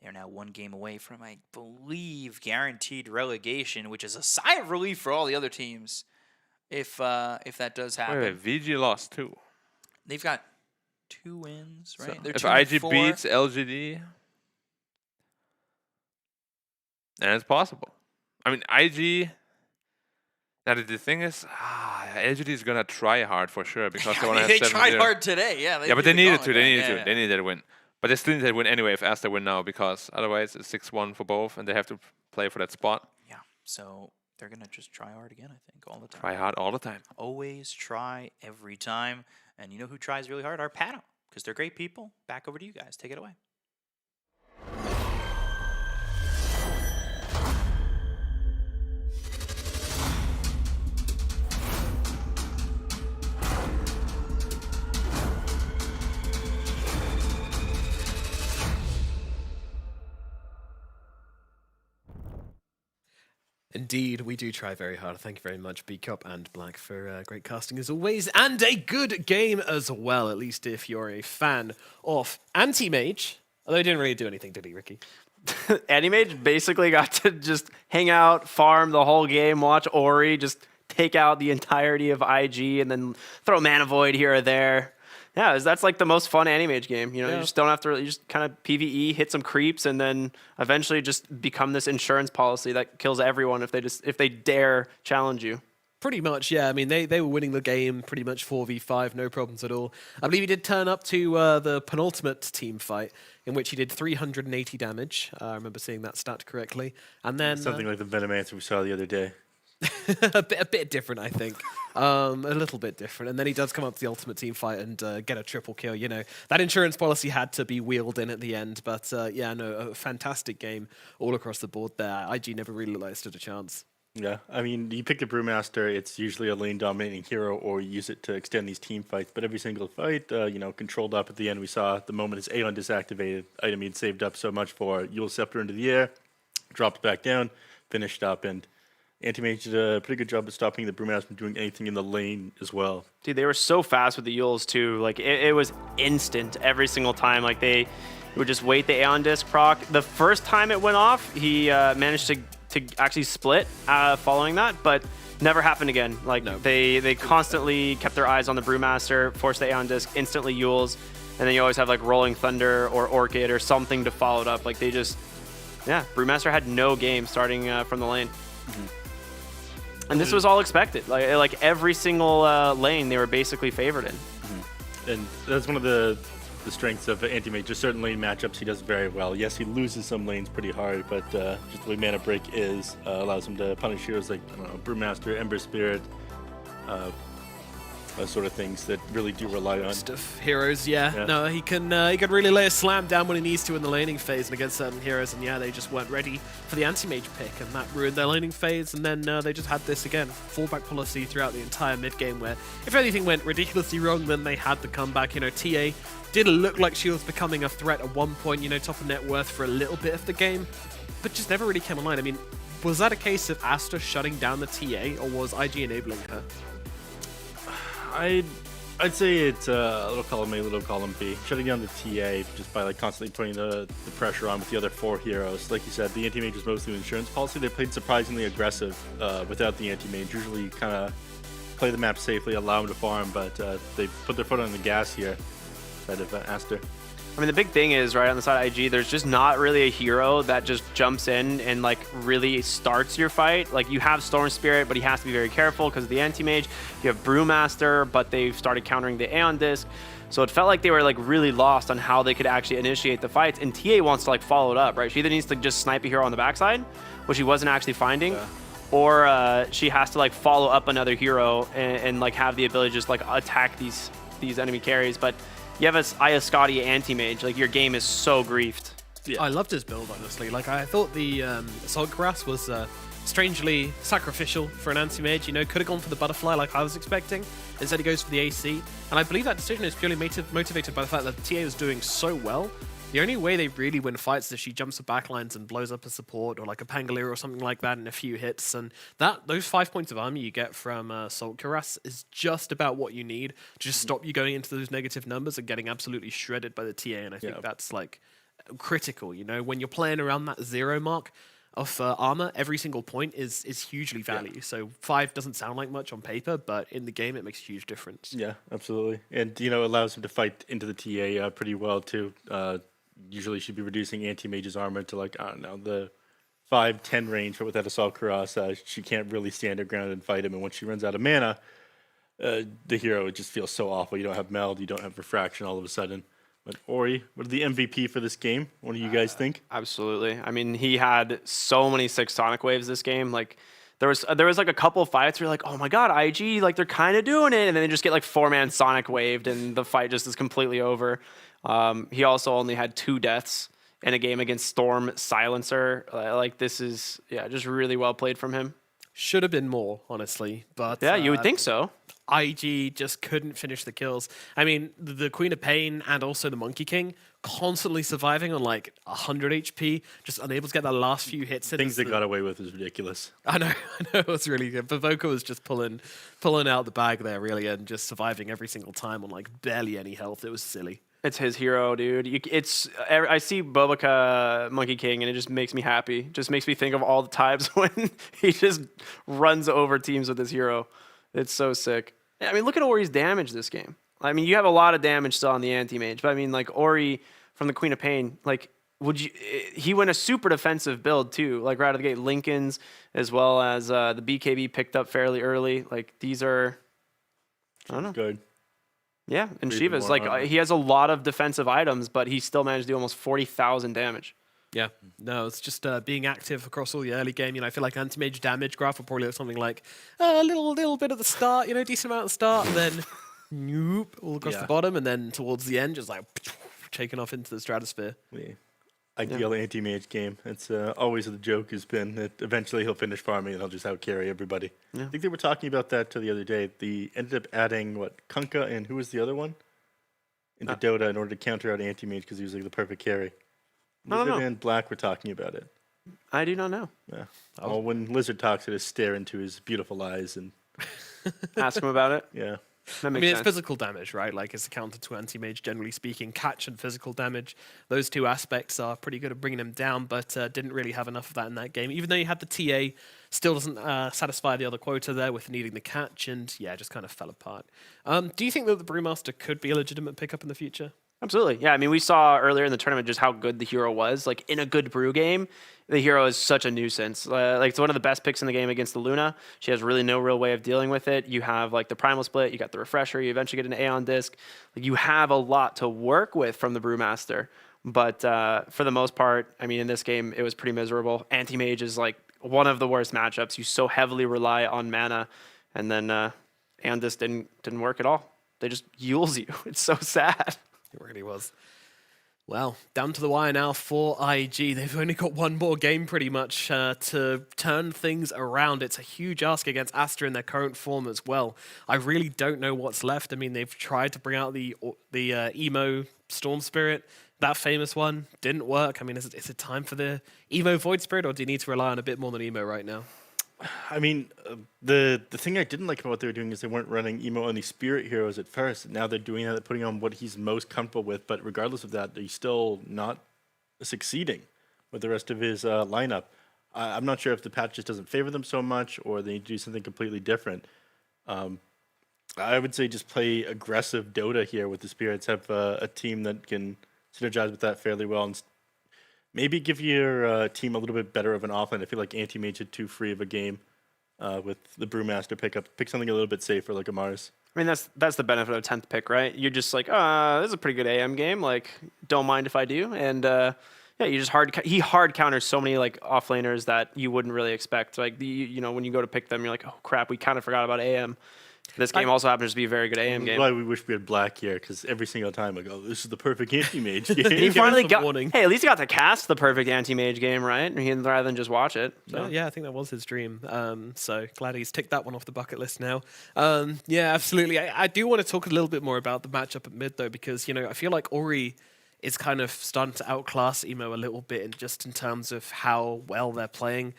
they are now one game away from, I believe, guaranteed relegation, which is a sigh of relief for all the other teams. If that does happen. Wait, VG lost too. They've got 2 wins, right? So They're if 2-4. IG beats LGD, then it's possible. I mean, IG. Now the thing is, LGD is gonna try hard for sure because they want to have they 7-0. tried hard today, yeah. Yeah, but they needed to. They needed yeah, to. yeah. They needed to win. But they still need to win anyway if Aster win now because otherwise it's 6-1 for both and they have to play for that spot. Yeah, so they're going to just try hard again, I think, all the time. Try hard all the time. Always try every time. And you know who tries really hard? Our panel, because they're great people. Back over to you guys. Take it away. Indeed, we do try very hard. Thank you very much, B Cup and Black, for great casting as always, and a good game as well, at least if you're a fan of Anti-Mage. Although he didn't really do anything, did he, Ricky? Anti-Mage basically got to just hang out, farm the whole game, watch Ori, just take out the entirety of IG, and then throw Mana Void here or there. Yeah, that's like the most fun Anti-Mage game. You know, you just don't have to, you just kind of PvE, hit some creeps, and then eventually just become this insurance policy that kills everyone if they dare challenge you. Pretty much, yeah. I mean, they were winning the game pretty much 4v5, no problems at all. I believe he did turn up to the penultimate team fight, in which he did 380 damage. I remember seeing that stat correctly. And then something like the Venomancer we saw the other day. a bit different, I think. A little bit different. And then he does come up to the ultimate team fight and get a triple kill. You know, that insurance policy had to be wheeled in at the end. But yeah, no, a fantastic game all across the board there. IG never really stood a chance. Yeah, I mean, you pick the Brewmaster, it's usually a lane-dominating hero, or you use it to extend these team fights. But every single fight, you know, controlled up at the end, we saw the moment his Aeon disactivated, item he'd saved up so much for, Yule Scepter into the air, dropped back down, finished up, and Anti-Mage did a pretty good job of stopping the Brewmaster from doing anything in the lane as well. Dude, they were so fast with the Yules, too. Like, it was instant every single time. Like, they would just wait the Aeon Disc proc. The first time it went off, he managed to actually split following that, but never happened again. Like, no. They constantly kept their eyes on the Brewmaster, forced the Aeon Disc, instantly Yules, and then you always have, like, Rolling Thunder or Orchid or something to follow it up. Like, they just, yeah, Brewmaster had no game starting from the lane. Mm-hmm. And this was all expected. Like every single lane, they were basically favored in. Mm-hmm. And that's one of the strengths of Anti-Mage. Just certain lane matchups he does very well. Yes, he loses some lanes pretty hard, but just the way Mana Break is allows him to punish heroes like, I don't know, Brewmaster, Ember Spirit, those sort of things that really do rely on stuff. Heroes, yeah. No, he can really lay a slam down when he needs to in the laning phase and against certain heroes, and yeah, they just weren't ready for the Anti-Mage pick, and that ruined their laning phase, and then they just had this again, fallback policy throughout the entire mid-game, where if anything went ridiculously wrong, then they had the comeback. You know, TA did look like she was becoming a threat at one point, you know, top of net worth for a little bit of the game, but just never really came online. I mean, was that a case of Aster shutting down the TA, or was IG enabling her? I'd say it's little column A, little column B. Shutting down the TA just by like constantly putting the pressure on with the other four heroes. Like you said, the Anti-Mage was mostly an insurance policy. They played surprisingly aggressive without the Anti-Mage. Usually kind of play the map safely, allow them to farm, but they put their foot on the gas here. Side of Aster. I mean, the big thing is, right, on the side of IG, there's just not really a hero that just jumps in and, like, really starts your fight. Like, you have Storm Spirit, but he has to be very careful because of the Anti-Mage. You have Brewmaster, but they've started countering the Aeon Disc. So it felt like they were, like, really lost on how they could actually initiate the fights. And TA wants to, like, follow it up, right? She either needs to just snipe a hero on the backside, which she wasn't actually finding, or she has to, like, follow up another hero and like, have the ability to just, like, attack these enemy carries. But you have a Scotty Anti-Mage, like, your game is so griefed. Yeah. I loved his build, honestly. Like, I thought the Assault Cuirass was strangely sacrificial for an Anti-Mage. You know, could have gone for the Butterfly like I was expecting. Instead, he goes for the AC. And I believe that decision is purely motivated by the fact that TA was doing so well. The only way they really win fights is if she jumps the backlines and blows up a support or like a Pangolier or something like that in a few hits. And those 5 points of armor you get from Assault Cuirass is just about what you need to just stop you going into those negative numbers and getting absolutely shredded by the TA. And I think that's like critical, you know, when you're playing around that 0 mark of armor, every single point is hugely valued. So 5 doesn't sound like much on paper, but in the game it makes a huge difference. Yeah, absolutely. And, you know, allows him to fight into the TA pretty well too. Usually should be reducing Anti-Mage's armor to, like, I don't know, the 5-10 range, but with that Assault Cuirass, she can't really stand her ground and fight him. And once she runs out of mana, the hero just feels so awful. You don't have Meld, you don't have Refraction all of a sudden. But Ori, what are the MVP for this game? What do you guys think? Absolutely. I mean, he had so many 6 Sonic Waves this game. Like, there was like a couple of fights where you're like, oh my god, IG, like, they're kind of doing it, and then they just get like 4-man Sonic Waved, and the fight just is completely over. He also only had 2 deaths in a game against Storm Silencer. Like, this is, just really well played from him. Should have been more, honestly. But Yeah, you would think so. IG just couldn't finish the kills. I mean, the Queen of Pain and also the Monkey King constantly surviving on like 100 HP, just unable to get that last few hits in. Things they got away with is ridiculous. I know it was really good. But Voka was just pulling out the bag there, really, and just surviving every single time on like barely any health. It was silly. It's his hero, dude. I see Bobica Monkey King, and it just makes me happy. Just makes me think of all the times when he just runs over teams with his hero. It's so sick. I mean, look at Ori's damage this game. I mean, you have a lot of damage still on the anti-mage, but I mean, like Ori from the Queen of Pain, like he went a super defensive build too, like right out of the gate. Lincoln's as well as the BKB picked up fairly early. Like these are, I don't know. Good. Yeah, and Shiva's like he has a lot of defensive items, but he still managed to do almost 40,000 damage. Yeah, no, it's just being active across all the early game. You know, I feel like anti-mage damage graph will probably look something like a little bit at the start, you know, decent amount at the start, and then nope, all across the bottom, and then towards the end, just like taking off into the stratosphere. Yeah. Ideal anti-mage game. It's always the joke has been that eventually he'll finish farming and he'll just outcarry everybody. Yeah. I think they were talking about that the other day. They ended up adding Kunkka and who was the other one into Dota in order to counter out anti-mage because he was like the perfect carry. Lizard and Black were talking about it. I do not know. Yeah. Well, when Lizard talks, I just stare into his beautiful eyes and ask him about it. Yeah. I mean, it's physical damage, right? Like, it's a counter to anti-mage, generally speaking. Catch and physical damage, those two aspects are pretty good at bringing him down, but didn't really have enough of that in that game. Even though you had the TA, still doesn't satisfy the other quota there with needing the catch, and yeah, just kind of fell apart. Do you think that the Brewmaster could be a legitimate pickup in the future? Absolutely. Yeah, I mean, we saw earlier in the tournament just how good the hero was. Like, in a good brew game, the hero is such a nuisance. Like, it's one of the best picks in the game against the Luna. She has really no real way of dealing with it. You have, like, the Primal Split, you got the Refresher, you eventually get an Aeon Disc. Like, you have a lot to work with from the Brewmaster. But for the most part, I mean, in this game, it was pretty miserable. Anti-Mage is, like, one of the worst matchups. You so heavily rely on mana, and then Aeon Disc didn't work at all. They just yules you. It's so sad. It really was. Well, down to the wire now for IG. They've only got one more game pretty much to turn things around. It's a huge ask against Aster in their current form as well. I really don't know what's left. I mean, they've tried to bring out the emo Storm Spirit. That famous one didn't work. I mean, is it time for the emo Void Spirit, or do you need to rely on a bit more than emo right now? I mean, the thing I didn't like about what they were doing is they weren't running emo on the Spirit heroes at first. Now they're doing that, they're putting on what he's most comfortable with. But regardless of that, he's still not succeeding with the rest of his lineup. I'm not sure if the patch just doesn't favor them so much, or they need to do something completely different. I would say just play aggressive Dota here with the Spirits. Have a team that can synergize with that fairly well, and maybe give your team a little bit better of an offline. I feel like Anti-Mage had too free of a game with the Brewmaster pickup. Pick something a little bit safer like a Mars. I mean, that's the benefit of 10th pick, right? You're just like, this is a pretty good AM game. Like, don't mind if I do. And yeah, you just he hard counters so many like offlaners that you wouldn't really expect. Like when you go to pick them, you're like, oh crap, we kind of forgot about AM. This game also happens to be a very good AM game. Why we wish we had Black here, because every single time I go, this is the perfect anti-mage game. He finally got. Hey, at least he got to cast the perfect anti-mage game, right? Rather than just watch it. So. Yeah, I think that was his dream. So glad he's ticked that one off the bucket list now. Yeah, absolutely. I do want to talk a little bit more about the matchup at mid though, because I feel like Ori is kind of starting to outclass Emo a little bit, in terms of how well they're playing.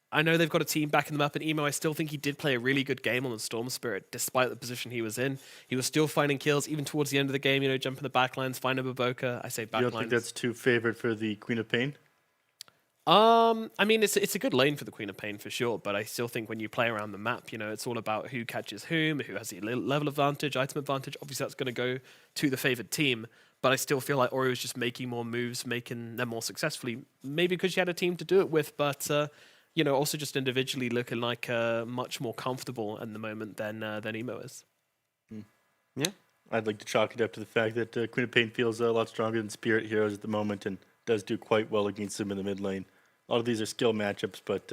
I know they've got a team back in the map, and Emo, I still think he did play a really good game on the Storm Spirit, despite the position he was in. He was still finding kills, even towards the end of the game, jumping the backlines, finding Baboka. I say backlines. You don't think that's too favored for the Queen of Pain? I mean, it's a good lane for the Queen of Pain for sure, but I still think when you play around the map, it's all about who catches whom, who has the level advantage, item advantage. Obviously, that's going to go to the favored team, but I still feel like Ori was just making more moves, making them more successfully. Maybe because she had a team to do it with, but... also just individually looking like much more comfortable at the moment than Emo is. Yeah. I'd like to chalk it up to the fact that Queen of Pain feels a lot stronger than Spirit heroes at the moment and does do quite well against them in the mid lane. A lot of these are skill matchups, but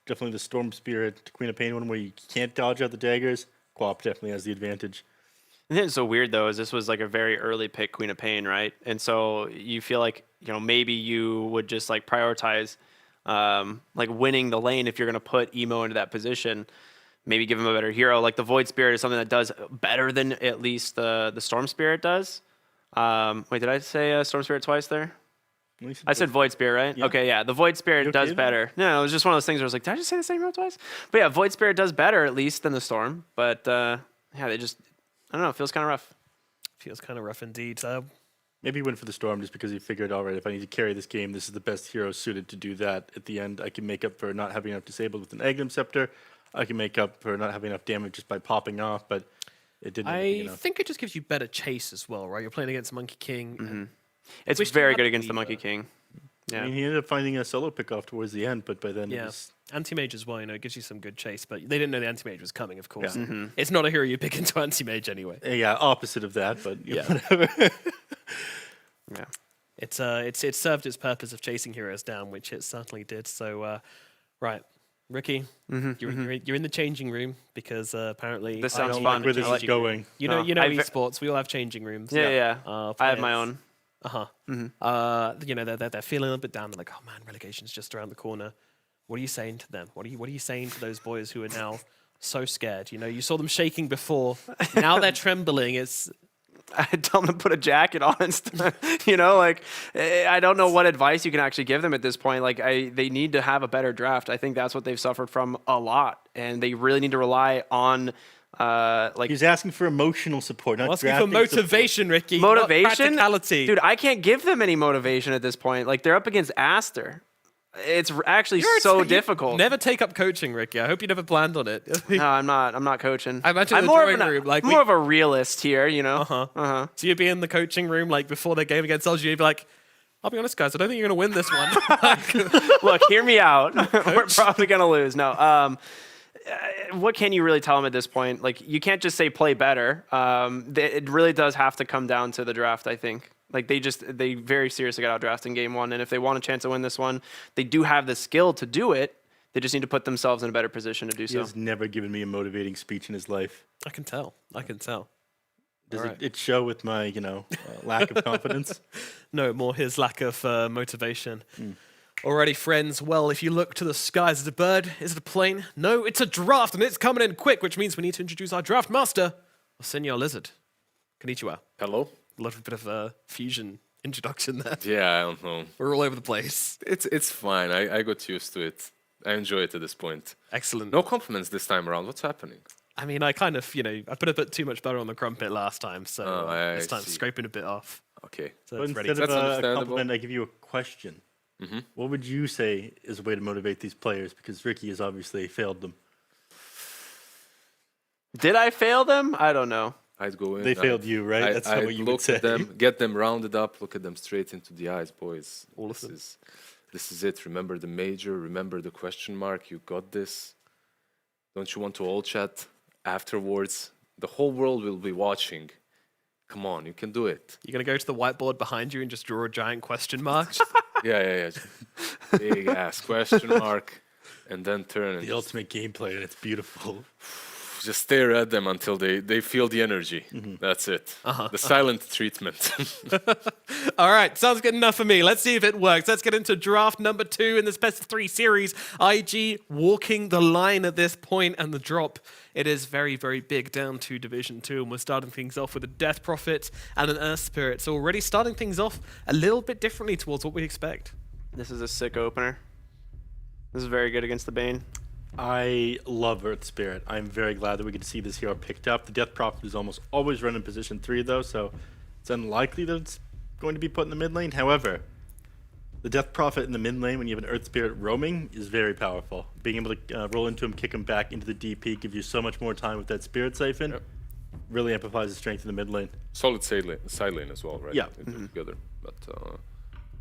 definitely the Storm Spirit, Queen of Pain one where you can't dodge out the daggers, Quap definitely has the advantage. And it's so weird though, is this was like a very early pick Queen of Pain, right? And so you feel like, maybe you would just like prioritize like winning the lane if you're going to put Emo into that position. Maybe give him a better hero. Like the Void Spirit is something that does better than at least the Storm Spirit does. Wait, did I say Storm Spirit twice there? I said Void Spirit, right? Yeah. Okay, yeah. The Void Spirit does better. No, it was just one of those things where I was like, did I just say the same hero twice? But yeah, Void Spirit does better at least than the Storm. But yeah, they just, I don't know, it feels kind of rough. Feels kind of rough indeed. Maybe he went for the Storm just because he figured, all right, if I need to carry this game, this is the best hero suited to do that. At the end, I can make up for not having enough disabled with an Agnum Scepter. I can make up for not having enough damage just by popping off, but it didn't. I think it just gives you better chase as well, right? You're playing against Monkey King. It's very good against the Monkey King. Yeah. I mean, he ended up finding a solo pickoff towards the end, but by then it Yeah. was... Anti-Mage as well, it gives you some good chase, but they didn't know the Anti-Mage was coming, of course. Yeah. It's not a hero you pick into Anti-Mage anyway. Yeah, opposite of that, but Yeah. whatever. Yeah. It served its purpose of chasing heroes down, which it certainly did. So, right, Ricky, you're in the changing room because apparently This I sounds don't fun. like where this is going. You know, I've- esports. We all have changing rooms. Yeah. I have my own. They're feeling a little bit down. They're like, oh man, relegation's just around the corner. What are you saying to them? What are you saying to those boys who are now so scared? You saw them shaking before. Now they're trembling. I tell them to put a jacket on and stuff. I don't know what advice you can actually give them at this point. They need to have a better draft. I think that's what they've suffered from a lot, and they really need to rely on. He's asking for emotional support, not asking for drafting motivation, support. Ricky. not Motivation, practicality. dude. I can't give them any motivation at this point. Like they're up against Aster. It's actually so difficult. Never take up coaching, Ricky. I hope you never planned on it. No, I'm not coaching. I imagine I'm the more of drawing room, more of a realist here, So you'd be in the coaching room before their game against LG. You'd be like, I'll be honest, guys. I don't think you're going to win this one. Look, hear me out. We're probably going to lose. No. What can you really tell them at this point? You can't just say play better. It really does have to come down to the draft, I think. They very seriously got outdrafted in game one, and if they want a chance to win this one, they do have the skill to do it. They just need to put themselves in a better position to do He so. has never given me a motivating speech in his life. I can tell. Does it show with my, lack of confidence? No, more his lack of motivation. Alrighty, friends. Well, if you look to the sky, is it a bird? Is it a plane? No, it's a draft, and it's coming in quick, which means we need to introduce our draft master, Senor Lizard. Konnichiwa. Hello. A little bit of a fusion introduction there. Yeah, I don't know. We're all over the place. It's fine. I got used to it. I enjoy it at this point. Excellent. No compliments this time around. What's happening? I mean, I kind of, I put a bit too much butter on the crumpet last time, so this time see. scraping a bit off. Okay. So But it's ready. instead of That's a understandable. compliment, I give you a question. What would you say is a way to motivate these players? Because Ricky has obviously failed them. Did I fail them? I don't know. I'd go in. They failed you, right? That's not I'd what you would look say. at them, get them rounded up, look at them straight into the eyes, boys. All of them. This is it. Remember the major. Remember the question mark. You got this. Don't you want to all chat afterwards? The whole world will be watching. Come on, you can do it. You're going to go to the whiteboard behind you and just draw a giant question mark? Yeah. Big ass question mark, and then turn and The ultimate gameplay, and it's beautiful. just stare at them until they feel the energy. That's it. The silent treatment. All right, sounds good enough for me. Let's see if it works. Let's get into draft number 2 in this best of 3 series. IG walking the line at this point, and the drop, it is very, very big down to Division 2, and we're starting things off with a Death Prophet and an Earth Spirit. So already starting things off a little bit differently towards what we expect. This is a sick opener. This is very good against the Bane. I love Earth Spirit. I'm very glad that we get to see this hero picked up. The Death Prophet is almost always run in position 3, though, so it's unlikely that it's going to be put in the mid lane. However, the Death Prophet in the mid lane, when you have an Earth Spirit roaming, is very powerful. Being able to roll into him, kick him back into the DP, gives you so much more time with that Spirit Siphon. Really amplifies the strength in the mid lane. Solid side lane as well, right? Yeah. They put together. But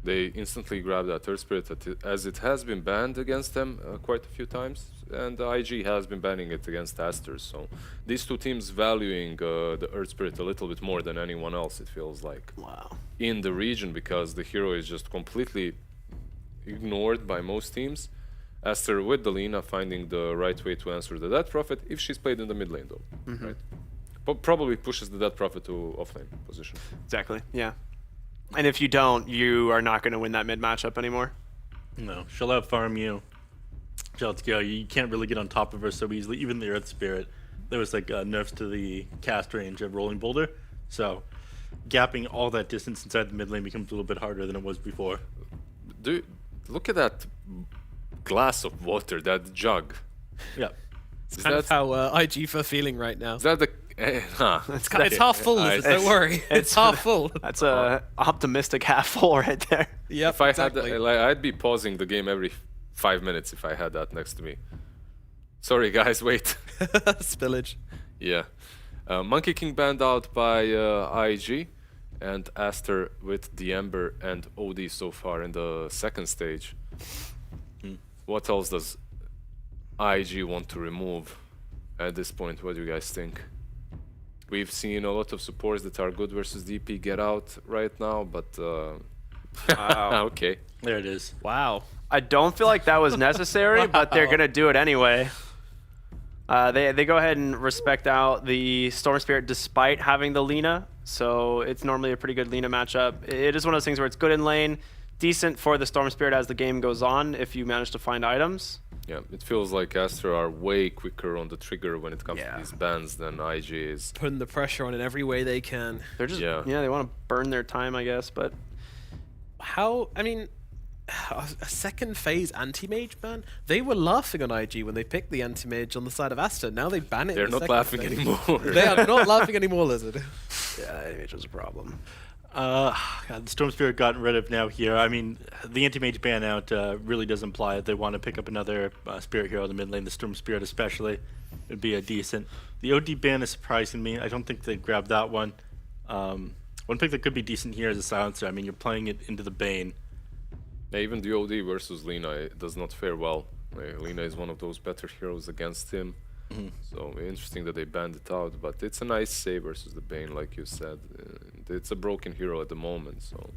they instantly grab that Earth Spirit as it has been banned against them quite a few times. And IG has been banning it against Aster. So these two teams valuing the Earth Spirit a little bit more than anyone else, it feels like. Wow. In the region, because the hero is just completely ignored by most teams. Aster with the Lina finding the right way to answer the Death Prophet, if she's played in the mid lane though, right? But probably pushes the Death Prophet to offlane position. Exactly, yeah. And if you don't, you are not going to win that mid matchup anymore. No, she'll out-farm you. She'll go. You can't really get on top of her so easily. Even the Earth Spirit, there was like nerfs to the cast range of Rolling Boulder, so gapping all that distance inside the mid lane becomes a little bit harder than it was before. Look at that glass of water, that jug. Yeah. It's kind of how IG for feeling right now. Is that the... It's half full, don't worry. It's half full. That's a optimistic half full right there. Yeah, if I had that, I'd be pausing the game every 5 minutes if I had that next to me. Sorry, guys, wait. Spillage. Yeah. Monkey King banned out by IG, and Aster with the Ember and OD so far in the second stage. What else does IG want to remove at this point? What do you guys think? We've seen a lot of supports that are good versus DP get out right now, but okay. There it is. Wow. I don't feel like that was necessary, but they're gonna do it anyway. They go ahead and respect out the Storm Spirit despite having the Lina, so it's normally a pretty good Lina matchup. It is one of those things where it's good in lane, decent for the Storm Spirit as the game goes on if you manage to find items. Yeah, it feels like Aster are way quicker on the trigger when it comes to these bans than IG is. Putting the pressure on in every way they can. They're just they want to burn their time, I guess, but how? I mean, a second phase anti-mage ban? They were laughing on IG when they picked the anti-mage on the side of Aster. Now they ban it. They're not laughing anymore. They are not laughing anymore, Lizard. Yeah, anti-mage was a problem. God, the Storm Spirit gotten rid of now here. I mean, the anti-mage ban out really does imply that they want to pick up another spirit hero in the mid lane, the Storm Spirit especially. It'd be a decent. The OD ban is surprising me. I don't think they'd grab that one. One pick that could be decent here is a Silencer. I mean, you're playing it into the Bane. Yeah, even the OD versus Lina does not fare well. Lina is one of those better heroes against him. So interesting that they banned it out, but it's a nice save versus the Bane, like you said. It's a broken hero at the moment, so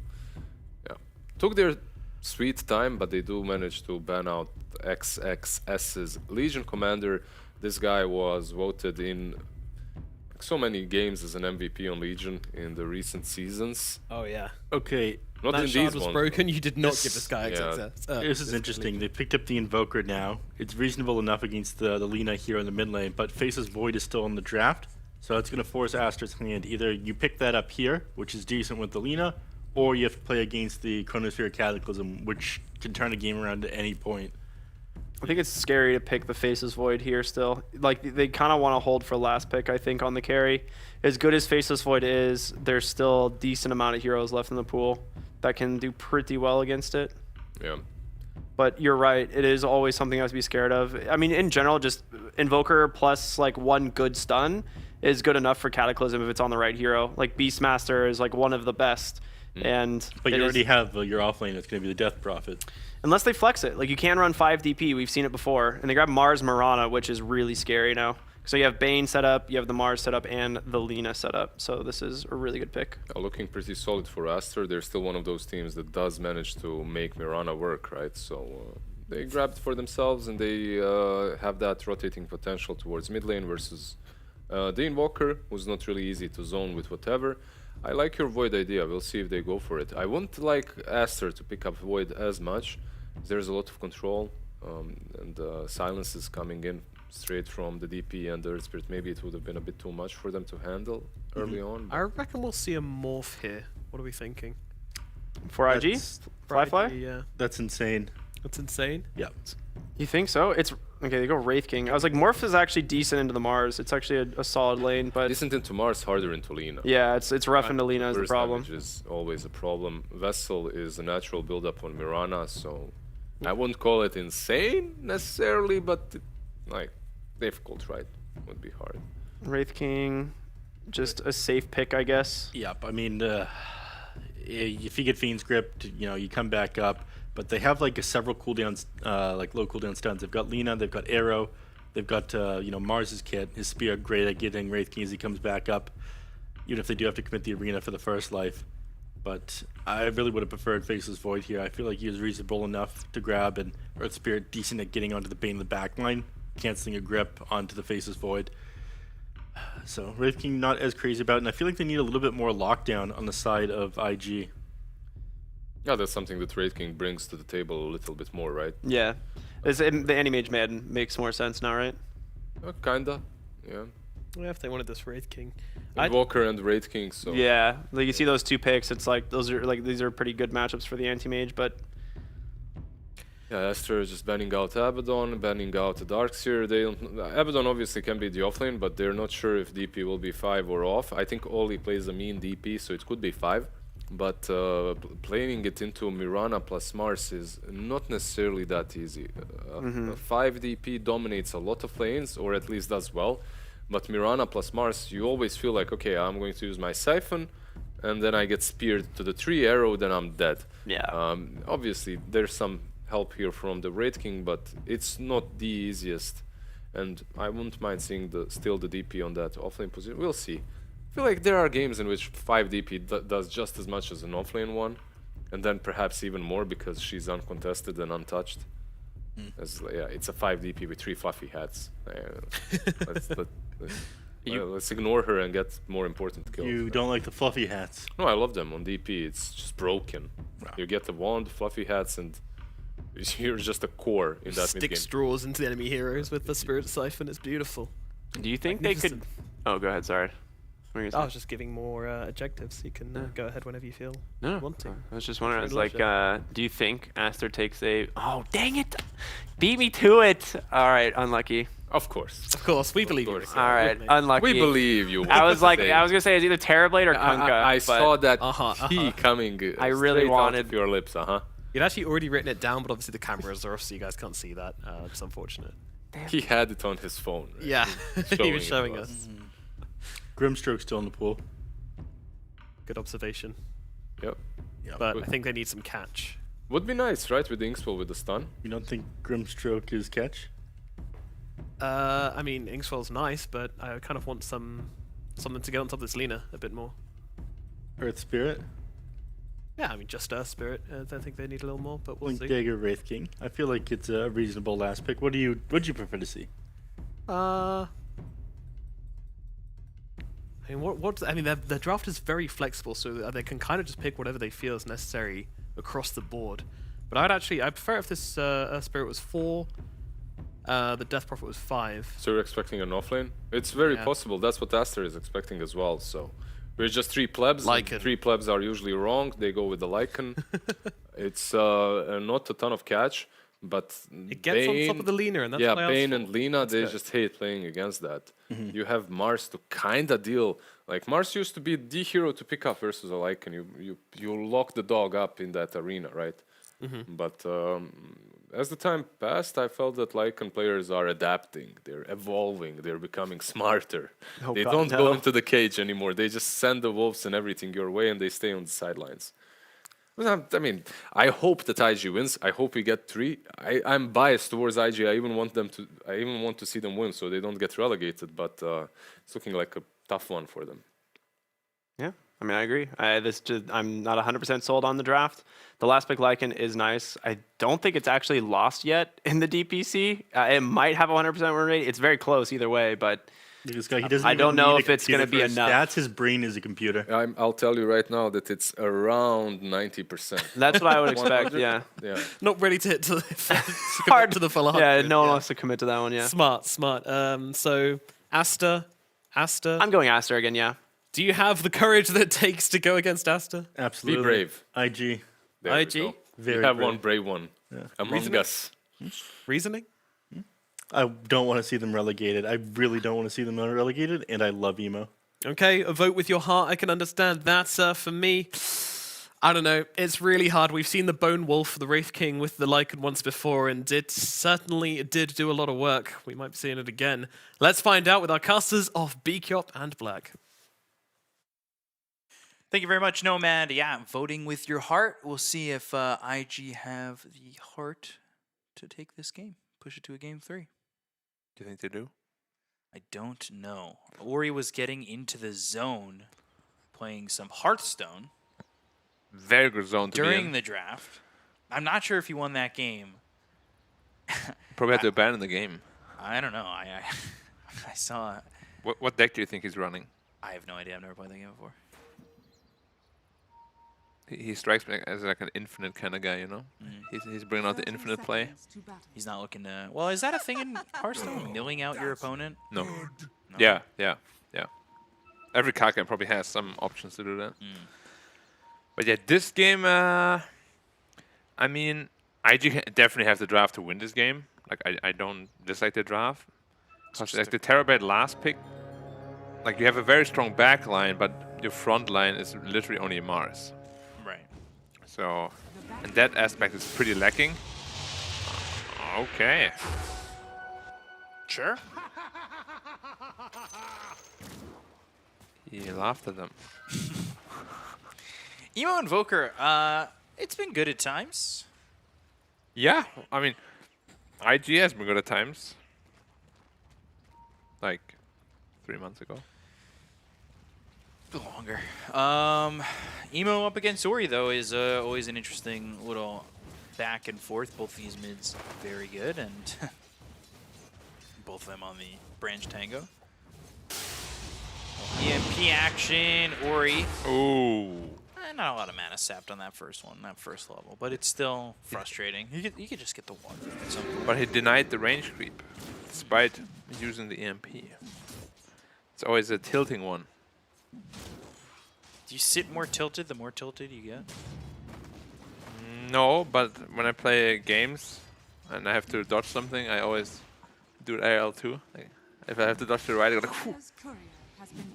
yeah. Took their sweet time, but they do manage to ban out XXS's Legion Commander. This guy was voted in so many games as an MVP on Legion in the recent seasons. Oh yeah. Okay. Not that in shard these was ones. broken. You did not give this guy access. This is interesting. They picked up the Invoker now. It's reasonable enough against the Lina here in the mid lane, but Face's Void is still in the draft, so it's going to force Aster's hand. Either you pick that up here, which is decent with the Lina, or you have to play against the Chronosphere Cataclysm, which can turn a game around at any point. I think it's scary to pick the Faceless Void here still. Like, they kind of want to hold for last pick, I think, on the carry. As good as Faceless Void is, there's still a decent amount of heroes left in the pool that can do pretty well against it. Yeah. But you're right, it is always something you have to be scared of. I mean, in general, just Invoker plus like one good stun is good enough for Cataclysm if it's on the right hero. Like Beastmaster is like one of the best. But you already have your offlane that's going to be the Death Prophet. Unless they flex it. Like, you can run 5 DP, we've seen it before. And they grab Mars Mirana, which is really scary now. So you have Bane set up, you have the Mars set up, and the Lina set up. So this is a really good pick. Looking pretty solid for Aster. They're still one of those teams that does manage to make Mirana work, right? So they grabbed for themselves, and they have that rotating potential towards mid lane versus the Invoker, who's not really easy to zone with whatever. I like your Void idea. We'll see if they go for it. I wouldn't like Aster to pick up Void as much. There's a lot of control, and silence is coming in straight from the DP and the Earth Spirit. Maybe it would have been a bit too much for them to handle early on. I reckon we'll see a morph here. What are we thinking? For IG? Fly? Yeah. That's insane. That's insane? Yeah. You think so? It's okay, they go Wraith King. I was like, Morph is actually decent into the Mars. It's actually a solid lane, but decent into Mars, harder into Lina. Yeah, it's rough into Lina is the Burst problem. damage is always a problem. Vessel is a natural build-up on Mirana, so I wouldn't call it insane necessarily, but like difficult, right? Would be hard. Wraith King, just a safe pick, I guess. Yep. I mean, if you get Fiend's Grip, you come back up. But they have like several cooldowns, like low cooldown stuns. They've got Lina, they've got Arrow, they've got Mars's kit. His spear great at getting Wraith King as he comes back up, even if they do have to commit the arena for the first life. But I really would have preferred Faceless Void here. I feel like he was reasonable enough to grab, and Earth Spirit decent at getting onto the Bane in the back line, canceling a grip onto the Faceless Void. So Wraith King not as crazy about it, and I feel like they need a little bit more lockdown on the side of IG. Yeah, that's something that Wraith King brings to the table a little bit more, right? Yeah. The Anti-Mage Madden makes more sense now, right? Kinda, yeah. Yeah, if they wanted this Wraith King. Invoker and Wraith King, so... Yeah, like you see those 2 picks, it's like these are pretty good matchups for the Anti-Mage, but... Yeah, Aster is just banning out Abaddon, banning out the Darkseer. Abaddon obviously can be the offlane, but they're not sure if DP will be 5 or off. I think Oli plays a mean DP, so it could be 5. But playing it into Mirana plus Mars is not necessarily that easy. 5 DP dominates a lot of lanes, or at least does well. But Mirana plus Mars, you always feel like, okay, I'm going to use my Siphon, and then I get speared to the 3 arrow, then I'm dead. Yeah. Obviously, there's some help here from the Wraith King, but it's not the easiest. And I wouldn't mind seeing still the DP on that offlane position. We'll see. I feel like there are games in which 5 DP does just as much as an offlane one, and then perhaps even more because she's uncontested and untouched. It's a 5 DP with 3 fluffy hats. Let's ignore her and get more important kills. You don't like the fluffy hats? No, I love them on DP. It's just broken. Wow. You get the wand, fluffy hats, and you're just a core in that mid game. Stick straws into the enemy heroes with the Spirit Siphon. It's beautiful. Do you think they could... Oh, go ahead, sorry. I was just giving more adjectives. You can go ahead whenever you feel want to. I was just wondering, it's like, do you think Aster takes a... Oh, dang it! Beat me to it! Alright, unlucky. Of course. Of course, we believe you. Alright, unlucky. We believe you. I was gonna say it's either Terrorblade or Kunkka. I saw that T coming. I really wanted out of your lips, You'd actually already written it down, but obviously the cameras are off, so you guys can't see that. It's unfortunate. Damn. He had it on his phone. Right? Yeah, he was showing us. Grimstroke's still in the pool. Good observation. Yep. But I think they need some catch. Would be nice, right, with the Inkswell with the stun. You don't think Grimstroke is catch? I mean, Inkswell's nice, but I kind of want something to get on top of this Lina a bit more. Earth Spirit? Yeah, I mean, just Earth Spirit. I think they need a little more, but we'll see. Dagger Wraith King. I feel like it's a reasonable last pick. What do you prefer to see? I mean, their draft is very flexible, so they can kind of just pick whatever they feel is necessary across the board. But I prefer if this Earth Spirit was 4, the Death Prophet was 5. So you're expecting an offlane? It's very possible. That's what Aster is expecting as well. So we're just 3 plebs. Lycan. 3 plebs are usually wrong. They go with the Lycan. It's not a ton of catch, but it gets Bane, on top of the Lina, and that's what I Bane and Lina, they just hate playing against that. You have Mars to kind of deal. Like Mars used to be the hero to pick up versus a Lycan. You lock the dog up in that arena, right? But as the time passed, I felt that Lycan players are adapting. They're evolving. They're becoming smarter. They don't go into the cage anymore. They just send the wolves and everything your way, and they stay on the sidelines. I mean, I hope that IG wins. I hope we get 3. I'm biased towards IG. I even want to see them win, so they don't get relegated. But it's looking like a tough one for them. Yeah, I mean, I agree. I'm not 100% sold on the draft. The last pick Lycan is nice. I don't think it's actually lost yet in the DPC. It might have a 100% win rate. It's very close either way, but I don't know if it's going to be enough. That's his brain is a computer. I'll tell you right now that it's around 90%. That's what I would expect, yeah. Not ready to hit to the full 100. Yeah, no one wants to commit to that one, yeah. Smart. So, Aster. I'm going Aster again, yeah. Do you have the courage that it takes to go against Aster? Absolutely. Be brave. IG. IG? Very we have brave. one brave one among us. Reasoning? I don't want to see them relegated. I really don't want to see them relegated, and I love emo. Okay, a vote with your heart. I can understand that. For me, I don't know. It's really hard. We've seen the Bone Wolf, the Wraith King with the Lycan once before, and it certainly did do a lot of work. We might be seeing it again. Let's find out with our casters of Beakyop and Black. Thank you very much, Nomad. Yeah, voting with your heart. We'll see if IG have the heart to take this game, push it to a game 3. Do you think they do? I don't know. Ori was getting into the zone, playing some Hearthstone. Very good zone to be in. During the draft. I'm not sure if he won that game. Probably had to abandon the game. I don't know. I saw... What deck do you think he's running? I have no idea. I've never played that game before. He strikes me as like an infinite kind of guy, you know? He's bringing out the infinite play. He's not looking to... Well, is that a thing in Hearthstone? Milling out your opponent? No. Yeah. Every card game probably has some options to do that. But yeah, this game, I mean, IG definitely have the draft to win this game. Like, I don't dislike the draft. Because like the Terabyte last pick, like you have a very strong back line, but your front line is literally only Mars. Right. So, and that aspect is pretty lacking. Okay. Sure. He laughed at them. Emo Invoker, it's been good at times. Yeah, I mean, IG has been good at times. Like 3 months ago. Longer. Emo up against Ori, though, is always an interesting little back and forth. Both these mids very good, and both of them on the branch tango. EMP action, Ori. Ooh. Not a lot of mana sapped on that first one, that first level, but it's still frustrating. You could just get the one. But he denied the range creep, despite using the EMP. It's always a tilting one. Do you sit more tilted the more tilted you get? No, but when I play games and I have to dodge something, I always do AL2. Like, if I have to dodge to the right, I go like, whew.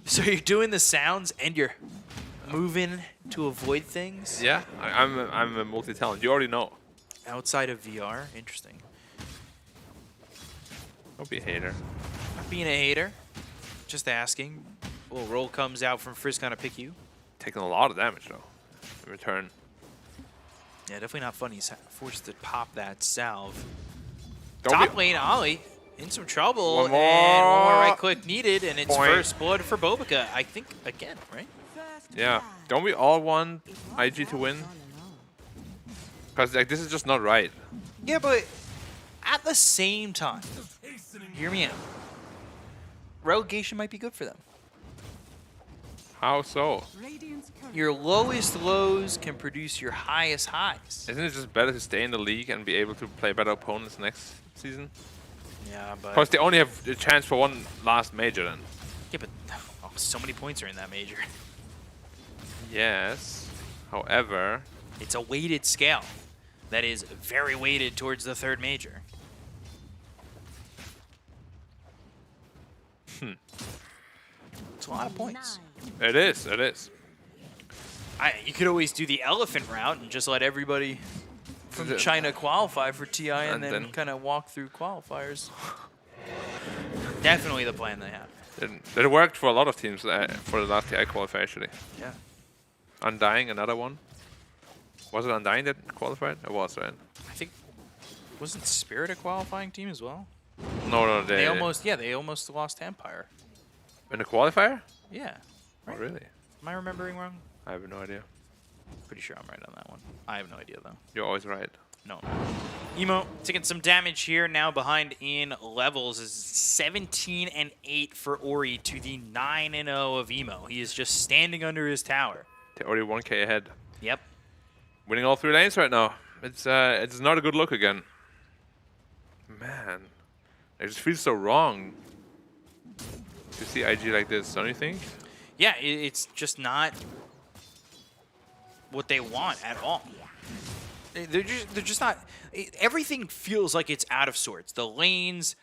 So you're doing the sounds and you're moving to avoid things? Yeah, I'm a multi-talent. You already know. Outside of VR? Interesting. Don't be a hater. Not being a hater. Just asking. A little roll comes out from Frisk gonna pick you. Taking a lot of damage, though, in return. Yeah, definitely not fun. He's forced to pop that salve. Don't Top lane, Ollie, in some trouble. One more. And one more right click needed, and it's Point. first blood for Bobica. I think, again, right? Yeah. Don't we all want IG to win? Because like, this is just not right. Yeah, but at the same time, hear me out. Relegation might be good for them. How so? Your lowest lows can produce your highest highs. Isn't it just better to stay in the league and be able to play better opponents next season? Yeah, but... Because they only have a chance for one last major then. Yeah, but so many points are in that major. Yes. However... It's a weighted scale that is very weighted towards the third major. It's a lot of points. It is, it is. You could always do the elephant route and just let everybody from China qualify for TI and then kind of walk through qualifiers. Definitely the plan they have. It worked for a lot of teams for the last TI qualifier, actually. Yeah. Undying, another one. Was it Undying that qualified? It was, right? I think, wasn't Spirit a qualifying team as well? No, they almost lost to Empire. In the qualifier? Yeah. Right. Oh, really? Am I remembering wrong? I have no idea. Pretty sure I'm right on that one. I have no idea, though. You're always right. No. Emo taking some damage here, now behind in levels, is 17-8 for Ori to the 9-0 of Emo. He is just standing under his tower. They're already 1k ahead. Yep. Winning all 3 lanes right now. It's not a good look again. Man, it just feels so wrong to see IG like this, don't you think? Yeah, it's just not what they want at all. They're just not. Everything feels like it's out of sorts. The lanes,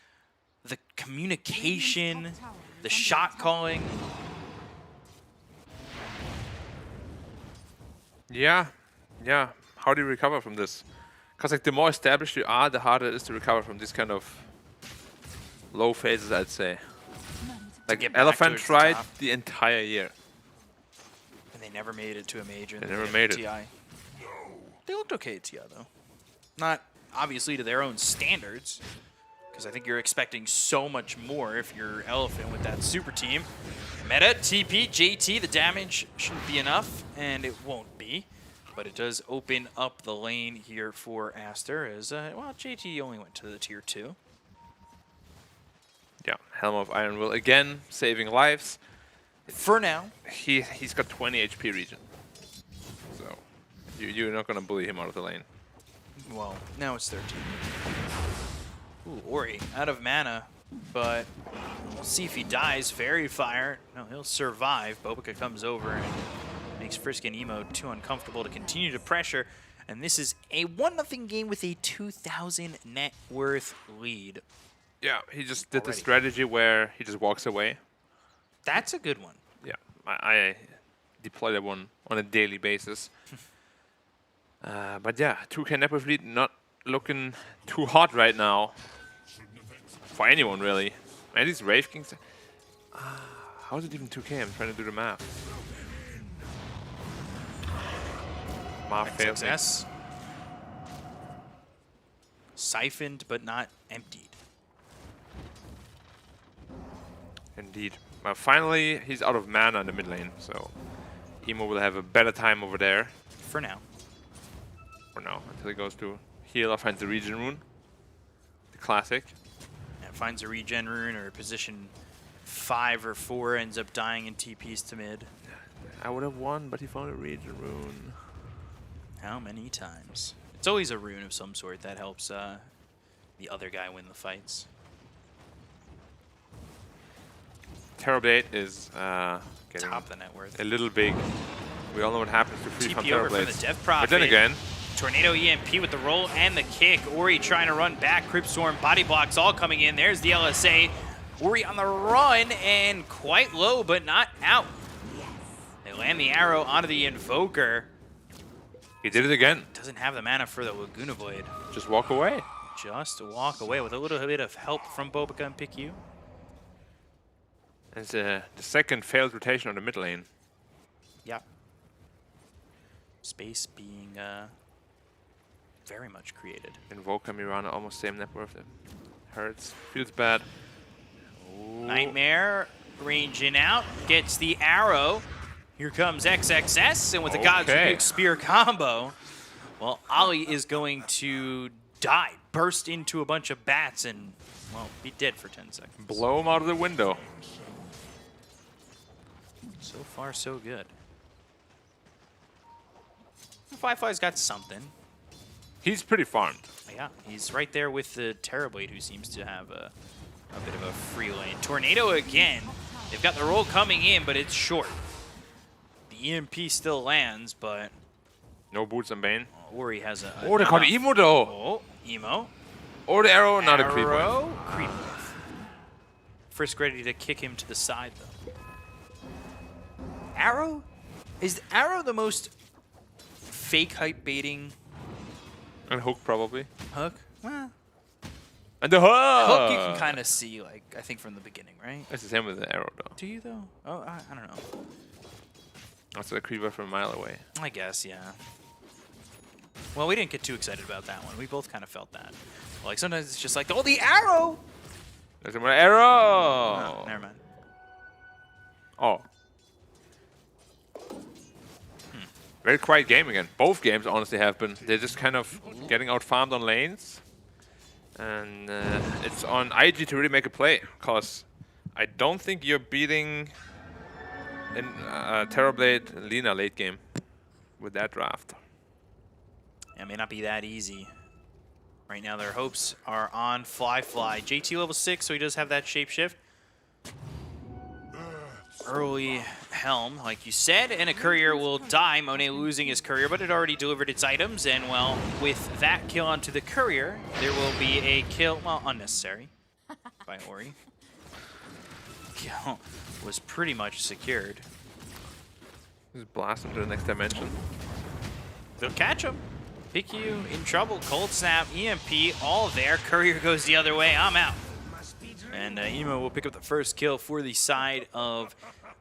the communication, the shot calling. Yeah. How do you recover from this? Because like the more established you are, the harder it is to recover from these kind of low phases, I'd say. Like Elephant tried the entire year. And they never made it to a major. They never made it. TI. They looked okay at TI, though. Not, obviously, to their own standards. Because I think you're expecting so much more if you're Elephant with that super team. Meta, TP, JT, the damage shouldn't be enough, and it won't be. But it does open up the lane here for Aster, as, well, JT only went to the tier 2. Yeah, Helm of Iron Will again, saving lives. For now. He's got 20 HP region. So You're not gonna bully him out of the lane. Well, now it's 13. Ooh, Ori out of mana, but we'll see if he dies. Fairy Fire. No, he'll survive. Bobica comes over and makes Frisk and Emo too uncomfortable to continue to pressure. And this is a 1-0 game with a 2,000 net worth lead. Yeah, he just did the strategy where he just walks away. That's a good one. Yeah, I deploy that one on a daily basis. But yeah, 2K net worth lead not looking too hot right now. For anyone, really. And these Wraith Kings... how is it even 2K? I'm trying to do the math. Math failed me. Siphoned, but not emptied. Indeed. Well, finally, he's out of mana in the mid lane, so Emo will have a better time over there. For now. For now, until he goes to heal or finds the regen rune. The classic. Yeah, finds a regen rune or a position 5 or 4, ends up dying in TPs to mid. I would have won, but he found a regen rune. How many times? It's always a rune of some sort that helps the other guy win the fights. Terrorblade is getting top of the net worth. A little big. We all know what happens to free from TP over from Terrorblades. the Death Prophet. But then again, Tornado EMP with the roll and the kick. Ori trying to run back. Crypt Storm, body blocks all coming in. There's the LSA. Ori on the run and quite low, but not out. They land the arrow onto the Invoker. he did it again. Doesn't have the mana for the Laguna Blade. Just walk away. Just walk away with a little bit of help from Bobica and PickU. It's the second failed rotation on the mid lane. Yeah. Space being very much created. Invoker Mirana almost same net worth. It hurts. Feels bad. Ooh. Nightmare ranging out. Gets the arrow. Here comes XXS, and with the God's Rebuke Spear combo, well, Ali is going to die. Burst into a bunch of bats and, well, be dead for 10 seconds. Blow him out of the window. So far, so good. Firefly's got something. He's pretty farmed. Yeah, he's right there with the Terrorblade, who seems to have a bit of a free lane. Tornado again. They've got the roll coming in, but it's short. The EMP still lands, but... No boots and Bane. Ori has a... Oh, they caught Emo, though. Oh, Emo. Or the arrow, not a creep. Arrow, creep. Frisk ready to kick him to the side, though. Arrow? Is Arrow the most fake hype baiting? And Hook, probably. Hook? Well, and the Hook! Hook you can kind of see, like, I think from the beginning, right? That's the same with the arrow, though. Do you, though? Oh, I don't know. Also, the creeper from a mile away. I guess, yeah. Well, we didn't get too excited about that one. We both kind of felt that. Like, sometimes it's just like, oh, the arrow! There's an arrow! Oh, never mind. Oh. Very quiet game again. Both games, honestly, have been. They're just kind of getting out-farmed on lanes. And it's on IG to really make a play. Because I don't think you're beating in Terrorblade Lina late game with that draft. It may not be that easy. Right now, their hopes are on Fly. JT level 6, so he does have that shapeshift. Early Helm, like you said, and a courier will die. Monet losing his courier, but it already delivered its items. And, well, with that kill onto the courier, there will be a kill, well, unnecessary, by Ori. Kill was pretty much secured. Just blast him to the next dimension. They'll catch him. PickU in trouble. Cold Snap, EMP, all there. Courier goes the other way. I'm out. And Emo will pick up the first kill for the side of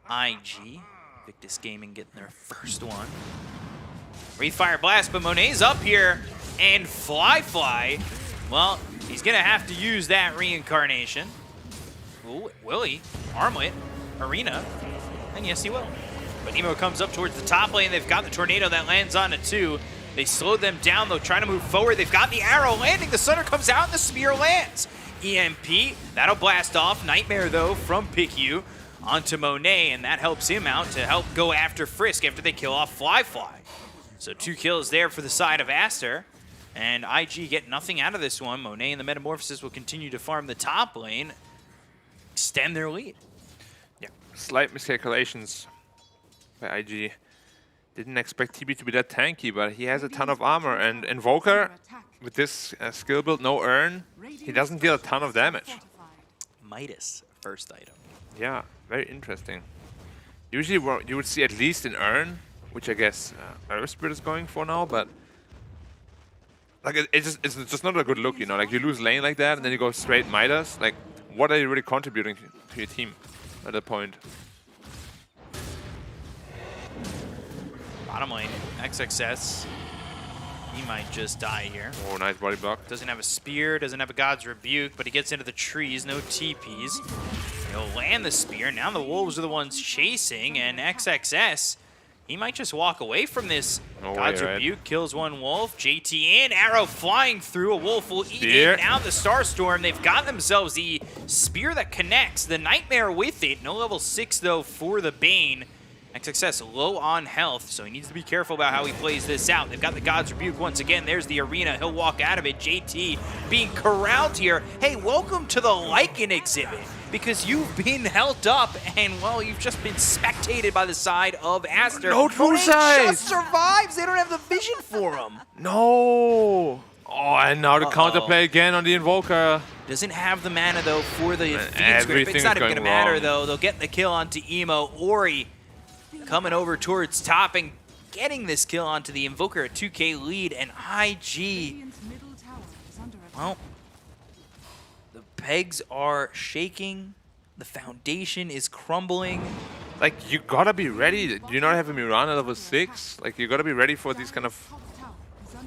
IG. Invictus Gaming getting their first one. Refire Blast, but Monet's up here. And Fly, well, he's going to have to use that reincarnation. Ooh, will he? Armlet, Arena, and yes, he will. But Emo comes up towards the top lane. They've got the Tornado that lands on a 2. They slowed them down, though, trying to move forward. They've got the arrow landing. The Sunder comes out, and the Spear lands. EMP, that'll blast off. Nightmare, though, from PickU onto Monet, and that helps him out to help go after Frisk after they kill off Fly. So 2 kills there for the side of Aster. And IG get nothing out of this one. Monet and the Metamorphosis will continue to farm the top lane, extend their lead. Yeah, slight miscalculations by IG. Didn't expect TB to be that tanky, but he has a ton of armor. And Invoker, with this skill build, no Urn, he doesn't deal a ton of damage. Midas, first item. Yeah, very interesting. Usually you would see at least an Urn, which I guess Earth Spirit is going for now, but like it's just not a good look, you know. Like you lose lane like that, and then you go straight Midas. Like, what are you really contributing to your team at that point? Bottom lane, XXS. He might just die here. Oh, nice body block. Doesn't have a spear, doesn't have a God's Rebuke, but he gets into the trees, no TPs. He'll land the spear. Now the Wolves are the ones chasing, and XXS, he might just walk away from this. No God's way, Rebuke kills one Wolf. JT in, arrow flying through. A Wolf will eat Spear. it. Now the Starstorm, they've got themselves the spear that connects. The Nightmare with it. No level 6, though, for the Bane. XXS low on health, so he needs to be careful about how he plays this out. They've got the God's Rebuke once again. There's the arena. He'll walk out of it. JT being corralled here. Hey, welcome to the Lycan exhibit, because you've been held up, and, well, you've just been spectated by the side of Aster. No true Monet sight. just survives. They don't have the vision for him. No. Oh, and now the counterplay again on the Invoker. Doesn't have the mana, though, for the Fiend Script. everything It's not is even going to going matter, wrong. though. They'll get the kill onto Emo. Ori coming over towards top and getting this kill onto the Invoker, a 2K lead, and IG. Well, the pegs are shaking. The foundation is crumbling. Like, you gotta be ready. Do you not have a Mirana level 6? Like, you gotta be ready for these kind of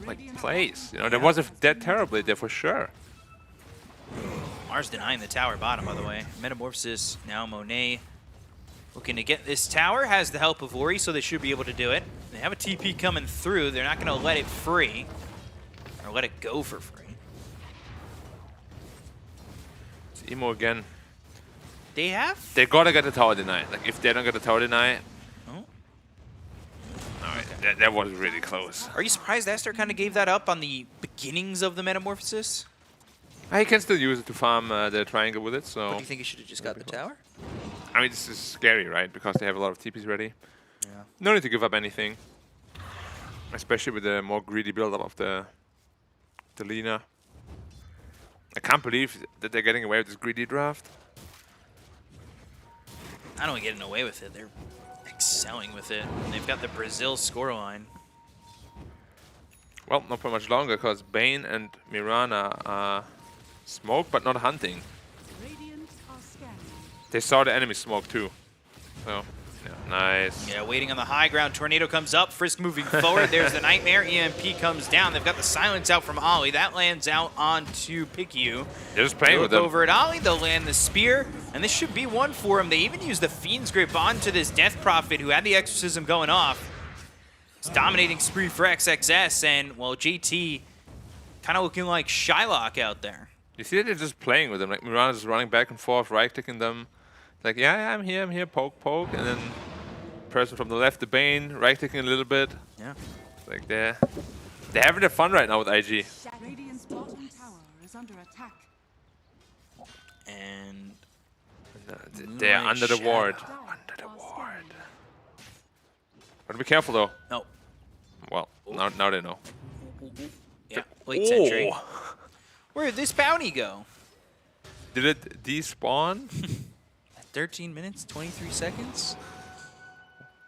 like plays. You know, there was a dead terribly there for sure. Mars denying the tower bottom, by the way. Metamorphosis, now Monet looking to get this tower, has the help of Ori, so they should be able to do it. They have a TP coming through. They're not going to let it free, or let it go for free. It's Emo again. They have? They gotta get the tower denied. Like, if they don't get the tower denied... Oh. Alright, that was really close. Are you surprised Aster kind of gave that up on the beginnings of the Metamorphosis? I can still use it to farm the triangle with it, so... What, do you think he should have just got the tower? I mean, this is scary, right? Because they have a lot of TPs ready. Yeah. No need to give up anything. Especially with the more greedy build-up of the Lina. I can't believe that they're getting away with this greedy draft. Not only getting away with it, they're excelling with it. They've got the Brazil scoreline. Well, not for much longer, because Bane and Mirana are smoke, but not hunting. They saw the enemy smoke too. So, yeah, nice. Yeah, waiting on the high ground. Tornado comes up. Frisk moving forward. There's the Nightmare. EMP comes down. They've got the silence out from Ollie. That lands out onto Pickyu. They're just playing They with look them. over at Ollie. They'll land the spear. And this should be one for him. They even use the Fiend's Grip onto this Death Prophet who had the Exorcism going off. It's dominating spree for XXS. And, well, JT kind of looking like Shylock out there. You see that they're just playing with them. Like, Mirana's just running back and forth, right-clicking them. Like, yeah, I'm here, poke, poke. And then person from the left, the Bane, right-clicking a little bit. Yeah. Like, they're having their fun right now with IG. Radiant's bottom tower is under attack. And they're under the ward. Under the ward. But be careful, though. No. Well, now they know. Yeah, late sentry. Oh. Where did this bounty go? Did it despawn? 13 minutes, 23 seconds.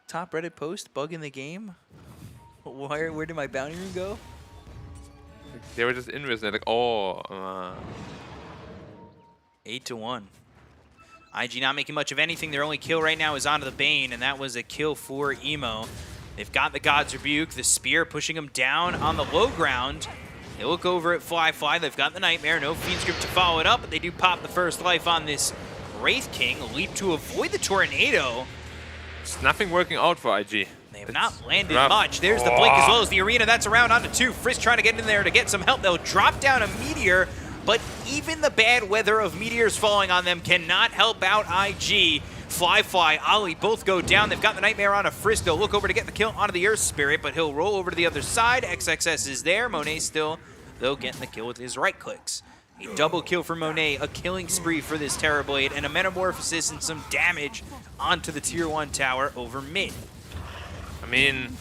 Top Reddit post, bug in the game. Where did my bounty room go? They were just invisible. Like, oh. 8-1. IG not making much of anything. Their only kill right now is onto the Bane, and that was a kill for Emo. They've got the God's Rebuke, the Spear pushing them down on the low ground. They look over at Fly. They've got the Nightmare. No Fiend Script to follow it up, but they do pop the first life on this Wraith King. A leap to avoid the Tornado. It's nothing working out for IG. They have not landed rough. much. There's the Blink as well as the Arena. That's around onto two. Frisk trying to get in there to get some help. They'll drop down a Meteor. but even the bad weather of meteors falling on them cannot help out IG. Fly, Ollie both go down. They've got the Nightmare on a Frisk. They'll look over to get the kill onto the Earth Spirit, but he'll roll over to the other side. XXS is there. Monet still, though, getting the kill with his right clicks. A double kill for Monet, a killing spree for this Terrorblade, and a Metamorphosis and some damage onto the Tier 1 tower over mid. I mean,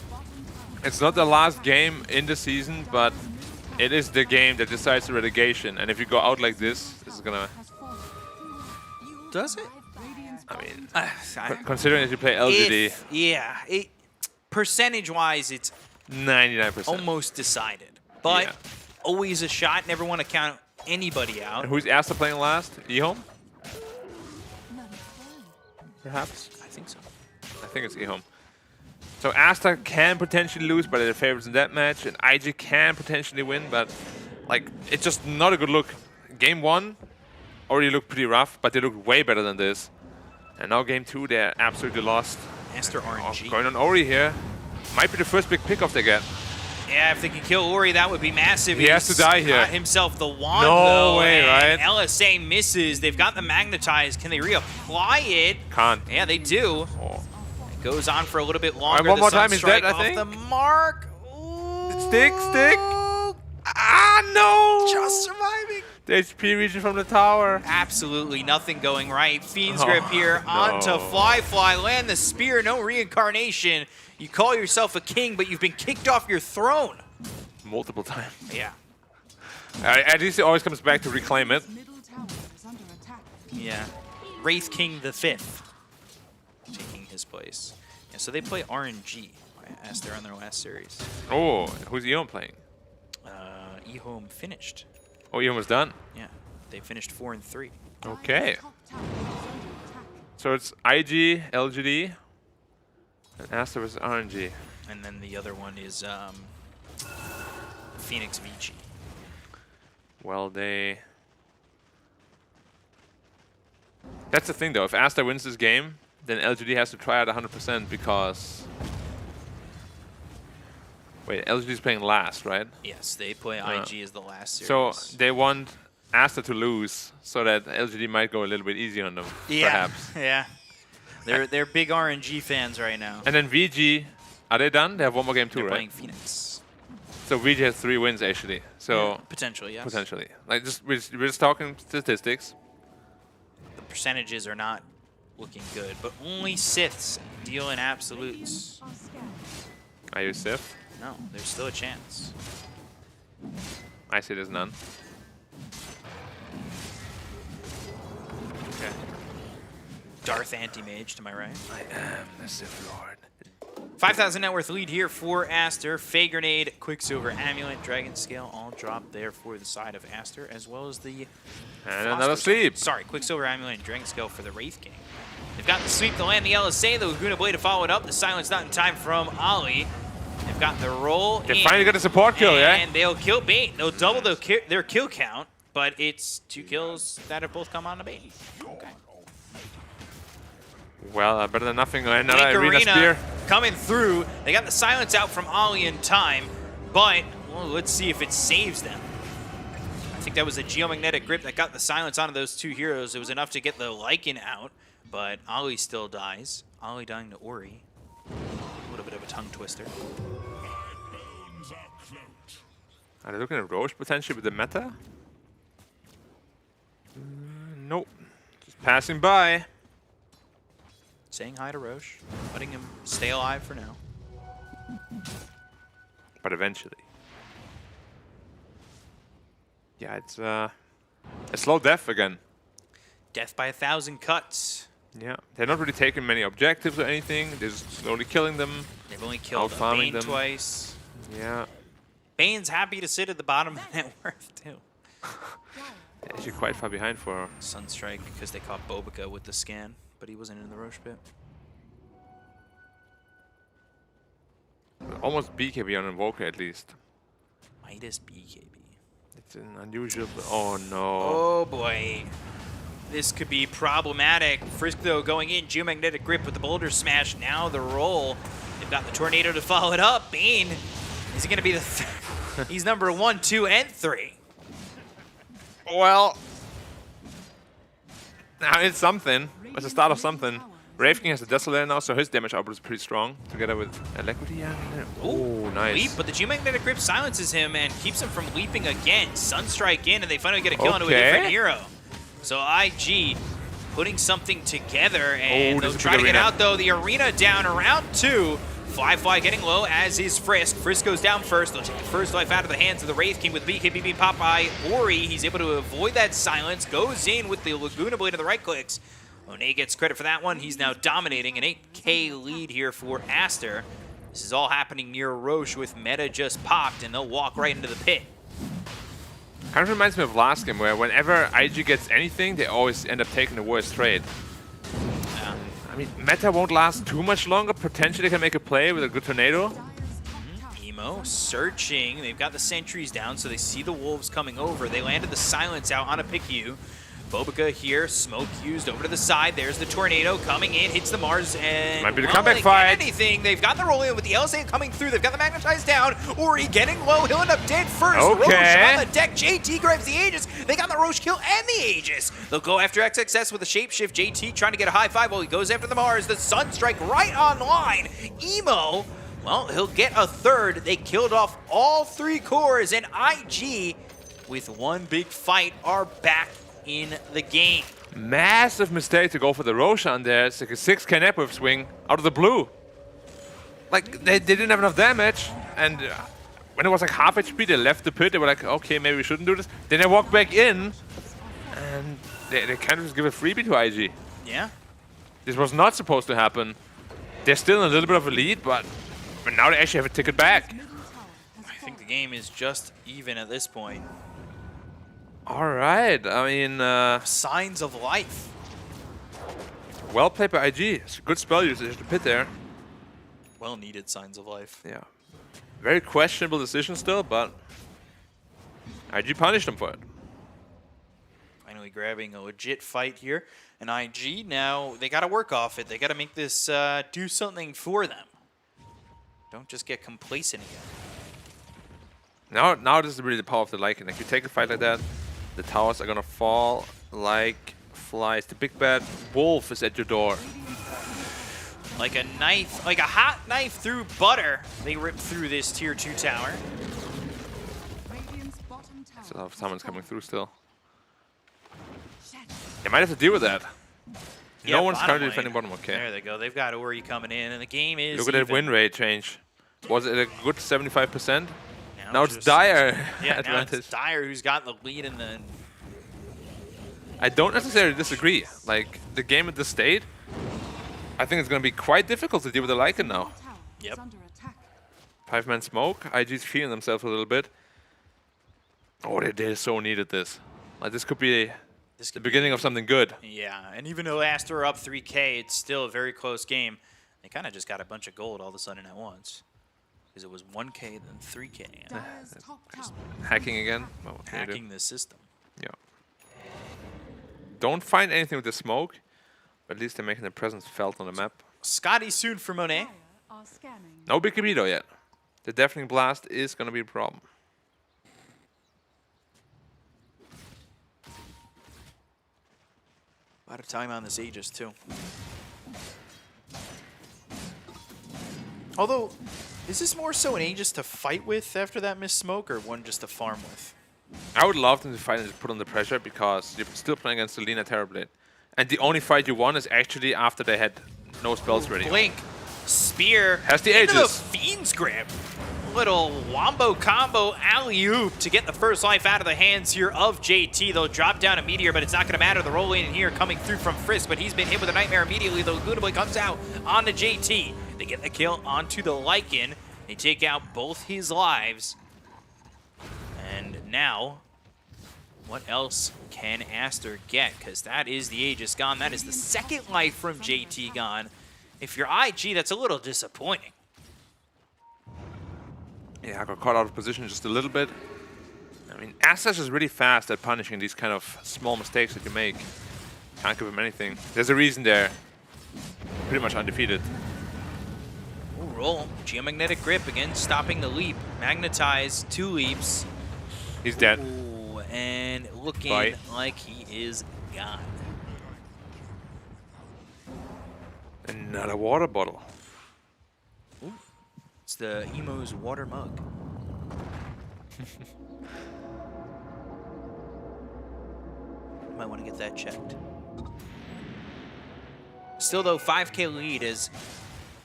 it's not the last game in the season, but it is the game that decides the relegation. And if you go out like this is gonna... Does it? I mean, considering that you play LGD... Percentage-wise, it's 99%. almost decided. But always a shot. Never want to count anybody out. And who's Aster playing last? EHOME? Perhaps? I think so. I think it's EHOME. So Aster can potentially lose, but they're the favorites in that match, and IG can potentially win, but like it's just not a good look. Game 1 already looked pretty rough, but they looked way better than this. And now game 2, they're absolutely lost. Aster RNG. Going on Ori here. Might be the first big pickoff they get. Yeah, if they can kill Ori, that would be massive. He has to die here. Got himself the wand, No though, way, and right? LSA misses. They've got the Magnetize. Can they reapply it? Can't. Yeah, they do. Oh. It goes on for a little bit longer. One more The time, he's Sunstrike dead, I off think. the mark. Stick! Ah, no! Just surviving. The HP region from the tower. Absolutely nothing going right. Fiend's Grip here no. onto Fly. Land the spear, no reincarnation. You call yourself a king, but you've been kicked off your throne. Multiple times. Yeah. At least it always comes back to reclaim it. Yeah. Wraith King the 5th taking his place. Yeah, so they play RNG as they're on their last series. Oh, who's EHOME playing? EHOME finished. Oh, EHOME was done? Yeah. They finished 4-3. Okay. So it's IG, LGD, and Aster versus RNG. And then the other one is Phoenix Vici. Well, that's the thing, though. If Aster wins this game, then LGD has to try out 100% because... Wait, LGD is playing last, right? Yes, they play IG as the last series. So they want Aster to lose so that LGD might go a little bit easy on them, perhaps. Yeah. They're big RNG fans right now. And then VG, are they done? They have one more game too, They're right? playing Phoenix. So VG has 3 wins, actually. So Yeah, potentially, yes. Potentially. Like, we're just talking statistics. The percentages are not looking good, but only Siths deal in absolutes. Are you Sith? No, there's still a chance. I say there's none. Okay. Darth Anti-Mage, to my right. I am the Sith Lord. 5,000 net worth lead here for Aster. Fey Grenade, Quicksilver Amulet, Dragon Scale, all dropped there for the side of Aster, as well as the... And another sweep. Sorry, Quicksilver Amulet and Dragon Scale for the Wraith King. They've got the sweep to land the LSA, the Laguna Blade to follow it up. The silence not in time from Ollie. They've got the roll. They finally got a support kill, yeah? And they'll kill Bane. They'll double their kill count, but it's 2 kills that have both come on to Bane. Okay. Well, better than nothing. Another Blink arena spear. coming through. They got the silence out from Ollie in time, but well, let's see if it saves them. I think that was a geomagnetic grip that got the silence onto those 2 heroes. It was enough to get the Lycan out, but Ollie still dies. Ollie dying to Ori. A little bit of a tongue twister. Are they looking at Roche potentially with the meta? Nope. Just passing by. Saying hi to Roche, letting him stay alive for now. But eventually. Yeah, it's a slow death again. Death by 1,000 cuts. Yeah, they're not really taking many objectives or anything. They're just slowly killing them. They've only killed out-farming Bane them. twice. Yeah. Bane's happy to sit at the bottom of net worth, too. Actually quite far behind for... Sunstrike, because they caught Bobica with the scan, but he wasn't in the Roche pit. Almost BKB on Invoker at least. Midas BKB. It's an unusual... Oh no. Oh boy. This could be problematic. Frisk, though, going in. Geomagnetic grip with the boulder smash. Now the roll. They've got the tornado to follow it up. Bane, is he going to be the... He's number 1, 2, and 3. Well, now it's something. It's the start of something. Wraith King has a Desolator now, so his damage output is pretty strong, together with Alacrity. Oh, nice. Leap, but the Geomagnetic Grip silences him and keeps him from leaping again. Sunstrike in, and they finally get a kill onto a different hero. So IG putting something together, and they'll try to get out, though. The arena down around 2. Fly getting low, as is Frisk. Frisk goes down first. They'll take the first life out of the hands of the Wraith King with BKB being popped by Ori. He's able to avoid that silence, goes in with the Laguna Blade of the right clicks. Monet gets credit for that one. He's now dominating an 8K lead here for Aster. This is all happening near Roche with meta just popped, and they'll walk right into the pit. Kind of reminds me of last game, where whenever IG gets anything, they always end up taking the worst trade. I mean, meta won't last too much longer. Potentially they can make a play with a good tornado. Emo searching. They've got the sentries down, so they see the wolves coming over. They landed the silence out on a PICU. Bobica here, smoke used over to the side. There's the tornado coming in, hits the Mars, and might be the comeback fight. Anything. They've got the roll in with the LSA coming through. They've got the magnetized down. Ori getting low. He'll end up dead first. Roche on the deck. JT grabs the Aegis. They got the Roche kill and the Aegis. They'll go after XXS with a shapeshift. JT trying to get a high five while he goes after the Mars. The Sunstrike right online. Emo, well, he'll get a third. They killed off all 3 cores, and IG, with one big fight, are back in the game. Massive mistake to go for the Roshan there. It's like a 6K Network swing out of the blue. Like, they didn't have enough damage, and when it was like half HP, they left the pit. They were like, okay, maybe we shouldn't do this. Then they walked back in, and they kind of just give a freebie to IG. Yeah. This was not supposed to happen. They're still in a little bit of a lead, but now they actually have a ticket back. I think the game is just even at this point. All right, I mean... signs of life. Well played by IG. It's a good spell usage to pit there. Well needed signs of life. Yeah. Very questionable decision still, but IG punished them for it. Finally grabbing a legit fight here. And IG, now they got to work off it. They got to make this do something for them. Don't just get complacent again. Now this is really the power of the Lycan. Like, you take a fight like that, the towers are gonna fall like flies. The big bad wolf is at your door. Like a knife, like a hot knife through butter, they rip through this tier 2 tower. So a lot of summons coming through still. They might have to deal with that. Yeah, no one's bottom currently lane. defending bottom, okay. There they go. They've got Ori coming in, and the game is Look at that win rate change. Was it a good 75%? Now it's just- Dire. Yeah, now advantage. it's Dire who's got the lead in the... I don't necessarily disagree. Like, the game at this state, I think it's going to be quite difficult to deal with the Lycan now. Yep. 5-man smoke. IG's feeling themselves a little bit. Oh, they so needed this. Like, this could be the beginning of something good. Yeah, and even though Aster are up 3K, it's still a very close game. They kind of just got a bunch of gold all of a sudden at once. Because it was 1K, then 3K. Hacking again. Well, what can you do? Hacking the system. Yeah. Don't find anything with the smoke, but at least they're making their presence felt on the map. Scotty soon for Monet. No BKB though yet. The Deafening Blast is going to be a problem. A lot of time on this Aegis too. Although, is this more so an Aegis to fight with after that missed smoke, or one just to farm with? I would love them to fight and just put on the pressure, because you're still playing against the Lina Terrorblade. And the only fight you won is actually after they had no spells ready. Blink, spear, has the into Aegis. the Fiend's Grip. Little wombo combo alley-oop to get the first life out of the hands here of JT. They'll drop down a Meteor, but it's not going to matter. The roll in here coming through from Frisk, but he's been hit with a Nightmare immediately. The Laguna Blade comes out onto JT. They get the kill onto the Lycan. They take out both his lives. And now, what else can Aster get? Because that is the Aegis gone. That is the second life from JT gone. If you're IG, that's a little disappointing. Yeah, I got caught out of position just a little bit. I mean, Aster is really fast at punishing these kind of small mistakes that you make. Can't give him anything. There's a reason they're pretty much undefeated. Ooh, roll. Geomagnetic Grip again, stopping the leap. Magnetize, 2 leaps. He's dead. Ooh, and looking Bye. like he is gone. Another water bottle. Ooh, it's the Emo's water mug. Might want to get that checked. Still, though, 5K lead as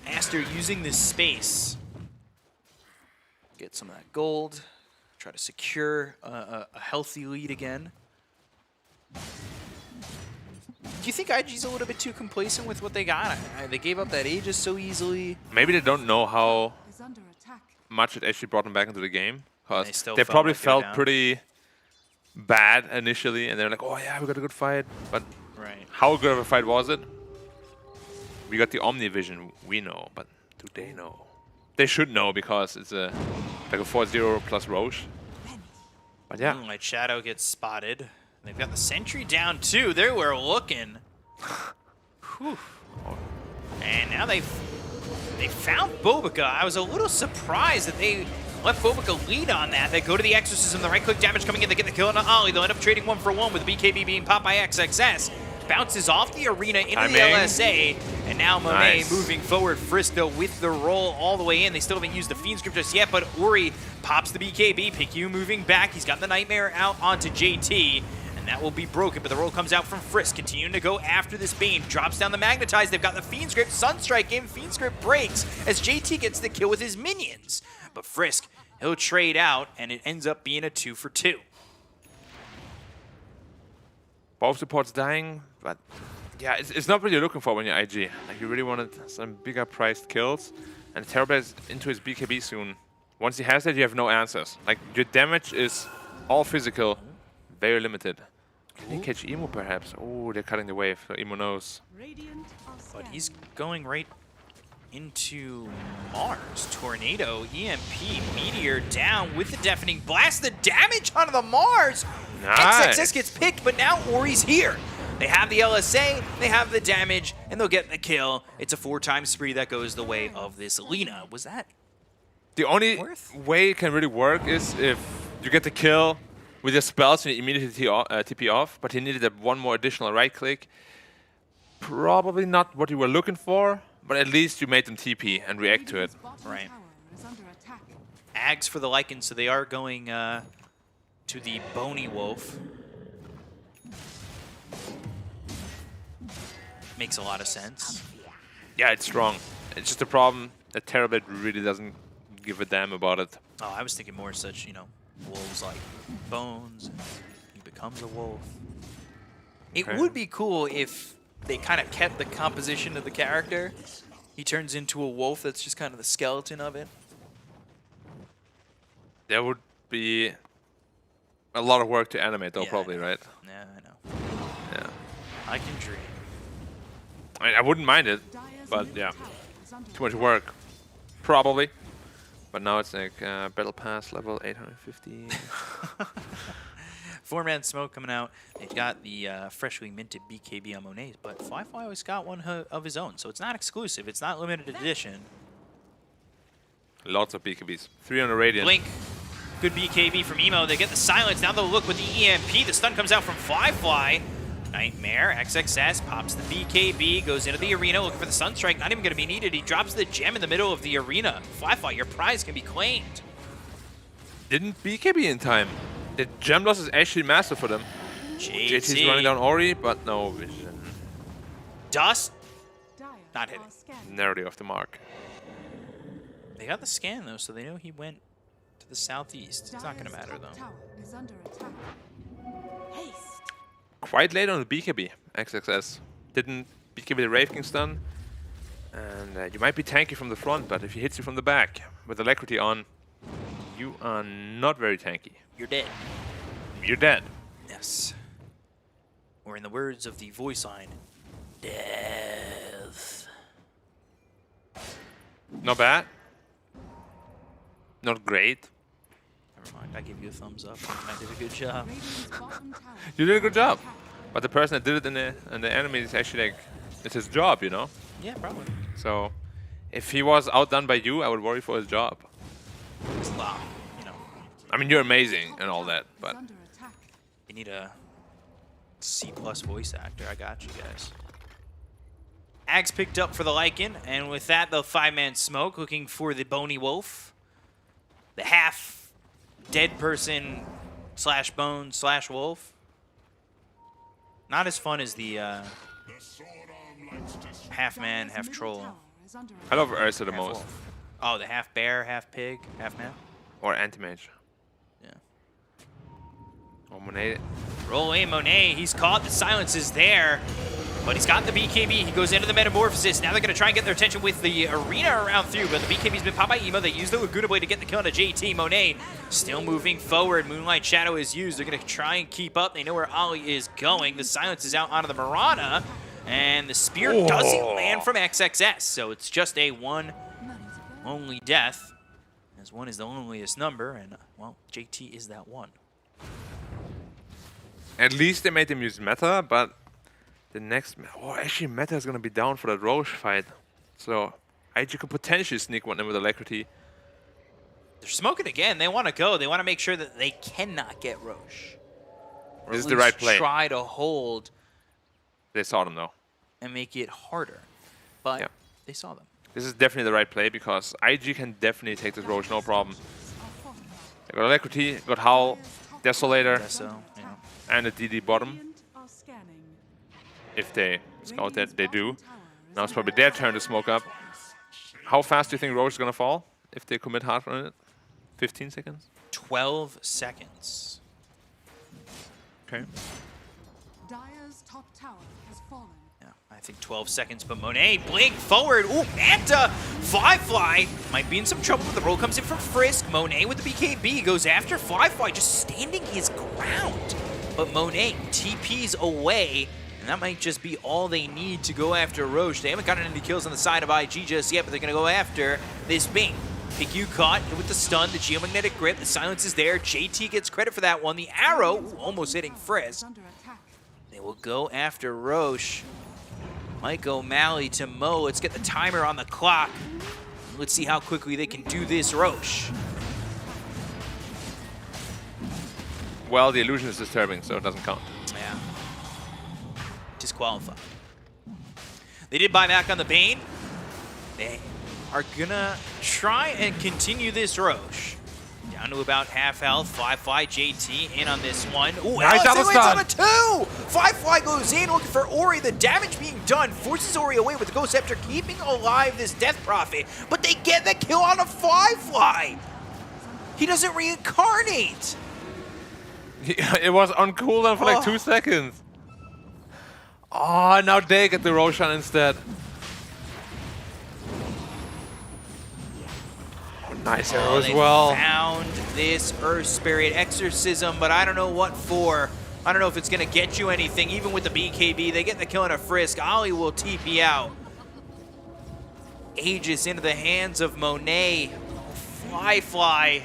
Aster using this space. Get some of that gold. Try to secure a healthy lead again. Do you think IG's a little bit too complacent with what they got? They gave up that Aegis so easily. Maybe they don't know how Is under attack. much it actually brought them back into the game. They Because still they felt probably like they were felt down. pretty bad initially, and they're like, oh yeah, we got a good fight. But Right. how good of a fight was it? We got the Omni Vision, we know, but do they know? They should know because it's a like a 4-0 plus Roche. But yeah. Moonlight Shadow gets spotted. They've got the sentry down too. They were looking. Whew. And now they found Bobica. I was a little surprised that they let Bobica lead on that. They go to the Exorcism, the right-click damage coming in. They get the kill on Ollie. They'll end up trading 1-for-1 with the BKB being popped by XXS. Bounces off the arena into the LSA. And now Monet moving forward. Fristo with the roll all the way in. They still haven't used the Fiend Script just yet, but Ori pops the BKB. Piku moving back. He's got the Nightmare out onto JT. And that will be broken, but the roll comes out from Frisk. Continuing to go after this Bane. Drops down the Magnetize. They've got the Fiend Script. Sunstrike in. Fiend Script breaks as JT gets the kill with his minions. But Frisk, he'll trade out, and it ends up being a 2-for-2. Both supports dying, but yeah, it's not what you're looking for when you're IG. Like, you really wanted some bigger priced kills, and Terrorblade is into his BKB soon. Once he has that, you have no answers. Like, your damage is all physical, very limited. Can he catch Emo perhaps? Oh, they're cutting the wave, so Emo knows. But he's going right into Mars. Tornado, EMP, Meteor down with the Deafening Blast. The damage onto the Mars! Nice. XXS gets picked, but now Ori's here. They have the LSA, they have the damage, and they'll get the kill. It's a 4-time spree that goes the way of this Lina. Was that The only way it can really work is if you get the kill with your spells and you immediately TP off, but he needed that one more additional right click. Probably not what you were looking for, but at least you made them TP and react to it. right? Ags for the Lycan, so they are going to the Bony Wolf. Makes a lot of sense. Yeah, it's strong. It's just a problem that Terrorblade really doesn't give a damn about it. Oh, I was thinking more such, you know, wolves like Bones. He becomes a wolf. It Okay. would be cool if they kind of kept the composition of the character. He turns into a wolf that's just kind of the skeleton of it. There would be a lot of work to animate though, Yeah, probably, I know. right? Yeah, I know. Yeah. I can dream. I mean, I wouldn't mind it, but yeah. Too much work. Probably. But now it's like Battle Pass level 850. 4-man smoke coming out. They've got the freshly minted BKB on Monet's, but Fly always got one of his own, so it's not exclusive. It's not limited edition. Lots of BKBs. 300 Radiant. Blink. Good BKB from Emo. They get the silence. Now they'll look with the EMP. The stun comes out from Fly. Nightmare. XXS pops the BKB. Goes into the arena looking for the Sunstrike. Not even going to be needed. He drops the gem in the middle of the arena. Fly, your prize can be claimed. Didn't BKB in time. The gem loss is actually massive for them. JT's running down Ori, but no vision. Dust. Not hitting. Narrowly off the mark. They got the scan, though, so they know he went to the southeast. It's not going to matter, though. Is under attack. Haste. Quite late on the BKB, XXS. Didn't BKB the Wraith King stun. And you might be tanky from the front, but if he hits you from the back with Alacrity on, you are not very tanky. You're dead. You're dead. Yes. Or in the words of the voice line, death. Not bad. Not great. Never mind, I give you a thumbs up. I did a good job. You did a good job. But the person that did it in the anime is actually like, it's his job, you know? Yeah, probably. So, if he was outdone by you, I would worry for his job. Wow, you know. I mean, you're amazing and all that, but You need a C+ voice actor. I got you guys. Ags picked up for the Lycan, and with that, the 5-man smoke looking for the Bony Wolf. The half dead person / bone / wolf. Not as fun as the half man, half troll. I love Ursa the Half most. wolf. Oh, the half bear, half pig, half man. Or anti-mage. Yeah. Oh, Monet. Roll in, Monet. He's caught. The silence is there. But he's got the BKB. He goes into the Metamorphosis. Now they're going to try and get their attention with the arena around through. But the BKB's been popped by Emo. They use the Laguna Blade to get the kill on a JT. Monet still moving forward. Moonlight Shadow is used. They're going to try and keep up. They know where Ollie is going. The silence is out onto the Mirana. And the spear doesn't land from XXS. So it's just a one lonely death. As one is the loneliest number. And, well, JT is that one. At least they made them use meta, but the next... Oh, actually, meta is going to be down for that Roche fight. So, IG could potentially sneak one in with Alacrity. They're smoking again. They want to go. They want to make sure that they cannot get Roche. Or This is at the right least play. Try to hold They saw them, though. and make it harder. But Yeah. they saw them. This is definitely the right play, because IG can definitely take this Roche, no problem. They got Alacrity, got Howl, Desolator, Deso, yeah. and a DD bottom. If they scout that, they do. Now it's probably their turn to smoke up. How fast do you think Roche is going to fall if they commit hard on it? 15 seconds? 12 seconds. Okay. Dire's top tower has fallen. Yeah, I think 12 seconds, but Monet, blink forward. Ooh, Manta, Flyfly might be in some trouble, but the roll comes in from Frisk. Monet with the BKB goes after Flyfly, just standing his ground. But Monet TP's away, and that might just be all they need to go after Roche. They haven't gotten any kills on the side of IG just yet, but they're going to go after this Bing. PQ caught with the stun, the geomagnetic grip, the silence is there. JT gets credit for that one. The arrow, ooh, almost hitting Frisk. They will go after Roche. Mike O'Malley to Mo. Let's get the timer on the clock. Let's see how quickly they can do this Roche. Well, the illusion is disturbing, so it doesn't count. Yeah. Disqualified. They did buy back on the Bane. They are gonna try and continue this Roche. Down to about half health. Flyfly JT in on this one. Ooh, Nice double lands on stun. a two! Flyfly goes in looking for Ori. The damage being done forces Ori away with the Ghost Scepter, keeping alive this Death Prophet. But they get the kill on a Flyfly. He doesn't reincarnate. It was on cooldown for like 2 seconds. Oh, now they get the Roshan instead. Oh, nice arrow as They well. found this Earth Spirit Exorcism, but I don't know what for. I don't know if it's going to get you anything. Even with the BKB, they get the kill on a Frisk. Ollie will TP out. Aegis into the hands of Monet. Flyfly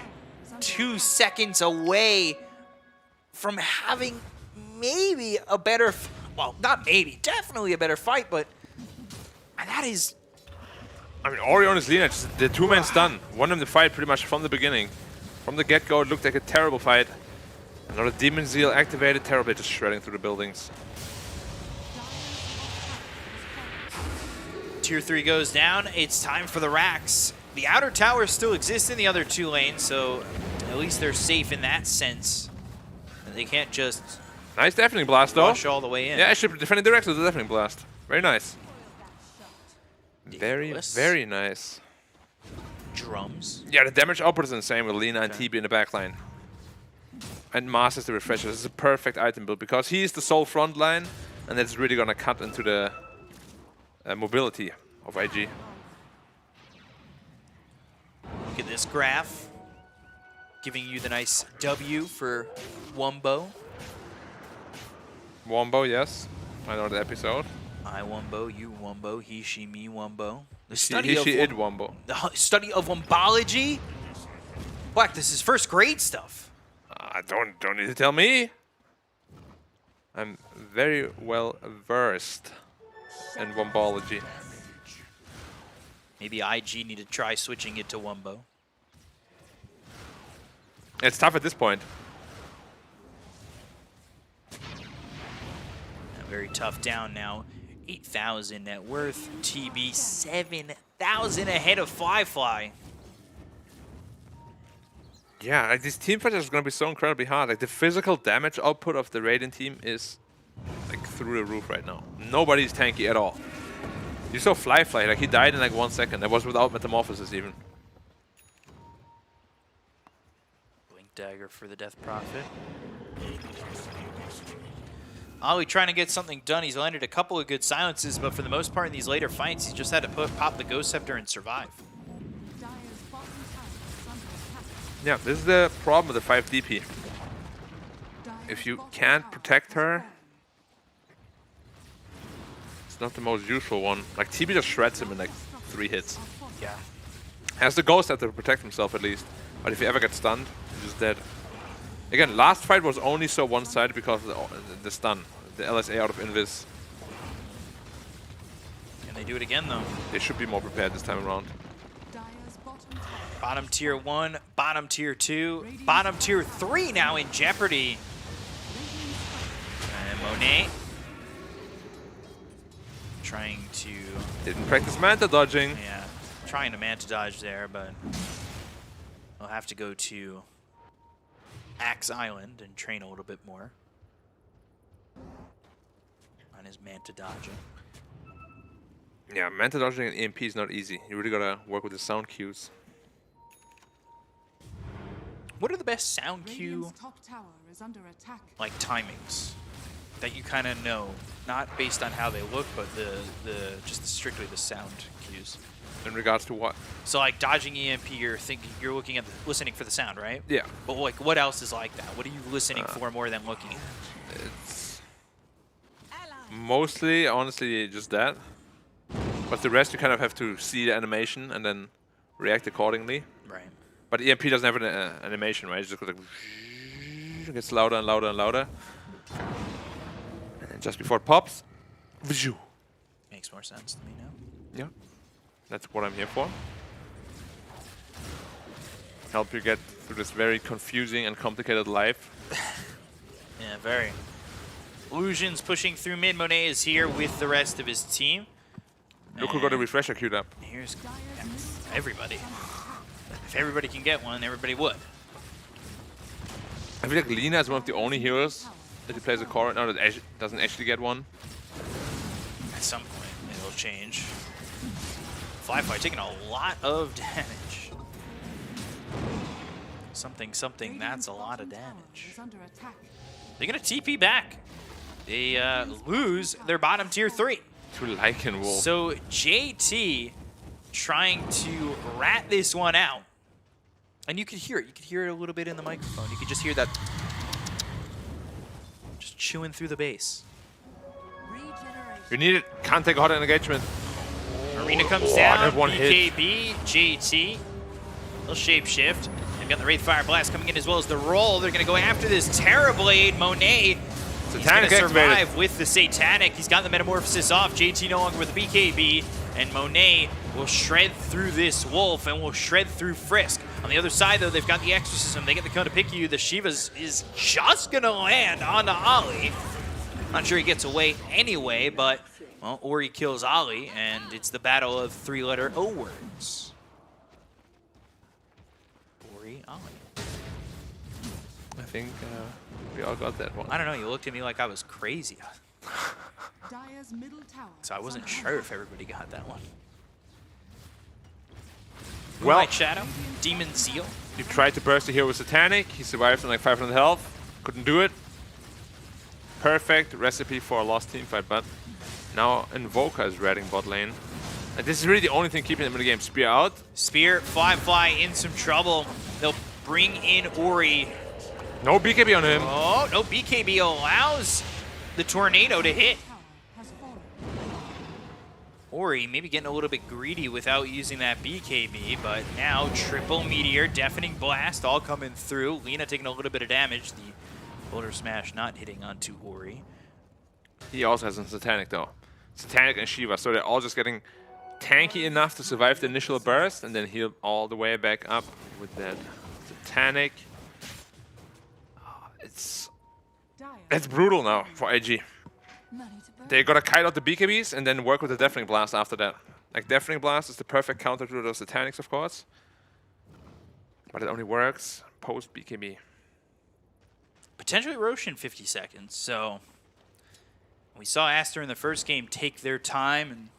2 seconds away from having maybe a better, well, not maybe, definitely a better fight, but that is... I mean, Orion is Lina, just the two-man stun. Won him the fight pretty much from the beginning. From the get-go, it looked like a terrible fight. Another Demon Zeal activated, terribly just shredding through the buildings. Tier 3 goes down. It's time for the racks. The outer towers still exist in the other 2 lanes, so at least they're safe in that sense. And they can't just Nice deafening blast, though. rush all the way in. Yeah, actually defending directly with the deafening blast. Very nice. Very, very nice. Drums. Yeah, the damage output is insane with Lina and TB in the backline. And Masters the Refresher. This is a perfect item build because he is the sole front line, and that's really going to cut into the mobility of IG. Look at this graph. Giving you the nice W for Wumbo. Wombo, yes. I know the episode. I Wumbo, you Wumbo, he, she, me Wumbo. The He, study of she, it Wombo. The study of Wombology? Black, this is first grade stuff. Don't need to tell me. I'm very well versed in Wombology. Maybe IG need to try switching it to Wumbo. It's tough at this point. Very tough down now. 8,000 net worth. TB 7,000 ahead of Fly. Yeah, like this team fight is going to be so incredibly hard. Like the physical damage output of the Radiant team is like through the roof right now. Nobody's tanky at all. You saw Fly, like he died in like 1 second. That was without Metamorphosis even. Blink Dagger for the Death Prophet. Ollie trying to get something done. He's landed a couple of good silences, but for the most part in these later fights, he's just had to pop the Ghost Scepter and survive. Yeah, this is the problem with the 5 DP. If you can't protect her, it's not the most useful one. Like TB just shreds him in like 3 hits. Yeah. Has the Ghost Scepter to protect himself at least. But if he ever gets stunned, he's just dead. Again, last fight was only so one-sided because of the stun. The LSA out of Invis. Can they do it again though? They should be more prepared this time around. Bottom tier 1, bottom tier 2, bottom tier 3 now in jeopardy. And Monet trying to... Didn't practice Manta dodging. Yeah, trying to Manta dodge there, but I'll have to go to Axe Island and train a little bit more on his Manta dodging. Yeah, Manta dodging and EMP is not easy. You really gotta work with the sound cues. What are the best sound cue like timings that you kind of know, not based on how they look, but just strictly the sound cues? In regards to what? So like dodging EMP, you're looking at listening for the sound, right? Yeah. But like, what else is like that? What are you listening for more than looking at? It's mostly, honestly, just that. But the rest you kind of have to see the animation and then react accordingly. Right. But EMP doesn't have an animation, right? It just goes like, it gets louder and louder and louder. And just before it pops, makes more sense to me now. Yeah, that's what I'm here for. Help you get through this very confusing and complicated life. Yeah, very. Illusions pushing through mid. Monet is here with the rest of his team. Look who got a refresher queued up. Here's everybody. If everybody can get one, everybody would. I feel like Lina is one of the only heroes that he plays a core right now that doesn't actually get one. At some point, it'll change. Fly taking a lot of damage. Something, that's a lot of damage. They're going to TP back. They lose their bottom tier 3. To Lycan Wolf. So JT trying to rat this one out. And you could hear it. You could hear it a little bit in the microphone. You could just hear that just chewing through the bass. You need it. Can't take a hot engagement. Arena comes down. BKB, JT. They'll shape shift. They've got the Wraith Fire Blast coming in as well as the roll. They're going to go after this Terrorblade. Monet. He's going to survive with the Satanic. He's got the Metamorphosis off. JT no longer with the BKB. And Monet will shred through this Wolf and will shred through Frisk. On the other side, though, they've got the Exorcism. They get the Kona Piku. The Shivas is just going to land onto Ollie. Not sure he gets away anyway, but, well, Ori kills Ollie, and it's the battle of 3-letter O words. Ori, Ollie. I think we all got that one. I don't know. You looked at me like I was crazy. So I wasn't sure if everybody got that one. Well, Moonlight Shadow, Demon Seal. He tried to burst the hero with Satanic. He survived on like 500 health. Couldn't do it. Perfect recipe for a lost team fight, but now Invoker is raiding bot lane. And this is really the only thing keeping him in the game. Spear out. Spear, Fly in some trouble. They'll bring in Ori. No BKB on him. Oh, no BKB allows the Tornado to hit. Ori maybe getting a little bit greedy without using that BKB, but now triple Meteor, Deafening Blast all coming through. Lina taking a little bit of damage. The Boulder Smash not hitting onto Ori. He also has a Satanic though. Satanic and Shiva, so they're all just getting tanky enough to survive the initial burst and then heal all the way back up with that Satanic. It's brutal now for IG. they gotta kite out the BKBs and then work with the Deafening Blast after that. Like, Deafening Blast is the perfect counter to those Satanics, of course. But it only works post BKB. Potentially Roche in 50 seconds, so we saw Aster in the first game take their time and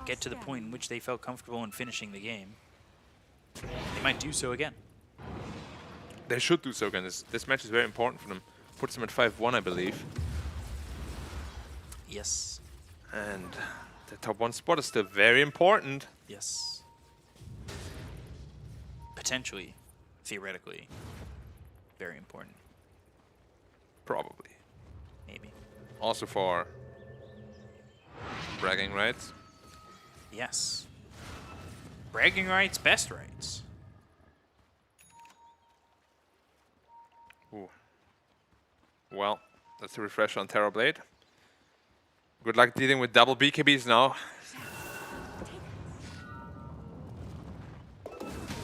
get to the point in which they felt comfortable in finishing the game. They might do so again. They should do so again. This match is very important for them. Puts them at 5-1, I believe. Yes. And the top 1 spot is still very important. Yes. Potentially, theoretically, very important. Probably. Maybe. Also for bragging rights. Yes. Bragging rights, best rights. Ooh. Well, that's a refresh on Terrorblade. Good luck dealing with double BKBs now.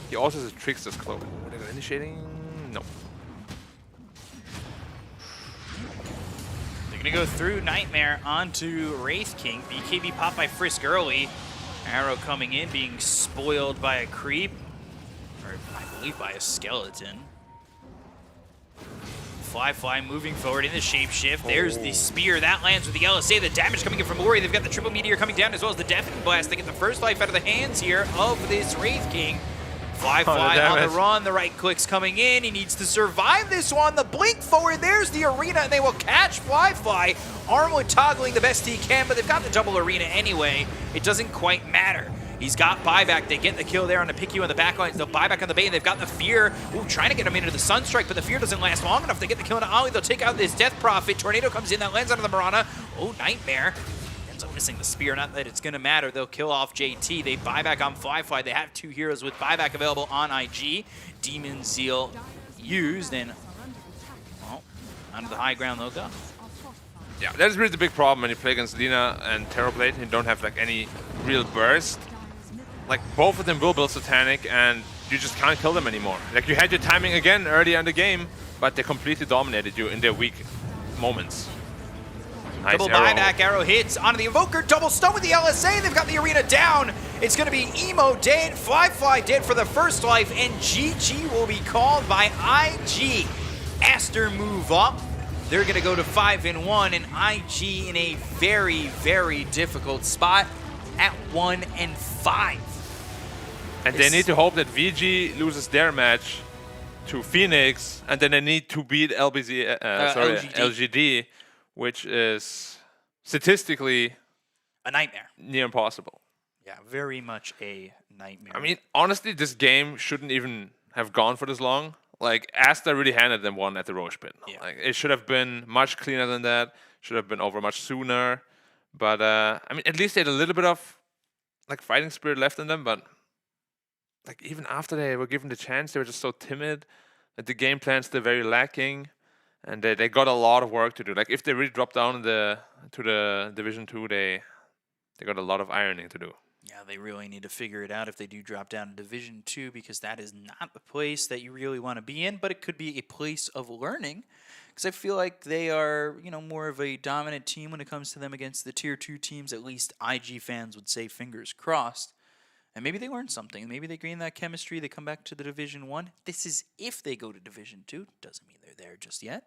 He also has a Trickster's Cloak. Are they initiating? No. They're going to go through Nightmare onto Wraith King. BKB popped by Frisk early. Arrow coming in, being spoiled by a creep. Or I believe by a skeleton. Fly moving forward in the shapeshift. There's the spear. That lands with the LSA. The damage coming in from Ori. They've got the triple meteor coming down as well as the Deafening Blast. They get the first life out of the hands here of this Wraith King. Fly on the run. The right click's coming in. He needs to survive this one. The blink forward. There's the arena, and they will catch Fly. Armwood toggling the best he can, but they've got the double arena anyway. It doesn't quite matter. He's got buyback. They get the kill there on the PQ on the back lines. They'll buyback on the Bane. They've got the Fear. Ooh, trying to get him into the Sunstrike, but the Fear doesn't last long enough. They get the kill on Ollie. They'll take out this Death Prophet. Tornado comes in. That lands onto the Mirana. Oh, Nightmare. Ends up missing the Spear. Not that it's going to matter. They'll kill off JT. They buyback on Fly. They have 2 heroes with buyback available on IG. Demon Zeal used, and, well, onto the high ground they'll go. Yeah, that is really the big problem when you play against Lina and Terrorblade and you don't have like any real burst. Like, both of them will build Satanic and you just can't kill them anymore. Like, you had your timing again earlier in the game, but they completely dominated you in their weak moments. Nice double buyback, arrow hits onto the Invoker, double stun with the LSA. They've got the arena down. It's going to be Emo dead, Fly dead for the first life, and GG will be called by IG. Aster move up. They're going to go to 5-1, and IG in a very, very difficult spot at 1-5. And they need to hope that VG loses their match to Phoenix, and then they need to beat LGD, which is statistically a nightmare. Near impossible. Yeah, very much a nightmare. I mean, honestly, this game shouldn't even have gone for this long. Like, Aster really handed them one at the Roche pit. Yeah. Like, it should have been much cleaner than that. Should have been over much sooner. But, I mean, at least they had a little bit of, like, fighting spirit left in them, but like, even after they were given the chance, they were just so timid. That the game plan's still very lacking, and they got a lot of work to do. Like, if they really drop down to the Division 2, they got a lot of ironing to do. Yeah, they really need to figure it out if they do drop down to Division 2, because that is not the place that you really want to be in, but it could be a place of learning, because I feel like they are, you know, more of a dominant team when it comes to them against the Tier 2 teams. At least IG fans would say fingers crossed. And maybe they learn something. Maybe they gain that chemistry. They come back to the Division 1. This is if they go to Division 2. Doesn't mean they're there just yet.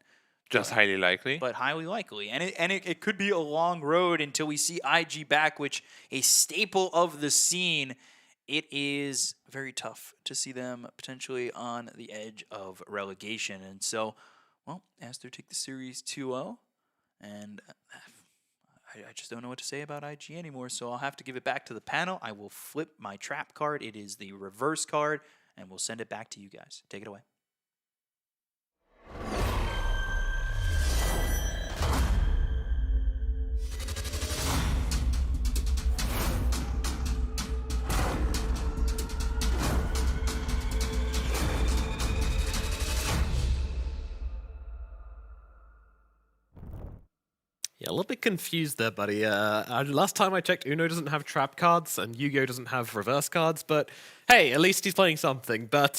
Just highly likely. But highly likely. And it could be a long road until we see IG back, which a staple of the scene. It is very tough to see them potentially on the edge of relegation. And so, well, Aster take the series 2-0. And I just don't know what to say about IG anymore, so I'll have to give it back to the panel. I will flip my trap card. It is the reverse card, and we'll send it back to you guys. Take it away. Yeah, a little bit confused there, buddy. Last time I checked, Uno doesn't have trap cards and Yu-Gi-Oh doesn't have reverse cards, but hey, at least he's playing something. But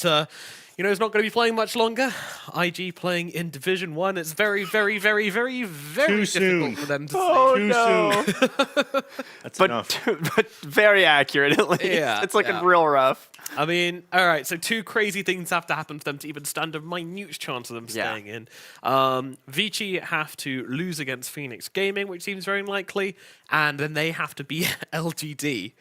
he's not going to be playing much longer. IG playing in Division 1. It's very, very, very, very, very difficult for them to see. Soon. That's enough. But very accurate at least. Yeah, It's looking real rough. I mean, all right, so 2 crazy things have to happen for them to even stand a minute chance of them staying in. Vici have to lose against Phoenix Gaming, which seems very unlikely, and then they have to beat LGD.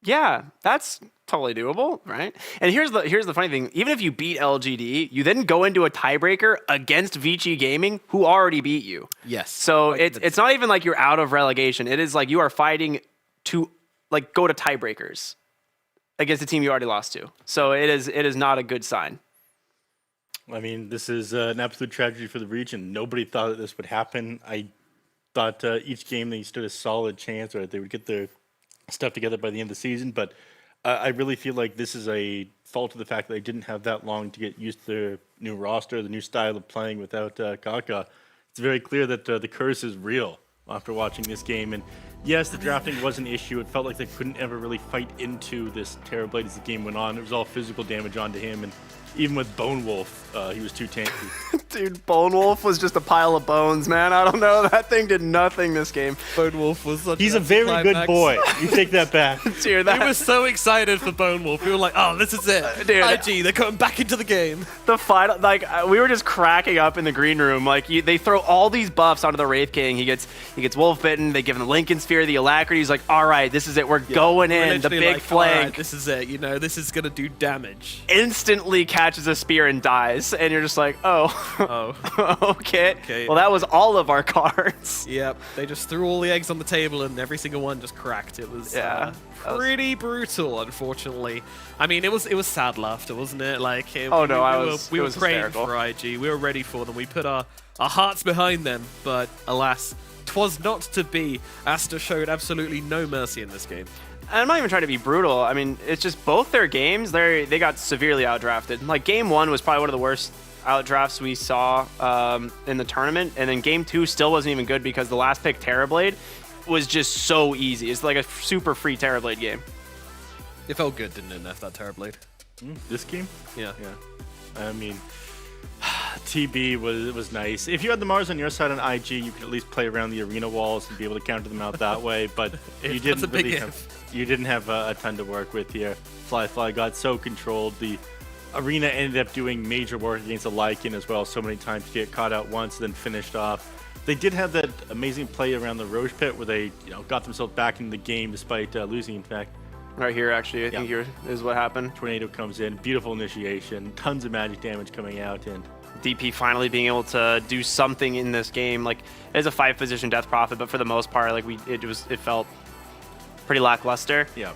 Yeah, that's totally doable, right? And here's the funny thing. Even if you beat LGD, you then go into a tiebreaker against Vici Gaming, who already beat you. Yes. So it's not even like you're out of relegation. It is like you are fighting to like go to tiebreakers against a team you already lost to. So it is not a good sign. I mean, this is an absolute tragedy for the region. Nobody thought that this would happen. I thought each game they stood a solid chance, or they would get their stuff together by the end of the season. But I really feel like this is a fault of the fact that they didn't have that long to get used to their new roster, the new style of playing without Kaka. It's very clear that the curse is real after watching this game. And yes, the drafting was an issue. It felt like they couldn't ever really fight into this Terrorblade as the game went on. It was all physical damage onto him. And even with Bone Wolf, he was too tanky. Dude, Bone Wolf was just a pile of bones, man. I don't know. That thing did nothing this game. Bone Wolf was such He's a very good boy. You take that back. Dude, we were so excited for Bone Wolf. We were like, oh, this is it. Dude, IG, they're coming back into the game. The final, like, we were just cracking up in the green room. Like, they throw all these buffs onto the Wraith King. He gets Wolf Bitten. They give him the Lincoln Sphere, the Alacrity. He's like, all right, this is it. We're going in. The big like, flank. All right, this is it. This is going to do damage. Instantly catches a spear and dies. And you're just like, oh. Okay. Well, that was all of our cards. Yep. They just threw all the eggs on the table and every single one just cracked. It was pretty brutal, unfortunately. I mean, it was sad laughter, wasn't it? Like, we were praying hysterical. for IG. We were ready for them. We put our hearts behind them, but alas, 'twas not to be. Aster showed absolutely no mercy in this game. And I'm not even trying to be brutal. I mean, it's just both their games, they got severely outdrafted. Like, game 1 was probably one of the worst outdrafts we saw in the tournament, and then game 2 still wasn't even good because the last pick, Terrorblade, was just so easy. It's like a super free Terrorblade game. It felt good, didn't it, Neff, that Terrorblade? This game? Yeah. I mean, TB was nice. If you had the Mars on your side on IG, you could at least play around the arena walls and be able to counter them out that way, but you didn't really have a ton to work with here. Fly got so controlled. The arena ended up doing major work against the Lycan as well so many times to get caught out once, then finished off. They did have that amazing play around the Roche pit where they got themselves back in the game despite losing, in fact. Right here, actually, I think here is what happened. Tornado comes in, beautiful initiation, tons of magic damage coming out, and DP finally being able to do something in this game. Like, it is a 5-position Death Prophet, but for the most part, like it felt pretty lackluster. Yeah.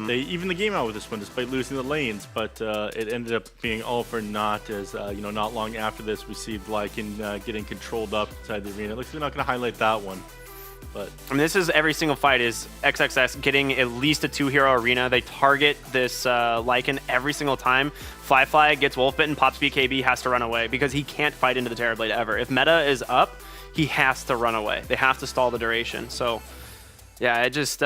They even the game out with this one despite losing the lanes, but it ended up being all for naught as not long after this we see Lycan getting controlled up inside the arena. Looks like we're not going to highlight that one. But I mean, this is every single fight is XXS getting at least a 2-hero arena. They target this Lycan every single time. Fly gets Wolf Bitten, pops BKB, has to run away because he can't fight into the Terrorblade ever. If meta is up, he has to run away. They have to stall the duration. So, yeah, it just...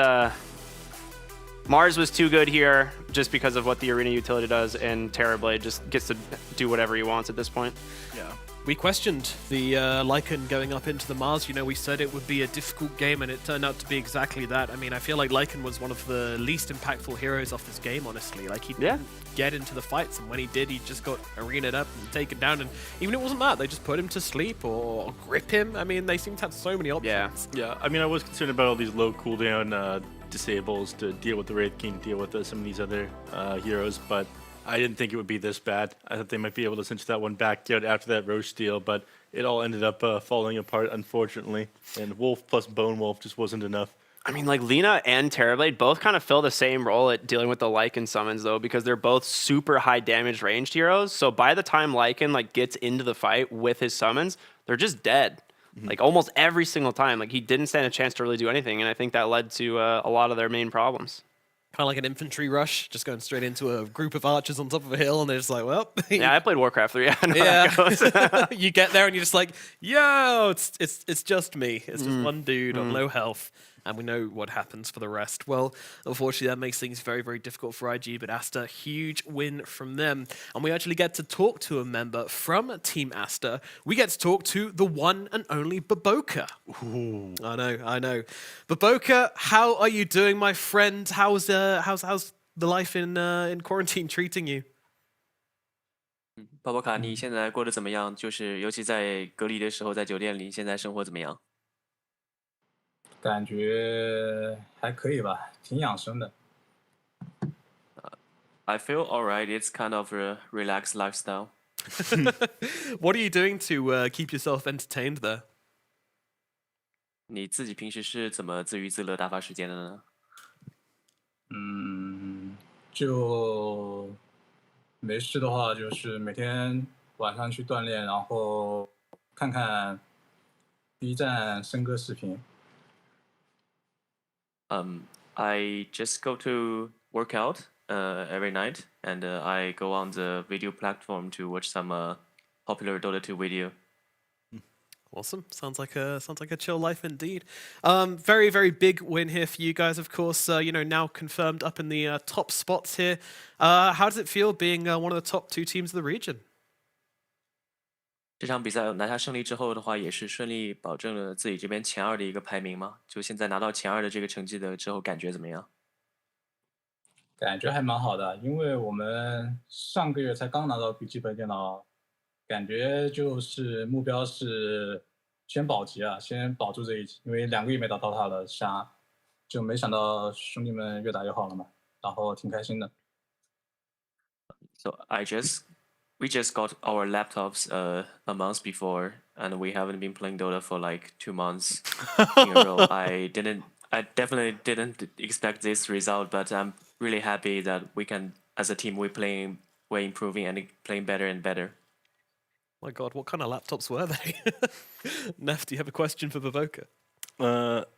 Mars was too good here just because of what the arena utility does, and Terrorblade just gets to do whatever he wants at this point. Yeah. We questioned the Lycan going up into the Mars. We said it would be a difficult game, and it turned out to be exactly that. I mean, I feel like Lycan was one of the least impactful heroes off this game, honestly. Like, he didn't get into the fights, and when he did, he just got arena'd up and taken down. And even it wasn't that. They just put him to sleep or grip him. I mean, they seem to have so many options. Yeah. I mean, I was concerned about all these low cooldown disables to deal with the Wraith King, deal with some of these other heroes, but I didn't think it would be this bad. I thought they might be able to cinch that one back out after that Roche steal, but it all ended up falling apart, unfortunately. And Wolf plus Bone Wolf just wasn't enough. I mean, like, Lina and Terrorblade both kind of fill the same role at dealing with the Lycan summons, though, because they're both super high damage ranged heroes. So by the time Lycan gets into the fight with his summons, they're just dead. Like, almost every single time. Like, he didn't stand a chance to really do anything, and I think that led to a lot of their main problems. Kind of like an infantry rush, just going straight into a group of archers on top of a hill, and they're just like, well... Yeah, I played Warcraft 3. I know how that goes. You get there, and you're just like, yo, it's just me. It's just one dude on low health. and we know what happens for the rest. Well, unfortunately, that makes things very, very difficult for IG, but Aster, huge win from them. And we actually get to talk to a member from Team Aster. We get to talk to the one and only Baboka. Ooh. I know. Baboka, how are you doing, my friend? How's the life in quarantine treating you? 鲍勃卡，你现在过得怎么样？就是尤其在隔离的时候，在酒店里，现在生活怎么样？感觉还可以吧，挺养生的。I feel alright. It's kind of a relaxed lifestyle. What are you doing to keep yourself entertained there? 你自己平时是怎么自娱自乐打发时间的呢？就没事的话，就是每天晚上去锻炼，然后看看 B 站笙歌视频。I just go to work out every night, and I go on the video platform to watch some popular Dota 2 video. Awesome. Sounds like a chill life indeed. Very, very big win here for you guys, of course. Now confirmed up in the top spots here. How does it feel being one of the top 2 teams of the region? 这场比赛拿下胜利之后的话，也是顺利保证了自己这边前2的一个排名吗？就现在拿到前2的这个成绩的之后，感觉怎么样？感觉还蛮好的，因为我们上个月才刚拿到笔记本电脑，感觉就是目标是先保级啊，先保住这一级，因为2个月没打到他了，就没想到兄弟们越打越好了嘛，然后挺开心的。So we just got our laptops a month before, and we haven't been playing Dota for like 2 months in a row. I definitely didn't expect this result, but I'm really happy that we can, as a team, we're improving and playing better and better. My God, what kind of laptops were they? Neff, do you have a question for Baboka?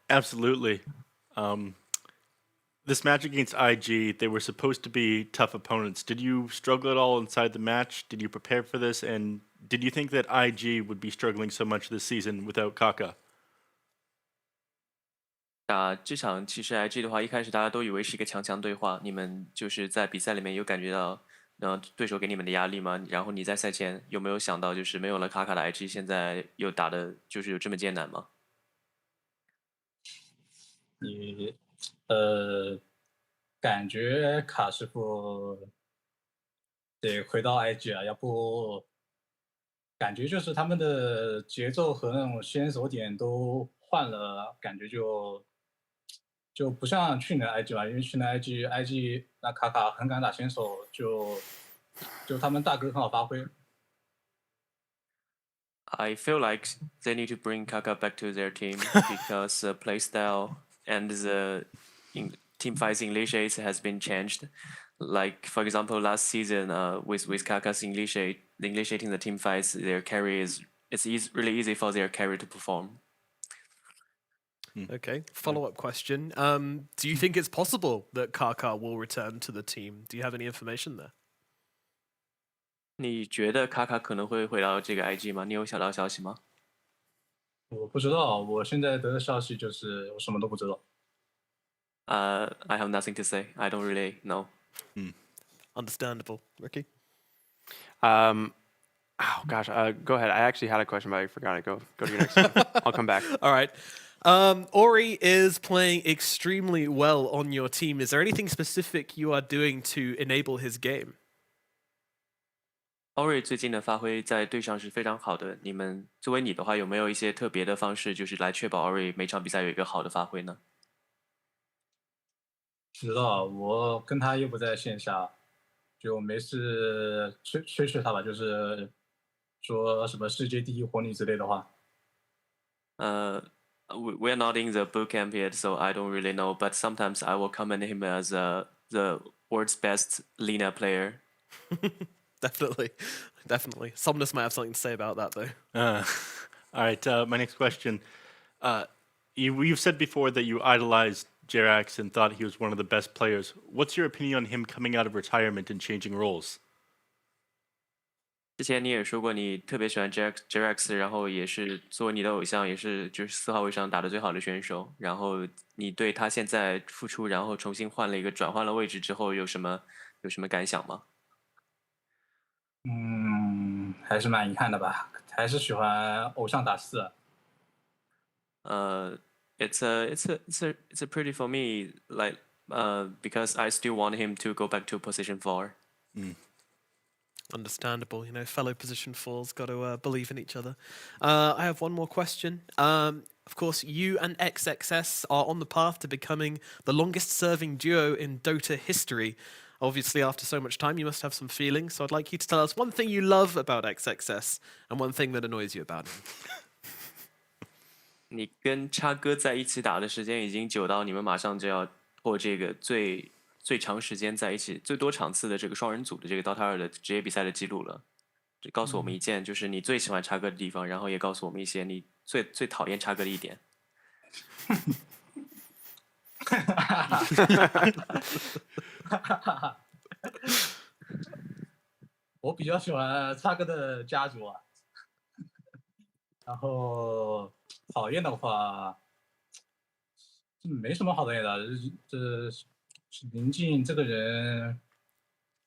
Absolutely. This match against IG, they were supposed to be tough opponents. Did you struggle at all inside the match? Did you prepare for this? And did you think that IG would be struggling so much this season without Kaka? 这场其实 IG 的话，一开始大家都以为是一个强对话，你们就是在比赛里面有感觉到，对手给你们的压力吗？然后你在赛前有没有想到，就是没有了卡卡的 IG， 现在又打的就是有这么艰难吗？感觉卡师傅得回到 IG 啊，要不感觉就是他们的节奏和那种先手点都换了，感觉就不像去年 IG 吧，因为去年 IG 那卡很敢打先手，就他们大哥很好发挥。I feel like they need to bring Kaka back to their team because the playstyle and the team fights initiates has been changed. Like for example, last season with Kaka's initiating the team fights, their carry really easy for their carry to perform. Okay, follow-up question. Do you think it's possible that Kaka will return to the team? Do you have any information there? 你觉得卡卡可能会回到这个 IG 吗？你有小道消息吗？我不知道，我现在得的消息就是我什么都不知道。I have nothing to say. I don't really know. Understandable. Ricky? Oh gosh, go ahead. I actually had a question, but I forgot it. Go to your next one. I'll come back. All right. Ori is playing extremely well on your team. Is there anything specific you are doing to enable his game? Ori 最近的发挥在队上是非常好的。你们作为你的话，有没有一些特别的方式，就是来确保 Ori 每场比赛有一个好的发挥呢？知道，我跟他又不在线下，就没事吹他吧，就是说什么世界第一火女之类的话。We're not in the boot camp yet, so I don't really know. But sometimes I will comment him as the world's best Lina player. Definitely. Somnus might have something to say about that, though. All right, my next question. You've said before that you idolized Jerax and thought he was one of the best players. What's your opinion on him coming out of retirement and changing roles? 之前你也说过你特别喜欢 Jax，然后也是作为你的偶像，也是就是4号位上打得最好的选手。然后你对他现在复出，然后重新转换了位置之后，有什么感想吗？还是蛮遗憾的吧，还是喜欢偶像打4。It's a pretty for me like because I still want him to go back to position 4. Understandable, fellow position 4's got to believe in each other. I have one more question. Of course, you and XXS are on the path to becoming the longest-serving duo in Dota history. Obviously, after so much time, you must have some feelings. So I'd like you to tell us one thing you love about XXS and one thing that annoys you about him. 你跟叉哥在一起打的时间已经久到你们马上就要破这个最长时间在一起、最多场次的这个双人组的这个 Dota 2的职业比赛的记录了。这告诉我们一件，就是你最喜欢叉哥的地方，然后也告诉我们一些你最讨厌叉哥的一点。我比较喜欢叉哥的家族啊，然后讨厌的话，没什么好讨厌的。这林静这个人，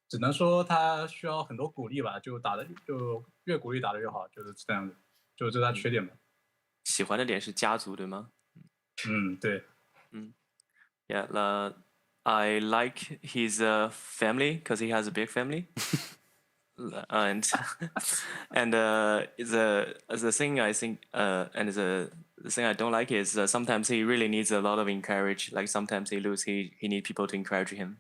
只能说他需要很多鼓励吧，就越鼓励打得越好，就是这样子，这是他缺点吧。喜欢的点是家族，对吗？对。Yeah, I like his family because he has a big family. and the thing I think and the thing I don't like is sometimes he really needs a lot of encourage. Like sometimes he needs people to encourage him.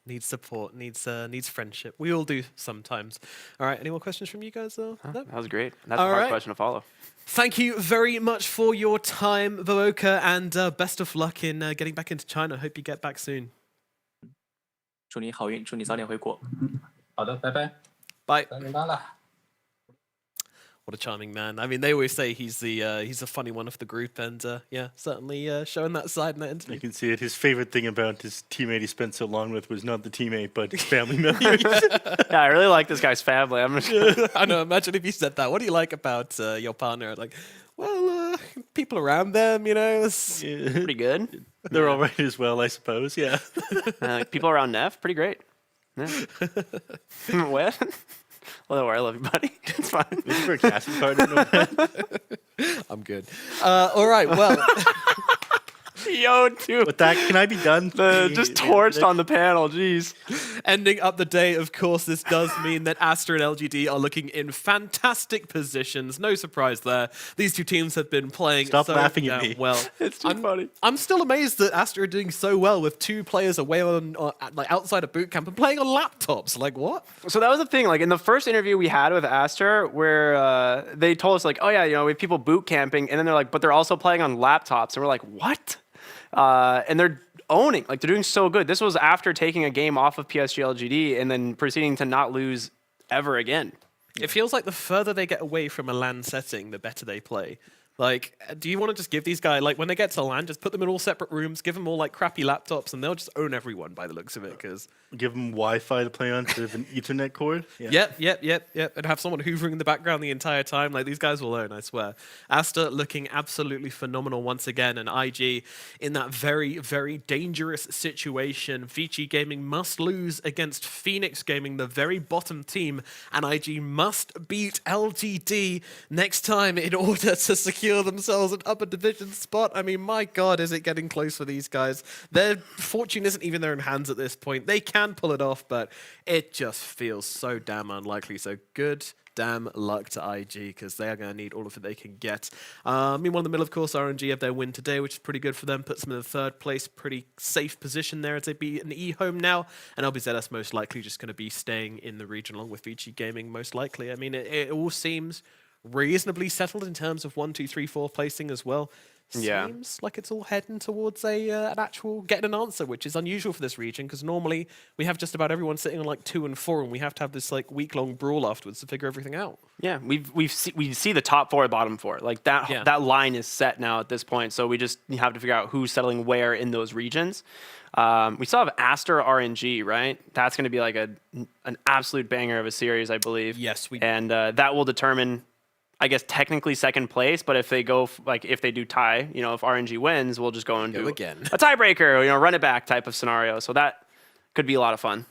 Needs support, needs friendship. We all do sometimes. All right, any more questions from you guys? No? That was great. That's a hard question to follow. Thank you very much for your time, Booka, and best of luck in getting back into China. Hope you get back soon. 祝你好运，祝你早点回国。好的，拜拜。Bye. 拜拜了。What a charming man. I mean, they always say he's the funny one of the group, and yeah, certainly showing that side in that interview. You can see it. His favorite thing about his teammate he spent so long with was not the teammate, but his family members. Yeah, I really like this guy's family. I know. Imagine if you said that. What do you like about your partner? Like, well, people around them, pretty good. They're all right as well, I suppose. Yeah. People around Neff, pretty great. Yeah. What? Well, don't worry, I love you, buddy. It's fine. This is for a casting card. I'm good. All right, well. Yo, dude. With that, can I be done? Just torched on the panel, jeez. Ending up the day, of course, this does mean that Aster and LGD are looking in fantastic positions. No surprise there. These two teams have been playing Stop laughing at me. Well. It's too funny. I'm still amazed that Aster are doing so well with 2 players away on like outside of boot camp and playing on laptops. Like, what? So that was the thing. Like, in the first interview we had with Aster, where they told us, like, oh, yeah, we have people boot camping, and then they're like, but they're also playing on laptops. And we're like, what? And they're owning, like they're doing so good. This was after taking a game off of PSG LGD and then proceeding to not lose ever again. It feels like the further they get away from a LAN setting, the better they play. Like, do you want to just give these guys, like, when they get to LAN, just put them in all separate rooms, give them all, like, crappy laptops, and they'll just own everyone by the looks of it, because... Give them Wi-Fi to play on instead of an Ethernet cord? Yeah. Yep. And have someone hoovering in the background the entire time. Like, these guys will own, I swear. Aster looking absolutely phenomenal once again, and IG in that very, very dangerous situation. Vici Gaming must lose against Phoenix Gaming, the very bottom team, and IG must beat LGD next time in order to secure themselves an upper division spot. I mean, my God, is it getting close for these guys? Their fortune isn't even in their own hands at this point. They can pull it off, but it just feels so damn unlikely. So good damn luck to IG, because they are going to need all of it they can get. Meanwhile, in the middle, of course, RNG have their win today, which is pretty good for them. Puts them in the 3rd place, pretty safe position there as they beat an EHOME now. And LBZS most likely just going to be staying in the region along with Vici Gaming, most likely. I mean, it all seems reasonably settled in terms of 1, 2, 3, 4 placing as well. Yeah. Seems like it's all heading towards an actual getting an answer, which is unusual for this region because normally we have just about everyone sitting on like 2 and 4, and we have to have this like week-long brawl afterwards to figure everything out. Yeah, we see the top 4, bottom 4. Like that line is set now at this point. So we just have to figure out who's settling where in those regions. We still have Aster RNG, right? That's going to be like an absolute banger of a series, I believe. Yes, and that will determine, I guess, technically second place. But if they go if they do tie, you know, if RNG wins, we'll just go and do again a tiebreaker, you know, run it back type of scenario. So that could be a lot of fun.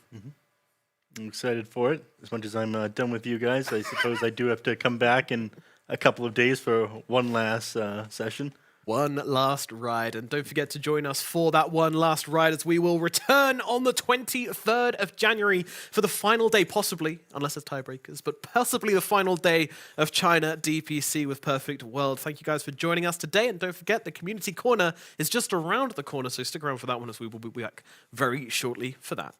I'm excited for it. As much as I'm done with you guys, I suppose I do have to come back in a couple of days for one last session. One last ride, and don't forget to join us for that one last ride as we will return on the 23rd of January for the final day, possibly, unless there's tiebreakers, but possibly the final day of China DPC with Perfect World. Thank you guys for joining us today, and don't forget the Community Corner is just around the corner, so stick around for that one as we will be back very shortly for that.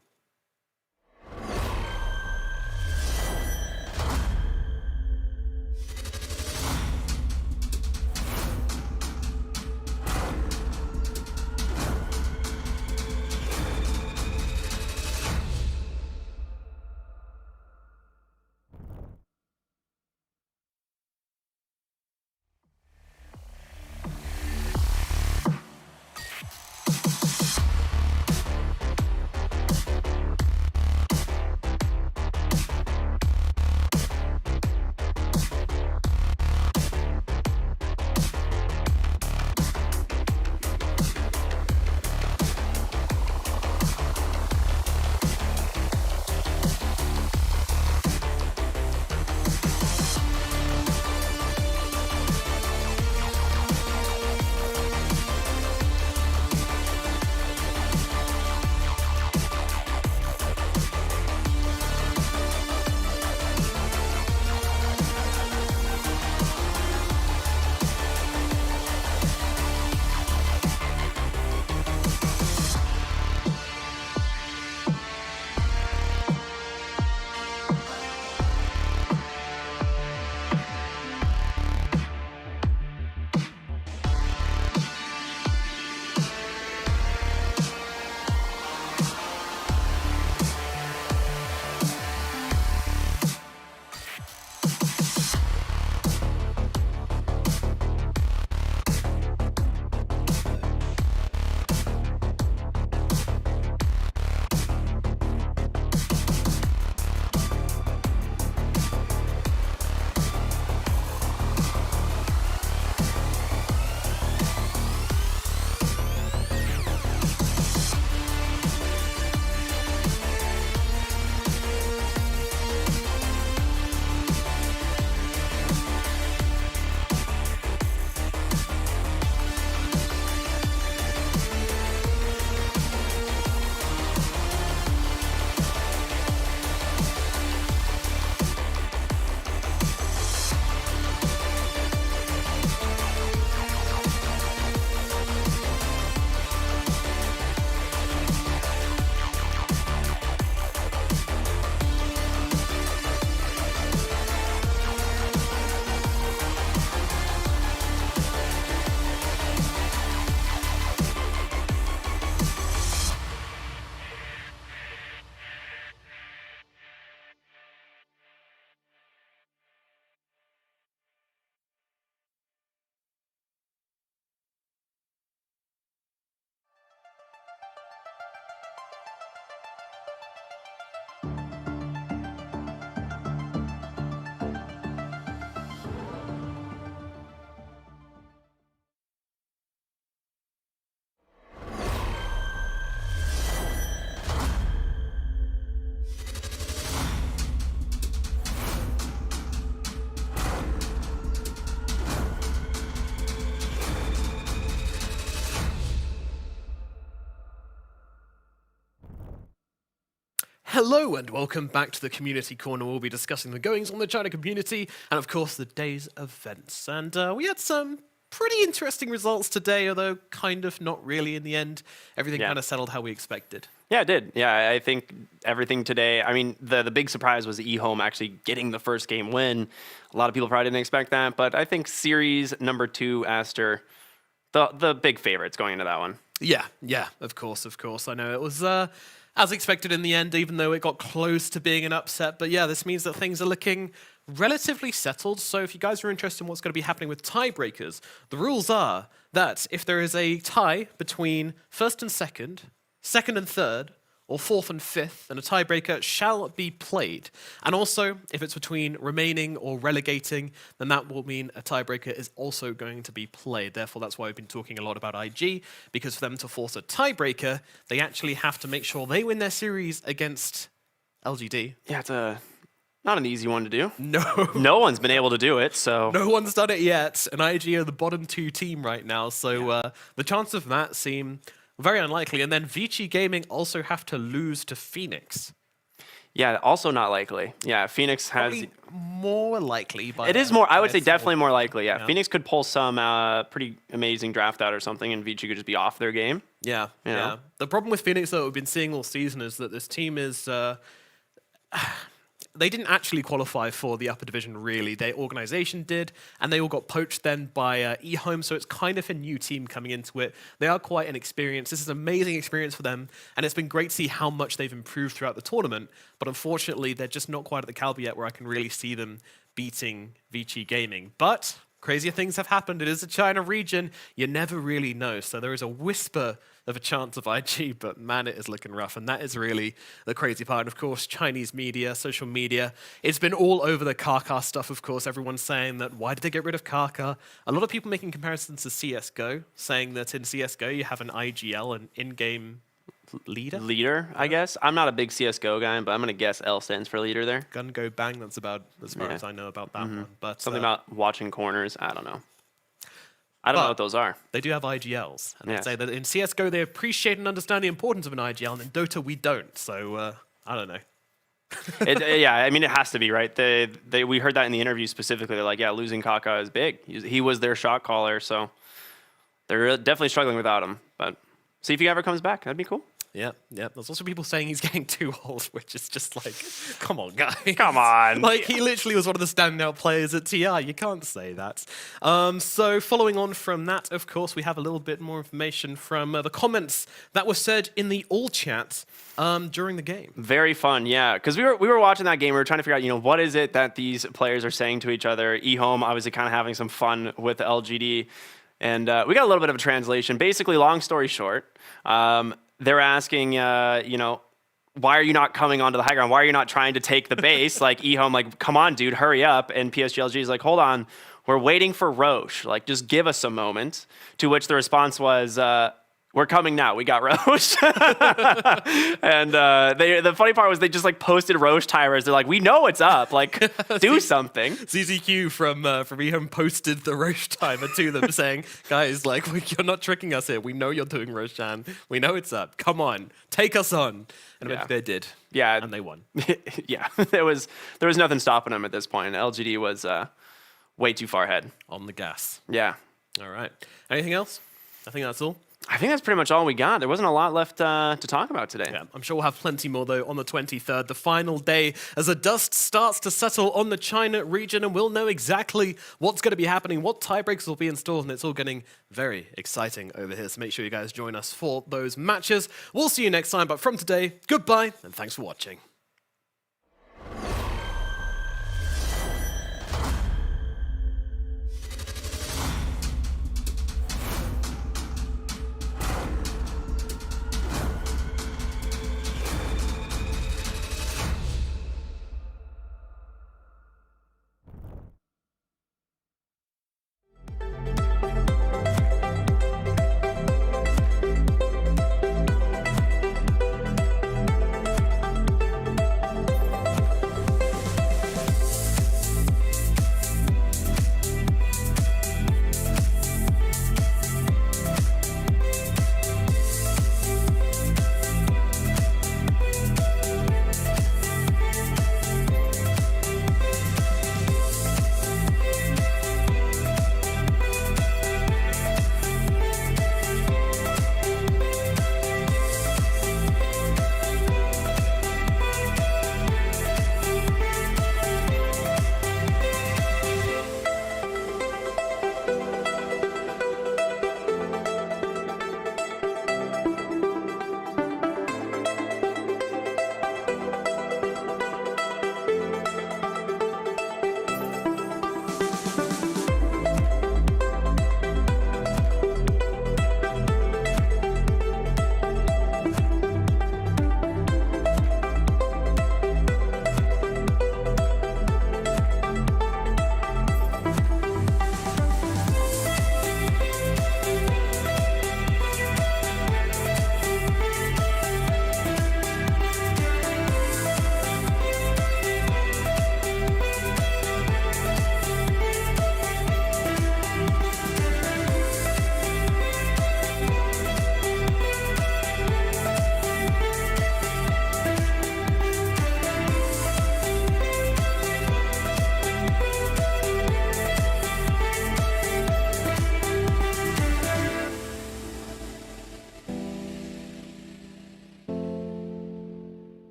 Hello and welcome back to the Community Corner. We'll be discussing the goings on the China community and, of course, the day's events. And we had some pretty interesting results today, although kind of not really in the end. Everything kind of settled how we expected. Yeah, it did. Yeah, I think everything today, I mean, the big surprise was EHOME actually getting the first game win. A lot of people probably didn't expect that, but I think series number 2, Aster, the big favorites going into that one. Yeah, of course. I know it was as expected in the end, even though it got close to being an upset. But yeah, this means that things are looking relatively settled. So if you guys are interested in what's going to be happening with tiebreakers, the rules are that if there is a tie between first and second, second and third, or fourth and fifth, then a tiebreaker shall be played. And also, if it's between remaining or relegating, then that will mean a tiebreaker is also going to be played. Therefore, that's why we've been talking a lot about IG, because for them to force a tiebreaker, they actually have to make sure they win their series against LGD. Yeah, it's not an easy one to do. No. No one's been able to do it, so... No one's done it yet, and IG are the bottom 2 team right now, so the chances of that seem very unlikely. And then Vici Gaming also have to lose to Phoenix. Yeah, also not likely. Yeah, Phoenix has... Probably more likely. But it is more, I would say definitely more likely, yeah. Phoenix could pull some pretty amazing draft out or something, and Vici could just be off their game. Yeah. The problem with Phoenix, though, we've been seeing all season is that this team is... they didn't actually qualify for the upper division, really. Their organization did, and they all got poached then by EHOME, so it's kind of a new team coming into it. They are quite inexperienced. This is an amazing experience for them, and it's been great to see how much they've improved throughout the tournament, but unfortunately, they're just not quite at the caliber yet where I can really see them beating Vici Gaming. But crazier things have happened. It is a China region. You never really know, so there is a whisper of a chance of IG, but man, it is looking rough, and that is really the crazy part. And of course, Chinese media, social media, it's been all over the Kaka stuff, of course. Everyone's saying that, why did they get rid of Kaka? A lot of people making comparisons to CSGO, saying that in CSGO you have an IGL, an in-game leader, I guess. I'm not a big CSGO guy, but I'm going to guess L stands for leader there. Gun, go, bang, that's about as far as I know about that one. But something about watching corners, I don't know. I don't know what those are. They do have IGLs. And they say that in CSGO, they appreciate and understand the importance of an IGL, and in Dota, we don't. So, I don't know. Yeah, I mean, it has to be, right? We heard that in the interview specifically. They're like, yeah, losing Kaka is big. He was their shot caller, so they're definitely struggling without him. But see if he ever comes back. That'd be cool. Yeah. There's also people saying he's getting too old, which is just like, come on, guys. Come on. Like, he literally was one of the standout players at TI. You can't say that. So following on from that, of course, we have a little bit more information from the comments that were said in the all chat during the game. Very fun, yeah. Because we were watching that game. We were trying to figure out, what is it that these players are saying to each other. EHOME obviously kind of having some fun with LGD. And we got a little bit of a translation. Basically, long story short, they're asking, why are you not coming onto the high ground? Why are you not trying to take the base? Like, EHOME, like, come on, dude, hurry up. And PSGLG is like, hold on, we're waiting for Roche. Like, just give us a moment. To which the response was, we're coming now. We got Roche. And the funny part was they just, like, posted Roche timers. They're like, we know it's up. Like, do something. ZZQ from EHOME posted the Roche timer to them saying, guys, like, you're not tricking us here. We know you're doing Roshan. We know it's up. Come on. Take us on. And eventually they did. Yeah. And they won. Yeah. There was nothing stopping them at this point. LGD was way too far ahead. On the gas. Yeah. All right. Anything else? I think that's all. I think that's pretty much all we got. There wasn't a lot left to talk about today. Yeah, I'm sure we'll have plenty more, though, on the 23rd, the final day, as the dust starts to settle on the China region, and we'll know exactly what's going to be happening, what tiebreakers will be installed, and it's all getting very exciting over here. So make sure you guys join us for those matches. We'll see you next time, but from today, goodbye, and thanks for watching.